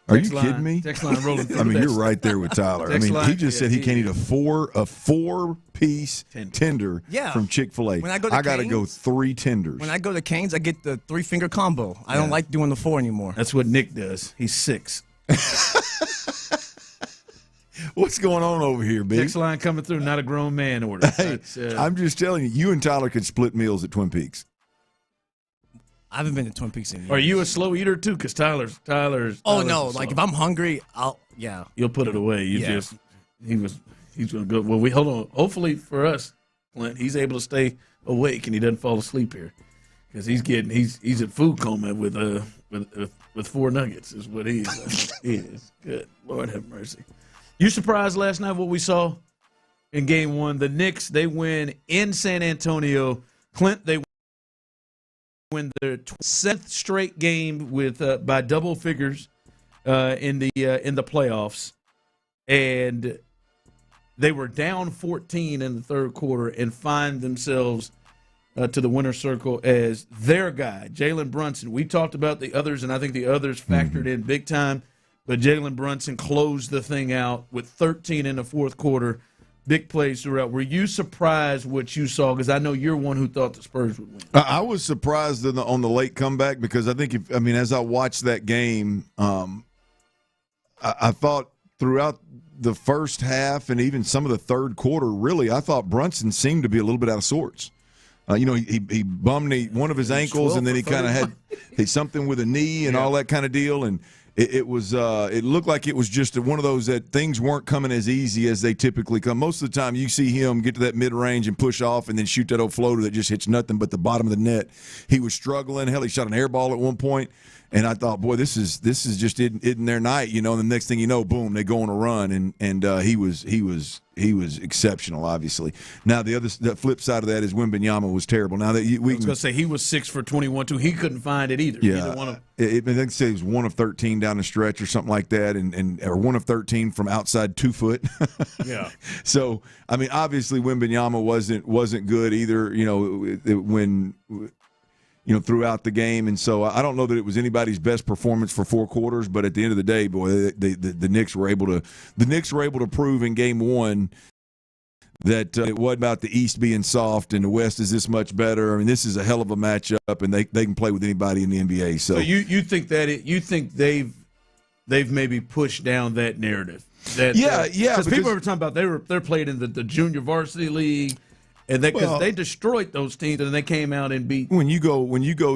Are you kidding me? Text line rolling through. I mean, you're right there with Tyler. I mean, he just said he can't eat a 4-piece tender from Chick-fil-A. When I go to I got to go 3 tenders. When I go to Cane's, I get the 3-finger combo. I don't like doing the 4 anymore. That's what Nick does. He's 6. What's going on over here, B? Text line coming through, not a grown man order. Hey, I'm just telling you, you and Tyler could split meals at Twin Peaks. I haven't been to Twin Peaks in years. Are you a slow eater too? Because Tyler's. Oh no! Like if I'm hungry, you'll put it away. He's gonna go. Well, hold on. Hopefully for us, Clint, he's able to stay awake and he doesn't fall asleep here, because he's at food coma with 4 nuggets is what he is. He is good. Lord have mercy. You surprised last night what we saw in Game 1? The Knicks, they win in San Antonio. Clint, they win their 7th straight game with by double figures. in the playoffs, and they were down 14 in the third quarter and find themselves to the winner's circle as their guy, Jalen Brunson. We talked about the others, and I think the others factored in big time, but Jalen Brunson closed the thing out with 13 in the fourth quarter. Big plays throughout. Were you surprised what you saw? Because I know you're one who thought the Spurs would win. I was surprised on the late comeback because I think as I watched that game, I thought throughout the first half and even some of the third quarter, really, I thought Brunson seemed to be a little bit out of sorts. He bummed one of his ankles, and then he kind of had something with a knee and all that kind of deal, and it looked like it was just one of those that things weren't coming as easy as they typically come. Most of the time, you see him get to that mid-range and push off and then shoot that old floater that just hits nothing but the bottom of the net. He was struggling. Hell, he shot an air ball at one point, and I thought, boy, this is just isn't their night, And the next thing you know, boom, they go on a run, and he was exceptional, obviously. Now the flip side of that is Wembanyama was terrible. Now that I was going to say he was 6 for 21 too. He couldn't find it either. Yeah, either one of I think say he was 1 of 13 down the stretch or something like that, or 1 of 13 from outside 2 foot. Yeah. So obviously Wembanyama wasn't good either. When throughout the game, and so I don't know that it was anybody's best performance for 4 quarters. But at the end of the day, boy, the Knicks were able to prove in Game 1 that it wasn't about the East being soft and the West is this much better. This is a hell of a matchup, and they can play with anybody in the NBA. So you think they've maybe pushed down that narrative? Because people were talking about they're playing in the junior varsity league. And they destroyed those teams, and they came out and beat. When you go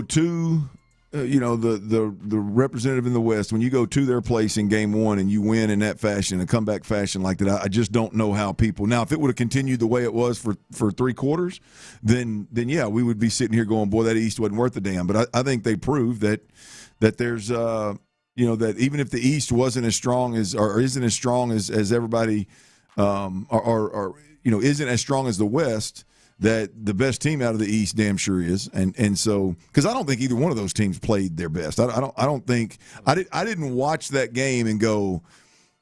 to, the representative in the West, when you go to their place in Game 1 and you win in that fashion, a comeback fashion like that, I just don't know how people. Now, if it would have continued the way it was for 3 quarters, then yeah, we would be sitting here going, boy, that East wasn't worth a damn. But I think they proved that there's that even if the East wasn't as strong as or isn't as strong as everybody isn't as strong as the West, that the best team out of the East damn sure is, and so because I don't think either one of those teams played their best. I don't think I didn't watch that game and go,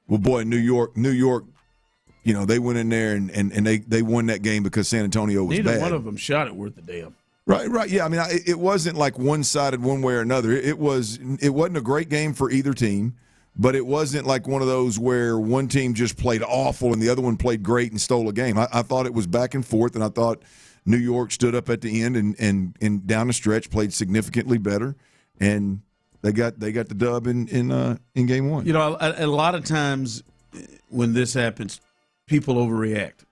well, boy, New York, they went in there and they won that game because San Antonio was neither bad. One of them shot it worth a damn. Right, yeah. It wasn't like one-sided one way or another. It wasn't a great game for either team. But it wasn't like one of those where one team just played awful and the other one played great and stole a game. I thought it was back and forth, and I thought New York stood up at the end and down the stretch played significantly better, and they got the dub in Game 1. A lot of times when this happens, people overreact.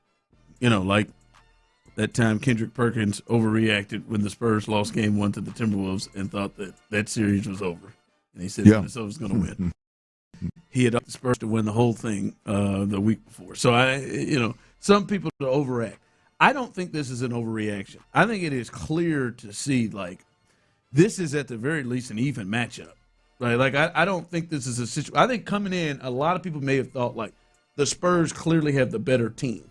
Like that time Kendrick Perkins overreacted when the Spurs lost Game 1 to the Timberwolves and thought that series was over, and he said Minnesota was going to win. He had up the Spurs to win the whole thing the week before. So some people overact. I don't think this is an overreaction. I think it is clear to see this is at the very least an even matchup, right? I don't think this is a situation. I think coming in, a lot of people may have thought the Spurs clearly have the better team.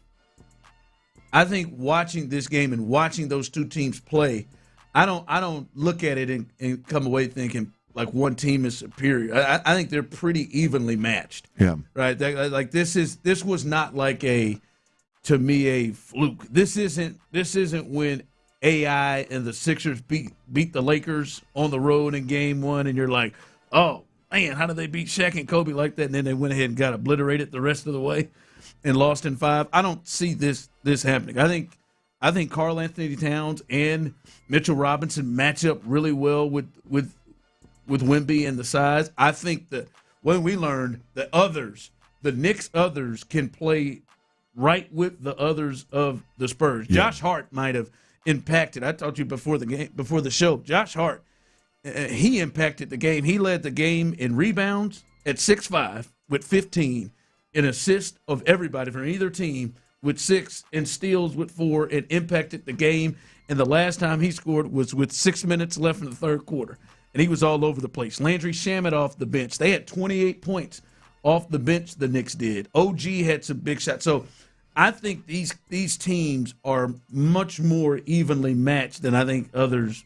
I think watching this game and watching those two teams play, I don't look at it and come away thinking one team is superior. I think they're pretty evenly matched. Yeah. Right. This was not to me a fluke. This isn't when AI and the Sixers beat the Lakers on the road in Game 1, and you're like, oh man, how did they beat Shaq and Kobe like that? And then they went ahead and got obliterated the rest of the way and lost in 5. I don't see this happening. I think Karl Anthony Towns and Mitchell Robinson match up really well with Wemby and the size. I think that when we learned the Knicks others can play right with the others of the Spurs. Yeah. Josh Hart might have impacted. I talked to you before the show. Josh Hart, he impacted the game. He led the game in rebounds at 6'5" with 15, in assists of everybody from either team with 6, and steals with 4, and impacted the game. And the last time he scored was with 6 minutes left in the third quarter. And he was all over the place. Landry Shamet off the bench. They had 28 points off the bench, the Knicks did. OG had some big shots. So I think these teams are much more evenly matched than I think others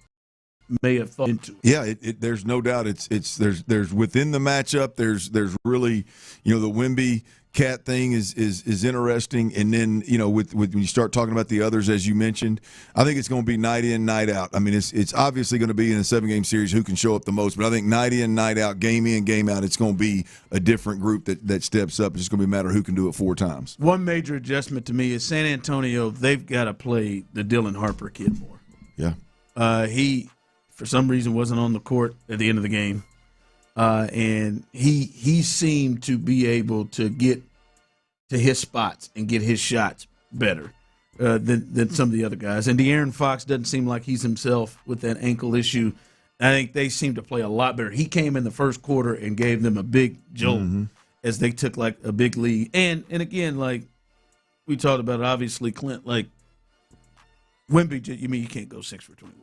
may have thought into. Yeah, there's no doubt. There's within the matchup. There's really, the Wemby Cat thing is interesting, and then with when you start talking about the others, as you mentioned, I think it's going to be night in, night out. I mean, it's obviously going to be in a 7-game series who can show up the most, but I think night in, night out, game in, game out, it's going to be a different group that steps up. It's just going to be a matter of who can do it 4 times. One major adjustment to me is San Antonio. They've got to play the Dylan Harper kid more. Yeah, he for some reason wasn't on the court at the end of the game. And he seemed to be able to get to his spots and get his shots better than some of the other guys. And De'Aaron Fox doesn't seem like he's himself with that ankle issue. I think they seem to play a lot better. He came in the first quarter and gave them a big jolt as they took like a big lead. And again, like we talked about, obviously, Clint, like Wemby, you mean you can't go 6 for 21?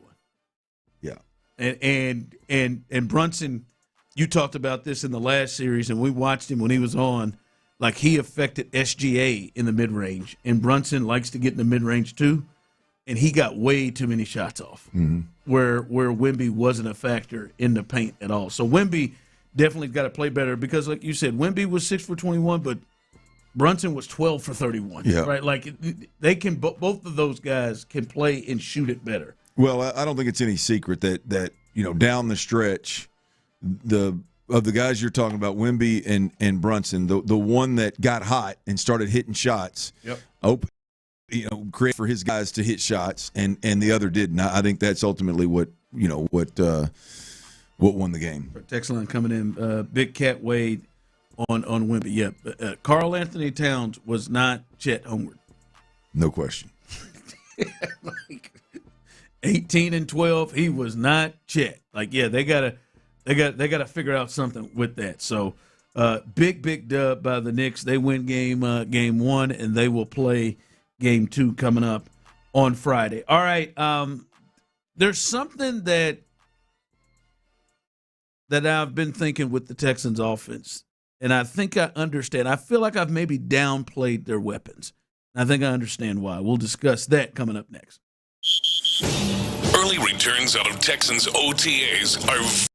Yeah. And Brunson. You talked about this in the last series, and we watched him when he was on. Like, he affected SGA in the mid-range, and Brunson likes to get in the mid-range too, and he got way too many shots off where Wemby wasn't a factor in the paint at all. So Wemby definitely got to play better because, like you said, Wemby was 6 for 21, but Brunson was 12 for 31. Yeah. Right? Like, they can both of those guys can play and shoot it better. Well, I don't think it's any secret that down the stretch, of the guys you're talking about, Wemby and Brunson, the one that got hot and started hitting shots, create for his guys to hit shots, and the other didn't. I think that's ultimately what won the game. Text line coming in, Big Cat Wade on Wemby. Yeah, Karl Anthony Towns was not Chet Holmgren. No question. 18 and 12, he was not Chet. Like, yeah, they gotta figure out something with that. So, big dub by the Knicks. They win game 1, and they will play game 2 coming up on Friday. All right, there's something that I've been thinking with the Texans offense, and I think I understand. I feel like I've maybe downplayed their weapons. I think I understand why. We'll discuss that coming up next. Early returns out of Texans OTAs are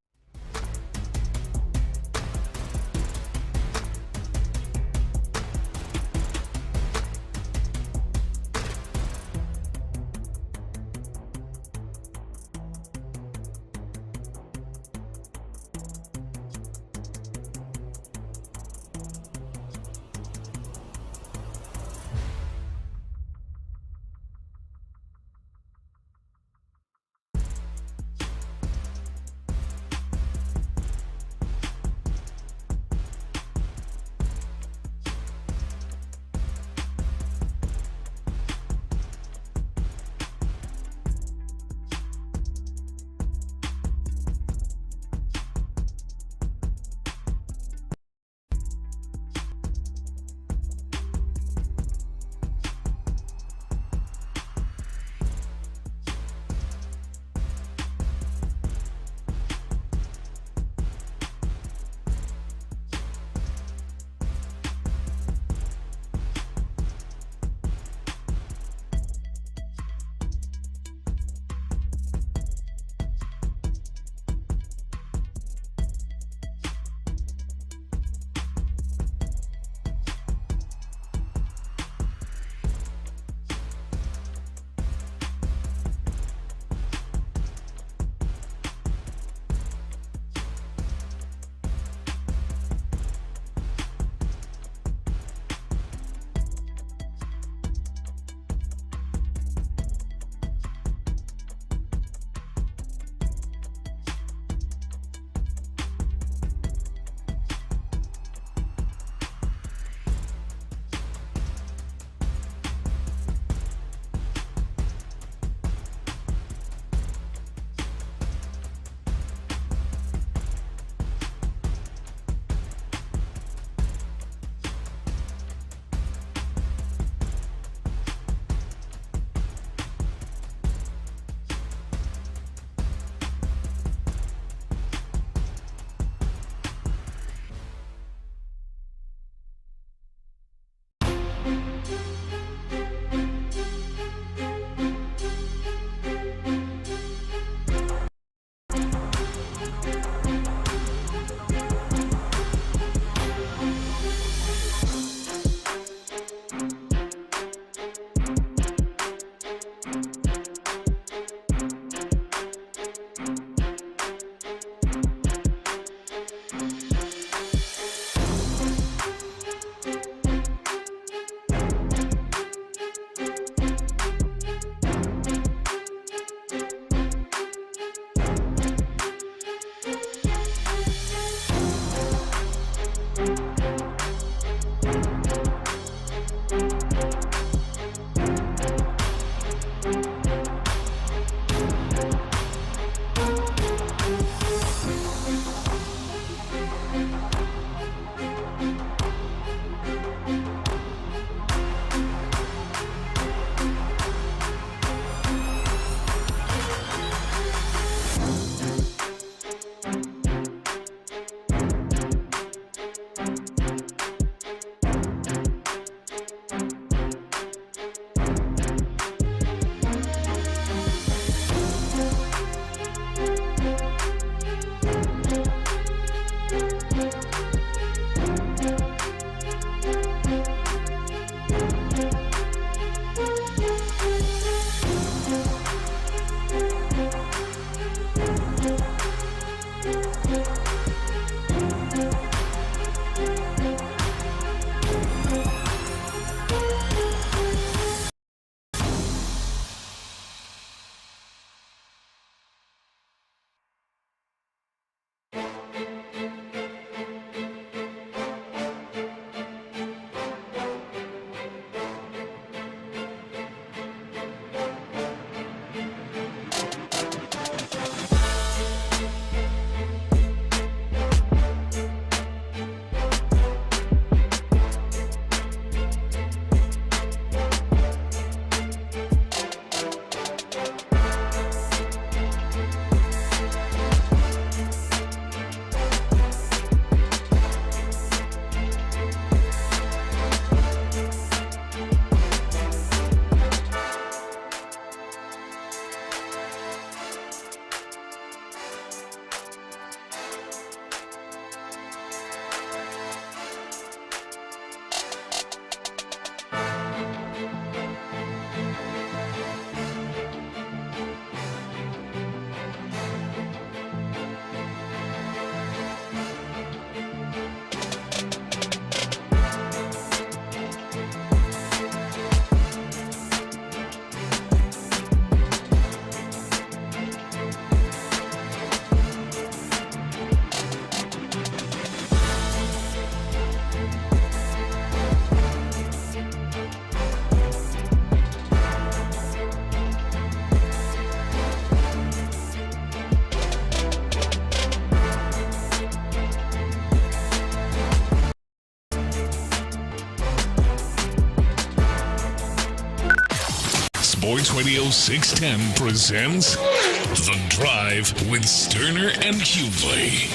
Sports Radio 610 presents The Drive with Stoerner and Hughley.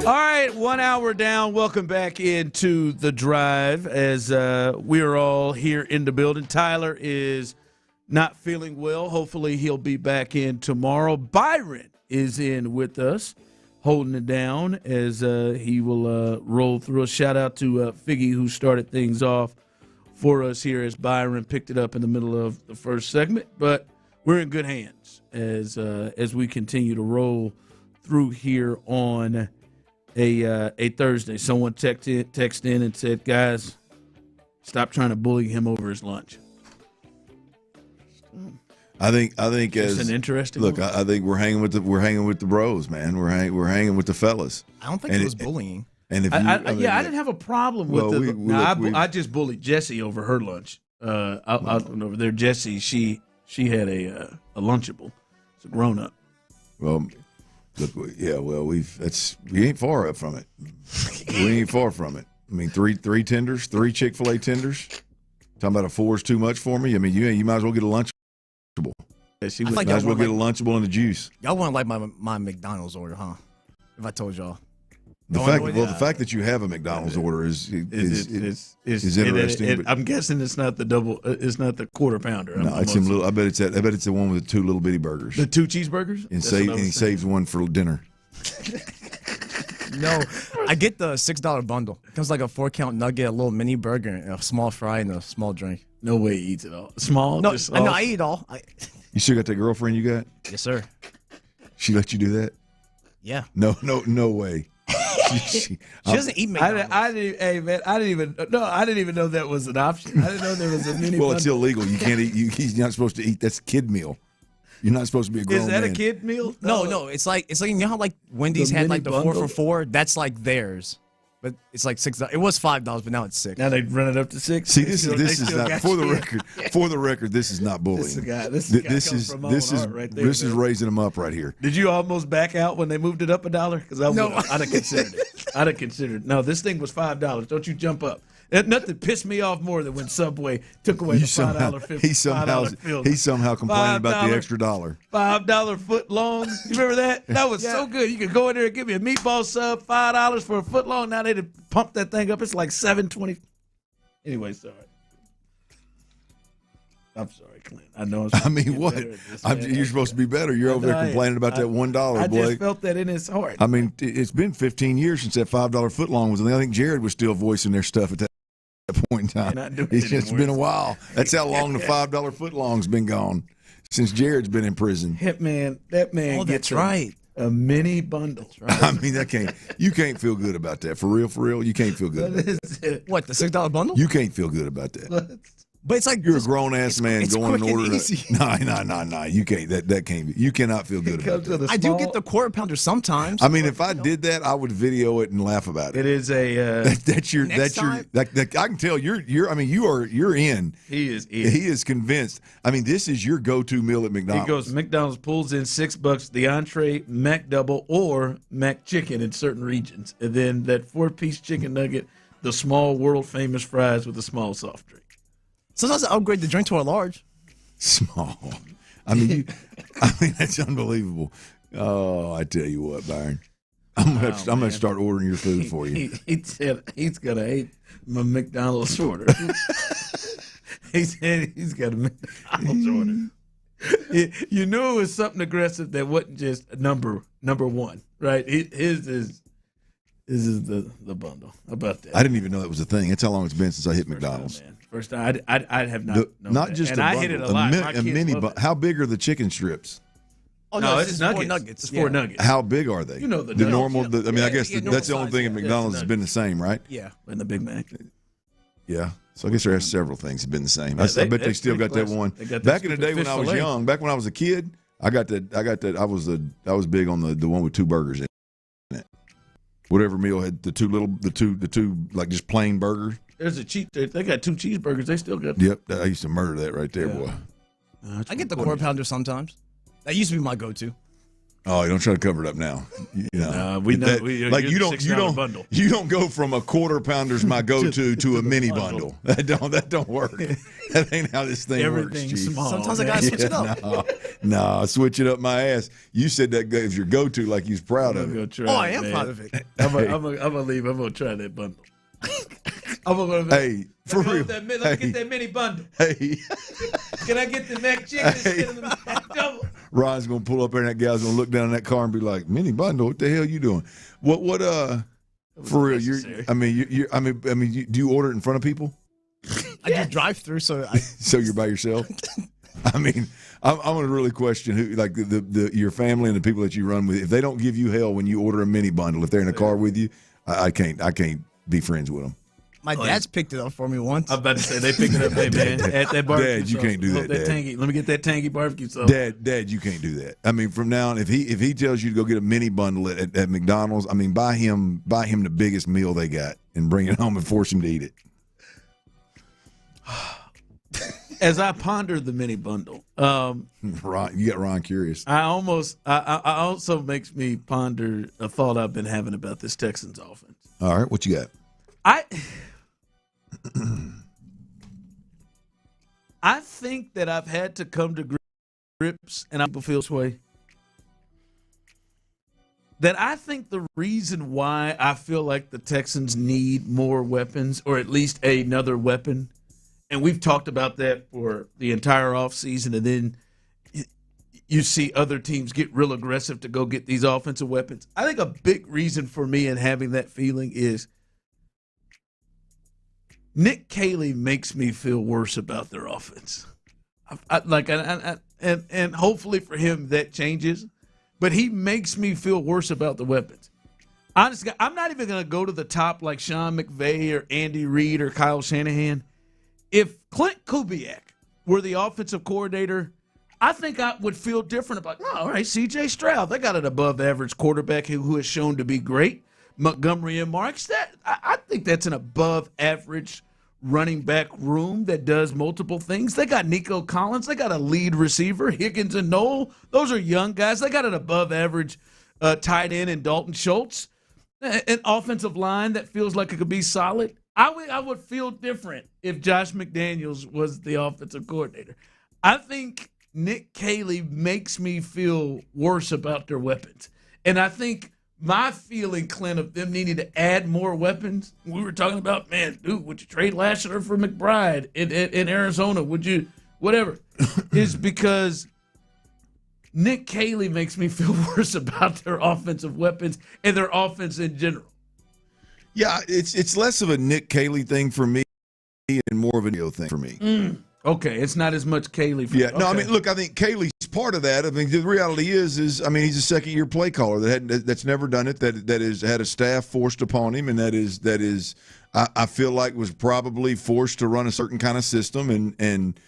All right, 1 hour down. Welcome back into The Drive as we are all here in the building. Tyler is not feeling well. Hopefully he'll be back in tomorrow. Byron is in with us, holding it down as he will roll through. A shout-out to Figgy, who started things off for us here as Byron picked it up in the middle of the first segment. But we're in good hands as we continue to roll through here on a Thursday. Someone texted in and said, "Guys, stop trying to bully him over his lunch." I think It's as an interesting look. one. I think we're hanging with the bros, man. We're hanging with the fellas. I don't think it was bullying. And if I didn't have a problem with Well, it. I just bullied Jessie over her lunch. Over there, Jessie, she had a Lunchable. It's a grown up. Well, look, yeah, well, we ain't far up from it. We ain't far from it. I mean, three tenders, 3 Chick-fil-A tenders. Talking about a 4 is too much for me. I mean, you might as well get a Lunchable. Yeah, she might as well get a Lunchable and a juice. Y'all want like my McDonald's order, huh? If I told y'all. The fact that you have a McDonald's order is interesting. I'm guessing it's not the double. It's not the quarter pounder. No, it's him little. I bet it's the one with the 2 little bitty burgers. The 2 cheeseburgers. And he saves one for dinner. No, I get the $6 bundle. It comes like a 4-count nugget, a little mini burger, and a small fry, and a small drink. No way he eats it all. Small? No, Just no, I eat all. You still got that girlfriend you got? Yes, sir. She let you do that? Yeah. No way. She doesn't eat McDonald's. I didn't even know that was an option. I didn't know there was a mini. Well, it's illegal. You can't eat. He's not supposed to eat. That's a kid meal. You're not supposed to be a grown man. Is that a kid meal? No. It's like you know how like Wendy's had like the bundle? 4 for $4. That's like theirs, but it's like $6. It was $5, but now it's $6. Now they run it up to $6. See, this is not for the record. For the record, this is not bullying. This is raising them up right here. Did you almost back out when they moved it up $1? Because I'd have considered it. I'd have considered. No, this thing was $5. Don't you jump up. Nothing pissed me off more than when Subway took away the $5 He somehow complaining about the extra $1. $5 foot long. You remember that? That was so good. You could go in there and give me a meatball sub, $5 for a foot long. Now they pump that thing up. It's like $7.20. Anyway, sorry. I'm sorry, Clint. I know. I mean, what? You're supposed to be better. You're over there complaining about that $1, I Blake. just felt that in his heart. I mean, it's been 15 years since that $5 footlong was. I think Jared was still voicing their stuff at that point in time. It's been a while. That's how long the $5 footlong's been gone since Jared's been in prison. That man gets right. A mini bundle. Right. I mean, you can't feel good about that. For real, you can't feel good about that. What, the $6 bundle? You can't feel good about that. But it's like you're a grown ass man going and ordering. No. You can't. That can't be. You cannot feel good about that. I do get the quarter pounder sometimes. I mean, if I did that, I would video it and laugh about it. It is a that's your. I can tell you're. I mean, you're in. He is in. He is convinced. I mean, this is your go-to meal at McDonald's. He goes. McDonald's pulls in $6, the entree, Mac double, or Mac chicken in certain regions, and then that 4-piece chicken nugget, the small world famous fries with a small soft drink. Sometimes I upgrade the drink to a large. Small. I mean, that's unbelievable. Oh, I tell you what, Byron. I'm gonna start ordering your food for you. He said he's gonna hate my McDonald's order. He said he's got a McDonald's order. You knew it was something aggressive that wasn't just number one, right? His is the bundle. How about that? I didn't even know that was a thing. That's how long it's been since I hit McDonald's. First time, I have not known not that. just and a I bundle, hit it a lot. a mini. How big are the chicken strips? Oh no, it's nuggets. 4 nuggets. It's 4 nuggets. How big are they? You know the normal. nuggets. I guess that's the only thing at McDonald's has been the same, right? Yeah, and the Big Mac. Yeah. So I guess there are several things have been the same. I bet they still got that one. Back in the day when I was young, back when I was a kid, I got that. I was big on the one with 2 burgers in it. whatever meal had the two like just plain burgers. There's a cheat. They got 2 cheeseburgers. They still got. Yep, I used to murder that right there, boy. I get the quarter pounder sometimes. That used to be my go-to. Oh, you don't try to cover it up now. You know, we know. You don't go from a quarter pounder's my go-to to a mini bundle. That don't work. That ain't how this thing works. Everything's small. Sometimes I gotta switch it up. No, switch it up my ass. You said that is your go-to, like he's proud of it. I am proud of it. I'm gonna leave. I'm gonna try that bundle. Hey, for real. Let me get that mini bundle. Hey, can I get the mac chicken instead of the mac double? Ron's gonna pull up there, and that guy's gonna look down in that car and be like, "Mini bundle? What the hell you doing? What? For real? Do you order it in front of people? I do drive-through, so so you're by yourself. I mean, I'm gonna really question who, like your family and the people that you run with. If they don't give you hell when you order a mini bundle, if they're in a car with you, I can't be friends with them. My dad's picked it up for me once. I'm about to say they picked it up, hey man, at that barbecue. Dad, you can't do that. Dad. Let me get that tangy barbecue sauce. Dad, you can't do that. I mean, from now on, if he tells you to go get a mini bundle at McDonald's, I mean, buy him the biggest meal they got and bring it home and force him to eat it. As I ponder the mini bundle, Ron, you got Ron curious. I also makes me ponder a thought I've been having about this Texans offense. All right, what you got? I think that I've had to come to grips, and I feel this way, that I think the reason why I feel like the Texans need more weapons, or at least another weapon, and we've talked about that for the entire offseason, and then you see other teams get real aggressive to go get these offensive weapons. I think a big reason for me in having that feeling is Nick Caley makes me feel worse about their offense. And hopefully for him that changes, but he makes me feel worse about the weapons. Honestly, I'm not even going to go to the top like Sean McVay or Andy Reid or Kyle Shanahan. If Clint Kubiak were the offensive coordinator, I think I would feel different about, all right, C.J. Stroud, they got an above-average quarterback who has shown to be great. Montgomery and Marks, I think that's an above-average running back room that does multiple things. They got Nico Collins. They got a lead receiver, Higgins and Noel. Those are young guys. They got an above-average tight end in Dalton Schultz. An offensive line that feels like it could be solid. I would feel different if Josh McDaniels was the offensive coordinator. I think Nick Caley makes me feel worse about their weapons. And I think my feeling, Clint, of them needing to add more weapons, we were talking about, man, dude, would you trade Lassiter for McBride in Arizona? Would you, whatever, is because Nick Caley makes me feel worse about their offensive weapons and their offense in general. Yeah, it's less of a Nick Caley thing for me and more of a Neo thing for me. Okay, it's not as much Caley. No, I mean, look, I think Caley's part of that. I mean, the reality is, I mean, he's a second-year play caller that's never done it. That has had a staff forced upon him, and that is, I feel like was probably forced to run a certain kind of system. And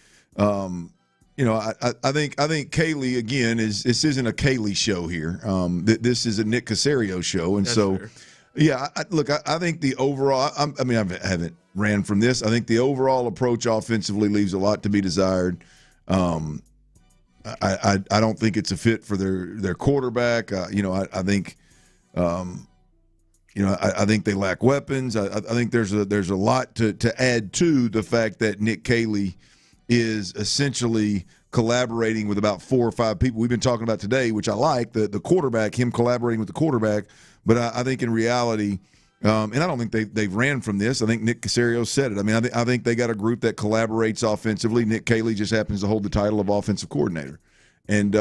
you know, I think Caley again this isn't a Caley show here. This is a Nick Caserio show, and that's so. Fair. Yeah, I think the overall. I mean, I haven't ran from this. I think the overall approach offensively leaves a lot to be desired. I don't think it's a fit for their quarterback. You know, I think, I think they lack weapons. I think there's a lot to add to the fact that Nick Caley is essentially collaborating with about 4 or 5 people we've been talking about today, which I like, the quarterback, him collaborating with the quarterback. But I think in reality, and I don't think they've ran from this. I think Nick Caserio said it. I mean, I think they got a group that collaborates offensively. Nick Caley just happens to hold the title of offensive coordinator. And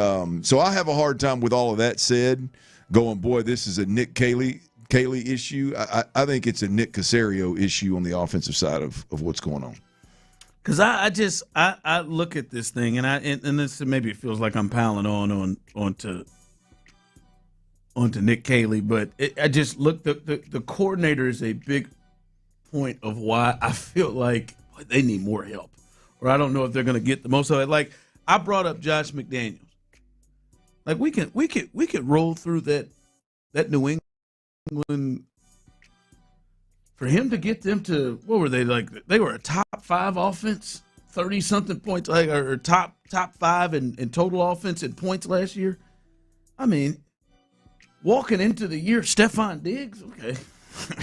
so I have a hard time with all of that said, going, boy, this is a Nick Caley issue. I think it's a Nick Caserio issue on the offensive side of what's going on. Because I look at this thing, and this maybe it feels like I'm piling onto Nick Caley, but I just look, the coordinator is a big point of why I feel like they need more help, or I don't know if they're going to get the most of it. Like I brought up Josh McDaniels, like we could roll through that New England for him to get them to, what were they like? They were a top 5 offense, 30-something points, like, or top 5 in total offense and points last year. I mean, walking into the year, Stephon Diggs, okay,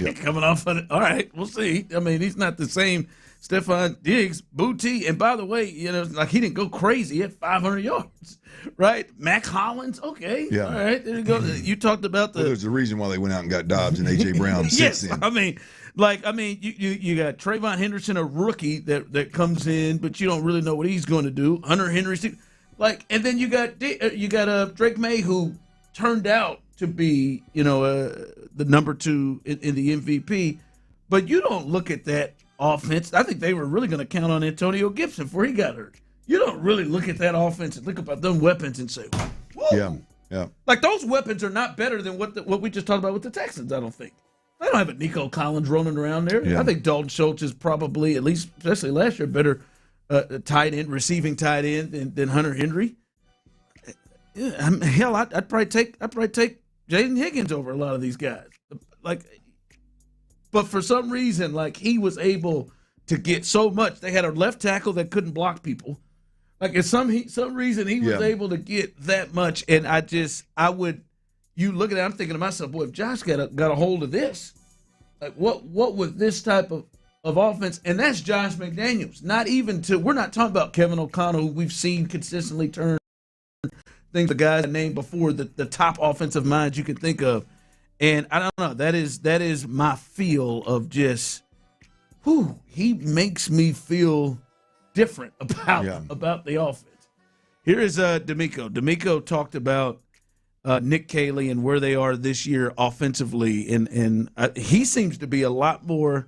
yep. Coming off of it. All right, we'll see. I mean, he's not the same Stephon Diggs, Booty, and by the way, like he didn't go crazy. He had 500 yards, right? Mac Hollins, okay, yeah. All right, there you go. You talked about the. Well, there's a reason why they went out and got Dobbs and A.J. Brown. Yes, in. I mean, you got Trayvon Henderson, a rookie that comes in, but you don't really know what he's going to do. Hunter Henry, and then you got Drake May, who turned out to be the number 2 in the MVP, but you don't look at that offense. I think they were really going to count on Antonio Gibson before he got hurt. You don't really look at that offense and look about them weapons and say, whoa. Yeah. Like those weapons are not better than what we just talked about with the Texans, I don't think. They don't have a Nico Collins rolling around there. Yeah. I think Dalton Schultz is probably, at least especially last year, better receiving tight end than Hunter Henry. Hell, I'd probably take Jaden Higgins over a lot of these guys. But for some reason, he was able to get so much. They had a left tackle that couldn't block people. For some reason, he was able to get that much. And you look at it, I'm thinking to myself, boy, if Josh got a hold of this, what was this type of offense? And that's Josh McDaniels. We're not talking about Kevin O'Connell, who we've seen consistently turn things, the guys I named before, the top offensive minds you could think of. And I don't know, that is my feel of just, he makes me feel different about the offense. Here is D'Amico. D'Amico talked about Nick Caley and where they are this year offensively, and he seems to be a lot more,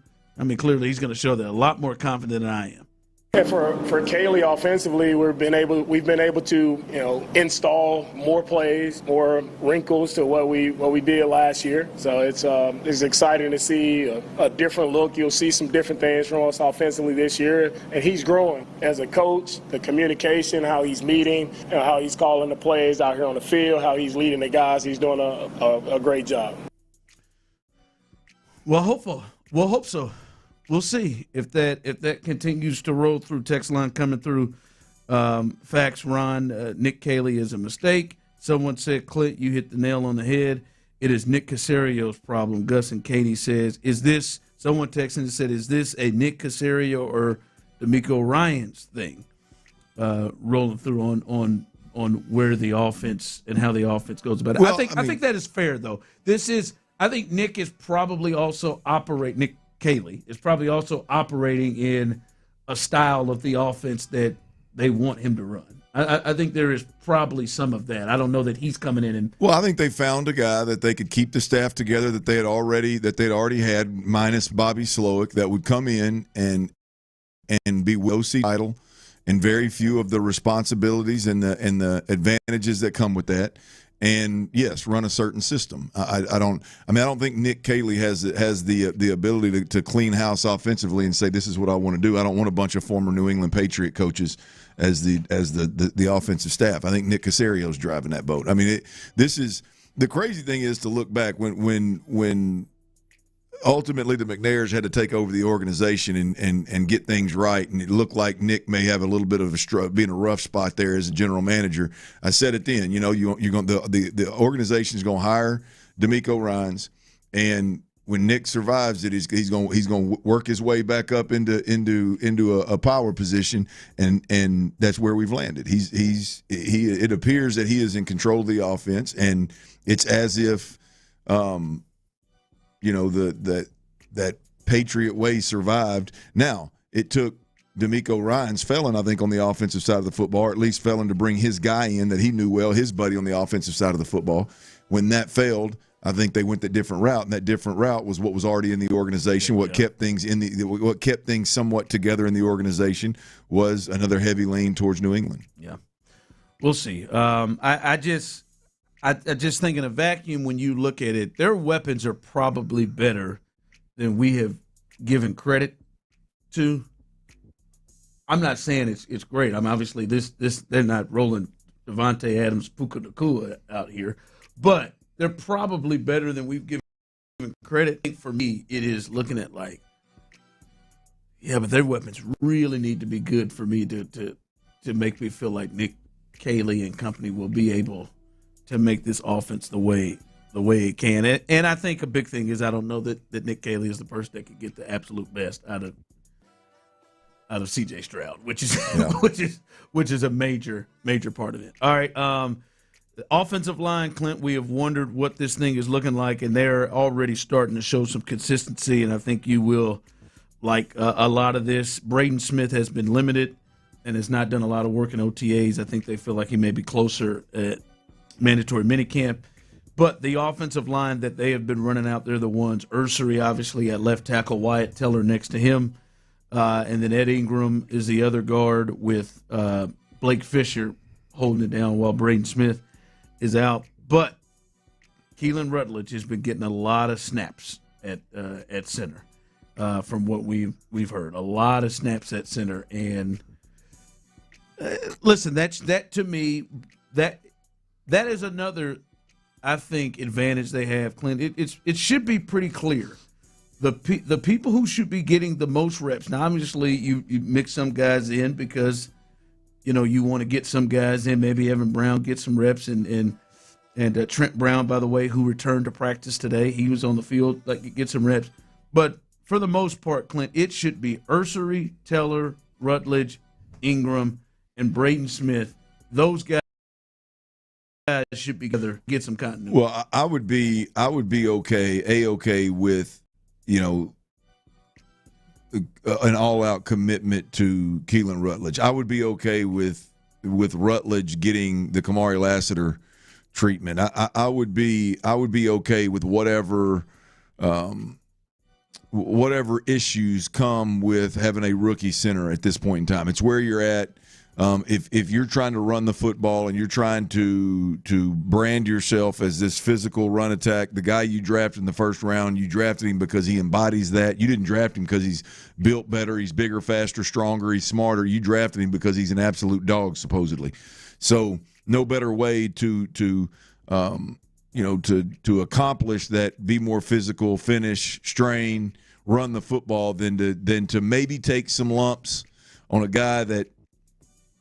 clearly he's going to show that, a lot more confident than I am. Yeah, for Caley offensively, we've been able to install more plays, more wrinkles to what we did last year. So it's exciting to see a different look. You'll see some different things from us offensively this year, and he's growing as a coach. The communication, how he's meeting, how he's calling the plays out here on the field, how he's leading the guys. He's doing a great job. Well, we'll hope so. We'll see if that continues to roll through. Text line coming through. Facts, Ron. Nick Caley is a mistake. Someone said, Clint, you hit the nail on the head. It is Nick Casario's problem. Gus and Katie says, someone texting and said, is this a Nick Casario or D'Amico Ryan's thing? Rolling through on where the offense and how the offense goes about it. Well, I think that is fair, though. I think Nick is probably also Nick Caley is probably also operating in a style of the offense that they want him to run. I think there is probably some of that. I don't know that he's coming in and. Well, I think they found a guy that they could keep the staff together that they'd already had, minus Bobby Slowick, that would come in and be OC title, and very few of the responsibilities and the advantages that come with that. And yes, run a certain system. I don't think Nick Caley has the ability to clean house offensively and say this is what I want to do. I don't want a bunch of former New England Patriot coaches as the offensive staff. I think Nick Casario's driving that boat. This is the crazy thing is to look back when ultimately the McNairs had to take over the organization and get things right, and it looked like Nick may have a little bit of being a rough spot there as a general manager. I said it then, you're going the organization's going to hire D'Amico Ryans, and when Nick survives it, he's going to work his way back up into a power position, and that's where we've landed. It appears that he is in control of the offense, and it's as if that Patriot way survived. Now, it took D'Amico Ryan's felon, I think, on the offensive side of the football, or at least felon to bring his guy in that he knew well, his buddy on the offensive side of the football. When that failed, I think they went the different route, and that different route was what was already in the organization. What kept things somewhat together in the organization was another heavy lean towards New England. Yeah, we'll see. I just think in a vacuum, when you look at it, their weapons are probably better than we have given credit to. I'm not saying it's great. Obviously they're not rolling Devontae Adams, Puka Nacua out here, but they're probably better than we've given credit. For me, it is looking at like, yeah, but their weapons really need to be good for me to make me feel like Nick Caley and company will be able to make this offense the way it can. And I think a big thing is I don't know that Nick Caley is the person that can get the absolute best out of C.J. Stroud, which is a major part of it. All right, the offensive line, Clint. We have wondered what this thing is looking like, and they're already starting to show some consistency. And I think you will like a lot of this. Braden Smith has been limited and has not done a lot of work in OTAs. I think they feel like he may be closer at mandatory minicamp. But the offensive line that they have been running out, they're the ones. Ursery, obviously, at left tackle, Wyatt Teller next to him. And then Ed Ingram is the other guard with Blake Fisher holding it down while Braden Smith is out. But Keelan Rutledge has been getting a lot of snaps at center from what we've heard. A lot of snaps at center. And listen, that to me, that is another, I think, advantage they have, Clint. It should be pretty clear. The people who should be getting the most reps. Now, obviously, you mix some guys in because, you want to get some guys in. Maybe Evan Brown gets some reps, and Trent Brown, by the way, who returned to practice today, he was on the field, get some reps. But for the most part, Clint, it should be Ursery, Teller, Rutledge, Ingram, and Braden Smith. Those guys should be together, get some continuity. Well, I would be okay with, an all-out commitment to Keelan Rutledge. I would be okay with Rutledge getting the Kamari Lassiter treatment. I would be okay with whatever issues come with having a rookie center at this point in time. It's where you're at. If you're trying to run the football and you're trying to brand yourself as this physical run attack, the guy you drafted in the first round, you drafted him because he embodies that. You didn't draft him because he's built better, he's bigger, faster, stronger, he's smarter. You drafted him because he's an absolute dog, supposedly. So no better way to accomplish that, be more physical, finish, strain, run the football than to maybe take some lumps on a guy that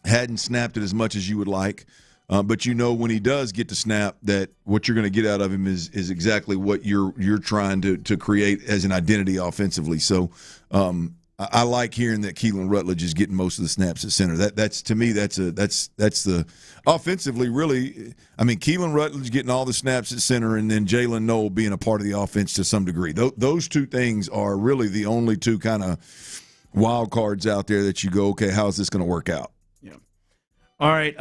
hadn't snapped it as much as you would like, but when he does get to snap, that what you're going to get out of him is exactly what you're trying to create as an identity offensively. So I like hearing that Keelan Rutledge is getting most of the snaps at center. That's to me that's the offensively really. I mean, Keelan Rutledge getting all the snaps at center, and then Jalen Noel being a part of the offense to some degree. Those two things are really the only two kind of wild cards out there that you go, okay, how is this going to work out? All right,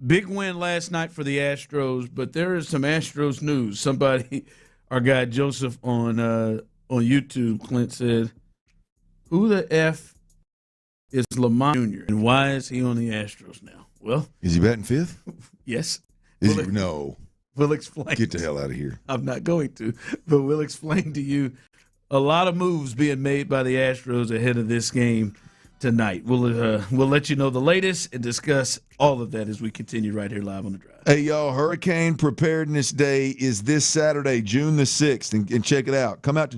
big win last night for the Astros, but there is some Astros news. Somebody, our guy Joseph on YouTube, Clint said, "Who the F is Lamont Jr. and why is he on the Astros now?" Well, is he batting fifth? Yes. No. We'll explain. Get the hell out of here. I'm not going to, but we'll explain to you a lot of moves being made by the Astros ahead of this game tonight. We'll let you know the latest and discuss all of that as we continue right here live on The Drive. Hey, y'all, Hurricane Preparedness Day is this Saturday, June the 6th, and check it out. Come out to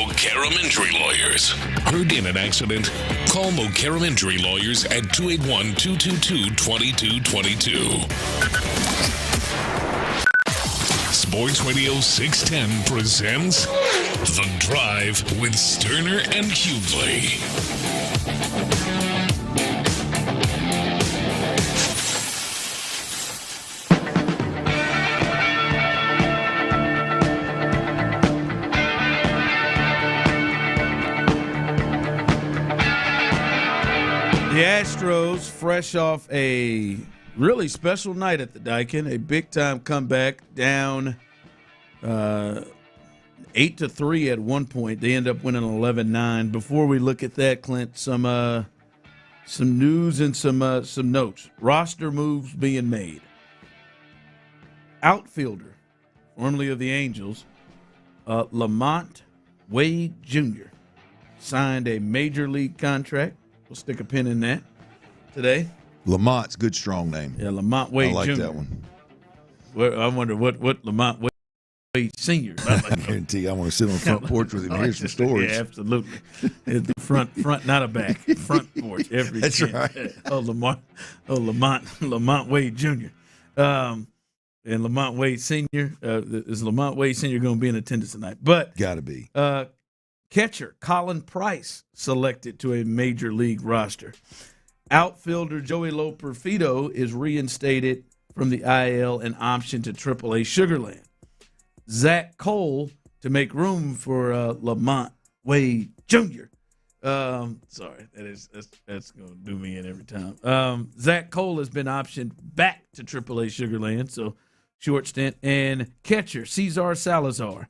Mokaram Injury Lawyers. Heard in an accident? Call Mokaram Injury Lawyers at 281-222-2222. Sports Radio 610 presents The Drive with Stoerner and Hughley. The Astros, fresh off a really special night at the Daikin, a big-time comeback, down 8-3 at one point. They end up winning 11-9. Before we look at that, Clint, some news and some notes. Roster moves being made. Outfielder, formerly of the Angels, Lamont Wade Jr. signed a major league contract. We'll stick a pin in that today. Lamont's good, strong name. Yeah, Lamont Wade Jr. I like that one. Well, I wonder what Lamont Wade Sr. I guarantee I want to sit on the front porch with him and hear some stories. Yeah, absolutely. It'd be front, not a back. Front porch every That's chance. right. Lamont Wade Jr. And Lamont Wade Sr. Is Lamont Wade Sr. going to be in attendance tonight? But got to be. Catcher Colin Price selected to a major league roster. Outfielder Joey Loperfido is reinstated from the IL and optioned to AAA Sugarland. Zach Cole to make room for Lamont Wade Jr. Sorry, that's going to do me in every time. Zach Cole has been optioned back to AAA Sugarland, so short stint. And catcher Cesar Salazar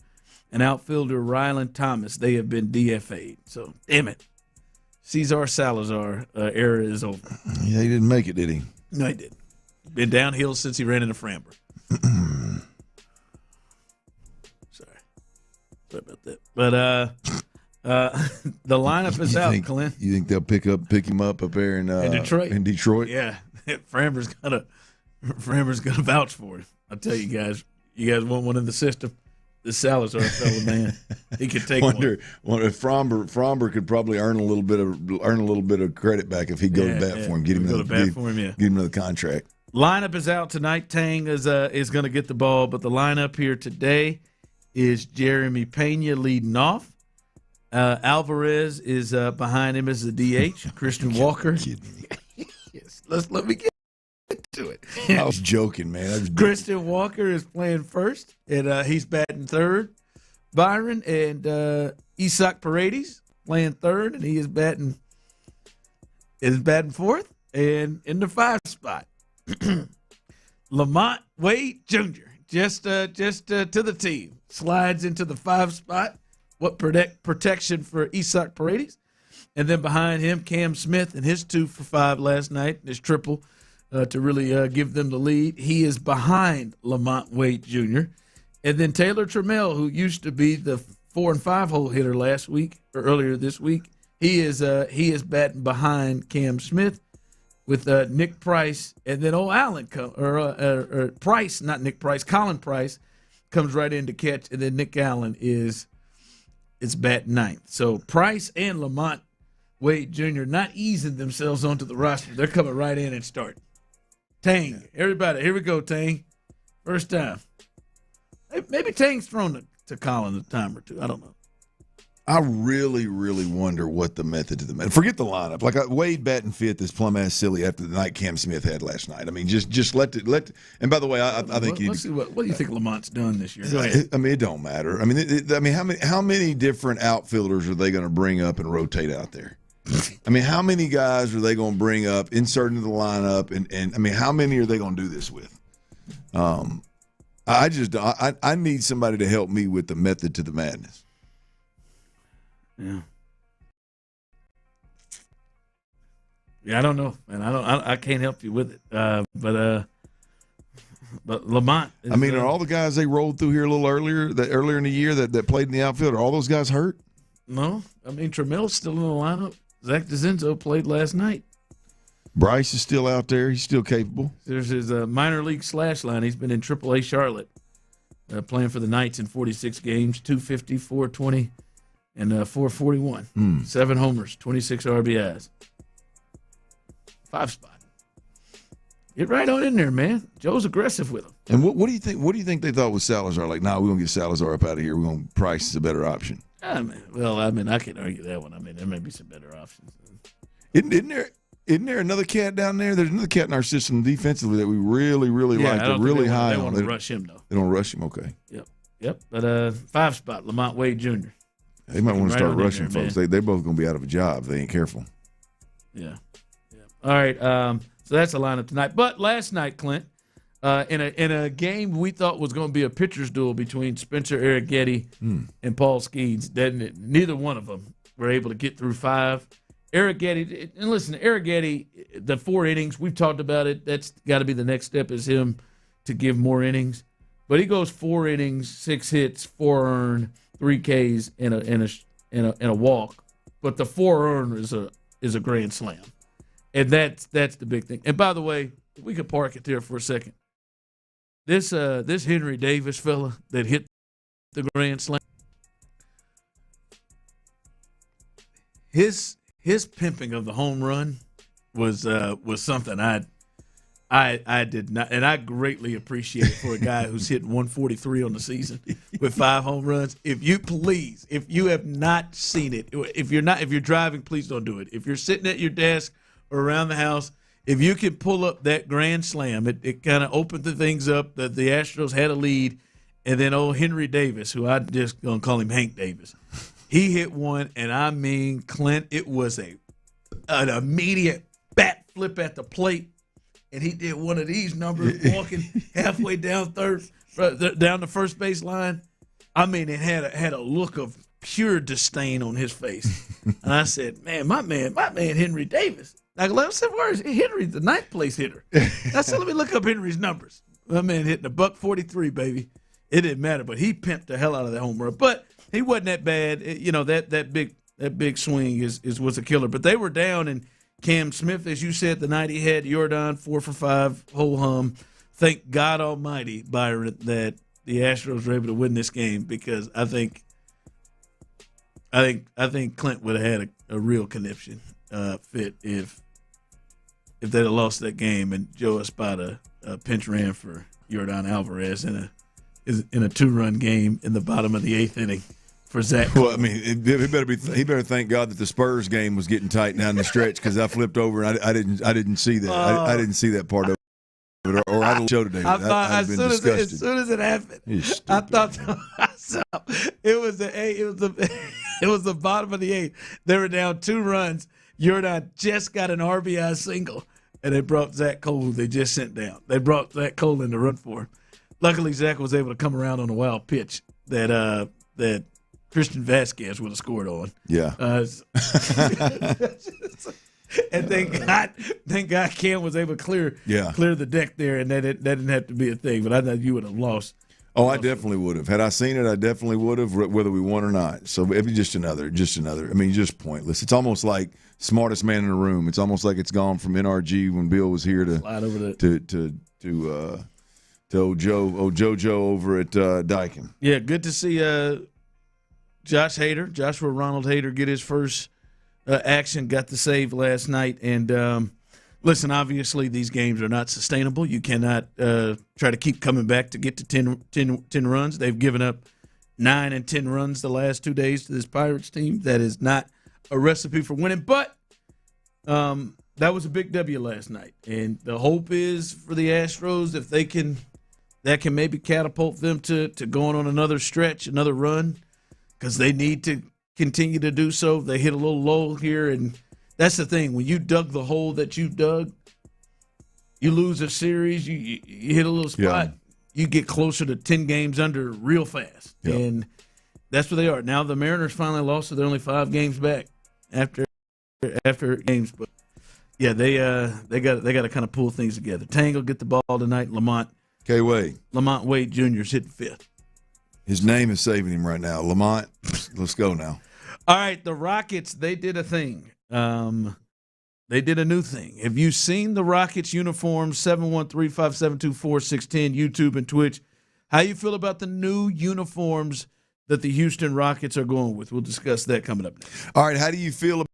and outfielder Rylan Thomas, they have been DFA'd. So, damn it. Cesar Salazar era is over. Yeah, he didn't make it, did he? No, he didn't. Been downhill since he ran into Framber. Sorry about that. But the lineup is out, Clint. You think they'll pick him up there in Detroit? In Detroit? Yeah. Framber's gonna vouch for it. I'll tell you guys. You guys want one in the system? The Salazar fella, man, he could take one. Wonder if Framber could probably earn a little bit of credit back if he'd go to bat for him. Get him another contract. Lineup is out tonight. Tang is going to get the ball, but the lineup here today is Jeremy Pena leading off. Alvarez is behind him as the DH. Christian Walker. Yes, let me get to it. I was joking, man. Christian Walker is playing first, and he's batting third. Byron and Isaac Paredes playing third, and he is batting fourth and in the 5 spot. Lamont Wade Jr. just to the team slides into the 5 spot. What protection for Isaac Paredes, and then behind him Cam Smith and his 2 for 5 last night, his triple. To really give them the lead. He is behind Lamont Wade Jr. And then Taylor Trammell, who used to be the 4 and 5 hole hitter last week or earlier this week, he is batting behind Cam Smith with Nick Price, and then Price, not Nick Price, Colin Price comes right in to catch, and then Nick Allen is batting 9th. So Price and Lamont Wade Jr. not easing themselves onto the roster. They're coming right in and starting. Tang, everybody, here we go, Tang. First time. Maybe Tang's thrown to Colin a time or two. I don't know. I really, really wonder what the method to the – forget the lineup. Like Wade batting 5th is plumb-ass silly after the night Cam Smith had last night. I mean, just let – and by the way, I think – what do you think Lamont's done this year? Go ahead. I mean, it don't matter. I mean, how many different outfielders are they going to bring up and rotate out there? I mean, how many guys are they going to bring up, insert into the lineup, and I mean, how many are they going to do this with? I need somebody to help me with the method to the madness. Yeah. Yeah, I don't know, man. I can't help you with it. But Lamont. I mean, are all the guys they rolled through here a little earlier in the year that played in the outfield, are all those guys hurt? No, I mean Trammell's still in the lineup. Zach DeZenzo played last night. Bryce is still out there. He's still capable. There's his minor league slash line. He's been in AAA Charlotte, playing for the Knights in 46 games, 250, 420, and 441. 7 homers, 26 RBIs. 5 spot. Get right on in there, man. Joe's aggressive with him. And what do you think? What do you think they thought with Salazar? Like, we're gonna get Salazar up out of here. We're gonna Price is a better option. I can argue that one. There may be some better options. Isn't there another cat down there? There's another cat in our system defensively that we really like. They're really high on. They want to rush him though. They don't rush him. Okay. Yep. But 5 spot, Lamont Wade Jr. They might want to start rushing there, folks. They're both gonna be out of a job if they ain't careful. Yeah. All right. So that's the lineup tonight. But last night, Clint, in a game we thought was going to be a pitcher's duel between Spencer Arrighetti and Paul Skeens, neither one of them were able to get through 5. Arrighetti, and listen, Arrighetti, the 4 innings, we've talked about it. That's got to be the next step is him to give more innings. But he goes 4 innings, 6 hits, 4 earned, 3 Ks, and a walk. But the 4 earned is a grand slam. And that's the big thing. And by the way, if we could park it there for a second. This Henry Davis fella that hit the grand slam, his pimping of the home run was something I did not, and I greatly appreciate it for a guy who's hitting 143 on the season with 5 home runs. If you have not seen it, if you're driving, please don't do it. If you're sitting at your desk or around the house, if you can pull up that grand slam, it kind of opened the things up. The Astros had a lead, and then old Henry Davis, who I'm just going to call him Hank Davis, he hit one, and I mean, Clint, it was an immediate bat flip at the plate, and he did one of these numbers walking halfway down the first base line. I mean, it had a look of pure disdain on his face. And I said, man, my man Henry Davis. Like, I said, where is Henry, the 9th place hitter? I said, let me look up Henry's numbers. My man hitting $143, baby. It didn't matter, but he pimped the hell out of that home run. But he wasn't that bad. That big swing was a killer. But they were down, and Cam Smith, as you said, the night he had Jordan 4 for 5, whole hum. Thank God Almighty, Byron, that the Astros were able to win this game, because I think Clint would have had a real conniption fit if they'd have lost that game and Joe Espada pinch ran for Jordan Alvarez in a 2-run game in the bottom of the 8th inning for Zach. Well, I mean, he better thank God that the Spurs game was getting tight down the stretch, because I flipped over and I didn't see that. I didn't see that part of it, or I'd show today. I thought as soon as it happened, I thought it was the bottom of the 8th. They were down 2 runs. Jordan just got an RBI single, and they brought Zach Cole, who they just sent down. They brought Zach Cole in to run for him. Luckily, Zach was able to come around on a wild pitch that Christian Vasquez would have scored on. Yeah. And thank God Cam was able to clear the deck there, and that didn't have to be a thing. But I thought you would have lost. Oh, I definitely would have. Had I seen it, I definitely would have, whether we won or not. So it'd be just another. I mean, just pointless. It's almost like smartest man in the room. It's almost like it's gone from NRG when Bill was here to slide over to old JoJo over at Daikin. Yeah, good to see Joshua Ronald Hader, get his first action. Got the save last night, and. Listen, obviously these games are not sustainable. You cannot try to keep coming back to get to 10 runs. They've given up 9 and 10 runs the last 2 days to this Pirates team. That is not a recipe for winning. But that was a big W last night. And the hope is for the Astros, if that can maybe catapult them to going on another stretch, another run, because they need to continue to do so. They hit a little low here, and that's the thing. When you dug the hole that you dug, you lose a series, you hit a little spot, you get closer to 10 games under real fast. Yep. And that's where they are. Now the Mariners finally lost, so they're only 5 games back after games. But, yeah, they got to kind of pull things together. Tangle get the ball tonight. Lamont Wade Jr. is hitting 5th. His name is saving him right now. Lamont, let's go now. All right, the Rockets, they did a thing. They did a new thing. Have you seen the Rockets uniforms? 713-572-4610, YouTube and Twitch. How you feel about the new uniforms that the Houston Rockets are going with. We'll discuss that coming up next. All right, how do you feel about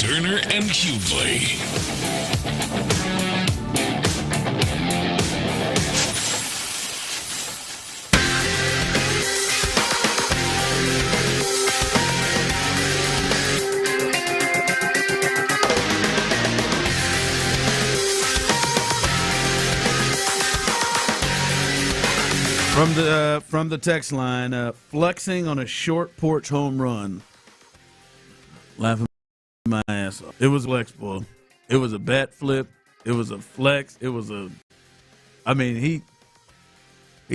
Stoerner and Hughley. From the text line, flexing on a short porch home run. Laughing my ass off. It was flex, boy. It was a bat flip. It was a flex. It was a. I mean, he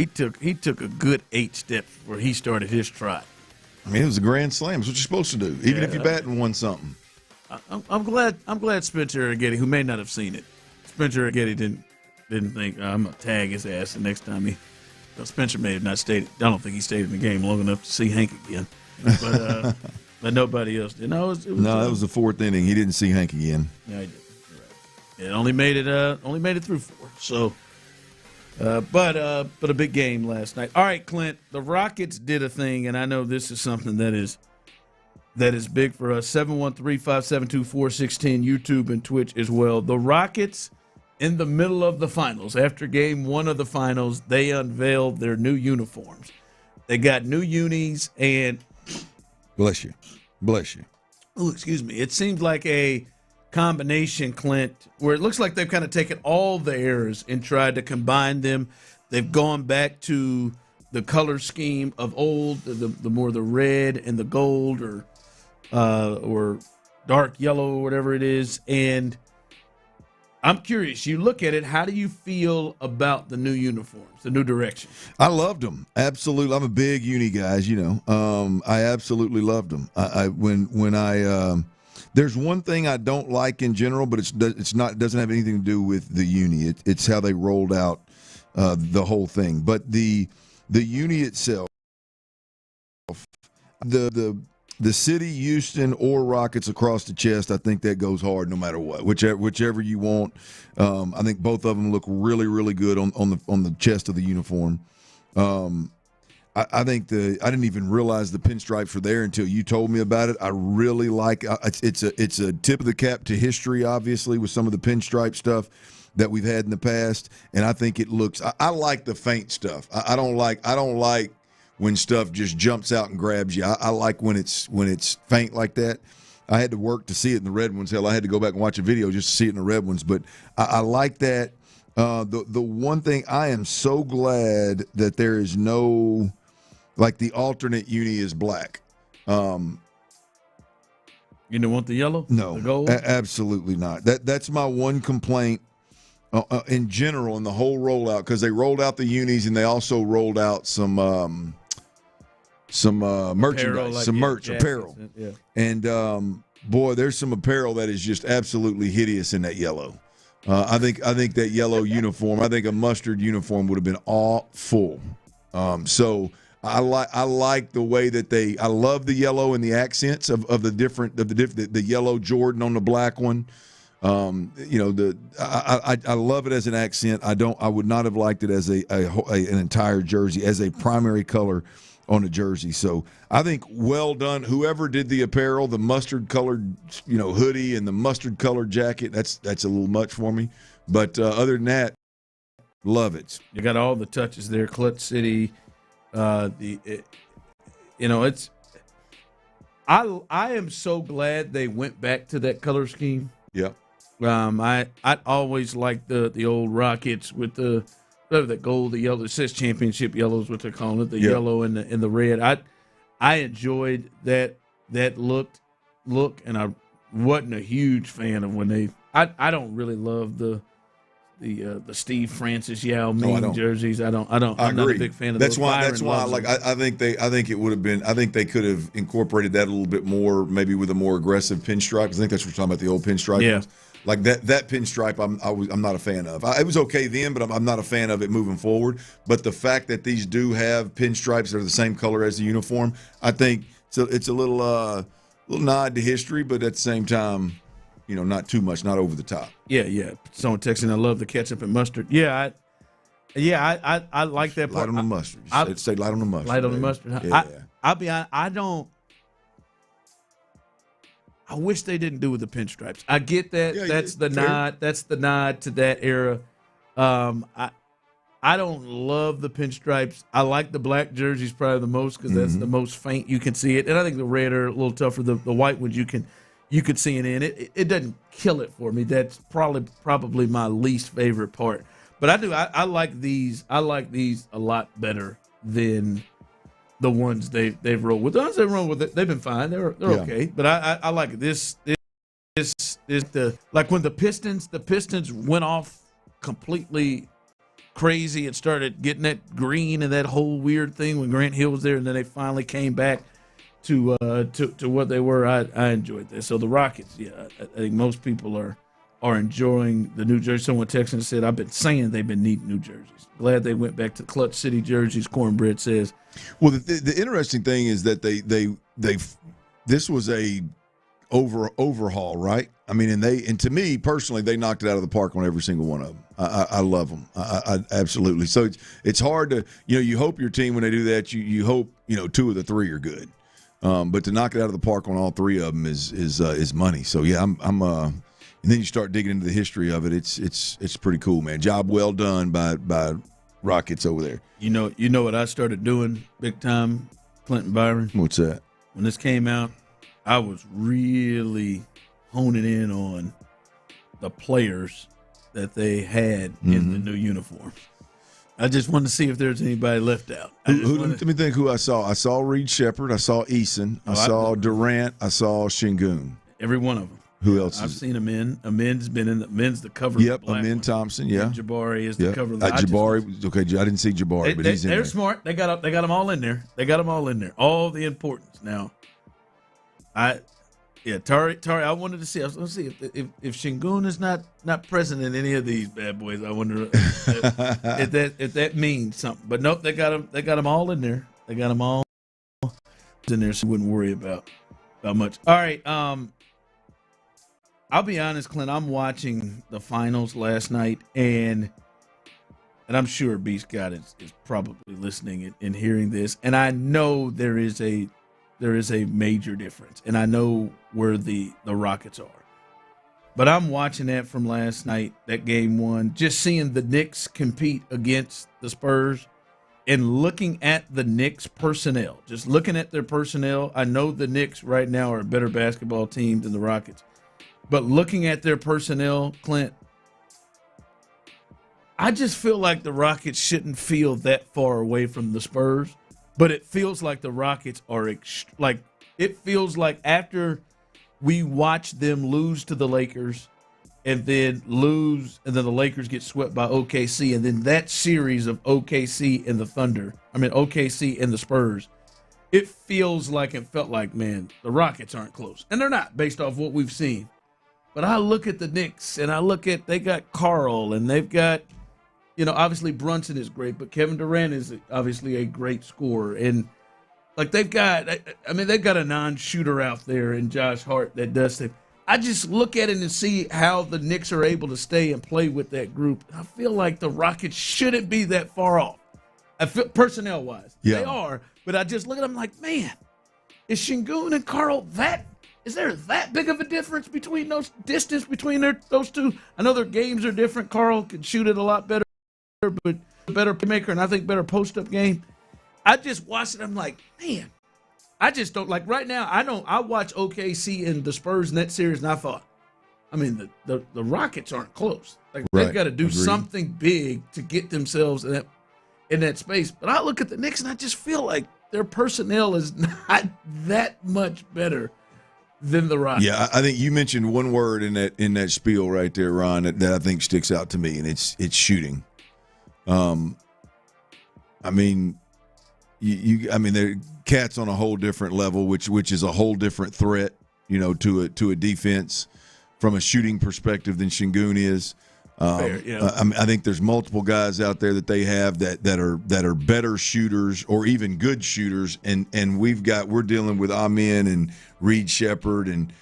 took a good 8 steps where he started his trot. I mean, it was a grand slam. It's what you're supposed to do, even if you're batting won something. I'm glad Spencer Getty, who may not have seen it, Spencer Getty didn't think I'm gonna tag his ass the next time he. Spencer may have not stayed. I don't think he stayed in the game long enough to see Hank again, but nobody else did. No, that was the 4th inning. He didn't see Hank again. Yeah, he did. You're right. It only made it through 4. So, but a big game last night. All right, Clint. The Rockets did a thing, and I know this is something that is big for us. 713-572-4610, YouTube and Twitch as well. The Rockets. In the middle of the finals, after game 1 of the finals, they unveiled their new uniforms. They got new unis and bless you. Oh, excuse me. It seems like a combination, Clint, where it looks like they've kind of taken all the errors and tried to combine them. They've gone back to the color scheme of old, the more the red and the gold or dark yellow or whatever it is, and I'm curious. You look at it. How do you feel about the new uniforms, the new direction? I loved them. Absolutely. I'm a big uni guy, as you know. I absolutely loved them. There's one thing I don't like in general, but it doesn't have anything to do with the uni. It's how they rolled out the whole thing. But the uni itself, the city, Houston, or Rockets across the chest, I think that goes hard no matter what. Whichever you want. I think both of them look really, really good on the chest of the uniform. I think I didn't even realize the pinstripes were there until you told me about it. I really like it's a tip of the cap to history, obviously, with some of the pinstripe stuff that we've had in the past, and I think it looks. I like the faint stuff. I don't like when stuff just jumps out and grabs you. I like when it's faint like that. I had to work to see it in the red ones. Hell, I had to go back and watch a video just to see it in the red ones. But I like that. The one thing, I am so glad that there is no, like, the alternate uni is black. You don't want the yellow? No, the gold? Absolutely not. That's my one complaint in general in the whole rollout, because they rolled out the unis and they also rolled out some merchandise, apparel. Yeah. And boy, there's some apparel that is just absolutely hideous in that yellow. I think that yellow uniform, I think a mustard uniform would have been awful. So I like the way that I love the yellow and the accents of the yellow Jordan on the black one. I love it as an accent. I would not have liked it as an entire jersey, as a primary color on a jersey. So I think well done. Whoever did the apparel, the mustard colored, hoodie and the mustard colored jacket, that's a little much for me. But other than that, love it. You got all the touches there. Clutch City, I am so glad they went back to that color scheme. Yeah. I always liked the old Rockets with the gold, the yellow. It says championship yellow is what they're calling it. The yellow and the red. I enjoyed that look, and I wasn't a huge fan of when they. I don't really love the Steve Francis Yao Ming jerseys. I'm not a big fan of that's those. That's why I think it would have been. I think they could have incorporated that a little bit more, maybe with a more aggressive pinstripe. I think that's what we're talking about, the old pinstripe. Yeah. Ones. Like that pinstripe, I'm not a fan of. It was okay then, but I'm not a fan of it moving forward. But the fact that these do have pinstripes that are the same color as the uniform, I think it's a little nod to history, but at the same time, not too much, not over the top. Yeah. Someone texting, I love the ketchup and mustard. I like that part. Light on the mustard. Say light on the mustard. Light on the mustard. Yeah. I'll be honest, I wish they didn't do with the pinstripes. I get that. Yeah, that's the fair. nod. That's the nod to that era. I don't love the pinstripes. I like the black jerseys probably the most because that's the most faint. You can see it, and I think the red are a little tougher. The white ones you could see it in. It doesn't kill it for me. That's probably my least favorite part. But I like these. I like these a lot better than the ones they've rolled with. The ones they've rolled with, they've been fine. They're okay. But I like it. This is the like when the Pistons went off completely crazy and started getting that green and that whole weird thing when Grant Hill was there, and then they finally came back to what they were. I enjoyed this. So the Rockets, I think most people are enjoying the new jersey. Someone texted and said, I've been saying they've been needing new jerseys. Glad they went back to Clutch City jerseys, Cornbread says. Well, the interesting thing is that they this was a overhaul, right? I mean, and to me personally, they knocked it out of the park on every single one of them. I love them. I absolutely. So it's hard to, you hope your team when they do that, you hope, 2 of the 3 are good. But to knock it out of the park on all 3 of them is money. So yeah, I'm and then you start digging into the history of it. It's pretty cool, man. Job well done by Rockets over there. You know what I started doing big time, Clinton Byron? What's that? When this came out, I was really honing in on the players that they had in the new uniforms. I just wanted to see if there's anybody left out. Let me think who I saw. I saw Reed Shepard. I saw Eason. I saw Durant. I saw Şengün. Every one of them. Who else? I've seen Amin. Amin's been in Amin's the cover. Yep, of the black Amin one. Thompson. Yeah, And Jabari is the cover. Of the Jabari. Okay, I didn't see Jabari, but he's in there. They're smart. They got them all in there. All the importance. Now, Tari. I wanted to see. I was going to see if Şengün is not present in any of these bad boys. I wonder if that means something. But nope, they got them all in there. They got them all in there, so you wouldn't worry about much. All right. I'll be honest, Clint. I'm watching the finals last night, and I'm sure Beast God is probably listening and hearing this, and I know there is a major difference, and I know where the Rockets are. But I'm watching that from last night, that game 1, just seeing the Knicks compete against the Spurs and looking at the Knicks personnel, just looking at their personnel. I know the Knicks right now are a better basketball team than the Rockets, but looking at their personnel, Clint, I just feel like the Rockets shouldn't feel that far away from the Spurs. But it feels like the Rockets are it feels like after we watch them lose to the Lakers and then the Lakers get swept by OKC, and then that series of OKC and OKC and the Spurs, it felt like, man, the Rockets aren't close. And they're not based off what we've seen. But I look at the Knicks and they got Karl and they've got, obviously Brunson is great, but Kevin Durant is obviously a great scorer. And they've got a non-shooter out there in Josh Hart that does things. I just look at it and see how the Knicks are able to stay and play with that group. I feel like the Rockets shouldn't be that far off. I feel personnel-wise. Yeah. They are, but I just look at them like, man, is Şengün and Karl is there that big of a difference between those two? I know their games are different. Karl can shoot it a lot better, but a better playmaker and I think better post-up game. I just watched it. I'm like, man, I just don't like right now. I watch OKC and the Spurs in that series, and I thought, the Rockets aren't close. They've got to do something big to get themselves in that space. But I look at the Knicks and I just feel like their personnel is not that much better than the Rockets. Yeah, I think you mentioned one word in that spiel right there, Ron, that I think sticks out to me, and it's shooting. They're cats on a whole different level, which is a whole different threat, to a defense from a shooting perspective than Şengün is. Fair, yeah. I think there's multiple guys out there that they have that are better shooters or even good shooters, and we're dealing with Amin and Reed Shepard and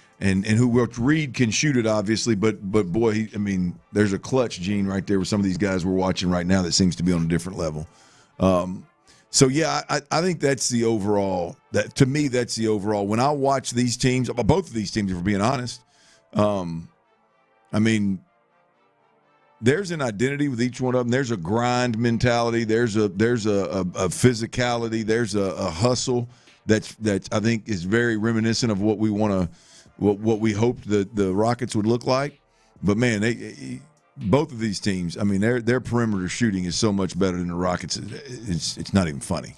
Reed can shoot it obviously, but boy, there's a clutch gene right there with some of these guys we're watching right now that seems to be on a different level. So yeah, I think that's the overall. That to me, that's the overall. When I watch these teams, both of these teams, if we're being honest, I mean, there's an identity with each one of them. There's a grind mentality. There's a physicality. There's a hustle that I think is very reminiscent of what we want to, what we hoped the Rockets would look like. But man, both of these teams, I mean, their perimeter shooting is so much better than the Rockets. It's not even funny.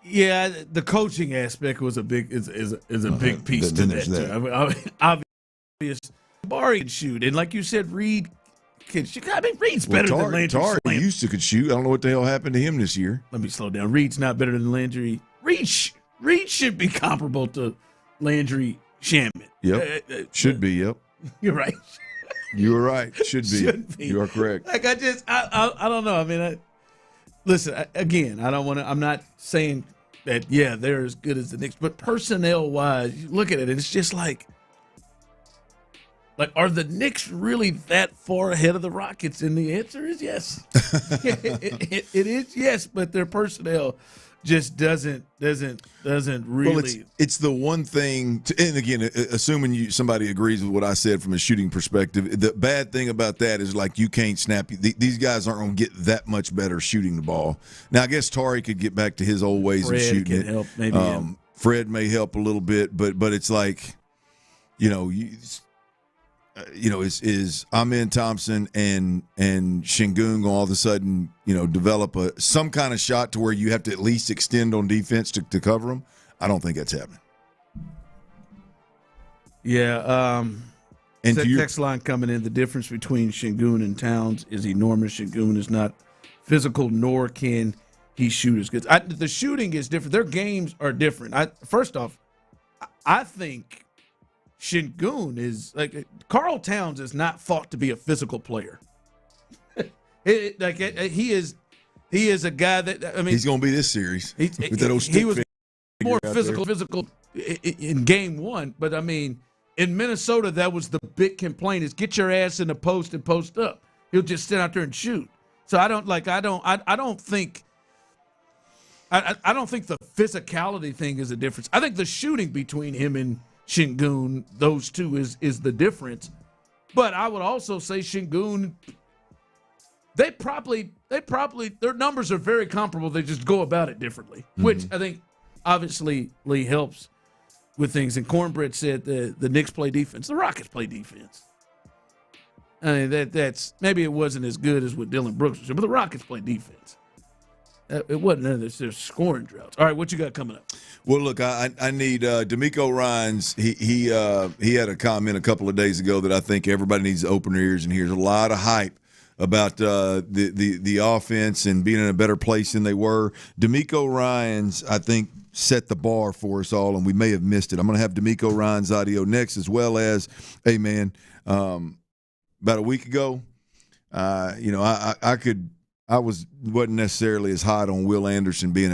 Yeah, the coaching aspect was a big is a big piece to that. Too. I mean, obvious, Barry can shoot, and like you said, Reed can shoot. I mean, Reed's better than Landry. Tari used to could shoot. I don't know what the hell happened to him this year. Let me slow down. Reed's not better than Landry. Reed should be comparable to Landry Shaman. Yep, should be. Yep, you're right. You were right. Should be. You are correct. Like I don't know. I mean, listen again. I don't want to. I'm not saying that. Yeah, they're as good as the Knicks, but personnel wise, you look at it, and it's just like, are the Knicks really that far ahead of the Rockets? And the answer is yes. it is yes, but their personnel just doesn't really. Well, it's the one thing. And again, assuming somebody agrees with what I said from a shooting perspective, the bad thing about that is you can't snap. These guys aren't going to get that much better shooting the ball. Now, I guess Tari could get back to his old ways of shooting it. Help, maybe Fred may help a little bit, but it's like, is Amen Thompson and Şengün going all of a sudden, develop some kind of shot to where you have to at least extend on defense to cover them? I don't think that's happening. Yeah. And text line coming in, the difference between Şengün and Towns is enormous. Şengün is not physical, nor can he shoot as good. The shooting is different. Their games are different. First off, I think Şengün is Karl Towns is not thought to be a physical player. He is a guy that he's going to be this series. He was more physical in game one, but I mean in Minnesota that was the big complaint is get your ass in the post and post up. He'll just sit out there and shoot. So I don't think the physicality thing is a difference. I think the shooting between him and Şengün, those two is the difference. But I would also say Şengün, they probably their numbers are very comparable. They just go about it differently, which I think obviously helps with things. And Cornbread said the Knicks play defense, the Rockets play defense. I mean that's maybe it wasn't as good as what Dylan Brooks was, but the Rockets play defense. It wasn't their scoring droughts. All right, what you got coming up? Well, look, I need D'Amico Ryans. He had a comment a couple of days ago that I think everybody needs to open their ears and hear. There's a lot of hype about the offense and being in a better place than they were. D'Amico Ryans, I think, set the bar for us all, and we may have missed it. I'm going to have D'Amico Ryans audio next, as well as, hey man, about a week ago, I wasn't necessarily as hot on Will Anderson being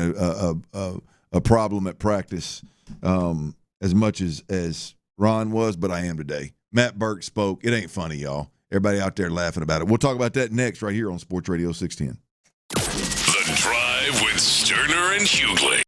a problem at practice as much as Ron was, but I am today. Matt Burke spoke. It ain't funny, y'all. Everybody out there laughing about it. We'll talk about that next right here on Sports Radio 610. The Drive with Stoerner and Hughley.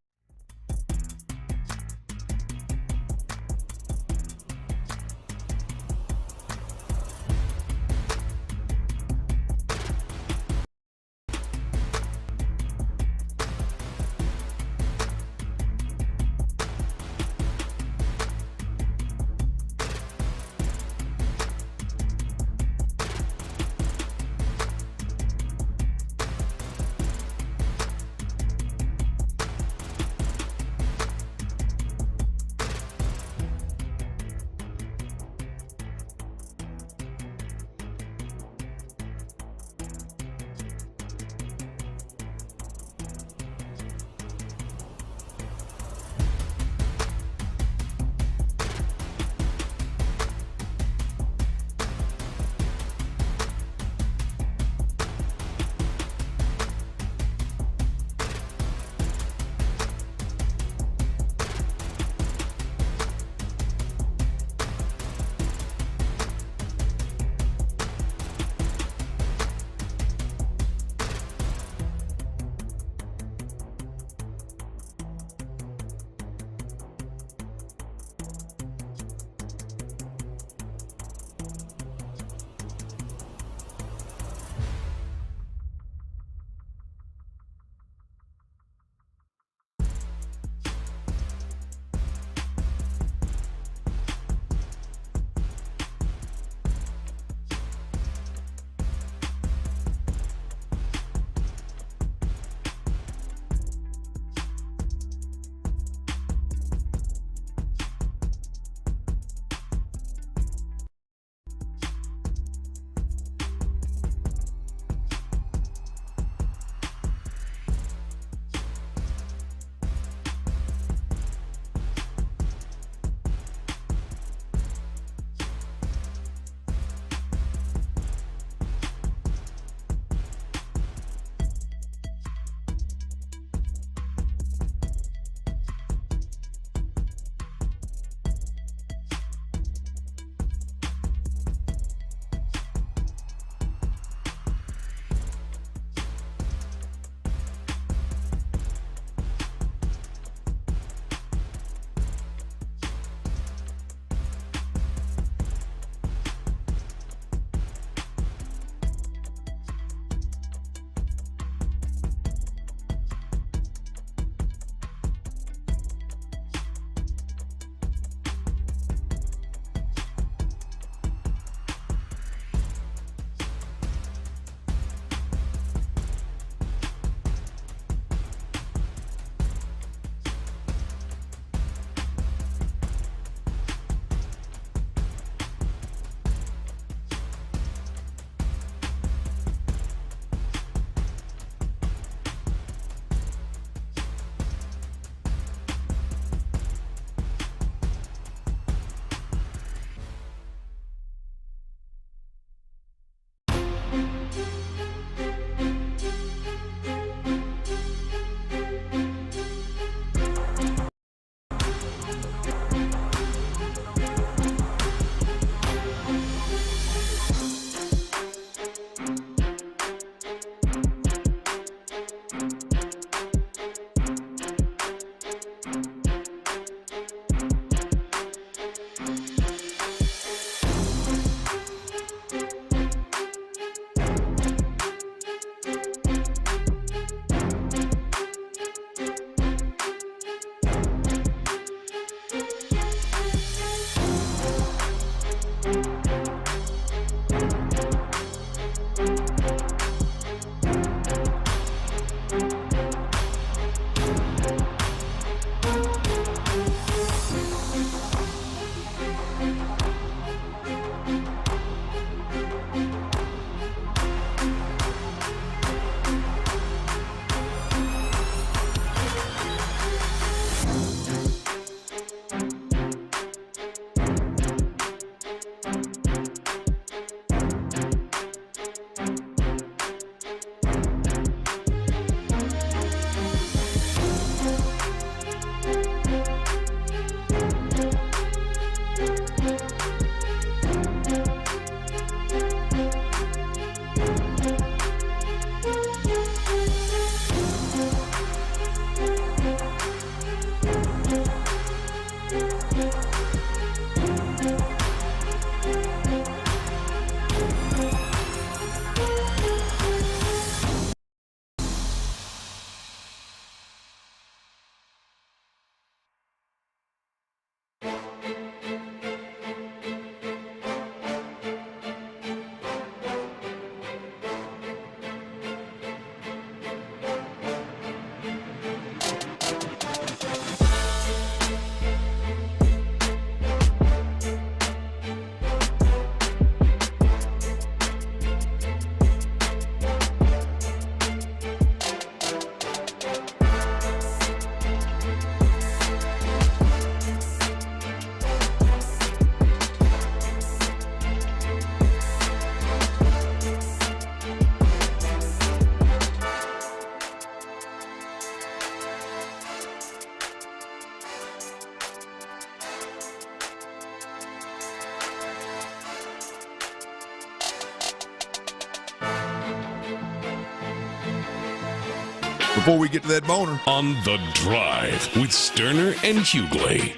before we get to that boner. On The Drive with Stoerner and Hughley.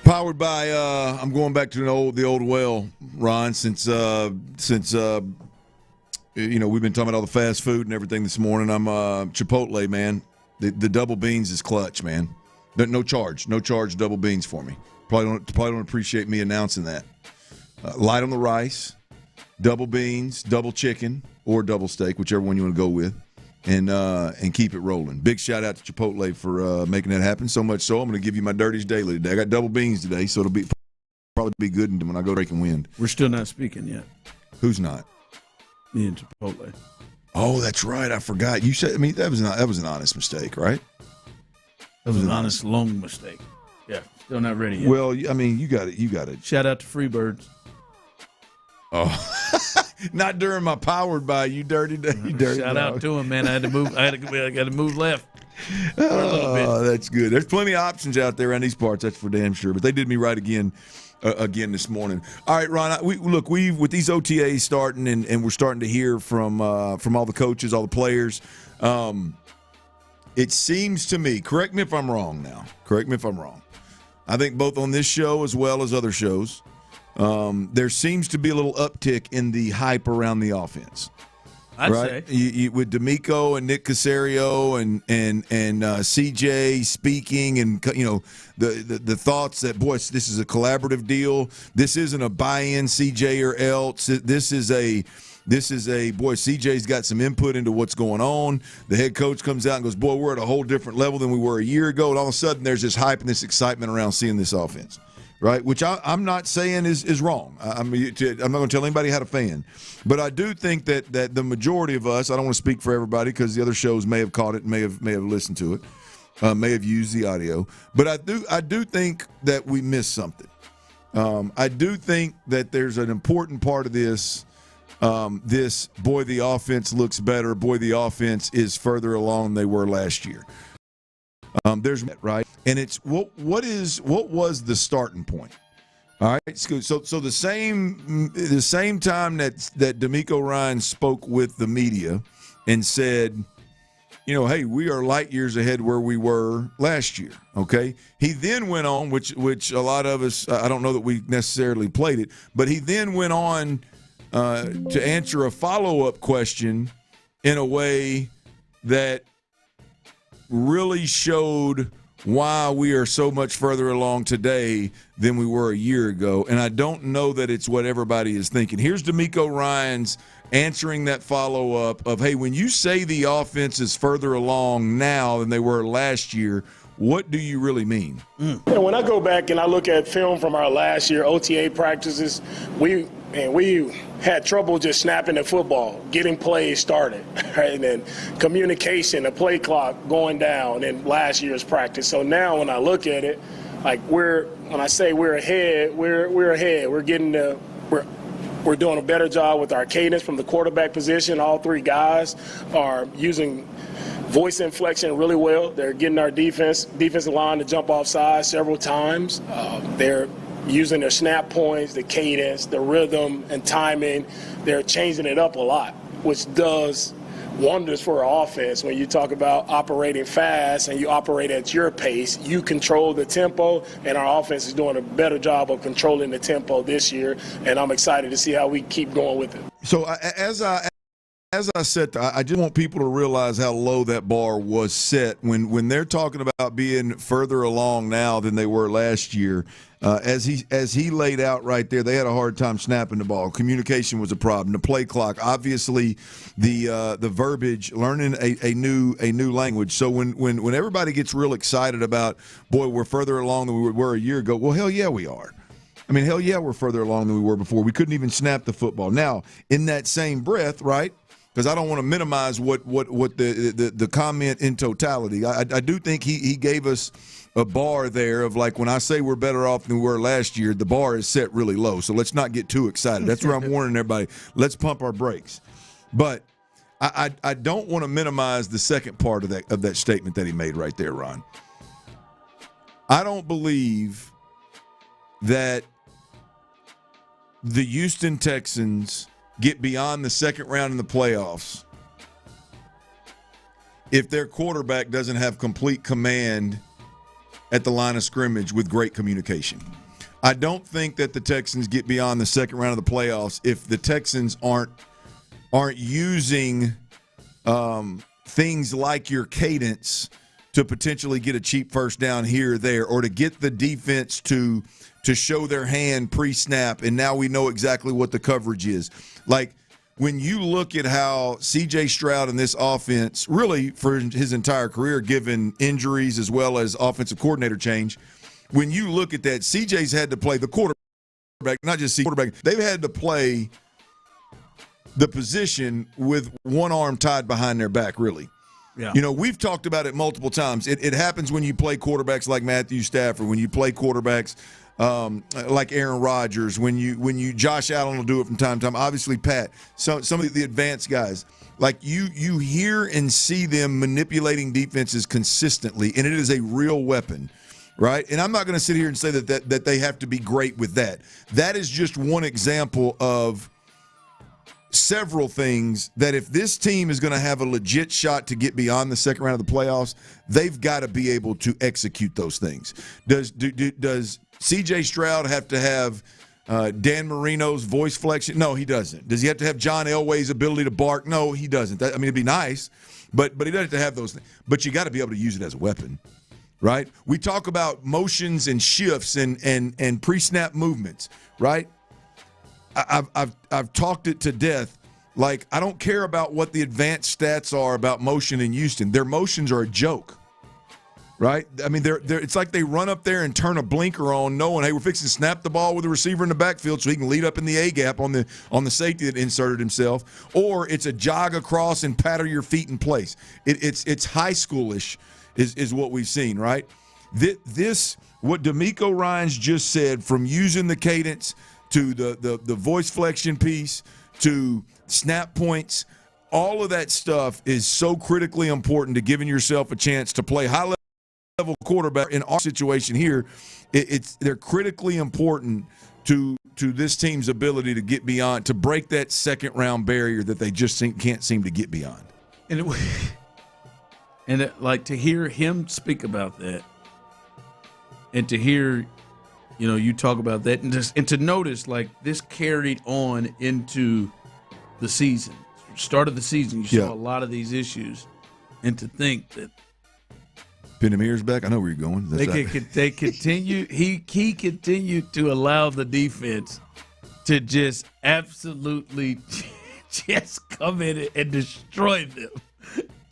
Powered by, I'm going back to the old well, Ron, since you know, we've been talking about all the fast food and everything this morning. I'm Chipotle, man. The double beans is clutch, man. No charge double beans for me. Probably don't appreciate me announcing that. Light on the rice, double beans, double chicken, or double steak, whichever one you want to go with, and keep it rolling. Big shout out to Chipotle for making that happen. So much so, I'm going to give you my Dirties Daily today. I got double beans today, so it'll probably be good when I go breaking wind. We're still not speaking yet. Who's not? Me and Chipotle. Oh, that's right. I forgot. You said. I mean, that was an honest mistake, right? That was an honest, long mistake. Yeah, still not ready yet. Well, I mean, you got it. Shout out to Freebirds. Oh, not during my powered by you dirty Shout out to him, man. I had to move. I got to move left. For a little bit. Oh, that's good. There's plenty of options out there around these parts. That's for damn sure. But they did me right again this morning. All right, Ron. We've with these OTAs starting, and we're starting to hear from all the coaches, all the players. It seems to me. Correct me if I'm wrong. Now, correct me if I'm wrong. I think both on this show as well as other shows, there seems to be a little uptick in the hype around the offense. I'd say you, with D'Amico and Nick Caserio and CJ speaking, and you know the thoughts that, boy, this is a collaborative deal. This isn't a buy-in CJ or else. This is a boy. CJ's got some input into what's going on. The head coach comes out and goes, boy, we're at a whole different level than we were a year ago. And all of a sudden, there's this hype and this excitement around seeing this offense. Right, which I'm not saying is wrong. I'm not going to tell anybody how to fan, but I do think that the majority of us, I don't want to speak for everybody because the other shows may have caught it, may have listened to it, may have used the audio, but I do think that we missed something. I do think that there's an important part of this. Boy, the offense looks better. Boy, the offense is further along than they were last year. There's right, and it's what was the starting point? All right, so the same time that D'Amico Ryan spoke with the media and said, you know, hey, we are light years ahead where we were last year. Okay, he then went on, which a lot of us, I don't know that we necessarily played it, but he then went on to answer a follow-up question in a way that really showed why we are so much further along today than we were a year ago. And I don't know that it's what everybody is thinking. Here's D'Amico Ryans answering that follow-up of, hey, when you say the offense is further along now than they were last year, what do you really mean? When I go back and I look at film from our last year OTA practices, we had trouble just snapping the football, getting plays started, right? And then communication, the play clock going down in last year's practice. So now when I look at it, like when I say we're ahead, we're ahead. We're doing a better job with our cadence from the quarterback position. All three guys are using voice inflection really well. They're getting our defensive line to jump off sides several times. They're using their snap points, the cadence, the rhythm, and timing. They're changing it up a lot, which does wonders for our offense. When you talk about operating fast and you operate at your pace, you control the tempo, and our offense is doing a better job of controlling the tempo this year, and I'm excited to see how we keep going with it. So as I said, I just want people to realize how low that bar was set when they're talking about being further along now than they were last year. As he laid out right there, they had a hard time snapping the ball. Communication was a problem. The play clock, obviously, the verbiage, learning a new language. So when everybody gets real excited about, boy, we're further along than we were a year ago. Well, hell yeah, we are. I mean, hell yeah, we're further along than we were before. We couldn't even snap the football. Now, in that same breath, right? Because I don't want to minimize what the comment in totality. I do think he gave us a bar there of, like, when I say we're better off than we were last year, the bar is set really low. So let's not get too excited. That's where I'm warning everybody. Let's pump our brakes. But I don't want to minimize the second part of that statement that he made right there, Ron. I don't believe that the Houston Texans get beyond the second round in the playoffs if their quarterback doesn't have complete command at the line of scrimmage with great communication. I don't think that the Texans get beyond the second round of the playoffs if the Texans aren't using things like your cadence to potentially get a cheap first down here or there, or to get the defense to show their hand pre-snap, and now we know exactly what the coverage is. Like, when you look at how C.J. Stroud in this offense, really for his entire career, given injuries as well as offensive coordinator change, when you look at that, C.J.'s had to play the quarterback, not just quarterback. They've had to play the position with one arm tied behind their back, really. Yeah. You know, we've talked about it multiple times. It happens when you play quarterbacks like Matthew Stafford, when you play quarterbacks like Aaron Rodgers, when you Josh Allen will do it from time to time. Obviously, Pat, some of the advanced guys. Like you hear and see them manipulating defenses consistently, and it is a real weapon, right? And I'm not going to sit here and say that they have to be great with that. That is just one example of several things that if this team is going to have a legit shot to get beyond the second round of the playoffs, they've got to be able to execute those things. Does C.J. Stroud have to have Dan Marino's voice flexion? No, he doesn't. Does he have to have John Elway's ability to bark? No, he doesn't. It'd be nice, but he doesn't have to have those things. But you got to be able to use it as a weapon, right? We talk about motions and shifts and pre-snap movements, right? I've talked it to death. Like, I don't care about what the advanced stats are about motion in Houston. Their motions are a joke, right? I mean, they're it's like they run up there and turn a blinker on, knowing, hey, we're fixing to snap the ball with the receiver in the backfield so he can lead up in the A gap on the safety that inserted himself, or it's a jog across and patter your feet in place. It's high schoolish is what we've seen, right? This what DeMeco Ryans just said, from using the cadence to the voice flexion piece, to snap points, all of that stuff is so critically important to giving yourself a chance to play high-level quarterback. In our situation here, they're critically important to this team's ability to get beyond, to break that second-round barrier that they just can't seem to get beyond. And to hear him speak about that, and to hear – you talk about that, and to notice, like, this carried on into the season. Start of the season, you saw a lot of these issues, and to think that Pendemere's back. I know where you're going. They continue. He continued to allow the defense to just absolutely just come in and destroy them,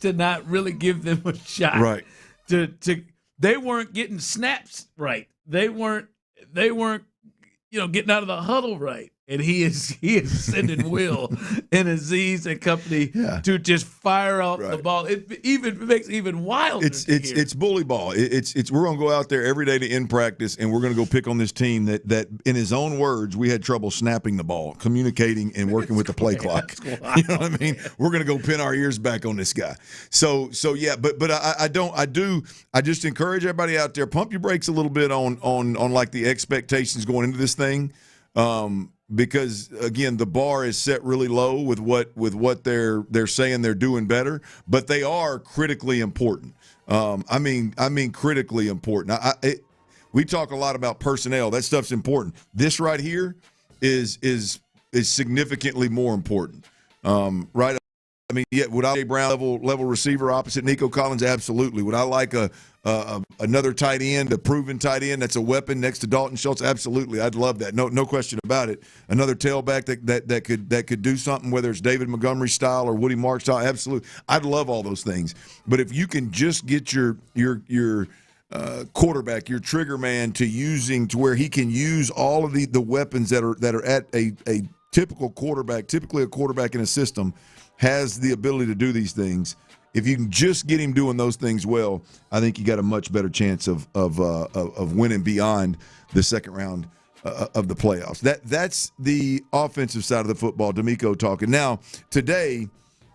to not really give them a shot. Right. They weren't getting snaps right. They weren't getting out of the huddle right. And he is sending Will and Aziz and company to just fire out the ball. It makes it even wilder. It's bully ball. We're gonna go out there every day to end practice, and we're gonna go pick on this team that in his own words, we had trouble snapping the ball, communicating, and working with the play clock. You know what I mean? We're gonna go pin our ears back on this guy. So yeah, but I just encourage everybody out there, pump your brakes a little bit on like the expectations going into this thing. Because again, the bar is set really low with what they're saying they're doing better, but they are critically important. I mean critically important. We talk a lot about personnel. That stuff's important. This right here is significantly more important. Right? I mean, would I a Brown level receiver opposite Nico Collins? Absolutely. Would I like another tight end, a proven tight end that's a weapon next to Dalton Schultz? Absolutely. I'd love that. No question about it. Another tailback that could do something, whether it's David Montgomery style or Woody Mark style. Absolutely. I'd love all those things. But if you can just get your quarterback, your trigger man, to where he can use all of the weapons that are at a typical quarterback, typically a quarterback in a system, has the ability to do these things. If you can just get him doing those things well, I think you got a much better chance of winning beyond the second round of the playoffs. That's the offensive side of the football. DeMeco talking. Now, today,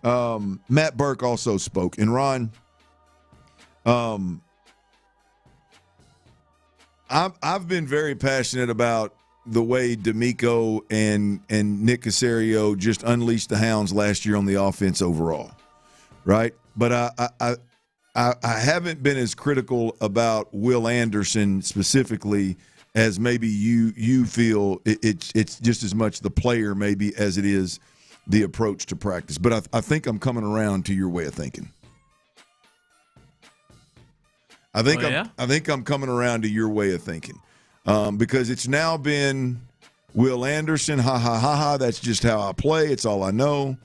Matt Burke also spoke. And Ron, I've been very passionate about the way DeMeco and Nick Caserio just unleashed the hounds last year on the offense overall, right? but I haven't been as critical about Will Anderson specifically as maybe you feel. It's just as much the player maybe as it is the approach to practice. But I think I'm coming around to your way of thinking. I think I'm coming around to your way of thinking, because it's now been Will Anderson, ha ha ha ha. That's just how I play. It's all I know.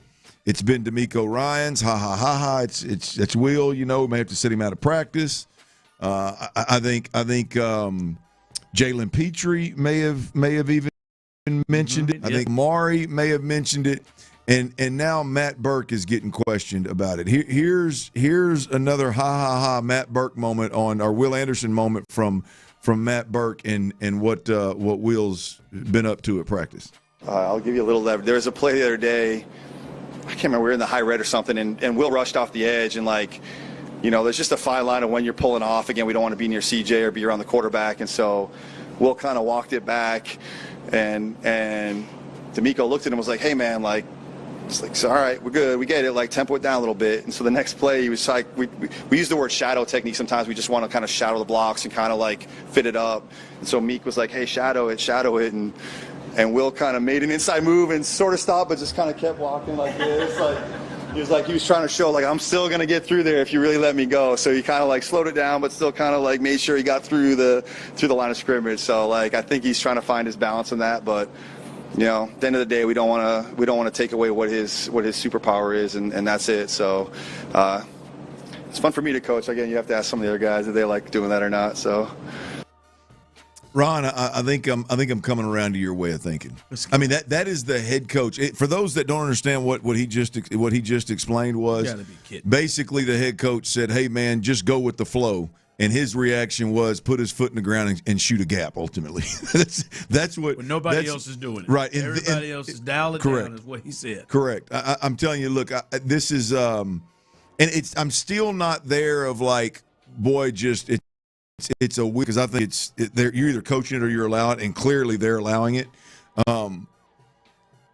It's been D'Amico Ryans, ha ha ha ha. It's Will. We may have to sit him out of practice. I think Jalen Petrie may have even mentioned it. I think Mari may have mentioned it, and now Matt Burke is getting questioned about it. Here's another ha ha ha Matt Burke moment or Will Anderson moment from Matt Burke and what Will's been up to at practice. I'll give you a little leverage. There was a play the other day. I can't remember, we were in the high red or something, and Will rushed off the edge, and there's just a fine line of when you're pulling off. Again, we don't want to be near CJ or be around the quarterback, and so Will kind of walked it back, and D'Amico looked at him and was like, hey, man, it's like, all right, we're good, we get it, tempo it down a little bit. And so the next play, he was like, we use the word shadow technique sometimes. We just want to kind of shadow the blocks and kind of fit it up. And so Meek was like, hey, shadow it, and Will kind of made an inside move and sort of stopped, but just kind of kept walking like this. He was trying to show, I'm still going to get through there if you really let me go. So he kind of slowed it down, but still kind of made sure he got through the line of scrimmage. So I think he's trying to find his balance in that. But at the end of the day, we don't want to take away what his superpower is, and that's it. So it's fun for me to coach. Again, you have to ask some of the other guys if they like doing that or not. So. Ron, I think I'm coming around to your way of thinking. I mean that is the head coach. For those that don't understand what he just explained was basically the head coach said, "Hey man, just go with the flow," and his reaction was put his foot in the ground and shoot a gap. Ultimately, that's what. When nobody else is doing it, right? Everybody else is dial it down, is what he said. Correct. I'm telling you, look, this is and I'm still not there of boy, just it. It's a week because I think you're either coaching it or you're allowing it, and clearly they're allowing it. And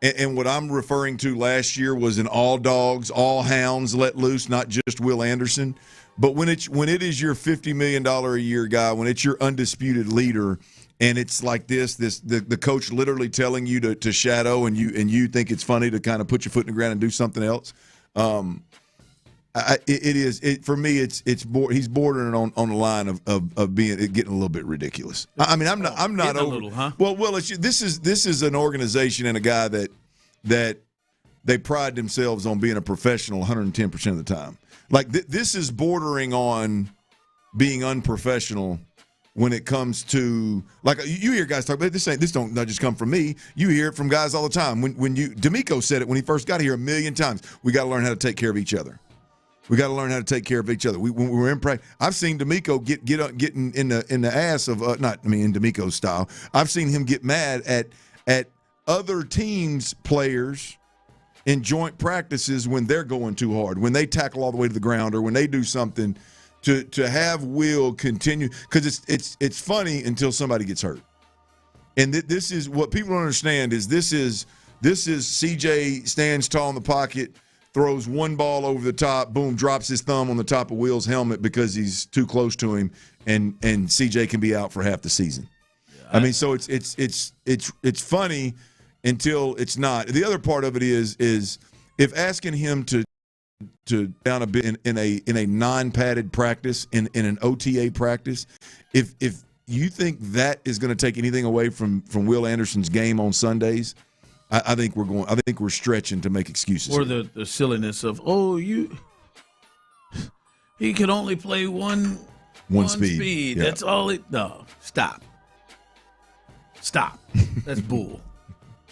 what I'm referring to last year was an all dogs, all hounds let loose, not just Will Anderson. But when it is your $50 million a year guy, when it's your undisputed leader, and it's like the coach literally telling you to shadow, and you think it's funny to kind of put your foot in the ground and do something else. For me, he's bordering on the line of getting a little bit ridiculous. I mean, I'm not over. A little, huh? Well, this is an organization and a guy that they pride themselves on being a professional 110% of the time. This is bordering on being unprofessional when it comes to you hear guys talk about this don't not just come from me. You hear it from guys all the time. When D'Amico said it when he first got here a million times. We got to learn how to take care of each other. We got to learn how to take care of each other. When we're in practice, I've seen D'Amico get in the ass of in D'Amico's style. I've seen him get mad at other teams' players in joint practices when they're going too hard, when they tackle all the way to the ground, or when they do something. To have Will continue, because it's funny until somebody gets hurt, and this is what people don't understand is this is CJ stands tall in the pocket. Throws one ball over the top, boom, drops his thumb on the top of Will's helmet because he's too close to him, and CJ can be out for half the season. I mean, so it's funny until it's not. The other part of it is if asking him to down a bit in a non-padded practice, in an OTA practice, if you think that is going to take anything away from Will Anderson's game on Sundays, I think we're stretching to make excuses. Or the silliness of he can only play one speed. Yeah. That's all it. No, stop. That's bull.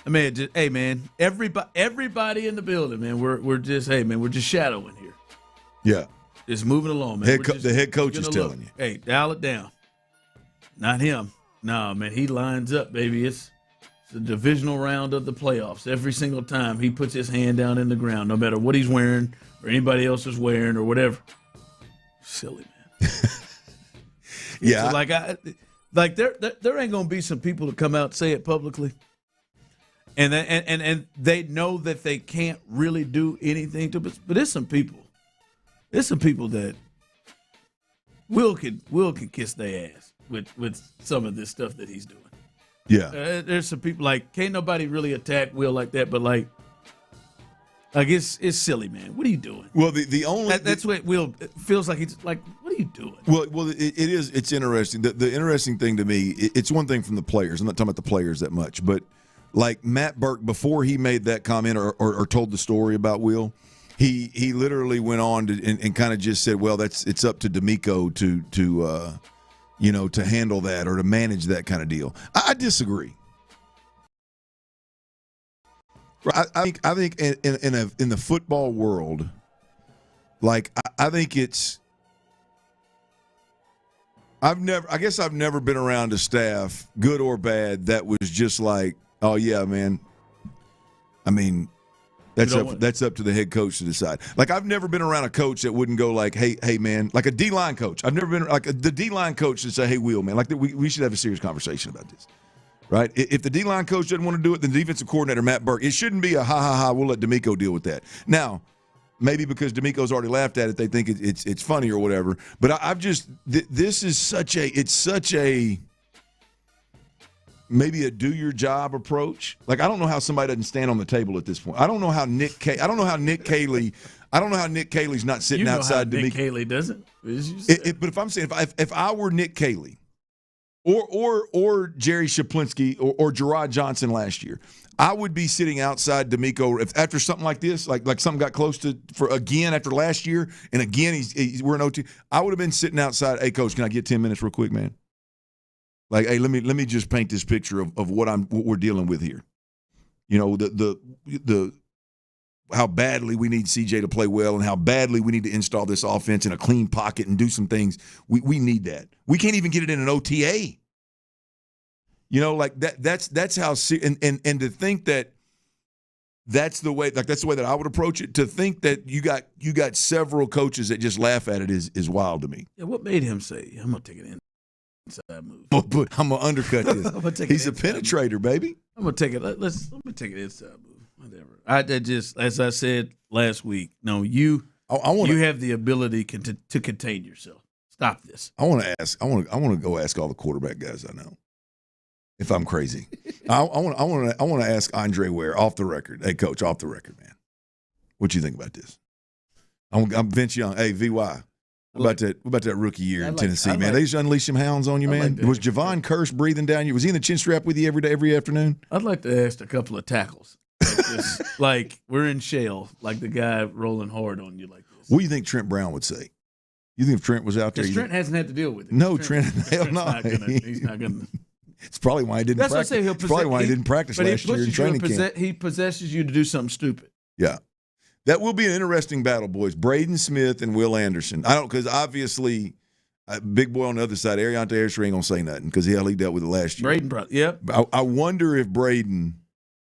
I mean, hey man, everybody in the building, man. We're just shadowing here. Yeah, just moving along, man. The head coach is telling you, hey, dial it down. Not him. No, man, he lines up, baby. It's the divisional round of the playoffs. Every single time he puts his hand down in the ground, no matter what he's wearing or anybody else is wearing or whatever. Silly, man. Yeah. So there ain't gonna be some people to come out and say it publicly, and they know that they can't really do anything to, but there's some people there's some people that Will can kiss their ass with some of this stuff that he's doing. Yeah. There's some people like can't nobody really attack Will like that, but like it's silly, man. What are you doing? Well, the only that's what Will feels like. He's like, what are you doing? Well, it is. It's interesting. The interesting thing to me, it's one thing from the players. I'm not talking about the players that much, but like Matt Burke, before he made that comment or told the story about Will, he literally went on and kind of just said, well, it's up to D'Amico to handle that or to manage that kind of deal. I disagree. I think in the football world, like I think it's. I've never been around a staff, good or bad, that was just like, oh yeah, man. I mean, that's up to the head coach to decide. Like I've never been around a coach that wouldn't go like, hey man, like a D-line coach. I've never been like the D-line coach that say, hey Will, man, like we should have a serious conversation about this. Right? If the D-line coach doesn't want to do it, then the defensive coordinator, Matt Burke, it shouldn't be a ha, we'll let D'Amico deal with that. Now, maybe because D'Amico's already laughed at it, they think it's funny or whatever. But I've just this is such a maybe a do-your-job approach. Like, I don't know how somebody doesn't stand on the table at this point. I don't know how Nick Caley's not sitting outside D'Amico. Nick Caley doesn't. But if I'm saying if I were Nick Caley, or Jerry Shaplinsky or Gerard Johnson last year, I would be sitting outside D'Amico after something like this, like something got close to for again after last year, and again we're in OT. I would have been sitting outside. Hey, coach, can I get 10 minutes real quick, man? Like, hey, let me just paint this picture of what we're dealing with here. You know, the how badly we need CJ to play well and how badly we need to install this offense in a clean pocket and do some things. We need that. We can't even get it in an OTA. You know, like that's how and to think that that's the way that I would approach it. To think that you got several coaches that just laugh at it is wild to me. Yeah, what made him say, I'm gonna take it inside move? But I'm gonna undercut this. He's a penetrator, baby. I'm gonna take it. I'm gonna take it inside move. Whatever. I just, as I said last week, no, you have the ability to contain yourself. Stop this. I want to go ask all the quarterback guys I know if I'm crazy. I want to ask Andre Ware off the record. Hey, coach, off the record, man. What you think about this? I'm Vince Young. Hey, VY. What about that rookie year in Tennessee, man? They just unleashed some hounds on you, man. Was Javon Curse breathing down you? Was he in the chin strap with you every afternoon? I'd like to ask a couple of tackles. Like we're in shell, like the guy rolling hard on you like this. What do you think Trent Brown would say? You think if Trent was out there? Trent hasn't had to deal with it. No, Trent hell no. He's not going to. It's probably why he didn't practice. It's probably why he didn't practice last year in training camp. He possesses you to do something stupid. Yeah. That will be an interesting battle, boys. Braden Smith and Will Anderson. Because obviously, big boy on the other side, Ariante Ayers ain't going to say nothing because he dealt with it last year. Braden, yep. I wonder if Braden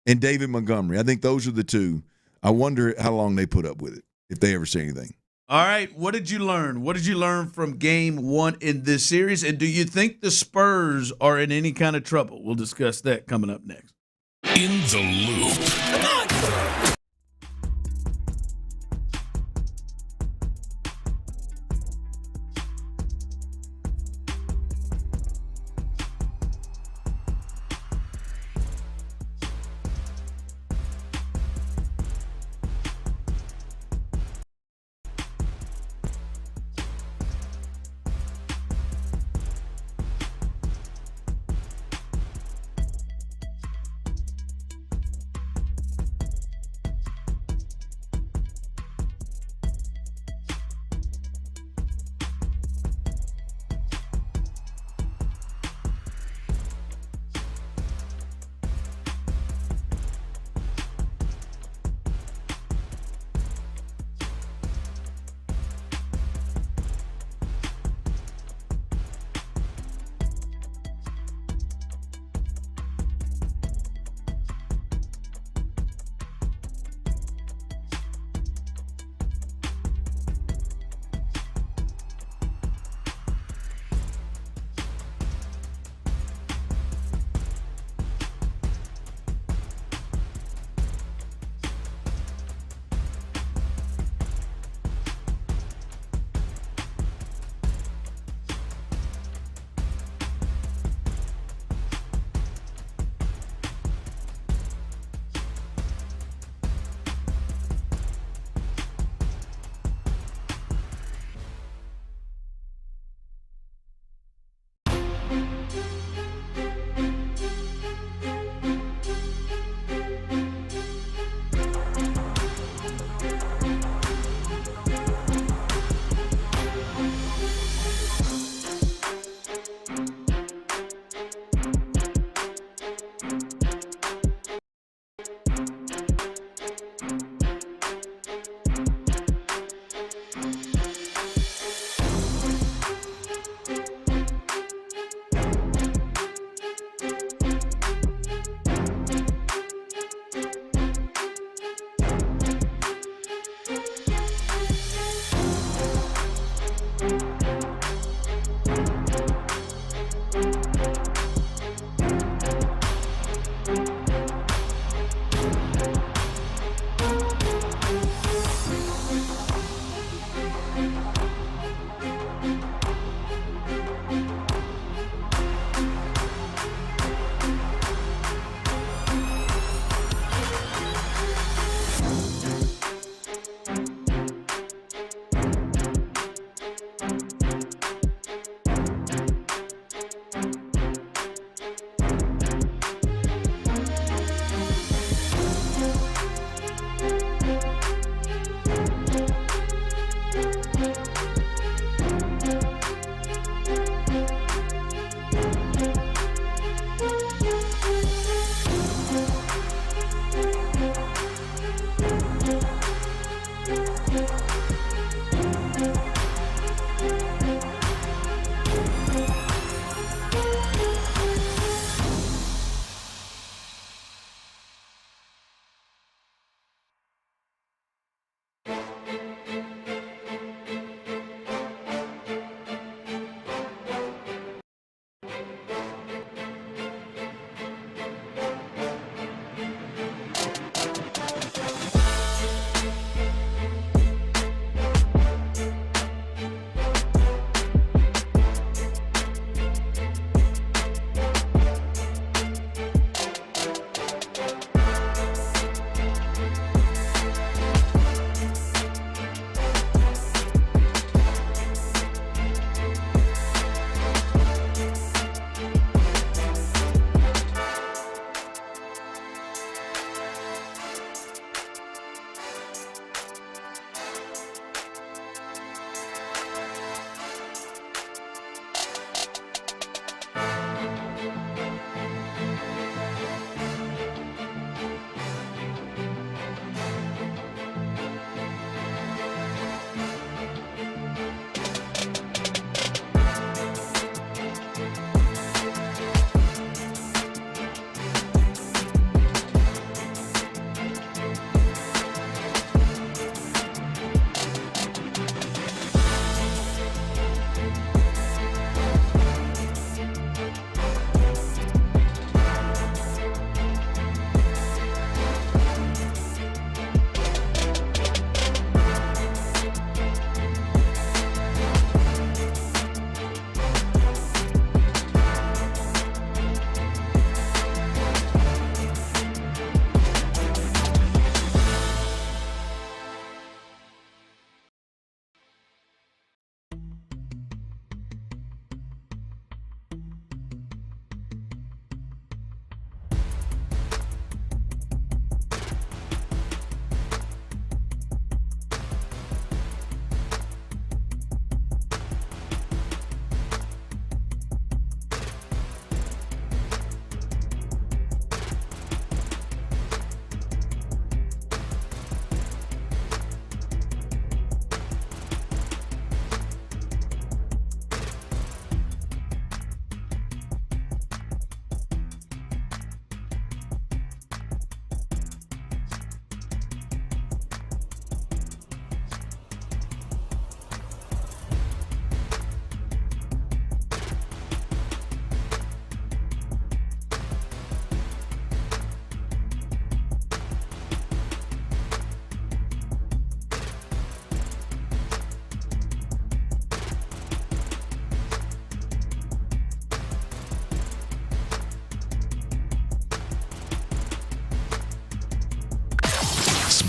and David Montgomery, I think those are the two. I wonder how long they put up with it, if they ever say anything. All right, what did you learn? What did you learn from game one in this series? And do you think the Spurs are in any kind of trouble? We'll discuss that coming up next. In the Loop.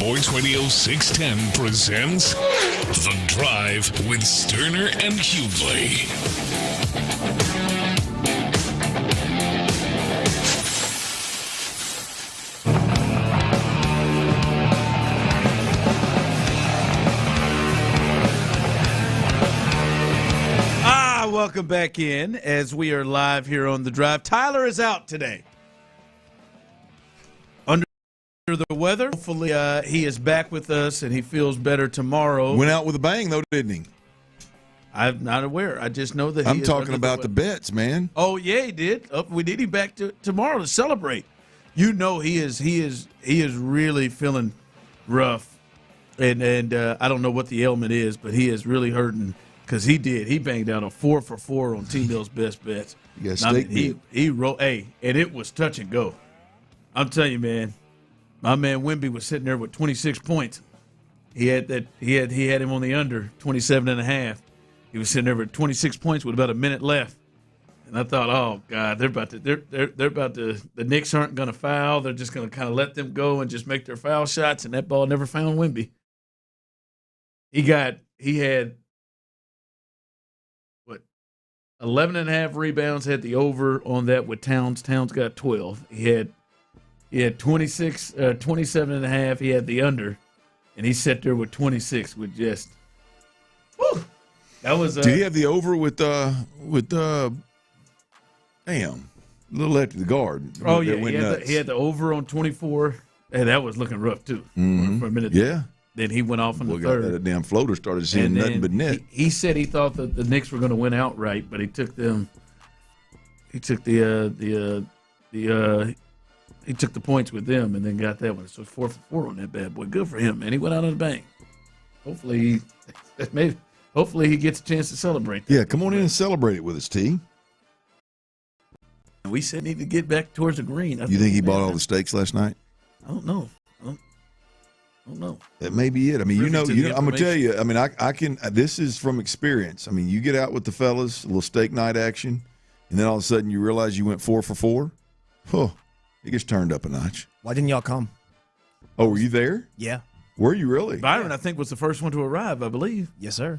Sports Radio 610 presents The Drive with Stoerner and Hughley. Welcome back in as we are live here on The Drive. Tyler is out today. Under the weather. Hopefully he is back with us and he feels better tomorrow. Went out with a bang, though, didn't he? I'm not aware. I just know that I'm talking about the bets, man. Oh, yeah, he did. We need him back tomorrow to celebrate. You know he is really feeling rough. And I don't know what the ailment is, but he is really hurting. Because he banged out a 4 for 4 on T-Bill's best bets. You got steak he wrote, and it was touch and go. I'm telling you, man, my man Wemby was sitting there with 26 points. He had him on the under 27.5. He was sitting there with 26 points with about a minute left, and I thought, oh God, they're about to the Knicks aren't going to foul. They're just going to kind of let them go and just make their foul shots, and that ball never found Wemby. He had 11.5 rebounds, had the over on that with Towns. Towns got 12. He had 27.5. He had the under, and he sat there with 26 with just. Whew, that was. Did he have the over with damn, a little after the guard? Oh yeah, he had the over on 24, and that was looking rough too for a minute. Yeah. Then he went off in the third. That damn floater started seeing nothing but net. He said he thought that the Knicks were going to win outright, but he took them. He took the points with them, and then got that one. So 4 for 4 on that bad boy. Good for him, man. He went out on the bang. Hopefully he gets a chance to celebrate that. Yeah, come on in and celebrate it with us, T. We said he need to get back towards the green. You think he bought all the steaks last night? I don't know. I don't know. That may be it. I mean, I'm gonna tell you. I mean, I can. This is from experience. I mean, you get out with the fellas, a little steak night action, and then all of a sudden you realize you went 4 for 4. Oh, it gets turned up a notch. Why didn't y'all come? Oh, were you there? Yeah. Were you really? Byron, I think, was the first one to arrive. I believe. Yes, sir.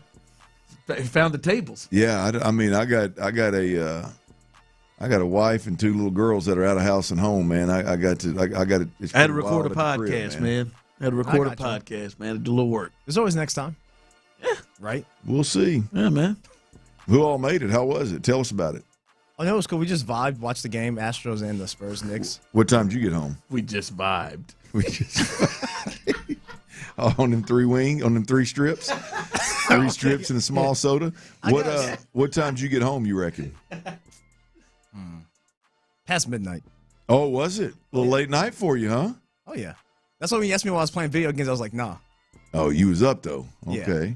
He found the tables. Yeah, I mean, I got a wife and 2 little girls that are out of house and home, man. I got to. I had to record a podcast, man. Had to record a podcast, man. To do a little work. There's always next time. Yeah. Right? We'll see. Yeah, man. Who all made it? How was it? Tell us about it. Oh, no, it was cool. We just vibed, watched the game, Astros and the Spurs, Knicks. What time did you get home? We just vibed. On them 3 strips? 3 strips and a small soda? What time did you get home, you reckon? Past midnight. Oh, was it? A little late night for you, huh? Oh, yeah. That's why when you asked me while I was playing video games, I was like, nah. Oh, you was up, though. Okay.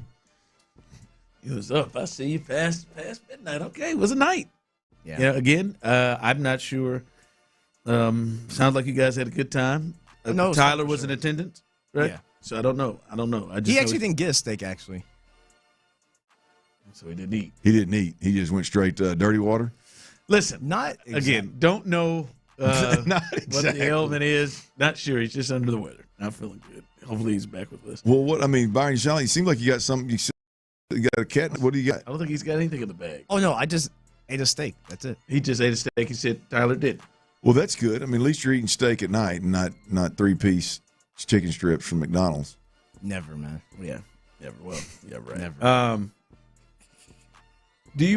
Yeah. You was up. I see you past midnight. Okay, it was a night. Yeah. Again, I'm not sure. Sounds like you guys had a good time. No, Tyler was in attendance, right? Yeah. So I don't know. He actually didn't get a steak, actually. So he didn't eat. He didn't eat. He just went straight dirty water? Listen, not exactly. Again, don't know not exactly. what the ailment is. Not sure. He's just under the weather. Not feeling good. Hopefully he's back with us. Well, Byron, you seem like you got something. You got a cat. What do you got? I don't think he's got anything in the bag. Oh, no, I just ate a steak. That's it. He just ate a steak. He said Tyler did. Well, that's good. I mean, at least you're eating steak at night and not 3-piece chicken strips from McDonald's. Never, man. Yeah, never. Well, yeah, right. Never. Do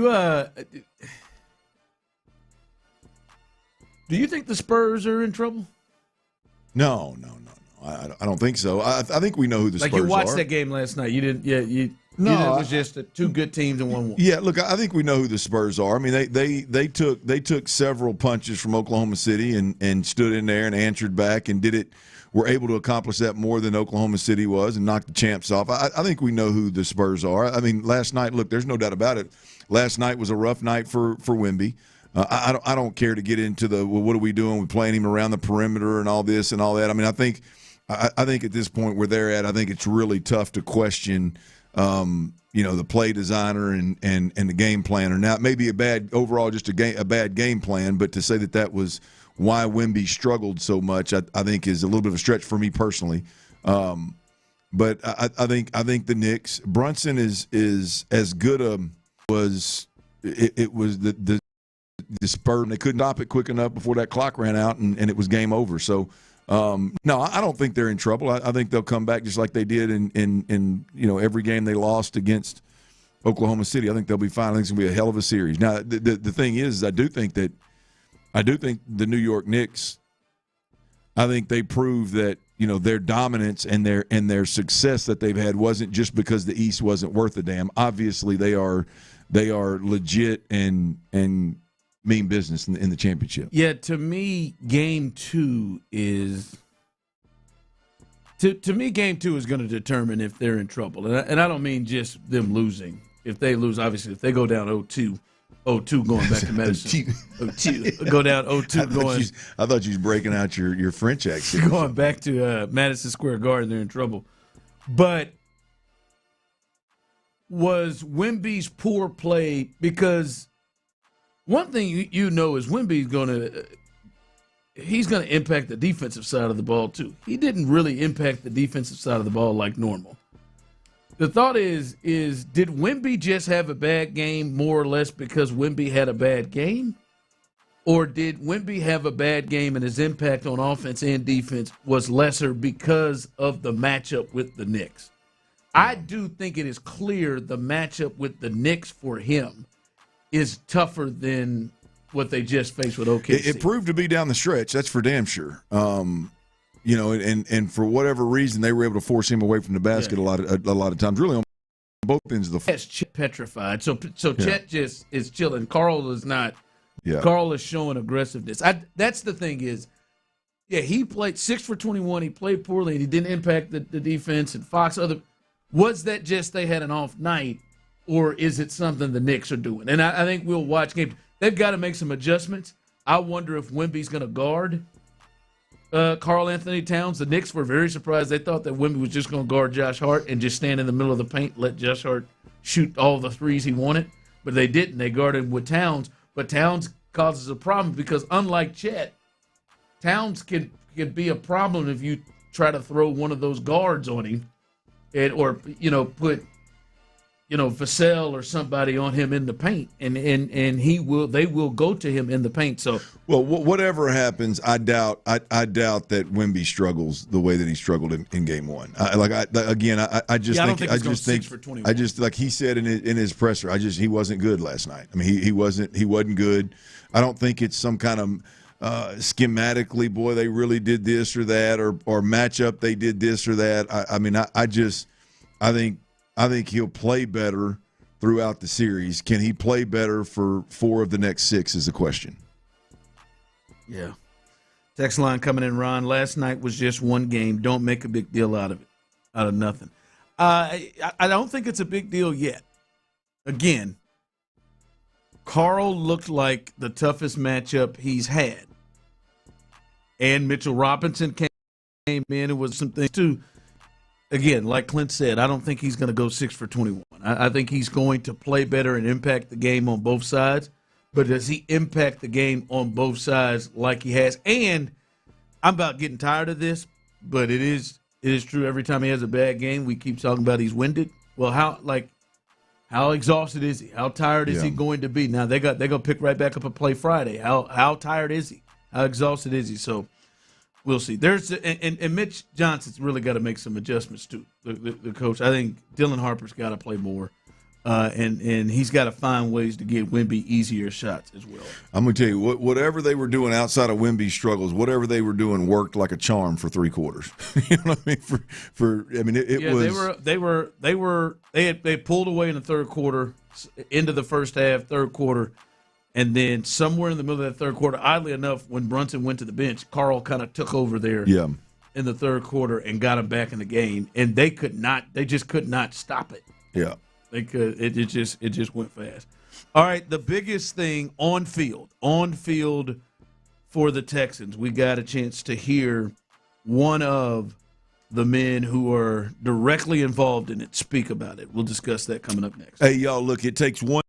you think the Spurs are in trouble? No. I don't think so. I think we know who the Spurs are. Like you watched that game last night. You didn't. Yeah, you. No, it was just 2 good teams and 1. Yeah, look, I think we know who the Spurs are. I mean, they took several punches from Oklahoma City and stood in there and answered back and were able to accomplish that more than Oklahoma City was and knocked the champs off. I think we know who the Spurs are. I mean, last night, look, there's no doubt about it. Last night was a rough night for Wemby. I don't care to get into what are we doing? We're playing him around the perimeter and all this and all that. I mean, I think at this point where they're at, I think it's really tough to question the play designer and the game planner. Now, it may be a bad game plan, but to say that was why Wemby struggled so much, I think is a little bit of a stretch for me personally. But I think the Knicks, Brunson is as good a was it was the spur, and they couldn't stop it quick enough before that clock ran out, and it was game over. So no, I don't think they're in trouble. I think they'll come back just like they did in every game they lost against Oklahoma City. I think they'll be fine. I think it's gonna be a hell of a series. Now the thing is, I do think the New York Knicks, I think they prove that their dominance and their success that they've had wasn't just because the East wasn't worth a damn. Obviously, they are legit and mean business in the championship. Yeah, to me, game two is to me game two is going to determine if they're in trouble, and I don't mean just them losing. If they lose, obviously, if they go down 0-2 going back to Madison. 0-2. Go down 0-2 going. I thought you was breaking out your French accent. Going back to Madison Square Garden, they're in trouble. But was Wemby's poor play, because one thing you know is Wemby's he's going to impact the defensive side of the ball too. He didn't really impact the defensive side of the ball like normal. The thought is did Wemby just have a bad game more or less because Wemby had a bad game? Or did Wemby have a bad game and his impact on offense and defense was lesser because of the matchup with the Knicks? I do think it is clear the matchup with the Knicks for him is tougher than what they just faced with OKC. It proved to be down the stretch. That's for damn sure. And for whatever reason, they were able to force him away from the basket a lot of times, really on both ends of the floor. Chet's petrified. So Chet just is chilling. Carl is not. Yeah. Carl is showing aggressiveness. That's the thing is, he played 6 for 21. He played poorly, and he didn't impact the defense. And Fox, was that just they had an off night, or is it something the Knicks are doing? And I think we'll watch games. They've got to make some adjustments. I wonder if Wemby's going to guard Karl Anthony Towns. The Knicks were very surprised. They thought that Wemby was just going to guard Josh Hart and just stand in the middle of the paint, let Josh Hart shoot all the threes he wanted. But they didn't. They guarded him with Towns. But Towns causes a problem because unlike Chet, Towns can be a problem if you try to throw one of those guards on him, or put Vassell or somebody on him in the paint, and they will go to him in the paint. So, well, whatever happens, I doubt that Wemby struggles the way that he struggled in game one. I just think like he said in his presser, he wasn't good last night. I mean, he wasn't good. I don't think it's some kind of schematically, boy, they really did this or that, or matchup they did this or that. I think he'll play better throughout the series. Can he play better for 4 of the next 6 is the question. Yeah. Text line coming in, Ron. Last night was just one game. Don't make a big deal out of it, out of nothing. I don't think it's a big deal yet. Again, Carl looked like the toughest matchup he's had. And Mitchell Robinson came in. It was some things, too. Again, like Clint said, I don't think he's going to go 6 for 21. I think he's going to play better and impact the game on both sides. But does he impact the game on both sides like he has? And I'm about getting tired of this, but it is true. Every time he has a bad game, we keep talking about he's winded. Well, how exhausted is he? How tired is he going to be? Now they're gonna pick right back up and play Friday. How tired is he? How exhausted is he? So we'll see. And Mitch Johnson's really got to make some adjustments too. The coach. I think Dylan Harper's got to play more, and he's got to find ways to get Wemby easier shots as well. I'm going to tell you, whatever they were doing outside of Wemby's struggles, whatever they were doing worked like a charm for 3 quarters. You know what I mean? They pulled away in the third quarter, into the first half, third quarter. And then somewhere in the middle of that third quarter, oddly enough, when Brunson went to the bench, Carl kind of took over there in the third quarter and got him back in the game. And they just could not stop it. Yeah. They could. It just went fast. All right, the biggest thing on field for the Texans, we got a chance to hear one of the men who are directly involved in it speak about it. We'll discuss that coming up next. Hey, y'all, look, it takes one.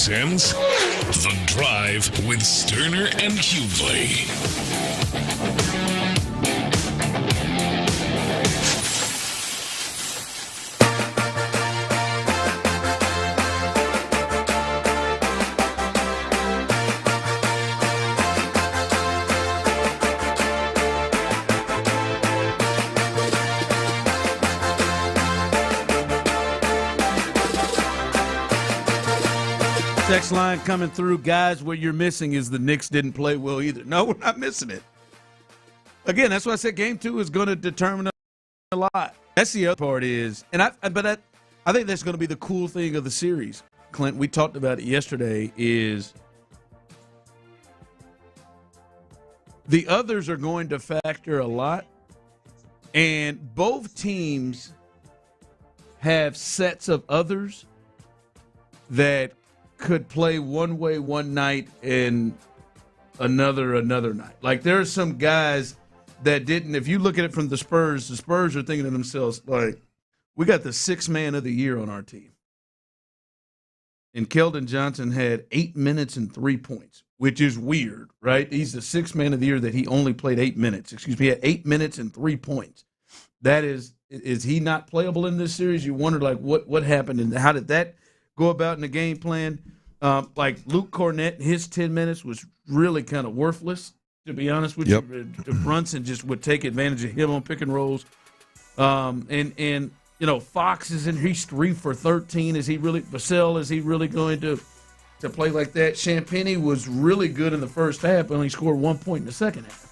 presents The Drive with Stoerner and Hughley. Text line coming through, guys. What you're missing is the Knicks didn't play well either. No, we're not missing it. Again, that's why I said Game 2 is going to determine a lot. That's the other part is, I think that's going to be the cool thing of the series. Clint, we talked about it yesterday. Is the others are going to factor a lot, and both teams have sets of others that could play one way one night and another night. Like, there are some guys that didn't. If you look at it from the Spurs are thinking to themselves, like, we got the sixth man of the year on our team. And Keldon Johnson had 8 minutes and 3 points, which is weird, right? He's the sixth man of the year that he only played 8 minutes. He had 8 minutes and 3 points. That is he not playable in this series? You wonder, like, what happened and how did that go about in the game plan? Like Luke Cornett, his 10 minutes was really kind of worthless, to be honest with you. Brunson just would take advantage of him on pick and rolls. And Fox is in. He's 3 for 13. Vassell, is he really going to play like that? Champagny was really good in the first half, but only scored 1 point in the second half.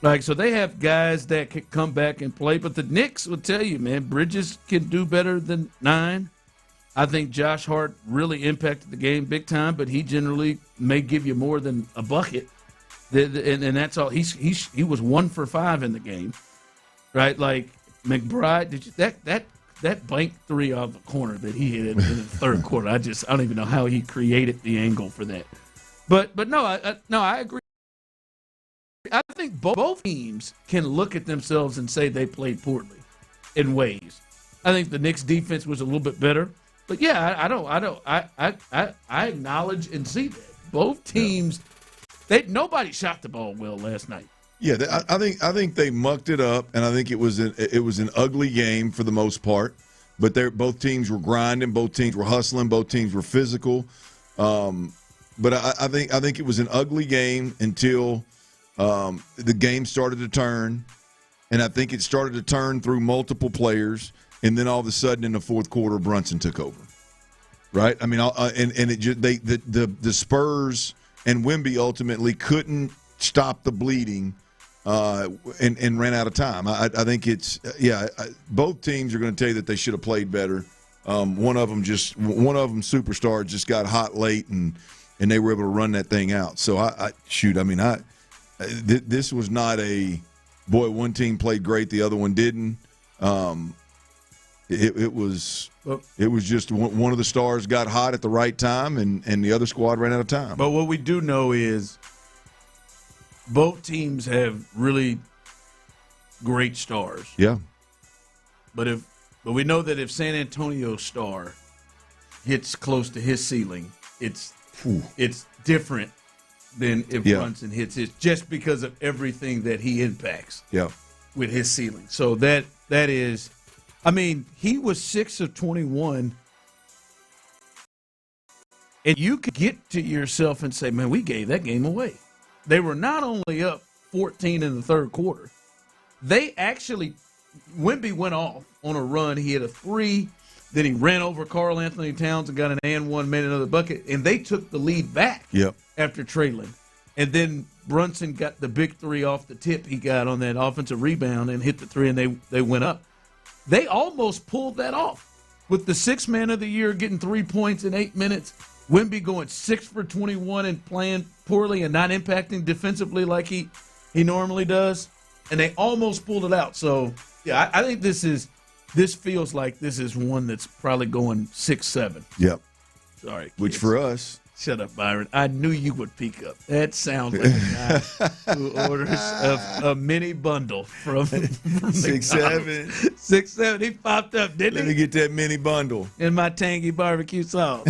Like, so they have guys that can come back and play. But the Knicks will tell you, man, Bridges can do better than 9. I think Josh Hart really impacted the game big time, but he generally may give you more than a bucket. And that's all. He was 1 for 5 in the game, right? Like McBride, that blank three out of the corner that he hit in the third quarter. I don't even know how he created the angle for that. But no, I agree. I think both teams can look at themselves and say they played poorly in ways. I think the Knicks defense was a little bit better. But yeah, I acknowledge and see that both teams, nobody shot the ball well last night. Yeah, I think they mucked it up, and I think it was an ugly game for the most part. But both teams were grinding, both teams were hustling, both teams were physical. But I think it was an ugly game until the game started to turn, and I think it started to turn through multiple players. And then all of a sudden, in the fourth quarter, Brunson took over, right? I mean, the Spurs and Wemby ultimately couldn't stop the bleeding, and ran out of time. I think both teams are going to tell you that they should have played better. One of them superstars just got hot late, and they were able to run that thing out. So this was not a boy. One team played great, the other one didn't. It was just one of the stars got hot at the right time, and the other squad ran out of time. But what we do know is both teams have really great stars. Yeah. But we know that if San Antonio's star hits close to his ceiling, it's different than if Brunson hits his, just because of everything that he impacts. Yeah. With his ceiling. So that is. I mean, he was 6 of 21, and you could get to yourself and say, man, we gave that game away. They were not only up 14 in the third quarter. Wemby went off on a run. He hit a 3, then he ran over Karl Anthony Towns and got an and one, made another bucket, and they took the lead back after trailing. And then Brunson got the big 3 off the tip he got on that offensive rebound and hit the 3, and they went up. They almost pulled that off with the sixth man of the year getting 3 points in 8 minutes. Wemby going 6 for 21 and playing poorly and not impacting defensively like he normally does. And they almost pulled it out. So, yeah, I think this feels like this is one that's probably going 6-7. Yep. Sorry, kids. Which for us. Shut up, Byron. I knew you would peek up. That sounds like a guy who orders a mini bundle from 6-7. 6-7. He popped up, didn't he? Let me get that mini bundle. In my tangy barbecue sauce.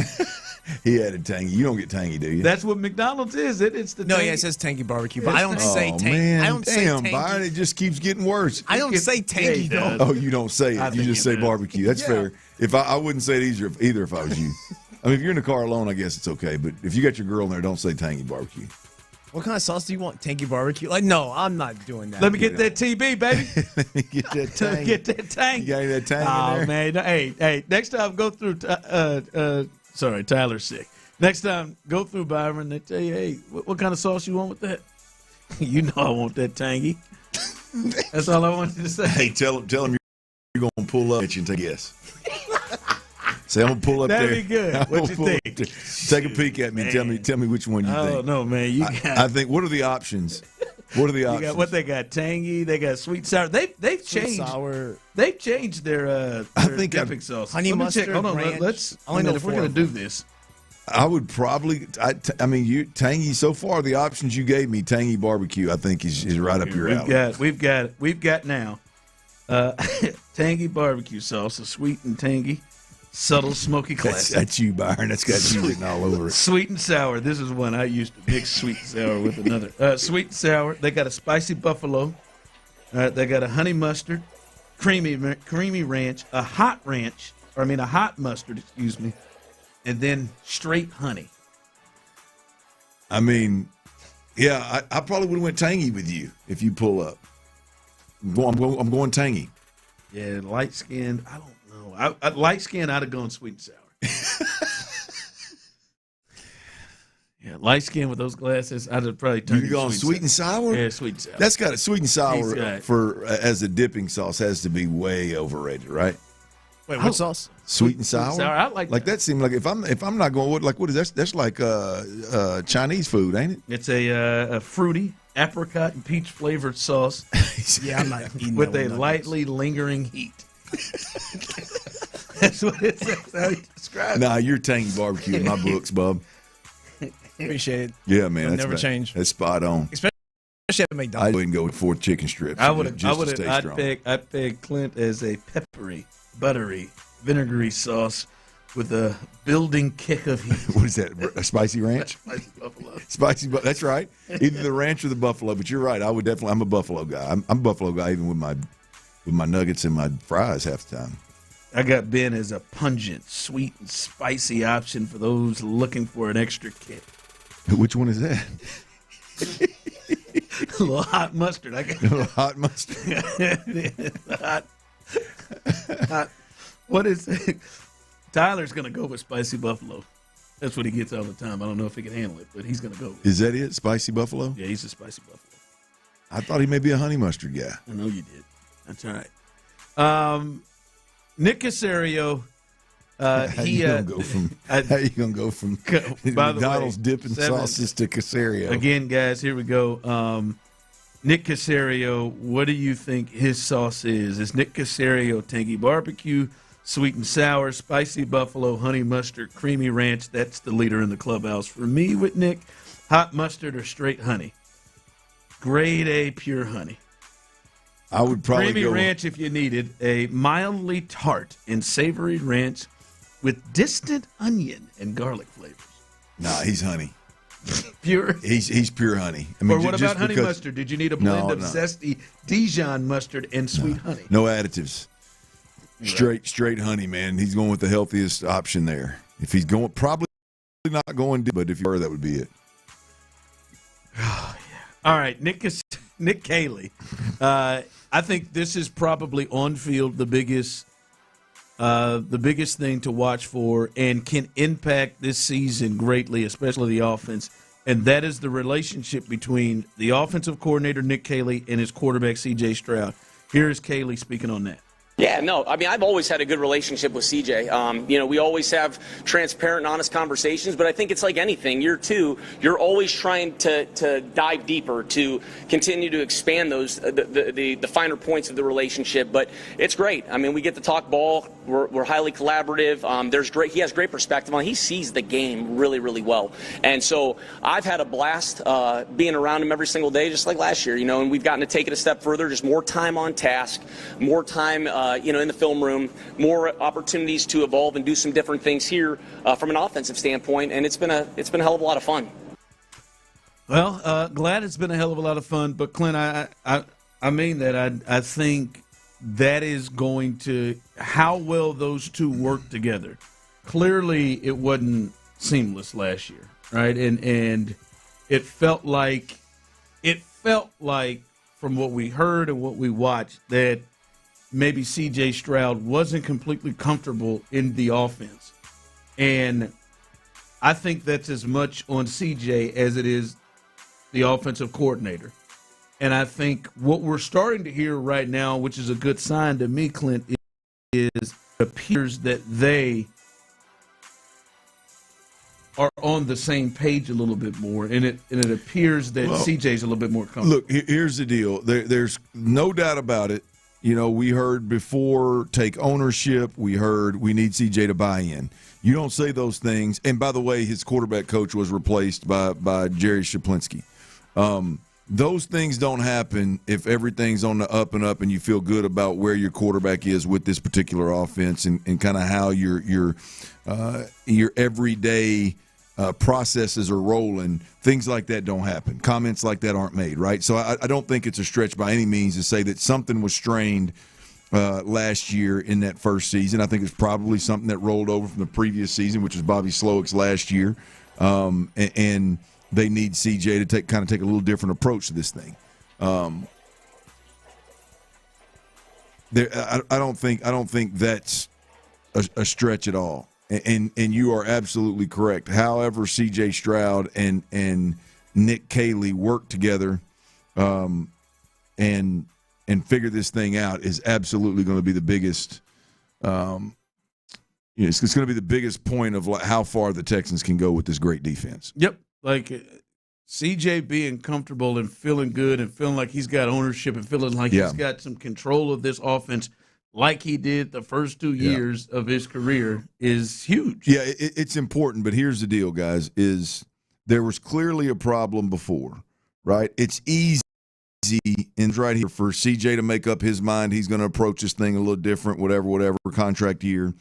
He added tangy. You don't get tangy, do you? That's what McDonald's is. It's the No, tangy. yeah, it says tangy barbecue, but I don't say tangy. Man, I don't say tangy. Byron, it just keeps getting worse. I don't say tangy though. Oh, you don't say it. You just say barbecue. That's fair. If I wouldn't say it either if I was you. I mean, if you're in the car alone, I guess it's okay. But if you got your girl in there, don't say tangy barbecue. What kind of sauce do you want? Tangy barbecue? Like, no, I'm not doing that. Let me get that TB, baby. Let me get that tang. Get that tang. You got any of that tang in there? Man. Hey, next time go through. Sorry, Tyler's sick. Next time, go through Byron. They tell you, hey, what kind of sauce you want with that? You know I want that tangy. That's all I wanted to say. Hey, tell him you're going to pull up at you and take a guess. Say, I'm going to pull up That'd there. be good. What you think? Take a peek at me and tell me which one you think. Oh, no, man. I think, what are the options? What are the options? What they got? Tangy. They got sweet and sour. They've changed. Sour. They've changed their dipping sauce. Honey mustard, Hold on. ranch. Let's. I only know if we're going to do this. I would probably. I mean, tangy. So far, the options you gave me, tangy barbecue, I think is right up your alley. We've got now. Tangy barbecue sauce, a sweet and tangy, subtle smoky classic. That's you, Byron. That's got you written all over it. Sweet and sour. This is one I used to mix sweet and sour with another. Sweet and sour. They got a spicy buffalo. They got a honey mustard, creamy ranch, a hot mustard, excuse me, and then straight honey. I mean, yeah, I probably would have went tangy with you if you pull up. I'm going tangy. Yeah, light skinned. I don't know. Light skinned, I'd have gone sweet and sour. Yeah, light skinned with those glasses, I'd have probably turned. You gone sweet and sour? Yeah, sweet and sour. That's got it. Sweet and sour as a dipping sauce has to be way overrated, right? Wait, what sauce? Sweet and sour. I like that. Seemed like if I'm not going, what is that? That's like Chinese food, ain't it? It's a fruity apricot and peach flavored sauce. Yeah, I'm not eating with that a with lightly lingering heat. That's what it says. How you describe it. Nah, you're tangy barbecue in my books, bub. Appreciate it. Yeah, man. Never change. That's spot on. Especially at McDonald's. I wouldn't go with 4 chicken strips. I'd peg Clint as a peppery, buttery, vinegary sauce with a building kick of heat. What is that? A spicy ranch? Spicy buffalo. That's right. Either the ranch or the buffalo. But you're right. I'm a buffalo guy. I'm a buffalo guy even with my nuggets and my fries half the time. I got Ben as a pungent, sweet, and spicy option for those looking for an extra kick. Which one is that? A little hot mustard. I got a little hot mustard. hot. What is it? Tyler's going to go with spicy buffalo. That's what he gets all the time. I don't know if he can handle it, but he's going to go. Is that it? Spicy buffalo? Yeah, he's a spicy buffalo. I thought he may be a honey mustard guy. I know you did. That's all right. Nick Caserio. How you gonna go from McDonald's dipping sauces to Caserio? Again, guys, here we go. Nick Caserio, what do you think his sauce is? Is Nick Caserio tangy barbecue, sweet and sour, spicy buffalo, honey mustard, creamy ranch? That's the leader in the clubhouse. For me with Nick, hot mustard or straight honey? Grade A pure honey. I would probably creamy ranch if you needed, a mildly tart and savory ranch with distant onion and garlic flavors. Nah, he's honey. Pure? He's pure honey. I mean, or what about honey mustard? Did you need a blend of zesty Dijon mustard and sweet honey? No additives. Straight honey, man. He's going with the healthiest option there. If he's going, probably not going, but if you were, that would be it. Oh, yeah. All right, Nick Cayley. I think this is probably on field the biggest thing to watch for and can impact this season greatly, especially the offense. And that is the relationship between the offensive coordinator, Nick Cayley, and his quarterback, C.J. Stroud. Here's Cayley speaking on that. Yeah, no, I mean, I've always had a good relationship with CJ. We always have transparent and honest conversations, but I think it's like anything. You're always trying to dive deeper, to continue to expand those, the finer points of the relationship. But it's great. I mean, we get to talk ball. We're highly collaborative. He has great perspective on it. He sees the game really, really well. And so I've had a blast being around him every single day, just like last year, and we've gotten to take it a step further, just more time on task, more time in the film room, more opportunities to evolve and do some different things here from an offensive standpoint, and it's been a hell of a lot of fun. Well, glad it's been a hell of a lot of fun, but Clint, I mean that. I think that is going to how well those two work together. Clearly, it wasn't seamless last year, right? And it felt like from what we heard and what we watched that maybe C.J. Stroud wasn't completely comfortable in the offense, and I think that's as much on C.J. as it is the offensive coordinator. And I think what we're starting to hear right now, which is a good sign to me, Clint, is it appears that they are on the same page a little bit more, and it appears that CJ's a little bit more comfortable. Look, here's the deal. There's no doubt about it. We heard before take ownership. We heard we need CJ to buy in. You don't say those things. And by the way, his quarterback coach was replaced by Jerry Shaplinski. Those things don't happen if everything's on the up and up and you feel good about where your quarterback is with this particular offense and kind of how your everyday processes are rolling. Things like that don't happen. Comments like that aren't made, right? So I don't think it's a stretch by any means to say that something was strained last year in that first season. I think it's probably something that rolled over from the previous season, which was Bobby Slowick's last year. And they need CJ to take a little different approach to this thing. I don't think that's a stretch at all. And you are absolutely correct. However, C.J. Stroud and Nick Caley work together and figure this thing out is absolutely going to be the biggest. It's going to be the biggest point of how far the Texans can go with this great defense. Yep. Like CJ being comfortable and feeling good and feeling like he's got ownership and feeling like he's got some control of this offense like he did the first 2 years of his career is huge. Yeah, it's important, but here's the deal, guys, is there was clearly a problem before, right? It's easy and right here for CJ to make up his mind. He's going to approach this thing a little different, whatever, contract year.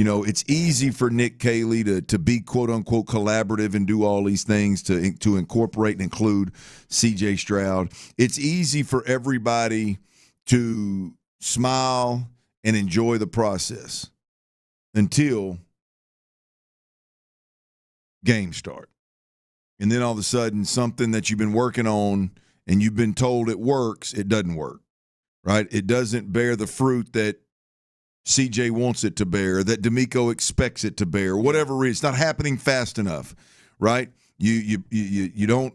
It's easy for Nick Caley to be, quote-unquote, collaborative and do all these things to incorporate and include C.J. Stroud. It's easy for everybody to smile and enjoy the process until games start. And then all of a sudden, something that you've been working on and you've been told it works, it doesn't work, right? It doesn't bear the fruit that CJ wants it to bear, that D'Amico expects it to bear, whatever it is. It's not happening fast enough, right? You don't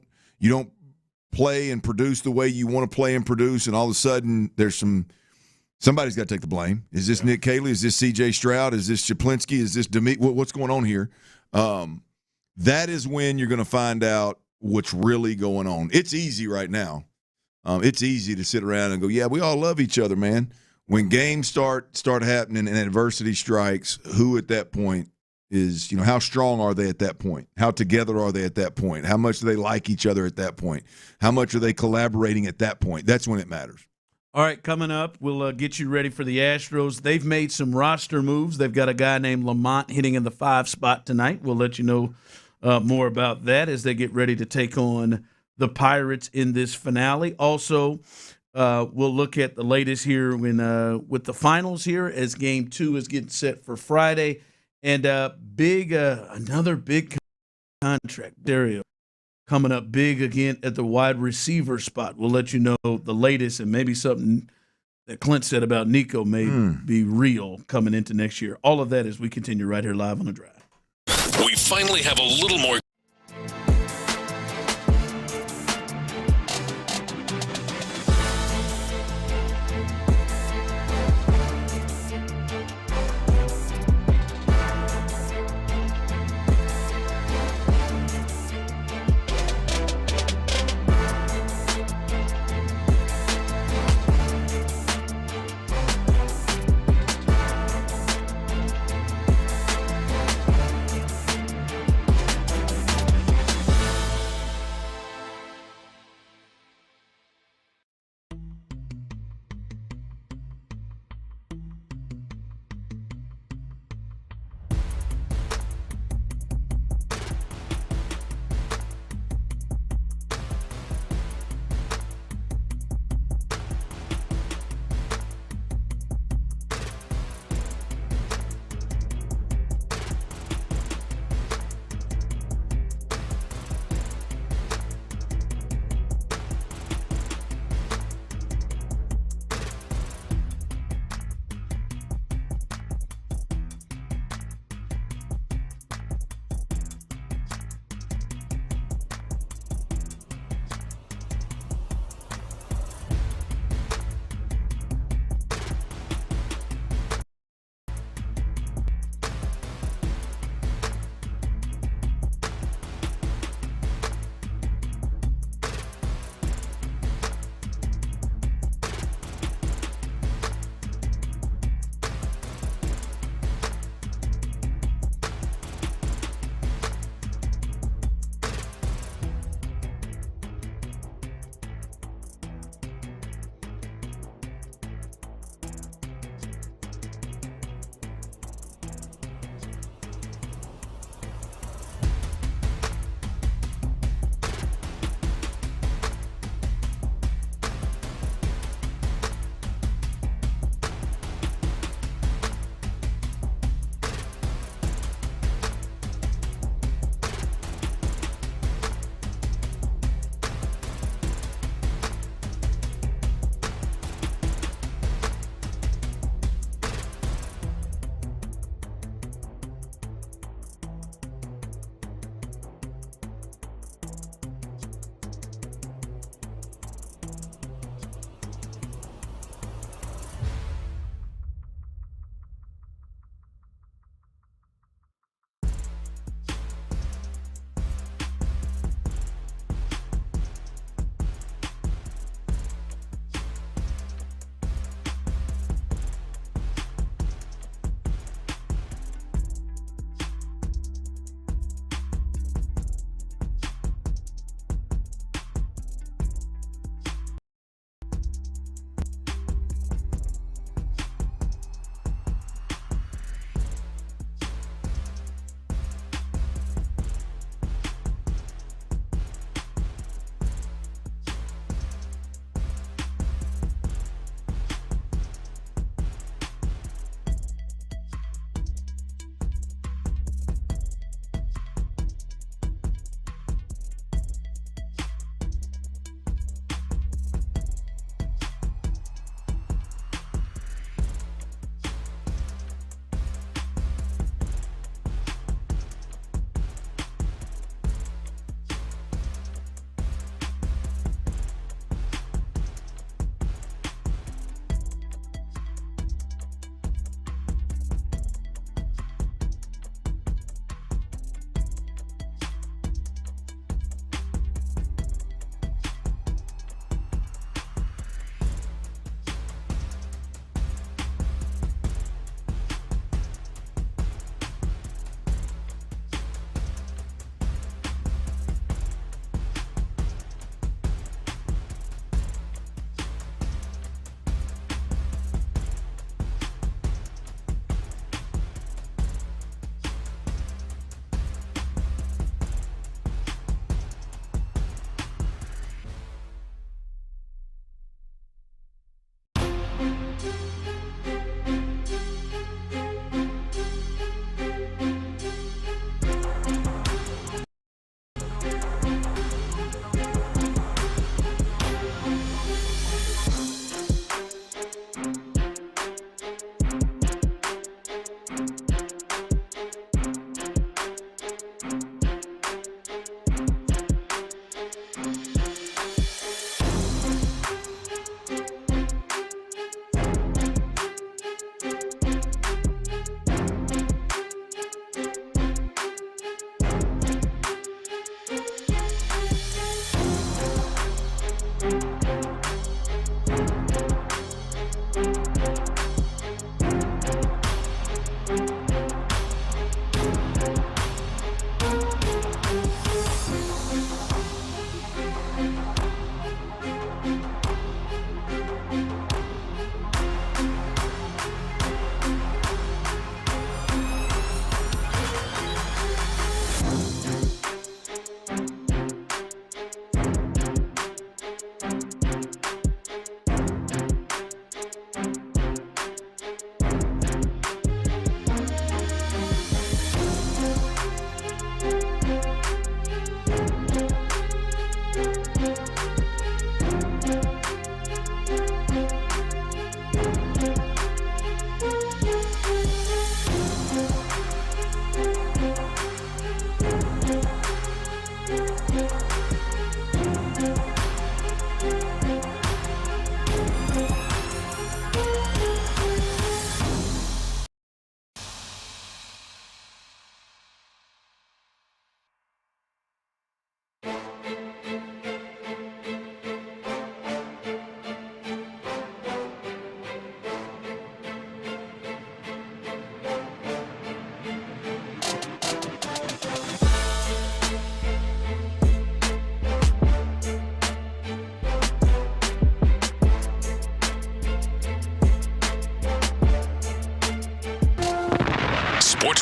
play and produce the way you want to play and produce, and all of a sudden there's somebody's got to take the blame. Is this Nick Caley? Is this CJ Stroud? Is this Shaplinski? Is this D'Amico? What's going on here? That is when you're going to find out what's really going on. It's easy right now. It's easy to sit around and go, yeah, we all love each other, man. When games start happening and adversity strikes, who at that point is, how strong are they at that point? How together are they at that point? How much do they like each other at that point? How much are they collaborating at that point? That's when it matters. All right, coming up, we'll get you ready for the Astros. They've made some roster moves. They've got a guy named Lamont hitting in the 5 spot tonight. We'll let you know more about that as they get ready to take on the Pirates in this finale. Also, we'll look at the latest here with the finals here as Game 2 is getting set for Friday. And another big contract, Dario, coming up big again at the wide receiver spot. We'll let you know the latest and maybe something that Clint said about Nico may be real coming into next year. All of that as we continue right here live on The Drive. We finally have a little more.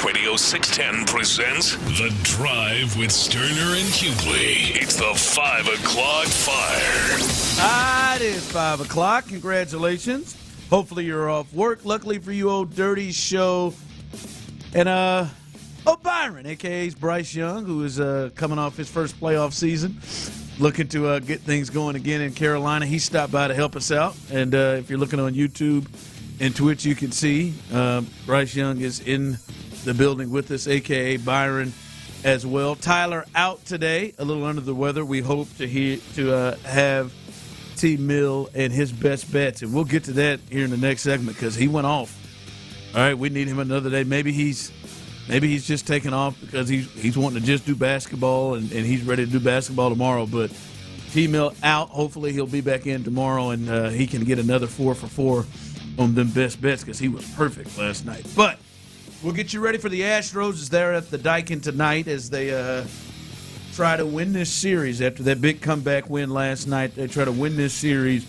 Sports Radio 610 presents The Drive with Stoerner and Hughley. It's the 5 o'clock fire. It is 5 o'clock. Congratulations. Hopefully you're off work. Luckily for you, Old Dirty Show. And, Byron, a.k.a. Bryce Young, who is coming off his first playoff season, looking to get things going again in Carolina. He stopped by to help us out. And if you're looking on YouTube and Twitch, you can see Bryce Young is in the building with us, a.k.a. Byron as well. Tyler out today, a little under the weather. We hope to have T-Mill and his best bets, and we'll get to that here in the next segment because he went off. All right, we need him another day. Maybe he's just taking off because he's wanting to just do basketball and he's ready to do basketball tomorrow. But T-Mill out. Hopefully he'll be back in tomorrow and he can get another 4 for 4 on them best bets because he was perfect last night. But we'll get you ready for the Astros as they're at the Daikin tonight as they try to win this series after that big comeback win last night. They try to win this series.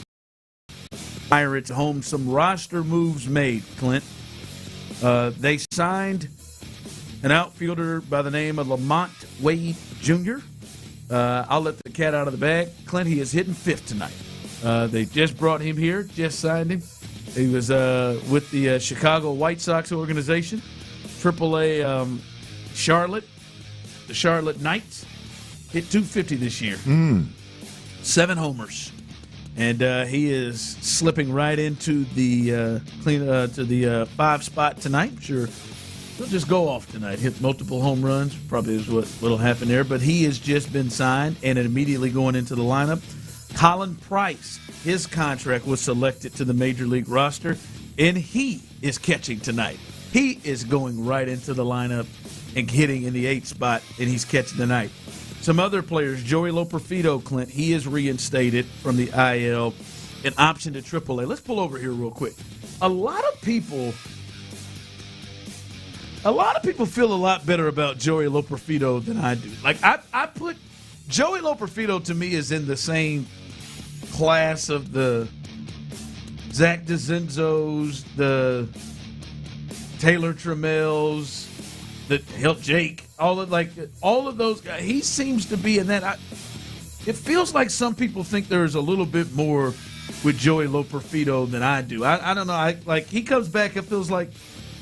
Pirates home. Some roster moves made, Clint. They signed an outfielder by the name of Lamont Wade Jr. I'll let the cat out of the bag. Clint, he is hitting fifth tonight. They just brought him here, just signed him. He was with the Chicago White Sox organization, AAA Charlotte, the Charlotte Knights. Hit .250 this year. 7 homers. And he is slipping right into the 5 spot tonight. Sure, he'll just go off tonight. Hit multiple home runs. Probably is what'll happen there. But he has just been signed and immediately going into the lineup. Colin Price, his contract was selected to the Major League roster, and he is catching tonight. He is going right into the lineup and hitting in the 8th spot, and he's catching tonight. Some other players, Joey Loperfido, Clint, he is reinstated from the IL, an option to AAA. Let's pull over here real quick. A lot of people feel a lot better about Joey Loperfido than I do. Like, I put Joey Loperfido, to me, is in the same class of the Zach DeZenzos, the Taylor Trammels, the Help Jake, all of those guys. He seems to be in that. It feels like some people think there's a little bit more with Joey Loperfido than I do. I don't know. He comes back. It feels like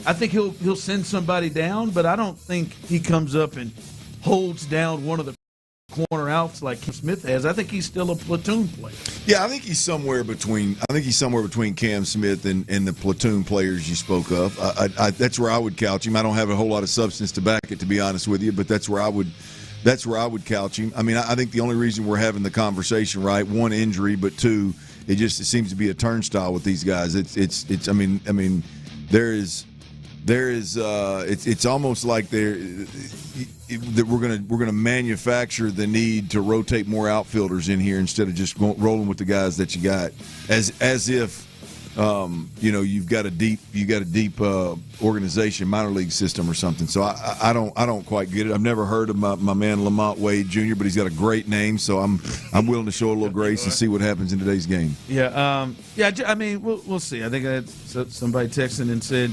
I think he'll send somebody down, but I don't think he comes up and holds down one of the corner outs like Cam Smith has. I think he's still a platoon player. Yeah, I think he's somewhere between Cam Smith and the platoon players you spoke of. That's where I would couch him. I don't have a whole lot of substance to back it, to be honest with you, but that's where I would couch him. I mean, I think the only reason we're having the conversation, right, one, injury, but two, it seems to be a turnstile with these guys. It's almost like we're gonna manufacture the need to rotate more outfielders in here instead of just rolling with the guys that you got, as if you've got a deep organization, minor league system or something. So I don't quite get it. I've never heard of my man Lamont Wade Jr., but he's got a great name, so I'm willing to show a little grace and see what happens in today's game. Yeah, I mean, we'll see. I think I had somebody texting and said,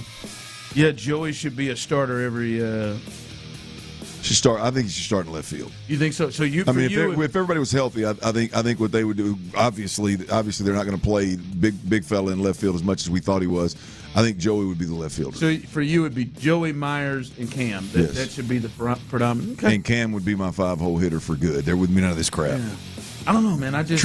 yeah, Joey should be a starter every. I think he should start in left field. You think so? So if everybody was healthy, I think what they would do. Obviously they're not going to play big fella in left field as much as we thought he was. I think Joey would be the left fielder. So for you, it'd be Joey, Myers, and Cam. That should be the predominant. Okay. And Cam would be my 5-hole hitter for good. There wouldn't be none of this crap. Yeah. I don't know, man. I just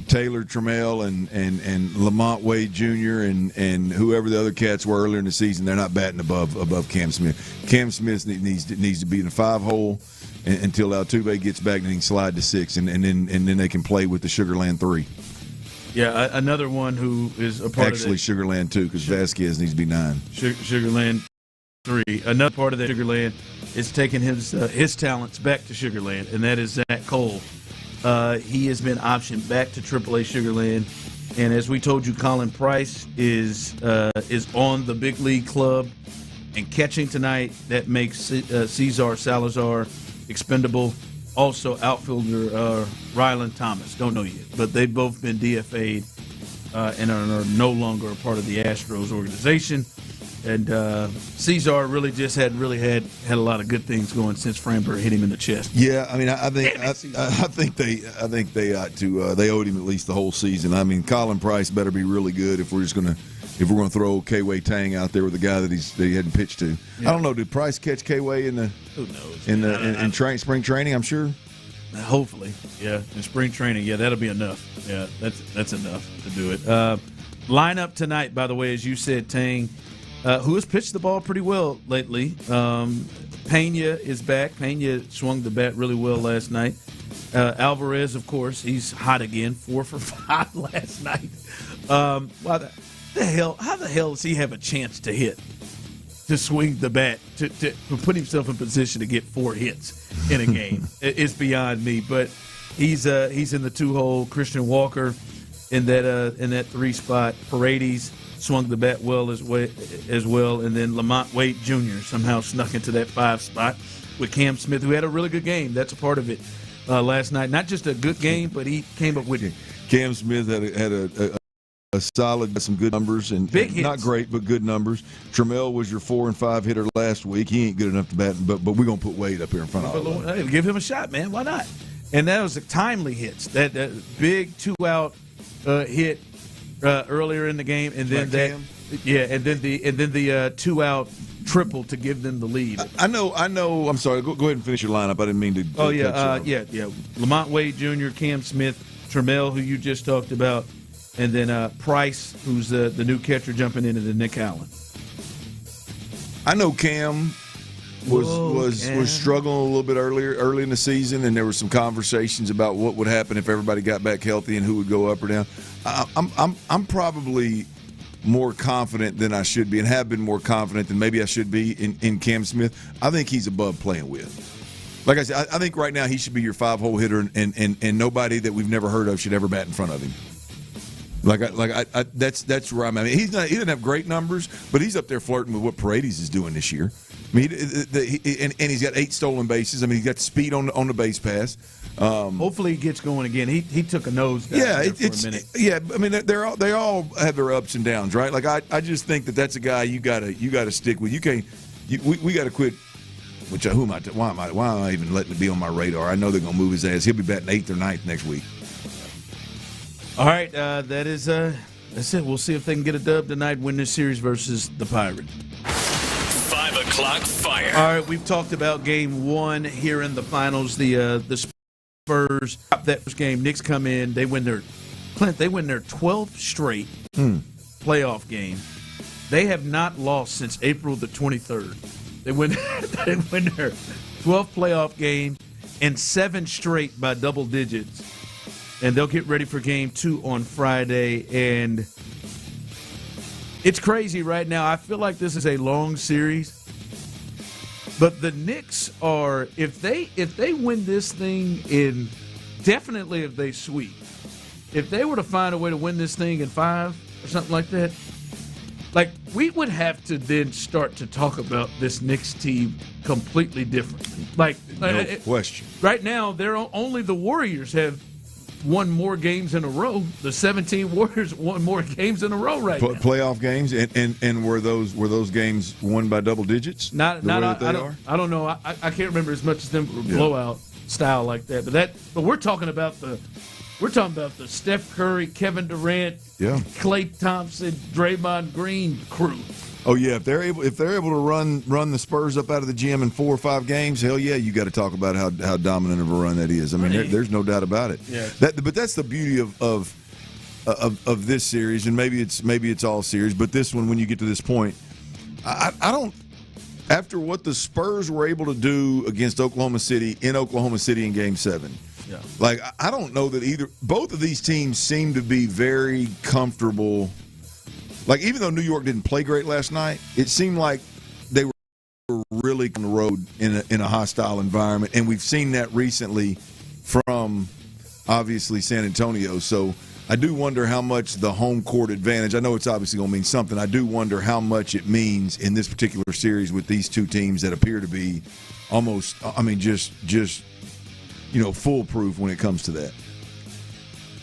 Taylor Trammell and Lamont Wade Jr. and whoever the other cats were earlier in the season, they're not batting above Cam Smith. Cam Smith needs to be in a 5-hole until Altuve gets back and he can slide to 6, and then they can play with the Sugarland 3. Yeah, another one who is a part of that. Sugarland 2, because Vasquez needs to be 9. Sugarland 3. Another part of that Sugarland is taking his talents back to Sugarland, and that is Zach Cole. He has been optioned back to AAA Sugarland, and as we told you, Colin Price is on the big league club and catching tonight. That makes Cesar Salazar expendable. Also, outfielder Rylan Thomas. Don't know yet, but they've both been DFA'd and are no longer a part of the Astros organization. And Cesar really just hadn't really had a lot of good things going since Framber hit him in the chest. Yeah, I mean, I think they ought to. They owed him at least the whole season. I mean, Colin Price better be really good if we're gonna throw K-Way Tang out there with a guy that he hadn't pitched to. Yeah. I don't know. Did Price catch K-Way in the? Who knows? In spring training, I'm sure. Hopefully, yeah. In spring training, yeah, that'll be enough. Yeah, that's enough to do it. Lineup tonight, by the way, as you said, Tang. Who has pitched the ball pretty well lately. Pena is back. Pena swung the bat really well last night. Alvarez, of course, he's hot again, 4 for 5 last night. How the hell does he have a chance to hit, to swing the bat, to put himself in position to get 4 hits in a game? It's beyond me. But he's in the 2-hole. Christian Walker in that 3 spot. Paredes swung the bat well as well, and then Lamont Wade Jr. somehow snuck into that 5 spot with Cam Smith, who had a really good game. That's a part of it last night. Not just a good game, but he came up with it. Cam Smith had a solid, some good numbers, and big hits. Not great, but good numbers. Trammell was your 4 and 5 hitter last week. He ain't good enough to bat, but we're gonna put Wade up here in front of him. Hey, give him a shot, man. Why not? And that was a timely hits. That big 2-out hit. Earlier in the game, and then and then the 2-out triple to give them the lead. I know. I'm sorry. Go ahead and finish your lineup. I didn't mean to. Oh yeah. Lamont Wade Jr., Cam Smith, Trammell, who you just talked about, and then Price, who's the new catcher jumping into the Nick Allen. I know Cam was struggling a little bit early in the season, and there were some conversations about what would happen if everybody got back healthy and who would go up or down. I'm probably more confident than I should be, and have been more confident than maybe I should be in Cam Smith. I think he's above playing with. Like I said, I think right now he should be your 5-hole hitter, and nobody that we've never heard of should ever bat in front of him. That's where I'm at. I mean, he doesn't have great numbers, but he's up there flirting with what Paredes is doing this year. I mean, and he's got 8 stolen bases. I mean, he's got speed on the base pass. Hopefully, he gets going again. He took a nose down for a minute. Yeah, I mean, they all have their ups and downs, right? Like I just think that's a guy you gotta stick with. You can't. We got to quit. Why am I even letting it be on my radar? I know they're gonna move his ass. He'll be batting 8th or 9th next week. All right, that's it. We'll see if they can get a dub tonight, win this series versus the Pirates. 5 o'clock fire. All right, we've talked about game 1 here in the finals. The Spurs top that first game. Knicks come in. They win their 12th straight playoff game. They have not lost since April the 23rd. They win their 12th playoff game and 7 straight by double digits. And they'll get ready for game 2 on Friday. And it's crazy right now. I feel like this is a long series. But the Knicks are, if they win this thing definitely if they sweep. If they were to find a way to win this thing in 5 or something like that, like we would have to then start to talk about this Knicks team completely differently. No question. Right now, only the Warriors have won more games in a row. The 17 Warriors won more games in a row now. Playoff games, and were those games won by double digits? I don't know. I can't remember as much as them blowout style like that. But we're talking about the Steph Curry, Kevin Durant, Klay Thompson, Draymond Green crew. Oh yeah, if they're able to run the Spurs up out of the gym in 4 or 5 games, hell yeah, you got to talk about how dominant of a run that is. I mean, there's no doubt about it. Yeah. But that's the beauty of this series, and maybe it's all series, but this one, when you get to this point, I don't. After what the Spurs were able to do against Oklahoma City in Game 7. Yeah. Like, I don't know that both of these teams seem to be very comfortable. Like, even though New York didn't play great last night, it seemed like they were really on the road in a hostile environment, and we've seen that recently from, obviously, San Antonio. So I do wonder how much the home court advantage, I know it's obviously going to mean something, I do wonder how much it means in this particular series with these two teams that appear to be almost, just foolproof when it comes to that.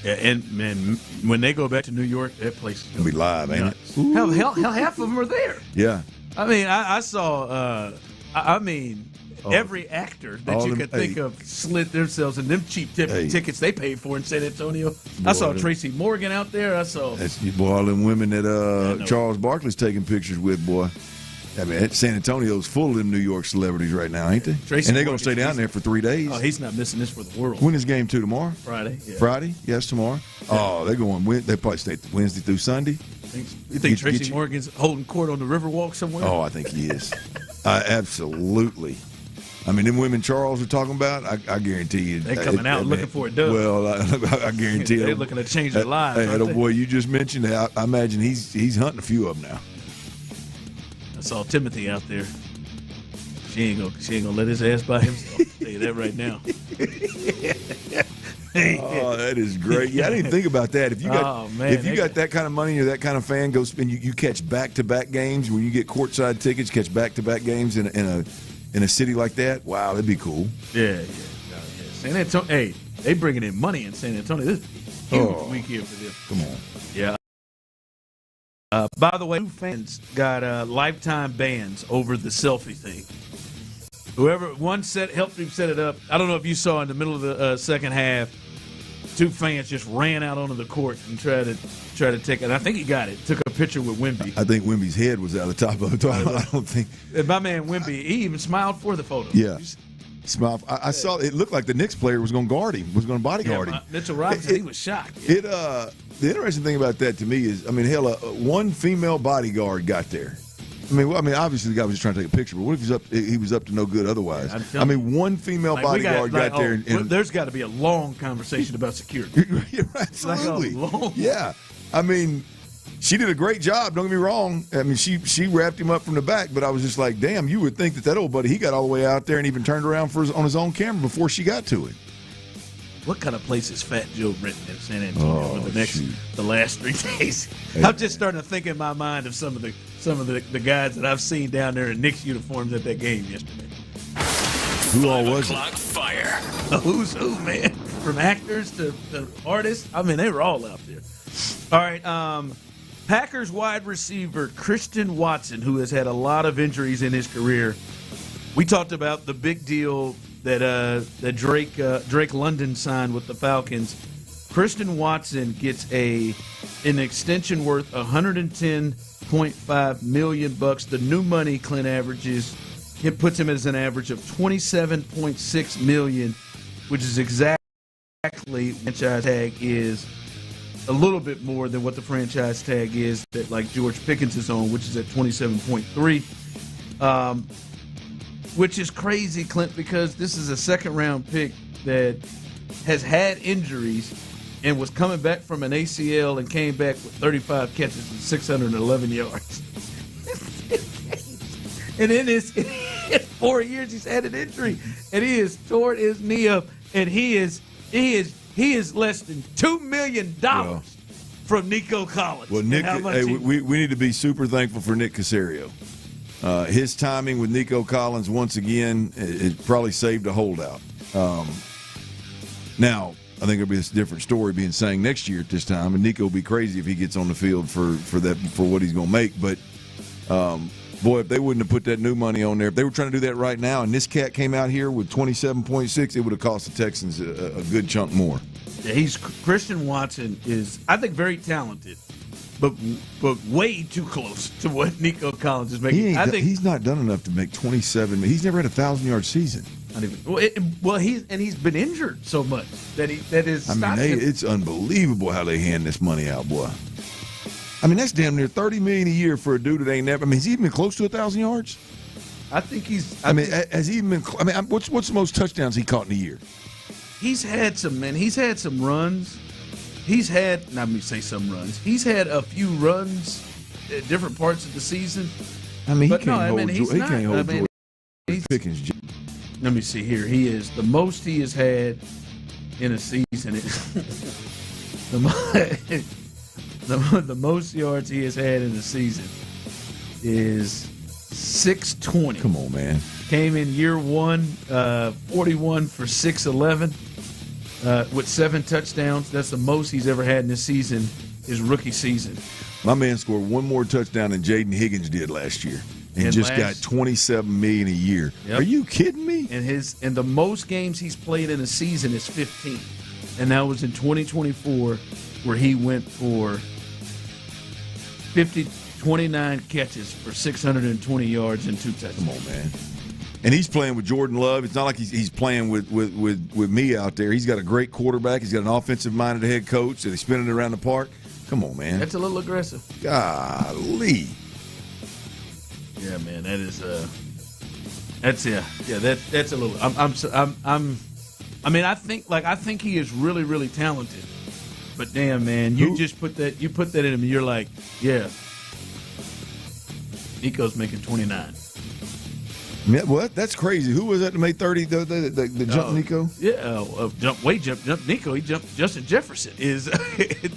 Yeah, and man, when they go back to New York, that place is It'll be live, ain't it? Hell, half of them are there. Yeah. I mean, I saw. Every actor that you could think of slit themselves in them cheap tickets they paid for in San Antonio. I saw Tracy Morgan out there. I saw. That's all them women that Charles Barkley's taking pictures with, boy. I mean, San Antonio's full of them New York celebrities right now, ain't they? Tracy and they're going to stay down there for 3 days. Oh, he's not missing this for the world. When is game 2 tomorrow? Friday. Yeah. Friday? Yes, tomorrow. Yeah. Oh, they're going. They probably stay Wednesday through Sunday. You think Tracy Morgan's holding court on the Riverwalk somewhere? Oh, I think he is. Absolutely. I mean, them women Charles are talking about, I guarantee you. They're coming out looking for a dub. Well, I guarantee they're looking to change their lives. Hey, the boy you just mentioned, I imagine he's hunting a few of them now. I saw Timothy out there. She ain't gonna let his ass by himself. I'll tell you that right now. Oh, that is great. Yeah, I didn't think about that. If you got got that kind of money or that kind of fan, go spend. You catch back-to-back games when you get courtside tickets. Catch back-to-back games in a city like that. Wow, that'd be cool. Yeah. San Antonio. Hey, they bringing in money in San Antonio. This is a huge week here for them. Come on. Yeah. By the way, new fans got lifetime bans over the selfie thing. Whoever helped him set it up. I don't know if you saw in the middle of the second half, 2 fans just ran out onto the court and tried to take it. I think he got it. Took a picture with Wemby. I think Wemby's head was out the top of it. I don't think. My man Wemby, he even smiled for the photo. Yeah. Smile. I saw it looked like the Knicks player was going to guard him, was going to bodyguard him. Mitchell Robinson, he was shocked. The interesting thing about that to me is, I mean, hell, one female bodyguard got there. I mean, obviously the guy was just trying to take a picture, but what if he was up to no good otherwise? Yeah, I mean, one female bodyguard got there. And there's got to be a long conversation about security. Absolutely. Like yeah. I mean, she did a great job. Don't get me wrong. I mean, she wrapped him up from the back, but I was just like, damn, you would think that old buddy, he got all the way out there and even turned around on his own camera before she got to it. What kind of place is Fat Joe renting in San Antonio for the last 3 days? I'm just starting to think in my mind of some of the guys that I've seen down there in Knicks uniforms at that game yesterday. Who all was it? Fire. Who's who, man? From actors to artists. I mean, they were all out there. All right. Packers wide receiver Christian Watson, who has had a lot of injuries in his career. We talked about the big deal that Drake London signed with the Falcons. Christian Watson gets an extension worth $110.5 million. The new money, Clint, averages. It puts him as an average of $27.6 million, which is exactly franchise tag is a little bit more than what the franchise tag is that like George Pickens is on, which is at 27.3. Which is crazy, Clint, because this is a second-round pick that has had injuries and was coming back from an ACL and came back with 35 catches and 611 yards. And in his 4 years, he's had an injury, and he has torn his knee up, and he is less than $2 million from Nico Collins. Well, Nick, we need to be super thankful for Nick Caserio. His timing with Nico Collins, once again, it probably saved a holdout. Now, I think it'll be a different story being sang next year at this time, and Nico will be crazy if he gets on the field for what he's going to make. But, boy, if they wouldn't have put that new money on there, if they were trying to do that right now and this cat came out here with 27.6, it would have cost the Texans a good chunk more. Yeah, Christian Watson is, I think, very talented. But way too close to what Nico Collins is making. I think he's not done enough to make 27. He's never had a 1,000-yard season. Not even. He's been injured so much that is. I mean, it's unbelievable how they hand this money out, boy. I mean, that's damn near $30 million a year for a dude that ain't never. I mean, has he even been close to 1,000 yards? I think he's. Has he even been? I mean, what's the most touchdowns he caught in a year? He's had some runs. He's had, let me say some runs. He's had a few runs at different parts of the season. I mean, he can't hold George Pickens. Let me see here. He is the most he has had in a season. The most yards he has had in a season is 620. Come on, man. Came in year one, 41 for 611. with 7 touchdowns. That's the most he's ever had in this season, his rookie season. My man scored one more touchdown than Jaden Higgins did last year, and just got $27 million a year. Yep. Are you kidding me? And the most games he's played in a season is 15, and that was in 2024, where he went for 29 catches for 620 yards and 2 touchdowns. Come on, man. And he's playing with Jordan Love. It's not like he's playing with me out there. He's got a great quarterback. He's got an offensive-minded head coach, and he's spinning it around the park. Come on, man. That's a little aggressive. Golly. Yeah, man. That is that's a little. I think he is really, really talented. But damn, man, you put that in him, and you're like, yeah. Nico's making 29. Yeah, what? That's crazy. Who was that that made 30? The jump Nico? Yeah, jump Nico. He jumped Justin Jefferson. Is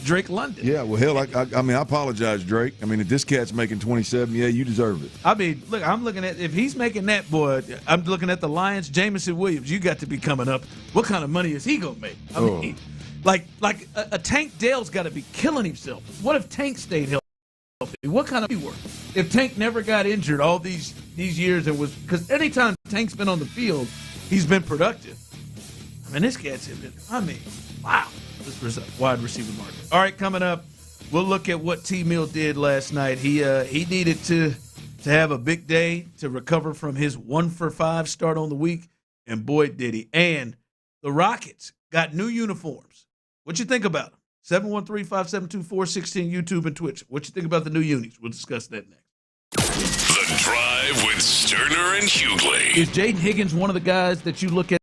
Drake London? Yeah, well, hell, I apologize, Drake. I mean, if this cat's making 27, yeah, you deserve it. I mean, look, I'm looking at if he's making that, boy. I'm looking at the Lions. Jamison Williams, you got to be coming up. What kind of money is he gonna make? I mean, like a Tank Dale's got to be killing himself. What if Tank stayed healthy? What kind of work? If Tank never got injured all these years, because anytime Tank's been on the field, he's been productive. I mean, this cat's been. I mean, wow, this wide receiver market. All right, coming up, we'll look at what T. Mill did last night. He needed to have a big day to recover from his 1-for-5 start on the week, and boy did he. And the Rockets got new uniforms. What you think about them? 713-572-4610, YouTube and Twitch. What you think about the new unis? We'll discuss that next. The Drive with Stoerner and Hughley. Is Jaden Higgins one of the guys that you look at?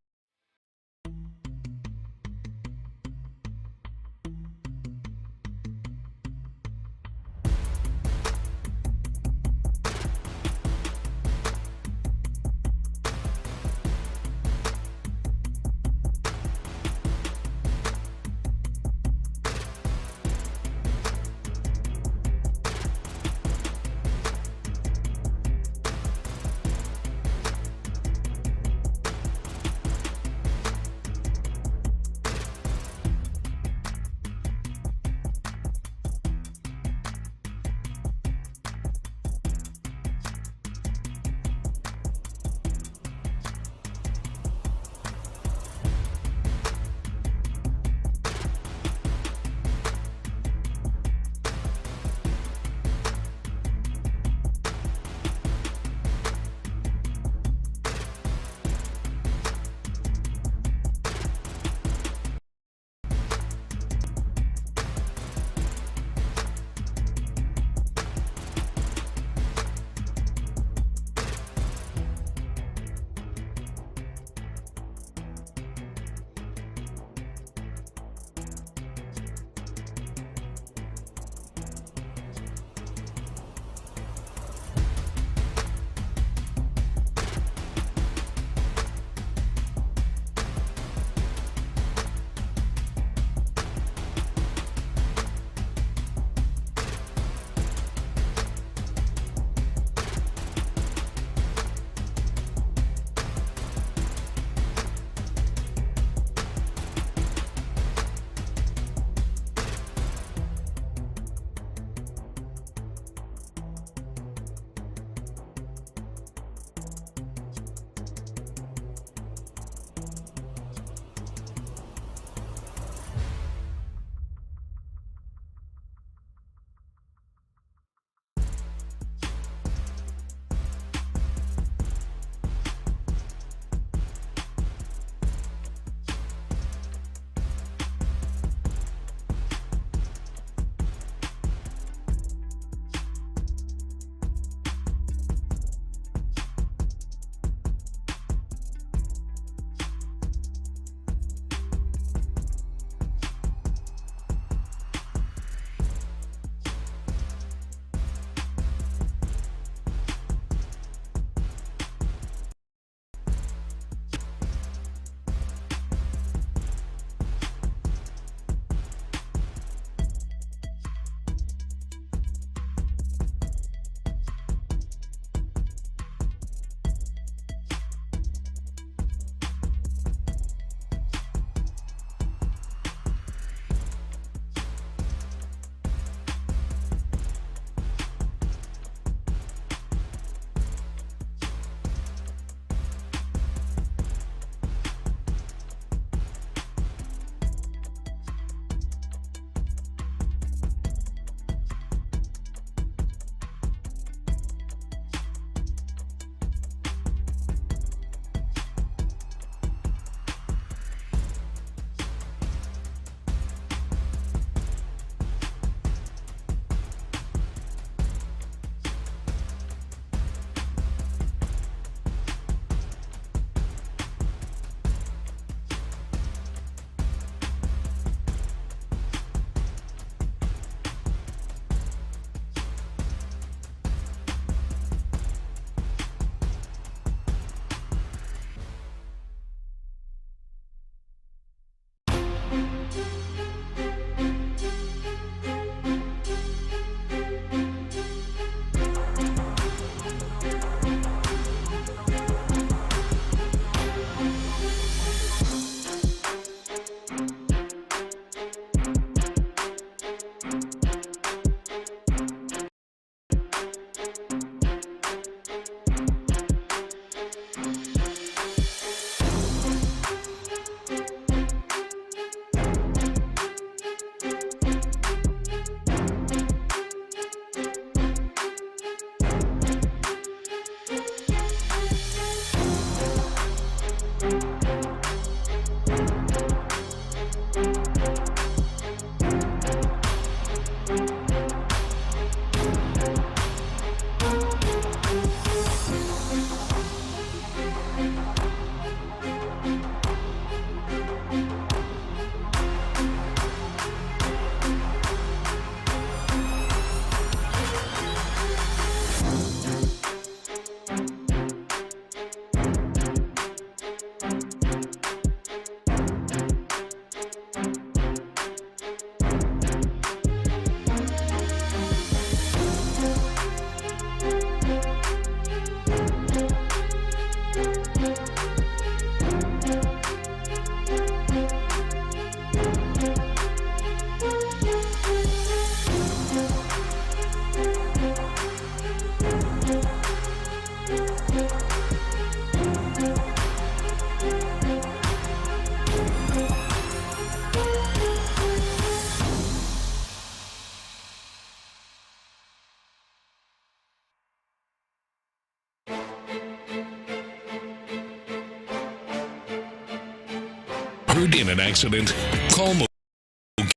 injured in an accident? Call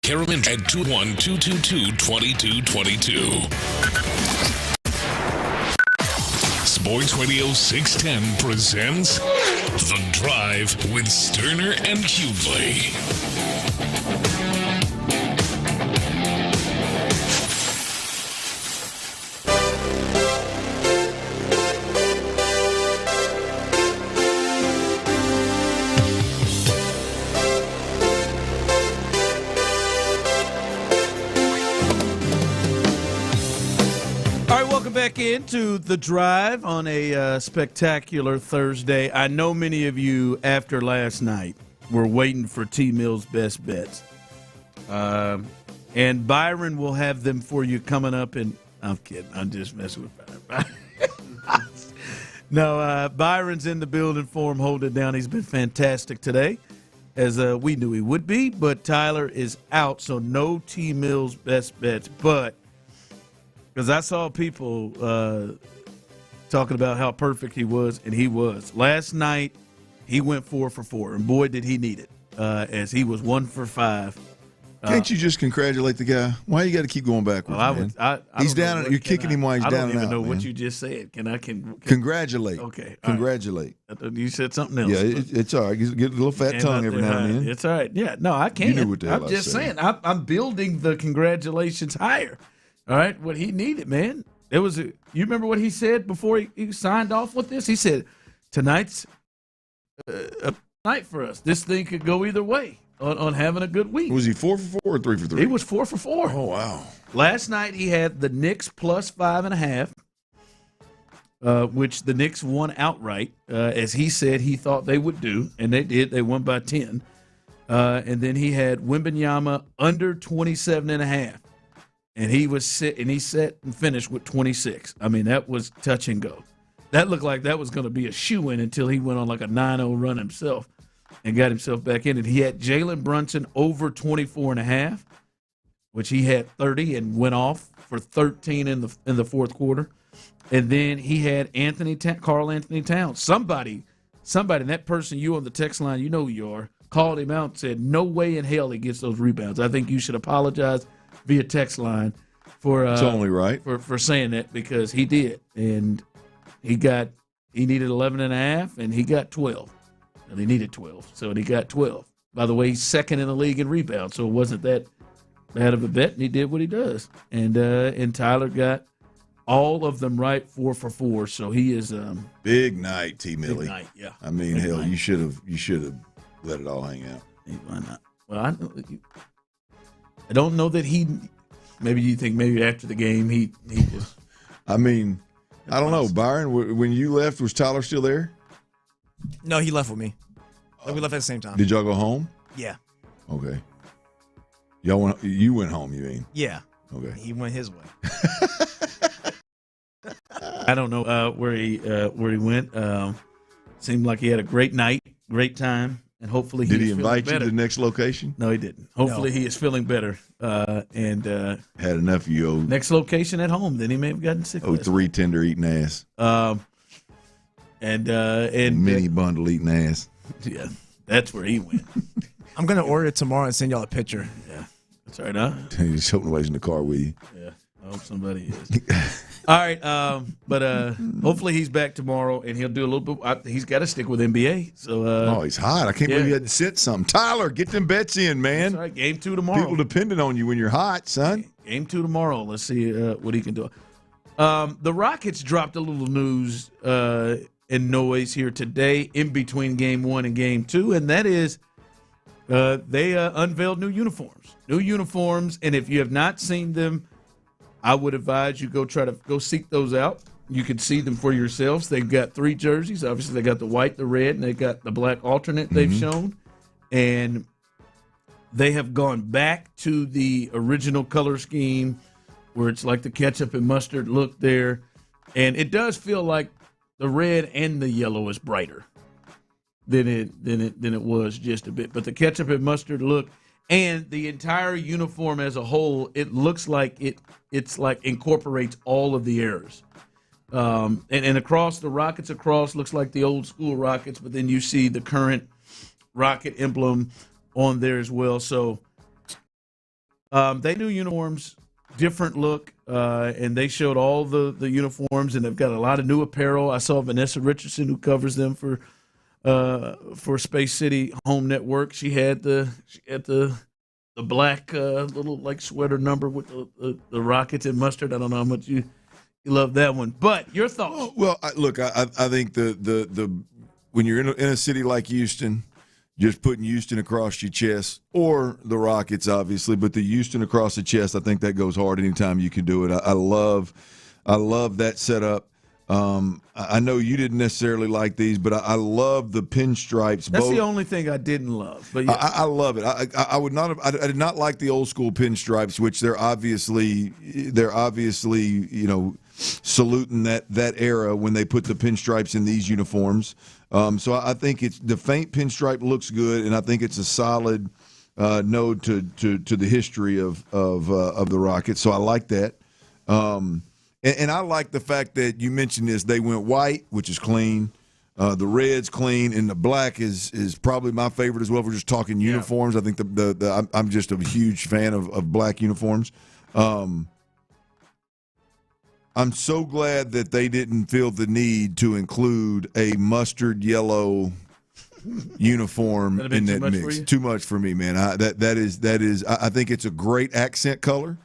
Karaman at 21222-2222. Sports Radio 610 presents The Drive with Stoerner and Hughley. Back into The Drive on a spectacular Thursday. I know many of you, after last night, were waiting for T. Mill's best bets. And Byron will have them for you coming up. And I'm kidding. I'm just messing with Byron. No, Byron's in the building for him. Hold it down. He's been fantastic today, as we knew he would be. But Tyler is out, so no T. Mill's best bets. But because I saw people talking about how perfect he was, and he was. Last night, he went 4 for 4, and boy, did he need it, as he was 1 for 5. Can't you just congratulate the guy? Why you got to keep going backwards, man? He's down. You're kicking him while he's down and out. I don't even know what you just said. Can congratulate? Okay, congratulate. Right. You said something else. Yeah, it's all right. You get a little fat tongue every now and then. It's all right. Yeah, no, I can't. You knew what the hell I'm just saying. I'm building the congratulations higher. All right, what he needed, man. You remember what he said before he signed off with this? He said, tonight's a night for us. This thing could go either way on having a good week. Was he 4 for 4 or 3 for 3? He was 4 for 4. Oh, wow. Last night he had the Knicks plus 5.5, which the Knicks won outright, as he said he thought they would do, and they did. They won by 10. And then he had Wembanyama under 27.5. And he set and finished with 26. I mean, that was touch and go. That looked like that was going to be a shoo-in until he went on like a 9-0 run himself and got himself back in. And he had Jalen Brunson over 24.5, which he had 30 and went off for 13 in the fourth quarter. And then he had Karl Anthony Towns. Somebody, and that person you on the text line, you know who you are, called him out and said, no way in hell he gets those rebounds. I think you should apologize via text line for it's only right for saying that, because he did, and he needed 11.5 and he got 12, and he needed 12, so he got 12. By the way, he's second in the league in rebounds, so it wasn't that bad of a bet, and he did what he does. And Tyler got all of them right, 4 for 4, so he is big night, T. Millie. Big night, yeah. I mean, hell, you should have let it all hang out. Why not? Well, I don't know that maybe you think maybe after the game he just. I mean, I don't know, Byron. When you left, was Tyler still there? No, he left with me. We left at the same time. Did y'all go home? Yeah. Okay. You went home, you mean? Yeah. Okay. He went his way. I don't know where he went. Seemed like he had a great night, great time. And hopefully did he invite you to the next location? No, he didn't. Hopefully he is feeling better and had enough of you. Next location at home. Then he may have gotten sick. 3 tender eating ass. And mini bundle eating ass. Yeah, that's where he went. I'm gonna order it tomorrow and send y'all a picture. Yeah, that's right. Huh? He's hoping nobody's in the car with you. Yeah, I hope somebody is. All right, but hopefully he's back tomorrow, and he'll do a little bit. He's got to stick with NBA. So, he's hot. I can't believe you had to sit something. Tyler, get them bets in, man. That's right. Game 2 tomorrow. People depending on you when you're hot, son. Game 2 tomorrow. Let's see what he can do. The Rockets dropped a little news and noise here today in between Game 1 and Game 2, and that is they unveiled new uniforms. New uniforms, and if you have not seen them, I would advise you go seek those out. You can see them for yourselves. They've got 3 jerseys. Obviously, they got the white, the red, and they got the black alternate they've shown. And they have gone back to the original color scheme where it's like the ketchup and mustard look there. And it does feel like the red and the yellow is brighter than it was just a bit. But the ketchup and mustard look and the entire uniform as a whole, it looks like it's like incorporates all of the eras. And across the Rockets, looks like the old school Rockets, but then you see the current Rocket emblem on there as well. So they do uniforms, different look, and they showed all the uniforms, and they've got a lot of new apparel. I saw Vanessa Richardson, who covers them for Space City Home Network. She had the black little like sweater number with the rockets and mustard. I don't know how much you love that one, but your thoughts? Well, I think the when you're in a city like Houston, just putting Houston across your chest, or the Rockets, obviously, but the Houston across the chest, I think that goes hard anytime you can do it. I love that setup. I know you didn't necessarily like these, but I love the pinstripes. That's the only thing I didn't love. But yeah. I love it. I would not have. I did not like the old school pinstripes, which they're obviously saluting that era when they put the pinstripes in these uniforms. So I think the faint pinstripe looks good, and I think it's a solid node to the history of the Rockets. So I like that. And I like the fact that you mentioned this. They went white, which is clean. The red's clean, and the black is probably my favorite as well. If we're just talking uniforms. I think I'm just a huge fan of black uniforms. I'm so glad that they didn't feel the need to include a mustard yellow uniform in that mix. Too much for me, man. That is. I think it's a great accent color.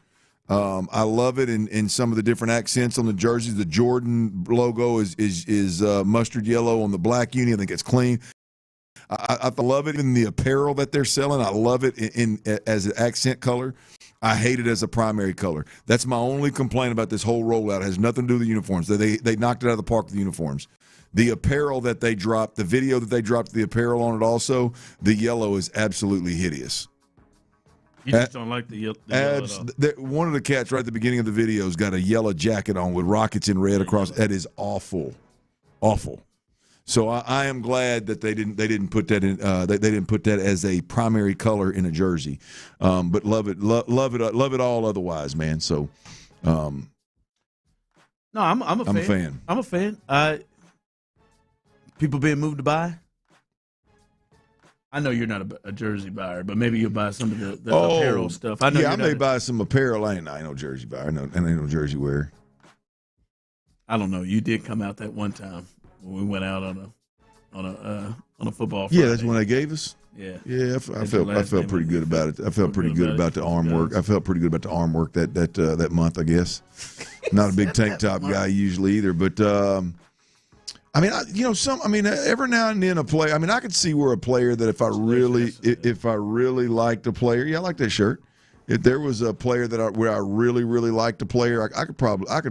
I love it in some of the different accents on the jerseys. The Jordan logo is mustard yellow on the black uni. I think it's clean. I love it in the apparel that they're selling. I love it in as an accent color. I hate it as a primary color. That's my only complaint about this whole rollout. It has nothing to do with the uniforms. They knocked it out of the park with the uniforms. The apparel that they dropped, the video that they dropped the apparel on it also, the yellow is absolutely hideous. You just don't like the yellow at all. One of the cats right at the beginning of the video has got a yellow jacket on with rockets in red across. That is awful, awful. So I am glad that they didn't put that in. They didn't put that as a primary color in a jersey. But love it all otherwise, man. So, no, I'm a fan. I'm a fan. People being moved to buy. I know you're not a jersey buyer, but maybe you'll buy some of the apparel stuff. I know. I may buy some apparel. I ain't no jersey buyer. I ain't no jersey wearer. I don't know. You did come out that one time when we went out on a football. Friday. Yeah, that's when they gave us. Yeah, yeah. I felt pretty good about it. I felt pretty good about the arm work. I felt pretty good about the arm work that month. I guess. Not a big tank top guy usually either, but. I mean, every now and then a player. I mean, I could see where a player that if I really liked a player, I like that shirt. If there was a player where I really liked a player, I could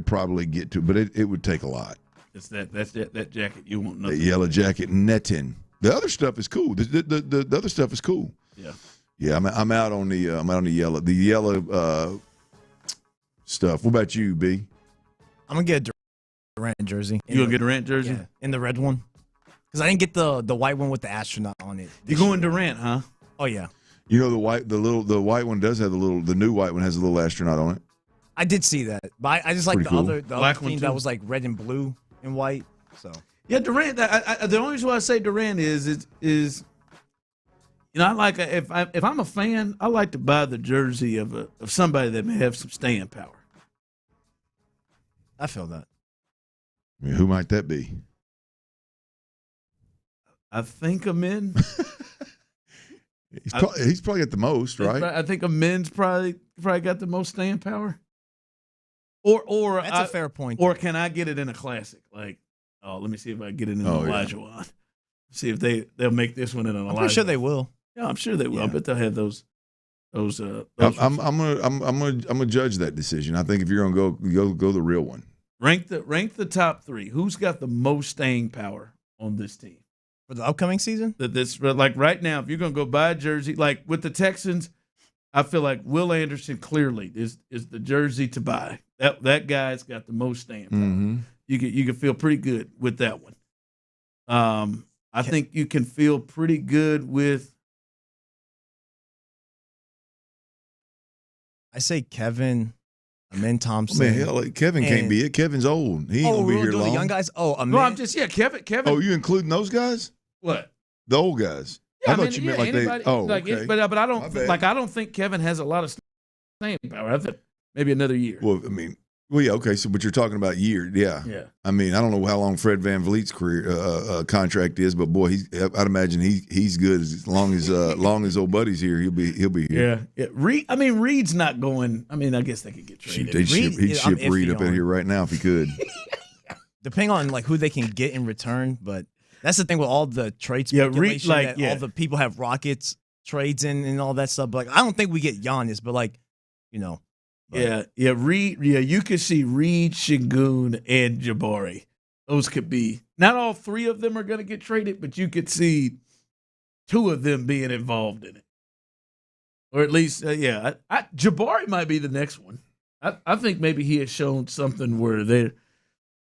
probably get to, but it would take a lot. It's that jacket you want. Nothing. The yellow jacket netting. The other stuff is cool. The other stuff is cool. Yeah. Yeah, I'm out on the yellow. The yellow stuff. What about you, B? I'm gonna get Durant jersey. You gonna get a Durant jersey? Yeah, in the red one. Because I didn't get the white one with the astronaut on it. You going Durant, huh? Oh yeah. You know the white one does have the new white one has a little astronaut on it. I did see that, but I just like the other black team that was like red and blue and white. So yeah, Durant. The only reason why I say Durant is I like if I'm a fan, I like to buy the jersey of somebody that may have some staying power. I feel that. I mean, who might that be? I think a men. He's probably got the most, right? I think a men's probably got the most staying power. Or that's a fair point. Or can I get it in a classic? Like, let me see if I can get it in an Elijah one. See if they'll make this one in an Elijah. I'm pretty sure they will. Yeah, I'm sure they will. Yeah. I bet they'll have those. I'm gonna judge that decision. I think if you're gonna go the real one. Rank the top three. Who's got the most staying power on this team for the upcoming season? That's like right now. If you're gonna go buy a jersey, like with the Texans, I feel like Will Anderson clearly is the jersey to buy. That guy's got the most staying power. Mm-hmm. You can feel pretty good with that one. I think you can feel pretty good with. I say Kevin. Amen Thompson. Man, hell, Kevin can't be it. Kevin's old. He ain't gonna be here long. The young guys. Oh, Amen. No, I'm just Kevin. Oh, you including those guys? What? The old guys. Yeah, I thought you meant like anybody, they. Oh, like okay. But I My don't bad. I don't think Kevin has a lot of staying power. I think maybe another year. Well, I mean, yeah, okay. So, but you're talking about year, yeah. Yeah. I mean, I don't know how long Fred VanVleet's career contract is, but boy, I'd imagine he's good as long as old buddy's here. He'll be here. Yeah. Reed's not going. I mean, I guess they could get traded. Shoot, he'd ship Reed up in here right now if he could. Depending on like who they can get in return, but that's the thing with all the trade Reed, speculation all the people have Rockets trades in and all that stuff. But like, I don't think we get Giannis, but like, you know. Yeah, Reed. Yeah, you could see Reed, Şengün, and Jabari. Those could be. Not all three of them are going to get traded, but you could see two of them being involved in it, or at least, Jabari might be the next one. I think maybe he has shown something where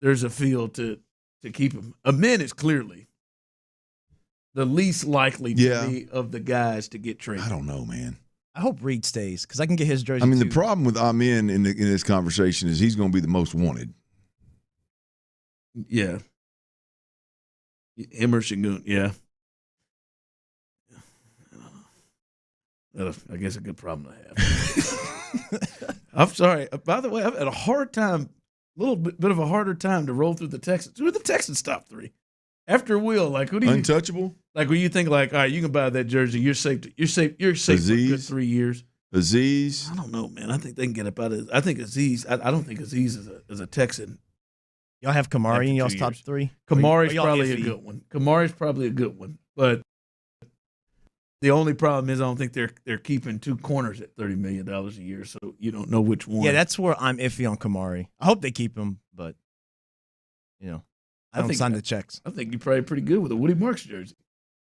there's a feel to keep him. Amin is clearly the least likely to be of the guys to get traded. I don't know, man. I hope Reed stays because I can get his jersey. I mean, too. the problem with Amin in this conversation is he's going to be the most wanted. Yeah. Him or Şengün, yeah. I guess a good problem to have. I'm sorry. By the way, I've had a little bit of a harder time to roll through the Texans. Who are the Texans' top three? After Will, like who do you untouchable? Like when you think like, all right, you can buy that jersey, you're safe. You're safe Aziz, for a good 3 years. Aziz, I don't know, man. I think they can get up out of it. I think Aziz. I don't think Aziz is a Texan. Y'all have Kamari in y'all's top three. Kamari's probably a good one. Kamari's probably a good one, but the only problem is I don't think they're keeping two corners at $30 million a year, so you don't know which one. Yeah, that's where I'm iffy on Kamari. I hope they keep him, but I don't sign the checks. I think you're probably pretty good with a Woody Marks jersey.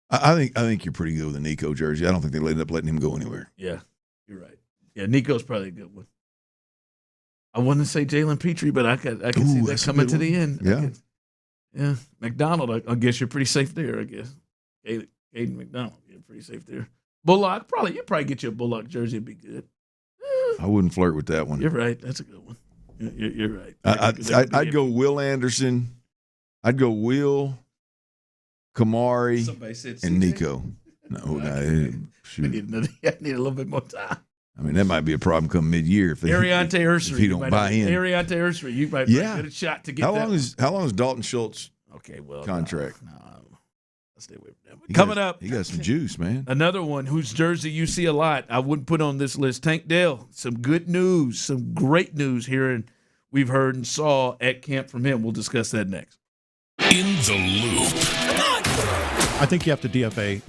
I think you're pretty good with a Nico jersey. I don't think they'll end up letting him go anywhere. Yeah, you're right. Yeah, Nico's probably a good one. I wouldn't say Jalen Petrie, but I could see that coming to the end. Yeah. McDonald, I guess you're pretty safe there. I guess Aiden McDonald, you're pretty safe there. Bullock, you'd probably get you a Bullock jersey. It'd be good. I wouldn't flirt with that one. You're right. That's a good one. You're right. I'd go Will Anderson. I'd go Will, Kamari, and Nico. Shoot. I need a little bit more time. I mean, that might be a problem come mid-year if Ariante Ursary, if he don't buy in. Ariante Ursary, you might get a shot to get how that. How long is Dalton Schultz? Contract. No, I'll stay away from that. Coming up, he got some juice, man. Another one whose jersey you see a lot. I wouldn't put on this list. Tank Dell. Some good news, some great news here, and we've heard and saw at camp from him. We'll discuss that next. In the Loop. I think you have to DFA.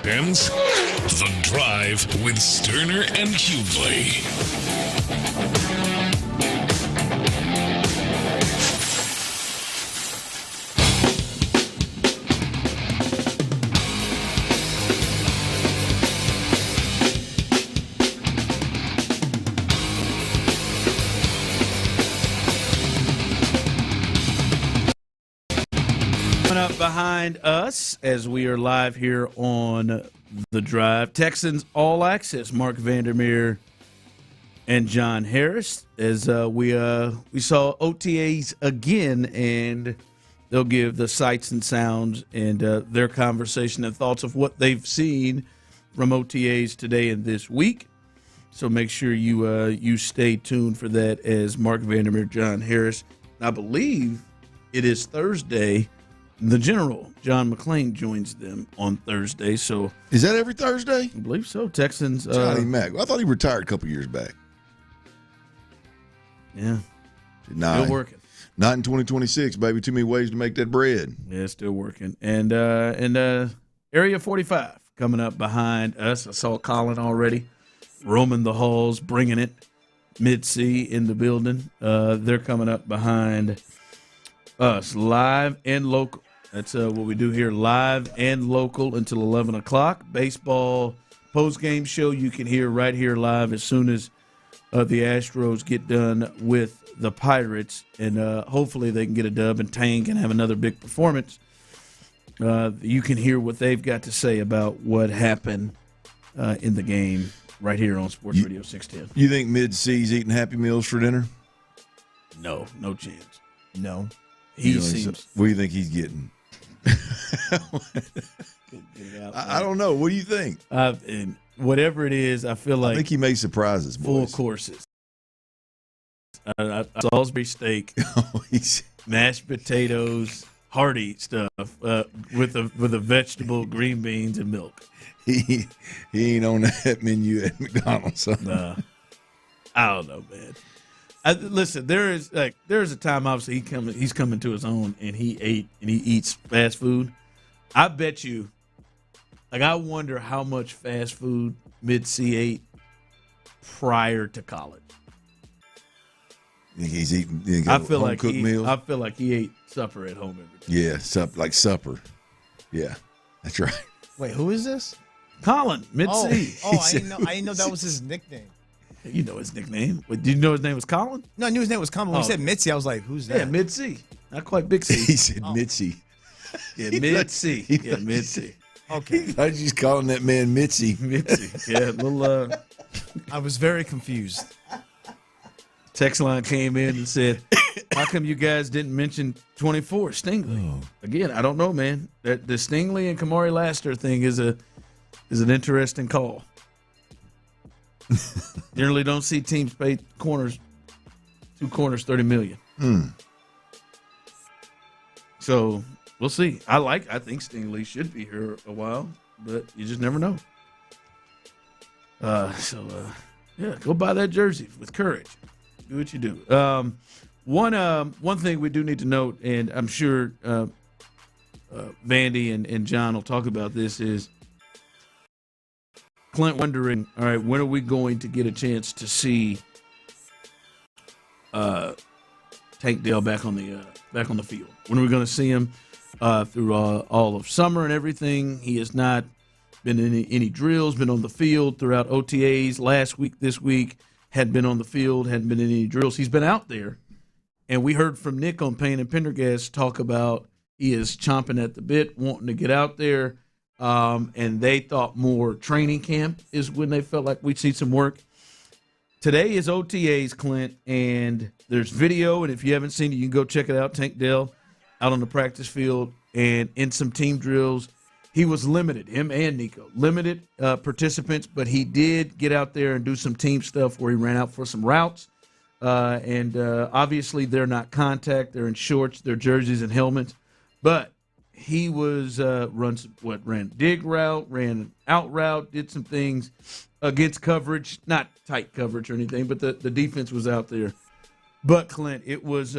ends The Drive with Stoerner and Hughley. Up behind us as we are live here on The Drive. Texans All Access, Mark Vandermeer and John Harris, as we saw OTAs again, and they'll give the sights and sounds and their conversation and thoughts of what they've seen from OTAs today and this week. So make sure you stay tuned for that as Mark Vandermeer, John Harris. I believe it is Thursday. The General, John McClain, joins them on Thursday. So is that every Thursday? I believe so. Texans. Johnny Mack. I thought he retired a couple years back. Yeah. Still working. Not in 2026, baby. Too many ways to make that bread. Yeah, still working. And Area 45 coming up behind us. I saw Colin already roaming the halls, bringing it. Mid-C in the building. They're coming up behind us, live and local. That's what we do here, live and local until 11 o'clock. Baseball post-game show you can hear right here live as soon as the Astros get done with the Pirates. And hopefully they can get a dub and Tank and have another big performance. You can hear what they've got to say about what happened in the game right here on Sports Radio 610. You think Mid-C's eating Happy Meals for dinner? No chance. No. He seems. What do you think he's getting? I don't know. What do you think? And whatever it is, I feel like I think he may surprise us. Full courses. Salisbury steak, mashed potatoes, hearty stuff with a vegetable, green beans, and milk. He ain't on that menu at McDonald's. So. I don't know, man. Listen, there's a time obviously he's coming to his own and he eats fast food. I bet you, I wonder how much fast food Mid-C ate prior to college. Think he's eating? I feel like meals? I feel like he ate supper at home every day. Yeah, supper. Yeah, that's right. Wait, who is this? Colin Mid-C. Oh, I didn't know that was his nickname. You know his nickname. Wait, did you know his name was Colin? No, I knew his name was Colin. When he said Mitzi, I was like, who's that? Yeah, Mid-C. Not quite Big C. He said Mitzi. Yeah, Mid-C. Yeah, Mid-C. Okay. I was just calling that man Mitzi. Mitzi. Yeah, little. I was very confused. Text line came in and said, how come you guys didn't mention 24, Stingley? Oh. Again, I don't know, man. The Stingley and Kamari Laster thing is an interesting call. Generally don't see teams pay two corners $30 million. So we'll see. I think Stingley should be here a while, but you just never know. Yeah, go buy that jersey with courage. Do what you do. One thing we do need to note, and I'm sure Vandy and John will talk about this, is Clint wondering, all right, when are we going to get a chance to see Tank Dell back on the field? When are we going to see him through all of summer and everything? He has not been in any drills, been on the field throughout OTAs last week, this week, hadn't been on the field, hadn't been in any drills. He's been out there. And we heard from Nick on Payne and Pendergast talk about he is chomping at the bit, wanting to get out there. And they thought more training camp is when they felt like we'd see some work. Today is OTAs, Clint, and there's video, and if you haven't seen it, you can go check it out. Tank Dell out on the practice field and in some team drills. He was limited, him and Nico, limited participants, but he did get out there and do some team stuff where he ran out for some routes. And obviously they're not contact. They're in shorts, their jerseys and helmets. But he was ran dig route, ran out route, did some things against coverage, not tight coverage or anything, but the defense was out there. But Clint, it was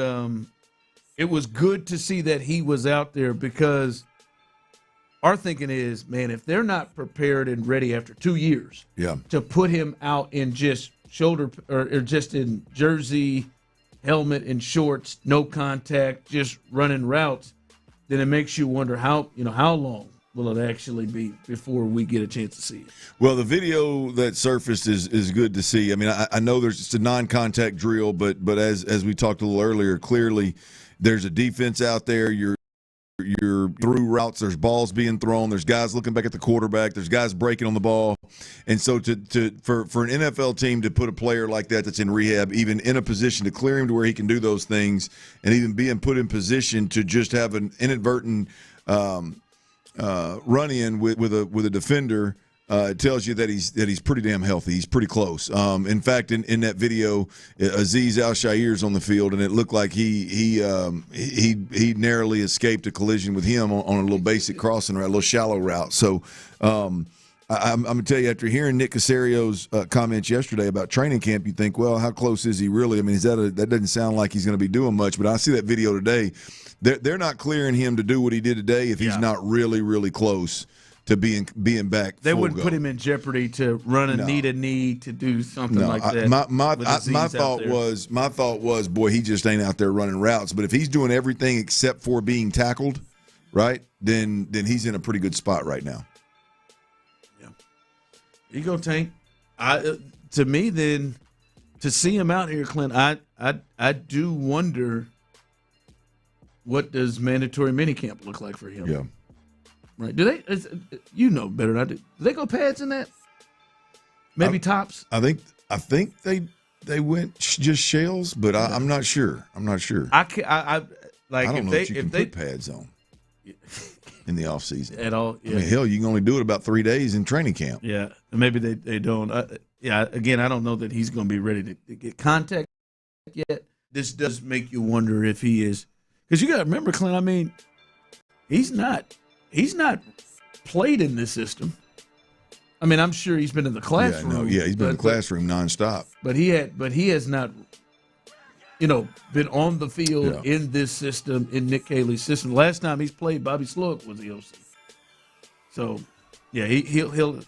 good to see that he was out there because our thinking is, man, if they're not prepared and ready after 2 years to put him out in just shoulder or just in jersey, helmet, and shorts, no contact, just running routes, then it makes you wonder how long will it actually be before we get a chance to see it. Well, the video that surfaced is good to see. I mean, I know there's just a non-contact drill, but as we talked a little earlier, clearly there's a defense out there. You're through routes. There's balls being thrown. There's guys looking back at the quarterback. There's guys breaking on the ball. And so for an NFL team to put a player like that's in rehab, even in a position to clear him to where he can do those things, and even being put in position to just have an inadvertent run in with a defender, it tells you that he's pretty damn healthy. He's pretty close. In fact, in that video, Azeez Al-Shair's on the field, and it looked like he narrowly escaped a collision with him on a little basic crossing route, a little shallow route. So I'm going to tell you, after hearing Nick Casario's comments yesterday about training camp, you think, well, how close is he really? I mean, that doesn't sound like he's going to be doing much. But I see that video today. They're not clearing him to do what he did today if he's not really, really close to being back. They wouldn't put him in jeopardy to run a knee to do something like that. My thought was, boy, he just ain't out there running routes. But if he's doing everything except for being tackled, right, then he's in a pretty good spot right now. Yeah. You go, Tank. To me, then, to see him out here, Clint, I do wonder, what does mandatory minicamp look like for him? Yeah. Right? Do they? You know better than I do. Do they go pads in that? Maybe tops. I think they went just shells, but I'm not sure. I don't know if you can put pads on in the off season at all. Yeah. I mean, hell, you can only do it about 3 days in training camp. Yeah, maybe they don't. Again, I don't know that he's going to be ready to get contact yet. This does make you wonder if he is, because you got to remember, Clint. I mean, he's not played in this system. I mean, I'm sure he's been in the classroom. He's been in the classroom nonstop. But he has not, been on the field in this system, in Nick Caley's system. Last time he's played, Bobby Sloak was the OC. So, yeah, he'll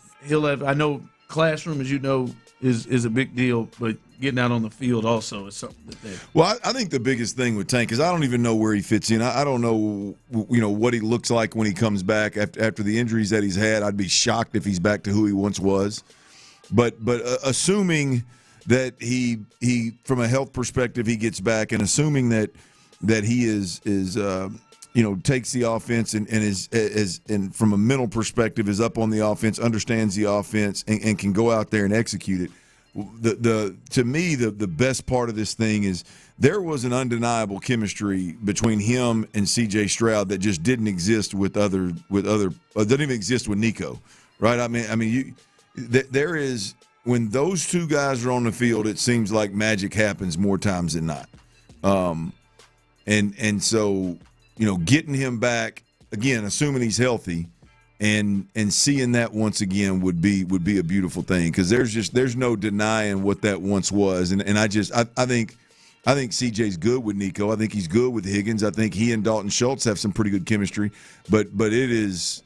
have. I know classroom, as you know, is a big deal, but getting out on the field also is something that they. Well, I think the biggest thing with Tank is I don't even know where he fits in. I don't know, what he looks like when he comes back after the injuries that he's had. I'd be shocked if he's back to who he once was. But assuming that he from a health perspective he gets back, and assuming that he is takes the offense and is from a mental perspective is up on the offense, understands the offense, and can go out there and execute it. To me, the best part of this thing is there was an undeniable chemistry between him and C.J. Stroud that just didn't exist doesn't even exist with Nico, right? I mean, there is, when those two guys are on the field, it seems like magic happens more times than not, and so getting him back again, assuming he's healthy. And seeing that once again would be a beautiful thing, because there's no denying what that once was, and I think CJ's good with Nico. I think he's good with Higgins. I think he and Dalton Schultz have some pretty good chemistry, but it's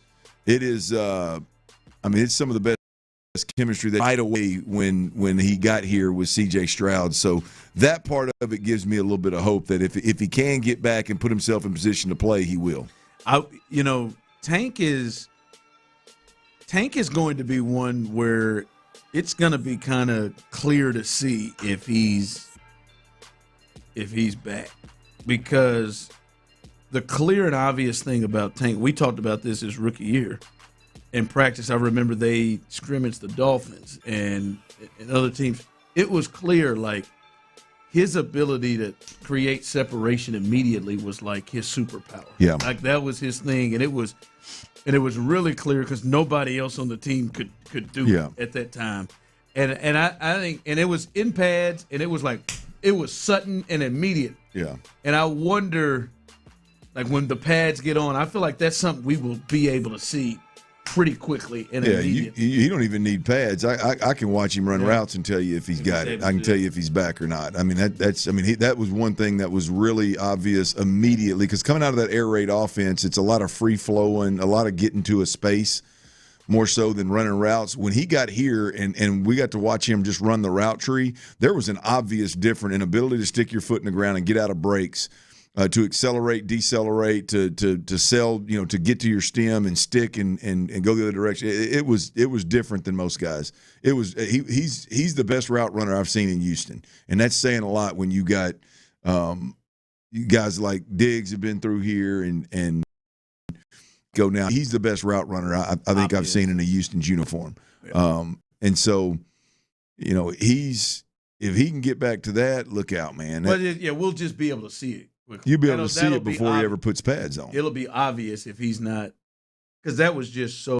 some of the best chemistry that right away when he got here with CJ Stroud. So that part of it gives me a little bit of hope that if he can get back and put himself in position to play, he will. Tank is going to be one where it's going to be kind of clear to see if he's back, because the clear and obvious thing about Tank, we talked about this his rookie year in practice. I remember they scrimmaged the Dolphins and other teams. It was clear, like, his ability to create separation immediately was like his superpower. Yeah, like that was his thing, and it was really clear because nobody else on the team could do it at that time. And I think, and it was in pads, and it was sudden and immediate. Yeah. And I wonder, like, when the pads get on, I feel like that's something we will be able to see pretty quickly and Yeah, immediately. you don't even need pads. I can watch him run routes and tell you if he's got it. I can tell you if he's back or not. I mean, that was one thing that was really obvious immediately, because coming out of that air raid offense, it's a lot of free flowing, a lot of getting to a space more so than running routes. When he got here and we got to watch him just run the route tree, there was an obvious difference in ability to stick your foot in the ground and get out of breaks. To accelerate, decelerate, to sell, to get to your stem and stick and go the other direction. It was different than most guys. He's the best route runner I've seen in Houston, and that's saying a lot when you got you guys like Diggs have been through here and go now. He's the best route runner I think I've seen in a Houston's uniform. Yeah. And so, if he can get back to that, look out, man. But we'll just be able to see it. You'll be able to see it before he ever puts pads on. It'll be obvious if he's not, because that was just so